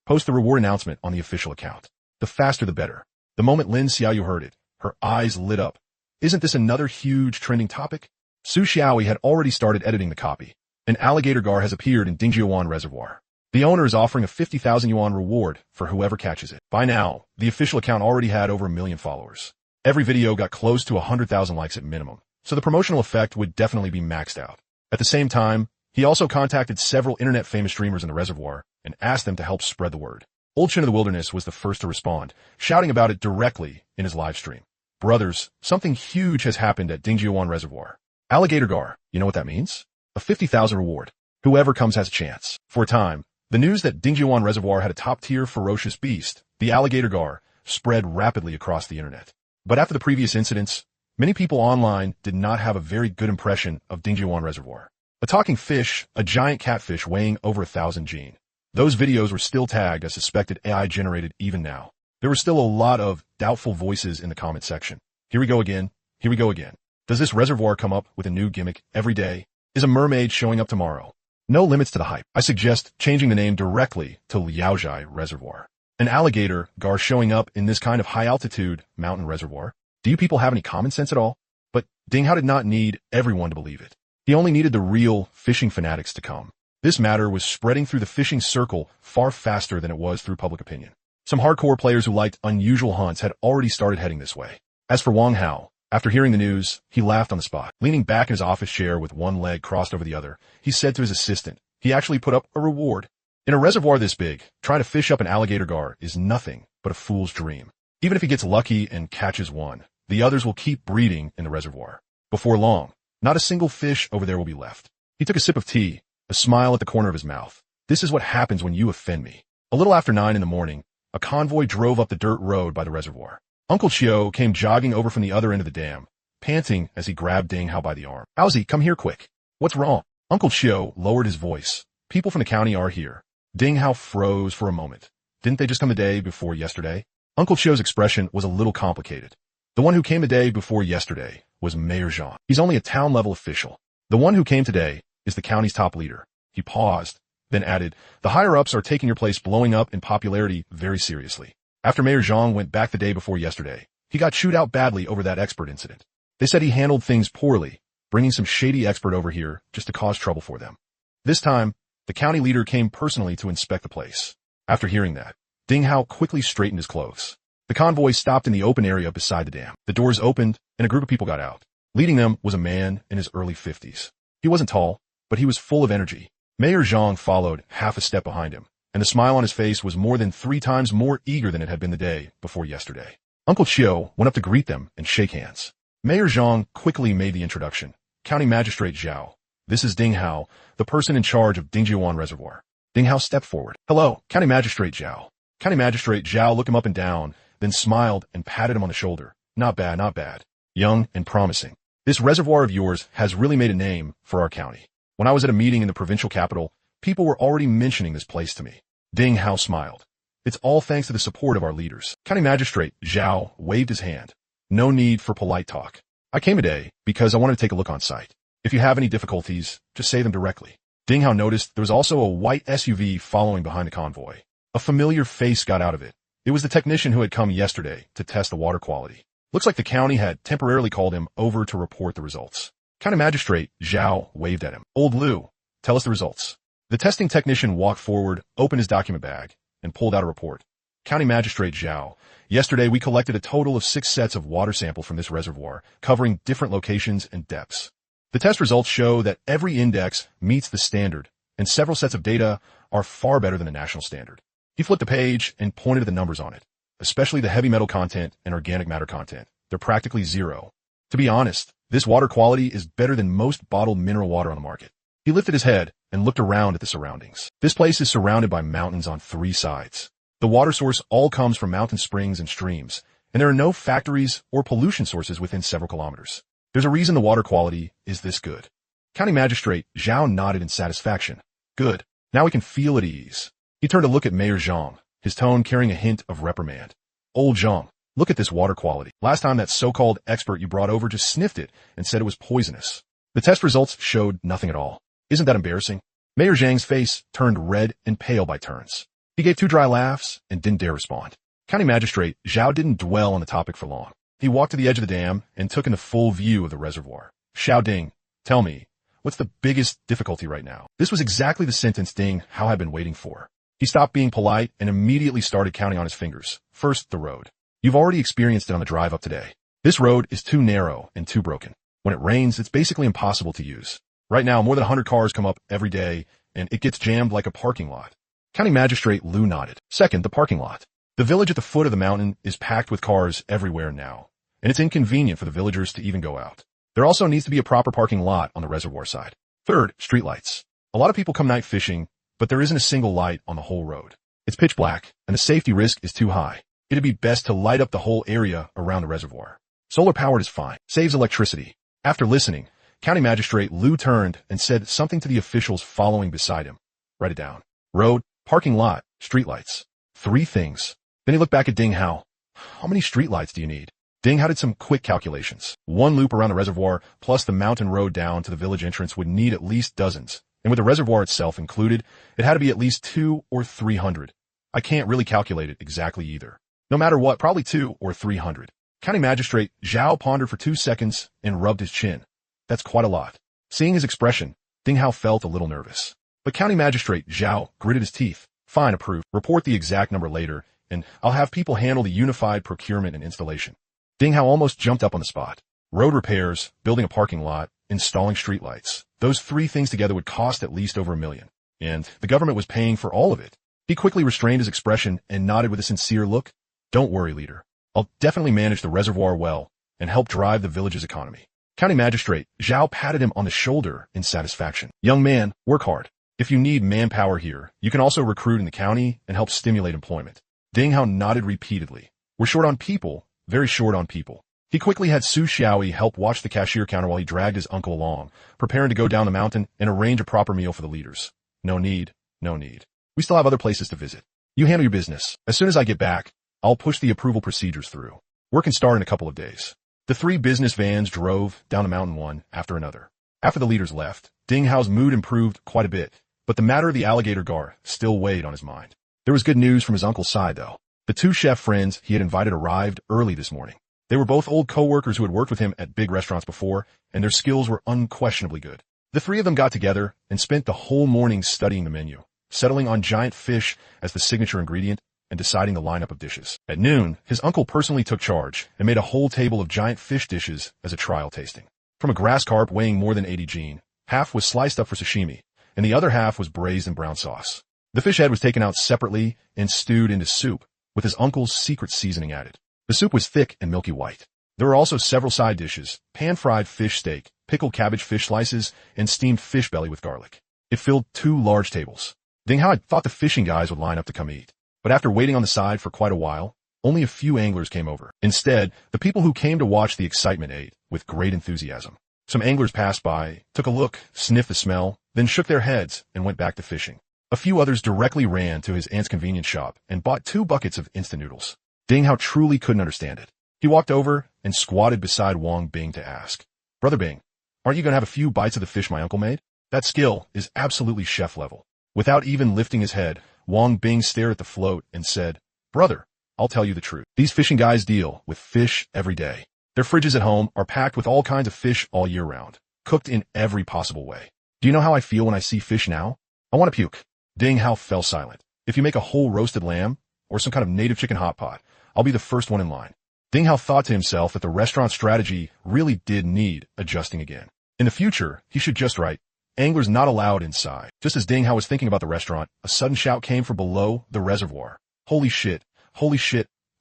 Post the reward announcement on the official account. The faster the better. The moment Lin Xiaoyu heard it, her eyes lit up. Isn't this another huge trending topic? Su Xiaoyi had already started editing the copy. An alligator gar has appeared in Dingjiuan Reservoir. The owner is offering a 50,000 yuan reward for whoever catches it. By now, the official account already had over 1 million followers. Every video got close to 100,000 likes at minimum, so the promotional effect would definitely be maxed out. At the same time, he also contacted several internet famous streamers in the reservoir and asked them to help spread the word. Old Chin of the Wilderness was the first to respond, shouting about it directly in his live stream. Brothers, something huge has happened at Dingjiuan Reservoir. Alligator gar, you know what that means? A 50,000 reward. Whoever comes has a chance. For a time, the news that Dingjiuan Reservoir had a top-tier ferocious beast, the alligator gar, spread rapidly across the internet. But after the previous incidents, many people online did not have a very good impression of Dingjiuan Reservoir. A talking fish, a giant catfish weighing over 1,000 gene. Those videos were still tagged as suspected AI generated even now. There were still a lot of doubtful voices in the comment section. Here we go again. Here we go again. Does this reservoir come up with a new gimmick every day? Is a mermaid showing up tomorrow? No limits to the hype. I suggest changing the name directly to Liaozhai Reservoir. An alligator gar showing up in this kind of high-altitude mountain reservoir? Do you people have any common sense at all? But Ding Hao did not need everyone to believe it. He only needed the real fishing fanatics to come. This matter was spreading through the fishing circle far faster than it was through public opinion. Some hardcore players who liked unusual hunts had already started heading this way. As for Wang Hao, after hearing the news, he laughed on the spot. Leaning back in his office chair with one leg crossed over the other, he said to his assistant, he actually put up a reward. In a reservoir this big, trying to fish up an alligator gar is nothing but a fool's dream. Even if he gets lucky and catches one, the others will keep breeding in the reservoir. Before long, not a single fish over there will be left. He took a sip of tea, a smile at the corner of his mouth. This is what happens when you offend me. A little after 9 in the morning, a convoy drove up the dirt road by the reservoir. Uncle Chio came jogging over from the other end of the dam, panting as he grabbed Ding Hao by the arm. Owzie, come here quick. What's wrong? Uncle Chio lowered his voice. People from the county are here. Ding Hao froze for a moment. Didn't they just come the day before yesterday? Uncle Chio's expression was a little complicated. The one who came the day before yesterday was Mayor Zhang. He's only a town-level official. The one who came today is the county's top leader. He paused, then added, the higher-ups are taking your place blowing up in popularity very seriously. After Mayor Zhang went back the day before yesterday, he got chewed out badly over that expert incident. They said he handled things poorly, bringing some shady expert over here just to cause trouble for them. This time, the county leader came personally to inspect the place. After hearing that, Ding Hao quickly straightened his clothes. The convoy stopped in the open area beside the dam. The doors opened, and a group of people got out. Leading them was a man in his early 50s. He wasn't tall, but he was full of energy. Mayor Zhang followed half a step behind him, and the smile on his face was more than 3 times more eager than it had been the day before yesterday. Uncle Chio went up to greet them and shake hands. Mayor Zhang quickly made the introduction. County Magistrate Zhao. This is Ding Hao, the person in charge of Dingjiuan Reservoir. Ding Hao stepped forward. Hello, County Magistrate Zhao. County Magistrate Zhao looked him up and down, then smiled and patted him on the shoulder. Not bad, not bad. Young and promising. This reservoir of yours has really made a name for our county. When I was at a meeting in the provincial capital, people were already mentioning this place to me. Ding Hao smiled. It's all thanks to the support of our leaders. County Magistrate Zhao waved his hand. No need for polite talk. I came today because I wanted to take a look on site. If you have any difficulties, just say them directly. Ding Hao noticed there was also a white SUV following behind the convoy. A familiar face got out of it. It was the technician who had come yesterday to test the water quality. Looks like the county had temporarily called him over to report the results. County Magistrate Zhao waved at him. Old Liu, tell us the results. The testing technician walked forward, opened his document bag, and pulled out a report. County Magistrate Zhao, yesterday we collected a total of 6 sets of water sample from this reservoir, covering different locations and depths. The test results show that every index meets the standard, and several sets of data are far better than the national standard. He flipped the page and pointed to the numbers on it, especially the heavy metal content and organic matter content. They're practically zero. To be honest, this water quality is better than most bottled mineral water on the market. He lifted his head and looked around at the surroundings. This place is surrounded by mountains on 3 sides. The water source all comes from mountain springs and streams, and there are no factories or pollution sources within several kilometers. There's a reason the water quality is this good. County Magistrate Zhao nodded in satisfaction. Good. Now we can feel at ease. He turned to look at Mayor Zhang, his tone carrying a hint of reprimand. Old Zhang, look at this water quality. Last time that so-called expert you brought over just sniffed it and said it was poisonous. The test results showed nothing at all. Isn't that embarrassing? Mayor Zhang's face turned red and pale by turns. He gave 2 dry laughs and didn't dare respond. County Magistrate Zhao didn't dwell on the topic for long. He walked to the edge of the dam and took in the full view of the reservoir. Xiao Ding, tell me, what's the biggest difficulty right now? This was exactly the sentence Ding Hao had been waiting for. He stopped being polite and immediately started counting on his fingers. First, the road. You've already experienced it on the drive up today. This road is too narrow and too broken. When it rains, it's basically impossible to use. Right now, more than 100 cars come up every day, and it gets jammed like a parking lot. County Magistrate Liu nodded. Second, the parking lot. The village at the foot of the mountain is packed with cars everywhere now, and it's inconvenient for the villagers to even go out. There also needs to be a proper parking lot on the reservoir side. Third, streetlights. A lot of people come night fishing, but there isn't a single light on the whole road. It's pitch black, and the safety risk is too high. It'd be best to light up the whole area around the reservoir. Solar powered is fine. Saves electricity. After listening, County Magistrate Liu turned and said something to the officials following beside him. Write it down. Road, parking lot, streetlights. 3 things. Then he looked back at Ding Hao. How many streetlights do you need? Ding Hao did some quick calculations. 1 loop around the reservoir plus the mountain road down to the village entrance would need at least dozens. And with the reservoir itself included, it had to be at least 200 or 300. I can't really calculate it exactly either. No matter what, probably 200 or 300. County Magistrate Zhao pondered for 2 seconds and rubbed his chin. That's quite a lot. Seeing his expression, Ding Hao felt a little nervous. But County Magistrate Zhao gritted his teeth. Fine, approved. Report the exact number later, and I'll have people handle the unified procurement and installation. Ding Hao almost jumped up on the spot. Road repairs, building a parking lot, installing streetlights. Those 3 things together would cost at least over $1 million. And the government was paying for all of it. He quickly restrained his expression and nodded with a sincere look. Don't worry, leader. I'll definitely manage the reservoir well and help drive the village's economy. County Magistrate Zhao patted him on the shoulder in satisfaction. Young man, work hard. If you need manpower here, you can also recruit in the county and help stimulate employment. Ding Hao nodded repeatedly. We're short on people, very short on people. He quickly had Su Xiaoyi help watch the cashier counter while he dragged his uncle along, preparing to go down the mountain and arrange a proper meal for the leaders. No need, no need. We still have other places to visit. You handle your business. As soon as I get back, I'll push the approval procedures through. Work can start in a couple of days. The 3 business vans drove down the mountain one after another. After the leaders left, Ding Hao's mood improved quite a bit, but the matter of the alligator gar still weighed on his mind. There was good news from his uncle's side, though. The 2 chef friends he had invited arrived early this morning. They were both old co-workers who had worked with him at big restaurants before, and their skills were unquestionably good. The 3 of them got together and spent the whole morning studying the menu, settling on giant fish as the signature ingredient and deciding the lineup of dishes. At noon, his uncle personally took charge and made a whole table of giant fish dishes as a trial tasting. From a grass carp weighing more than 80 jin, half was sliced up for sashimi, and the other half was braised in brown sauce. The fish head was taken out separately and stewed into soup, with his uncle's secret seasoning added. The soup was thick and milky white. There were also several side dishes, pan-fried fish steak, pickled cabbage fish slices, and steamed fish belly with garlic. It filled 2 large tables. Ding Hao had thought the fishing guys would line up to come eat, but after waiting on the side for quite a while, only a few anglers came over. Instead, the people who came to watch the excitement ate with great enthusiasm. Some anglers passed by, took a look, sniffed the smell, then shook their heads and went back to fishing. A few others directly ran to his aunt's convenience shop and bought 2 buckets of instant noodles. Ding Hao truly couldn't understand it. He walked over and squatted beside Wang Bing to ask, "Brother Bing, aren't you going to have a few bites of the fish my uncle made? That skill is absolutely chef level." Without even lifting his head, Wang Bing stared at the float and said, "Brother, I'll tell you the truth. These fishing guys deal with fish every day. Their fridges at home are packed with all kinds of fish all year round, cooked in every possible way. Do you know how I feel when I see fish now? I want to puke." Ding Hao fell silent. "If you make a whole roasted lamb or some kind of native chicken hot pot, I'll be the first one in line." Ding Hao thought to himself that the restaurant strategy really did need adjusting again. In the future, he should just write, "Anglers not allowed inside." Just as Ding Hao was thinking about the restaurant, a sudden shout came from below the reservoir. Holy shit,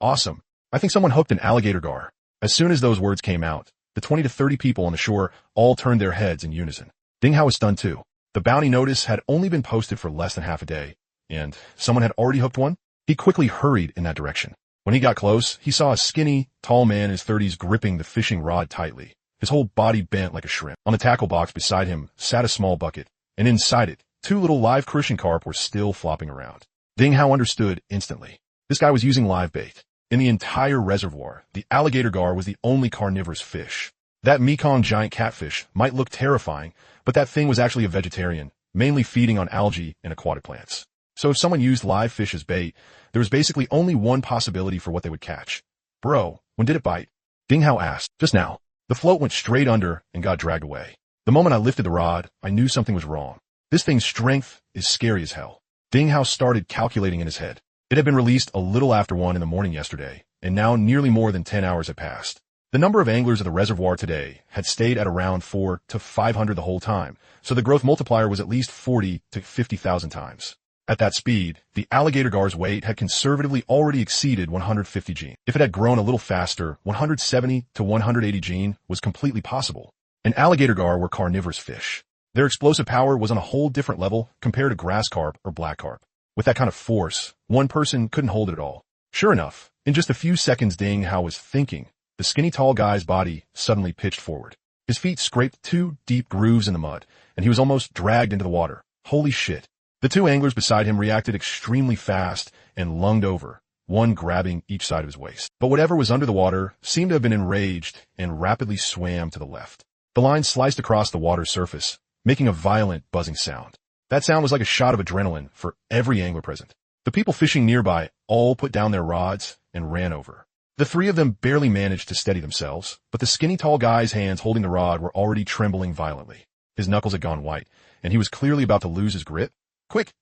awesome. I think someone hooked an alligator gar." As soon as those words came out, the 20 to 30 people on the shore all turned their heads in unison. Ding Hao was stunned too. The bounty notice had only been posted for less than half a day, and someone had already hooked one? He quickly hurried in that direction. When he got close, he saw a skinny, tall man in his 30s gripping the fishing rod tightly, his whole body bent like a shrimp. On the tackle box beside him sat a small bucket, and inside it, 2 little live Christian carp were still flopping around. Ding Hao understood instantly. This guy was using live bait. In the entire reservoir, the alligator gar was the only carnivorous fish. That Mekong giant catfish might look terrifying, but that thing was actually a vegetarian, mainly feeding on algae and aquatic plants. So if someone used live fish as bait, there was basically only one possibility for what they would catch. "Bro, when did it bite?" Ding Hao asked. "Just now." The float went straight under and got dragged away. "The moment I lifted the rod, I knew something was wrong. This thing's strength is scary as hell." Ding Hao started calculating in his head. It had been released a little after 1 in the morning yesterday, and now nearly more than 10 hours had passed. The number of anglers of the reservoir today had stayed at around 4 to 500 the whole time, so the growth multiplier was at least 40 to 50,000 times. At that speed, the alligator gar's weight had conservatively already exceeded 150 gene. If it had grown a little faster, 170 to 180 gene was completely possible. An alligator gar were carnivorous fish. Their explosive power was on a whole different level compared to grass carp or black carp. With that kind of force, one person couldn't hold it at all. Sure enough, in just a few seconds Ding Hao was thinking, the skinny tall guy's body suddenly pitched forward. His feet scraped 2 deep grooves in the mud, and he was almost dragged into the water. Holy shit. The 2 anglers beside him reacted extremely fast and lunged over, one grabbing each side of his waist. But whatever was under the water seemed to have been enraged and rapidly swam to the left. The line sliced across the water's surface, making a violent buzzing sound. That sound was like a shot of adrenaline for every angler present. The people fishing nearby all put down their rods and ran over. The 3 of them barely managed to steady themselves, but the skinny tall guy's hands holding the rod were already trembling violently. His knuckles had gone white, and he was clearly about to lose his grip. Quick,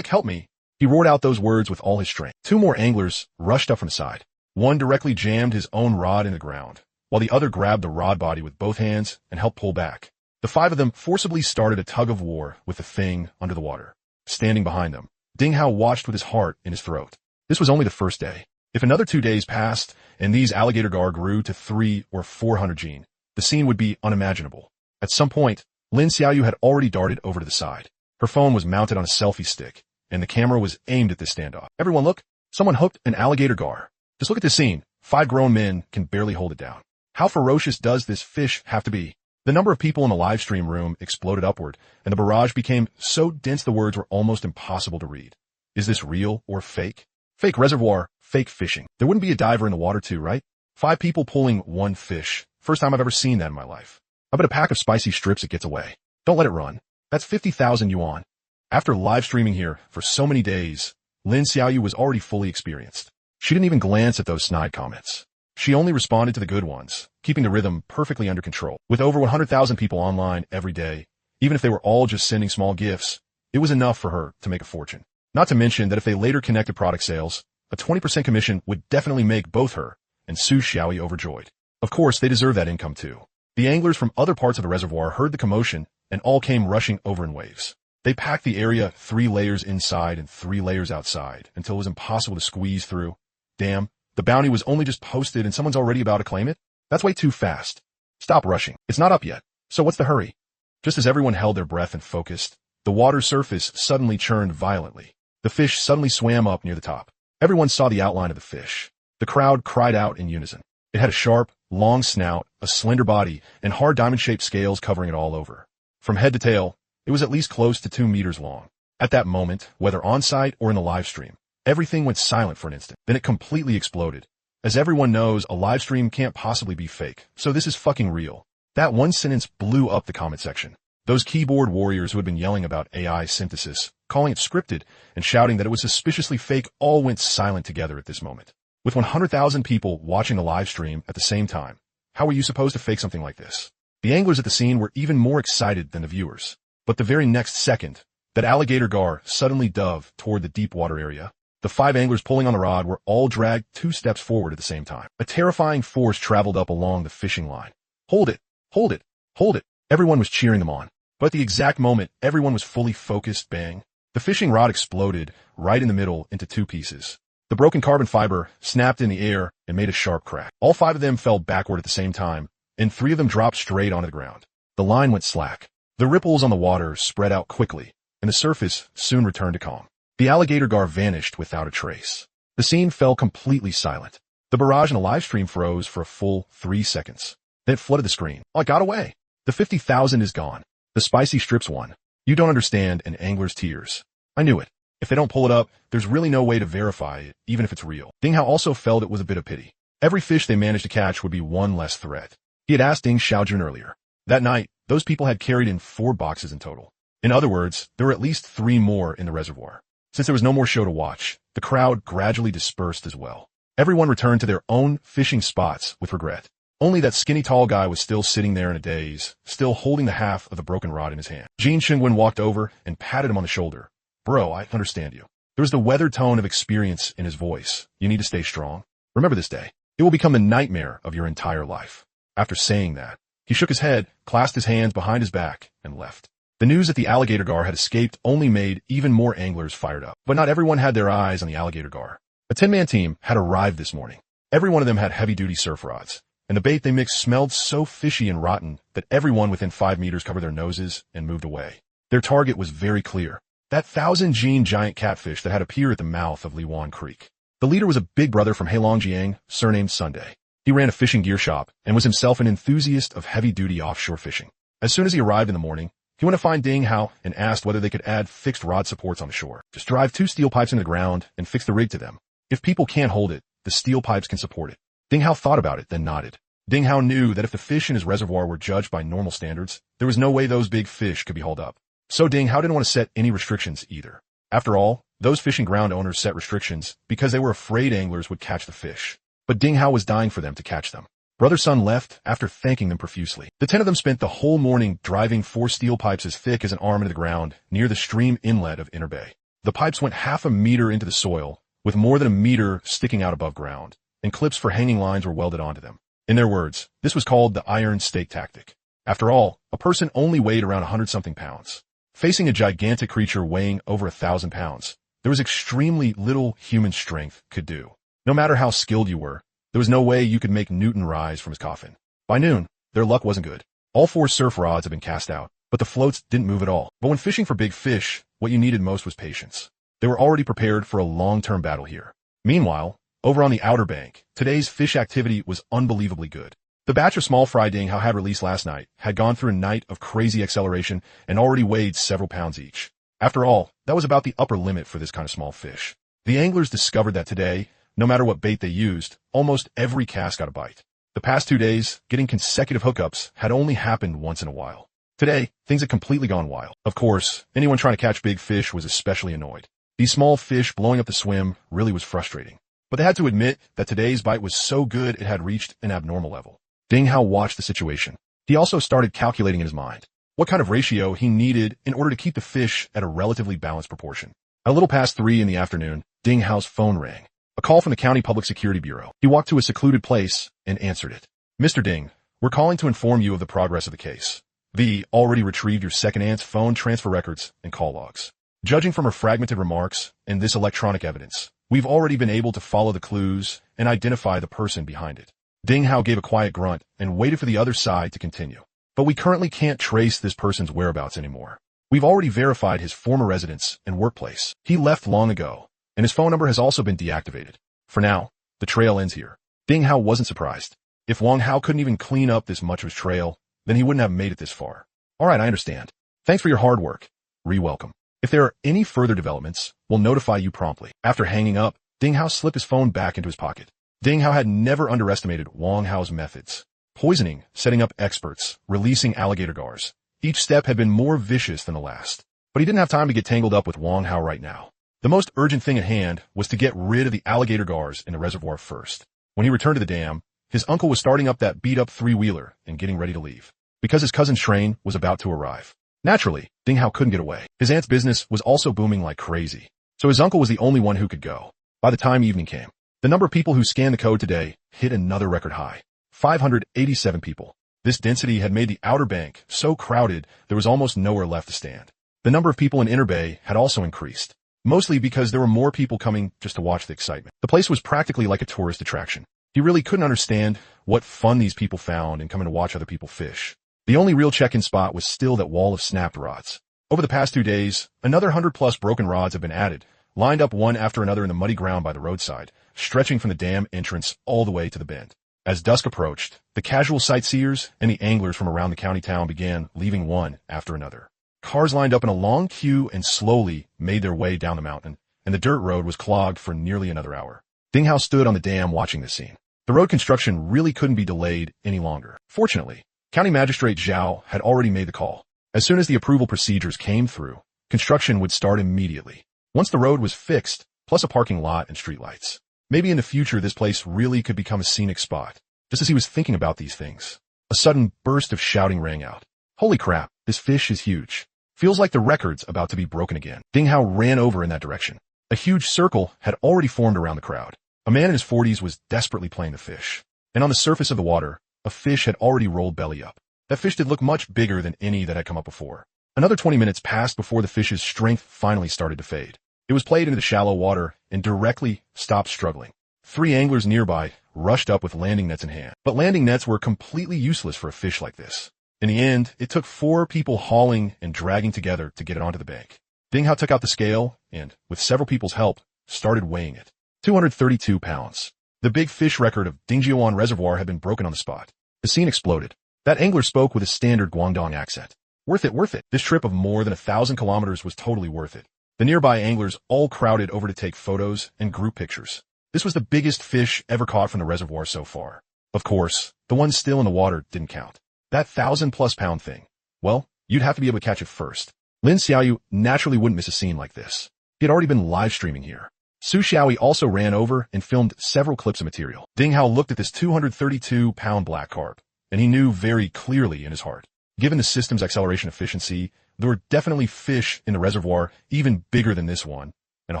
help me." He roared out those words with all his strength. 2 more anglers rushed up from the side. One directly jammed his own rod in the ground, while the other grabbed the rod body with both hands and helped pull back. The 5 of them forcibly started a tug of war with the thing under the water. Standing behind them, Ding Hao watched with his heart in his throat. This was only the first day. If another 2 days passed and these alligator gar grew to 300 or 400 gene, the scene would be unimaginable. At some point, Lin Xiaoyu had already darted over to the side. Her phone was mounted on a selfie stick, and the camera was aimed at this standoff. "Everyone look! Someone hooked an alligator gar. Just look at this scene. 5 grown men can barely hold it down. How ferocious does this fish have to be?" The number of people in the live stream room exploded upward, and the barrage became so dense the words were almost impossible to read. Is this real or fake? Fake reservoir, fake fishing. There wouldn't be a diver in the water too, right? 5 people pulling 1 fish. First time I've ever seen that in my life. I bet a pack of spicy strips it gets away. Don't let it run. That's 50,000 yuan. After live streaming here for so many days, Lin Xiaoyu was already fully experienced. She didn't even glance at those snide comments. She only responded to the good ones, keeping the rhythm perfectly under control. With over 100,000 people online every day, even if they were all just sending small gifts, it was enough for her to make a fortune. Not to mention that if they later connected product sales, a 20% commission would definitely make both her and Su Xiaoyi overjoyed. Of course, they deserve that income too. The anglers from other parts of the reservoir heard the commotion and all came rushing over in waves. They packed the area 3 layers inside and 3 layers outside until it was impossible to squeeze through. Damn, the bounty was only just posted and someone's already about to claim it? That's way too fast. Stop rushing. It's not up yet. So what's the hurry? Just as everyone held their breath and focused, the water surface suddenly churned violently. The fish suddenly swam up near the top. Everyone saw the outline of the fish. The crowd cried out in unison. It had a sharp, long snout, a slender body, and hard diamond-shaped scales covering it all over. From head to tail, it was at least close to 2 meters long. At that moment, whether on-site or in the live stream, everything went silent for an instant. Then it completely exploded. As everyone knows, a live stream can't possibly be fake, so this is fucking real. That one sentence blew up the comment section. Those keyboard warriors who had been yelling about AI synthesis, calling it scripted, and shouting that it was suspiciously fake all went silent together at this moment. With 100,000 people watching the live stream at the same time, how were you supposed to fake something like this? The anglers at the scene were even more excited than the viewers. But the very next second, that alligator gar suddenly dove toward the deep water area. The 5 anglers pulling on the rod were all dragged 2 steps forward at the same time. A terrifying force traveled up along the fishing line. Hold it! Hold it! Hold it! Everyone was cheering them on. But at the exact moment everyone was fully focused, bang, the fishing rod exploded right in the middle into 2 pieces. The broken carbon fiber snapped in the air and made a sharp crack. All 5 of them fell backward at the same time, and 3 of them dropped straight onto the ground. The line went slack. The ripples on the water spread out quickly, and the surface soon returned to calm. The alligator gar vanished without a trace. The scene fell completely silent. The barrage in the live stream froze for a full 3 seconds. Then it flooded the screen. Oh, it got away. The 50,000 is gone. The spicy strips won. You don't understand an angler's tears. I knew it. If they don't pull it up, there's really no way to verify it, even if it's real. Ding Hao also felt it was a bit of pity. Every fish they managed to catch would be one less threat. He had asked Ding Xiaojun earlier. That night, those people had carried in 4 boxes in total. In other words, there were at least 3 more in the reservoir. Since there was no more show to watch, the crowd gradually dispersed as well. Everyone returned to their own fishing spots with regret. Only that skinny tall guy was still sitting there in a daze, still holding the half of the broken rod in his hand. Jin Shengwen walked over and patted him on the shoulder. Bro, I understand you. There was the weathered tone of experience in his voice. You need to stay strong. Remember this day. It will become the nightmare of your entire life. After saying that, he shook his head, clasped his hands behind his back, and left. The news that the alligator gar had escaped only made even more anglers fired up. But not everyone had their eyes on the alligator gar. A 10-man team had arrived this morning. Every one of them had heavy-duty surf rods, and the bait they mixed smelled so fishy and rotten that everyone within 5 meters covered their noses and moved away. Their target was very clear. That 1,000-gene giant catfish that had appeared at the mouth of Liwan Creek. The leader was a big brother from Heilongjiang, surnamed Sunday. He ran a fishing gear shop and was himself an enthusiast of heavy-duty offshore fishing. As soon as he arrived in the morning, he went to find Ding Hao and asked whether they could add fixed rod supports on the shore. Just drive 2 steel pipes into the ground and fix the rig to them. If people can't hold it, the steel pipes can support it. Ding Hao thought about it, then nodded. Ding Hao knew that if the fish in his reservoir were judged by normal standards, there was no way those big fish could be hauled up. So Ding Hao didn't want to set any restrictions either. After all, those fishing ground owners set restrictions because they were afraid anglers would catch the fish. But Ding Hao was dying for them to catch them. Brother Sun left after thanking them profusely. The 10 of them spent the whole morning driving 4 steel pipes as thick as an arm into the ground near the stream inlet of Inner Bay. The pipes went half a meter into the soil, with more than a meter sticking out above ground, and clips for hanging lines were welded onto them. In their words, this was called the iron stake tactic. After all, a person only weighed around 100-something pounds. Facing a gigantic creature weighing over 1,000 pounds, there was extremely little human strength could do. No matter how skilled you were, there was no way you could make Newton rise from his coffin. By noon, their luck wasn't good. All 4 surf rods had been cast out, but the floats didn't move at all. But when fishing for big fish, what you needed most was patience. They were already prepared for a long-term battle here. Meanwhile, over on the Outer Bank, today's fish activity was unbelievably good. The batch of small fry Ding Hao had released last night had gone through a night of crazy acceleration and already weighed several pounds each. After all, that was about the upper limit for this kind of small fish. The anglers discovered that today, no matter what bait they used, almost every cast got a bite. The past 2 days, getting consecutive hookups had only happened once in a while. Today, things had completely gone wild. Of course, anyone trying to catch big fish was especially annoyed. These small fish blowing up the swim really was frustrating. But they had to admit that today's bite was so good it had reached an abnormal level. Ding Hao watched the situation. He also started calculating in his mind what kind of ratio he needed in order to keep the fish at a relatively balanced proportion. At a little past 3 in the afternoon, Ding Hao's phone rang. A call from the County Public Security Bureau. He walked to a secluded place and answered it. Mr. Ding, we're calling to inform you of the progress of the case. V already retrieved your second aunt's phone transfer records and call logs. Judging from her fragmented remarks and this electronic evidence, we've already been able to follow the clues and identify the person behind it. Ding Hao gave a quiet grunt and waited for the other side to continue. But we currently can't trace this person's whereabouts anymore. We've already verified his former residence and workplace. He left long ago, and his phone number has also been deactivated. For now, the trail ends here. Ding Hao wasn't surprised. If Wang Hao couldn't even clean up this much of his trail, then he wouldn't have made it this far. Alright, I understand. Thanks for your hard work. Re-welcome. If there are any further developments, we'll notify you promptly. After hanging up, Ding Hao slipped his phone back into his pocket. Ding Hao had never underestimated Wang Hao's methods. Poisoning, setting up experts, releasing alligator gars. Each step had been more vicious than the last. But he didn't have time to get tangled up with Wang Hao right now. The most urgent thing at hand was to get rid of the alligator gars in the reservoir first. When he returned to the dam, his uncle was starting up that beat-up three-wheeler and getting ready to leave, because his cousin's train was about to arrive. Naturally, Ding Hao couldn't get away. His aunt's business was also booming like crazy, so his uncle was the only one who could go. By the time evening came, the number of people who scanned the code today hit another record high. 587 people. This density had made the outer bank so crowded there was almost nowhere left to stand. The number of people in Inner Bay had also increased, mostly because there were more people coming just to watch the excitement. The place was practically like a tourist attraction. He really couldn't understand what fun these people found in coming to watch other people fish. The only real check-in spot was still that wall of snapped rods. Over the past 2 days, another 100+ broken rods have been added, lined up one after another in the muddy ground by the roadside, stretching from the dam entrance all the way to the bend. As dusk approached, the casual sightseers and the anglers from around the county town began leaving one after another. Cars lined up in a long queue and slowly made their way down the mountain, and the dirt road was clogged for nearly another hour. Ding Hao stood on the dam watching this scene. The road construction really couldn't be delayed any longer. Fortunately, County Magistrate Zhao had already made the call. As soon as the approval procedures came through, construction would start immediately. Once the road was fixed, plus a parking lot and streetlights. Maybe in the future this place really could become a scenic spot. Just as he was thinking about these things, a sudden burst of shouting rang out. Holy crap, this fish is huge. Feels like the record's about to be broken again. Ding Hao ran over in that direction. A huge circle had already formed around the crowd. A man in his 40s was desperately playing the fish. And on the surface of the water, a fish had already rolled belly up. That fish did look much bigger than any that had come up before. Another 20 minutes passed before the fish's strength finally started to fade. It was played into the shallow water and directly stopped struggling. 3 anglers nearby rushed up with landing nets in hand. But landing nets were completely useless for a fish like this. In the end, it took 4 people hauling and dragging together to get it onto the bank. Ding Hao took out the scale and, with several people's help, started weighing it. 232 pounds. The big fish record of Dingjiuan Reservoir had been broken on the spot. The scene exploded. That angler spoke with a standard Guangdong accent. Worth it, worth it. This trip of more than 1,000 kilometers was totally worth it. The nearby anglers all crowded over to take photos and group pictures. This was the biggest fish ever caught from the reservoir so far. Of course, the one still in the water didn't count. That 1,000+ pound thing. Well, you'd have to be able to catch it first. Lin Xiaoyu naturally wouldn't miss a scene like this. He had already been live streaming here. Su Xiaoyi also ran over and filmed several clips of material. Ding Hao looked at this 232-pound black carp, and he knew very clearly in his heart. Given the system's acceleration efficiency, there were definitely fish in the reservoir even bigger than this one, and a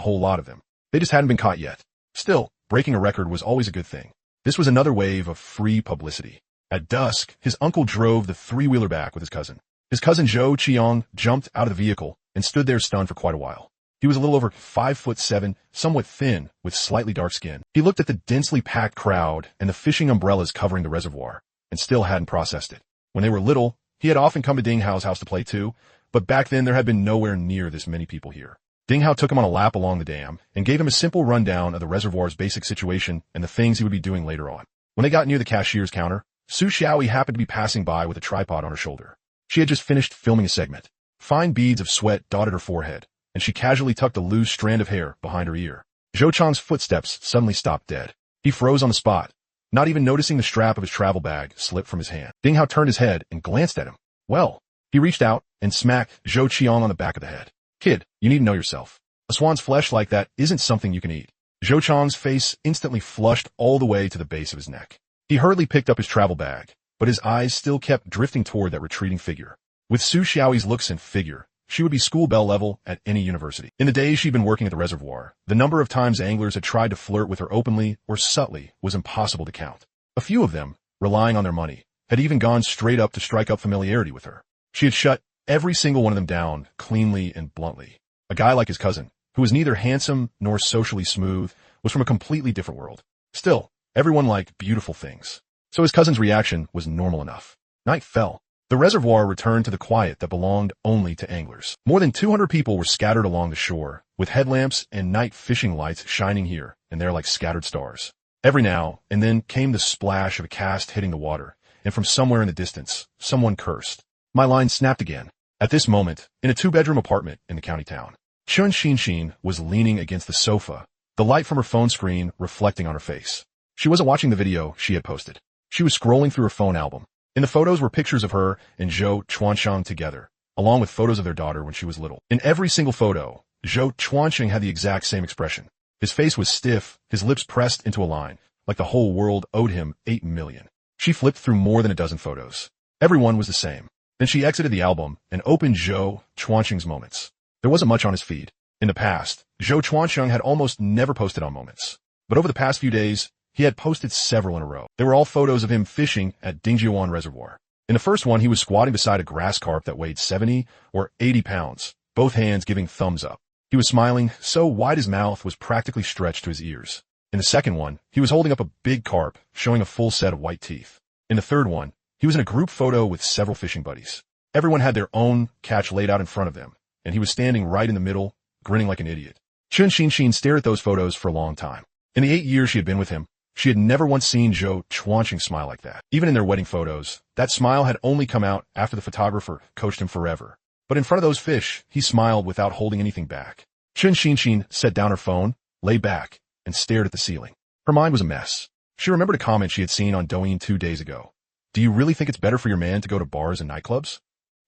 whole lot of them. They just hadn't been caught yet. Still, breaking a record was always a good thing. This was another wave of free publicity. At dusk, his uncle drove the three-wheeler back with his cousin. His cousin Zhou Qiang jumped out of the vehicle and stood there stunned for quite a while. He was a little over 5'7", somewhat thin, with slightly dark skin. He looked at the densely packed crowd and the fishing umbrellas covering the reservoir, and still hadn't processed it. When they were little, he had often come to Ding Hao's house to play too, but back then there had been nowhere near this many people here. Ding Hao took him on a lap along the dam and gave him a simple rundown of the reservoir's basic situation and the things he would be doing later on. When they got near the cashier's counter, Su Xiaoyi happened to be passing by with a tripod on her shoulder. She had just finished filming a segment. Fine beads of sweat dotted her forehead, and she casually tucked a loose strand of hair behind her ear. Zhou Chang's footsteps suddenly stopped dead. He froze on the spot, not even noticing the strap of his travel bag slip from his hand. Ding Hao turned his head and glanced at him. Well, he reached out and smacked Zhou Qiang on the back of the head. Kid, you need to know yourself. A swan's flesh like that isn't something you can eat. Zhou Chang's face instantly flushed all the way to the base of his neck. He hurriedly picked up his travel bag, but his eyes still kept drifting toward that retreating figure. With Su Xiaoyi's looks and figure, she would be school bell level at any university. In the days she'd been working at the reservoir, the number of times anglers had tried to flirt with her openly or subtly was impossible to count. A few of them, relying on their money, had even gone straight up to strike up familiarity with her. She had shut every single one of them down cleanly and bluntly. A guy like his cousin, who was neither handsome nor socially smooth, was from a completely different world. Still, everyone liked beautiful things, so his cousin's reaction was normal enough. Night fell. The reservoir returned to the quiet that belonged only to anglers. More than 200 people were scattered along the shore, with headlamps and night fishing lights shining here and there like scattered stars. Every now and then came the splash of a cast hitting the water, and from somewhere in the distance, someone cursed. My line snapped again. At this moment, in a two-bedroom apartment in the county town, Chun Xin was leaning against the sofa, the light from her phone screen reflecting on her face. She wasn't watching the video she had posted. She was scrolling through her phone album. In the photos were pictures of her and Zhou Chuansheng together, along with photos of their daughter when she was little. In every single photo, Zhou Chuansheng had the exact same expression. His face was stiff, his lips pressed into a line, like the whole world owed him 8 million. She flipped through more than a dozen photos. Everyone was the same. Then she exited the album and opened Zhou Chuansheng's moments. There wasn't much on his feed. In the past, Zhou Chuansheng had almost never posted on moments. But over the past few days, he had posted several in a row. They were all photos of him fishing at Dingjiuan Reservoir. In the first one, he was squatting beside a grass carp that weighed 70 or 80 pounds, both hands giving thumbs up. He was smiling so wide his mouth was practically stretched to his ears. In the second one, he was holding up a big carp, showing a full set of white teeth. In the third one, he was in a group photo with several fishing buddies. Everyone had their own catch laid out in front of them, and he was standing right in the middle, grinning like an idiot. Chun Xin stared at those photos for a long time. In the 8 years she had been with him, she had never once seen Zhou Chuansheng smile like that. Even in their wedding photos, that smile had only come out after the photographer coached him forever. But in front of those fish, he smiled without holding anything back. Chun Xin set down her phone, lay back, and stared at the ceiling. Her mind was a mess. She remembered a comment she had seen on Douyin 2 days ago. Do you really think it's better for your man to go to bars and nightclubs?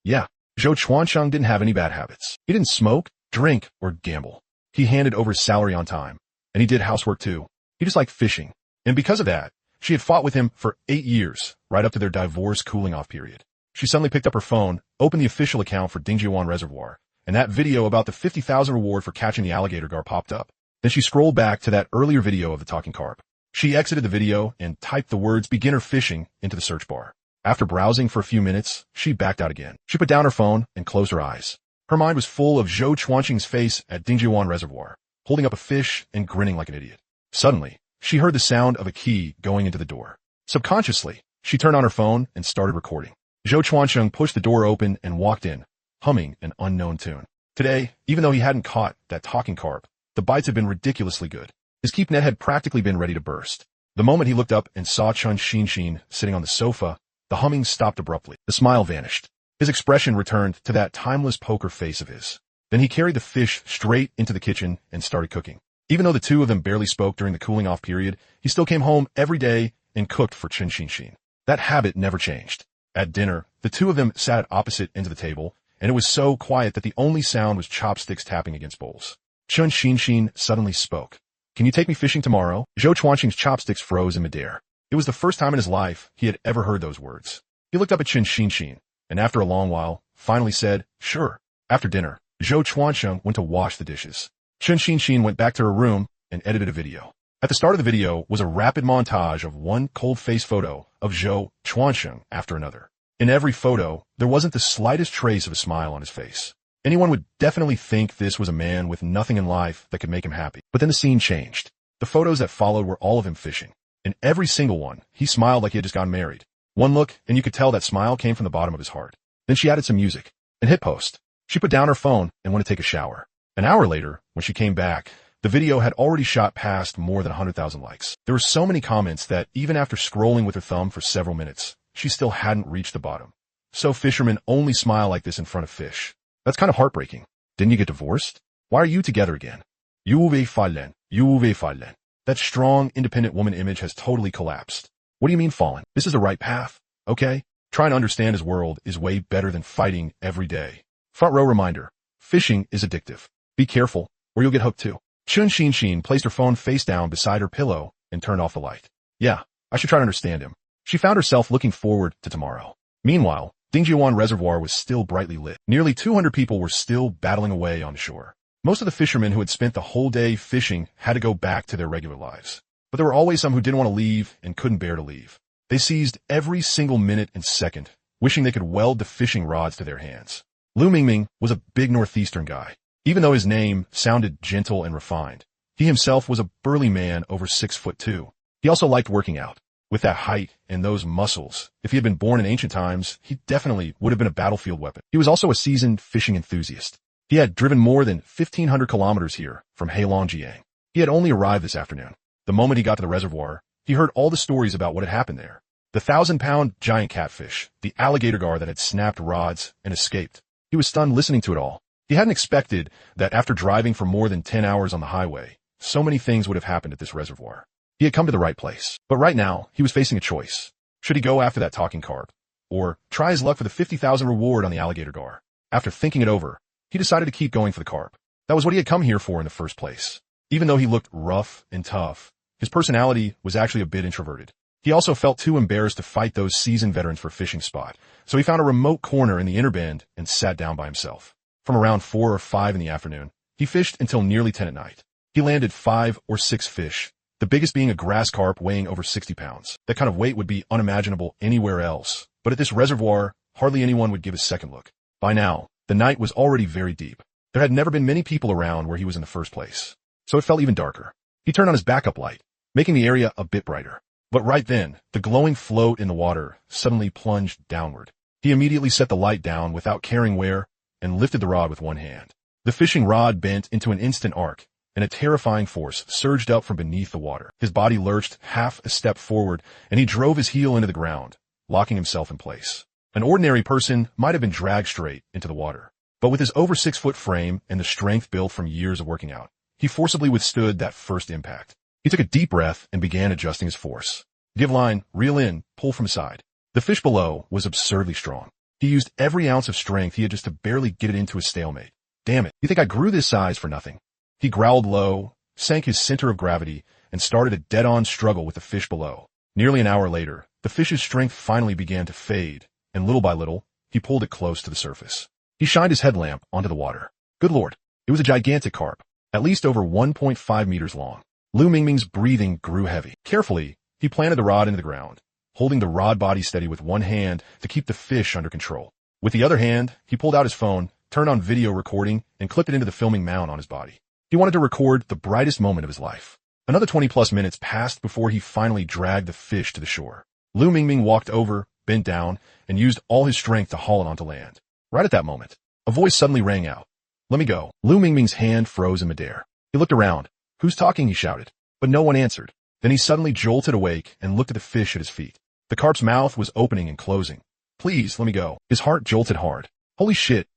Yeah, Zhou Chuansheng didn't have any bad habits. He didn't smoke, drink, or gamble. He handed over his salary on time, and he did housework too. He just liked fishing. And because of that, she had fought with him for 8 years, right up to their divorce cooling-off period. She suddenly picked up her phone, opened the official account for Dingjiuan Reservoir, and that video about the 50,000 reward for catching the alligator gar popped up. Then she scrolled back to that earlier video of the talking carp. She exited the video and typed the words beginner fishing into the search bar. After browsing for a few minutes, she backed out again. She put down her phone and closed her eyes. Her mind was full of Zhou Chuansheng's face at Dingjiuan Reservoir, holding up a fish and grinning like an idiot. Suddenly, she heard the sound of a key going into the door. Subconsciously, she turned on her phone and started recording. Zhou Chuansheng pushed the door open and walked in, humming an unknown tune. Today, even though he hadn't caught that talking carp, the bites had been ridiculously good. His keep net had practically been ready to burst. The moment he looked up and saw Chun Xin sitting on the sofa, the humming stopped abruptly. The smile vanished. His expression returned to that timeless poker face of his. Then he carried the fish straight into the kitchen and started cooking. Even though the two of them barely spoke during the cooling-off period, he still came home every day and cooked for Chun Xin. That habit never changed. At dinner, the two of them sat at opposite ends of the table, and it was so quiet that the only sound was chopsticks tapping against bowls. Chun Xin suddenly spoke. Can you take me fishing tomorrow? Zhou Chuansheng's chopsticks froze in midair. It was the first time in his life he had ever heard those words. He looked up at Chun Xin, and after a long while, finally said, sure. After dinner, Zhou Chuansheng went to wash the dishes. Chun Xin went back to her room and edited a video. At the start of the video was a rapid montage of one cold-faced photo of Zhou Chuansheng after another. In every photo, there wasn't the slightest trace of a smile on his face. Anyone would definitely think this was a man with nothing in life that could make him happy. But then the scene changed. The photos that followed were all of him fishing. In every single one, he smiled like he had just gotten married. One look, and you could tell that smile came from the bottom of his heart. Then she added some music and hit post. She put down her phone and went to take a shower. An hour later, when she came back, the video had already shot past more than 100,000 likes. There were so many comments that even after scrolling with her thumb for several minutes, she still hadn't reached the bottom. So fishermen only smile like this in front of fish. That's kind of heartbreaking. Didn't you get divorced? Why are you together again? You will fallen. You will fallen. That strong, independent woman image has totally collapsed. What do you mean fallen? This is the right path, okay? Trying to understand his world is way better than fighting every day. Front row reminder. Fishing is addictive. Be careful, or you'll get hooked too. Chun Xin placed her phone face down beside her pillow and turned off the light. Yeah, I should try to understand him. She found herself looking forward to tomorrow. Meanwhile, Dingjiuan Reservoir was still brightly lit. Nearly 200 people were still battling away on the shore. Most of the fishermen who had spent the whole day fishing had to go back to their regular lives. But there were always some who didn't want to leave and couldn't bear to leave. They seized every single minute and second, wishing they could weld the fishing rods to their hands. Lu Mingming was a big northeastern guy. Even though his name sounded gentle and refined, he himself was a burly man over 6'2". He also liked working out. With that height and those muscles, if he had been born in ancient times, he definitely would have been a battlefield weapon. He was also a seasoned fishing enthusiast. He had driven more than 1,500 kilometers here from Heilongjiang. He had only arrived this afternoon. The moment he got to the reservoir, he heard all the stories about what had happened there. The 1,000-pound giant catfish, the alligator gar that had snapped rods and escaped, He was stunned listening to it all. He hadn't expected that after driving for more than 10 hours on the highway, so many things would have happened at this reservoir. He had come to the right place. But right now, he was facing a choice. Should he go after that talking carp? Or try his luck for the 50,000 reward on the alligator gar? After thinking it over, he decided to keep going for the carp. That was what he had come here for in the first place. Even though he looked rough and tough, his personality was actually a bit introverted. He also felt too embarrassed to fight those seasoned veterans for a fishing spot, so he found a remote corner in the inner bend and sat down by himself. From around 4 or 5 in the afternoon, he fished until nearly 10 at night. He landed 5 or 6 fish, the biggest being a grass carp weighing over 60 pounds. That kind of weight would be unimaginable anywhere else, but at this reservoir, hardly anyone would give a second look. By now, the night was already very deep. There had never been many people around where he was in the first place, so it felt even darker. He turned on his backup light, making the area a bit brighter. But right then, the glowing float in the water suddenly plunged downward. He immediately set the light down without caring where and lifted the rod with one hand. The fishing rod bent into an instant arc, and a terrifying force surged up from beneath the water. His body lurched half a step forward, and he drove his heel into the ground, locking himself in place. An ordinary person might have been dragged straight into the water, but with his over 6-foot frame and the strength built from years of working out, he forcibly withstood that first impact. He took a deep breath and began adjusting his force. Give line, reel in, pull from the side. The fish below was absurdly strong. He used every ounce of strength he had just to barely get it into a stalemate. Damn it, you think I grew this size for nothing? He growled low, sank his center of gravity, and started a dead-on struggle with the fish below. Nearly an hour later, the fish's strength finally began to fade, and little by little, he pulled it close to the surface. He shined his headlamp onto the water. Good lord, it was a gigantic carp, at least over 1.5 meters long. Lu Mingming's breathing grew heavy. Carefully, he planted the rod into the ground, holding the rod body steady with one hand to keep the fish under control. With the other hand, he pulled out his phone, turned on video recording, and clipped it into the filming mount on his body. He wanted to record the brightest moment of his life. Another 20-plus minutes passed before he finally dragged the fish to the shore. Lu Mingming walked over, bent down, and used all his strength to haul it onto land. Right at that moment, a voice suddenly rang out. Let me go. Lu Mingming's hand froze in midair. He looked around. Who's talking? He shouted. But no one answered. Then he suddenly jolted awake and looked at the fish at his feet. The carp's mouth was opening and closing. Please, let me go. His heart jolted hard. Holy shit,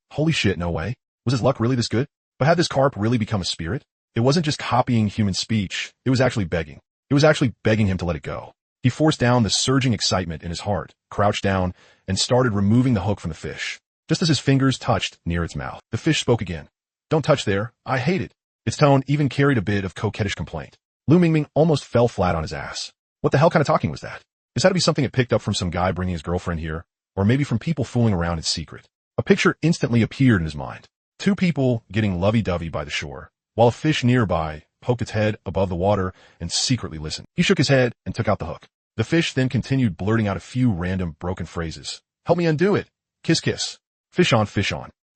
no way. Was his luck really this good? But had this carp really become a spirit? It wasn't just copying human speech, it was actually begging. It was actually begging him to let it go. He forced down the surging excitement in his heart, crouched down, and started removing the hook from the fish. Just as his fingers touched near its mouth, the fish spoke again. Don't touch there, I hate it. Its tone even carried a bit of coquettish complaint. Lu Mingming almost fell flat on his ass. What the hell kind of talking was that? This had to be something it picked up from some guy bringing his girlfriend here, or maybe from people fooling around in secret. A picture instantly appeared in his mind. 2 people getting lovey-dovey by the shore, while a fish nearby poked its head above the water and secretly listened. He shook his head and took out the hook. The fish then continued blurting out a few random broken phrases. Help me undo it. Kiss kiss. Fish on,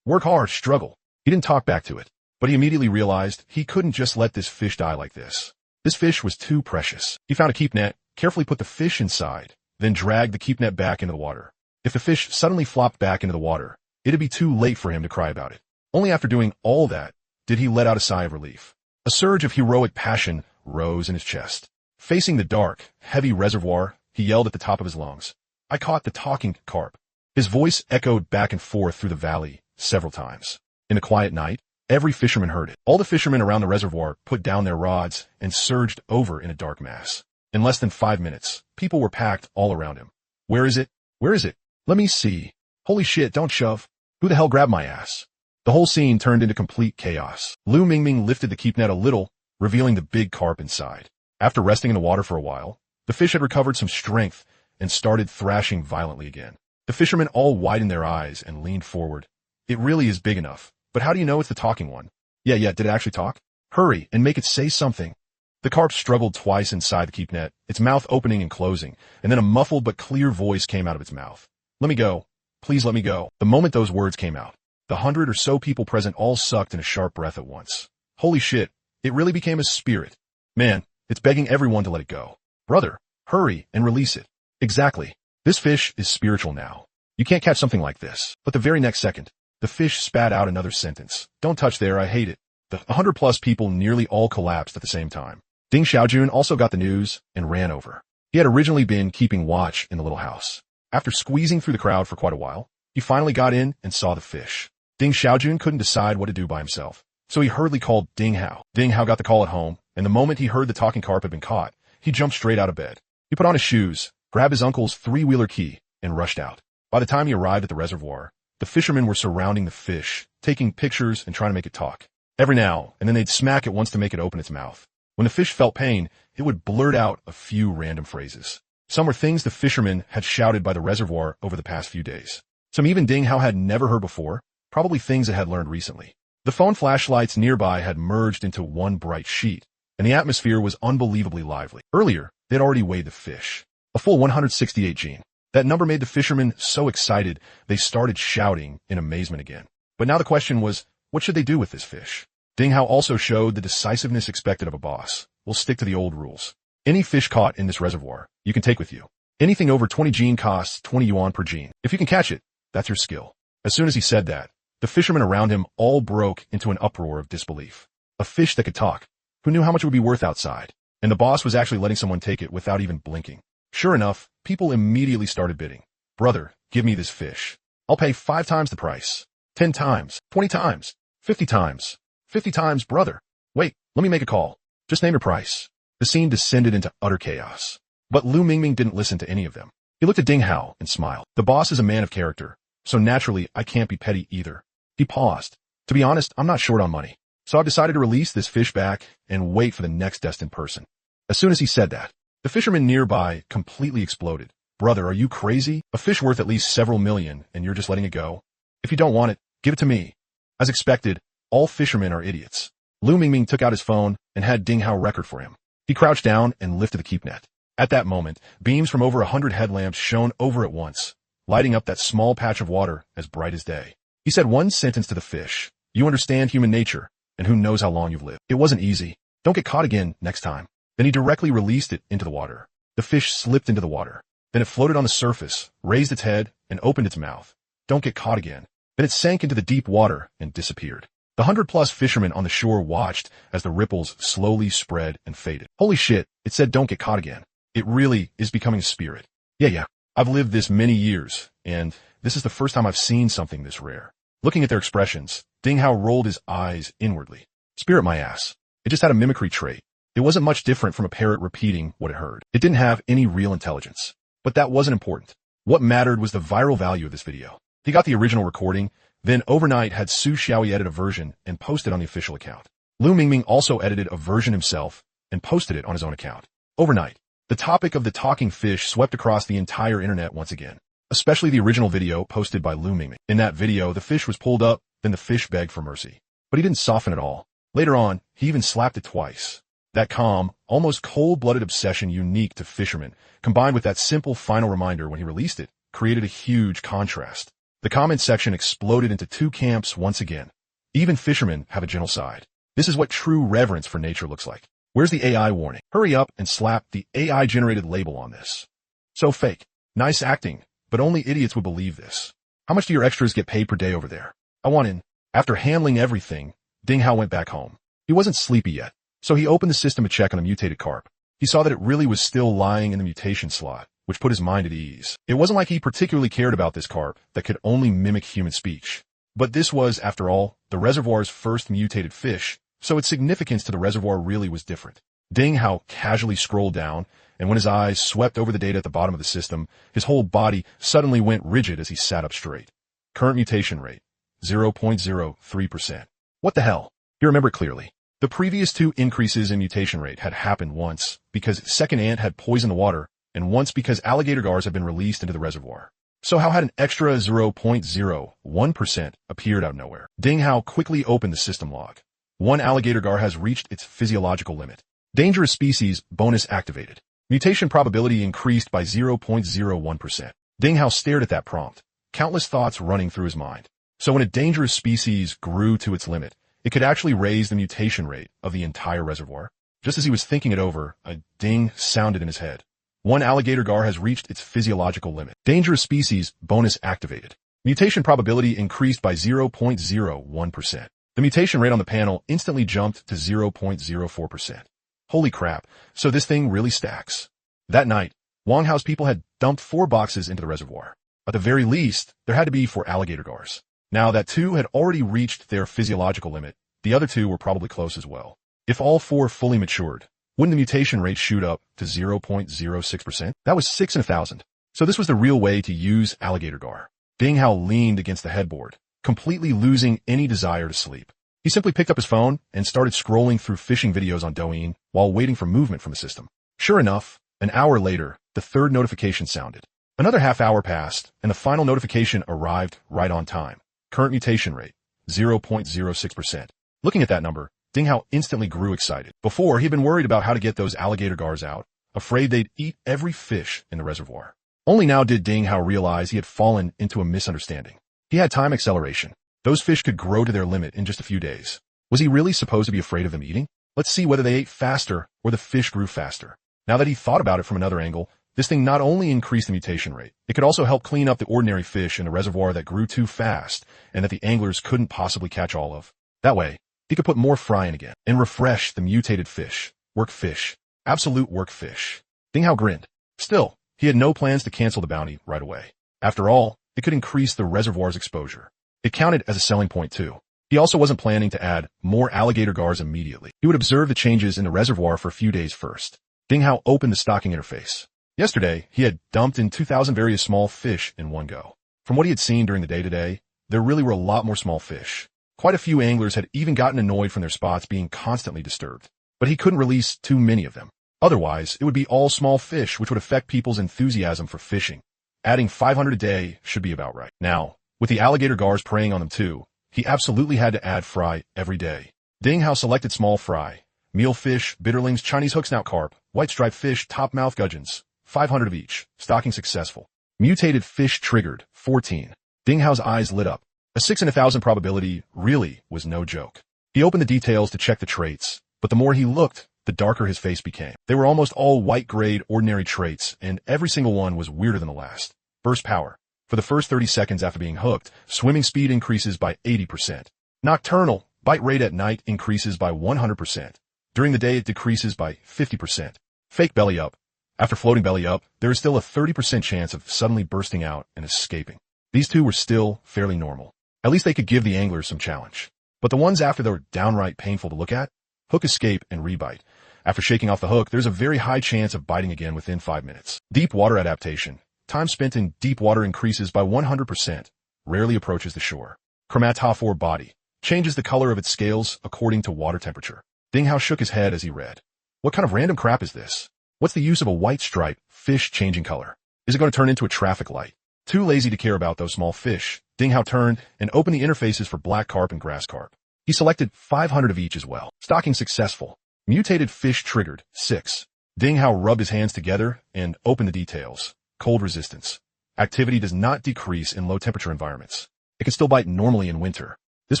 work hard, struggle. He didn't talk back to it, but he immediately realized he couldn't just let this fish die like this. This fish was too precious. He found a keep net, carefully put the fish inside, then dragged the keep net back into the water. If the fish suddenly flopped back into the water, it'd be too late for him to cry about it. Only after doing all that did he let out a sigh of relief. A surge of heroic passion rose in his chest. Facing the dark, heavy reservoir, he yelled at the top of his lungs. I caught the talking carp. His voice echoed back and forth through the valley several times. In the quiet night, every fisherman heard it. All the fishermen around the reservoir put down their rods and surged over in a dark mass. In less than 5 minutes, people were packed all around him. Where is it? Where is it? Let me see. Holy shit, don't shove. Who the hell grabbed my ass? The whole scene turned into complete chaos. Lu Mingming lifted the keep net a little, revealing the big carp inside. After resting in the water for a while, the fish had recovered some strength and started thrashing violently again. The fishermen all widened their eyes and leaned forward. It really is big enough, but how do you know it's the talking one? Yeah, did it actually talk? Hurry and make it say something. The carp struggled twice inside the keep net, its mouth opening and closing, and then a muffled but clear voice came out of its mouth. Let me go. Please let me go. The moment those words came out, the 100 or so people present all sucked in a sharp breath at once. Holy shit, it really became a spirit. Man, it's begging everyone to let it go. Brother, hurry and release it. Exactly. This fish is spiritual now. You can't catch something like this. But the very next second, the fish spat out another sentence. Don't touch there, I hate it. The 100-plus people nearly all collapsed at the same time. Ding Xiaojun also got the news and ran over. He had originally been keeping watch in the little house. After squeezing through the crowd for quite a while, he finally got in and saw the fish. Ding Xiaojun couldn't decide what to do by himself, so he hurriedly called Ding Hao. Ding Hao got the call at home, and the moment he heard the talking carp had been caught, he jumped straight out of bed. He put on his shoes, grabbed his uncle's three-wheeler key, and rushed out. By the time he arrived at the reservoir, the fishermen were surrounding the fish, taking pictures and trying to make it talk. Every now and then they'd smack it once to make it open its mouth. When the fish felt pain, it would blurt out a few random phrases. Some were things the fishermen had shouted by the reservoir over the past few days. Some even Ding Hao had never heard before, probably things it had learned recently. The phone flashlights nearby had merged into one bright sheet, and the atmosphere was unbelievably lively. Earlier, they'd already weighed the fish. A full 168 gene. That number made the fishermen so excited they started shouting in amazement again. But now the question was, what should they do with this fish? Ding Hao also showed the decisiveness expected of a boss. We'll stick to the old rules. Any fish caught in this reservoir, you can take with you. Anything over 20 gene costs 20 yuan per gene. If you can catch it, that's your skill. As soon as he said that, the fishermen around him all broke into an uproar of disbelief. A fish that could talk. Who knew how much it would be worth outside? And the boss was actually letting someone take it without even blinking. Sure enough, people immediately started bidding. Brother, give me this fish. I'll pay 5 times the price. 10 times. 20 times. 50 times. 50 times, brother. Wait, let me make a call. Just name your price. The scene descended into utter chaos. But Lu Mingming didn't listen to any of them. He looked at Ding Hao and smiled. The boss is a man of character, so naturally I can't be petty either. He paused. To be honest, I'm not short on money. So I've decided to release this fish back and wait for the next destined person. As soon as he said that, the fisherman nearby completely exploded. Brother, are you crazy? A fish worth at least several million, and you're just letting it go? If you don't want it, give it to me. As expected, all fishermen are idiots. Lu Mingming took out his phone and had Ding Hao record for him. He crouched down and lifted the keep net. At that moment, beams from over 100 headlamps shone over at once, lighting up that small patch of water as bright as day. He said one sentence to the fish. You understand human nature, and who knows how long you've lived. It wasn't easy. Don't get caught again next time. Then he directly released it into the water. The fish slipped into the water. Then it floated on the surface, raised its head, and opened its mouth. Don't get caught again. Then it sank into the deep water and disappeared. The 100+ fishermen on the shore watched as the ripples slowly spread and faded. Holy shit, it said don't get caught again. It really is becoming a spirit. Yeah. I've lived this many years, and this is the first time I've seen something this rare. Looking at their expressions, Ding Hao rolled his eyes inwardly. Spirit my ass. It just had a mimicry trait. It wasn't much different from a parrot repeating what it heard. It didn't have any real intelligence. But that wasn't important. What mattered was the viral value of this video. He got the original recording, then overnight had Su Xiaoyi edit a version and post it on the official account. Lu Mingming also edited a version himself and posted it on his own account. Overnight, the topic of the talking fish swept across the entire internet once again, especially the original video posted by Lu Mingming. In that video, the fish was pulled up, then the fish begged for mercy. But he didn't soften at all. Later on, he even slapped it twice. That calm, almost cold-blooded obsession unique to fishermen, combined with that simple final reminder when he released it, created a huge contrast. The comment section exploded into two camps once again. Even fishermen have a gentle side. This is what true reverence for nature looks like. Where's the AI warning? Hurry up and slap the AI-generated label on this. So fake. Nice acting, but only idiots would believe this. How much do your extras get paid per day over there? I want in. After handling everything, Ding Hao went back home. He wasn't sleepy yet, so he opened the system to check on a mutated carp. He saw that it really was still lying in the mutation slot, which put his mind at ease. It wasn't like he particularly cared about this carp that could only mimic human speech. But this was, after all, the reservoir's first mutated fish, so its significance to the reservoir really was different. Ding Hao casually scrolled down, and when his eyes swept over the data at the bottom of the system, his whole body suddenly went rigid as he sat up straight. Current mutation rate, 0.03%. What the hell? He remembered clearly. The previous two increases in mutation rate had happened once because second ant had poisoned the water, and once because alligator gars had been released into the reservoir. So how had an extra 0.01% appeared out of nowhere? Ding Hao quickly opened the system log. One alligator gar has reached its physiological limit. Dangerous species bonus activated. Mutation probability increased by 0.01%. Ding Hao stared at that prompt, countless thoughts running through his mind. So when a dangerous species grew to its limit, it could actually raise the mutation rate of the entire reservoir. Just as he was thinking it over, a ding sounded in his head. One alligator gar has reached its physiological limit. Dangerous species bonus activated. Mutation probability increased by 0.01%. The mutation rate on the panel instantly jumped to 0.04%. Holy crap, so this thing really stacks. That night, Wang Hao's people had dumped 4 boxes into the reservoir. At the very least, there had to be 4 alligator gars. Now that 2 had already reached their physiological limit, the other 2 were probably close as well. If all 4 fully matured, wouldn't the mutation rate shoot up to 0.06%? That was 6 in 1,000. So this was the real way to use alligator gar. Ding Hao leaned against the headboard, completely losing any desire to sleep. He simply picked up his phone and started scrolling through fishing videos on Douyin while waiting for movement from the system. Sure enough, an hour later, the third notification sounded. Another half hour passed, and the final notification arrived right on time. Current mutation rate, 0.06%. Looking at that number, Ding Hao instantly grew excited. Before, he'd been worried about how to get those alligator gars out, afraid they'd eat every fish in the reservoir. Only now did Ding Hao realize he had fallen into a misunderstanding. He had time acceleration. Those fish could grow to their limit in just a few days. Was he really supposed to be afraid of them eating? Let's see whether they ate faster or the fish grew faster. Now that he thought about it from another angle, this thing not only increased the mutation rate, it could also help clean up the ordinary fish in the reservoir that grew too fast and that the anglers couldn't possibly catch all of. That way, he could put more fry in again and refresh the mutated fish. Work fish. Absolute work fish. Ding Hao grinned. Still, he had no plans to cancel the bounty right away. After all, it could increase the reservoir's exposure. It counted as a selling point too. He also wasn't planning to add more alligator gars immediately. He would observe the changes in the reservoir for a few days first. Ding Hao opened the stocking interface. Yesterday, he had dumped in 2,000 various small fish in one go. From what he had seen during the day today, there really were a lot more small fish. Quite a few anglers had even gotten annoyed from their spots being constantly disturbed. But he couldn't release too many of them. Otherwise, it would be all small fish, which would affect people's enthusiasm for fishing. Adding 500 a day should be about right. Now, with the alligator gars preying on them too, he absolutely had to add fry every day. Ding Hao selected small fry, meal fish, bitterlings, Chinese hooksnout carp, white striped fish, top mouth gudgeons, 500 of each. Stocking successful. Mutated fish triggered, 14. Ding Hao's eyes lit up. A 6 in 1,000 probability really was no joke. He opened the details to check the traits, but the more he looked, the darker his face became. They were almost all white-grade ordinary traits, and every single one was weirder than the last. Burst power. For the first 30 seconds after being hooked, swimming speed increases by 80%. Nocturnal, bite rate at night increases by 100%. During the day, it decreases by 50%. Fake belly up. After floating belly up, there is still a 30% chance of suddenly bursting out and escaping. These two were still fairly normal. At least they could give the anglers some challenge. But the ones after that were downright painful to look at. Hook escape and rebite. After shaking off the hook, there's a very high chance of biting again within 5 minutes. Deep water adaptation. Time spent in deep water increases by 100%. Rarely approaches the shore. Chromatophore body. Changes the color of its scales according to water temperature. Ding Hao shook his head as he read. What kind of random crap is this? What's the use of a white stripe, fish changing color? Is it going to turn into a traffic light? Too lazy to care about those small fish, Ding Hao turned and opened the interfaces for black carp and grass carp. He selected 500 of each as well. Stocking successful. Mutated fish triggered, 6. Ding Hao rubbed his hands together and opened the details. Cold resistance. Activity does not decrease in low temperature environments. It can still bite normally in winter. This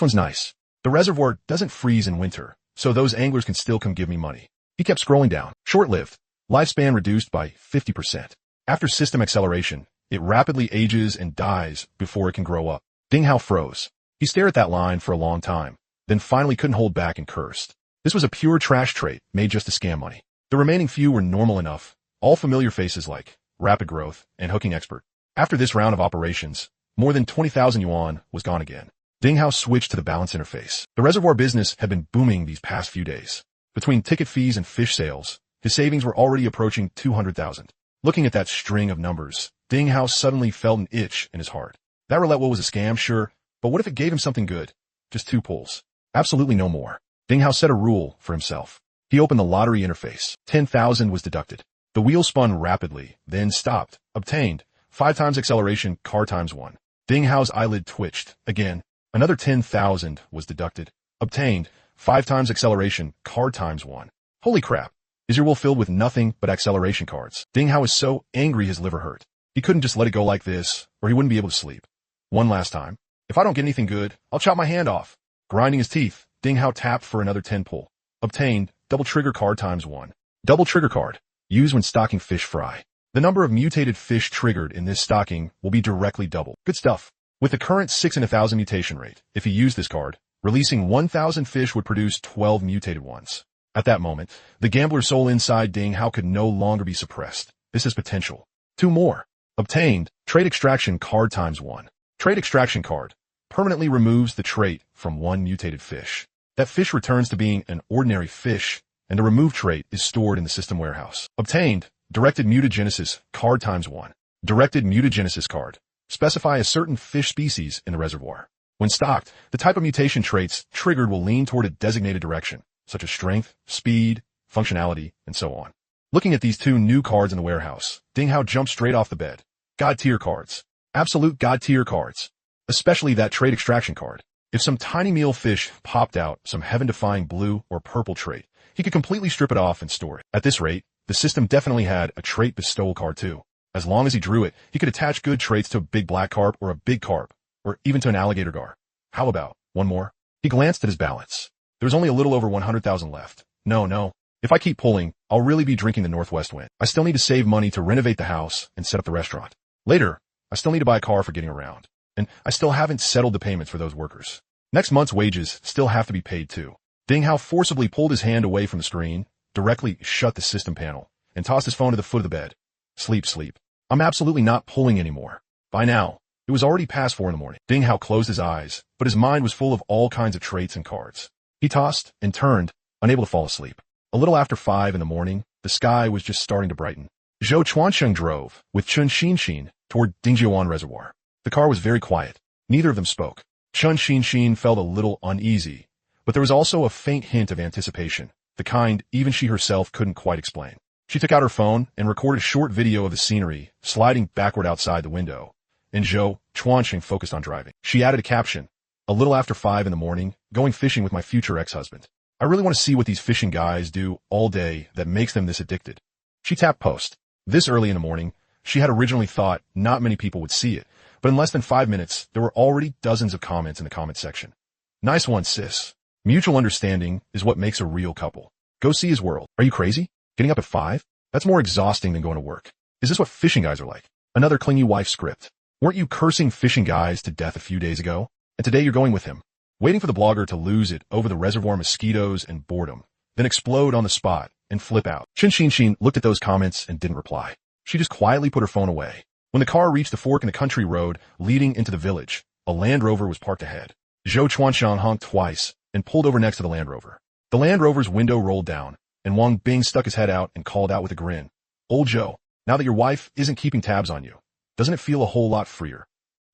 one's nice. The reservoir doesn't freeze in winter, so those anglers can still come give me money. He kept scrolling down. Short-lived. Lifespan reduced by 50%. After system acceleration, it rapidly ages and dies before it can grow up. Ding Hao froze. He stared at that line for a long time, then finally couldn't hold back and cursed. This was a pure trash trait made just to scam money. The remaining few were normal enough, all familiar faces like rapid growth and hooking expert. After this round of operations, more than 20,000 yuan was gone again. Ding Hao switched to the balance interface. The reservoir business had been booming these past few days. Between ticket fees and fish sales, his savings were already approaching 200,000. Looking at that string of numbers, Ding Hao suddenly felt an itch in his heart. That roulette wheel was a scam, sure, but what if it gave him something good? Just 2 pulls. Absolutely no more. Ding Hao set a rule for himself. He opened the lottery interface. 10,000 was deducted. The wheel spun rapidly, then stopped. Obtained. 5 times acceleration, car times 1. Ding Hao's eyelid twitched. Again, another 10,000 was deducted. Obtained. 5 times acceleration, car times 1. Holy crap. Is your wheel filled with nothing but acceleration cards? Ding Hao was so angry his liver hurt. He couldn't just let it go like this, or he wouldn't be able to sleep. One last time. If I don't get anything good, I'll chop my hand off. Grinding his teeth, Ding Hao tapped for another 10 pull. Obtained. Double trigger card times 1. Double trigger card. Used when stocking fish fry. The number of mutated fish triggered in this stocking will be directly double. Good stuff. With the current 6 in 1,000 mutation rate, if he used this card, releasing 1,000 fish would produce 12 mutated ones. At that moment, the gambler's soul inside Ding Hao could no longer be suppressed. This is potential. 2 more. Obtained. Trade extraction card times 1. Trade extraction card. permanently removes the trait from one mutated fish. That fish returns to being an ordinary fish, and the removed trait is stored in the system warehouse. Obtained, directed mutagenesis card ×1. Directed mutagenesis card. Specify a certain fish species in the reservoir. When stocked, the type of mutation traits triggered will lean toward a designated direction, such as strength, speed, functionality, and so on. Looking at these two new cards in the warehouse, Ding Hao jumped straight off the bed. God tier cards. Absolute God tier cards. Especially that trait extraction card. If some tiny meal fish popped out some heaven-defying blue or purple trait, he could completely strip it off and store it. At this rate, the system definitely had a trait bestowal card too. As long as he drew it, he could attach good traits to a big black carp or a big carp, or even to an alligator gar. How about one more? He glanced at his balance. There was only a little over 100,000 left. No. If I keep pulling, I'll really be drinking the northwest wind. I still need to save money to renovate the house and set up the restaurant. Later, I still need to buy a car for getting around. And I still haven't settled the payments for those workers. Next month's wages still have to be paid too. Ding Hao forcibly pulled his hand away from the screen, directly shut the system panel, and tossed his phone to the foot of the bed. Sleep. I'm absolutely not pulling anymore. By now, it was already past 4 in the morning. Ding Hao closed his eyes, but his mind was full of all kinds of traits and cards. He tossed and turned, unable to fall asleep. A little after 5 in the morning, the sky was just starting to brighten. Zhou Chuansheng drove, with Chun Xinxin, toward Dingjiuan Reservoir. The car was very quiet. Neither of them spoke. Chun Xinxin felt a little uneasy, but there was also a faint hint of anticipation, the kind even she herself couldn't quite explain. She took out her phone and recorded a short video of the scenery sliding backward outside the window, and Zhou Chuansheng focused on driving. She added a caption, "A little after 5 in the morning, going fishing with my future ex-husband. I really want to see what these fishing guys do all day that makes them this addicted." She tapped post. This early in the morning, she had originally thought not many people would see it, but in less than 5 minutes, there were already dozens of comments in the comment section. "Nice one, sis. Mutual understanding is what makes a real couple. Go see his world. Are you crazy? Getting up at 5? That's more exhausting than going to work. Is this what fishing guys are like? Another clingy wife script. Weren't you cursing fishing guys to death a few days ago? And today you're going with him." Waiting for the blogger to lose it over the reservoir mosquitoes and boredom, then explode on the spot and flip out. Chun Xinxin looked at those comments and didn't reply. She just quietly put her phone away. When the car reached the fork in the country road leading into the village, a Land Rover was parked ahead. Zhou Chuansheng honked twice and pulled over next to the Land Rover. The Land Rover's window rolled down, and Wang Bing stuck his head out and called out with a grin, "Old Zhou, now that your wife isn't keeping tabs on you, doesn't it feel a whole lot freer?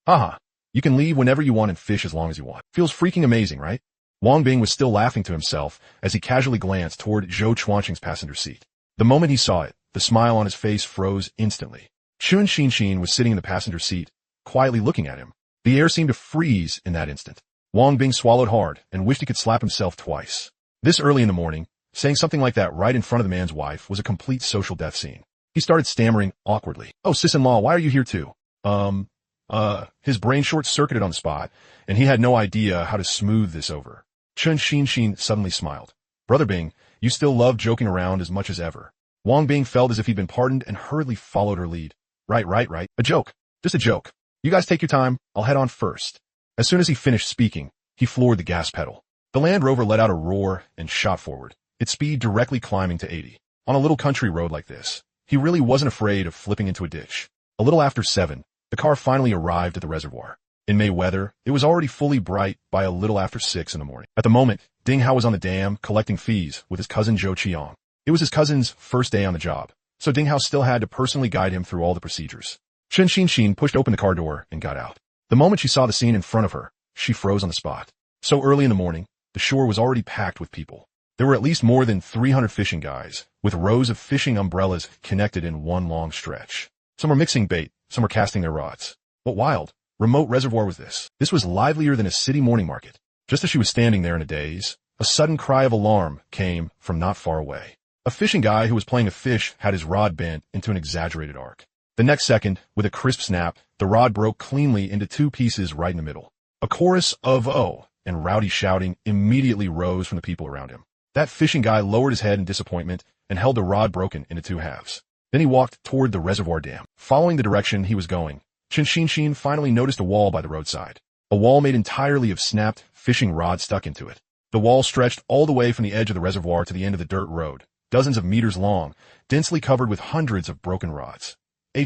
Haha, you can leave whenever you want and fish as long as you want. Feels freaking amazing, right?" Wang Bing was still laughing to himself as he casually glanced toward Zhou Chuansheng's passenger seat. The moment he saw it, the smile on his face froze instantly. Chun Xinxin was sitting in the passenger seat, quietly looking at him. The air seemed to freeze in that instant. Wang Bing swallowed hard and wished he could slap himself twice. This early in the morning, saying something like that right in front of the man's wife was a complete social death scene. He started stammering awkwardly. "Oh, sis-in-law, why are you here too?" His brain short-circuited on the spot, and he had no idea how to smooth this over. Chun Xinxin suddenly smiled. "Brother Bing, you still love joking around as much as ever." Wang Bing felt as if he'd been pardoned and hurriedly followed her lead. Right. A joke. Just a joke. You guys take your time. I'll head on first." As soon as he finished speaking, he floored the gas pedal. The Land Rover let out a roar and shot forward, its speed directly climbing to 80. On a little country road like this, he really wasn't afraid of flipping into a ditch. A little after 7, the car finally arrived at the reservoir. In May weather, it was already fully bright by a little after 6 in the morning. At the moment, Ding Hao was on the dam collecting fees with his cousin Zhou Qiang. It was his cousin's first day on the job, so Ding Hao still had to personally guide him through all the procedures. Chun Xinxin pushed open the car door and got out. The moment she saw the scene in front of her, she froze on the spot. So early in the morning, the shore was already packed with people. There were at least more than 300 fishing guys, with rows of fishing umbrellas connected in one long stretch. Some were mixing bait, some were casting their rods. What wild, remote reservoir was this? This was livelier than a city morning market. Just as she was standing there in a daze, a sudden cry of alarm came from not far away. A fishing guy who was playing a fish had his rod bent into an exaggerated arc. The next second, with a crisp snap, the rod broke cleanly into 2 pieces right in the middle. A chorus of "oh" and rowdy shouting immediately rose from the people around him. That fishing guy lowered his head in disappointment and held the rod broken into 2 halves. Then he walked toward the reservoir dam. Following the direction he was going, Chun Xinxin finally noticed a wall by the roadside. A wall made entirely of snapped fishing rods stuck into it. The wall stretched all the way from the edge of the reservoir to the end of the dirt road, dozens of meters long, densely covered with hundreds of broken rods.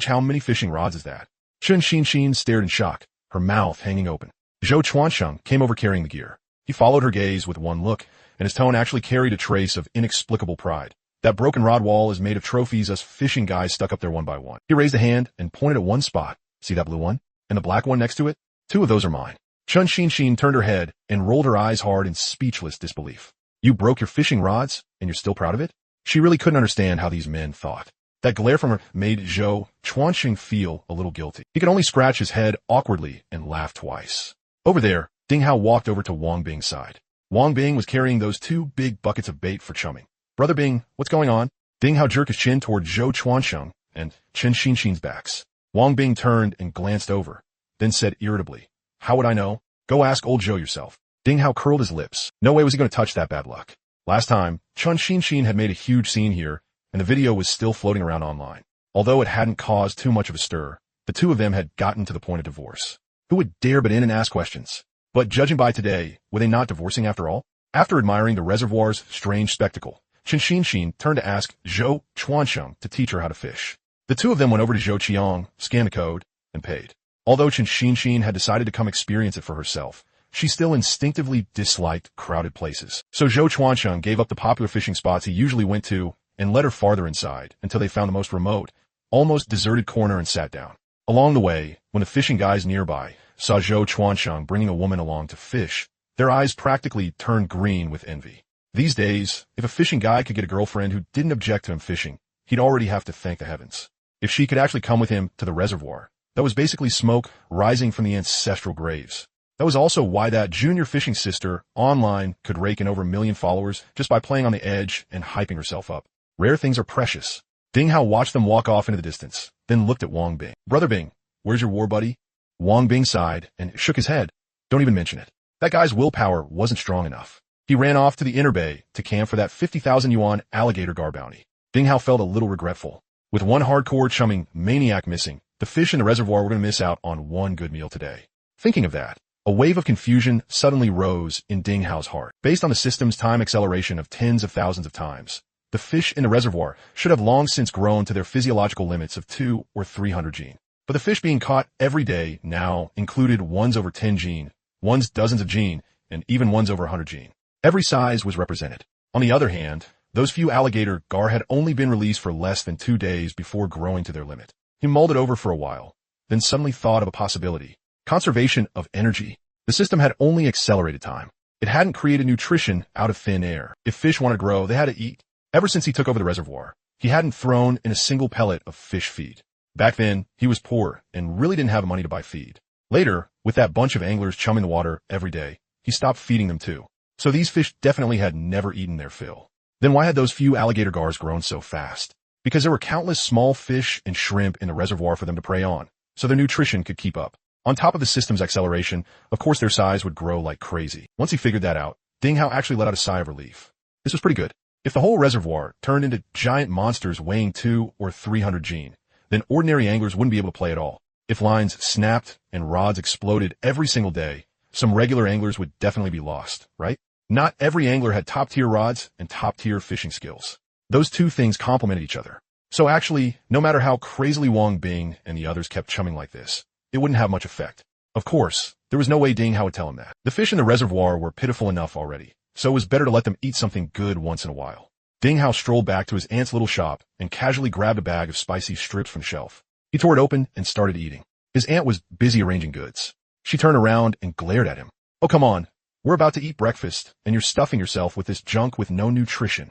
How many fishing rods is that? Chun Xinxin stared in shock, her mouth hanging open. Zhou Chuansheng came over carrying the gear. He followed her gaze with one look, and his tone actually carried a trace of inexplicable pride. That broken rod wall is made of trophies us fishing guys stuck up there one by one. He raised a hand and pointed at one spot. See that blue one? And the black one next to it? 2 of those are mine. Chun Xin turned her head and rolled her eyes hard in speechless disbelief. You broke your fishing rods, and you're still proud of it? She really couldn't understand how these men thought. That glare from her made Zhou Chuansheng feel a little guilty. He could only scratch his head awkwardly and laugh twice. Over there, Ding Hao walked over to Wang Bing's side. Wang Bing was carrying those 2 big buckets of bait for chumming. Brother Bing, what's going on? Ding Hao jerked his chin toward Zhou Chuansheng and Chen Xinxin's backs. Wang Bing turned and glanced over, then said irritably, How would I know? Go ask old Zhou yourself. Ding Hao curled his lips. No way was he going to touch that bad luck. Last time, Chun Xinxin had made a huge scene here, and the video was still floating around online. Although it hadn't caused too much of a stir, the 2 of them had gotten to the point of divorce. Who would dare but in and ask questions? But judging by today, were they not divorcing after all? After admiring the reservoir's strange spectacle, Chen Xinxin turned to ask Zhou Chuansheng to teach her how to fish. The 2 of them went over to Zhou Qiang, scanned the code, and paid. Although Chen Xinxin had decided to come experience it for herself, she still instinctively disliked crowded places. So Zhou Chuansheng gave up the popular fishing spots he usually went to and led her farther inside until they found the most remote, almost deserted corner and sat down. Along the way, when the fishing guys nearby saw Zhou Chuansheng bringing a woman along to fish, their eyes practically turned green with envy. These days, if a fishing guy could get a girlfriend who didn't object to him fishing, he'd already have to thank the heavens. If she could actually come with him to the reservoir, that was basically smoke rising from the ancestral graves. That was also why that junior fishing sister online could rake in over 1 million followers just by playing on the edge and hyping herself up. Rare things are precious. Ding Hao watched them walk off into the distance, then looked at Wang Bing. Brother Bing, where's your war buddy? Wang Bing sighed and shook his head. Don't even mention it. That guy's willpower wasn't strong enough. He ran off to the inner bay to camp for that 50,000 yuan alligator gar bounty. Ding Hao felt a little regretful. With one hardcore chumming maniac missing, the fish in the reservoir were going to miss out on one good meal today. Thinking of that, a wave of confusion suddenly rose in Ding Hao's heart. Based on the system's time acceleration of tens of thousands of times, the fish in the reservoir should have long since grown to their physiological limits of 200 or 300 gene. But the fish being caught every day now included ones over 10 gene, ones dozens of gene, and even ones over 100 gene. Every size was represented. On the other hand, those few alligator gar had only been released for less than 2 days before growing to their limit. He mulled it over for a while, then suddenly thought of a possibility. Conservation of energy. The system had only accelerated time. It hadn't created nutrition out of thin air. If fish wanted to grow, they had to eat. Ever since he took over the reservoir, he hadn't thrown in a single pellet of fish feed. Back then, he was poor and really didn't have money to buy feed. Later, with that bunch of anglers chumming the water every day, he stopped feeding them too. So these fish definitely had never eaten their fill. Then why had those few alligator gars grown so fast? Because there were countless small fish and shrimp in the reservoir for them to prey on, so their nutrition could keep up. On top of the system's acceleration, of course their size would grow like crazy. Once he figured that out, Ding Hao actually let out a sigh of relief. This was pretty good. If the whole reservoir turned into giant monsters weighing 200 or 300 gene, then ordinary anglers wouldn't be able to play at all. If lines snapped and rods exploded every single day, some regular anglers would definitely be lost, right? Not every angler had top-tier rods and top-tier fishing skills. Those two things complemented each other. So actually, no matter how crazily Wang Bing and the others kept chumming like this, it wouldn't have much effect. Of course, there was no way Ding Hao would tell him that. The fish in the reservoir were pitiful enough already, so it was better to let them eat something good once in a while. Ding Hao strolled back to his aunt's little shop and casually grabbed a bag of spicy strips from the shelf. He tore it open and started eating. His aunt was busy arranging goods. She turned around and glared at him. Oh, come on. We're about to eat breakfast, and you're stuffing yourself with this junk with no nutrition.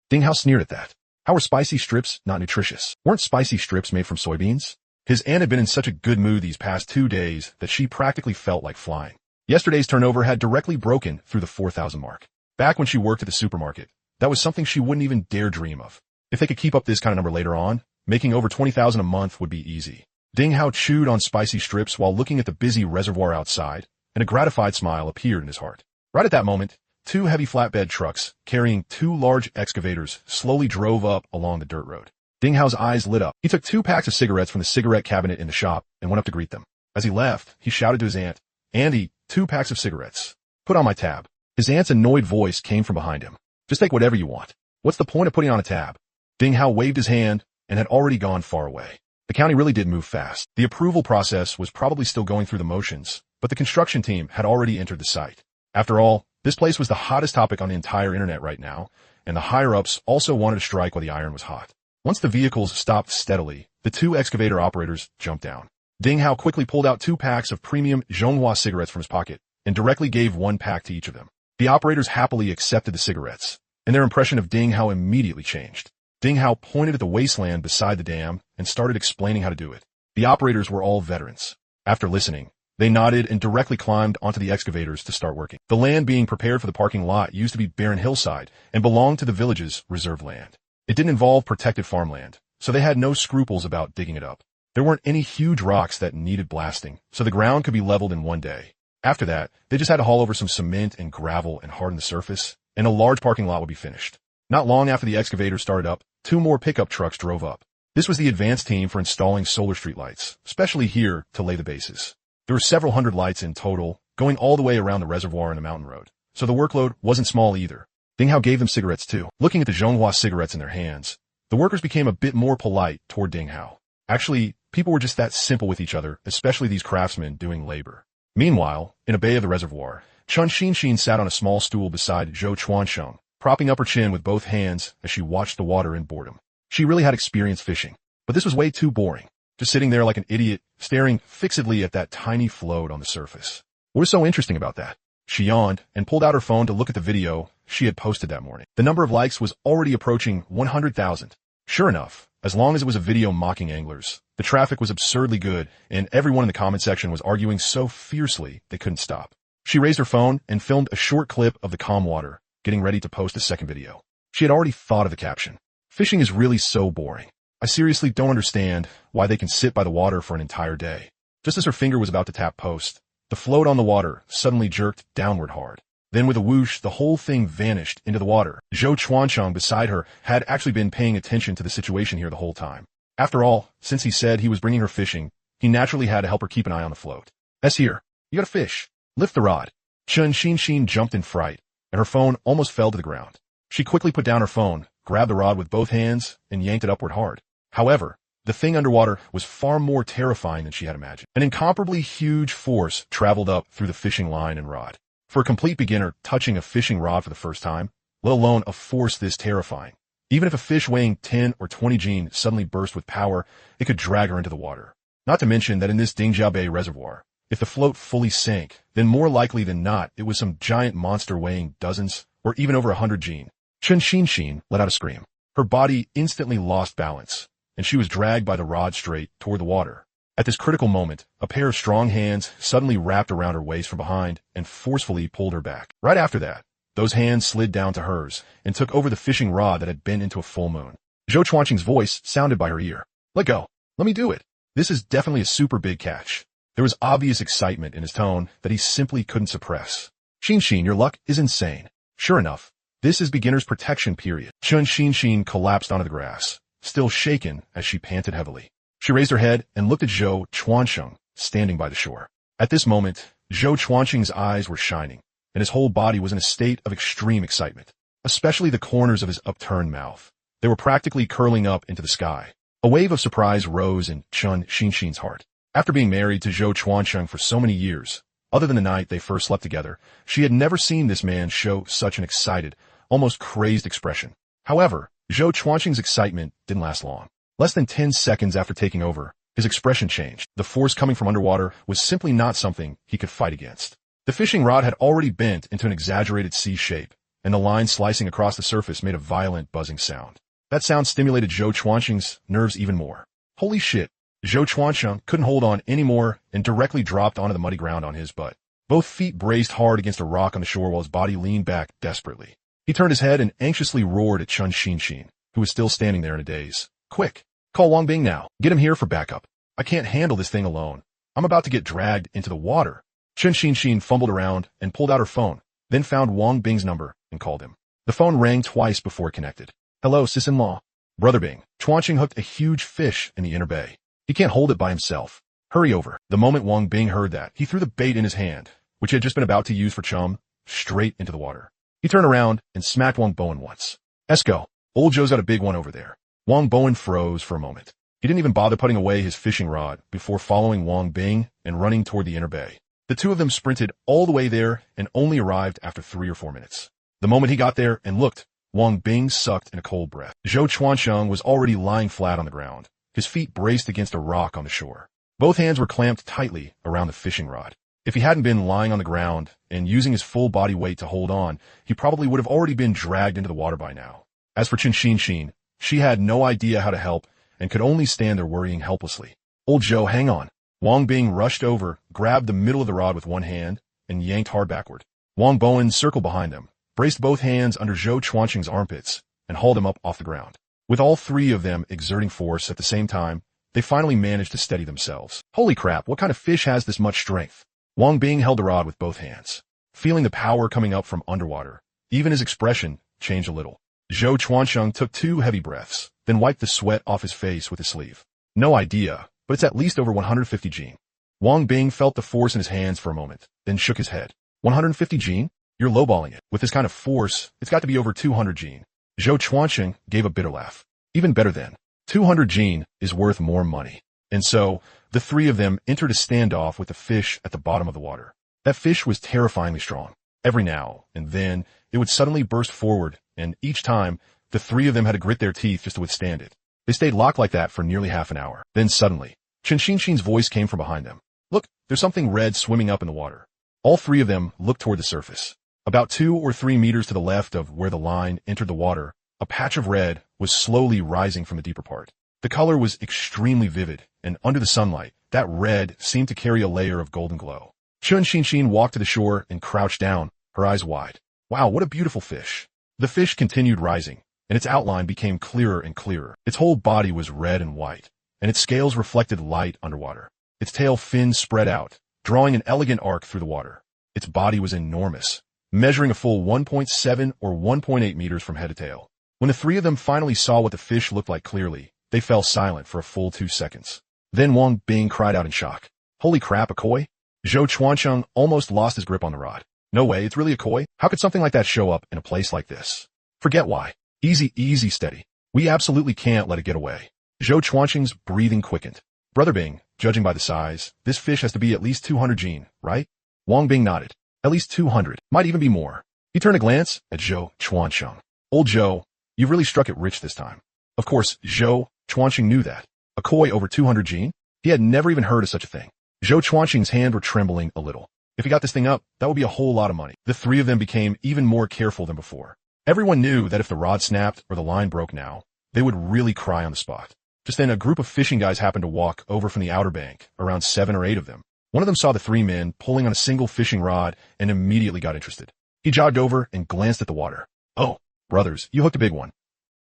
Ding Hao sneered at that. How were spicy strips not nutritious? Weren't spicy strips made from soybeans? His aunt had been in such a good mood these past 2 days that she practically felt like flying. Yesterday's turnover had directly broken through the 4,000 mark. Back when she worked at the supermarket, that was something she wouldn't even dare dream of. If they could keep up this kind of number later on, making over 20,000 a month would be easy. Ding Hao chewed on spicy strips while looking at the busy reservoir outside, and a gratified smile appeared in his heart. Right at that moment, 2 heavy flatbed trucks carrying 2 large excavators slowly drove up along the dirt road. Ding Hao's eyes lit up. He took 2 packs of cigarettes from the cigarette cabinet in the shop and went up to greet them. As he left, he shouted to his aunt, "Andy, 2 packs of cigarettes. Put on my tab." His aunt's annoyed voice came from behind him. "Just take whatever you want. What's the point of putting on a tab?" Ding Hao waved his hand and had already gone far away. The county really did move fast. The approval process was probably still going through the motions, but the construction team had already entered the site. After all, this place was the hottest topic on the entire internet right now, and the higher-ups also wanted to strike while the iron was hot. Once the vehicles stopped steadily, the two excavator operators jumped down. Ding Hao quickly pulled out 2 packs of premium Manhwa cigarettes from his pocket and directly gave 1 pack to each of them. The operators happily accepted the cigarettes, and their impression of Ding Hao immediately changed. Ding Hao pointed at the wasteland beside the dam and started explaining how to do it. The operators were all veterans. After listening, they nodded and directly climbed onto the excavators to start working. The land being prepared for the parking lot used to be barren hillside and belonged to the village's reserve land. It didn't involve protected farmland, so they had no scruples about digging it up. There weren't any huge rocks that needed blasting, so the ground could be leveled in one day. After that, they just had to haul over some cement and gravel and harden the surface, and a large parking lot would be finished. Not long after the excavator started up, 2 more pickup trucks drove up. This was the advanced team for installing solar street lights, especially here to lay the bases. There were several hundred lights in total, going all the way around the reservoir and the mountain road, so the workload wasn't small either. Ding Hao gave them cigarettes too. Looking at the Zhonghua cigarettes in their hands, the workers became a bit more polite toward Ding Hao. Actually, people were just that simple with each other, especially these craftsmen doing labor. Meanwhile, in a bay of the reservoir, Chun Xinxin sat on a small stool beside Zhou Chuansheng, propping up her chin with both hands as she watched the water in boredom. She really had experience fishing, but this was way too boring, just sitting there like an idiot, staring fixedly at that tiny float on the surface. What was so interesting about that? She yawned and pulled out her phone to look at the video she had posted that morning. The number of likes was already approaching 100,000. Sure enough, as long as it was a video mocking anglers, the traffic was absurdly good, and everyone in the comment section was arguing so fiercely they couldn't stop. She raised her phone and filmed a short clip of the calm water, getting ready to post a second video. She had already thought of the caption. Fishing is really so boring. I seriously don't understand why they can sit by the water for an entire day. Just as her finger was about to tap post, the float on the water suddenly jerked downward hard. Then with a whoosh, the whole thing vanished into the water. Zhou Chuancheng beside her had actually been paying attention to the situation here the whole time. After all, since he said he was bringing her fishing, he naturally had to help her keep an eye on the float. Here, you got a fish. Lift the rod. Chun Xinxin jumped in fright, and her phone almost fell to the ground. She quickly put down her phone, grabbed the rod with both hands, and yanked it upward hard. However, the thing underwater was far more terrifying than she had imagined. An incomparably huge force traveled up through the fishing line and rod. For a complete beginner touching a fishing rod for the first time, let alone a force this terrifying, even if a fish weighing 10 or 20 gene suddenly burst with power, it could drag her into the water. Not to mention that in this Dingjiao Bay reservoir, if the float fully sank, then more likely than not, it was some giant monster weighing dozens or even over 100 gene. Chun Xinxin let out a scream. Her body instantly lost balance, and she was dragged by the rod straight toward the water. At this critical moment, a pair of strong hands suddenly wrapped around her waist from behind and forcefully pulled her back. Right after that, those hands slid down to hers and took over the fishing rod that had bent into a full moon. Zhou Chuanqing's voice sounded by her ear. Let go. Let me do it. This is definitely a super big catch. There was obvious excitement in his tone that he simply couldn't suppress. Xinxin, your luck is insane. Sure enough, this is beginner's protection period. Chun Xinxin collapsed onto the grass, still shaken as she panted heavily. She raised her head and looked at Zhou Chuansheng, standing by the shore. At this moment, Zhou Chuanqing's eyes were shining, and his whole body was in a state of extreme excitement, especially the corners of his upturned mouth. They were practically curling up into the sky. A wave of surprise rose in Chun Xinxin's heart. After being married to Zhou Chuansheng for so many years, other than the night they first slept together, she had never seen this man show such an excited, almost crazed expression. However, Zhou Chuanqing's excitement didn't last long. Less than 10 seconds after taking over, his expression changed. The force coming from underwater was simply not something he could fight against. The fishing rod had already bent into an exaggerated C shape, and the line slicing across the surface made a violent buzzing sound. That sound stimulated Zhou Chuanqing's nerves even more. Holy shit! Zhou Chuansheng couldn't hold on anymore and directly dropped onto the muddy ground on his butt. Both feet braced hard against a rock on the shore while his body leaned back desperately. He turned his head and anxiously roared at Chun Xinxin, who was still standing there in a daze. Quick! Call Wang Bing now. Get him here for backup. I can't handle this thing alone. I'm about to get dragged into the water. Chun Xinxin fumbled around and pulled out her phone, then found Wang Bing's number and called him. The phone rang twice before it connected. Hello, sis-in-law. Brother Bing. Chuanqing hooked a huge fish in the inner bay. He can't hold it by himself. Hurry over. The moment Wang Bing heard that, he threw the bait in his hand, which he had just been about to use for chum, straight into the water. He turned around and smacked Wang Bowen once. Esco, old Joe's got a big one over there. Wang Bowen froze for a moment. He didn't even bother putting away his fishing rod before following Wang Bing and running toward the inner bay. The two of them sprinted all the way there and only arrived after 3 or 4 minutes. The moment he got there and looked, Wang Bing sucked in a cold breath. Zhou Chuansheng was already lying flat on the ground, his feet braced against a rock on the shore. Both hands were clamped tightly around the fishing rod. If he hadn't been lying on the ground and using his full body weight to hold on, he probably would have already been dragged into the water by now. As for Chen Xin, she had no idea how to help and could only stand there worrying helplessly. Old Zhou, hang on. Wang Bing rushed over, grabbed the middle of the rod with one hand, and yanked hard backward. Wang Bowen circled behind them, braced both hands under Zhou Chuansheng's armpits, and hauled him up off the ground. With all three of them exerting force at the same time, they finally managed to steady themselves. Holy crap, what kind of fish has this much strength? Wang Bing held the rod with both hands. Feeling the power coming up from underwater, even his expression changed a little. Zhou Chuansheng took 2 heavy breaths, then wiped the sweat off his face with his sleeve. No idea, but it's at least over 150 gene. Wang Bing felt the force in his hands for a moment, then shook his head. 150 gene? You're lowballing it. With this kind of force, it's got to be over 200 gene. Zhou Chuansheng gave a bitter laugh. Even better then. 200 gene is worth more money. And so, the three of them entered a standoff with the fish at the bottom of the water. That fish was terrifyingly strong. Every now and then, it would suddenly burst forward, and each time, the three of them had to grit their teeth just to withstand it. They stayed locked like that for nearly half an hour. Then suddenly, Chen Xinxin's voice came from behind them. Look, there's something red swimming up in the water. All three of them looked toward the surface. About 2 or 3 meters to the left of where the line entered the water, a patch of red was slowly rising from the deeper part. The color was extremely vivid, and under the sunlight, that red seemed to carry a layer of golden glow. Chen Xinxin walked to the shore and crouched down, her eyes wide. Wow, what a beautiful fish. The fish continued rising, and its outline became clearer and clearer. Its whole body was red and white, and its scales reflected light underwater. Its tail fins spread out, drawing an elegant arc through the water. Its body was enormous, measuring a full 1.7 or 1.8 meters from head to tail. When the three of them finally saw what the fish looked like clearly, they fell silent for a full 2 seconds. Then Wang Bing cried out in shock. Holy crap, a koi? Zhou Chuansheng almost lost his grip on the rod. No way, it's really a koi? How could something like that show up in a place like this? Forget why. Easy, steady. We absolutely can't let it get away. Zhou Chuansheng's breathing quickened. Brother Bing, judging by the size, this fish has to be at least 200 gene, right? Wang Bing nodded. At least 200. Might even be more. He turned a glance at Zhou Chuansheng. Old Zhou, you've really struck it rich this time. Of course, Zhou Chuansheng knew that. A koi over 200 gene? He had never even heard of such a thing. Zhou Chuansheng's hands were trembling a little. If he got this thing up, that would be a whole lot of money. The three of them became even more careful than before. Everyone knew that if the rod snapped or the line broke now, they would really cry on the spot. Just then, a group of fishing guys happened to walk over from the outer bank, around 7 or 8 of them. One of them saw the 3 men pulling on a single fishing rod and immediately got interested. He jogged over and glanced at the water. Oh, brothers, you hooked a big one.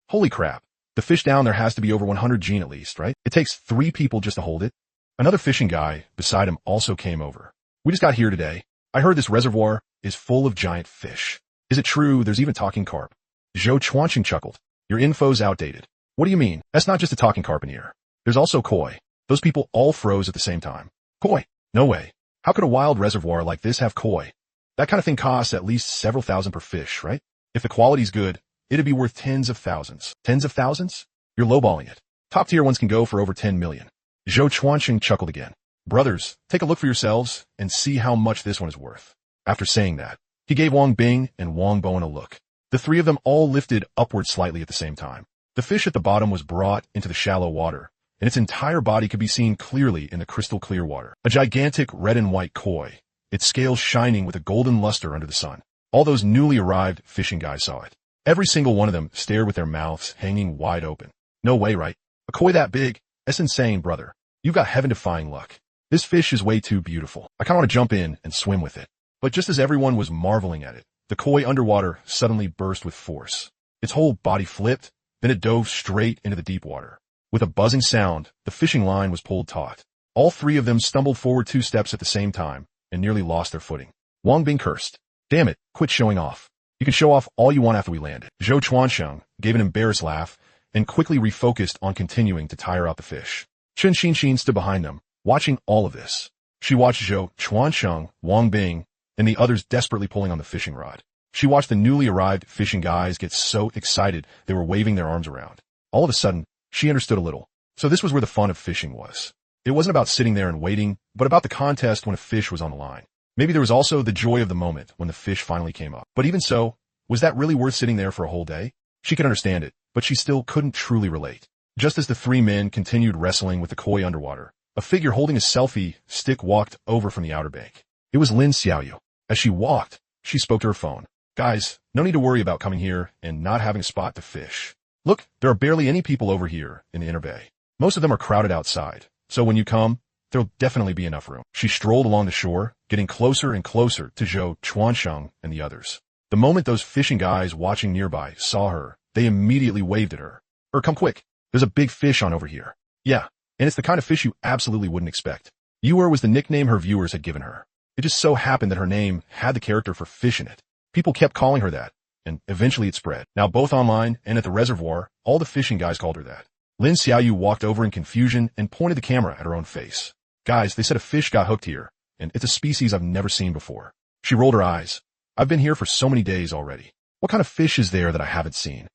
Holy crap. The fish down there has to be over 100 gene at least, right? It takes 3 people just to hold it. Another fishing guy beside him also came over. We just got here today. I heard this reservoir is full of giant fish. Is it true there's even talking carp? Zhou Chuansheng chuckled. Your info's outdated. What do you mean? That's not just a talking carp in here. There's also koi. Those people all froze at the same time. Koi? No way. How could a wild reservoir like this have koi? That kind of thing costs at least several thousand per fish, right? If the quality's good, it'd be worth tens of thousands. Tens of thousands? You're lowballing it. Top tier ones can go for over 10 million. Zhou Chuansheng chuckled again. Brothers, take a look for yourselves and see how much this one is worth. After saying that, he gave Wang Bing and Wang Bowen a look. The three of them all lifted upward slightly at the same time. The fish at the bottom was brought into the shallow water, and its entire body could be seen clearly in the crystal clear water. A gigantic red and white koi, its scales shining with a golden luster under the sun. All those newly arrived fishing guys saw it. Every single one of them stared with their mouths hanging wide open. No way, right? A koi that big? That's insane, brother. You've got heaven-defying luck. This fish is way too beautiful. I kinda want to jump in and swim with it. But just as everyone was marveling at it, the koi underwater suddenly burst with force. Its whole body flipped, then it dove straight into the deep water. With a buzzing sound, the fishing line was pulled taut. All 3 of them stumbled forward 2 steps at the same time and nearly lost their footing. Wang Bing cursed. Damn it, quit showing off. You can show off all you want after we landed. Zhou Chuansheng gave an embarrassed laugh and quickly refocused on continuing to tire out the fish. Chen Xinxin stood behind them, watching all of this. She watched Zhou Chuansheng, Wang Bing, and the others desperately pulling on the fishing rod. She watched the newly arrived fishing guys get so excited they were waving their arms around. All of a sudden, she understood a little. So this was where the fun of fishing was. It wasn't about sitting there and waiting, but about the contest when a fish was on the line. Maybe there was also the joy of the moment when the fish finally came up. But even so, was that really worth sitting there for a whole day? She could understand it, but she still couldn't truly relate. Just as the three men continued wrestling with the koi underwater, a figure holding a selfie stick walked over from the outer bank. It was Lin Xiaoyu. As she walked, she spoke to her phone. Guys, no need to worry about coming here and not having a spot to fish. Look, there are barely any people over here in the inner bay. Most of them are crowded outside, so when you come, there'll definitely be enough room. She strolled along the shore, getting closer and closer to Zhou Chuansheng and the others. The moment those fishing guys watching nearby saw her, they immediately waved at her. Come quick, there's a big fish on over here. Yeah, and it's the kind of fish you absolutely wouldn't expect. Ewer was the nickname her viewers had given her. It just so happened that her name had the character for fish in it. People kept calling her that, and eventually it spread. Now both online and at the reservoir, all the fishing guys called her that. Lin Xiaoyu walked over in confusion and pointed the camera at her own face. Guys, they said a fish got hooked here, and it's a species I've never seen before. She rolled her eyes. I've been here for so many days already. What kind of fish is there that I haven't seen?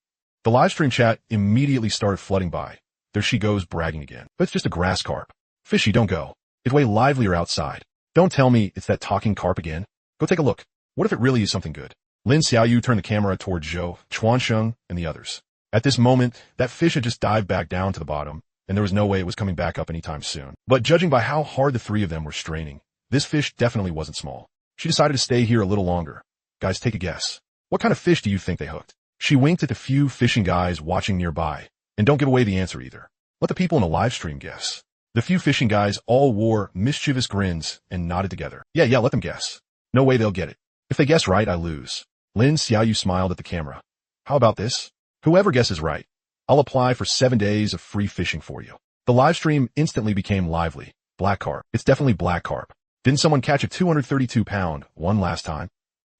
The livestream chat immediately started flooding by. There she goes bragging again. But it's just a grass carp. Fishy, don't go. It's way livelier outside. Don't tell me it's that talking carp again. Go take a look. What if it really is something good? Lin Xiaoyu turned the camera toward Zhou, Chuansheng, and the others. At this moment, that fish had just dived back down to the bottom, and there was no way it was coming back up anytime soon. But judging by how hard the three of them were straining, this fish definitely wasn't small. She decided to stay here a little longer. Guys, take a guess. What kind of fish do you think they hooked? She winked at the few fishing guys watching nearby. And don't give away the answer either. Let the people in the live stream guess. The few fishing guys all wore mischievous grins and nodded together. Yeah, let them guess. No way they'll get it. If they guess right, I lose. Lin Xiaoyu smiled at the camera. How about this? Whoever guesses right, I'll apply for 7 days of free fishing for you. The live stream instantly became lively. Black carp. It's definitely black carp. Didn't someone catch a 232-pound one last time?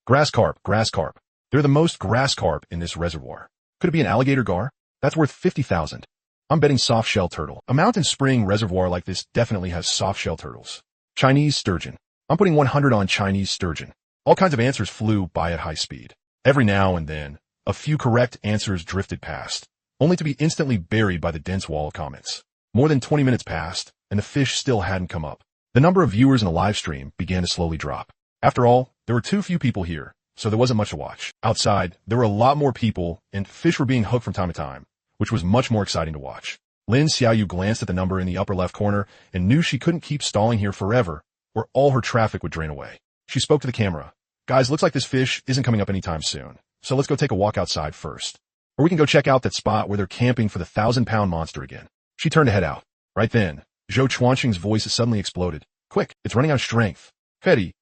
Grass carp. They're the most grass carp in this reservoir. Could it be an alligator gar? That's worth 50,000. I'm betting soft-shell turtle. A mountain spring reservoir like this definitely has soft-shell turtles. Chinese sturgeon. I'm putting 100 on Chinese sturgeon. All kinds of answers flew by at high speed. Every now and then, a few correct answers drifted past, only to be instantly buried by the dense wall of comments. More than 20 minutes passed, and the fish still hadn't come up. The number of viewers in the live stream began to slowly drop. After all, there were too few people here, so there wasn't much to watch. Outside, there were a lot more people, and fish were being hooked from time to time, which was much more exciting to watch. Lin Xiaoyu glanced at the number in the upper left corner and knew she couldn't keep stalling here forever, or all her traffic would drain away. She spoke to the camera. Guys, looks like this fish isn't coming up anytime soon, so let's go take a walk outside first. Or we can go check out that spot where they're camping for the 1,000-pound monster again. She turned to head out. Right then, Zhou Chuansheng's voice suddenly exploded. Quick, it's running out of strength. Hedi.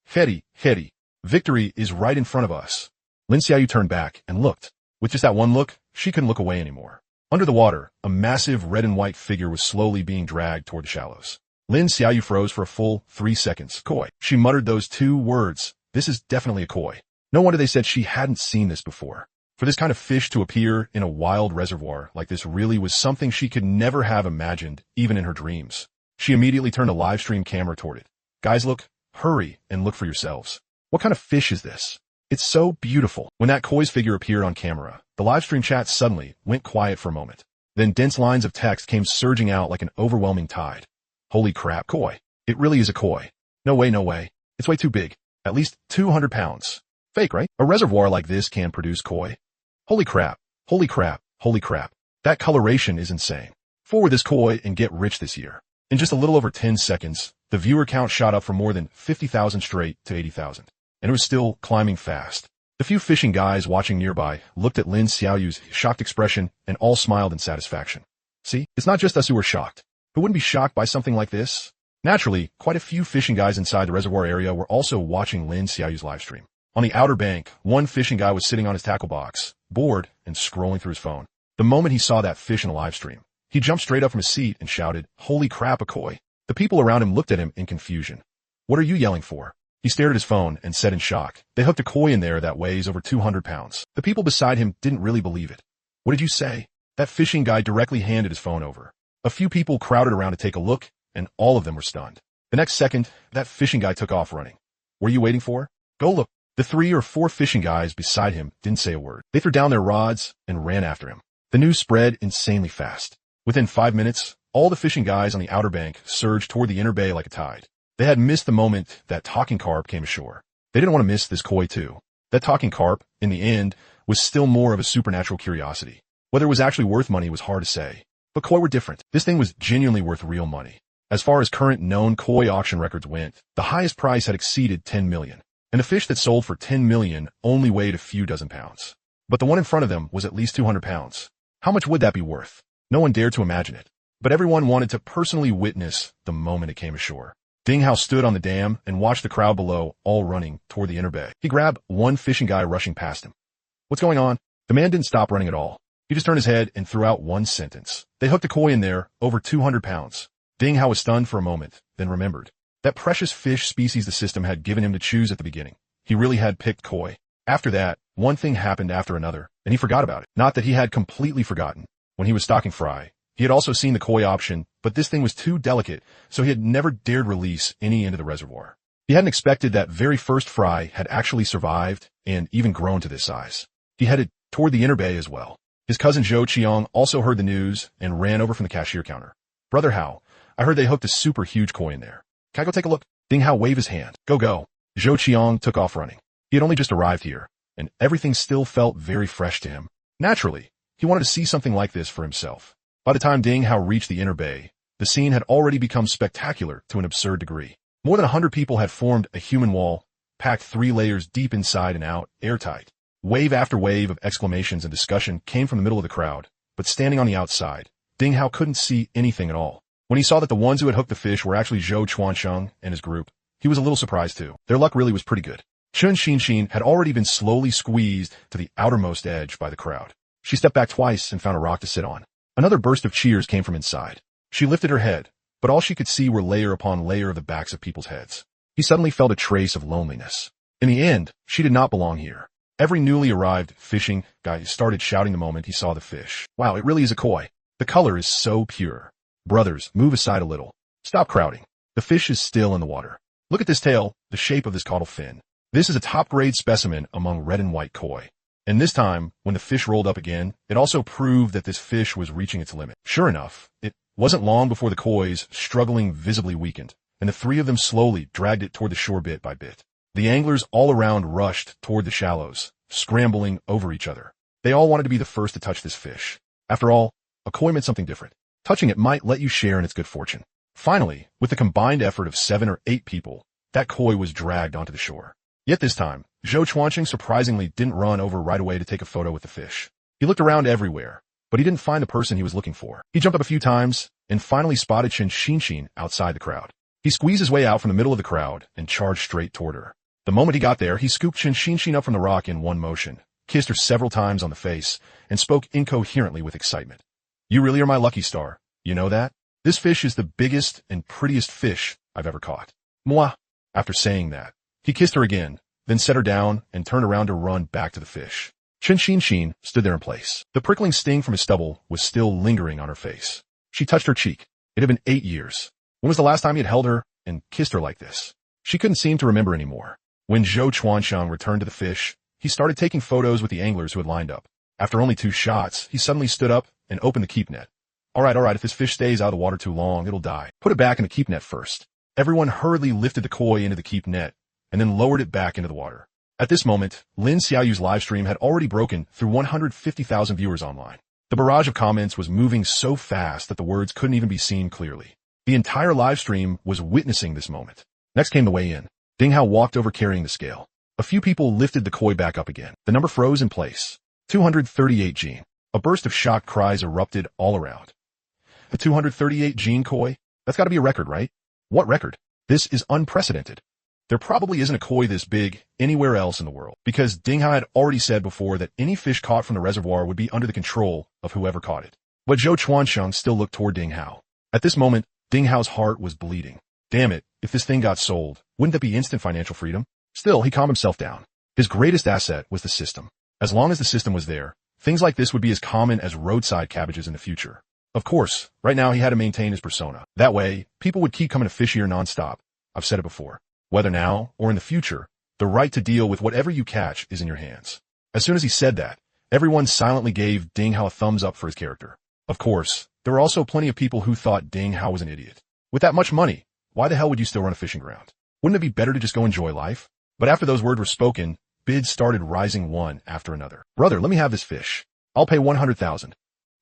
Victory is right in front of us. Lin Xiaoyu turned back and looked. With just that one look, she couldn't look away anymore. Under the water, a massive red and white figure was slowly being dragged toward the shallows. Lin Xiaoyu froze for a full 3 seconds. Koi. She muttered those 2 words. This is definitely a koi. No wonder they said she hadn't seen this before. For this kind of fish to appear in a wild reservoir like this really was something she could never have imagined, even in her dreams. She immediately turned a live stream camera toward it. Guys, look, hurry and look for yourselves. What kind of fish is this? It's so beautiful. When that koi's figure appeared on camera, the live stream chat suddenly went quiet for a moment. Then dense lines of text came surging out like an overwhelming tide. Holy crap, koi. It really is a koi. No way. It's way too big. At least 200 pounds. Fake, right? A reservoir like this can produce koi. Holy crap. That coloration is insane. Forward this koi and get rich this year. In just a little over 10 seconds, the viewer count shot up from more than 50,000 straight to 80,000. And it was still climbing fast. The few fishing guys watching nearby looked at Lin Xiaoyu's shocked expression and all smiled in satisfaction. See, it's not just us who are shocked. Who wouldn't be shocked by something like this? Naturally, quite a few fishing guys inside the reservoir area were also watching Lin Xiaoyu's livestream. On the outer bank, one fishing guy was sitting on his tackle box, bored and scrolling through his phone. The moment he saw that fish in the livestream, he jumped straight up from his seat and shouted, "Holy crap, a koi." The people around him looked at him in confusion. "What are you yelling for?" He stared at his phone and said in shock, "They hooked a koi in there that weighs over 200 pounds. The people beside him didn't really believe it. "What did you say?" That fishing guy directly handed his phone over. A few people crowded around to take a look, and all of them were stunned. The next second, that fishing guy took off running. "What are you waiting for? Go look." The 3 or 4 fishing guys beside him didn't say a word. They threw down their rods and ran after him. The news spread insanely fast. Within 5 minutes, all the fishing guys on the outer bank surged toward the inner bay like a tide. They had missed the moment that talking carp came ashore. They didn't want to miss this koi too. That talking carp, in the end, was still more of a supernatural curiosity. Whether it was actually worth money was hard to say. But koi were different. This thing was genuinely worth real money. As far as current known koi auction records went, the highest price had exceeded 10 million. And the fish that sold for 10 million only weighed a few dozen pounds. But the one in front of them was at least 200 pounds. How much would that be worth? No one dared to imagine it. But everyone wanted to personally witness the moment it came ashore. Ding Hao stood on the dam and watched the crowd below all running toward the inner bay. He grabbed one fishing guy rushing past him. What's going on? The man didn't stop running at all. He just turned his head and threw out one sentence. They hooked a koi in there, over 200 pounds. Ding Hao was stunned for a moment, then remembered. That precious fish species the system had given him to choose at the beginning. He really had picked koi. After that, one thing happened after another, and he forgot about it. Not that he had completely forgotten. When he was stocking fry, he had also seen the koi option, but this thing was too delicate, so he had never dared release any into the reservoir. He hadn't expected that very first fry had actually survived and even grown to this size. He headed toward the inner bay as well. His cousin Zhou Qiang also heard the news and ran over from the cashier counter. Brother Hao, I heard they hooked a super huge koi in there. Can I go take a look? Ding Hao waved his hand. Go, go. Zhou Qiang took off running. He had only just arrived here, and everything still felt very fresh to him. Naturally, he wanted to see something like this for himself. By the time Ding Hao reached the inner bay, the scene had already become spectacular to an absurd degree. More than 100 people had formed a human wall, packed 3 layers deep inside and out, airtight. Wave after wave of exclamations and discussion came from the middle of the crowd, but standing on the outside, Ding Hao couldn't see anything at all. When he saw that the ones who had hooked the fish were actually Zhou Chuansheng and his group, he was a little surprised too. Their luck really was pretty good. Chun Xinxin had already been slowly squeezed to the outermost edge by the crowd. She stepped back twice and found a rock to sit on. Another burst of cheers came from inside. She lifted her head, but all she could see were layer upon layer of the backs of people's heads. He suddenly felt a trace of loneliness. In the end, she did not belong here. Every newly arrived fishing guy started shouting the moment he saw the fish. Wow, it really is a koi. The color is so pure. Brothers, move aside a little. Stop crowding. The fish is still in the water. Look at this tail, the shape of this caudal fin. This is a top-grade specimen among red and white koi. And this time, when the fish rolled up again, it also proved that this fish was reaching its limit. Sure enough, it wasn't long before the koi's struggling visibly weakened, and the 3 of them slowly dragged it toward the shore bit by bit. The anglers all around rushed toward the shallows, scrambling over each other. They all wanted to be the first to touch this fish. After all, a koi meant something different. Touching it might let you share in its good fortune. Finally, with the combined effort of 7 or 8 people, that koi was dragged onto the shore. Yet this time, Zhou Chuansheng surprisingly didn't run over right away to take a photo with the fish. He looked around everywhere, but he didn't find the person he was looking for. He jumped up a few times and finally spotted Chen Xinxin outside the crowd. He squeezed his way out from the middle of the crowd and charged straight toward her. The moment he got there, he scooped Chen Xinxin up from the rock in one motion, kissed her several times on the face, and spoke incoherently with excitement. You really are my lucky star. You know that? This fish is the biggest and prettiest fish I've ever caught. Mwah! After saying that, he kissed her again, then set her down and turned around to run back to the fish. Chen Xinxin stood there in place. The prickling sting from his stubble was still lingering on her face. She touched her cheek. It had been 8 years. When was the last time he had held her and kissed her like this? She couldn't seem to remember anymore. When Zhou Chuansheng returned to the fish, he started taking photos with the anglers who had lined up. After only 2 shots, he suddenly stood up and opened the keep net. All right, if this fish stays out of the water too long, it'll die. Put it back in the keep net first. Everyone hurriedly lifted the koi into the keep net and then lowered it back into the water. At this moment, Lin Xiaoyu's live stream had already broken through 150,000 viewers online. The barrage of comments was moving so fast that the words couldn't even be seen clearly. The entire live stream was witnessing this moment. Next came the weigh-in. Ding Hao walked over carrying the scale. A few people lifted the koi back up again. The number froze in place. 238 gene. A burst of shocked cries erupted all around. A 238 gene koi? That's gotta be a record, right? What record? This is unprecedented. There probably isn't a koi this big anywhere else in the world, because Ding Hao had already said before that any fish caught from the reservoir would be under the control of whoever caught it. But Zhou Chuansheng still looked toward Ding Hao. At this moment, Ding Hao's heart was bleeding. Damn it, if this thing got sold, wouldn't that be instant financial freedom? Still, he calmed himself down. His greatest asset was the system. As long as the system was there, things like this would be as common as roadside cabbages in the future. Of course, right now he had to maintain his persona. That way, people would keep coming to fish here nonstop. I've said it before. Whether now or in the future, the right to deal with whatever you catch is in your hands. As soon as he said that, everyone silently gave Ding Hao a thumbs up for his character. Of course, there were also plenty of people who thought Ding Hao was an idiot. With that much money, Why the hell would you still run a fishing ground? Wouldn't it be better to just go enjoy life? But after those words were spoken, bids started rising one after another. Brother, let me have this fish. I'll pay 100,000.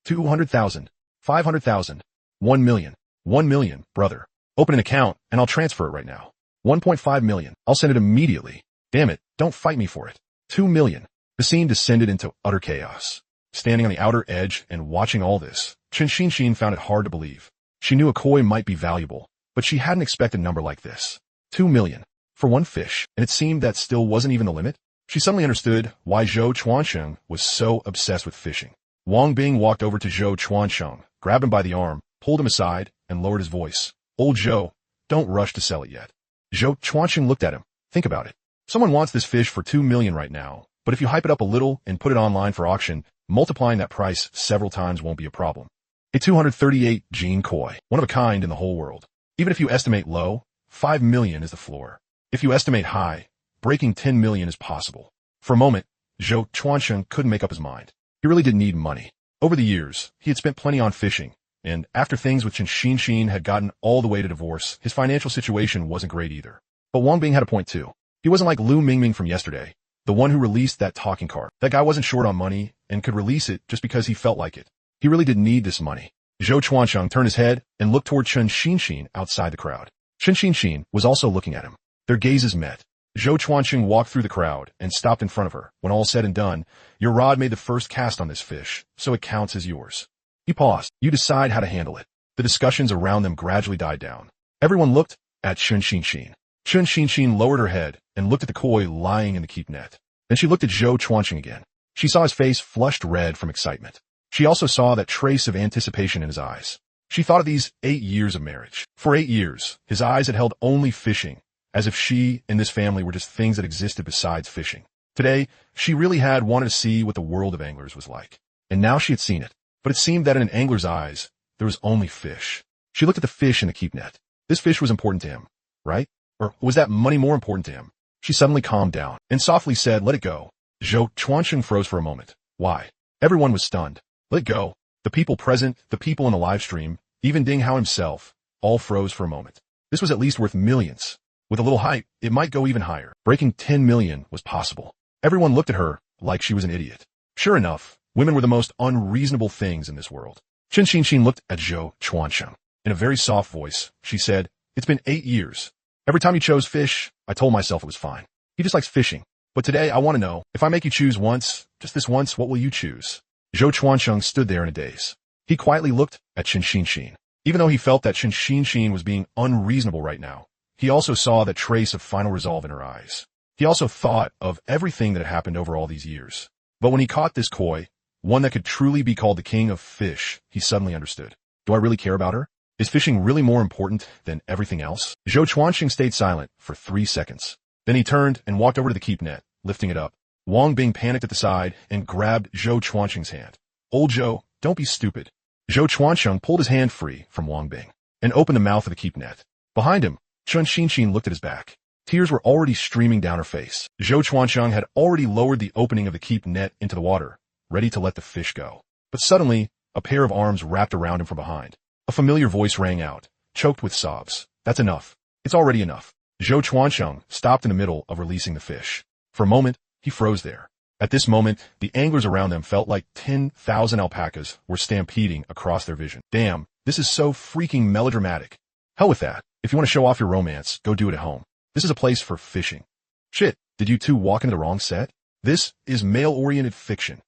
200,000. 500,000. 1 million. 1 million, brother. Open an account and I'll transfer it right now. 1.5 million. I'll send it immediately. Damn it, don't fight me for it. 2 million. The scene descended into utter chaos. Standing on the outer edge and watching all this, Chen Xinshin found it hard to believe. She knew a koi might be valuable, but she hadn't expected a number like this. 2 million. For one fish, and it seemed that still wasn't even the limit. She suddenly understood why Zhou Chuansheng was so obsessed with fishing. Wang Bing walked over to Zhou Chuansheng, grabbed him by the arm, pulled him aside, and lowered his voice. Old Zhou, don't rush to sell it yet. Zhou Chuansheng looked at him. Think about it. Someone wants this fish for 2 million right now, but if you hype it up a little and put it online for auction, multiplying that price several times won't be a problem. A 238 gene koi, one of a kind in the whole world. Even if you estimate low, 5 million is the floor. If you estimate high, breaking 10 million is possible. For a moment, Zhou Chuansheng couldn't make up his mind. He really did need money. Over the years, he had spent plenty on fishing, and after things with Chen Xinshin had gotten all the way to divorce, his financial situation wasn't great either. But Wang Bing had a point too. He wasn't like Lu Mingming from yesterday, the one who released that talking carp. That guy wasn't short on money and could release it just because he felt like it. He really didn't need this money. Zhou Chuansheng turned his head and looked toward Chen Xinshin outside the crowd. Chen Xinshin was also looking at him. Their gazes met. Zhou Chuansheng walked through the crowd and stopped in front of her. When all said and done, your rod made the first cast on this fish, so it counts as yours. He paused. You decide how to handle it. The discussions around them gradually died down. Everyone looked at Chen Xinshin. Chen Xinshin lowered her head and looked at the koi lying in the keep net. Then she looked at Zhou Chuansheng again. She saw his face flushed red from excitement. She also saw that trace of anticipation in his eyes. She thought of these 8 years of marriage. For 8 years, his eyes had held only fishing, as if she and this family were just things that existed besides fishing. Today, she really had wanted to see what the world of anglers was like. And now she had seen it. But it seemed that in an angler's eyes, there was only fish. She looked at the fish in the keep net. This fish was important to him, right? Or was that money more important to him? She suddenly calmed down and softly said, let it go. Zhou Chuansheng froze for a moment. Why? Everyone was stunned. Let it go. The people present, the people in the live stream, even Ding Hao himself, all froze for a moment. This was at least worth millions. With a little hype, it might go even higher. Breaking 10 million was possible. Everyone looked at her like she was an idiot. Sure enough, women were the most unreasonable things in this world. Chen Xinshin looked at Zhou Chuansheng. In a very soft voice, she said, it's been 8 years. Every time you chose fish, I told myself it was fine. He just likes fishing. But today I want to know, if I make you choose once, just this once, what will you choose? Zhou Chuansheng stood there in a daze. He quietly looked at Chen Xinshin. Even though he felt that Chen Xinshin was being unreasonable right now, he also saw that trace of final resolve in her eyes. He also thought of everything that had happened over all these years. But when he caught this koi, one that could truly be called the king of fish, he suddenly understood. Do I really care about her? Is fishing really more important than everything else? Zhou Chuansheng stayed silent for 3 seconds. Then he turned and walked over to the keep net, lifting it up. Wang Bing panicked at the side and grabbed Zhou Chuansheng's hand. Old Zhou, don't be stupid. Zhou Chuansheng pulled his hand free from Wang Bing and opened the mouth of the keep net. Behind him, Chen Xinshin looked at his back. Tears were already streaming down her face. Zhou Chuansheng had already lowered the opening of the keep net into the water, ready to let the fish go. But suddenly, a pair of arms wrapped around him from behind. A familiar voice rang out, choked with sobs. That's enough. It's already enough. Zhou Chuansheng stopped in the middle of releasing the fish. For a moment, he froze there. At this moment, the anglers around them felt like 10,000 alpacas were stampeding across their vision. Damn, this is so freaking melodramatic. Hell with that. If you want to show off your romance, go do it at home. This is a place for fishing. Shit, did you two walk into the wrong set? This is male-oriented fiction.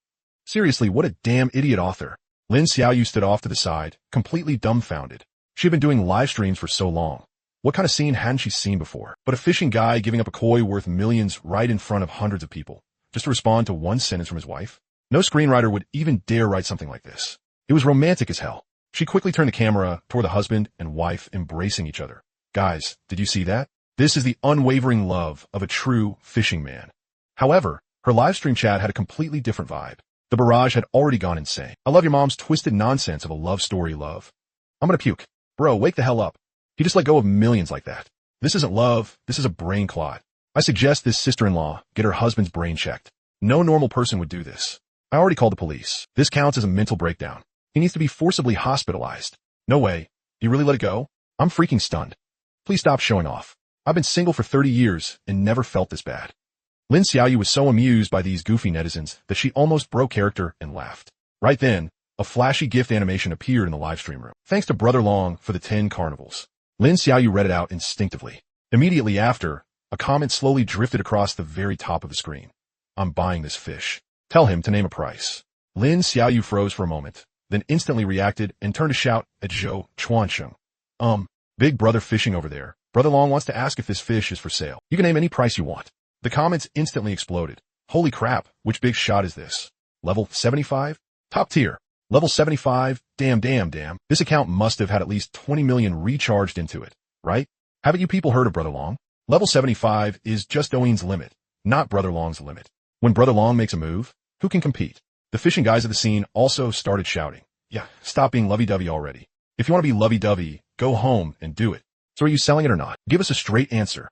Seriously, what a damn idiot author. Lin Xiaoyu stood off to the side, completely dumbfounded. She had been doing live streams for so long. What kind of scene hadn't she seen before? But a fishing guy giving up a koi worth millions right in front of hundreds of people, just to respond to one sentence from his wife? No screenwriter would even dare write something like this. It was romantic as hell. She quickly turned the camera toward the husband and wife embracing each other. Guys, did you see that? This is the unwavering love of a true fishing man. However, her live stream chat had a completely different vibe. The barrage had already gone insane. I love your mom's twisted nonsense of a love story, love. I'm gonna puke. Bro, wake the hell up. He just let go of millions like that. This isn't love, this is a brain clot. I suggest this sister-in-law get her husband's brain checked. No normal person would do this. I already called the police. This counts as a mental breakdown. He needs to be forcibly hospitalized. No way. You really let it go? I'm freaking stunned. Please stop showing off. I've been single for 30 years and never felt this bad. Lin Xiaoyu was so amused by these goofy netizens that she almost broke character and laughed. Right then, a flashy gift animation appeared in the livestream room. Thanks to Brother Long for the 10 carnivals. Lin Xiaoyu read it out instinctively. Immediately after, a comment slowly drifted across the very top of the screen. I'm buying this fish. Tell him to name a price. Lin Xiaoyu froze for a moment, then instantly reacted and turned to shout at Zhou Chuansheng. Big brother fishing over there. Brother Long wants to ask if this fish is for sale. You can name any price you want. The comments instantly exploded. Holy crap, which big shot is this? Level 75? Top tier. Level 75? Damn. This account must have had at least 20 million recharged into it, right? Haven't you people heard of Brother Long? Level 75 is just Doeen's limit, not Brother Long's limit. When Brother Long makes a move, who can compete? The fishing guys of the scene also started shouting. Yeah, stop being lovey-dovey already. If you want to be lovey-dovey, go home and do it. So are you selling it or not? Give us a straight answer.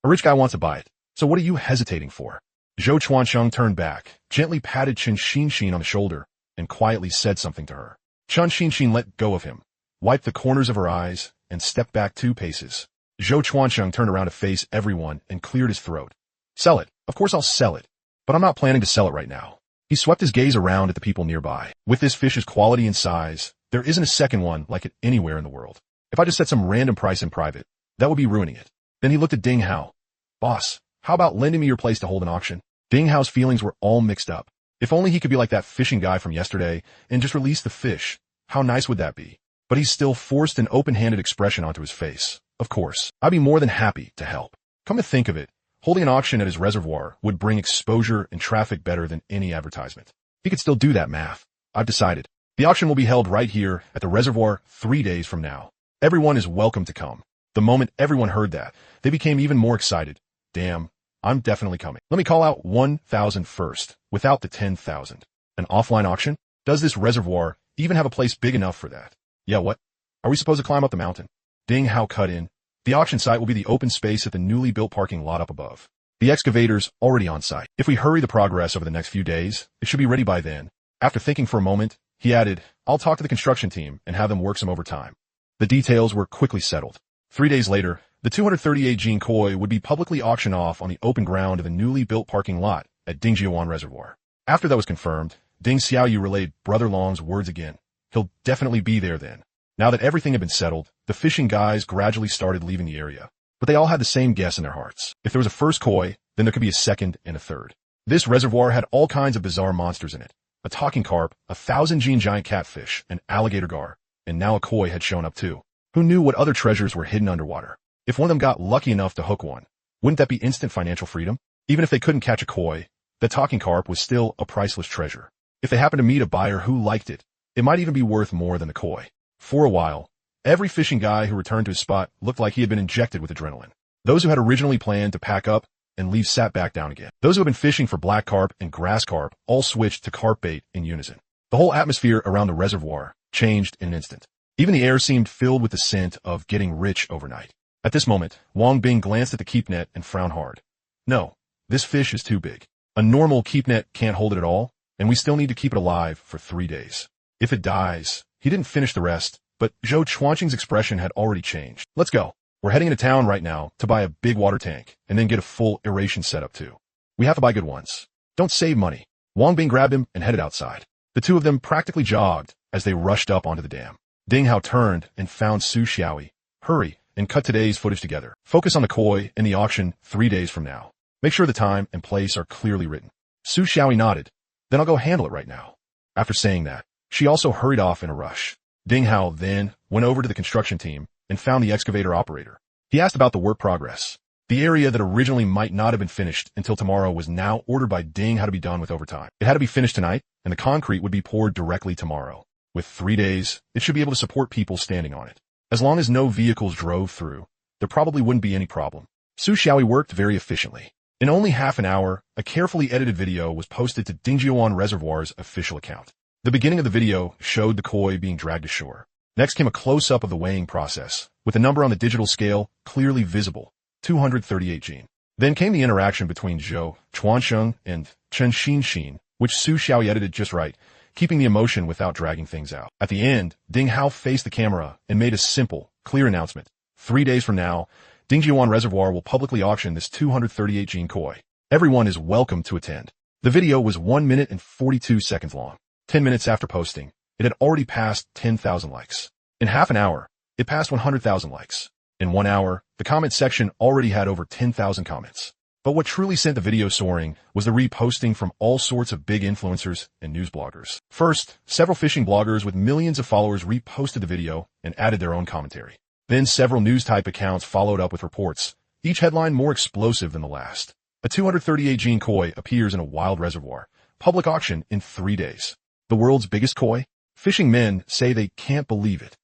A rich guy wants to buy it, so what are you hesitating for? Zhou Chuansheng turned back, gently patted Chen Xinxin on the shoulder, and quietly said something to her. Chen Xinxin let go of him, wiped the corners of her eyes, and stepped back 2 paces. Zhou Chuansheng turned around to face everyone and cleared his throat. Sell it. Of course I'll sell it. But I'm not planning to sell it right now. He swept his gaze around at the people nearby. With this fish's quality and size, there isn't a second one like it anywhere in the world. If I just set some random price in private, that would be ruining it. Then he looked at Ding Hao. Boss, how about lending me your place to hold an auction? Ding Hao's feelings were all mixed up. If only he could be like that fishing guy from yesterday and just release the fish. How nice would that be? But he still forced an open-handed expression onto his face. Of course, I'd be more than happy to help. Come to think of it, holding an auction at his reservoir would bring exposure and traffic better than any advertisement. He could still do that math. I've decided. The auction will be held right here at the reservoir 3 days from now. Everyone is welcome to come. The moment everyone heard that, they became even more excited. Damn, I'm definitely coming. Let me call out 1,000 first, without the 10,000. An offline auction? Does this reservoir even have a place big enough for that? Yeah, what? Are we supposed to climb up the mountain? Ding Hao cut in. The auction site will be the open space at the newly built parking lot up above. The excavator's already on site. If we hurry the progress over the next few days, it should be ready by then. After thinking for a moment, he added, I'll talk to the construction team and have them work some overtime. The details were quickly settled. 3 days later, the 238 Gene Koi would be publicly auctioned off on the open ground of the newly built parking lot at Dingjiuan Reservoir. After that was confirmed, Ding Xiaoyu relayed Brother Long's words again. He'll definitely be there then. Now that everything had been settled, the fishing guys gradually started leaving the area. But they all had the same guess in their hearts. If there was a first koi, then there could be a second and a third. This reservoir had all kinds of bizarre monsters in it. A talking carp, 1,000 gene giant catfish, an alligator gar, and now a koi had shown up too. Who knew what other treasures were hidden underwater? If one of them got lucky enough to hook one, wouldn't that be instant financial freedom? Even if they couldn't catch a koi, the talking carp was still a priceless treasure. If they happened to meet a buyer who liked it, it might even be worth more than the koi. For a while, every fishing guy who returned to his spot looked like he had been injected with adrenaline. Those who had originally planned to pack up and leave sat back down again. Those who had been fishing for black carp and grass carp all switched to carp bait in unison. The whole atmosphere around the reservoir changed in an instant. Even the air seemed filled with the scent of getting rich overnight. At this moment, Wang Bing glanced at the keep net and frowned hard. No, this fish is too big. A normal keep net can't hold it at all, and we still need to keep it alive for 3 days. If it dies, he didn't finish the rest, but Zhou Chuanqing's expression had already changed. Let's go. We're heading into town right now to buy a big water tank and then get a full aeration setup too. We have to buy good ones. Don't save money. Wang Bing grabbed him and headed outside. The two of them practically jogged as they rushed up onto the dam. Ding Hao turned and found Su Xiaoyi. Hurry and cut today's footage together. Focus on the koi and the auction 3 days from now. Make sure the time and place are clearly written. Su Xiaoyi nodded. Then I'll go handle it right now. After saying that, she also hurried off in a rush. Ding Hao then went over to the construction team and found the excavator operator. He asked about the work progress. The area that originally might not have been finished until tomorrow was now ordered by Ding Hao to be done with overtime. It had to be finished tonight, and the concrete would be poured directly tomorrow. With 3 days, it should be able to support people standing on it. As long as no vehicles drove through, there probably wouldn't be any problem. Su Xiaoyi worked very efficiently. In only half an hour, a carefully edited video was posted to Dingjiuan Reservoir's official account. The beginning of the video showed the koi being dragged ashore. Next came a close-up of the weighing process, with the number on the digital scale clearly visible, 238 gene. Then came the interaction between Zhou Chuansheng and Chen Xinxin, which Su Xiaoyi edited just right, keeping the emotion without dragging things out. At the end, Ding Hao faced the camera and made a simple, clear announcement. 3 days from now, Dingjiuan Reservoir will publicly auction this 238 gene koi. Everyone is welcome to attend. The video was 1 minute and 42 seconds long. 10 minutes after posting, it had already passed 10,000 likes. In half an hour, it passed 100,000 likes. In 1 hour, the comment section already had over 10,000 comments. But what truly sent the video soaring was the reposting from all sorts of big influencers and news bloggers. First, several fishing bloggers with millions of followers reposted the video and added their own commentary. Then several news-type accounts followed up with reports, each headline more explosive than the last. A 238 gene koi appears in a wild reservoir. Public auction in 3 days. The world's biggest koi? Fishing men say they can't believe it.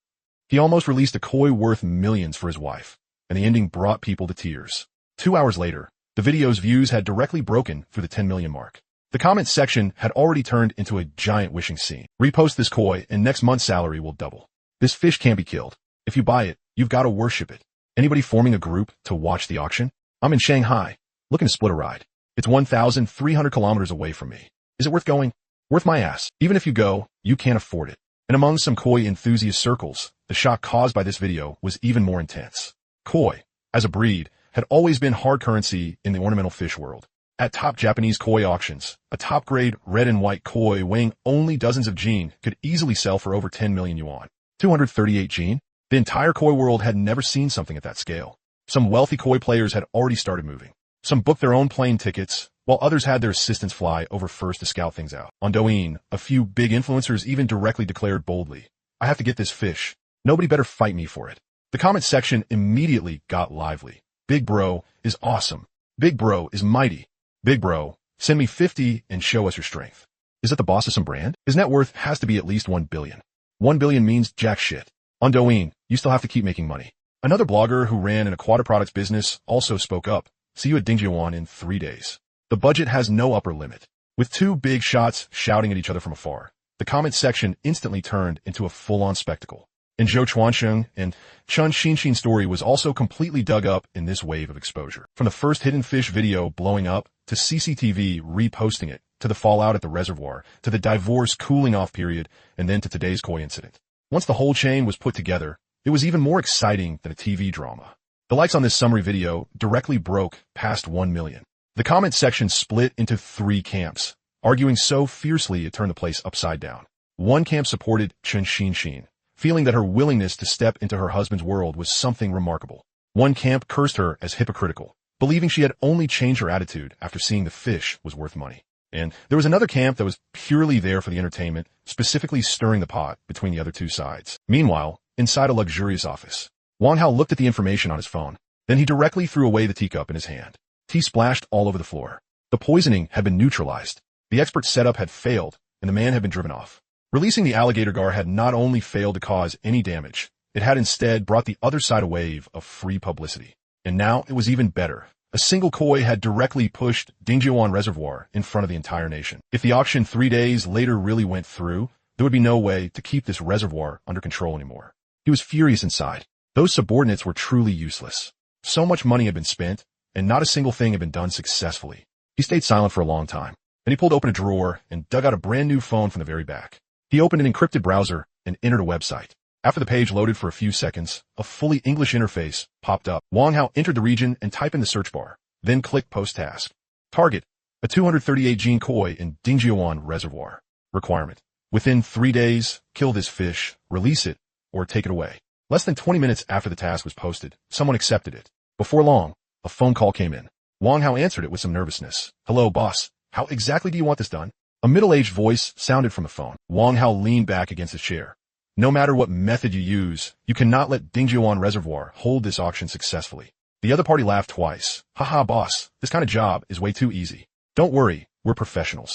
He almost released a koi worth millions for his wife, and the ending brought people to tears. 2 hours later, the video's views had directly broken through the 10 million mark. The comments section had already turned into a giant wishing scene. Repost this koi and next month's salary will double. This fish can't be killed. If you buy it, you've got to worship it. Anybody forming a group to watch the auction? I'm in Shanghai, looking to split a ride. It's 1,300 kilometers away from me. Is it worth going? Worth my ass. Even if you go, you can't afford it. And among some koi enthusiast circles, the shock caused by this video was even more intense. Koi, as a breed, had always been hard currency in the ornamental fish world. At top Japanese koi auctions, a top-grade red and white koi weighing only dozens of gene could easily sell for over 10 million yuan. 238 gene? The entire koi world had never seen something at that scale. Some wealthy koi players had already started moving. Some booked their own plane tickets, while others had their assistants fly over first to scout things out. On Douyin, a few big influencers even directly declared boldly, "I have to get this fish. Nobody better fight me for it." The comment section immediately got lively. Big bro is awesome. Big bro is mighty. Big bro, send me 50 and show us your strength. Is it the boss of some brand? His net worth has to be at least 1 billion. 1 billion means jack shit. On Douyin, you still have to keep making money. Another blogger who ran an aquatic products business also spoke up. See you at Dingjiuan in 3 days. The budget has no upper limit. With two big shots shouting at each other from afar, the comment section instantly turned into a full-on spectacle. And Zhou Chuansheng and Chun Xinxin story was also completely dug up in this wave of exposure. From the first hidden fish video blowing up, to CCTV reposting it, to the fallout at the reservoir, to the divorce cooling off period, and then to today's koi incident. Once the whole chain was put together, it was even more exciting than a TV drama. The likes on this summary video directly broke past 1 million. The comment section split into 3 camps, arguing so fiercely it turned the place upside down. One camp supported Chun Xinxin, feeling that her willingness to step into her husband's world was something remarkable. One camp cursed her as hypocritical, believing she had only changed her attitude after seeing the fish was worth money. And there was another camp that was purely there for the entertainment, specifically stirring the pot between the other two sides. Meanwhile, inside a luxurious office, Wang Hao looked at the information on his phone. Then he directly threw away the teacup in his hand. Tea splashed all over the floor. The poisoning had been neutralized. The expert setup had failed, and the man had been driven off. Releasing the alligator gar had not only failed to cause any damage, it had instead brought the other side a wave of free publicity. And now it was even better. A single koi had directly pushed Dingjiuan Reservoir in front of the entire nation. If the auction 3 days later really went through, there would be no way to keep this reservoir under control anymore. He was furious inside. Those subordinates were truly useless. So much money had been spent, and not a single thing had been done successfully. He stayed silent for a long time. Then he pulled open a drawer and dug out a brand new phone from the very back. He opened an encrypted browser and entered a website. After the page loaded for a few seconds, a fully English interface popped up. Wang Hao entered the region and typed in the search bar, then clicked Post Task. Target, a 238 gene koi in Dingjiuan Reservoir. Requirement: within 3 days, kill this fish, release it, or take it away. Less than 20 minutes after the task was posted, someone accepted it. Before long, a phone call came in. Wang Hao answered it with some nervousness. "Hello, boss. How exactly do you want this done?" A middle-aged voice sounded from the phone. Wang Hao leaned back against his chair. "No matter what method you use, you cannot let Dingjiuan Reservoir hold this auction successfully." The other party laughed twice. "Haha, boss, this kind of job is way too easy. Don't worry, we're professionals."